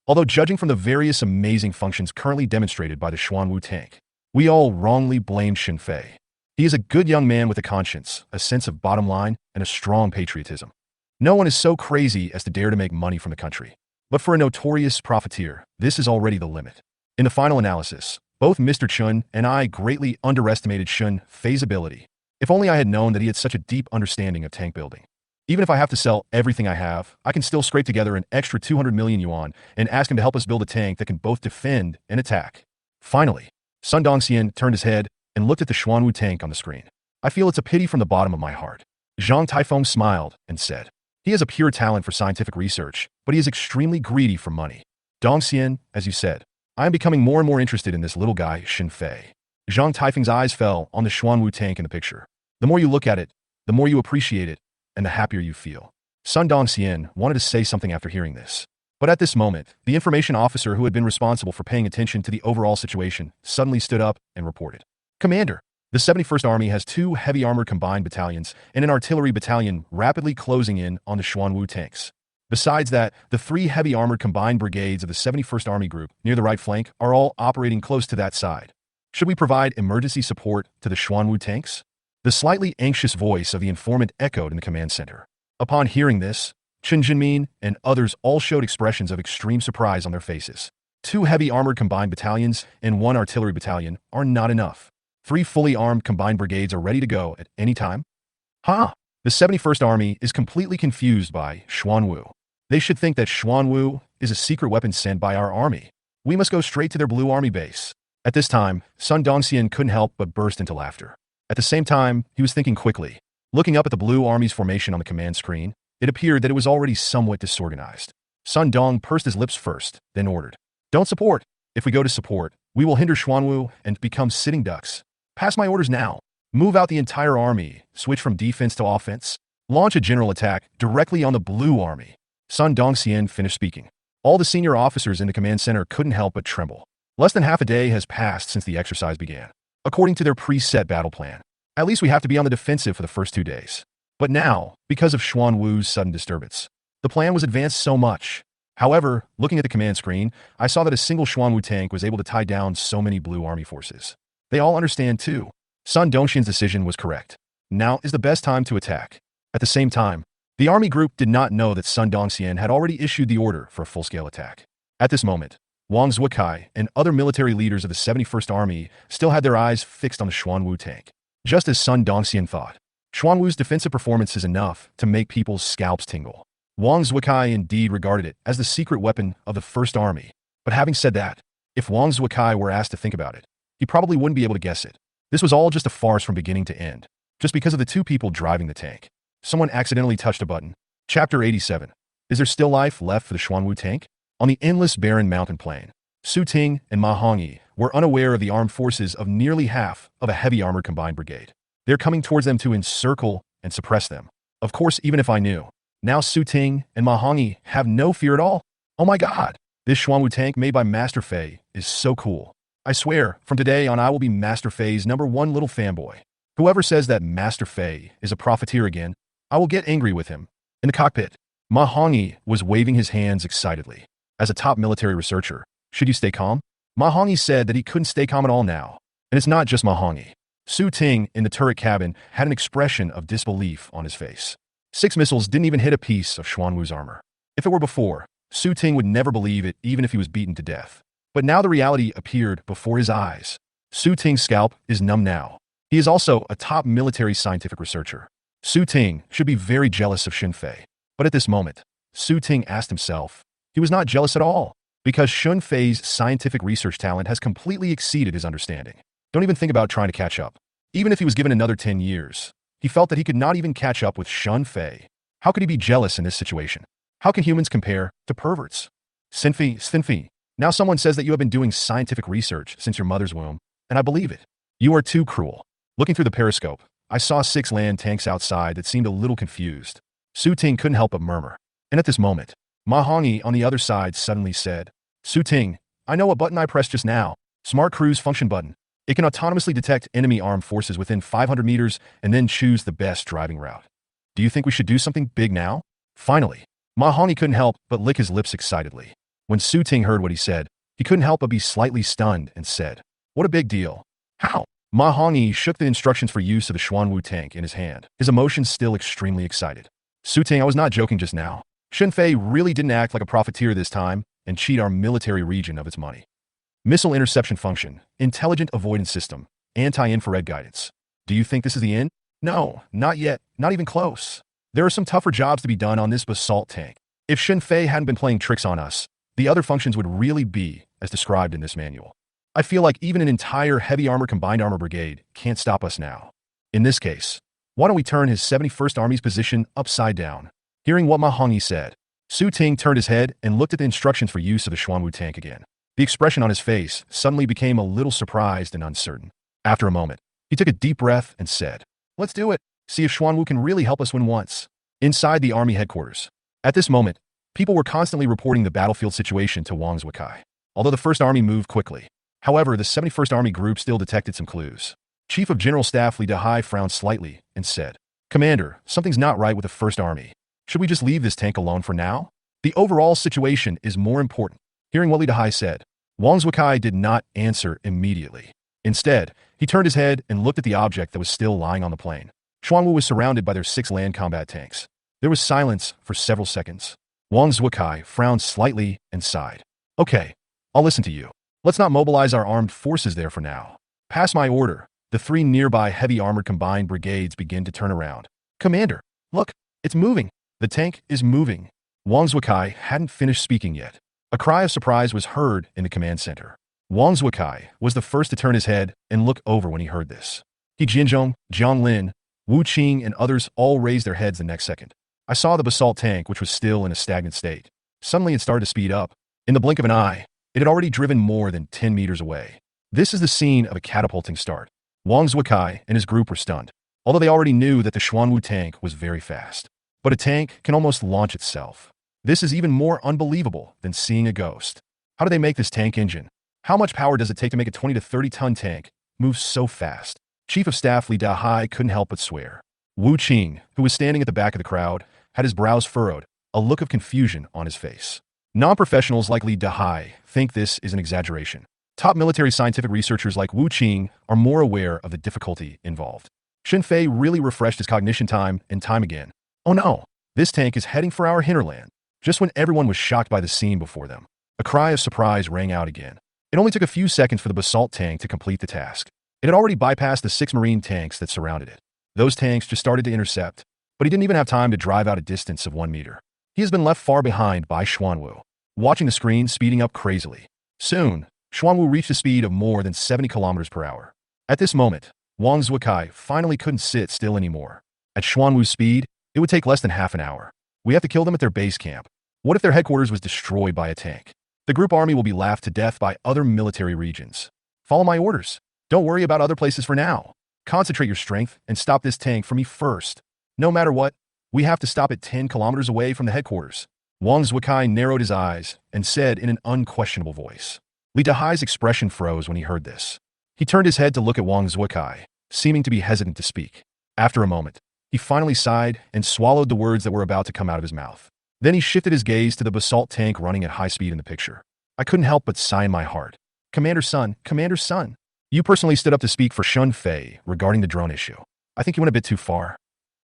Although judging from the various amazing functions currently demonstrated by the Xuanwu tank, we all wrongly blamed Xin Fei. He is a good young man with a conscience, a sense of bottom line, and a strong patriotism. No one is so crazy as to dare to make money from the country. But for a notorious profiteer, this is already the limit. In the final analysis, both Mr. Chun and I greatly underestimated Xin Fei's ability. If only I had known that he had such a deep understanding of tank building. Even if I have to sell everything I have, I can still scrape together an extra 200 million yuan and ask him to help us build a tank that can both defend and attack. Finally, Sun Dongxian turned his head and looked at the Xuanwu tank on the screen. I feel it's a pity from the bottom of my heart. Zhang Taifeng smiled and said, he has a pure talent for scientific research, but he is extremely greedy for money. Dongxian, as you said, I am becoming more and more interested in this little guy, Xin Fei. Zhang Taifeng's eyes fell on the Xuanwu tank in the picture. The more you look at it, the more you appreciate it, and the happier you feel. Sun Dongxian wanted to say something after hearing this. But at this moment, the information officer who had been responsible for paying attention to the overall situation suddenly stood up and reported. Commander, the 71st Army has 2 heavy armored combined battalions and an artillery battalion rapidly closing in on the Xuanwu tanks. Besides that, the 3 heavy armored combined brigades of the 71st Army Group near the right flank are all operating close to that side. Should we provide emergency support to the Xuanwu tanks? The slightly anxious voice of the informant echoed in the command center. Upon hearing this, Chen Jinmin and others all showed expressions of extreme surprise on their faces. 2 heavy armored combined battalions and 1 artillery battalion are not enough. 3 fully armed combined brigades are ready to go at any time? Huh? The 71st Army is completely confused by Xuanwu. They should think that Xuanwu is a secret weapon sent by our army. We must go straight to their Blue Army base. At this time, Sun Dongxian couldn't help but burst into laughter. At the same time, he was thinking quickly. Looking up at the Blue Army's formation on the command screen, it appeared that it was already somewhat disorganized. Sun Dong pursed his lips first, then ordered. Don't support. If we go to support, we will hinder Xuanwu and become sitting ducks. Pass my orders now. Move out the entire army, switch from defense to offense, launch a general attack directly on the Blue Army. Sun Dongxian finished speaking. All the senior officers in the command center couldn't help but tremble. Less than half a day has passed since the exercise began. According to their preset battle plan, at least we have to be on the defensive for the first 2 days. But now, because of Xuanwu's sudden disturbance, the plan was advanced so much. However, looking at the command screen, I saw that a single Xuanwu tank was able to tie down so many Blue Army forces. They all understand too. Sun Dongxian's decision was correct. Now is the best time to attack. At the same time, the army group did not know that Sun Dongxian had already issued the order for a full-scale attack. At this moment, Wang Zuokai and other military leaders of the 71st Army still had their eyes fixed on the Xuanwu tank. Just as Sun Dongxian thought, Xuanwu's defensive performance is enough to make people's scalps tingle. Wang Zuokai indeed regarded it as the secret weapon of the First Army. But having said that, if Wang Zuokai were asked to think about it, he probably wouldn't be able to guess it. This was all just a farce from beginning to end, just because of the 2 people driving the tank. Someone accidentally touched a button. Chapter 87. Is there still life left for the Xuanwu tank? On the endless barren mountain plain, Su Ting and Ma Hongyi were unaware of the armed forces of nearly half of a heavy armored combined brigade. They're coming towards them to encircle and suppress them. Of course, even if I knew. Now Su Ting and Ma Hongyi have no fear at all. Oh my god, this Xuanwu tank made by Master Fei is so cool. I swear, from today on I will be Master Fei's #1 little fanboy. Whoever says that Master Fei is a profiteer again, I will get angry with him. In the cockpit, Ma Hongyi was waving his hands excitedly. As a top military researcher, should you stay calm? Ma Hongyi said that he couldn't stay calm at all now. And it's not just Ma Hongyi. Su Ting in the turret cabin had an expression of disbelief on his face. 6 missiles didn't even hit a piece of Xuanwu's armor. If it were before, Su Ting would never believe it even if he was beaten to death. But now the reality appeared before his eyes. Su Ting's scalp is numb now. He is also a top military scientific researcher. Su Ting should be very jealous of Xun Fei. But at this moment, Su Ting asked himself, he was not jealous at all, because Xun Fei's scientific research talent has completely exceeded his understanding. Don't even think about trying to catch up. Even if he was given another 10 years, he felt that he could not even catch up with Xun Fei. How could he be jealous in this situation? How can humans compare to perverts? Sinfi, now someone says that you have been doing scientific research since your mother's womb, and I believe it. You are too cruel. Looking through the periscope, I saw 6 land tanks outside that seemed a little confused. Su Ting couldn't help but murmur. And at this moment, Ma Hongyi on the other side suddenly said, Su Ting, I know what button I pressed just now. Smart Cruise Function button. It can autonomously detect enemy armed forces within 500 meters and then choose the best driving route. Do you think we should do something big now? Finally, Ma Hongyi couldn't help but lick his lips excitedly. When Su Ting heard what he said, he couldn't help but be slightly stunned and said, what a big deal. How? Ma Hongyi shook the instructions for use of the Xuanwu tank in his hand, his emotions still extremely excited. Su Ting, I was not joking just now. Xun Fei really didn't act like a profiteer this time and cheat our military region of its money. Missile interception function, intelligent avoidance system, anti-infrared guidance. Do you think this is the end? No, not yet, not even close. There are some tougher jobs to be done on this basalt tank. If Xun Fei hadn't been playing tricks on us, the other functions would really be as described in this manual. I feel like even an entire heavy armor combined armor brigade can't stop us now. In this case, why don't we turn his 71st Army's position upside down? Hearing what Ma Hongyi said, Su Ting turned his head and looked at the instructions for use of the Xuanwu tank again. The expression on his face suddenly became a little surprised and uncertain. After a moment, he took a deep breath and said, let's do it. See if Xuanwu can really help us win once. Inside the army headquarters. At this moment, people were constantly reporting the battlefield situation to Wang Zuokai. Although the First Army moved quickly. However, the 71st Army group still detected some clues. Chief of General Staff Li Dehai frowned slightly and said, "Commander, something's not right with the First Army. Should we just leave this tank alone for now? The overall situation is more important." Hearing what Li Dehai said, Wang Zuokai did not answer immediately. Instead, he turned his head and looked at the object that was still lying on the plain. Xuanwu was surrounded by their 6 land combat tanks. There was silence for several seconds. Wang Zuokai frowned slightly and sighed. "Okay, I'll listen to you. Let's not mobilize our armed forces there for now. Pass my order." The 3 nearby heavy armored combined brigades begin to turn around. "Commander, look, it's moving." The tank is moving. Wang Zuokai hadn't finished speaking yet. A cry of surprise was heard in the command center. Wang Zuokai was the first to turn his head and look over when he heard this. He Jinzhong, Jiang Lin, Wu Qing, and others all raised their heads the next second. I saw the basalt tank, which was still in a stagnant state. Suddenly it started to speed up. In the blink of an eye, it had already driven more than 10 meters away. This is the scene of a catapulting start. Wang Zuokai and his group were stunned, although they already knew that the Xuanwu tank was very fast. But a tank can almost launch itself. This is even more unbelievable than seeing a ghost. How do they make this tank engine? How much power does it take to make a 20 to 30 ton tank move so fast? Chief of Staff Li Dehai couldn't help but swear. Wu Qing, who was standing at the back of the crowd, had his brows furrowed, a look of confusion on his face. Non-professionals like Li Dehai think this is an exaggeration. Top military scientific researchers like Wu Qing are more aware of the difficulty involved. Xin Fei really refreshed his cognition time and time again. Oh no, this tank is heading for our hinterland. Just when everyone was shocked by the scene before them, a cry of surprise rang out again. It only took a few seconds for the basalt tank to complete the task. It had already bypassed the 6 marine tanks that surrounded it. Those tanks just started to intercept, but he didn't even have time to drive out a distance of 1 meter. He has been left far behind by Xuanwu, watching the screen speeding up crazily. Soon, Xuanwu reached a speed of more than 70 kilometers per hour. At this moment, Wang Zuokai finally couldn't sit still anymore. At Xuanwu's speed, it would take less than half an hour. We have to kill them at their base camp. What if their headquarters was destroyed by a tank? The group army will be laughed to death by other military regions. Follow my orders. Don't worry about other places for now. Concentrate your strength and stop this tank for me first. No matter what, we have to stop it 10 kilometers away from the headquarters. Wang Zuokai narrowed his eyes and said in an unquestionable voice. Li Dehai's expression froze when he heard this. He turned his head to look at Wang Zuokai, seeming to be hesitant to speak. After a moment, he finally sighed and swallowed the words that were about to come out of his mouth. Then he shifted his gaze to the basalt tank running at high speed in the picture. I couldn't help but sigh in my heart. Commander Sun, you personally stood up to speak for Xin Fei regarding the drone issue. I think you went a bit too far.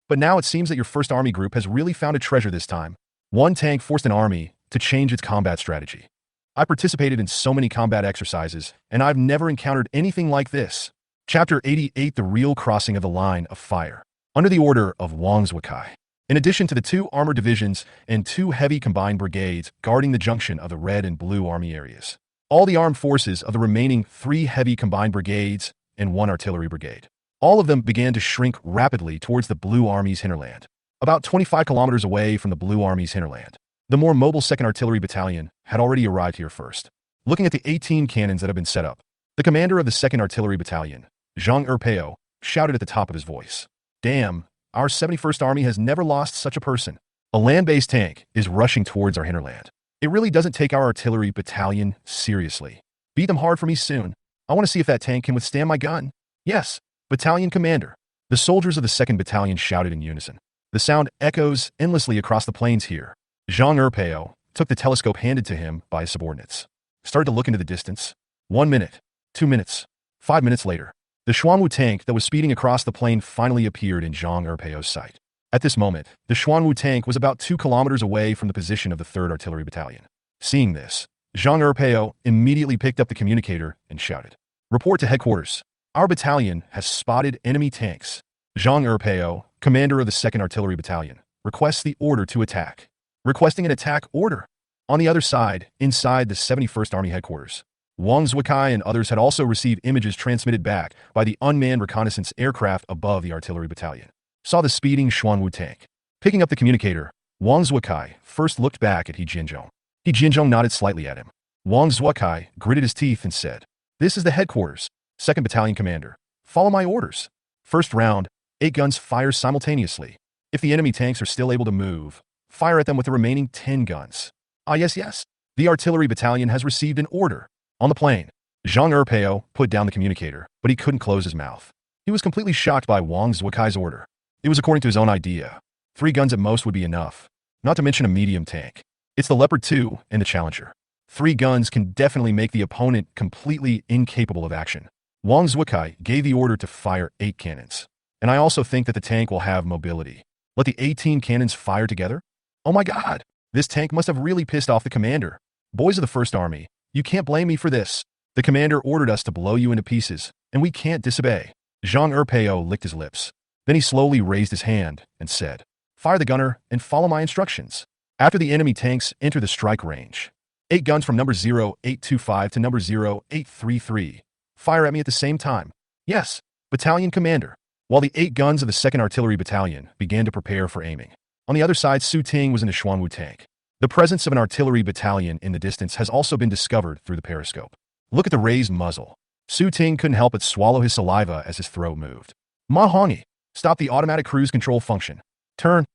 But now it seems that your First Army group has really found a treasure this time. One tank forced an army to change its combat strategy. I participated in so many combat exercises, and I've never encountered anything like this. Chapter 88: The Real Crossing of the Line of Fire. Under the order of Wang Zuokai, in addition to the 2 armored divisions and 2 heavy combined brigades guarding the junction of the Red and Blue Army areas, all the armed forces of the remaining 3 heavy combined brigades and 1 artillery brigade, all of them began to shrink rapidly towards the Blue Army's hinterland. About 25 kilometers away from the Blue Army's hinterland, the more mobile 2nd Artillery Battalion had already arrived here first. Looking at the 18 cannons that had been set up, the commander of the 2nd Artillery Battalion, Zhang Erpeo, shouted at the top of his voice. Damn, our 71st Army has never lost such a person. A land-based tank is rushing towards our hinterland. It really doesn't take our artillery battalion seriously. Beat them hard for me soon. I want to see if that tank can withstand my gun. Yes, battalion commander. The soldiers of the 2nd Battalion shouted in unison. The sound echoes endlessly across the plains here. Zhang Erpeo took the telescope handed to him by his subordinates. Started to look into the distance. 1 minute, 2 minutes, 5 minutes later, the Xuanwu tank that was speeding across the plain finally appeared in Zhang Erpeo's sight. At this moment, the Xuanwu tank was about 2 kilometers away from the position of the 3rd Artillery Battalion. Seeing this, Zhang Erpeo immediately picked up the communicator and shouted, "Report to headquarters. Our battalion has spotted enemy tanks." Zhang Erpeo, commander of the 2nd Artillery Battalion, requests the order to attack. Requesting an attack order. On the other side, inside the 71st Army headquarters, Wang Zuokai and others had also received images transmitted back by the unmanned reconnaissance aircraft above the artillery battalion. Saw the speeding Xuanwu tank. Picking up the communicator, Wang Zuokai first looked back at He Jinzhong. He Jinzhong nodded slightly at him. Wang Zuokai gritted his teeth and said, "This is the headquarters, 2nd Battalion Commander. Follow my orders. First round, 8 guns fire simultaneously. If the enemy tanks are still able to move, fire at them with the remaining 10 guns. Ah, yes. The artillery battalion has received an order. On the plane, Zhang Erpeo put down the communicator, but he couldn't close his mouth. He was completely shocked by Wang Zuokai's order. It was according to his own idea. 3 guns at most would be enough, not to mention a medium tank. It's the Leopard 2 and the Challenger. 3 guns can definitely make the opponent completely incapable of action. Wang Zuokai gave the order to fire 8 cannons. And I also think that the tank will have mobility. Let the 18 cannons fire together? Oh my god! This tank must have really pissed off the commander. Boys of the First Army, you can't blame me for this. The commander ordered us to blow you into pieces, and we can't disobey. Zhang Erpeo licked his lips. Then he slowly raised his hand and said, "Fire the gunner and follow my instructions." After the enemy tanks enter the strike range, 8 guns from number 0825 to number 0833 fire at me at the same time. Yes, battalion commander. While the 8 guns of the 2nd Artillery Battalion began to prepare for aiming. On the other side, Su Ting was in a Xuanwu tank. The presence of an artillery battalion in the distance has also been discovered through the periscope. Look at the raised muzzle. Su Ting couldn't help but swallow his saliva as his throat moved. Ma Hongi, stop the automatic cruise control function. Turn.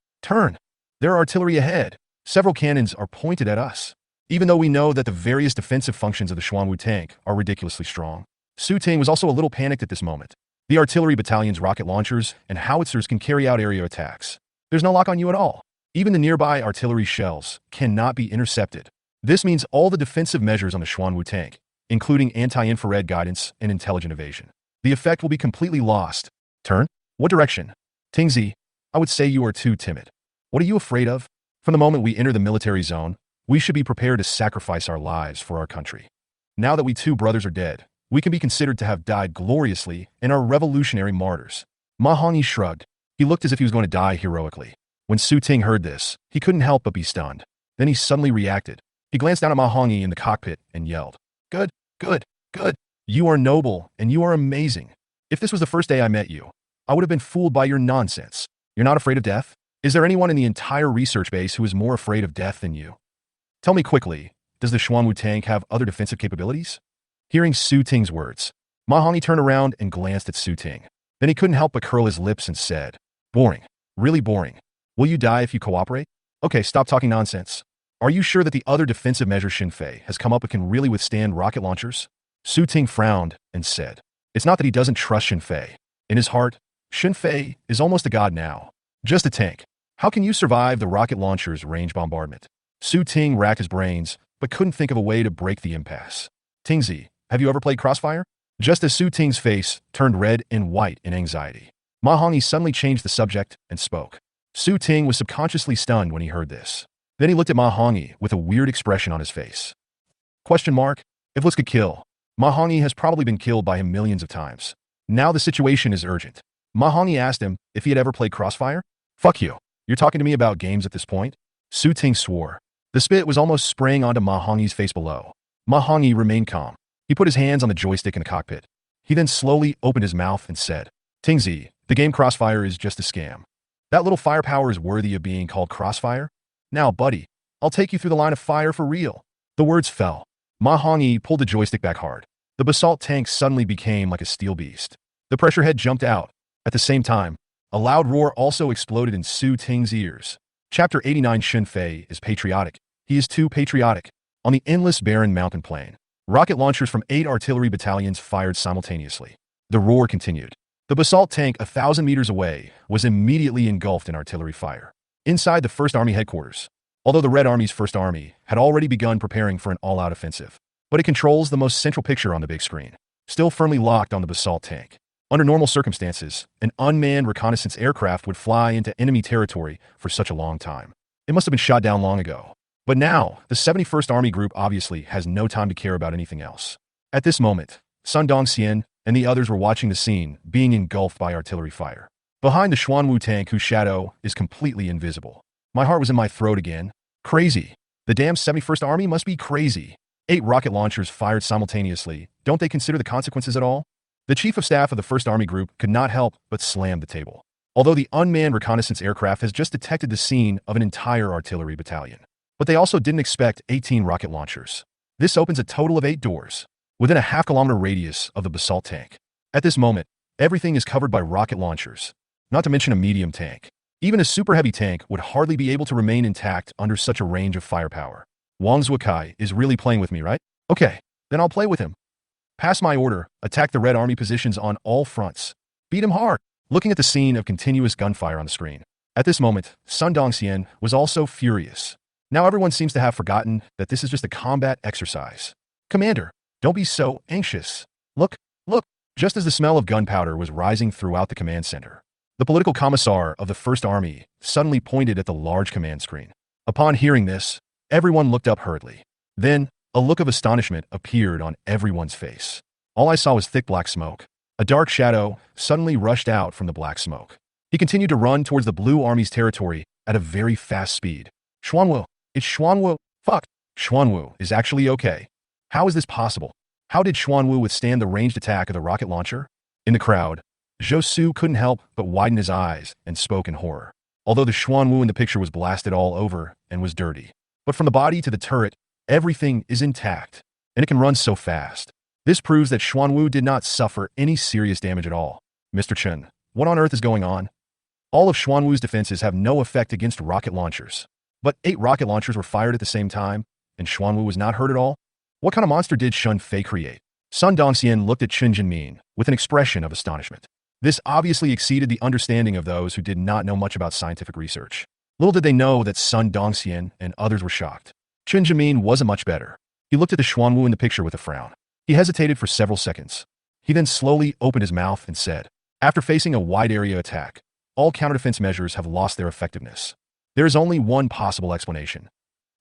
There are artillery ahead. Several cannons are pointed at us. Even though we know that the various defensive functions of the Xuanwu tank are ridiculously strong, Su Ting was also a little panicked at this moment. The artillery battalion's rocket launchers and howitzers can carry out area attacks. There's no lock on you at all. Even the nearby artillery shells cannot be intercepted. This means all the defensive measures on the Xuanwu tank, including anti-infrared guidance and intelligent evasion. The effect will be completely lost. Turn? What direction? Tingzi, I would say you are too timid. What are you afraid of? From the moment we enter the military zone, we should be prepared to sacrifice our lives for our country. Now that we 2 brothers are dead, we can be considered to have died gloriously and are revolutionary martyrs. Ma Hongi shrugged. He looked as if he was going to die heroically. When Su Ting heard this, he couldn't help but be stunned. Then he suddenly reacted. He glanced down at Ma Hongi in the cockpit and yelled, Good. You are noble and you are amazing. If this was the first day I met you, I would have been fooled by your nonsense. You're not afraid of death? Is there anyone in the entire research base who is more afraid of death than you? Tell me quickly, does the Xuanwu tank have other defensive capabilities? Hearing Su Ting's words, Ma Hongi turned around and glanced at Su Ting. Then he couldn't help but curl his lips and said, Boring. Really boring. Will you die if you cooperate? Okay, stop talking nonsense. Are you sure that the other defensive measure Xinfei has come up with can really withstand rocket launchers? Su Ting frowned and said, It's not that he doesn't trust Xinfei. In his heart, Xinfei is almost a god now. Just a tank. How can you survive the rocket launcher's range bombardment? Su Ting racked his brains, but couldn't think of a way to break the impasse. Tingzi, have you ever played Crossfire? Just as Su Ting's face turned red and white in anxiety, Ma Hongi suddenly changed the subject and spoke. Su Ting was subconsciously stunned when he heard this. Then he looked at Ma Hongi with a weird expression on his face. Question mark? If Lutz could kill, Ma Hongi has probably been killed by him millions of times. Now the situation is urgent. Ma Hongi asked him if he had ever played Crossfire. Fuck you. You're talking to me about games at this point? Su Ting swore. The spit was almost spraying onto Ma Hongi's face below. Ma Hongi remained calm. He put his hands on the joystick in the cockpit. He then slowly opened his mouth and said, Tingzi, the game Crossfire is just a scam. That little firepower is worthy of being called Crossfire? Now, buddy, I'll take you through the line of fire for real. The words fell. Ma Hongi pulled the joystick back hard. The basalt tank suddenly became like a steel beast. The pressure head jumped out. At the same time, a loud roar also exploded in Su Ting's ears. Chapter 89 Xinfei is patriotic. He is too patriotic. On the endless barren mountain plain, rocket launchers from 8 artillery battalions fired simultaneously. The roar continued. The basalt tank 1,000 meters away was immediately engulfed in artillery fire. Inside the 1st Army headquarters, although the Red Army's 1st Army had already begun preparing for an all-out offensive, but it controls the most central picture on the big screen, still firmly locked on the basalt tank. Under normal circumstances, an unmanned reconnaissance aircraft would fly into enemy territory for such a long time. It must have been shot down long ago. But now, the 71st Army Group obviously has no time to care about anything else. At this moment, Sun Dongxian and the others were watching the scene being engulfed by artillery fire. Behind the Xuanwu tank whose shadow is completely invisible. My heart was in my throat again. Crazy. The damn 71st Army must be crazy. 8 rocket launchers fired simultaneously. Don't they consider the consequences at all? The Chief of Staff of the 1st Army Group could not help but slam the table. Although the unmanned reconnaissance aircraft has just detected the scene of an entire artillery battalion. But they also didn't expect 18 rocket launchers. This opens a total of 8 doors, within a half-kilometer radius of the basalt tank. At this moment, everything is covered by rocket launchers. not to mention a medium tank. Even a super heavy tank would hardly be able to remain intact under such a range of firepower. Wang Zuokai is really playing with me, right? Okay, then I'll play with him. Pass my order, attack the Red Army positions on all fronts. Beat him hard. Looking at the scene of continuous gunfire on the screen. At this moment, Sun Dongxian was also furious. Now everyone seems to have forgotten that this is just a combat exercise. Commander, don't be so anxious. Look, look, just as the smell of gunpowder was rising throughout the command center. The political commissar of the First Army suddenly pointed at the large command screen. Upon hearing this, everyone looked up hurriedly. Then, a look of astonishment appeared on everyone's face. All I saw was thick black smoke. A dark shadow suddenly rushed out from the black smoke. He continued to run towards the Blue Army's territory at a very fast speed. Xuanwu, it's Xuanwu. Fuck, Xuanwu is actually okay. How is this possible? How did Xuanwu withstand the ranged attack of the rocket launcher? In the crowd, Zhou Su couldn't help but widen his eyes and spoke in horror. Although the Xuanwu in the picture was blasted all over and was dirty. But from the body to the turret, everything is intact, and it can run so fast. This proves that Xuanwu did not suffer any serious damage at all. Mr. Chen, what on earth is going on? All of Xuanwu's defenses have no effect against rocket launchers. But 8 rocket launchers were fired at the same time, and Xuanwu was not hurt at all? What kind of monster did Shun Fei create? Sun Dongxian looked at Chen Jinmin with an expression of astonishment. This obviously exceeded the understanding of those who did not know much about scientific research. Little did they know that Sun Dongxian and others were shocked. Chen Jinmin wasn't much better. He looked at the Xuanwu in the picture with a frown. He hesitated for several seconds. He then slowly opened his mouth and said, after facing a wide area attack, all counter-defense measures have lost their effectiveness. There is only one possible explanation.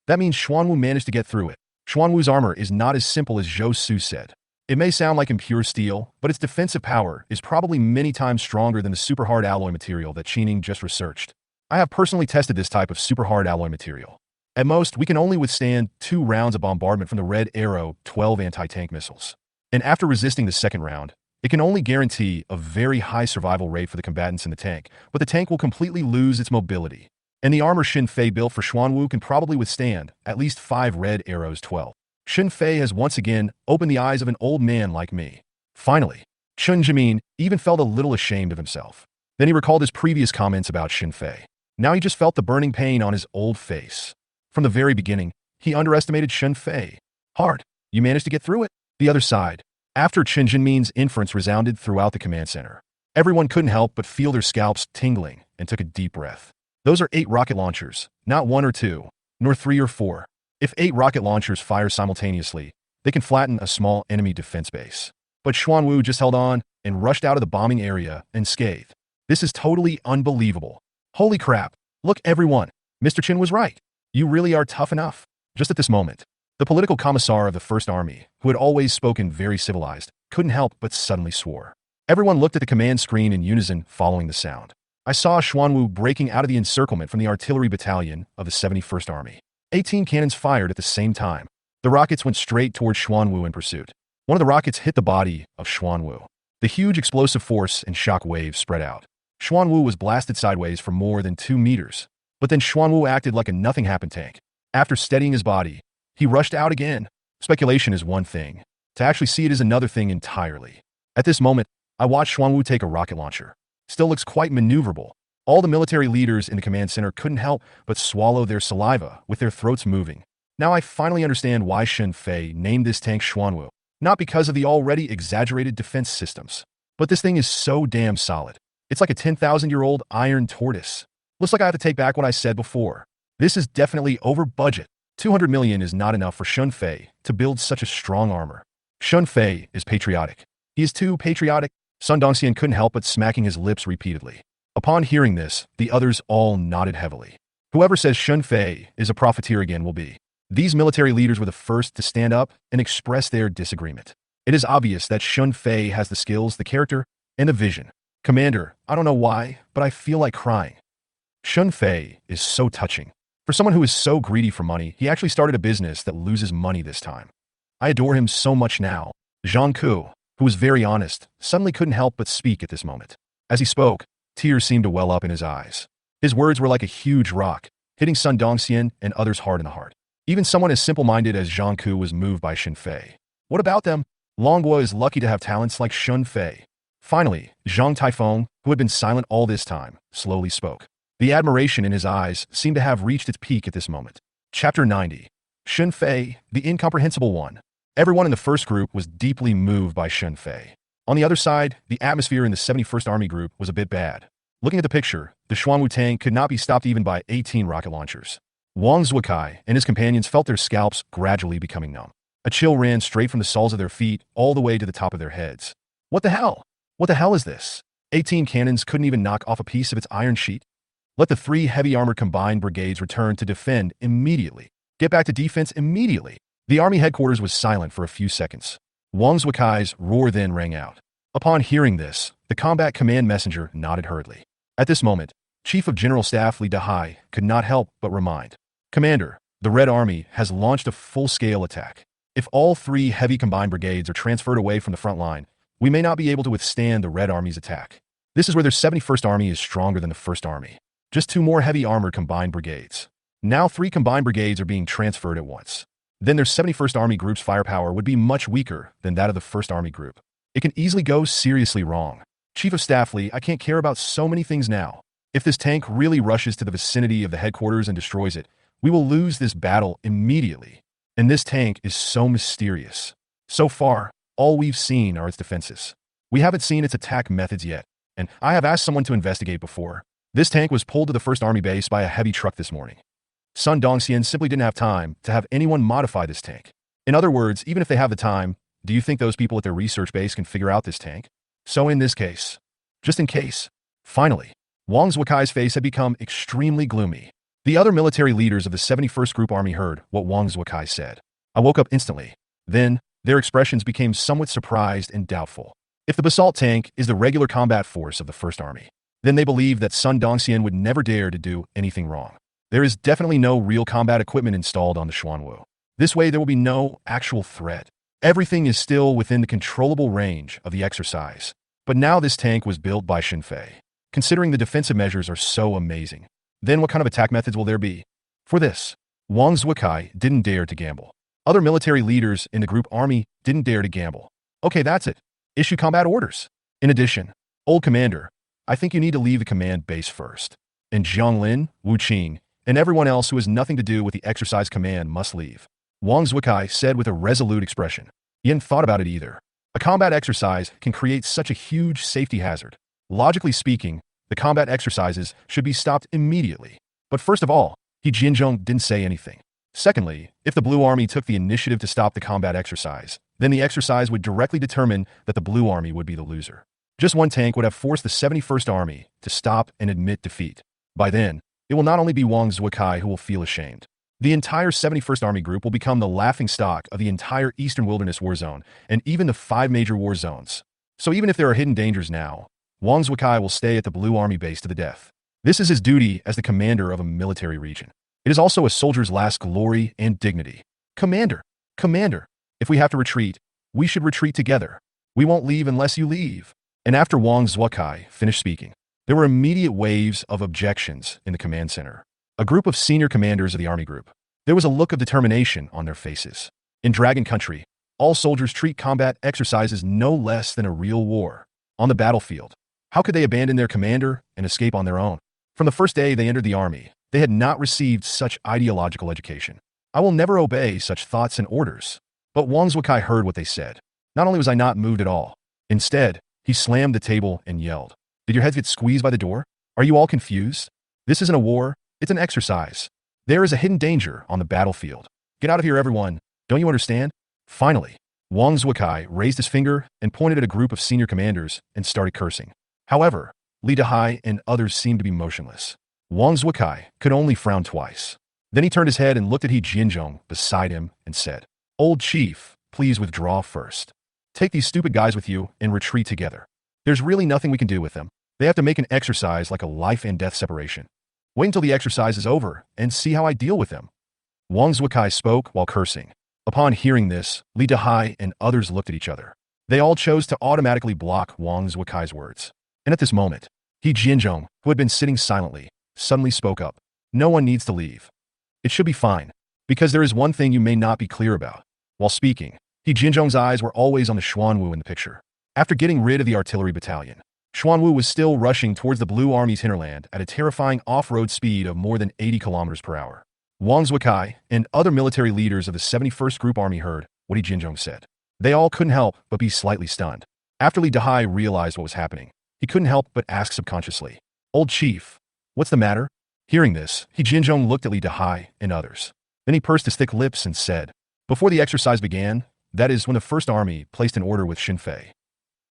That means Xuanwu managed to get through it. Xuanwu's armor is not as simple as Zhou Su said. It may sound like impure steel, but its defensive power is probably many times stronger than the super hard alloy material that Qining just researched. I have personally tested this type of super hard alloy material. At most, we can only withstand 2 rounds of bombardment from the Red Arrow 12 anti-tank missiles. And after resisting the second round, it can only guarantee a very high survival rate for the combatants in the tank, but the tank will completely lose its mobility. And the armor Xin Fei built for Xuanwu can probably withstand at least 5 Red Arrows 12. Xin Fei has once again opened the eyes of an old man like me. Finally, Chen Jimin even felt a little ashamed of himself. Then he recalled his previous comments about Xin Fei. Now he just felt the burning pain on his old face. From the very beginning, he underestimated Xin Fei. Hard, you managed to get through it. The other side. After Chen Jinmin's inference resounded throughout the command center, everyone couldn't help but feel their scalps tingling and took a deep breath. Those are 8 rocket launchers, not 1 or 2, nor 3 or 4. If 8 rocket launchers fire simultaneously, they can flatten a small enemy defense base. But Xuanwu just held on and rushed out of the bombing area unscathed. This is totally unbelievable. Holy crap. Look, everyone. Mr. Chen was right. You really are tough enough. Just at this moment, the political commissar of the First Army, who had always spoken very civilized, couldn't help but suddenly swore. Everyone looked at the command screen in unison following the sound. I saw Xuanwu breaking out of the encirclement from the artillery battalion of the 71st Army. 18 cannons fired at the same time. The rockets went straight towards Xuanwu in pursuit. One of the rockets hit the body of Xuanwu. The huge explosive force and shock waves spread out. Xuanwu was blasted sideways for more than 2 meters. But then Xuanwu acted like a nothing-happened tank. After steadying his body, he rushed out again. Speculation is one thing. To actually see it is another thing entirely. At this moment, I watched Xuanwu take a rocket launcher. Still looks quite maneuverable. All the military leaders in the command center couldn't help but swallow their saliva with their throats moving. Now I finally understand why Xin Fei named this tank Xuanwu. Not because of the already exaggerated defense systems. But this thing is so damn solid. It's like a 10,000-year-old iron tortoise. Looks like I have to take back what I said before. This is definitely over budget. 200 million is not enough for Shun Fei to build such a strong armor. Shun Fei is patriotic. He is too patriotic. Sun Dongxian couldn't help but smacking his lips repeatedly. Upon hearing this, the others all nodded heavily. Whoever says Shun Fei is a profiteer again will be. These military leaders were the first to stand up and express their disagreement. It is obvious that Shun Fei has the skills, the character, and the vision. Commander, I don't know why, but I feel like crying. Shun Fei is so touching. For someone who is so greedy for money, he actually started a business that loses money this time. I adore him so much now. Zhang Ku, who was very honest, suddenly couldn't help but speak at this moment. As he spoke, tears seemed to well up in his eyes. His words were like a huge rock, hitting Sun Dongxian and others hard in the heart. Even someone as simple-minded as Zhang Ku was moved by Xin Fei. What about them? Longguo is lucky to have talents like Shun Fei. Finally, Zhang Taifeng who had been silent all this time, slowly spoke. The admiration in his eyes seemed to have reached its peak at this moment. Chapter 90. Shun Fei, the incomprehensible one. Everyone in the first group was deeply moved by Shun Fei. On the other side, the atmosphere in the 71st Army group was a bit bad. Looking at the picture, the Xuanwu tank could not be stopped even by 18 rocket launchers. Wang Zuokai and his companions felt their scalps gradually becoming numb. A chill ran straight from the soles of their feet all the way to the top of their heads. What the hell? What the hell is this? 18 cannons couldn't even knock off a piece of its iron sheet? Let the 3 heavy armored combined brigades return to defend immediately. Get back to defense immediately. The army headquarters was silent for a few seconds. Wang Zuokai's roar then rang out. Upon hearing this, the combat command messenger nodded hurriedly. At this moment, Chief of General Staff Li Dahai could not help but remind. Commander, the Red Army has launched a full-scale attack. If all 3 heavy combined brigades are transferred away from the front line, we may not be able to withstand the Red Army's attack. This is where their 71st Army is stronger than the 1st Army. Just 2 more heavy armored combined brigades. Now 3 combined brigades are being transferred at once. Then their 71st Army group's firepower would be much weaker than that of the 1st Army group. It can easily go seriously wrong. Chief of Staff Li, I can't care about so many things now. If this tank really rushes to the vicinity of the headquarters and destroys it, we will lose this battle immediately. And this tank is so mysterious. So far, all we've seen are its defenses. We haven't seen its attack methods yet, and I have asked someone to investigate before. This tank was pulled to the 1st Army base by a heavy truck this morning. Sun Dongxian simply didn't have time to have anyone modify this tank. In other words, even if they have the time, do you think those people at their research base can figure out this tank? So in this case, just in case, finally, Wang Zuokai's face had become extremely gloomy. The other military leaders of the 71st Group Army heard what Wang Zuokai said. I woke up instantly. Then, their expressions became somewhat surprised and doubtful. If the basalt tank is the regular combat force of the 1st Army, then they believe that Sun Dongxian would never dare to do anything wrong. There is definitely no real combat equipment installed on the Xuanwu. This way there will be no actual threat. Everything is still within the controllable range of the exercise. But now this tank was built by Shun Fei. Considering the defensive measures are so amazing, then what kind of attack methods will there be? For this, Wang Zuokai didn't dare to gamble. Other military leaders in the group army didn't dare to gamble. Okay, that's it. Issue combat orders. In addition, old commander, I think you need to leave the command base first. And Jianglin, Wu Qing, and everyone else who has nothing to do with the exercise command must leave. Wang Zuokai said with a resolute expression. He hadn't thought about it either. A combat exercise can create such a huge safety hazard. Logically speaking, the combat exercises should be stopped immediately. But first of all, He Jinzhong didn't say anything. Secondly, if the Blue Army took the initiative to stop the combat exercise, then the exercise would directly determine that the Blue Army would be the loser. Just one tank would have forced the 71st Army to stop and admit defeat. By then, it will not only be Wang Zuokai who will feel ashamed. The entire 71st Army group will become the laughingstock of the entire Eastern Wilderness War Zone and even the 5 major war zones. So even if there are hidden dangers now, Wang Zuokai will stay at the Blue Army base to the death. This is his duty as the commander of a military region. It is also a soldier's last glory and dignity. Commander, if we have to retreat, we should retreat together. We won't leave unless you leave. And after Wang Zuokai finished speaking, there were immediate waves of objections in the command center. A group of senior commanders of the army group. There was a look of determination on their faces. In Dragon Country, all soldiers treat combat exercises no less than a real war. On the battlefield, how could they abandon their commander and escape on their own? From the first day they entered the army, they had not received such ideological education. I will never obey such thoughts and orders. But Wang Zuokai heard what they said. Not only was I not moved at all, instead, he slammed the table and yelled, "Did your heads get squeezed by the door? Are you all confused? This isn't a war, it's an exercise. There is a hidden danger on the battlefield. Get out of here, everyone. Don't you understand?" Finally, Wang Zuokai raised his finger and pointed at a group of senior commanders and started cursing. However, Li Dahai and others seemed to be motionless. Wang Zuokai could only frown twice. Then he turned his head and looked at He Jinzhong beside him and said, "Old chief, please withdraw first. Take these stupid guys with you and retreat together. There's really nothing we can do with them. They have to make an exercise like a life and death separation. Wait until the exercise is over and see how I deal with them." Wang Zuokai spoke while cursing. Upon hearing this, Li Dahai and others looked at each other. They all chose to automatically block Wang Zuokai's words. And at this moment, He Jinzhong, who had been sitting silently, suddenly spoke up. "No one needs to leave. It should be fine, because there is one thing you may not be clear about." While speaking, He Jinzhong's eyes were always on the Xuanwu in the picture. After getting rid of the artillery battalion, Xuanwu was still rushing towards the Blue Army's hinterland at a terrifying off-road speed of more than 80 kilometers per hour. Wang Zuokai and other military leaders of the 71st Group Army heard what He Jinzhong said. They all couldn't help but be slightly stunned. After Li Dahai realized what was happening, he couldn't help but ask subconsciously, "Old chief, what's the matter?" Hearing this, He Jinzhong looked at Li Dahai and others. Then he pursed his thick lips and said, "Before the exercise began, that is when the First Army placed an order with Xinfei.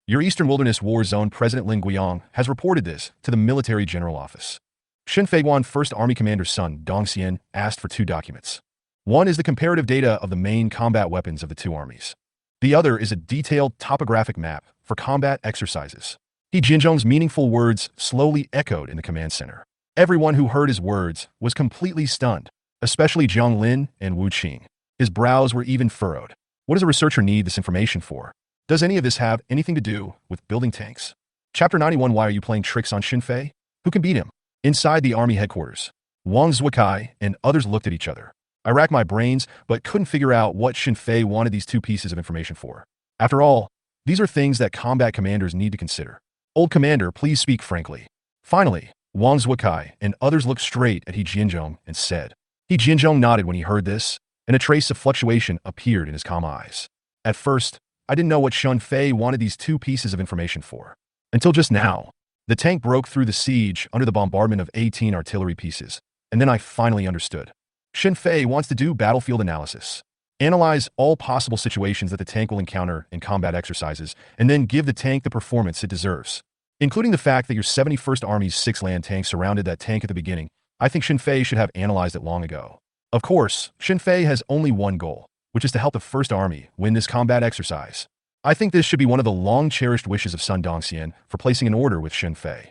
Your Eastern Wilderness War Zone President Lin Guiyang has reported this to the Military General Office. Xinfei Yuan First Army Commander's son, Dong Xian, asked for two documents. One is the comparative data of the main combat weapons of the two armies. The other is a detailed topographic map for combat exercises." He Jinzhong's meaningful words slowly echoed in the command center. Everyone who heard his words was completely stunned, especially Jiang Lin and Wu Qing. His brows were even furrowed. What does a researcher need this information for? Does any of this have anything to do with building tanks? Chapter 91. Why are you playing tricks on Xinfei? Who can beat him? Inside the army headquarters, Wang Zuokai and others looked at each other. I racked my brains, but couldn't figure out what Xinfei wanted these two pieces of information for. After all, these are things that combat commanders need to consider. Old commander, please speak frankly. Finally, Wang Zuokai and others looked straight at He Jinzhong and said. He Jinzhong nodded when he heard this, and a trace of fluctuation appeared in his calm eyes. At first, I didn't know what Xinfei wanted these two pieces of information for. Until just now, the tank broke through the siege under the bombardment of 18 artillery pieces, and then I finally understood. Xinfei wants to do battlefield analysis, analyze all possible situations that the tank will encounter in combat exercises, and then give the tank the performance it deserves. Including the fact that your 71st Army's 6 land tanks surrounded that tank at the beginning, I think Xinfei should have analyzed it long ago. Of course, Xinfei has only one goal, which is to help the First Army win this combat exercise. I think this should be one of the long-cherished wishes of Sun Dongxian for placing an order with Xinfei.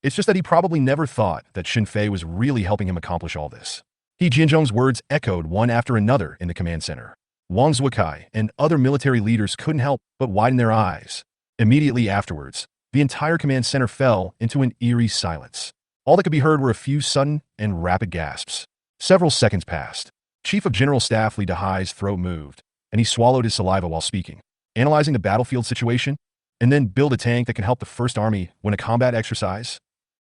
It's just that he probably never thought that Xinfei was really helping him accomplish all this. He Jinzhong's words echoed one after another in the command center. Wang Zuokai and other military leaders couldn't help but widen their eyes. Immediately afterwards, the entire command center fell into an eerie silence. All that could be heard were a few sudden and rapid gasps. Several seconds passed. Chief of General Staff Li Dahai's throat moved, and he swallowed his saliva while speaking. Analyzing the battlefield situation, and then build a tank that can help the First Army win a combat exercise?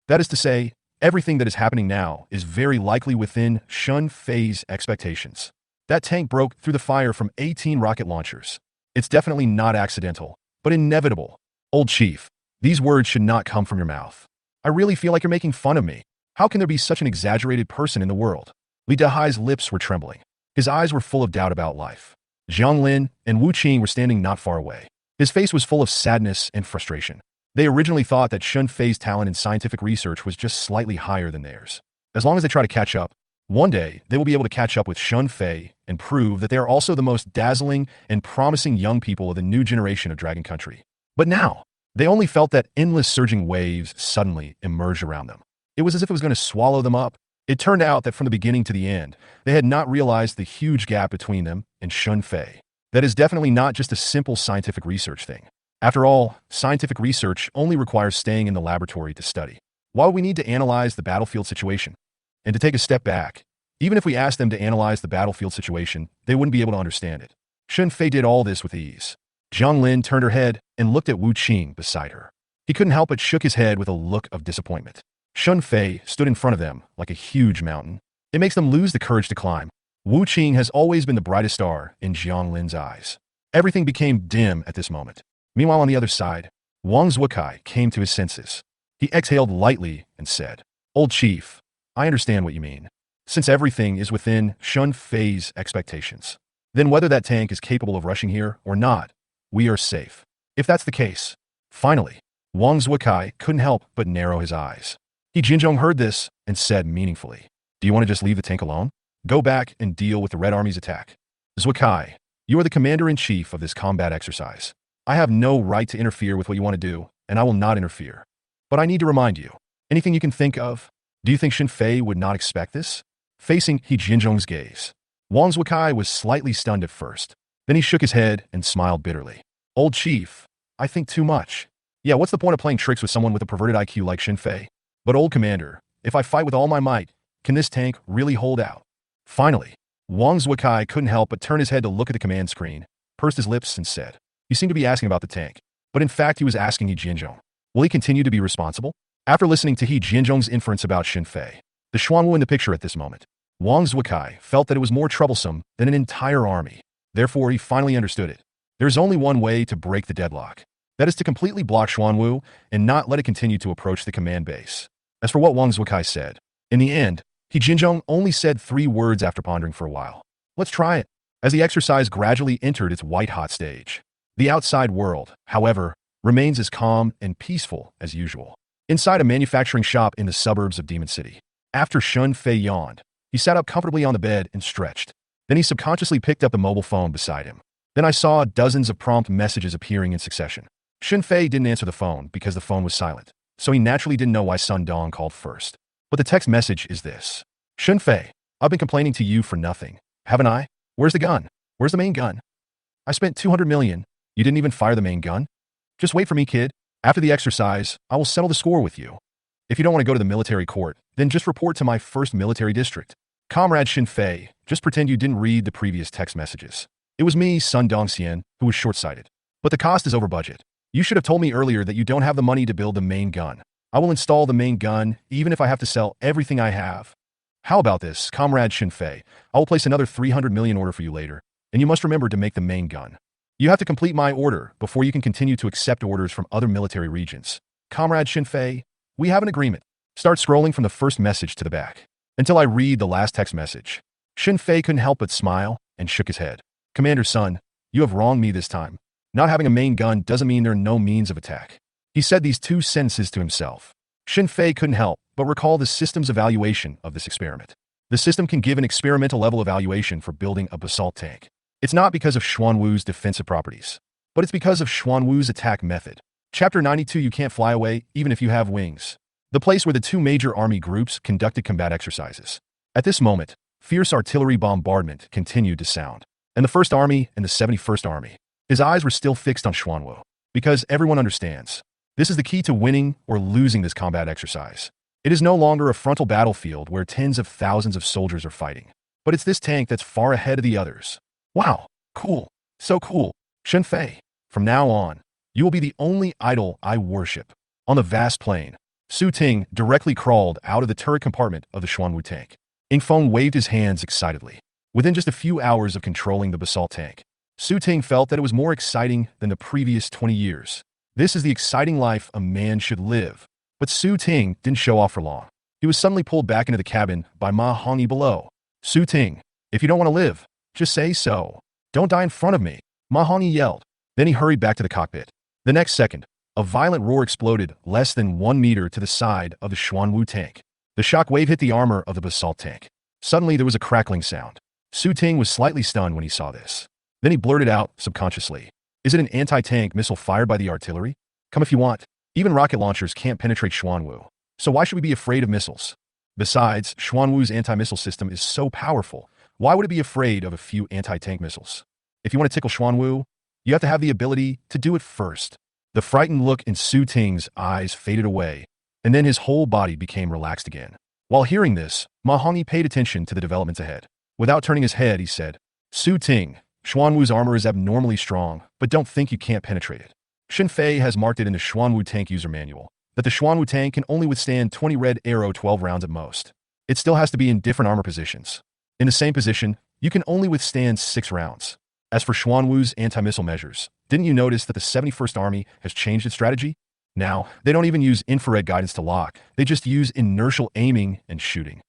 That is to say, everything that is happening now is very likely within Xinfei's expectations. That tank broke through the fire from 18 rocket launchers. It's definitely not accidental, but inevitable. Old Chief, these words should not come from your mouth. I really feel like you're making fun of me. How can there be such an exaggerated person in the world? Li Dahai's lips were trembling. His eyes were full of doubt about life. Jiang Lin and Wu Qing were standing not far away. His face was full of sadness and frustration. They originally thought that Xinfei's talent in scientific research was just slightly higher than theirs. As long as they try to catch up, one day they will be able to catch up with Xinfei and prove that they are also the most dazzling and promising young people of the new generation of Dragon Country. But now, they only felt that endless surging waves suddenly emerge around them. It was as if it was going to swallow them up. It turned out that from the beginning to the end, they had not realized the huge gap between them and Xinfei. That is definitely not just a simple scientific research thing. After all, scientific research only requires staying in the laboratory to study. Why would we need to analyze the battlefield situation? And to take a step back, even if we asked them to analyze the battlefield situation, they wouldn't be able to understand it. Xinfei did all this with ease. Jiang Lin turned her head and looked at Wu Qing beside her. He couldn't help but shook his head with a look of disappointment. Xinfei stood in front of them like a huge mountain. It makes them lose the courage to climb. Wu Qing has always been the brightest star in Jiang Lin's eyes. Everything became dim at this moment. Meanwhile, on the other side, Wang Zuokai came to his senses. He exhaled lightly and said, "Old Chief, I understand what you mean. Since everything is within Xinfei's expectations, then whether that tank is capable of rushing here or not, we are safe. If that's the case." Finally, Wang Zuokai couldn't help but narrow his eyes. He Jinzhong heard this and said meaningfully, "Do you want to just leave the tank alone? Go back and deal with the Red Army's attack. Zuokai, you are the commander-in-chief of this combat exercise. I have no right to interfere with what you want to do, and I will not interfere. But I need to remind you, anything you can think of? Do you think Xinfei would not expect this?" Facing He Jinzhong's gaze, Wang Zuokai was slightly stunned at first. Then he shook his head and smiled bitterly. "Old Chief, I think too much. Yeah, what's the point of playing tricks with someone with a perverted IQ like Xinfei? But old commander, if I fight with all my might, can this tank really hold out?" Finally, Wang Zuokai couldn't help but turn his head to look at the command screen, pursed his lips and said, "You seem to be asking about the tank." But in fact, he was asking He Jinzhong. Will he continue to be responsible? After listening to He Jianzhong's inference about Xin Fei, the Xuanwu in the picture at this moment, Wang Zuokai felt that it was more troublesome than an entire army. Therefore, he finally understood it. There's only one way to break the deadlock. That is to completely block Xuanwu and not let it continue to approach the command base. As for what Wang Zuokai said, in the end, He Jinzhong only said 3 words after pondering for a while. Let's try it. As the exercise gradually entered its white-hot stage, the outside world, however, remains as calm and peaceful as usual. Inside a manufacturing shop in the suburbs of Demon City, after Xin Fei yawned, he sat up comfortably on the bed and stretched. Then he subconsciously picked up the mobile phone beside him. Then I saw dozens of prompt messages appearing in succession. Xin Fei didn't answer the phone because the phone was silent, so he naturally didn't know why Sun Dong called first. But the text message is this. Xin Fei, I've been complaining to you for nothing, haven't I? Where's the gun? Where's the main gun? I spent 200 million. You didn't even fire the main gun? Just wait for me, kid. After the exercise, I will settle the score with you. If you don't want to go to the military court, then just report to my first military district. Comrade Xin Fei, just pretend you didn't read the previous text messages. It was me, Sun Dongxian, who was short-sighted. But the cost is over budget. You should have told me earlier that you don't have the money to build the main gun. I will install the main gun, even if I have to sell everything I have. How about this, Comrade Xin Fei? I will place another 300 million order for you later, and you must remember to make the main gun. You have to complete my order before you can continue to accept orders from other military regions. Comrade Xin Fei, we have an agreement. Start scrolling from the first message to the back, until I read the last text message. Xin Fei couldn't help but smile and shook his head. Commander Sun, you have wronged me this time. Not having a main gun doesn't mean there are no means of attack. He said these 2 sentences to himself. Xin Fei couldn't help but recall the system's evaluation of this experiment. The system can give an experimental level evaluation for building a basalt tank. It's not because of Xuanwu's defensive properties, but it's because of Xuanwu's attack method. Chapter 92. You can't fly away even if you have wings. The place where the 2 major army groups conducted combat exercises. At this moment, fierce artillery bombardment continued to sound, and the 1st Army and the 71st Army. His eyes were still fixed on Xuanwu, because everyone understands. This is the key to winning or losing this combat exercise. It is no longer a frontal battlefield where tens of thousands of soldiers are fighting, but it's this tank that's far ahead of the others. Wow, cool, so cool. Xin Fei, from now on, you will be the only idol I worship. On the vast plain, Su Ting directly crawled out of the turret compartment of the Xuanwu tank. Ingfeng waved his hands excitedly. Within just a few hours of controlling the basalt tank, Su Ting felt that it was more exciting than the previous 20 years. This is the exciting life a man should live. But Su Ting didn't show off for long. He was suddenly pulled back into the cabin by Ma Hongyi below. Su Ting, if you don't want to live, just say so. Don't die in front of me, Ma Hongyi yelled. Then he hurried back to the cockpit. The next second, a violent roar exploded less than 1 meter to the side of the Xuanwu tank. The shock wave hit the armor of the basalt tank. Suddenly there was a crackling sound. Su Ting was slightly stunned when he saw this. Then he blurted out, subconsciously, is it an anti-tank missile fired by the artillery? Come if you want. Even rocket launchers can't penetrate Xuanwu. So why should we be afraid of missiles? Besides, Xuanwu's anti-missile system is so powerful. Why would it be afraid of a few anti-tank missiles? If you want to tickle Xuanwu, you have to have the ability to do it first. The frightened look in Su Ting's eyes faded away, and then his whole body became relaxed again. While hearing this, Ma Hongyi paid attention to the developments ahead. Without turning his head, he said, Su Ting, Xuanwu's armor is abnormally strong, but don't think you can't penetrate it. Xin Fei has marked it in the Xuanwu tank user manual that the Xuanwu tank can only withstand 20 red arrow 12 rounds at most. It still has to be in different armor positions. In the same position, you can only withstand 6 rounds. As for Xuanwu's anti-missile measures, didn't you notice that the 71st Army has changed its strategy? Now, they don't even use infrared guidance to lock, they just use inertial aiming and shooting.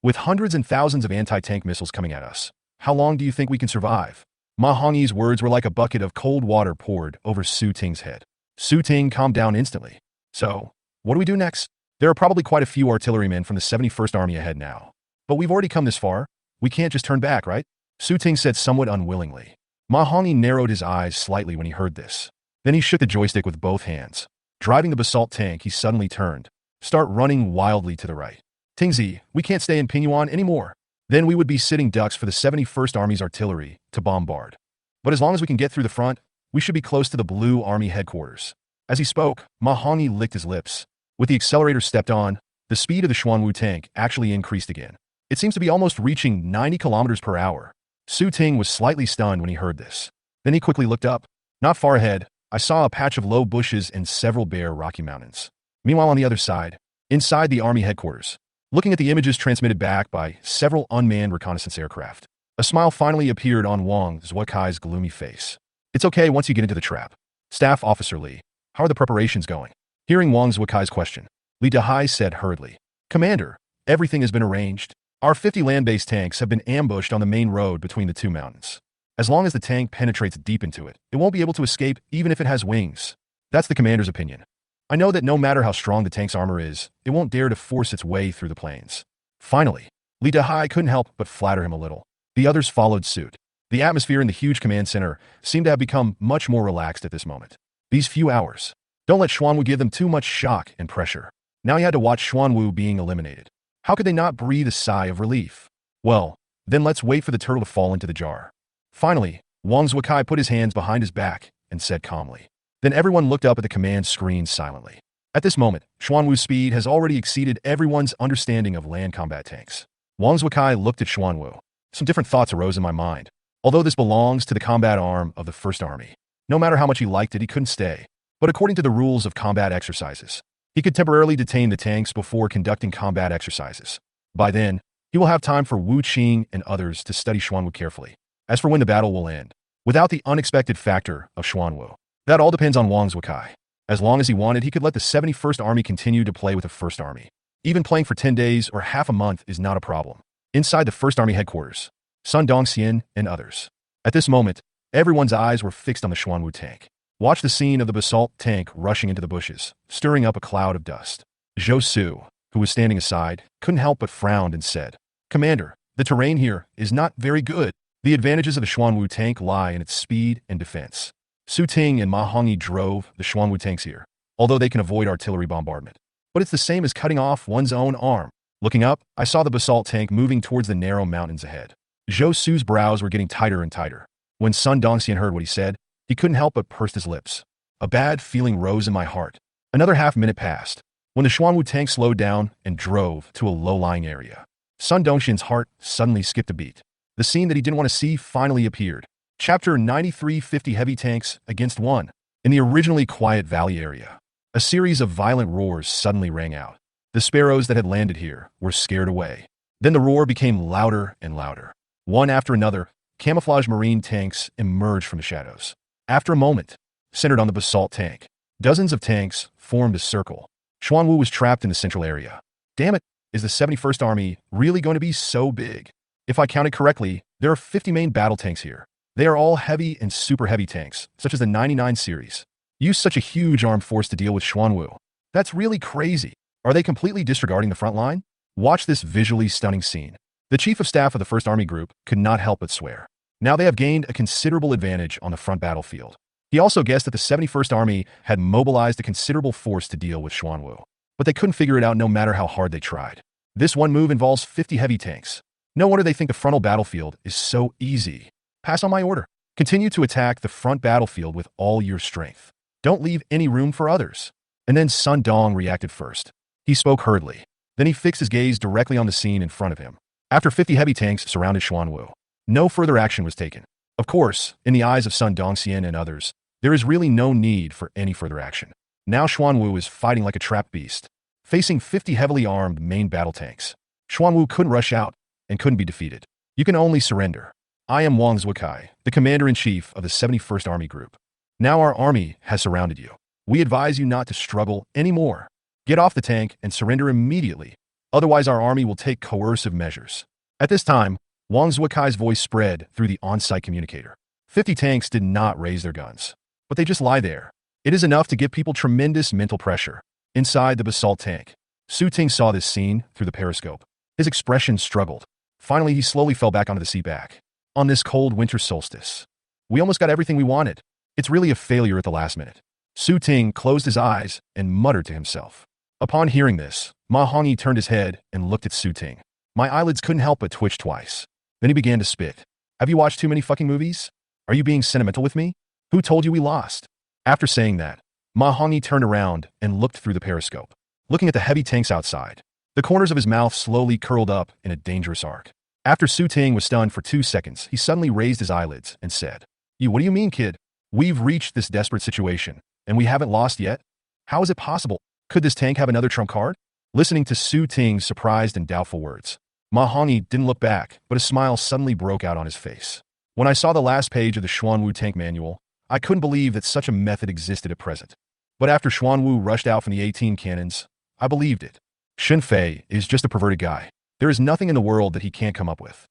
With hundreds and thousands of anti-tank missiles coming at us, how long do you think we can survive? Ma Hongyi's words were like a bucket of cold water poured over Su Ting's head. Su Ting calmed down instantly. So, what do we do next? There are probably quite a few artillerymen from the 71st Army ahead now. But we've already come this far. We can't just turn back, right? Su Ting said somewhat unwillingly. Ma Hongyi narrowed his eyes slightly when he heard this. Then he shook the joystick with both hands. Driving the basalt tank, he suddenly turned. Start running wildly to the right. Tingzi, we can't stay in Pingyuan anymore. Then we would be sitting ducks for the 71st Army's artillery to bombard. But as long as we can get through the front, we should be close to the Blue Army headquarters. As he spoke, Ma Hongyi licked his lips. With the accelerator stepped on, the speed of the Xuanwu tank actually increased again. It seems to be almost reaching 90 kilometers per hour. Su Ting was slightly stunned when he heard this. Then he quickly looked up. Not far ahead, I saw a patch of low bushes and several bare rocky mountains. Meanwhile, on the other side, inside the army headquarters, looking at the images transmitted back by several unmanned reconnaissance aircraft, a smile finally appeared on Wang Zuokai's gloomy face. It's okay once you get into the trap. Staff Officer Li, how are the preparations going? Hearing Wang Zuokai's question, Li Dehai said hurriedly, Commander, everything has been arranged. Our 50 land-based tanks have been ambushed on the main road between the two mountains. As long as the tank penetrates deep into it, it won't be able to escape even if it has wings. That's the commander's opinion. I know that no matter how strong the tank's armor is, it won't dare to force its way through the plains. Finally, Li Dehai couldn't help but flatter him a little. The others followed suit. The atmosphere in the huge command center seemed to have become much more relaxed at this moment. These few hours. Don't let Xuanwu give them too much shock and pressure. Now he had to watch Xuanwu being eliminated. How could they not breathe a sigh of relief? Well, then let's wait for the turtle to fall into the jar. Finally, Wang Zuokai put his hands behind his back and said calmly. Then everyone looked up at the command screen silently. At this moment, Xuanwu's speed has already exceeded everyone's understanding of land combat tanks. Wang Zuokai looked at Xuanwu. Some different thoughts arose in my mind. Although this belongs to the combat arm of the First Army, no matter how much he liked it, he couldn't stay. But according to the rules of combat exercises, he could temporarily detain the tanks before conducting combat exercises. By then, he will have time for Wu Qing and others to study Xuanwu carefully. As for when the battle will end, without the unexpected factor of Xuanwu, that all depends on Wang Zuokai. As long as he wanted, he could let the 71st Army continue to play with the First Army. Even playing for 10 days or half a month is not a problem. Inside the First Army headquarters, Sun Dongxian and others. At this moment, everyone's eyes were fixed on the Xuanwu tank. Watch the scene of the basalt tank rushing into the bushes, stirring up a cloud of dust. Zhou Su, who was standing aside, couldn't help but frowned and said, Commander, the terrain here is not very good. The advantages of the Xuanwu tank lie in its speed and defense. Su Ting and Ma Hongyi drove the Xuanwu tanks here, although they can avoid artillery bombardment. But it's the same as cutting off one's own arm. Looking up, I saw the basalt tank moving towards the narrow mountains ahead. Zhou Su's brows were getting tighter and tighter. When Sun Dongxian heard what he said, he couldn't help but pursed his lips. A bad feeling rose in my heart. Another half-minute passed, when the Xuanwu tank slowed down and drove to a low-lying area. Sun Dongxian's heart suddenly skipped a beat. The scene that he didn't want to see finally appeared. Chapter 93, 50 heavy tanks against one. In the originally quiet valley area, a series of violent roars suddenly rang out. The sparrows that had landed here were scared away. Then the roar became louder and louder. One after another, camouflage marine tanks emerged from the shadows. After a moment, centered on the basalt tank, dozens of tanks formed a circle. Xuanwu was trapped in the central area. Damn it, is the 71st Army really going to be so big? If I counted correctly, there are 50 main battle tanks here. They are all heavy and super heavy tanks, such as the 99 series. Use such a huge armed force to deal with Xuanwu. That's really crazy. Are they completely disregarding the front line? Watch this visually stunning scene. The Chief of Staff of the 1st Army Group could not help but swear. Now they have gained a considerable advantage on the front battlefield. He also guessed that the 71st Army had mobilized a considerable force to deal with Xuanwu. But they couldn't figure it out no matter how hard they tried. This one move involves 50 heavy tanks. No wonder they think the frontal battlefield is so easy. Pass on my order. Continue to attack the front battlefield with all your strength. Don't leave any room for others. And then Sun Dong reacted first. He spoke hurriedly. Then he fixed his gaze directly on the scene in front of him. After 50 heavy tanks surrounded Xuanwu, no further action was taken. Of course, in the eyes of Sun Dongxian and others, there is really no need for any further action. Now Xuanwu is fighting like a trapped beast, facing 50 heavily armed main battle tanks. Xuanwu couldn't rush out and couldn't be defeated. You can only surrender. I am Wang Zuokai, the Commander-in-Chief of the 71st Army Group. Now our army has surrounded you. We advise you not to struggle anymore. Get off the tank and surrender immediately. Otherwise, our army will take coercive measures. At this time, Wang Zuokai's voice spread through the on-site communicator. 50 tanks did not raise their guns, but they just lie there. It is enough to give people tremendous mental pressure. Inside the basalt tank, Su Ting saw this scene through the periscope. His expression struggled. Finally, he slowly fell back onto the seat back. On this cold winter solstice, we almost got everything we wanted. It's really a failure at the last minute. Su Ting closed his eyes and muttered to himself. Upon hearing this, Ma Hongyi turned his head and looked at Su Ting. My eyelids couldn't help but twitch twice. Then he began to spit. Have you watched too many fucking movies? Are you being sentimental with me? Who told you we lost? After saying that, Ma Hongyi turned around and looked through the periscope, looking at the heavy tanks outside. The corners of his mouth slowly curled up in a dangerous arc. After Su Ting was stunned for 2 seconds, he suddenly raised his eyelids and said, What do you mean, kid? We've reached this desperate situation, and we haven't lost yet? How is it possible? Could this tank have another trump card? Listening to Su Ting's surprised and doubtful words, Ma Hongyi didn't look back, but a smile suddenly broke out on his face. When I saw the last page of the Xuanwu tank manual, I couldn't believe that such a method existed at present. But after Xuanwu rushed out from the 18 cannons, I believed it. Shen Fei is just a perverted guy. There is nothing in the world that he can't come up with.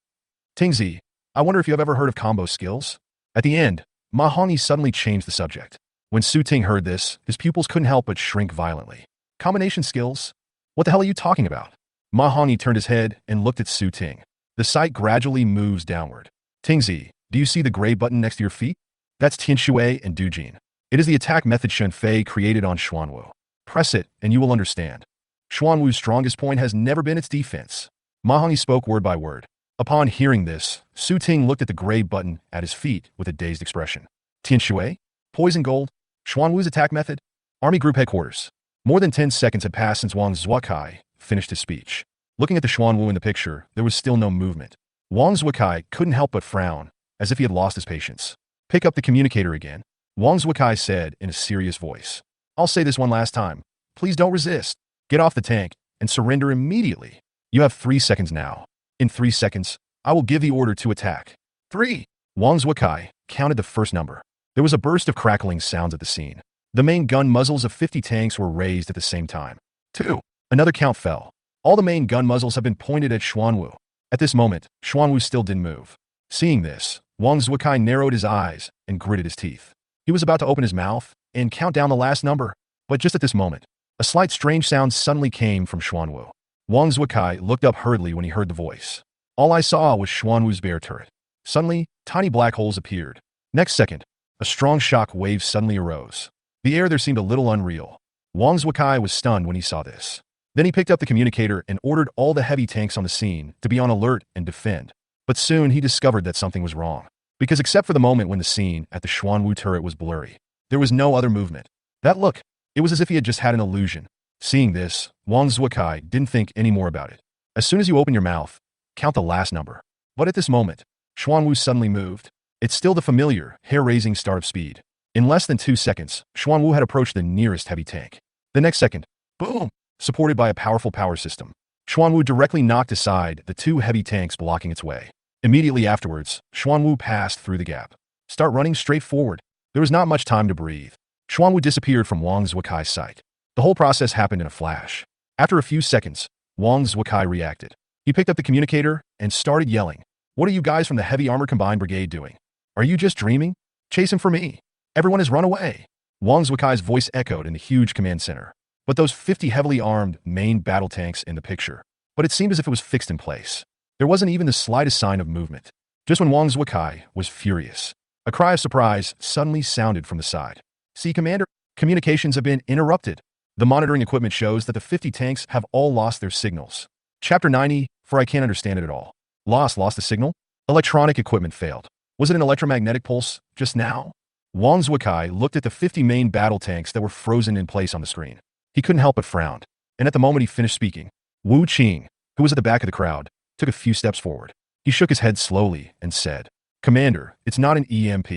Tingzi, I wonder if you have ever heard of combo skills? At the end, Ma Hongyi suddenly changed the subject. When Su Ting heard this, his pupils couldn't help but shrink violently. Combination skills? What the hell are you talking about? Ma Hongyi turned his head and looked at Su Ting. The sight gradually moves downward. Tingzi, do you see the gray button next to your feet? That's Tianshui and Dujin. It is the attack method Shen Fei created on Xuanwu. Press it, and you will understand. Xuanwu's strongest point has never been its defense. Ma Hongyi spoke word by word. Upon hearing this, Su Ting looked at the gray button at his feet with a dazed expression. Tianshui? Poison gold? Xuanwu's attack method? Army Group Headquarters. More than 10 seconds had passed since Wang Zuokai finished his speech. Looking at the Xuanwu in the picture, there was still no movement. Wang Zuokai couldn't help but frown, as if he had lost his patience. Pick up the communicator again. Wang Zuokai said in a serious voice. I'll say this one last time. Please don't resist. Get off the tank and surrender immediately. You have 3 seconds now. In 3 seconds, I will give the order to attack. 3. Wang Zuokai counted the first number. There was a burst of crackling sounds at the scene. The main gun muzzles of 50 tanks were raised at the same time. 2. Another count fell. All the main gun muzzles have been pointed at Xuanwu. At this moment, Xuanwu still didn't move. Seeing this, Wang Zuokai narrowed his eyes and gritted his teeth. He was about to open his mouth and count down the last number, but just at this moment, a slight strange sound suddenly came from Xuanwu. Wang Zuokai looked up hurriedly when he heard the voice. All I saw was Xuanwu's bear turret. Suddenly, tiny black holes appeared. Next second, a strong shock wave suddenly arose. The air there seemed a little unreal. Wang Zuokai was stunned when he saw this. Then he picked up the communicator and ordered all the heavy tanks on the scene to be on alert and defend. But soon he discovered that something was wrong. Because except for the moment when the scene at the Xuanwu turret was blurry, there was no other movement. That look, it was as if he had just had an illusion. Seeing this, Wang Zuokai didn't think any more about it. As soon as you open your mouth, count the last number. But at this moment, Xuanwu suddenly moved. It's still the familiar, hair-raising startup speed. In less than 2 seconds, Xuanwu had approached the nearest heavy tank. The next second, boom! Supported by a powerful power system, Xuanwu directly knocked aside the 2 heavy tanks blocking its way. Immediately afterwards, Xuanwu passed through the gap. Start running straight forward. There was not much time to breathe. Xuanwu disappeared from Wang Zuokai's sight. The whole process happened in a flash. After a few seconds, Wang Zuokai reacted. He picked up the communicator and started yelling. What are you guys from the Heavy Armor Combined Brigade doing? Are you just dreaming? Chase him for me. Everyone has run away. Wang Zuokai's voice echoed in the huge command center. But those 50 heavily armed main battle tanks in the picture. But it seemed as if it was fixed in place. There wasn't even the slightest sign of movement. Just when Wang Zuokai was furious, a cry of surprise suddenly sounded from the side. See, Commander, communications have been interrupted. The monitoring equipment shows that the 50 tanks have all lost their signals. Chapter 90, for I can't understand it at all. Lost the signal? Electronic equipment failed. Was it an electromagnetic pulse just now? Wang Zuokai looked at the 50 main battle tanks that were frozen in place on the screen. He couldn't help but frown. And at the moment he finished speaking, Wu Qing, who was at the back of the crowd, took a few steps forward. He shook his head slowly and said, Commander, it's not an EMP.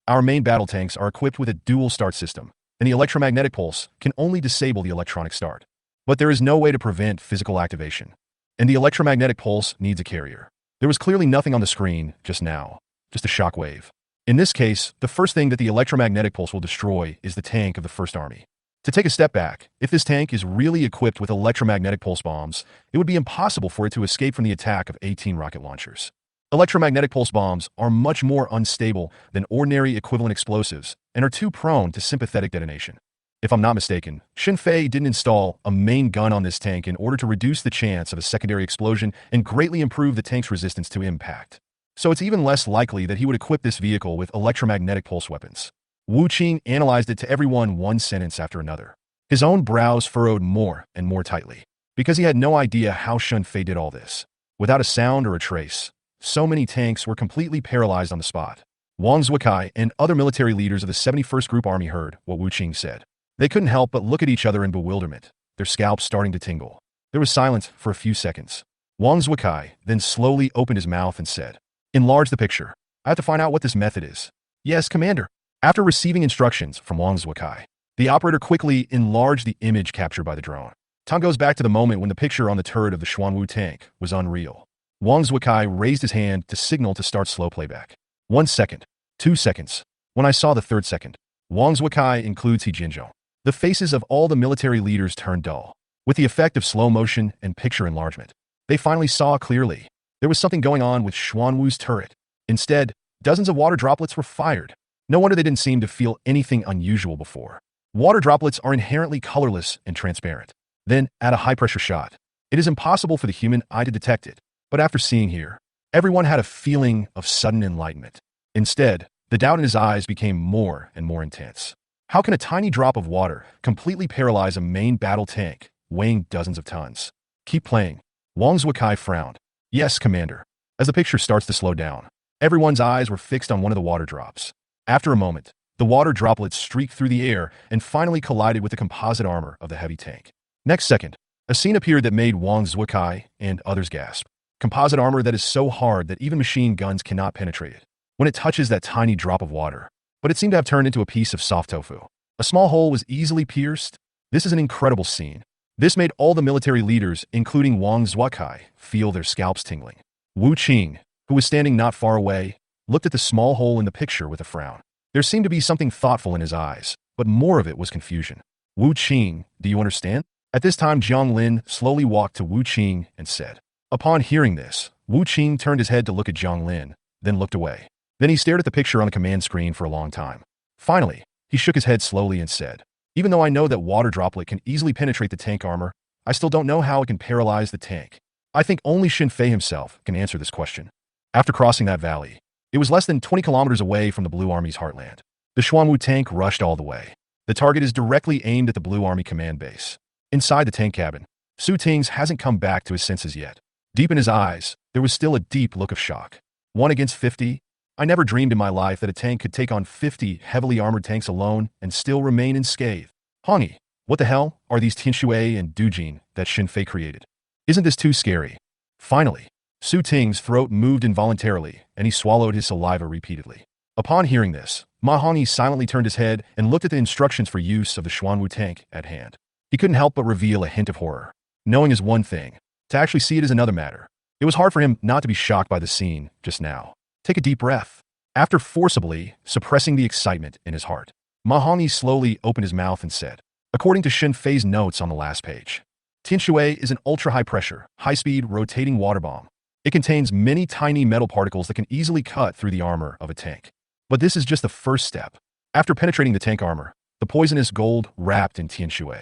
Our main battle tanks are equipped with a dual start system, and the electromagnetic pulse can only disable the electronic start. But there is no way to prevent physical activation. And the electromagnetic pulse needs a carrier. There was clearly nothing on the screen just now, just a shock wave. In this case, the first thing that the electromagnetic pulse will destroy is the tank of the First Army. To take a step back, if this tank is really equipped with electromagnetic pulse bombs, it would be impossible for it to escape from the attack of 18 rocket launchers. Electromagnetic pulse bombs are much more unstable than ordinary equivalent explosives and are too prone to sympathetic detonation. If I'm not mistaken, Shen Fei didn't install a main gun on this tank in order to reduce the chance of a secondary explosion and greatly improve the tank's resistance to impact. So it's even less likely that he would equip this vehicle with electromagnetic pulse weapons. Wu Qing analyzed it to everyone one sentence after another. His own brows furrowed more and more tightly, because he had no idea how Shen Fei did all this. Without a sound or a trace, so many tanks were completely paralyzed on the spot. Wang Zuokai and other military leaders of the 71st Group Army heard what Wu Qing said. They couldn't help but look at each other in bewilderment, their scalps starting to tingle. There was silence for a few seconds. Wang Zuokai then slowly opened his mouth and said, Enlarge the picture. I have to find out what this method is. Yes, Commander. After receiving instructions from Wang Zuokai, the operator quickly enlarged the image captured by the drone. Time goes back to the moment when the picture on the turret of the Xuanwu tank was unreal. Wang Zuokai raised his hand to signal to start slow playback. 1 second, 2 seconds. When I saw the third second, Wang Zuokai includes He Jinzhou. The faces of all the military leaders turned dull. With the effect of slow motion and picture enlargement, they finally saw clearly. There was something going on with Xuanwu's turret. Instead, dozens of water droplets were fired. No wonder they didn't seem to feel anything unusual before. Water droplets are inherently colorless and transparent. Then, at a high-pressure shot, it is impossible for the human eye to detect it. But after seeing here, everyone had a feeling of sudden enlightenment. Instead, the doubt in his eyes became more and more intense. How can a tiny drop of water completely paralyze a main battle tank weighing dozens of tons? Keep playing. Wang Zuokai frowned. Yes, Commander. As the picture starts to slow down, everyone's eyes were fixed on one of the water drops. After a moment, the water droplets streaked through the air and finally collided with the composite armor of the heavy tank. Next second, a scene appeared that made Wang Zuokai and others gasp. Composite armor that is so hard that even machine guns cannot penetrate it when it touches that tiny drop of water. But it seemed to have turned into a piece of soft tofu. A small hole was easily pierced. This is an incredible scene. This made all the military leaders, including Wang Zuokai, feel their scalps tingling. Wu Qing, who was standing not far away, looked at the small hole in the picture with a frown. There seemed to be something thoughtful in his eyes, but more of it was confusion. Wu Qing, do you understand? At this time, Jiang Lin slowly walked to Wu Qing and said. Upon hearing this, Wu Qing turned his head to look at Jiang Lin, then looked away. Then he stared at the picture on the command screen for a long time. Finally, he shook his head slowly and said, even though I know that water droplet can easily penetrate the tank armor, I still don't know how it can paralyze the tank. I think only Xin Fei himself can answer this question. After crossing that valley, it was less than 20 kilometers away from the Blue Army's heartland. The Xuanwu tank rushed all the way. The target is directly aimed at the Blue Army command base. Inside the tank cabin, Su Ting's hasn't come back to his senses yet. Deep in his eyes, there was still a deep look of shock. 1 against 50? I never dreamed in my life that a tank could take on 50 heavily armored tanks alone and still remain unscathed. Hongi, what the hell are these Tianshui and Dujin that Xin Fei created? Isn't this too scary? Finally, Su Ting's throat moved involuntarily, and he swallowed his saliva repeatedly. Upon hearing this, Ma Hongyi silently turned his head and looked at the instructions for use of the Xuanwu tank at hand. He couldn't help but reveal a hint of horror. Knowing is one thing. To actually see it is another matter. It was hard for him not to be shocked by the scene just now. Take a deep breath. After forcibly suppressing the excitement in his heart, Ma Hongyi slowly opened his mouth and said, according to Xin Fei's notes on the last page, Tianshui is an ultra-high-pressure, high-speed rotating water bomb. It contains many tiny metal particles that can easily cut through the armor of a tank. But this is just the first step. After penetrating the tank armor, the poisonous gold wrapped in Tianshui.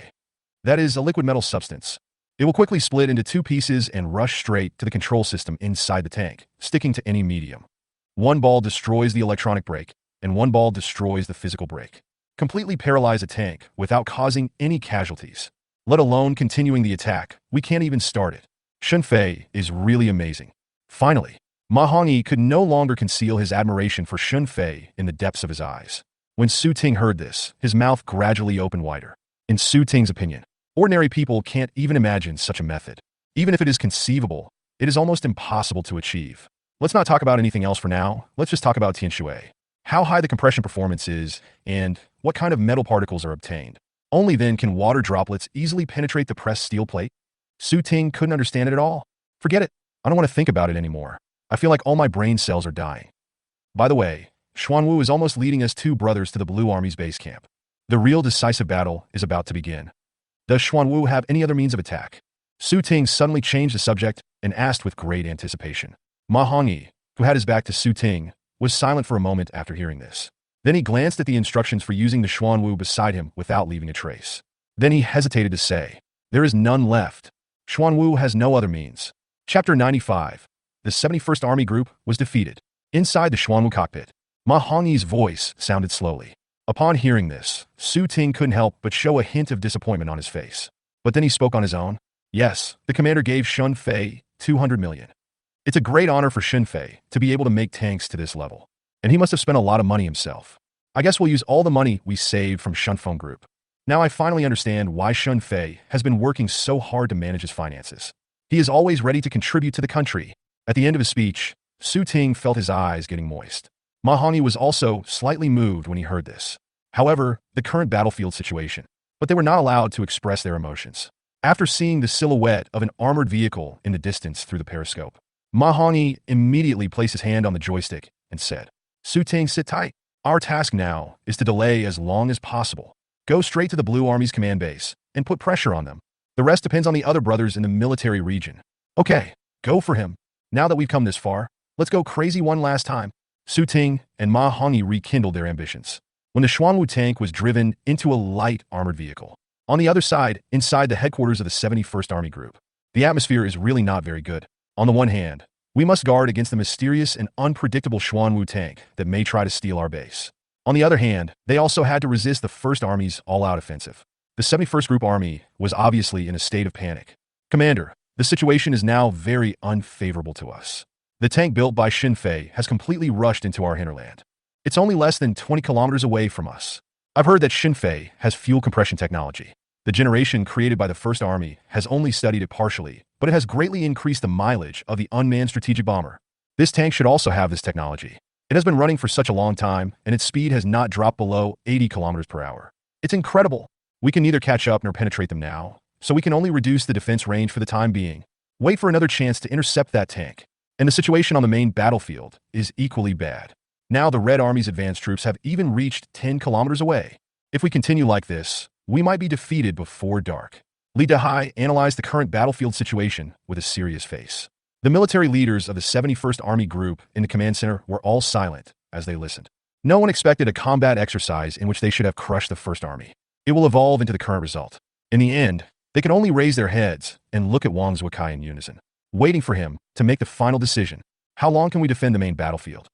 That is a liquid metal substance. It will quickly split into 2 pieces and rush straight to the control system inside the tank, sticking to any medium. 1 ball destroys the electronic brake, and 1 ball destroys the physical brake. Completely paralyze a tank without causing any casualties. Let alone continuing the attack, we can't even start it. Xin Fei is really amazing. Finally, Ma Hongyi could no longer conceal his admiration for Xin Fei in the depths of his eyes. When Su Ting heard this, his mouth gradually opened wider. In Su Ting's opinion, ordinary people can't even imagine such a method. Even if it is conceivable, it is almost impossible to achieve. Let's not talk about anything else for now. Let's just talk about Tianshui. How high the compression performance is, and what kind of metal particles are obtained. Only then can water droplets easily penetrate the pressed steel plate. Su Ting couldn't understand it at all. Forget it. I don't want to think about it anymore. I feel like all my brain cells are dying. By the way, Xuanwu is almost leading us 2 brothers to the Blue Army's base camp. The real decisive battle is about to begin. Does Xuanwu have any other means of attack? Su Ting suddenly changed the subject and asked with great anticipation. Ma Hongyi, who had his back to Su Ting, was silent for a moment after hearing this. Then he glanced at the instructions for using the Xuanwu beside him without leaving a trace. Then he hesitated to say, there is none left. Xuanwu has no other means. Chapter 95. The 71st Army Group was defeated. Inside the Xuanwu cockpit, Ma Hongyi's voice sounded slowly. Upon hearing this, Su Ting couldn't help but show a hint of disappointment on his face. But then he spoke on his own. Yes, the commander gave Xin Fei 200 million. It's a great honor for Xin Fei to be able to make tanks to this level. And he must have spent a lot of money himself. I guess we'll use all the money we saved from Shunfeng Group. Now I finally understand why Xin Fei has been working so hard to manage his finances. He is always ready to contribute to the country. At the end of his speech, Su Ting felt his eyes getting moist. Ma Hongyi was also slightly moved when he heard this. However, the current battlefield situation. But they were not allowed to express their emotions. After seeing the silhouette of an armored vehicle in the distance through the periscope, Ma Hongyi immediately placed his hand on the joystick and said, Su Ting, sit tight. Our task now is to delay as long as possible. Go straight to the Blue Army's command base and put pressure on them. The rest depends on the other brothers in the military region. Okay, go for him. Now that we've come this far, let's go crazy one last time. Su Ting and Ma Hongyi rekindled their ambitions when the Xuanwu tank was driven into a light armored vehicle. On the other side, inside the headquarters of the 71st Army Group, the atmosphere is really not very good. On the one hand, we must guard against the mysterious and unpredictable Xuanwu tank that may try to steal our base. On the other hand, they also had to resist the 1st Army's all-out offensive. The 71st Group Army was obviously in a state of panic. Commander, the situation is now very unfavorable to us. The tank built by Xin Fei has completely rushed into our hinterland. It's only less than 20 kilometers away from us. I've heard that Xin Fei has fuel compression technology. The generation created by the 1st Army has only studied it partially, but it has greatly increased the mileage of the unmanned strategic bomber. This tank should also have this technology. It has been running for such a long time, and its speed has not dropped below 80 kilometers per hour. It's incredible. We can neither catch up nor penetrate them now, so we can only reduce the defense range for the time being. Wait for another chance to intercept that tank. And the situation on the main battlefield is equally bad. Now the Red Army's advanced troops have even reached 10 kilometers away. If we continue like this, we might be defeated before dark. Li Dehai analyzed the current battlefield situation with a serious face. The military leaders of the 71st Army Group in the command center were all silent as they listened. No one expected a combat exercise in which they should have crushed the 1st Army. It will evolve into the current result. In the end, they could only raise their heads and look at Wang Zuokai in unison, waiting for him to make the final decision. How long can we defend the main battlefield?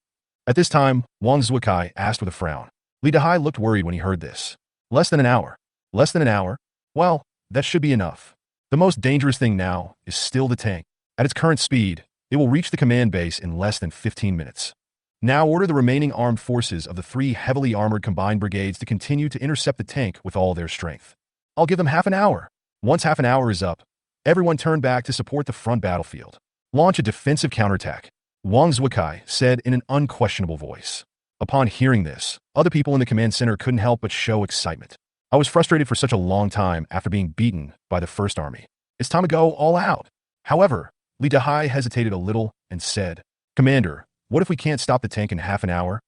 At this time, Wang Zuokai asked with a frown. Li Dehai looked worried when he heard this. Less than an hour. Less than an hour? Well, that should be enough. The most dangerous thing now is still the tank. At its current speed, it will reach the command base in less than 15 minutes. Now order the remaining armed forces of the 3 heavily armored combined brigades to continue to intercept the tank with all their strength. I'll give them half an hour. Once half an hour is up, everyone turn back to support the front battlefield. Launch a defensive counterattack, Wang Zuokai said in an unquestionable voice. Upon hearing this, other people in the command center couldn't help but show excitement. I was frustrated for such a long time after being beaten by the 1st Army. It's time to go all out. However, Li Dehai hesitated a little and said, Commander, what if we can't stop the tank in half an hour?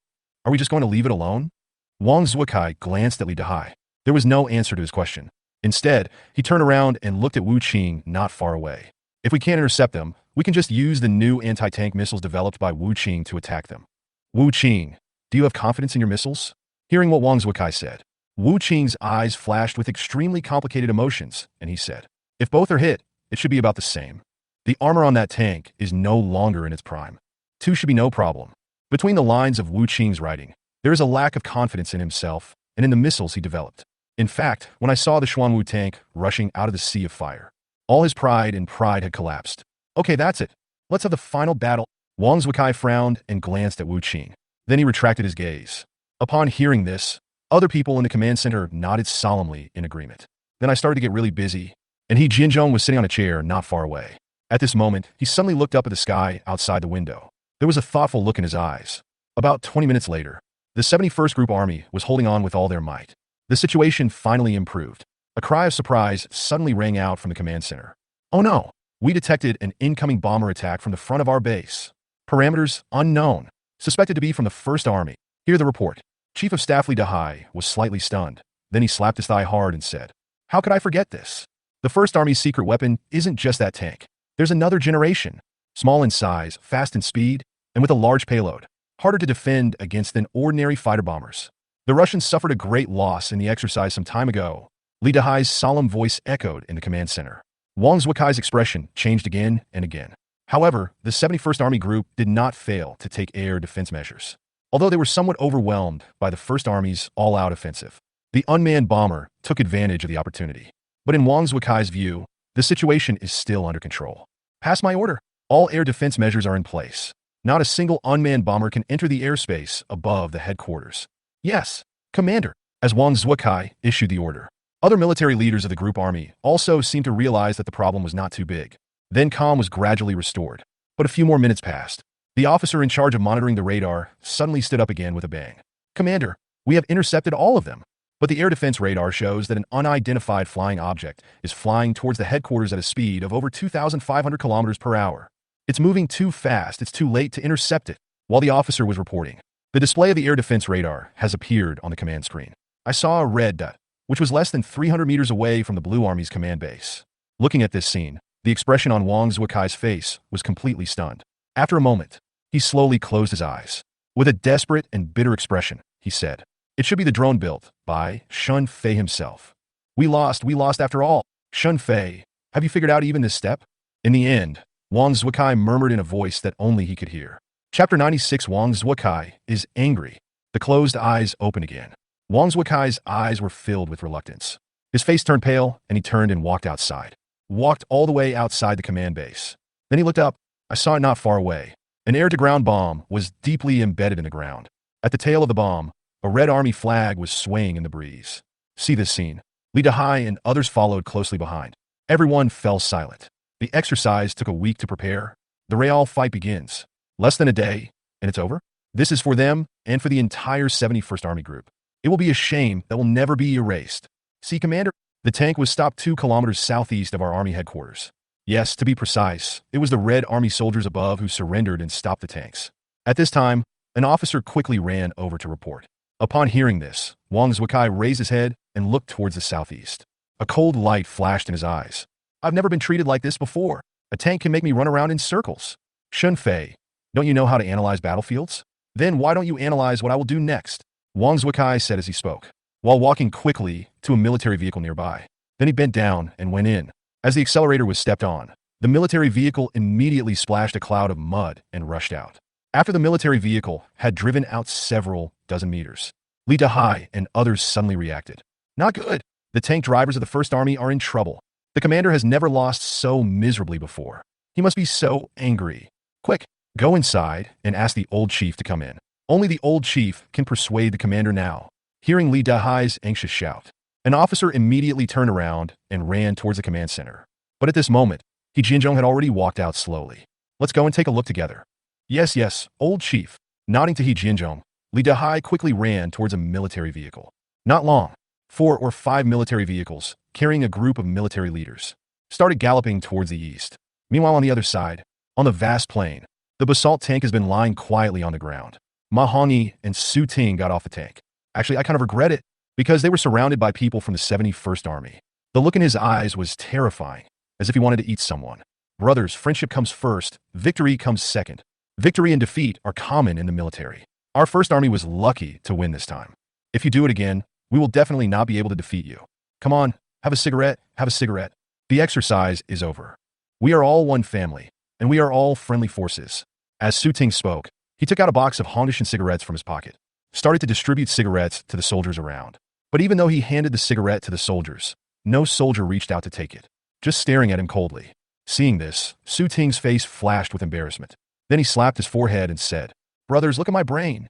Are we just going to leave it alone? Wang Zuokai glanced at Li Dehai. There was no answer to his question. Instead, he turned around and looked at Wu Qing not far away. If we can't intercept them, we can just use the new anti-tank missiles developed by Wu Qing to attack them. Wu Qing, do you have confidence in your missiles? Hearing what Wang Zuokai said, Wu Qing's eyes flashed with extremely complicated emotions, and he said, if both are hit, it should be about the same. The armor on that tank is no longer in its prime. 2 should be no problem. Between the lines of Wu Qing's writing, there is a lack of confidence in himself and in the missiles he developed. In fact, when I saw the Xuanwu tank rushing out of the sea of fire, all his pride had collapsed. Okay, that's it. Let's have the final battle. Wang Zuokai frowned and glanced at Wu Qing. Then he retracted his gaze. Upon hearing this, other people in the command center nodded solemnly in agreement. Then I started to get really busy, and Jinzhong was sitting on a chair not far away. At this moment, he suddenly looked up at the sky outside the window. There was a thoughtful look in his eyes. About 20 minutes later, the 71st Group Army was holding on with all their might. The situation finally improved. A cry of surprise suddenly rang out from the command center. Oh no! We detected an incoming bomber attack from the front of our base. Parameters unknown. Suspected to be from the 1st Army. Hear the report. Chief of Staff Li Dehai was slightly stunned. Then he slapped his thigh hard and said, how could I forget this? The 1st Army's secret weapon isn't just that tank. There's another generation. Small in size, fast in speed, and with a large payload. Harder to defend against than ordinary fighter bombers. The Russians suffered a great loss in the exercise some time ago. Li Dehai's solemn voice echoed in the command center. Wang Zuokai's expression changed again and again. However, the 71st Army Group did not fail to take air defense measures. Although they were somewhat overwhelmed by the 1st Army's all-out offensive, the unmanned bomber took advantage of the opportunity. But in Wang Zuokai's view, the situation is still under control. Pass my order. All air defense measures are in place. Not a single unmanned bomber can enter the airspace above the headquarters. Yes, Commander, as Wang Zuokai issued the order. Other military leaders of the group army also seemed to realize that the problem was not too big. Then calm was gradually restored. But a few more minutes passed. The officer in charge of monitoring the radar suddenly stood up again with a bang. "Commander, we have intercepted all of them." But the air defense radar shows that an unidentified flying object is flying towards the headquarters at a speed of over 2,500 kilometers per hour. "It's moving too fast. It's too late to intercept it." While the officer was reporting, the display of the air defense radar has appeared on the command screen. I saw a red dot, which was less than 300 meters away from the Blue Army's command base. Looking at this scene, the expression on Wang Zuokai's face was completely stunned. After a moment, he slowly closed his eyes. With a desperate and bitter expression, he said, "It should be the drone built by Shun Fei himself. We lost after all. Shun Fei, have you figured out even this step?" In the end, Wang Zuokai murmured in a voice that only he could hear. Chapter 96. Wang Zuokai is angry. The closed eyes opened again. Wang Zuokai's eyes were filled with reluctance. His face turned pale, and he turned and walked outside. Walked all the way outside the command base. Then he looked up. I saw it not far away. An air-to-ground bomb was deeply embedded in the ground. At the tail of the bomb, a red army flag was swaying in the breeze. See this scene. Li Dehai and others followed closely behind. Everyone fell silent. The exercise took a week to prepare. The real fight begins. Less than a day, and it's over? This is for them and for the entire 71st Army Group. It will be a shame that will never be erased. See, Commander, the tank was stopped 2 kilometers southeast of our Army headquarters. Yes, to be precise, it was the Red Army soldiers above who surrendered and stopped the tanks. At this time, an officer quickly ran over to report. Upon hearing this, Wang Zuokai raised his head and looked towards the southeast. A cold light flashed in his eyes. "I've never been treated like this before. A tank can make me run around in circles. Shun Fei, don't you know how to analyze battlefields? Then why don't you analyze what I will do next?" Wang Zuokai said as he spoke, while walking quickly to a military vehicle nearby. Then he bent down and went in. As the accelerator was stepped on, the military vehicle immediately splashed a cloud of mud and rushed out. After the military vehicle had driven out several dozen meters, Li Dehai and others suddenly reacted. "Not good. The tank drivers of the First Army are in trouble. The commander has never lost so miserably before. He must be so angry. Quick, go inside and ask the old chief to come in. Only the old chief can persuade the commander now." Hearing Li Dehai's anxious shout, an officer immediately turned around and ran towards the command center. But at this moment, He Jianzhong had already walked out slowly. "Let's go and take a look together." Yes, old chief." Nodding to He Jianzhong, Li Dehai quickly ran towards a military vehicle. Not long, 4 or 5 military vehicles, carrying a group of military leaders, started galloping towards the east. Meanwhile, on the other side, on the vast plain, the basalt tank has been lying quietly on the ground. Ma Hongyi and Su Ting got off the tank. Actually, I kind of regret it, because they were surrounded by people from the 71st Army. The look in his eyes was terrifying, as if he wanted to eat someone. Brothers, friendship comes first, victory comes second. Victory and defeat are common in the military. Our First Army was lucky to win this time. If you do it again, we will definitely not be able to defeat you. Come on, have a cigarette, have a cigarette. The exercise is over. We are all one family, and we are all friendly forces. As Su Ting spoke, he took out a box of Hongdishan cigarettes from his pocket, started to distribute cigarettes to the soldiers around. But even though he handed the cigarette to the soldiers, no soldier reached out to take it, just staring at him coldly. Seeing this, Su Ting's face flashed with embarrassment. Then he slapped his forehead and said, "Brothers, look at my brain.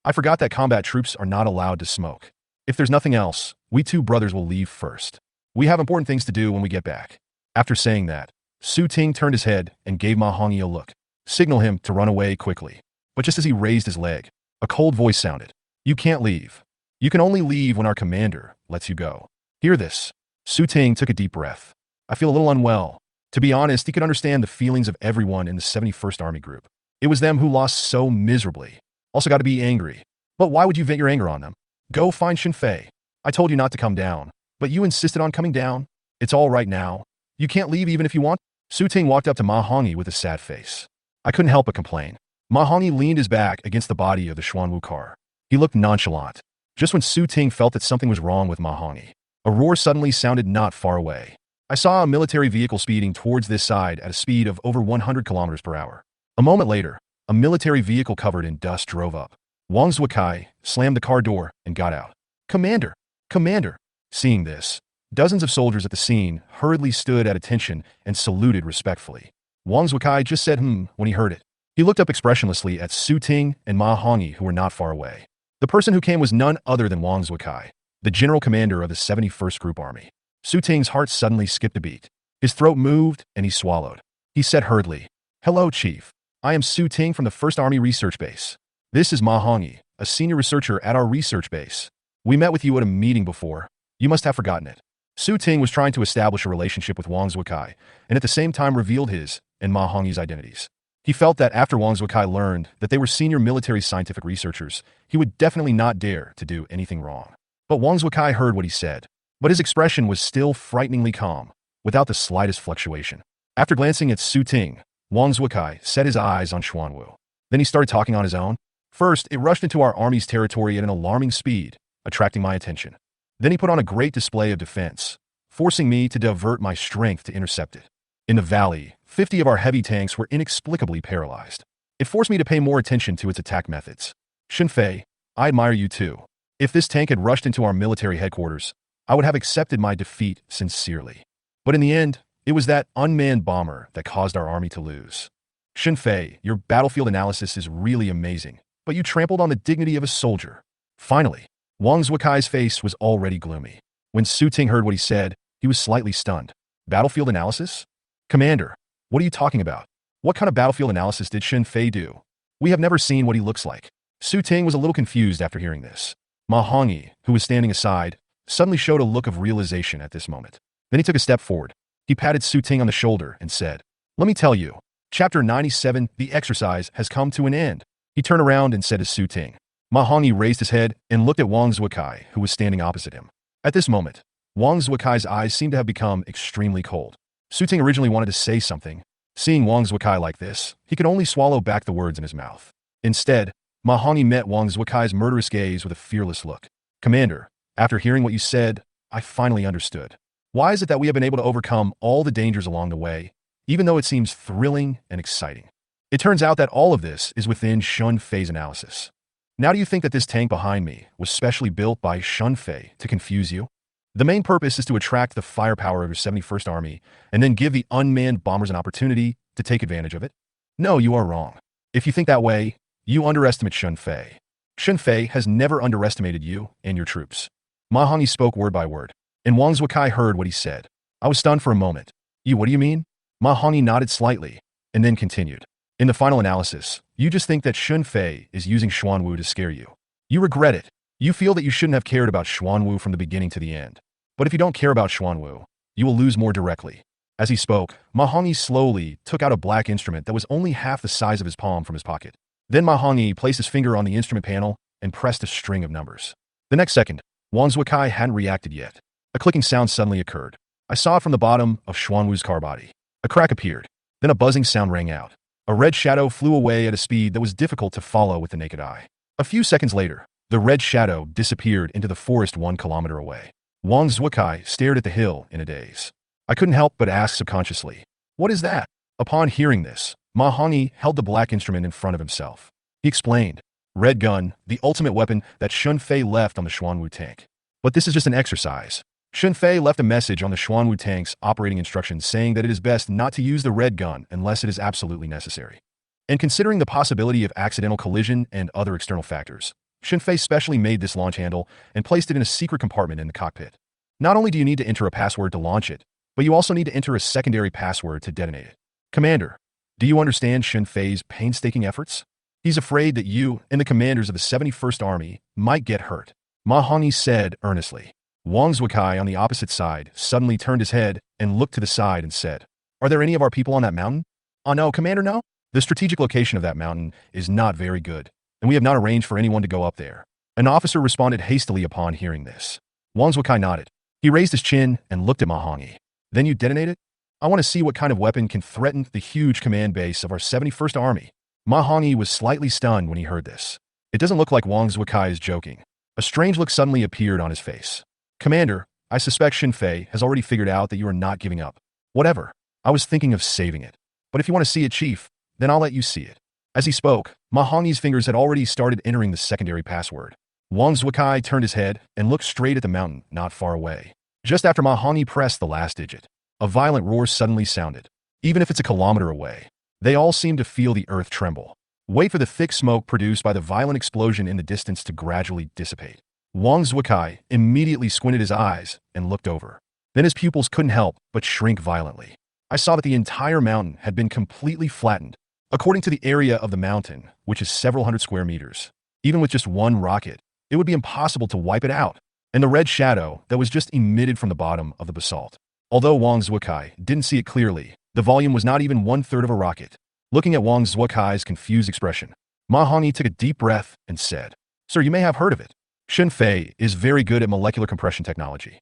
I forgot that combat troops are not allowed to smoke. If there's nothing else, we 2 brothers will leave first. We have important things to do when we get back." After saying that, Su Ting turned his head and gave Ma Hongyi a look, signal him to run away quickly. But just as he raised his leg, a cold voice sounded. "You can't leave. You can only leave when our commander lets you go." Hear this. Su Ting took a deep breath. "I feel a little unwell." To be honest, he could understand the feelings of everyone in the 71st Army Group. It was them who lost so miserably. Also got to be angry. But why would you vent your anger on them? Go find Shun Fei. I told you not to come down, but you insisted on coming down. It's all right now. You can't leave even if you want. Su Ting walked up to Ma Hongyi with a sad face. I couldn't help but complain. Ma Hongyi leaned his back against the body of the Xuanwu car. He looked nonchalant. Just when Su Ting felt that something was wrong with Ma Hongyi, a roar suddenly sounded not far away. I saw a military vehicle speeding towards this side at a speed of over 100 kilometers per hour. A moment later, a military vehicle covered in dust drove up. Wang Zuokai slammed the car door and got out. Commander! Commander! Seeing this, dozens of soldiers at the scene hurriedly stood at attention and saluted respectfully. Wang Zuokai just said when he heard it. He looked up expressionlessly at Su Ting and Ma Hongyi, who were not far away. The person who came was none other than Wang Zuokai, the general commander of the 71st Group Army. Su Ting's heart suddenly skipped a beat. His throat moved and he swallowed. He said hurriedly, "Hello, Chief. I am Su Ting from the 1st Army Research Base. This is Ma Hongyi, a senior researcher at our research base. We met with you at a meeting before. You must have forgotten it. Su Ting was trying to establish a relationship with Wang Zuokai, and at the same time revealed his and Ma Hongyi's identities. He felt that after Wang Zuokai learned that they were senior military scientific researchers, he would definitely not dare to do anything wrong. But Wang Zuokai heard what he said. But his expression was still frighteningly calm, without the slightest fluctuation. After glancing at Su Ting, Wang Zuokai set his eyes on Xuanwu. Then he started talking on his own. First, it rushed into our army's territory at an alarming speed, attracting my attention. Then he put on a great display of defense, forcing me to divert my strength to intercept it. In the valley, 50 of our heavy tanks were inexplicably paralyzed. It forced me to pay more attention to its attack methods. Xunfei, I admire you too. If this tank had rushed into our military headquarters, I would have accepted my defeat sincerely. But in the end, it was that unmanned bomber that caused our army to lose. Xunfei, your battlefield analysis is really amazing, but you trampled on the dignity of a soldier. Finally, Wang Zuokai's face was already gloomy. When Su Ting heard what he said, he was slightly stunned. Battlefield analysis? Commander, what are you talking about? What kind of battlefield analysis did Xunfei do? We have never seen what he looks like. Su Ting was a little confused after hearing this. Ma Hongyi, who was standing aside, suddenly showed a look of realization at this moment. Then he took a step forward. He patted Su Ting on the shoulder and said, "Let me tell you, Chapter 97, the exercise, has come to an end." He turned around and said to Su Ting. Ma Hongyi raised his head and looked at Wang Zuokai, who was standing opposite him. At this moment, Wang Zuokai's eyes seemed to have become extremely cold. Su Ting originally wanted to say something. Seeing Wang Zuokai like this, he could only swallow back the words in his mouth. Instead, Ma Hongyi met Wang Zuokai's murderous gaze with a fearless look. "Commander, after hearing what you said, I finally understood. Why is it that we have been able to overcome all the dangers along the way, even though it seems thrilling and exciting? It turns out that all of this is within Xunfei's analysis. Now do you think that this tank behind me was specially built by Xunfei to confuse you? The main purpose is to attract the firepower of your 71st Army and then give the unmanned bombers an opportunity to take advantage of it? No, you are wrong. If you think that way, you underestimate Xunfei. Xunfei has never underestimated you and your troops." Ma Hongyi spoke word by word, and Wang Zuokai heard what he said. I was stunned for a moment. "You, what do you mean?" Ma Hongyi nodded slightly, and then continued. "In the final analysis, you just think that Xunfei is using Xuanwu to scare you. You regret it. You feel that you shouldn't have cared about Xuanwu from the beginning to the end. But if you don't care about Xuanwu, you will lose more directly." As he spoke, Ma Hongyi slowly took out a black instrument that was only half the size of his palm from his pocket. Then Ma Hongyi placed his finger on the instrument panel and pressed a string of numbers. The next second, Wang Zuokai hadn't reacted yet. A clicking sound suddenly occurred. I saw it from the bottom of Xuanwu's car body. A crack appeared. Then a buzzing sound rang out. A red shadow flew away at a speed that was difficult to follow with the naked eye. A few seconds later, the red shadow disappeared into the forest 1 kilometer away. Wang Zuokai stared at the hill in a daze. I couldn't help but ask subconsciously, "What is that?" Upon hearing this, Ma Hongyi held the black instrument in front of himself. He explained, "Red gun, the ultimate weapon that Xunfei left on the Xuanwu tank. But this is just an exercise." Xunfei left a message on the Xuanwu tank's operating instructions saying that it is best not to use the red gun unless it is absolutely necessary. And considering the possibility of accidental collision and other external factors, Xunfei specially made this launch handle and placed it in a secret compartment in the cockpit. Not only do you need to enter a password to launch it, but you also need to enter a secondary password to detonate it. Commander, do you understand Xunfei's painstaking efforts? He's afraid that you and the commanders of the 71st Army might get hurt," Ma Hongyi said earnestly. Wang Zuokai on the opposite side suddenly turned his head and looked to the side and said, "Are there any of our people on that mountain?" "Oh no, Commander, no. The strategic location of that mountain is not very good, and we have not arranged for anyone to go up there." An officer responded hastily upon hearing this. Wang Zuokai nodded. He raised his chin and looked at Ma Hongyi. "Then you detonate it? I want to see what kind of weapon can threaten the huge command base of our 71st Army." Ma Hongyi was slightly stunned when he heard this. It doesn't look like Wang Zuokai is joking. A strange look suddenly appeared on his face. "Commander, I suspect Xunfei has already figured out that you are not giving up. Whatever. I was thinking of saving it. But if you want to see it, Chief, then I'll let you see it." As he spoke, Ma Hongyi's fingers had already started entering the secondary password. Wang Zuokai turned his head and looked straight at the mountain not far away. Just after Ma Hongyi pressed the last digit, a violent roar suddenly sounded. Even if it's a kilometer away, they all seemed to feel the earth tremble. Wait for the thick smoke produced by the violent explosion in the distance to gradually dissipate. Wang Zuokai immediately squinted his eyes and looked over. Then his pupils couldn't help but shrink violently. I saw that the entire mountain had been completely flattened. According to the area of the mountain, which is several hundred square meters, even with just one rocket, it would be impossible to wipe it out, and the red shadow that was just emitted from the bottom of the basalt. Although Wang Zuokai didn't see it clearly, the volume was not even one-third of a rocket. Looking at Wang Zuokai's confused expression, Ma Hongyi took a deep breath and said, "Sir, you may have heard of it. Xun Fei is very good at molecular compression technology.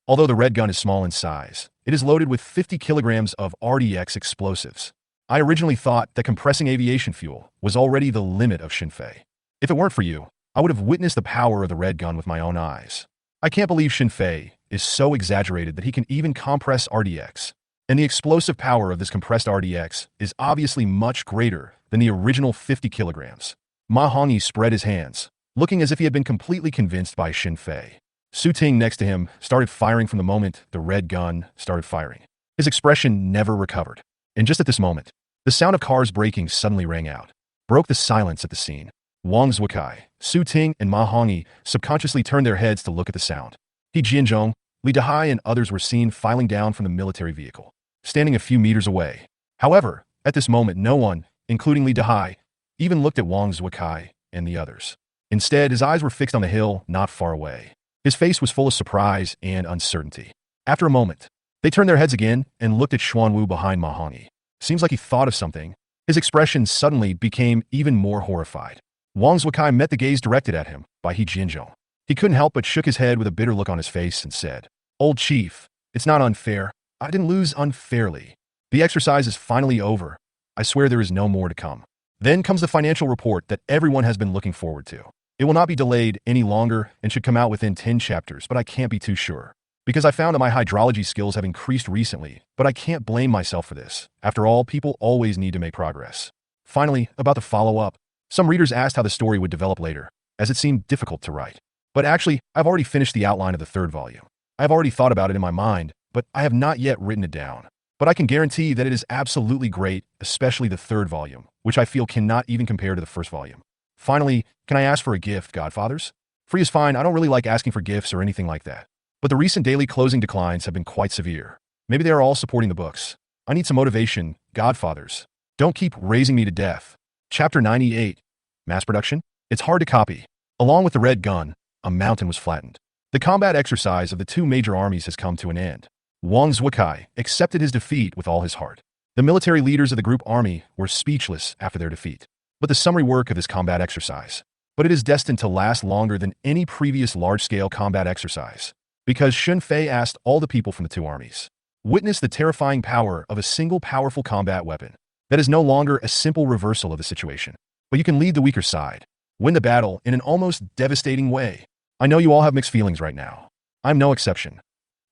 Although the red gun is small in size, it is loaded with 50 kilograms of RDX explosives. I originally thought that compressing aviation fuel was already the limit of Xun Fei. If it weren't for you, I would have witnessed the power of the red gun with my own eyes. I can't believe Xun Fei is so exaggerated that he can even compress RDX. And the explosive power of this compressed RDX is obviously much greater than the original 50 kilograms." Ma Hongyi spread his hands, looking as if he had been completely convinced by Xun Fei. Su Ting next to him started firing from the moment the red gun started firing. His expression never recovered. And just at this moment, the sound of cars braking suddenly rang out, broke the silence at the scene. Wang Zuokai, Su Ting, and Ma Hongyi subconsciously turned their heads to look at the sound. He Jianzhong, Li Dehai, and others were seen filing down from the military vehicle, standing a few meters away. However, at this moment, no one, including Li Dehai, even looked at Wang Zuokai and the others. Instead, his eyes were fixed on the hill not far away. His face was full of surprise and uncertainty. After a moment, they turned their heads again and looked at Xuanwu behind Ma Hongyi. Seems like he thought of something. His expression suddenly became even more horrified. Wang Zuokai met the gaze directed at him by He Jianzhong. He couldn't help but shook his head with a bitter look on his face and said, "Old chief, it's not unfair. I didn't lose unfairly. The exercise is finally over. I swear there is no more to come." Then comes the financial report that everyone has been looking forward to. It will not be delayed any longer and should come out within 10 chapters, but I can't be too sure. Because I found that my hydrology skills have increased recently, but I can't blame myself for this. After all, people always need to make progress. Finally, about the follow-up. Some readers asked how the story would develop later, as it seemed difficult to write. But actually, I've already finished the outline of the third volume. I have already thought about it in my mind, but I have not yet written it down. But I can guarantee that it is absolutely great, especially the third volume, which I feel cannot even compare to the first volume. Finally, can I ask for a gift, Godfathers? Free is fine. I don't really like asking for gifts or anything like that. But the recent daily closing declines have been quite severe. Maybe they are all supporting the books. I need some motivation, Godfathers. Don't keep raising me to death. Chapter 98. Mass production? It's hard to copy. Along with the red gun, a mountain was flattened. The combat exercise of the two major armies has come to an end. Wang Zuokai accepted his defeat with all his heart. The military leaders of the group army were speechless after their defeat. But the summary work of this combat exercise. But it is destined to last longer than any previous large-scale combat exercise. Because Xun Fei asked all the people from the two armies. Witness the terrifying power of a single powerful combat weapon. That is no longer a simple reversal of the situation. But you can lead the weaker side. Win the battle in an almost devastating way. I know you all have mixed feelings right now. I'm no exception.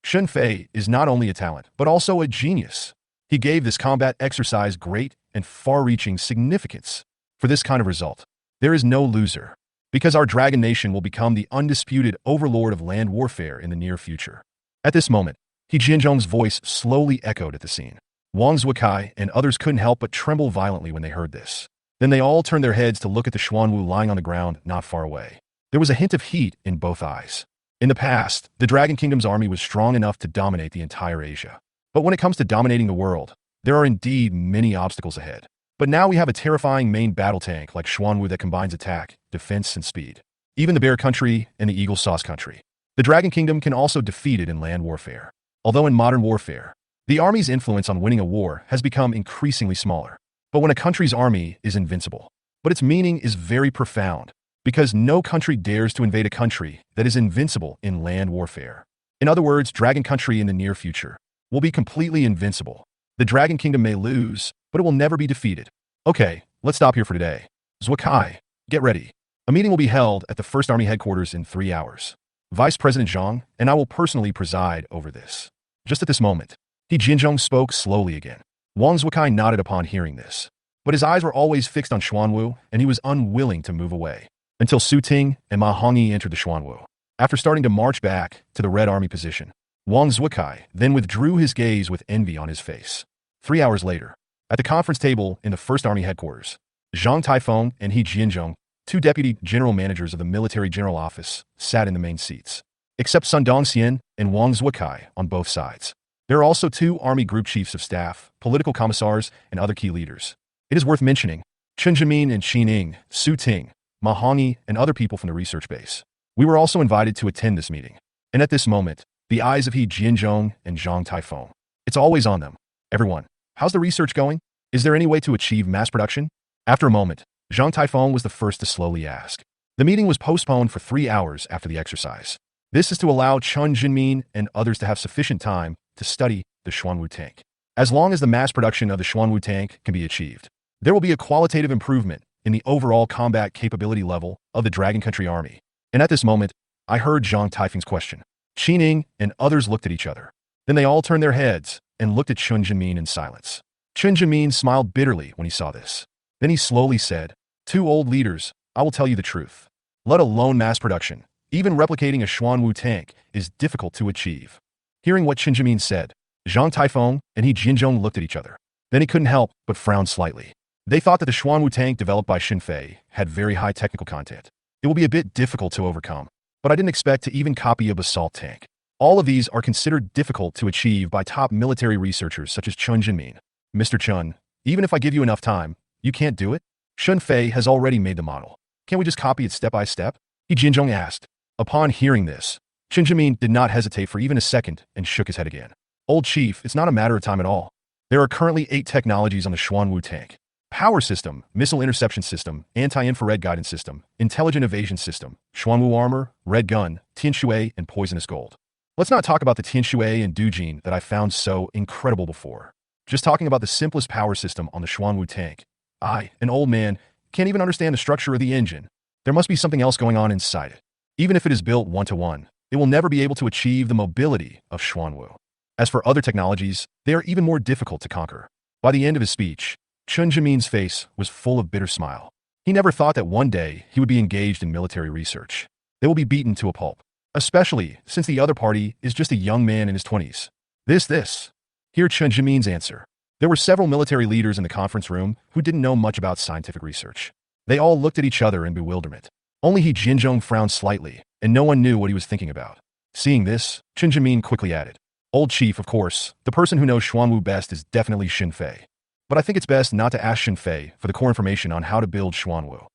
Xun Fei is not only a talent, but also a genius. He gave this combat exercise great and far-reaching significance. For this kind of result, there is no loser. Because our dragon nation will become the undisputed overlord of land warfare in the near future. At this moment, He Jianzhong's voice slowly echoed at the scene. Wang Zuokai and others couldn't help but tremble violently when they heard this. Then they all turned their heads to look at the Xuanwu lying on the ground not far away. There was a hint of heat in both eyes. In the past, the Dragon Kingdom's army was strong enough to dominate the entire Asia. But when it comes to dominating the world, there are indeed many obstacles ahead. But now we have a terrifying main battle tank like Xuanwu that combines attack, defense, and speed. Even the Bear Country and the Eagle Sauce Country. The Dragon Kingdom can also defeat it in land warfare. Although in modern warfare, the army's influence on winning a war has become increasingly smaller. But when a country's army is invincible, but its meaning is very profound, because no country dares to invade a country that is invincible in land warfare. In other words, Dragon Country in the near future will be completely invincible. The Dragon Kingdom may lose, but it will never be defeated. Okay, let's stop here for today. Zuokai, get ready. A meeting will be held at the First Army headquarters in 3 hours. Vice President Zhang and I will personally preside over this. Just at this moment, He Jianzhong spoke slowly again. Wang Zuokai nodded upon hearing this. But his eyes were always fixed on Xuanwu, and he was unwilling to move away. Until Su Ting and Ma Hongyi entered the Xuanwu. After starting to march back to the Red Army position, Wang Zuokai then withdrew his gaze with envy on his face. 3 hours later, at the conference table in the First Army headquarters, Zhang Taifeng and He Jianzhong, two deputy general managers of the military general office, sat in the main seats. Except Sun Dongxian and Wang Zuokai on both sides. There are also 2 army group chiefs of staff, political commissars, and other key leaders. It is worth mentioning Chen Jimin and Qin Ying, Su Ting, Ma Hongyi, and other people from the research base. We were also invited to attend this meeting. And at this moment, the eyes of He Jianzhong and Zhang Taifeng. It's always on them. Everyone, how's the research going? Is there any way to achieve mass production? After a moment, Zhang Taifeng was the first to slowly ask. The meeting was postponed for 3 hours after the exercise. This is to allow Chen Jinmin and others to have sufficient time to study the Xuanwu tank. As long as the mass production of the Xuanwu tank can be achieved, there will be a qualitative improvement in the overall combat capability level of the Dragon Country Army. And at this moment, I heard Zhang Taifeng's question. Qin Ying and others looked at each other. Then they all turned their heads and looked at Chen Jinmin in silence. Chen Jinmin smiled bitterly when he saw this. Then he slowly said, "Two old leaders, I will tell you the truth. Let alone mass production, even replicating a Xuanwu tank is difficult to achieve." Hearing what Chen Jinmin said, Zhang Taifeng and He Jianzhong looked at each other. Then he couldn't help but frown slightly. They thought that the Xuanwu tank developed by Xinfei had very high technical content. It will be a bit difficult to overcome, but I didn't expect to even copy a basalt tank. All of these are considered difficult to achieve by top military researchers such as Chen Jinmin. Mr. Chen, even if I give you enough time, you can't do it? Xinfei has already made the model. Can't we just copy it step by step? He Jianzhong asked. Upon hearing this, Chen Jinmin did not hesitate for even a second and shook his head again. Old chief, it's not a matter of time at all. There are currently 8 technologies on the Xuanwu tank. Power system, missile interception system, anti-infrared guidance system, intelligent evasion system, Xuanwu armor, red gun, Tianshui, and poisonous gold. Let's not talk about the Tianshui and Dujin that I found so incredible before. Just talking about the simplest power system on the Xuanwu tank. I, an old man, can't even understand the structure of the engine. There must be something else going on inside it. Even if it is built one-to-one, it will never be able to achieve the mobility of Xuanwu. As for other technologies, they are even more difficult to conquer. By the end of his speech, Chen Jimin's face was full of bitter smile. He never thought that one day he would be engaged in military research. They will be beaten to a pulp, especially since the other party is just a young man in his 20s. This. Hear Chen Jimin's answer. There were several military leaders in the conference room who didn't know much about scientific research. They all looked at each other in bewilderment. Only He Jianzhong frowned slightly, and no one knew what he was thinking about. Seeing this, Chen Jimin quickly added, "Old chief, of course, the person who knows Xuanwu best is definitely Xinfei. But I think it's best not to ask Xinfei for the core information on how to build Xuanwu.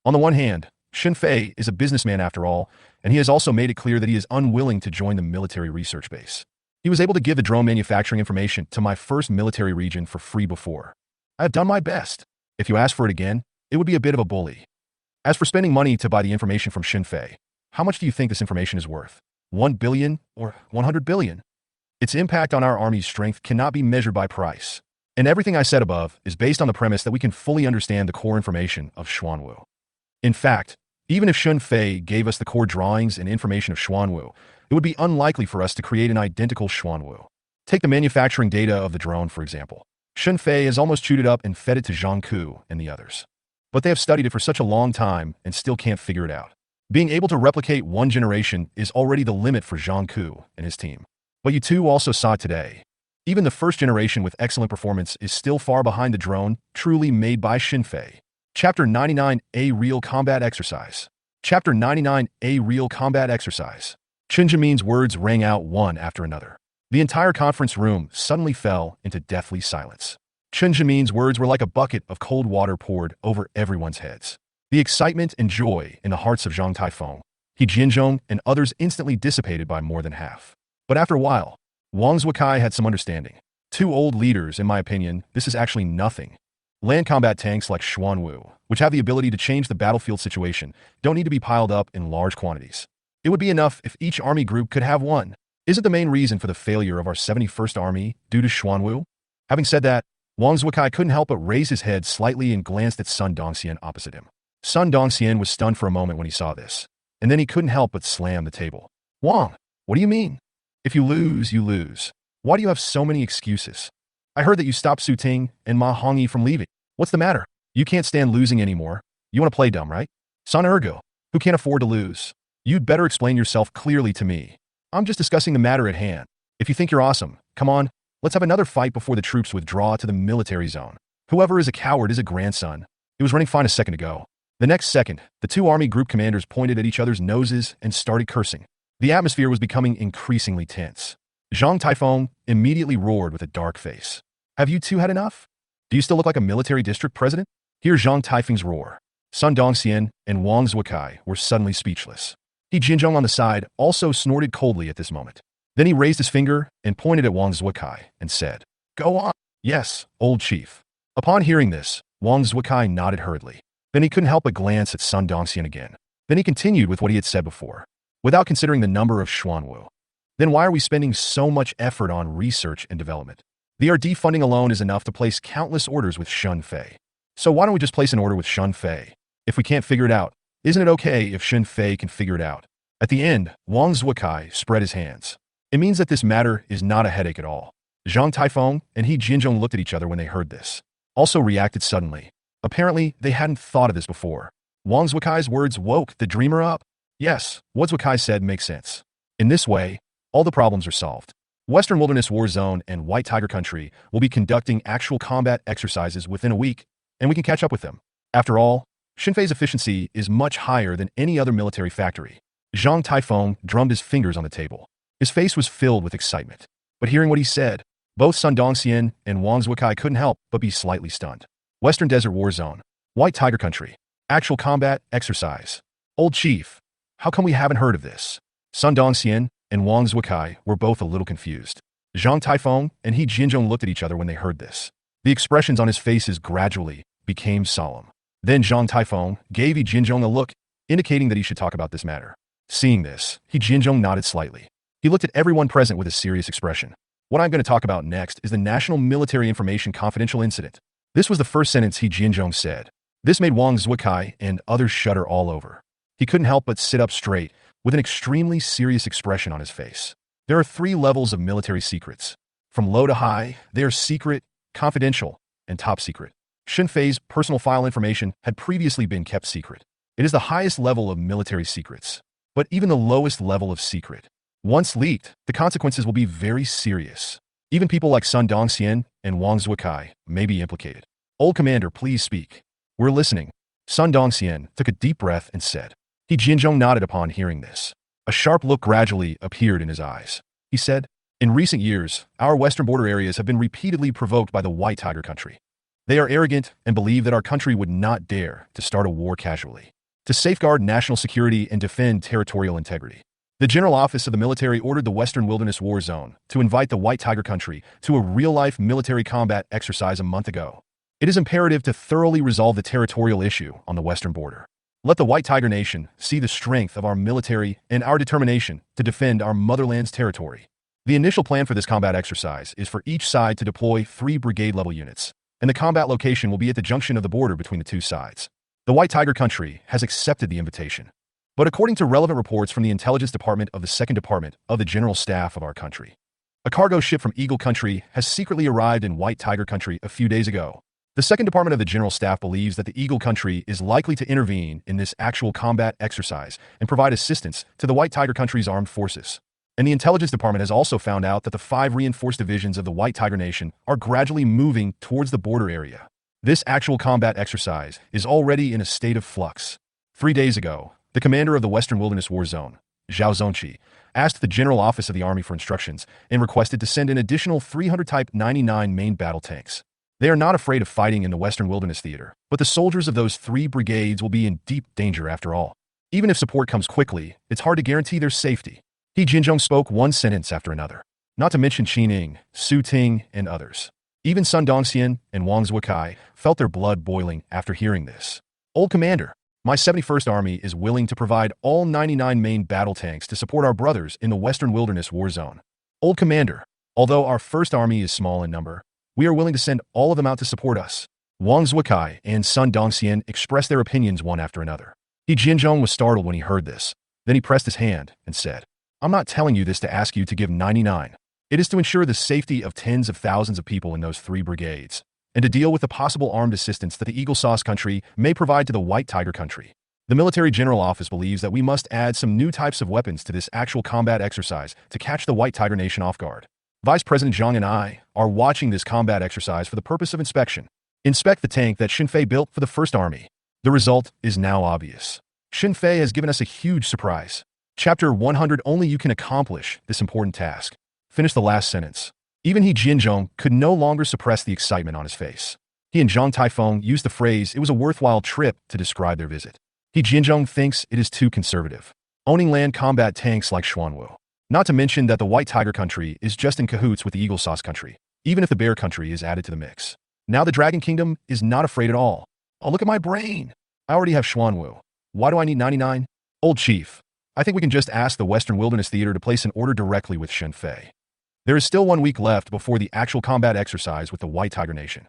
On the one hand, Xinfei is a businessman after all, and he has also made it clear that he is unwilling to join the military research base. He was able to give the drone manufacturing information to my first military region for free before. I have done my best. If you ask for it again, it would be a bit of a bully. As for spending money to buy the information from Xinfei, how much do you think this information is worth? 1 billion or 100 billion? Its impact on our army's strength cannot be measured by price. And everything I said above is based on the premise that we can fully understand the core information of Xuanwu. In fact, even if Xinfei gave us the core drawings and information of Xuanwu, it would be unlikely for us to create an identical Xuanwu. Take the manufacturing data of the drone, for example. Xinfei has almost chewed it up and fed it to Zhang Ku and the others. But they have studied it for such a long time and still can't figure it out. Being able to replicate one generation is already the limit for Zhang Ku and his team. But you two also saw it today. Even the first generation with excellent performance is still far behind the drone truly made by Xinfei. Chapter 99, A Real Combat Exercise. Chapter 99, A Real Combat Exercise. Chen Jimin's words rang out one after another. The entire conference room suddenly fell into deathly silence. Chen Jimin's words were like a bucket of cold water poured over everyone's heads. The excitement and joy in the hearts of Zhang Taifeng, He Jianzhong, and others instantly dissipated by more than half. But after a while, Wang Zuokai had some understanding. Two old leaders, in my opinion, this is actually nothing. Land combat tanks like Xuanwu, which have the ability to change the battlefield situation, don't need to be piled up in large quantities. It would be enough if each army group could have one. Is it the main reason for the failure of our 71st Army due to Xuanwu? Having said that, Wang Zuokai couldn't help but raise his head slightly and glanced at Sun Dongxian opposite him. Sun Dongxian was stunned for a moment when he saw this, and then he couldn't help but slam the table. Wang, what do you mean? If you lose, you lose. Why do you have so many excuses? I heard that you stopped Su Ting and Ma Hongyi from leaving. What's the matter? You can't stand losing anymore. You want to play dumb, right? Son Ergo, who can't afford to lose. You'd better explain yourself clearly to me. I'm just discussing the matter at hand. If you think you're awesome, come on, let's have another fight before the troops withdraw to the military zone. Whoever is a coward is a grandson. It was running fine a second ago. The next second, the two army group commanders pointed at each other's noses and started cursing. The atmosphere was becoming increasingly tense. Zhang Taifeng immediately roared with a dark face. Have you two had enough? Do you still look like a military district president? Hear Zhang Taifeng's roar. Sun Dongxian and Wang Zuokai were suddenly speechless. He Jinzhong on the side also snorted coldly at this moment. Then he raised his finger and pointed at Wang Zuokai and said, "Go on." "Yes, old chief." Upon hearing this, Wang Zuokai nodded hurriedly. Then he couldn't help but glance at Sun Dongxian again. Then he continued with what he had said before, without considering the number of Xuanwu. "Then why are we spending so much effort on research and development? The RD funding alone is enough to place countless orders with Shun Fei. So why don't we just place an order with Shun Fei? If we can't figure it out, isn't it okay if Shun Fei can figure it out?" At the end, Wang Zuokai spread his hands. It means that this matter is not a headache at all. Zhang Taifeng and He Jinzhong looked at each other when they heard this, also reacted suddenly. Apparently, they hadn't thought of this before. Wang Zuokai's words woke the dreamer up. Yes, what Zuokai said makes sense. In this way, all the problems are solved. Western Wilderness War Zone and White Tiger Country will be conducting actual combat exercises within a week, and we can catch up with them. After all, Xinfei's efficiency is much higher than any other military factory. Zhang Taifeng drummed his fingers on the table. His face was filled with excitement. But hearing what he said, both Sun Dongxian and Wang Zuokai couldn't help but be slightly stunned. Western Desert War Zone, White Tiger Country, actual combat exercise. Old Chief, how come we haven't heard of this? Sun Dongxian and Wang Zuokai were both a little confused. Zhang Taifeng and He Jinzhong looked at each other when they heard this. The expressions on his faces gradually became solemn. Then Zhang Taifeng gave He Jinzhong a look, indicating that he should talk about this matter. Seeing this, He Jinzhong nodded slightly. He looked at everyone present with a serious expression. What I'm going to talk about next is the National Military Information Confidential Incident. This was the first sentence He Jinzhong said. This made Wang Zuokai and others shudder all over. He couldn't help but sit up straight, with an extremely serious expression on his face. There are 3 levels of military secrets. From low to high, they are secret, confidential, and top secret. Xinfei's personal file information had previously been kept secret. It is the highest level of military secrets. But even the lowest level of secret, once leaked, the consequences will be very serious. Even people like Sun Dongxian and Wang Zuokai may be implicated. Old Commander, please speak. We're listening. Sun Dongxian took a deep breath and said. He Jinzhong nodded upon hearing this. A sharp look gradually appeared in his eyes. He said, in recent years, our western border areas have been repeatedly provoked by the White Tiger Country. They are arrogant and believe that our country would not dare to start a war casually. To safeguard national security and defend territorial integrity, the General Office of the Military ordered the Western Wilderness War Zone to invite the White Tiger Country to a real-life military combat exercise a month ago. It is imperative to thoroughly resolve the territorial issue on the western border. Let the White Tiger Nation see the strength of our military and our determination to defend our motherland's territory. The initial plan for this combat exercise is for each side to deploy 3 brigade-level units, and the combat location will be at the junction of the border between the 2 sides. The White Tiger Country has accepted the invitation. But according to relevant reports from the Intelligence Department of the 2nd Department of the General Staff of our country, a cargo ship from Eagle Country has secretly arrived in White Tiger Country a few days ago. The 2nd Department of the General Staff believes that the Eagle Country is likely to intervene in this actual combat exercise and provide assistance to the White Tiger Country's armed forces. And the Intelligence Department has also found out that the 5 reinforced divisions of the White Tiger Nation are gradually moving towards the border area. This actual combat exercise is already in a state of flux. 3 days ago, the commander of the Western Wilderness War Zone, Zhao Zongqi, asked the General Office of the Army for instructions and requested to send an additional 300 Type 99 main battle tanks. They are not afraid of fighting in the Western Wilderness Theater, but the soldiers of those 3 brigades will be in deep danger after all. Even if support comes quickly, it's hard to guarantee their safety. He Jinzhong spoke one sentence after another, not to mention Qin Ning, Su Ting, and others. Even Sun Dongxian and Wang Zuokai felt their blood boiling after hearing this. Old Commander, my 71st Army is willing to provide all 99 main battle tanks to support our brothers in the Western Wilderness War Zone. Old Commander, although our 1st Army is small in number, we are willing to send all of them out to support us. Wang Zuokai and Sun Dongxian expressed their opinions one after another. He Jinzhong was startled when he heard this. Then he pressed his hand and said, I'm not telling you this to ask you to give 99. It is to ensure the safety of tens of thousands of people in those 3 brigades, and to deal with the possible armed assistance that the Eagle Sauce Country may provide to the White Tiger Country. The Military General Office believes that we must add some new types of weapons to this actual combat exercise to catch the White Tiger Nation off guard. Vice President Zhang and I are watching this combat exercise for the purpose of inspection. Inspect the tank that Xinfei built for the 1st Army. The result is now obvious. Xinfei has given us a huge surprise. Chapter 100. Only you can accomplish this important task. Finish the last sentence. Even He Jinzhong could no longer suppress the excitement on his face. He and Zhang Taifeng used the phrase, "It was a worthwhile trip," to describe their visit. He Jinzhong thinks it is too conservative, owning land combat tanks like Xuanwu. Not to mention that the White Tiger country is just in cahoots with the Eagle Sauce country, even if the Bear country is added to the mix. Now the Dragon Kingdom is not afraid at all. Oh, look at my brain. I already have Xuanwu. Why do I need 99? Old Chief, I think we can just ask the Western Wilderness Theater to place an order directly with Xinfei. There is still 1 week left before the actual combat exercise with the White Tiger Nation.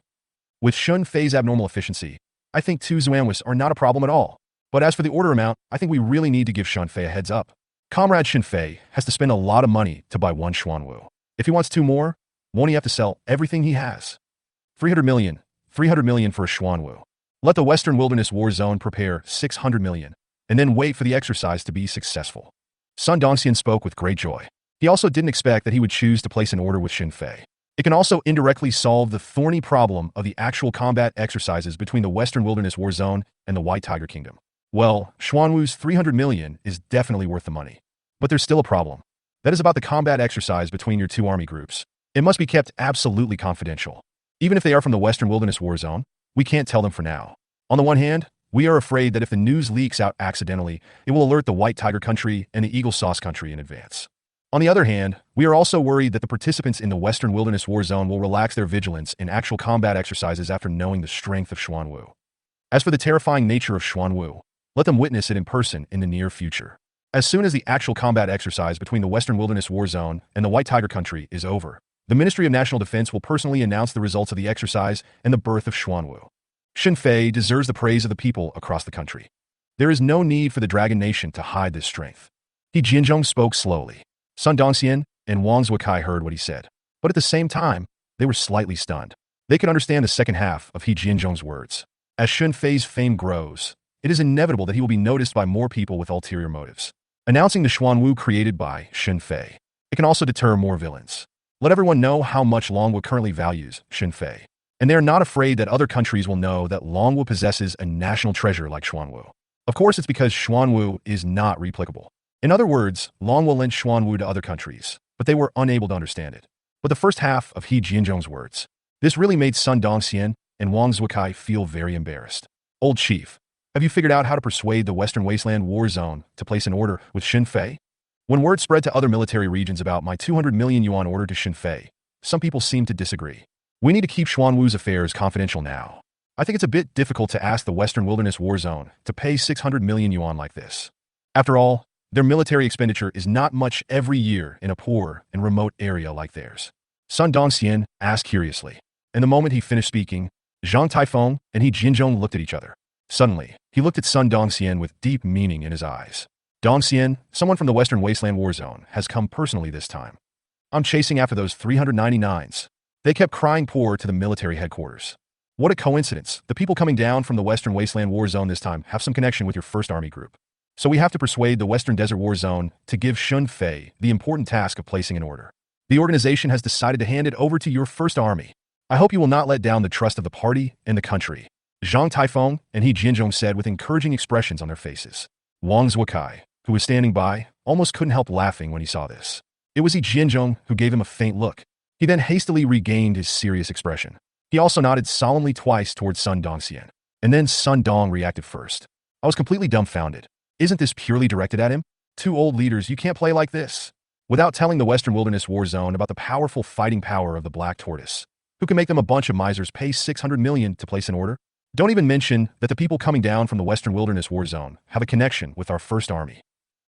With Xinfei's abnormal efficiency, I think 2 Xuanwus are not a problem at all. But as for the order amount, I think we really need to give Xinfei a heads up. Comrade Xinfei has to spend a lot of money to buy 1 Xuanwu. If he wants 2 more, won't he have to sell everything he has? 300 million. 300 million for a Xuanwu. Let the Western Wilderness War Zone prepare 600 million, and then wait for the exercise to be successful. Sun Dongxian spoke with great joy. He also didn't expect that he would choose to place an order with Xinfei. It can also indirectly solve the thorny problem of the actual combat exercises between the Western Wilderness War Zone and the White Tiger Kingdom. Well, Xuanwu's 300 million is definitely worth the money. But there's still a problem. That is about the combat exercise between your 2 army groups. It must be kept absolutely confidential. Even if they are from the Western Wilderness War Zone, we can't tell them for now. On the one hand, we are afraid that if the news leaks out accidentally, it will alert the White Tiger country and the Eagle Sauce country in advance. On the other hand, we are also worried that the participants in the Western Wilderness War Zone will relax their vigilance in actual combat exercises after knowing the strength of Xuanwu. As for the terrifying nature of Xuanwu, let them witness it in person in the near future. As soon as the actual combat exercise between the Western Wilderness War Zone and the White Tiger country is over, the Ministry of National Defense will personally announce the results of the exercise and the birth of Xuanwu. Xinfei deserves the praise of the people across the country. There is no need for the Dragon Nation to hide this strength. He Jinzhong spoke slowly. Sun Dongxian and Wang Zuokai heard what he said, but at the same time, they were slightly stunned. They could understand the second half of He Jinzhong's words. As Xinfei's fame grows, it is inevitable that he will be noticed by more people with ulterior motives. Announcing the Xuanwu created by Xinfei, it can also deter more villains. Let everyone know how much Longwu currently values Xinfei, and they are not afraid that other countries will know that Longwu possesses a national treasure like Xuanwu. Of course, it's because Xuanwu is not replicable. In other words, Longwu lent Xuanwu to other countries, but they were unable to understand it. But the first half of He Jinzhong's words, this really made Sun Dongxian and Wang Zuokai feel very embarrassed. Old Chief, have you figured out how to persuade the Western Wasteland War Zone to place an order with Xinfei? When word spread to other military regions about my 200 million yuan order to Xinfei, some people seemed to disagree. We need to keep Xuanwu's affairs confidential now. I think it's a bit difficult to ask the Western Wilderness War Zone to pay 600 million yuan like this. After all, their military expenditure is not much every year in a poor and remote area like theirs. Sun Dongxian asked curiously, and the moment he finished speaking, Zhang Taifeng and He Jinzhong looked at each other. Suddenly, he looked at Sun Dongxian with deep meaning in his eyes. Dongxian, someone from the Western Wasteland War Zone, has come personally this time. I'm chasing after those 399s. They kept crying poor to the military headquarters. What a coincidence. The people coming down from the Western Wasteland War Zone this time have some connection with your first army group. So we have to persuade the Western Desert War Zone to give Xinfei the important task of placing an order. The organization has decided to hand it over to your first army. I hope you will not let down the trust of the party and the country. Zhang Taifeng and He Jinzhong said with encouraging expressions on their faces. Wang Zuokai, who was standing by, almost couldn't help laughing when he saw this. It was He Jinzhong who gave him a faint look. He then hastily regained his serious expression. He also nodded solemnly twice towards Sun Dongxian. And then Sun Dong reacted first. I was completely dumbfounded. Isn't this purely directed at him? 2 old leaders, you can't play like this. Without telling the Western Wilderness War Zone about the powerful fighting power of the Black Tortoise, who can make them a bunch of misers pay 600 million to place an order? Don't even mention that the people coming down from the Western Wilderness War Zone have a connection with our first army.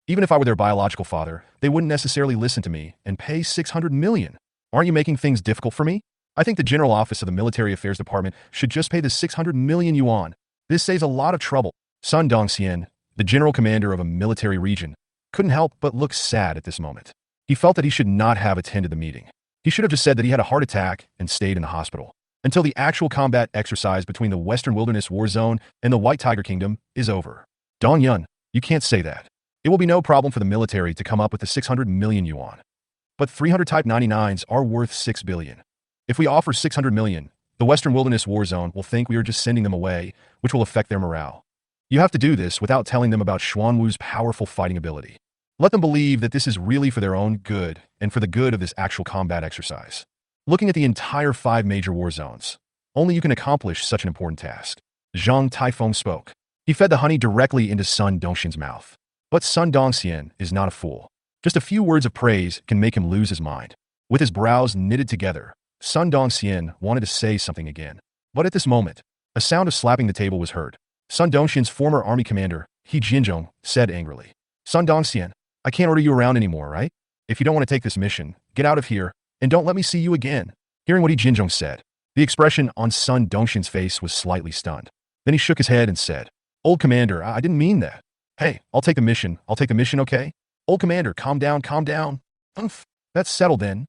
Even if I were their biological father, they wouldn't necessarily listen to me and pay 600 million. Aren't you making things difficult for me? I think the General Office of the Military Affairs Department should just pay the 600 million yuan. This saves a lot of trouble. Sun Dongxian, the general commander of a military region, couldn't help but look sad at this moment. He felt that he should not have attended the meeting. He should have just said that he had a heart attack and stayed in the hospital until the actual combat exercise between the Western Wilderness War Zone and the White Tiger Kingdom is over. Dong Yun, you can't say that. It will be no problem for the military to come up with the 600 million yuan. But 300 Type 99s are worth 6 billion. If we offer 600 million, the Western Wilderness War Zone will think we are just sending them away, which will affect their morale. You have to do this without telling them about Xuanwu's powerful fighting ability. Let them believe that this is really for their own good and for the good of this actual combat exercise. Looking at the entire 5 major war zones, Only you can accomplish such an important task. Zhang Taifeng spoke. He fed the honey directly into Sun Dongxian's mouth. But Sun Dongxian is not a fool. Just a few words of praise can make him lose his mind. With his brows knitted together, Sun Dongxian wanted to say something again. But at this moment, a sound of slapping the table was heard. Sun Dongxian's former army commander, He Jinzhong, said angrily. Sun Dongxian, I can't order you around anymore, right? If you don't want to take this mission, get out of here, and don't let me see you again. Hearing what He Jinzhong said, the expression on Sun Dongxian's face was slightly stunned. Then he shook his head and said, Old commander, I didn't mean that. Hey, I'll take the mission, okay? Old commander, calm down, calm down. Umph, that's settled then.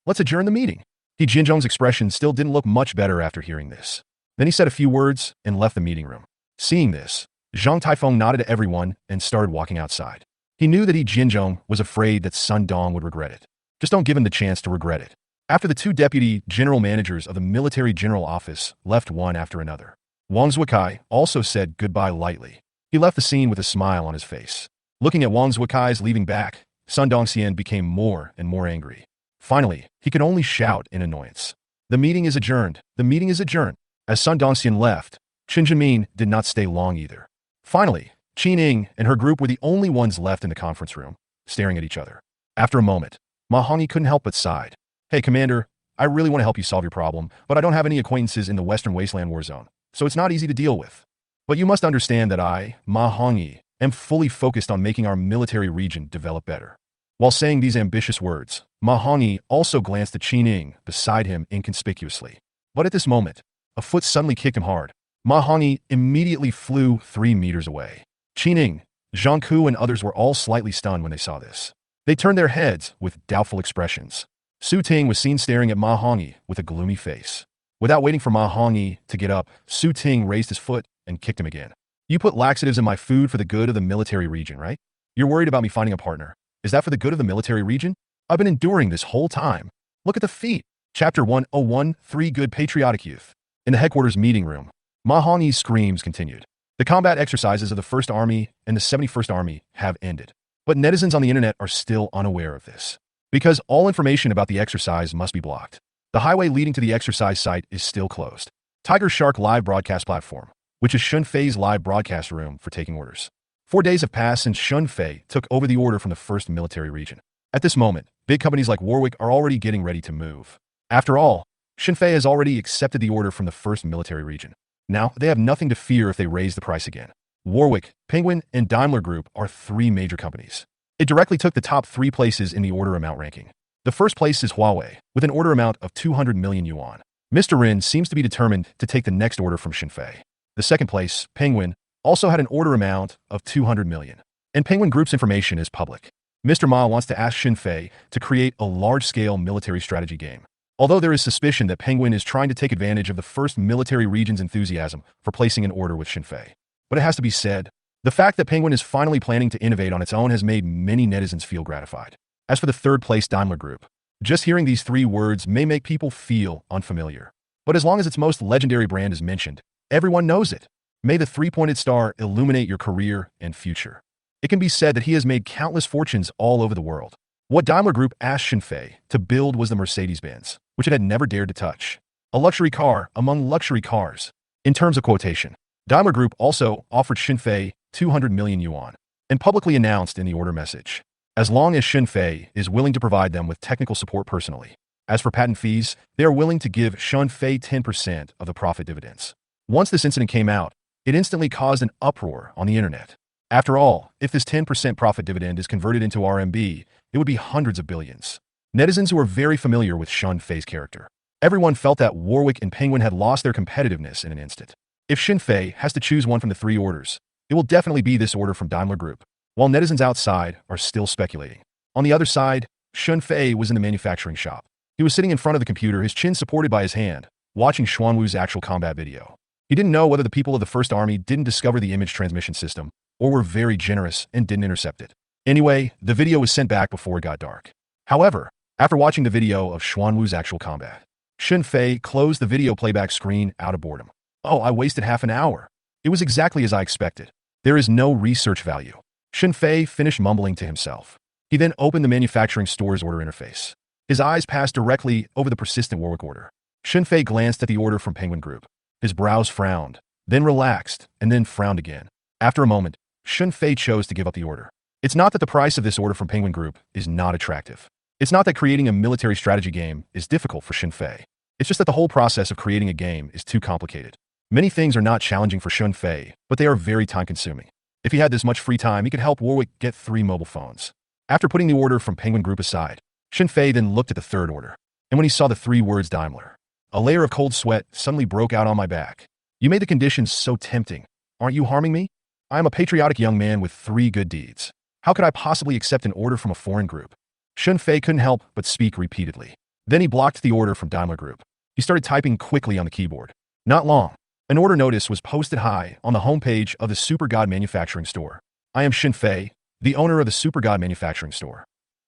Let's adjourn the meeting. He Jinzhong's expression still didn't look much better after hearing this. Then he said a few words and left the meeting room. Seeing this, Zhang Taifeng nodded to everyone and started walking outside. He knew that He Jinzhong was afraid that Sun Dong would regret it. Just don't give him the chance to regret it. After the two deputy general managers of the military general office left one after another, Wang Zuokai also said goodbye lightly. He left the scene with a smile on his face. Looking at Wang Zuokai's leaving back, Sun Dongxian became more and more angry. Finally, he could only shout in annoyance. The meeting is adjourned. The meeting is adjourned. As Sun Dongxian left, Qin Zhenmin did not stay long either. Finally, Qin Ying and her group were the only ones left in the conference room, staring at each other. After a moment, Ma Hongyi couldn't help but sighed. Hey, Commander, I really want to help you solve your problem, but I don't have any acquaintances in the Western Wasteland War Zone, so it's not easy to deal with. But you must understand that I, Ma Hongyi, am fully focused on making our military region develop better. While saying these ambitious words, Ma Hongyi also glanced at Qin Ying beside him inconspicuously. But at this moment, a foot suddenly kicked him hard. Ma Hongyi immediately flew 3 meters away. Qin Ying, Zhang Ku, and others were all slightly stunned when they saw this. They turned their heads with doubtful expressions. Su Ting was seen staring at Ma Hongyi with a gloomy face. Without waiting for Ma Hongyi to get up, Su Ting raised his foot and kicked him again. You put laxatives in my food for the good of the military region, right? You're worried about me finding a partner. Is that for the good of the military region? I've been enduring this whole time. Look at the feat. Chapter 101, 3 Good Patriotic Youth. In the headquarters meeting room, Ma Hongyi's screams continued. The combat exercises of the 1st Army and the 71st Army have ended. But netizens on the internet are still unaware of this. Because all information about the exercise must be blocked. The highway leading to the exercise site is still closed. Tiger Shark live broadcast platform, which is Shunfei's live broadcast room for taking orders. 4 days have passed since Shunfei took over the order from the 1st Military Region. At this moment, big companies like Warwick are already getting ready to move. After all, Shunfei has already accepted the order from the 1st Military Region. Now, they have nothing to fear if they raise the price again. Warwick, Penguin, and Daimler Group are 3 major companies. It directly took the top 3 places in the order amount ranking. The first place is Huawei, with an order amount of 200 million yuan. Mr. Rin seems to be determined to take the next order from Shunfei. The second place, Penguin, also had an order amount of 200 million. And Penguin Group's information is public. Mr. Ma wants to ask Shunfei to create a large-scale military strategy game. Although there is suspicion that Penguin is trying to take advantage of the 1st Military Region's enthusiasm for placing an order with Shunfei. But it has to be said, the fact that Penguin is finally planning to innovate on its own has made many netizens feel gratified. As for the 3rd place Daimler Group, just hearing these 3 words may make people feel unfamiliar. But as long as its most legendary brand is mentioned, everyone knows it. May the 3-pointed star illuminate your career and future. It can be said that he has made countless fortunes all over the world. What Daimler Group asked Shunfei to build was the Mercedes-Benz, which it had never dared to touch. A luxury car among luxury cars. In terms of quotation, Daimler Group also offered Shunfei 200 million yuan and publicly announced in the order message, as long as Shunfei is willing to provide them with technical support personally. As for patent fees, they are willing to give Shunfei 10% of the profit dividends. Once this incident came out, it instantly caused an uproar on the internet. After all, if this 10% profit dividend is converted into RMB, it would be hundreds of billions. Netizens who are very familiar with Shunfei's character. Everyone felt that Warwick and Penguin had lost their competitiveness in an instant. If Shunfei has to choose one from the 3 orders, it will definitely be this order from Daimler Group, while netizens outside are still speculating. On the other side, Shunfei was in the manufacturing shop. He was sitting in front of the computer, his chin supported by his hand, watching Xuanwu's actual combat video. He didn't know whether the people of the 1st Army didn't discover the image transmission system, or were very generous and didn't intercept it. Anyway, the video was sent back before it got dark. However, after watching the video of Xuanwu's actual combat, Shunfei closed the video playback screen out of boredom. Oh, I wasted half an hour. It was exactly as I expected. There is no research value. Shunfei finished mumbling to himself. He then opened the manufacturing store's order interface. His eyes passed directly over the persistent Warwick order. Shunfei glanced at the order from Penguin Group. His brows frowned, then relaxed, and then frowned again. After a moment, Shunfei chose to give up the order. It's not that the price of this order from Penguin Group is not attractive. It's not that creating a military strategy game is difficult for Shunfei. It's just that the whole process of creating a game is too complicated. Many things are not challenging for Shunfei, but they are very time-consuming. If he had this much free time, he could help Warwick get 3 mobile phones. After putting the order from Penguin Group aside, Shunfei then looked at the third order. And when he saw the 3 words Daimler, a layer of cold sweat suddenly broke out on my back. You made the conditions so tempting. Aren't you harming me? I am a patriotic young man with 3 good deeds. How could I possibly accept an order from a foreign group? Shunfei couldn't help but speak repeatedly. Then he blocked the order from Daimler Group. He started typing quickly on the keyboard. Not long. An order notice was posted high on the homepage of the Super God Manufacturing Store. I am Shunfei, the owner of the Super God Manufacturing Store.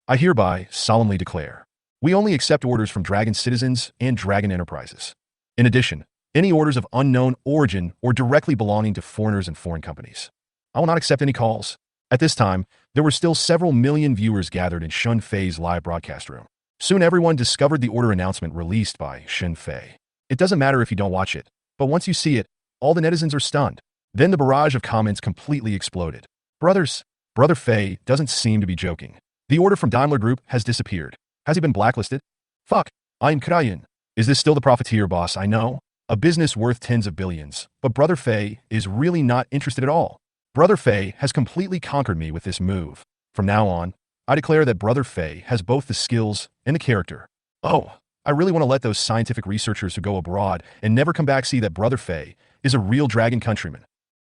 I hereby solemnly declare, we only accept orders from Dragon Citizens and Dragon Enterprises. In addition, any orders of unknown origin or directly belonging to foreigners and foreign companies. I will not accept any calls. At this time, there were still several million viewers gathered in Shunfei's live broadcast room. Soon everyone discovered the order announcement released by Shunfei. It doesn't matter if you don't watch it, but once you see it, all the netizens are stunned. Then the barrage of comments completely exploded. Brothers, Brother Fei doesn't seem to be joking. The order from Daimler Group has disappeared. Has he been blacklisted? Fuck, I am Krayin. Is this still the profiteer boss I know? A business worth tens of billions, but Brother Fei is really not interested at all. Brother Fei has completely conquered me with this move. From now on, I declare that Brother Fei has both the skills and the character. Oh, I really want to let those scientific researchers who go abroad and never come back see that Brother Fei is a real dragon countryman.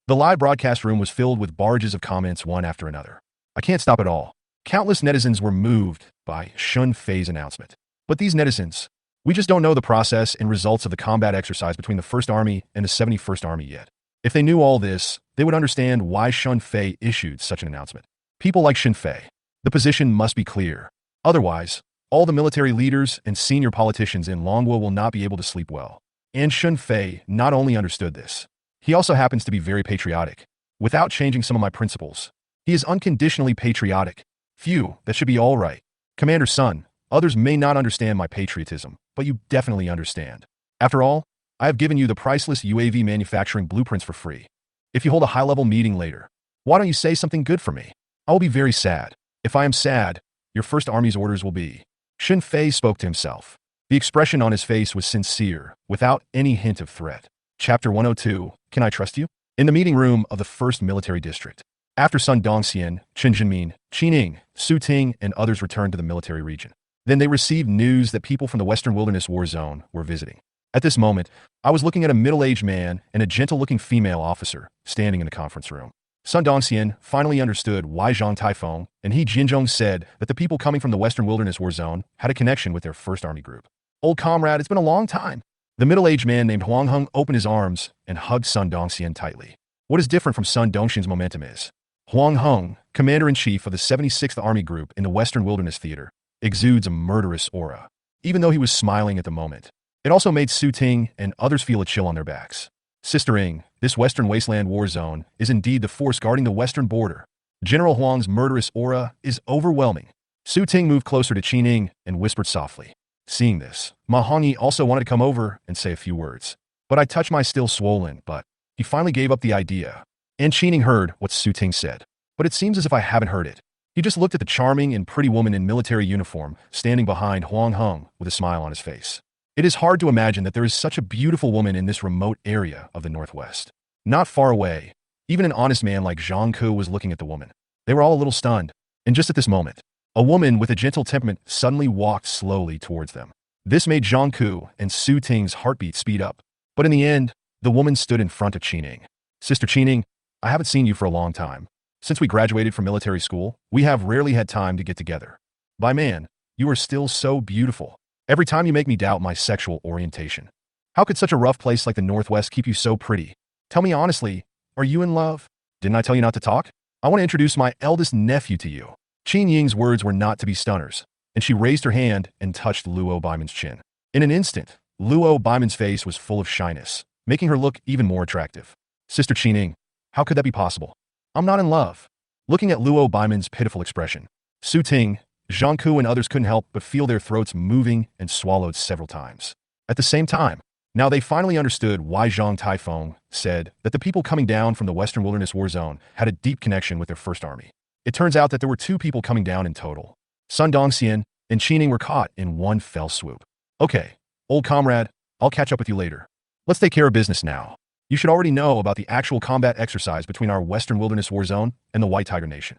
The live broadcast room was filled with barrages of comments one after another. I can't stop it all. Countless netizens were moved by Shunfei's announcement. But these netizens, we just don't know the process and results of the combat exercise between the 1st Army and the 71st Army yet. If they knew all this, they would understand why Shunfei issued such an announcement. People like Shunfei, the position must be clear. Otherwise, all the military leaders and senior politicians in Longwo will not be able to sleep well. And Shunfei not only understood this, he also happens to be very patriotic. Without changing some of my principles, he is unconditionally patriotic. Phew, that should be all right. Commander Sun, others may not understand my patriotism, but you definitely understand. After all, I have given you the priceless UAV manufacturing blueprints for free. If you hold a high-level meeting later, why don't you say something good for me? I will be very sad. If I am sad, your 1st Army's orders will be. Shunfei spoke to himself. The expression on his face was sincere, without any hint of threat. Chapter 102, Can I Trust You? In the meeting room of the 1st Military District. After Sun Dongxian, Chen Jinmin, Qining, Su Ting, and others returned to the military region. Then they received news that people from the Western Wilderness War Zone were visiting. At this moment, I was looking at a middle-aged man and a gentle-looking female officer standing in the conference room. Sun Dongxian finally understood why Zhang Taifeng and He Jinzhong said that the people coming from the Western Wilderness War Zone had a connection with their 1st Army group. Old comrade, it's been a long time. The middle-aged man named Huang Heng opened his arms and hugged Sun Dongxian tightly. What is different from Sun Dongxian's momentum is, Huang Heng, commander-in-chief of the 76th Army Group in the Western Wilderness Theater, exudes a murderous aura, even though he was smiling at the moment. It also made Su Ting and others feel a chill on their backs. Sister Ing, this Western Wasteland War Zone is indeed the force guarding the western border. General Huang's murderous aura is overwhelming. Su Ting moved closer to Qining and whispered softly. Seeing this, Ma Hongyi also wanted to come over and say a few words. But I touched my still swollen butt. He finally gave up the idea. And Qining heard what Su Ting said. But it seems as if I haven't heard it. He just looked at the charming and pretty woman in military uniform standing behind Huang Heng with a smile on his face. It is hard to imagine that there is such a beautiful woman in this remote area of the Northwest. Not far away, even an honest man like Zhang Ku was looking at the woman. They were all a little stunned. And just at this moment, a woman with a gentle temperament suddenly walked slowly towards them. This made Zhang Ku and Su Ting's heartbeat speed up. But in the end, the woman stood in front of Qining. Sister Qining, I haven't seen you for a long time. Since we graduated from military school, we have rarely had time to get together. By man, you are still so beautiful. Every time you make me doubt my sexual orientation. How could such a rough place like the Northwest keep you so pretty? Tell me honestly, are you in love? Didn't I tell you not to talk? I want to introduce my eldest nephew to you. Qin Ying's words were not to be stunners, and she raised her hand and touched Luo Baiman's chin. In an instant, Luo Baiman's face was full of shyness, making her look even more attractive. Sister Qining, how could that be possible? I'm not in love. Looking at Luo Baiman's pitiful expression, Su Ting, Zhang Ku and others couldn't help but feel their throats moving and swallowed several times. At the same time, now they finally understood why Zhang Taifeng said that the people coming down from the Western Wilderness War Zone had a deep connection with their first army. It turns out that there were two people coming down in total. Sun Dongxian and Qining were caught in one fell swoop. Okay, old comrade, I'll catch up with you later. Let's take care of business now. You should already know about the actual combat exercise between our Western Wilderness War Zone and the White Tiger Nation.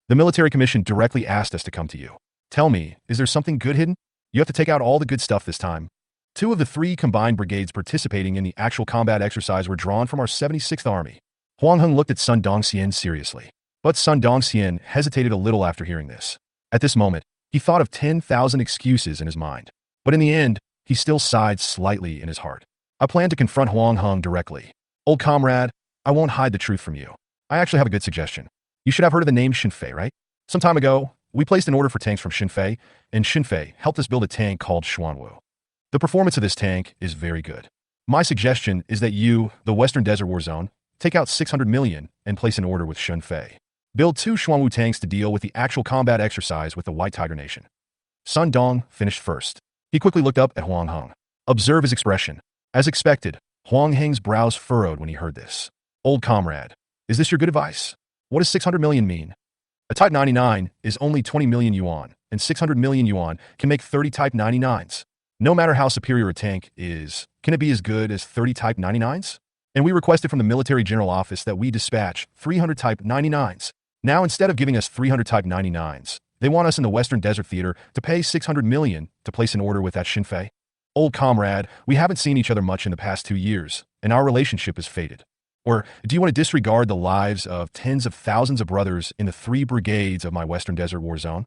The military commission directly asked us to come to you. Tell me, is there something good hidden? You have to take out all the good stuff this time. Two of the three combined brigades participating in the actual combat exercise were drawn from our 76th Army. Huang Heng looked at Sun Dongxian seriously. But Sun Dongxian hesitated a little after hearing this. At this moment, he thought of 10,000 excuses in his mind. But in the end, he still sighed slightly in his heart. I plan to confront Huang Heng directly. Old comrade, I won't hide the truth from you. I actually have a good suggestion. You should have heard of the name Xinfei, right? Some time ago, we placed an order for tanks from Xinfei, and Xinfei helped us build a tank called Xuanwu. The performance of this tank is very good. My suggestion is that you, the Western Desert War Zone, take out 600 million and place an order with Xinfei. Build 2 Xuanwu tanks to deal with the actual combat exercise with the White Tiger Nation. Sun Dong finished first. He quickly looked up at Huang Heng. Observe his expression. As expected, Huang Heng's brows furrowed when he heard this. Old comrade, is this your good advice? What does 600 million mean? A Type 99 is only 20 million yuan, and 600 million yuan can make 30 Type 99s. No matter how superior a tank is, can it be as good as 30 Type 99s? And we requested from the Military General Office that we dispatch 300 Type 99s. Now, instead of giving us 300 Type 99s, they want us in the Western Desert Theater to pay 600 million to place an order with that Xinfei. Old comrade, we haven't seen each other much in the past 2 years, and our relationship is faded. Or do you want to disregard the lives of tens of thousands of brothers in the 3 brigades of my Western Desert War Zone?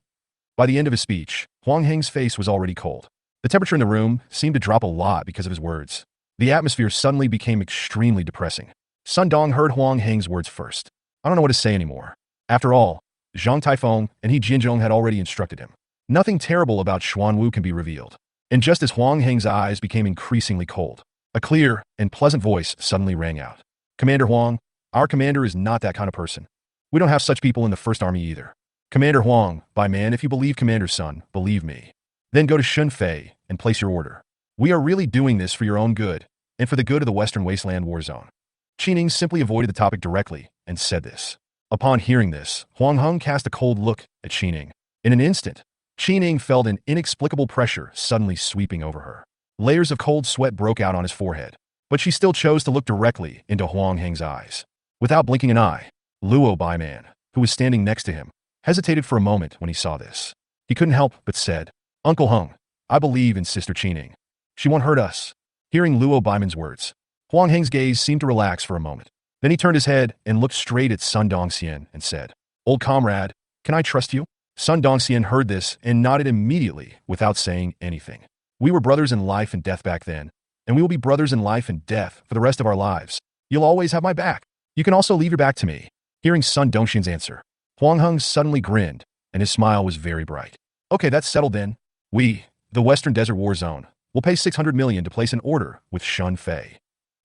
By the end of his speech, Huang Heng's face was already cold. The temperature in the room seemed to drop a lot because of his words. The atmosphere suddenly became extremely depressing. Sun Dong heard Huang Heng's words first. I don't know what to say anymore. After all, Zhang Taifeng and He Jianzhong had already instructed him. Nothing terrible about Xuanwu can be revealed. And just as Huang Heng's eyes became increasingly cold, a clear and pleasant voice suddenly rang out. Commander Huang, our commander is not that kind of person. We don't have such people in the First Army either. Commander Huang, by man, if you believe Commander's son, believe me. Then go to Xinfei and place your order. We are really doing this for your own good, and for the good of the Western Wasteland War Zone. Qining simply avoided the topic directly and said this. Upon hearing this, Huang Heng cast a cold look at Qining. In an instant, Qining felt an inexplicable pressure suddenly sweeping over her. Layers of cold sweat broke out on his forehead, but she still chose to look directly into Huang Heng's eyes. Without blinking an eye, Luo Baiman, who was standing next to him, hesitated for a moment when he saw this. He couldn't help but said, Uncle Heng, I believe in Sister Qining. She won't hurt us. Hearing Luo Baiman's words, Huang Heng's gaze seemed to relax for a moment. Then he turned his head and looked straight at Sun Dongxian and said, Old comrade, can I trust you? Sun Dongxian heard this and nodded immediately without saying anything. We were brothers in life and death back then, and we will be brothers in life and death for the rest of our lives. You'll always have my back. You can also leave your back to me. Hearing Sun Dongxian's answer, Huang Heng suddenly grinned, and his smile was very bright. Okay, that's settled then. We, the Western Desert War Zone, will pay 600 million to place an order with Xinfei.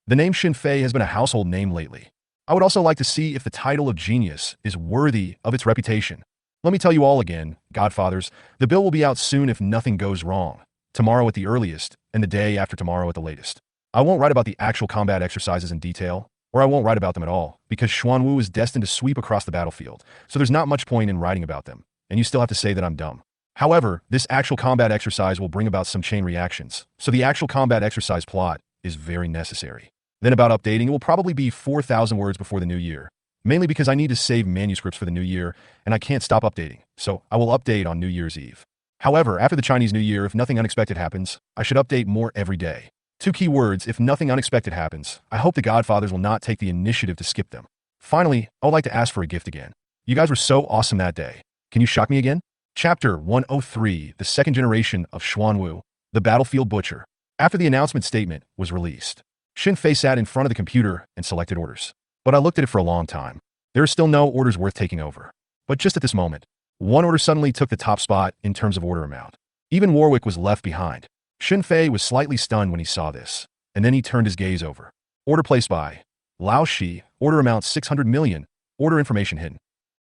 The name Xinfei has been a household name lately. I would also like to see if the title of genius is worthy of its reputation. Let me tell you all again, Godfathers, the bill will be out soon if nothing goes wrong. Tomorrow at the earliest, and the day after tomorrow at the latest. I won't write about the actual combat exercises in detail, or I won't write about them at all, because Xuanwu is destined to sweep across the battlefield, so there's not much point in writing about them, and you still have to say that I'm dumb. However, this actual combat exercise will bring about some chain reactions, so the actual combat exercise plot is very necessary. Then about updating, it will probably be 4,000 words before the new year, mainly because I need to save manuscripts for the new year, and I can't stop updating, so I will update on New Year's Eve. However, after the Chinese New Year, if nothing unexpected happens, I should update more every day. 2 key words, if nothing unexpected happens. I hope the Godfathers will not take the initiative to skip them. Finally, I would like to ask for a gift again. You guys were so awesome that day. Can you shock me again? Chapter 103, the second generation of Xuanwu, the Battlefield Butcher. After the announcement statement was released, Xinfei sat in front of the computer and selected orders. But I looked at it for a long time. There are still no orders worth taking over. But just at this moment, one order suddenly took the top spot in terms of order amount. Even Warwick was left behind. Xinfei was slightly stunned when he saw this, and then he turned his gaze over. Order placed by Lao Shi, order amount 600 million, order information hidden.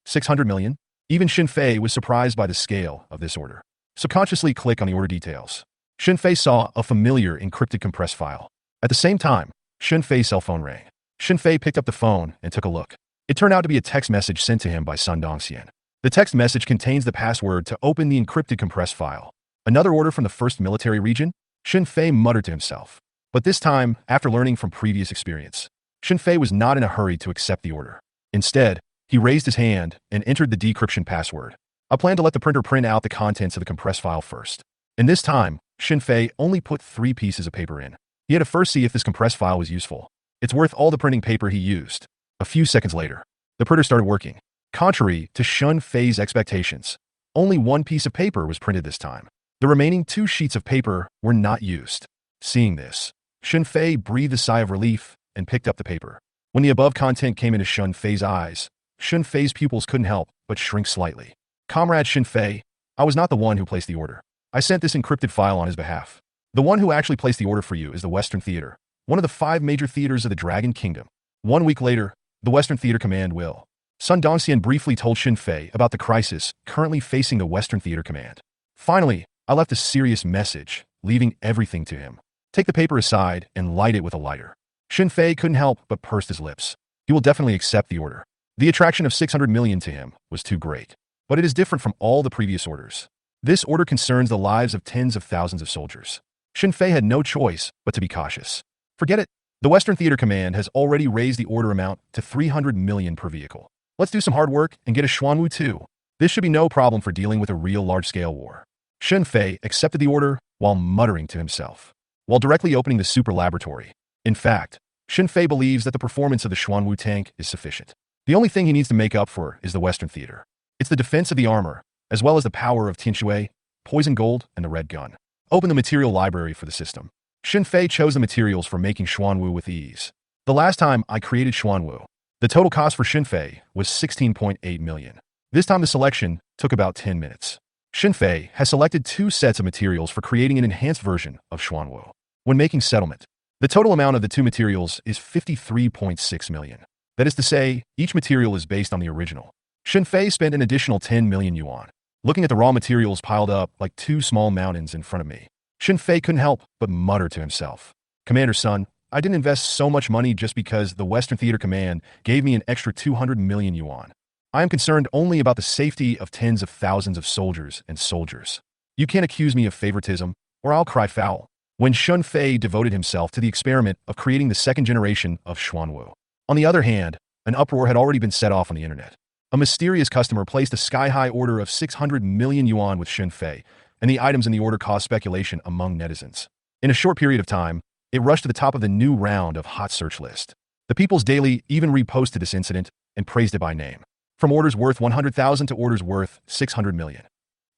600 million? Even Xinfei was surprised by the scale of this order. Subconsciously click on the order details. Xunfei saw a familiar encrypted compressed file. At the same time, Xunfei's cell phone rang. Xunfei picked up the phone and took a look. It turned out to be a text message sent to him by Sun Dongxian. The text message contains the password to open the encrypted compressed file. Another order from the first military region? Xunfei muttered to himself. But this time, after learning from previous experience, Xunfei was not in a hurry to accept the order. Instead, he raised his hand and entered the decryption password. I plan to let the printer print out the contents of the compressed file first. In this time, Xunfei only put 3 pieces of paper in. He had to first see if this compressed file was useful. It's worth all the printing paper he used. A few seconds later, the printer started working. Contrary to Xunfei's expectations, only 1 piece of paper was printed this time. The remaining 2 sheets of paper were not used. Seeing this, Xunfei breathed a sigh of relief and picked up the paper. When the above content came into Xunfei's eyes, Xunfei's pupils couldn't help but shrink slightly. Comrade Xunfei, I was not the one who placed the order. I sent this encrypted file on his behalf. The one who actually placed the order for you is the Western Theater, one of the 5 major theaters of the Dragon Kingdom. 1 week later, the Western Theater Command will. Sun Dongxian briefly told Xunfei about the crisis currently facing the Western Theater Command. Finally, I left a serious message, leaving everything to him. Take the paper aside and light it with a lighter. Xunfei couldn't help but pursed his lips. He will definitely accept the order. The attraction of 600 million to him was too great. But it is different from all the previous orders. This order concerns the lives of tens of thousands of soldiers. Xunfei had no choice but to be cautious. Forget it. The Western Theater Command has already raised the order amount to 300 million per vehicle. Let's do some hard work and get a Xuanwu too. This should be no problem for dealing with a real large-scale war. Xunfei accepted the order while muttering to himself, while directly opening the super laboratory. In fact, Xunfei believes that the performance of the Xuanwu tank is sufficient. The only thing he needs to make up for is the Western Theater. It's the defense of the armor, as well as the power of Tianshui, poison gold, and the red gun. Open the material library for the system. Xunfei chose the materials for making Xuanwu with ease. The last time I created Xuanwu, the total cost for Xunfei was 16.8 million. This time the selection took about 10 minutes. Xunfei has selected 2 sets of materials for creating an enhanced version of Xuanwu. When making settlement, the total amount of the 2 materials is 53.6 million. That is to say, each material is based on the original. Xunfei spent an additional 10 million yuan. Looking at the raw materials piled up like 2 small mountains in front of me, Xunfei couldn't help but mutter to himself. Commander Sun, I didn't invest so much money just because the Western Theater Command gave me an extra 200 million yuan. I am concerned only about the safety of tens of thousands of soldiers and soldiers. You can't accuse me of favoritism, or I'll cry foul. When Xunfei devoted himself to the experiment of creating the 2nd generation of Xuanwu. On the other hand, an uproar had already been set off on the internet. A mysterious customer placed a sky-high order of 600 million yuan with Xunfei, and the items in the order caused speculation among netizens. In a short period of time, it rushed to the top of the new round of hot search list. The People's Daily even reposted this incident and praised it by name. From orders worth 100,000 to orders worth 600 million.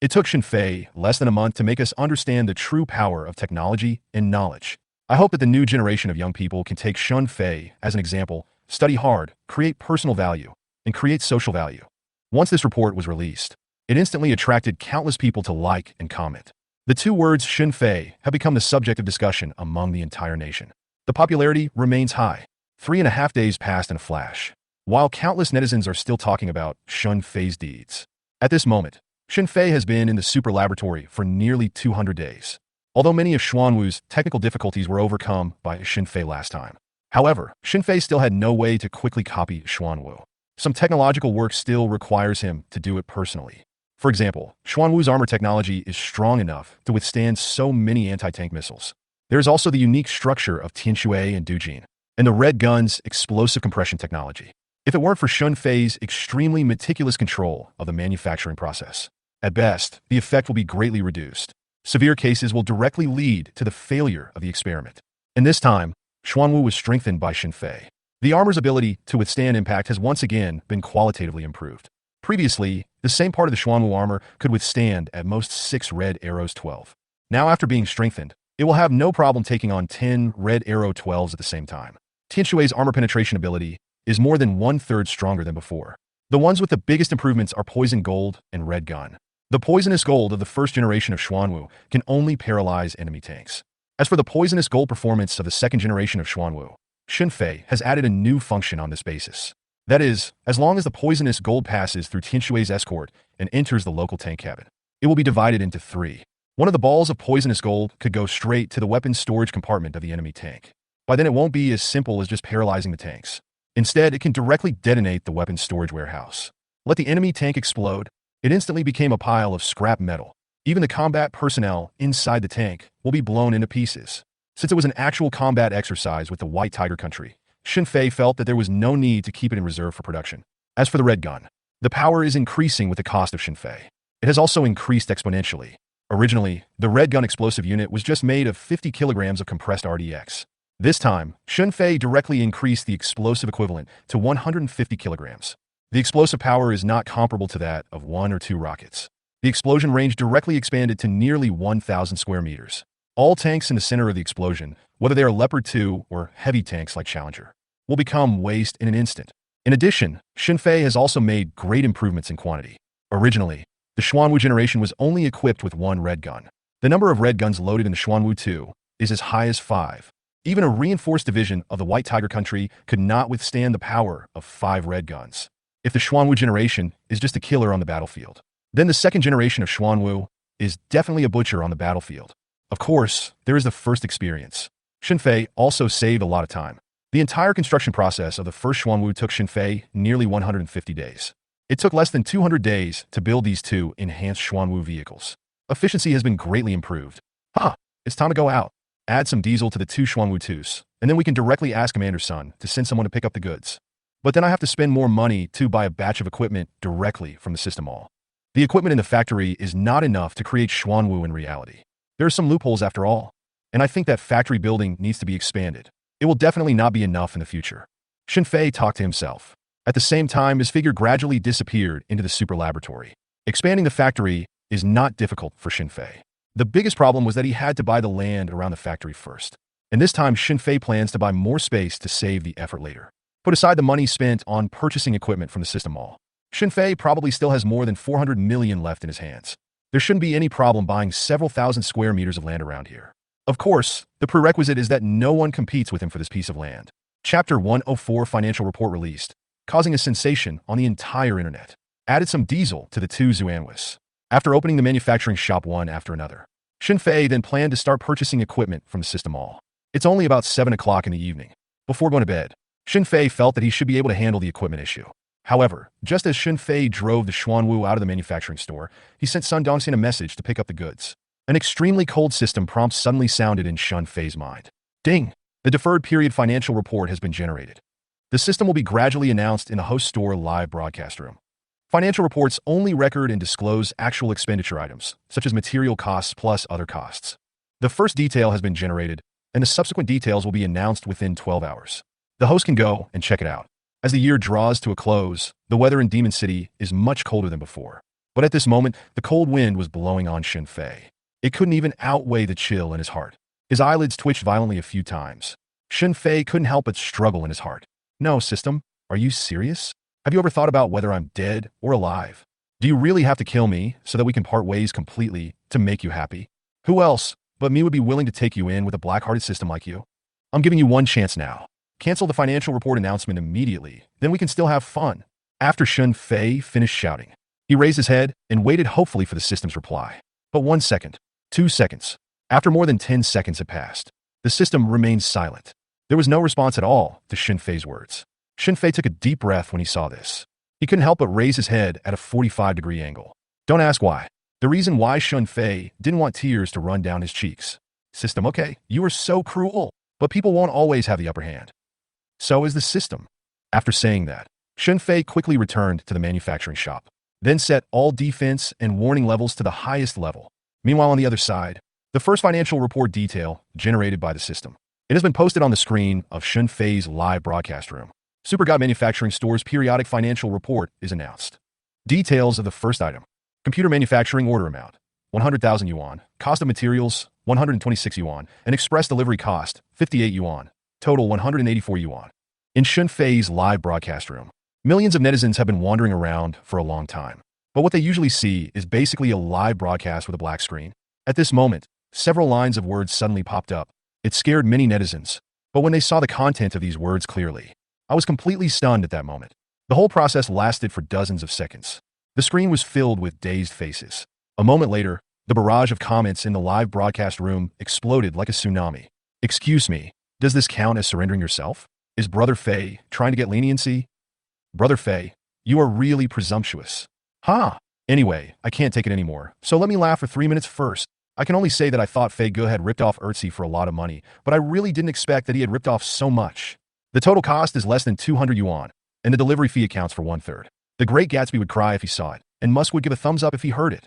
It took Xunfei less than a month to make us understand the true power of technology and knowledge. I hope that the new generation of young people can take Xunfei as an example, study hard, create personal value, and create social value. Once this report was released, it instantly attracted countless people to like and comment. The 2 words Xunfei have become the subject of discussion among the entire nation. The popularity remains high. 3.5 days passed in a flash, while countless netizens are still talking about Xunfei's deeds. At this moment, Xunfei has been in the super laboratory for nearly 200 days. Although many of Xuanwu's technical difficulties were overcome by Xunfei last time. However, Xunfei still had no way to quickly copy Xuanwu. Some technological work still requires him to do it personally. For example, Xuanwu's armor technology is strong enough to withstand so many anti-tank missiles. There is also the unique structure of Tianshui and Dujin, and the red gun's explosive compression technology. If it weren't for Xunfei's extremely meticulous control of the manufacturing process, at best, the effect will be greatly reduced. Severe cases will directly lead to the failure of the experiment. In this time, Xuanwu was strengthened by Xunfei. The armor's ability to withstand impact has once again been qualitatively improved. Previously, the same part of the Xuanwu armor could withstand at most 6 red arrows 12. Now after being strengthened, it will have no problem taking on 10 red arrow 12s at the same time. Tianshui's armor penetration ability is more than 1/3 stronger than before. The ones with the biggest improvements are poison gold and red gun. The poisonous gold of the 1st generation of Xuanwu can only paralyze enemy tanks. As for the poisonous gold performance of the 2nd generation of Xuanwu, Xunfei has added a new function on this basis. That is, as long as the poisonous gold passes through Tianshui's escort and enters the local tank cabin, it will be divided into 3. One of the balls of poisonous gold could go straight to the weapons storage compartment of the enemy tank. By then, it won't be as simple as just paralyzing the tanks. Instead, it can directly detonate the weapons storage warehouse. Let the enemy tank explode. It instantly became a pile of scrap metal. Even the combat personnel inside the tank will be blown into pieces. Since it was an actual combat exercise with the White Tiger country, Xinfei felt that there was no need to keep it in reserve for production. As for the red gun, the power is increasing with the cost of Xinfei. It has also increased exponentially. Originally, the red gun explosive unit was just made of 50 kilograms of compressed RDX. This time, Xinfei directly increased the explosive equivalent to 150 kilograms. The explosive power is not comparable to that of 1 or 2 rockets. The explosion range directly expanded to nearly 1,000 square meters. All tanks in the center of the explosion, whether they are Leopard 2 or heavy tanks like Challenger, will become waste in an instant. In addition, Xinfei has also made great improvements in quantity. Originally, the Xuanwu generation was only equipped with 1 red gun. The number of red guns loaded in the Xuanwu 2 is as high as 5. Even a reinforced division of the White Tiger country could not withstand the power of 5 red guns. If the Xuanwu generation is just a killer on the battlefield, then the second generation of Xuanwu is definitely a butcher on the battlefield. Of course, there is the first experience. Xinfei also saved a lot of time. The entire construction process of the first Xuanwu took Xinfei nearly 150 days. It took less than 200 days to build these 2 enhanced Xuanwu vehicles. Efficiency has been greatly improved. It's time to go out. Add some diesel to the 2 Xuanwu 2s, and then we can directly ask Commander Sun to send someone to pick up the goods. But then I have to spend more money to buy a batch of equipment directly from the system mall. The equipment in the factory is not enough to create Xuanwu in reality. There are some loopholes after all, and I think that factory building needs to be expanded. It will definitely not be enough in the future. Xinfei talked to himself. At the same time, his figure gradually disappeared into the super laboratory. Expanding the factory is not difficult for Xinfei. The biggest problem was that he had to buy the land around the factory first. And this time, Xinfei plans to buy more space to save the effort later. Put aside the money spent on purchasing equipment from the system mall. Xinfei probably still has more than 400 million left in his hands. There shouldn't be any problem buying several thousand square meters of land around here. Of course, the prerequisite is that no one competes with him for this piece of land. Chapter 104 Financial Report released, causing a sensation on the entire internet. Added some diesel to the 2 Zuanwis. After opening the manufacturing shop one after another, Xinfei then planned to start purchasing equipment from the system mall. It's only about 7 o'clock in the evening. Before going to bed, Xinfei felt that he should be able to handle the equipment issue. However, just as Xinfei drove the Xuanwu out of the manufacturing store, he sent Sun Dongxian a message to pick up the goods. An extremely cold system prompt suddenly sounded in Xinfei's mind. Ding! The deferred period financial report has been generated. The system will be gradually announced in the host store live broadcast room. Financial reports only record and disclose actual expenditure items, such as material costs plus other costs. The first detail has been generated, and the subsequent details will be announced within 12 hours. The host can go and check it out. As the year draws to a close, the weather in Demon City is much colder than before. But at this moment, the cold wind was blowing on Xinfei. It couldn't even outweigh the chill in his heart. His eyelids twitched violently a few times. Xinfei couldn't help but struggle in his heart. No, system, are you serious? Have you ever thought about whether I'm dead or alive? Do you really have to kill me so that we can part ways completely to make you happy? Who else but me would be willing to take you in with a black-hearted system like you? I'm giving you one chance now. Cancel the financial report announcement immediately, then we can still have fun. After Xinfei finished shouting, he raised his head and waited hopefully for the system's reply. But 1 second, 2 seconds. After more than 10 seconds had passed, the system remained silent. There was no response at all to Xinfei's words. Xinfei took a deep breath when he saw this. He couldn't help but raise his head at a 45-degree angle. Don't ask why. The reason why Xinfei didn't want tears to run down his cheeks. System, okay, you are so cruel, but people won't always have the upper hand. So is the system. After saying that, Xinfei quickly returned to the manufacturing shop, then set all defense and warning levels to the highest level. Meanwhile, on the other side, the first financial report detail generated by the system. It has been posted on the screen of Xinfei's live broadcast room. Super God Manufacturing Store's periodic financial report is announced. Details of the first item. Computer manufacturing order amount, 100,000 yuan. Cost of materials, 126 yuan. And express delivery cost, 58 yuan. Total 184 yuan. In Xinfei's live broadcast room, millions of netizens have been wandering around for a long time. But what they usually see is basically a live broadcast with a black screen. At this moment, several lines of words suddenly popped up. It scared many netizens. But when they saw the content of these words clearly, I was completely stunned at that moment. The whole process lasted for dozens of seconds. The screen was filled with dazed faces. A moment later, The barrage of comments in the live broadcast room exploded like a tsunami. Excuse me, does this count as surrendering yourself? Is Brother Fei trying to get leniency? Brother Fei, you are really presumptuous. Ha! Anyway, I can't take it anymore, so let me laugh for 3 minutes first. I can only say that I thought Fei Ge had ripped off Ertzi for a lot of money, but I really didn't expect that he had ripped off so much. The total cost is less than 200 yuan, and the delivery fee accounts for 1/3. The Great Gatsby would cry if he saw it, and Musk would give a thumbs up if he heard it.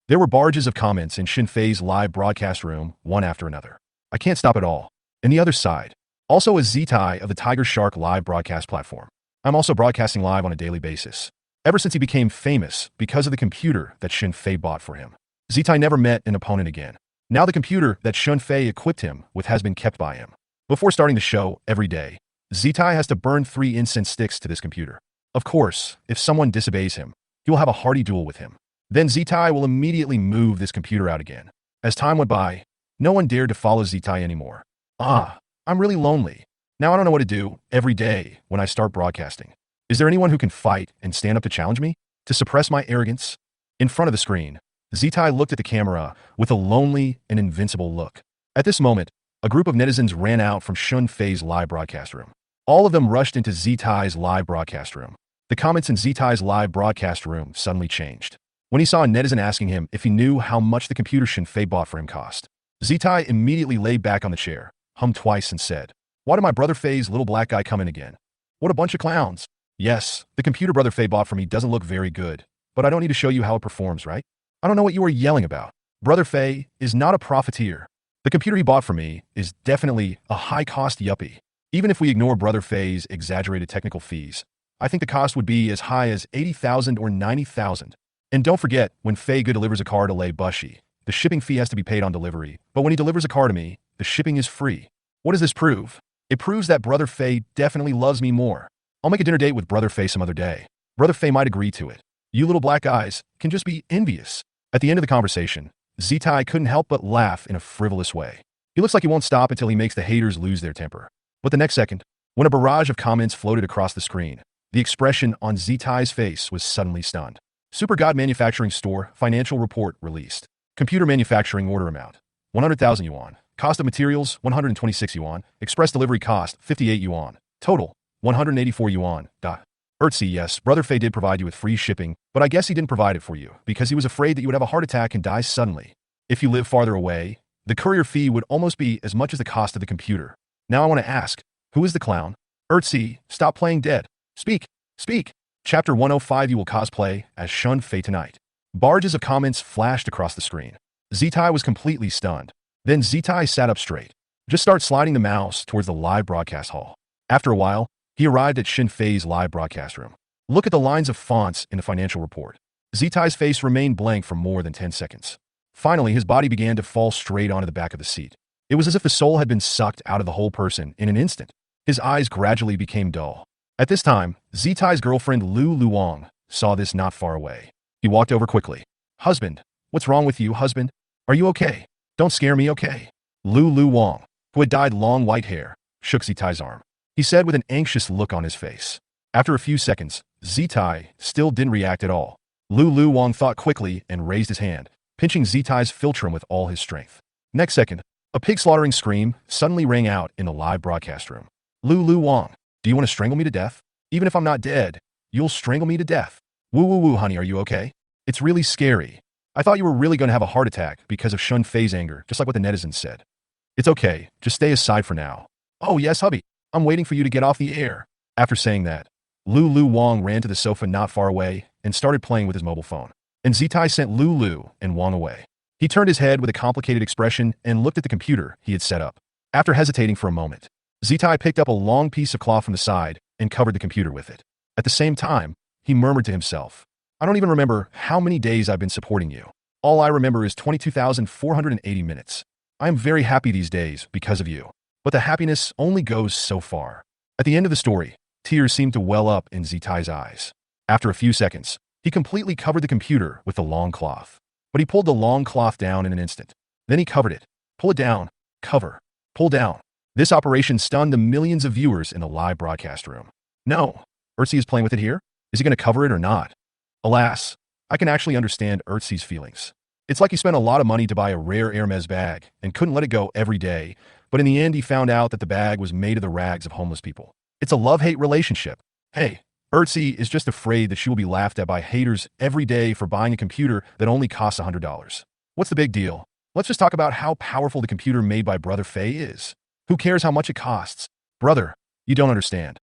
There were barrages of comments in Xin Fei's live broadcast room, one after another. I can't stop it all. And the other side. Also a Zitai of the Tiger Shark live broadcast platform. I'm also broadcasting live on a daily basis. Ever since he became famous because of the computer that Xin Fei bought for him. Zitai never met an opponent again. Now the computer that Xin Fei equipped him with has been kept by him. Before starting the show every day, Zitai has to burn 3 incense sticks to this computer. Of course, if someone disobeys him, he will have a hearty duel with him. Then Zitai will immediately move this computer out again. As time went by, no one dared to follow Zitai anymore. I'm really lonely. Now I don't know what to do every day when I start broadcasting. Is there anyone who can fight and stand up to challenge me? To suppress my arrogance? In front of the screen, Zitai looked at the camera with a lonely and invincible look. At this moment, a group of netizens ran out from Xin Fei's live broadcast room. All of them rushed into Zitai's live broadcast room. The comments in Zitai's live broadcast room suddenly changed. When he saw a netizen asking him if he knew how much the computer Xin Fei bought for him cost, Zitai immediately lay back on the chair, hummed twice and said, "Why did my Brother Fei's little black guy come in again? What a bunch of clowns." Yes, the computer Brother Fei bought for me doesn't look very good, but I don't need to show you how it performs, right? I don't know what you are yelling about. Brother Fei is not a profiteer. The computer he bought for me is definitely a high-cost yuppie. Even if we ignore Brother Fei's exaggerated technical fees, I think the cost would be as high as 80,000 or 90,000. And don't forget, when Fei Ge delivers a car to Lei Bushi, the shipping fee has to be paid on delivery, but when he delivers a car to me, the shipping is free. What does this prove? It proves that Brother Fei definitely loves me more. I'll make a dinner date with Brother Fei some other day. Brother Fei might agree to it. You little black eyes can just be envious. At the end of the conversation, Zitai couldn't help but laugh in a frivolous way. He looks like he won't stop until he makes the haters lose their temper. But the next second, when a barrage of comments floated across the screen, the expression on Zitai's face was suddenly stunned. Super God Manufacturing Store financial report released. Computer manufacturing order amount, 100,000 yuan. Cost of materials, 126 yuan. Express delivery cost, 58 yuan. Total, 184 yuan. Ertzi, yes, Brother Fei did provide you with free shipping, but I guess he didn't provide it for you because he was afraid that you would have a heart attack and die suddenly. If you live farther away, the courier fee would almost be as much as the cost of the computer. Now I want to ask, who is the clown? Ertzi, stop playing dead. Speak, speak. Chapter 105, you will cosplay as Xin Fei tonight. Barrages of comments flashed across the screen. Zitai was completely stunned. Then Zitai sat up straight. Just start sliding the mouse towards the live broadcast hall. After a while, he arrived at Xin Fei's live broadcast room. Look at the lines of fonts in the financial report. Zitai's face remained blank for more than 10 seconds. Finally, his body began to fall straight onto the back of the seat. It was as if the soul had been sucked out of the whole person in an instant. His eyes gradually became dull. At this time, Zitai's girlfriend Lu Luong saw this not far away. He walked over quickly. "Husband, what's wrong with you, husband? Are you okay? Don't scare me, okay?" Lu Luong, who had dyed long white hair, shook Zitai's arm. He said with an anxious look on his face. After a few seconds, Zitai still didn't react at all. Lu Luong thought quickly and raised his hand, pinching Zitai's philtrum with all his strength. Next second, a pig-slaughtering scream suddenly rang out in the live broadcast room. "Lu Luong, do you want to strangle me to death? Even if I'm not dead, you'll strangle me to death. Woo woo woo, honey, are you okay? It's really scary. I thought you were really going to have a heart attack because of Xin Fei's anger, just like what the netizens said. It's okay, just stay aside for now. Oh yes, hubby, I'm waiting for you to get off the air." After saying that, Lu Wong ran to the sofa not far away and started playing with his mobile phone. And Zitai sent Lu and Wong away. He turned his head with a complicated expression and looked at the computer he had set up. After hesitating for a moment, Zitai picked up a long piece of cloth from the side and covered the computer with it. At the same time, he murmured to himself, "I don't even remember how many days I've been supporting you. All I remember is 22,480 minutes. I am very happy these days because of you. But the happiness only goes so far." At the end of the story, tears seemed to well up in Zitai's eyes. After a few seconds, he completely covered the computer with the long cloth. But he pulled the long cloth down in an instant. Then he covered it. Pull it down. Cover. Pull down. This operation stunned the millions of viewers in the live broadcast room. No, Ertzi is playing with it here? Is he going to cover it or not? Alas, I can actually understand Ertzi's feelings. It's like he spent a lot of money to buy a rare Hermes bag and couldn't let it go every day, but in the end he found out that the bag was made of the rags of homeless people. It's a love-hate relationship. Hey, Ertzi is just afraid that she will be laughed at by haters every day for buying a computer that only costs $100. What's the big deal? Let's just talk about how powerful the computer made by Brother Faye is. Who cares how much it costs? Brother, you don't understand.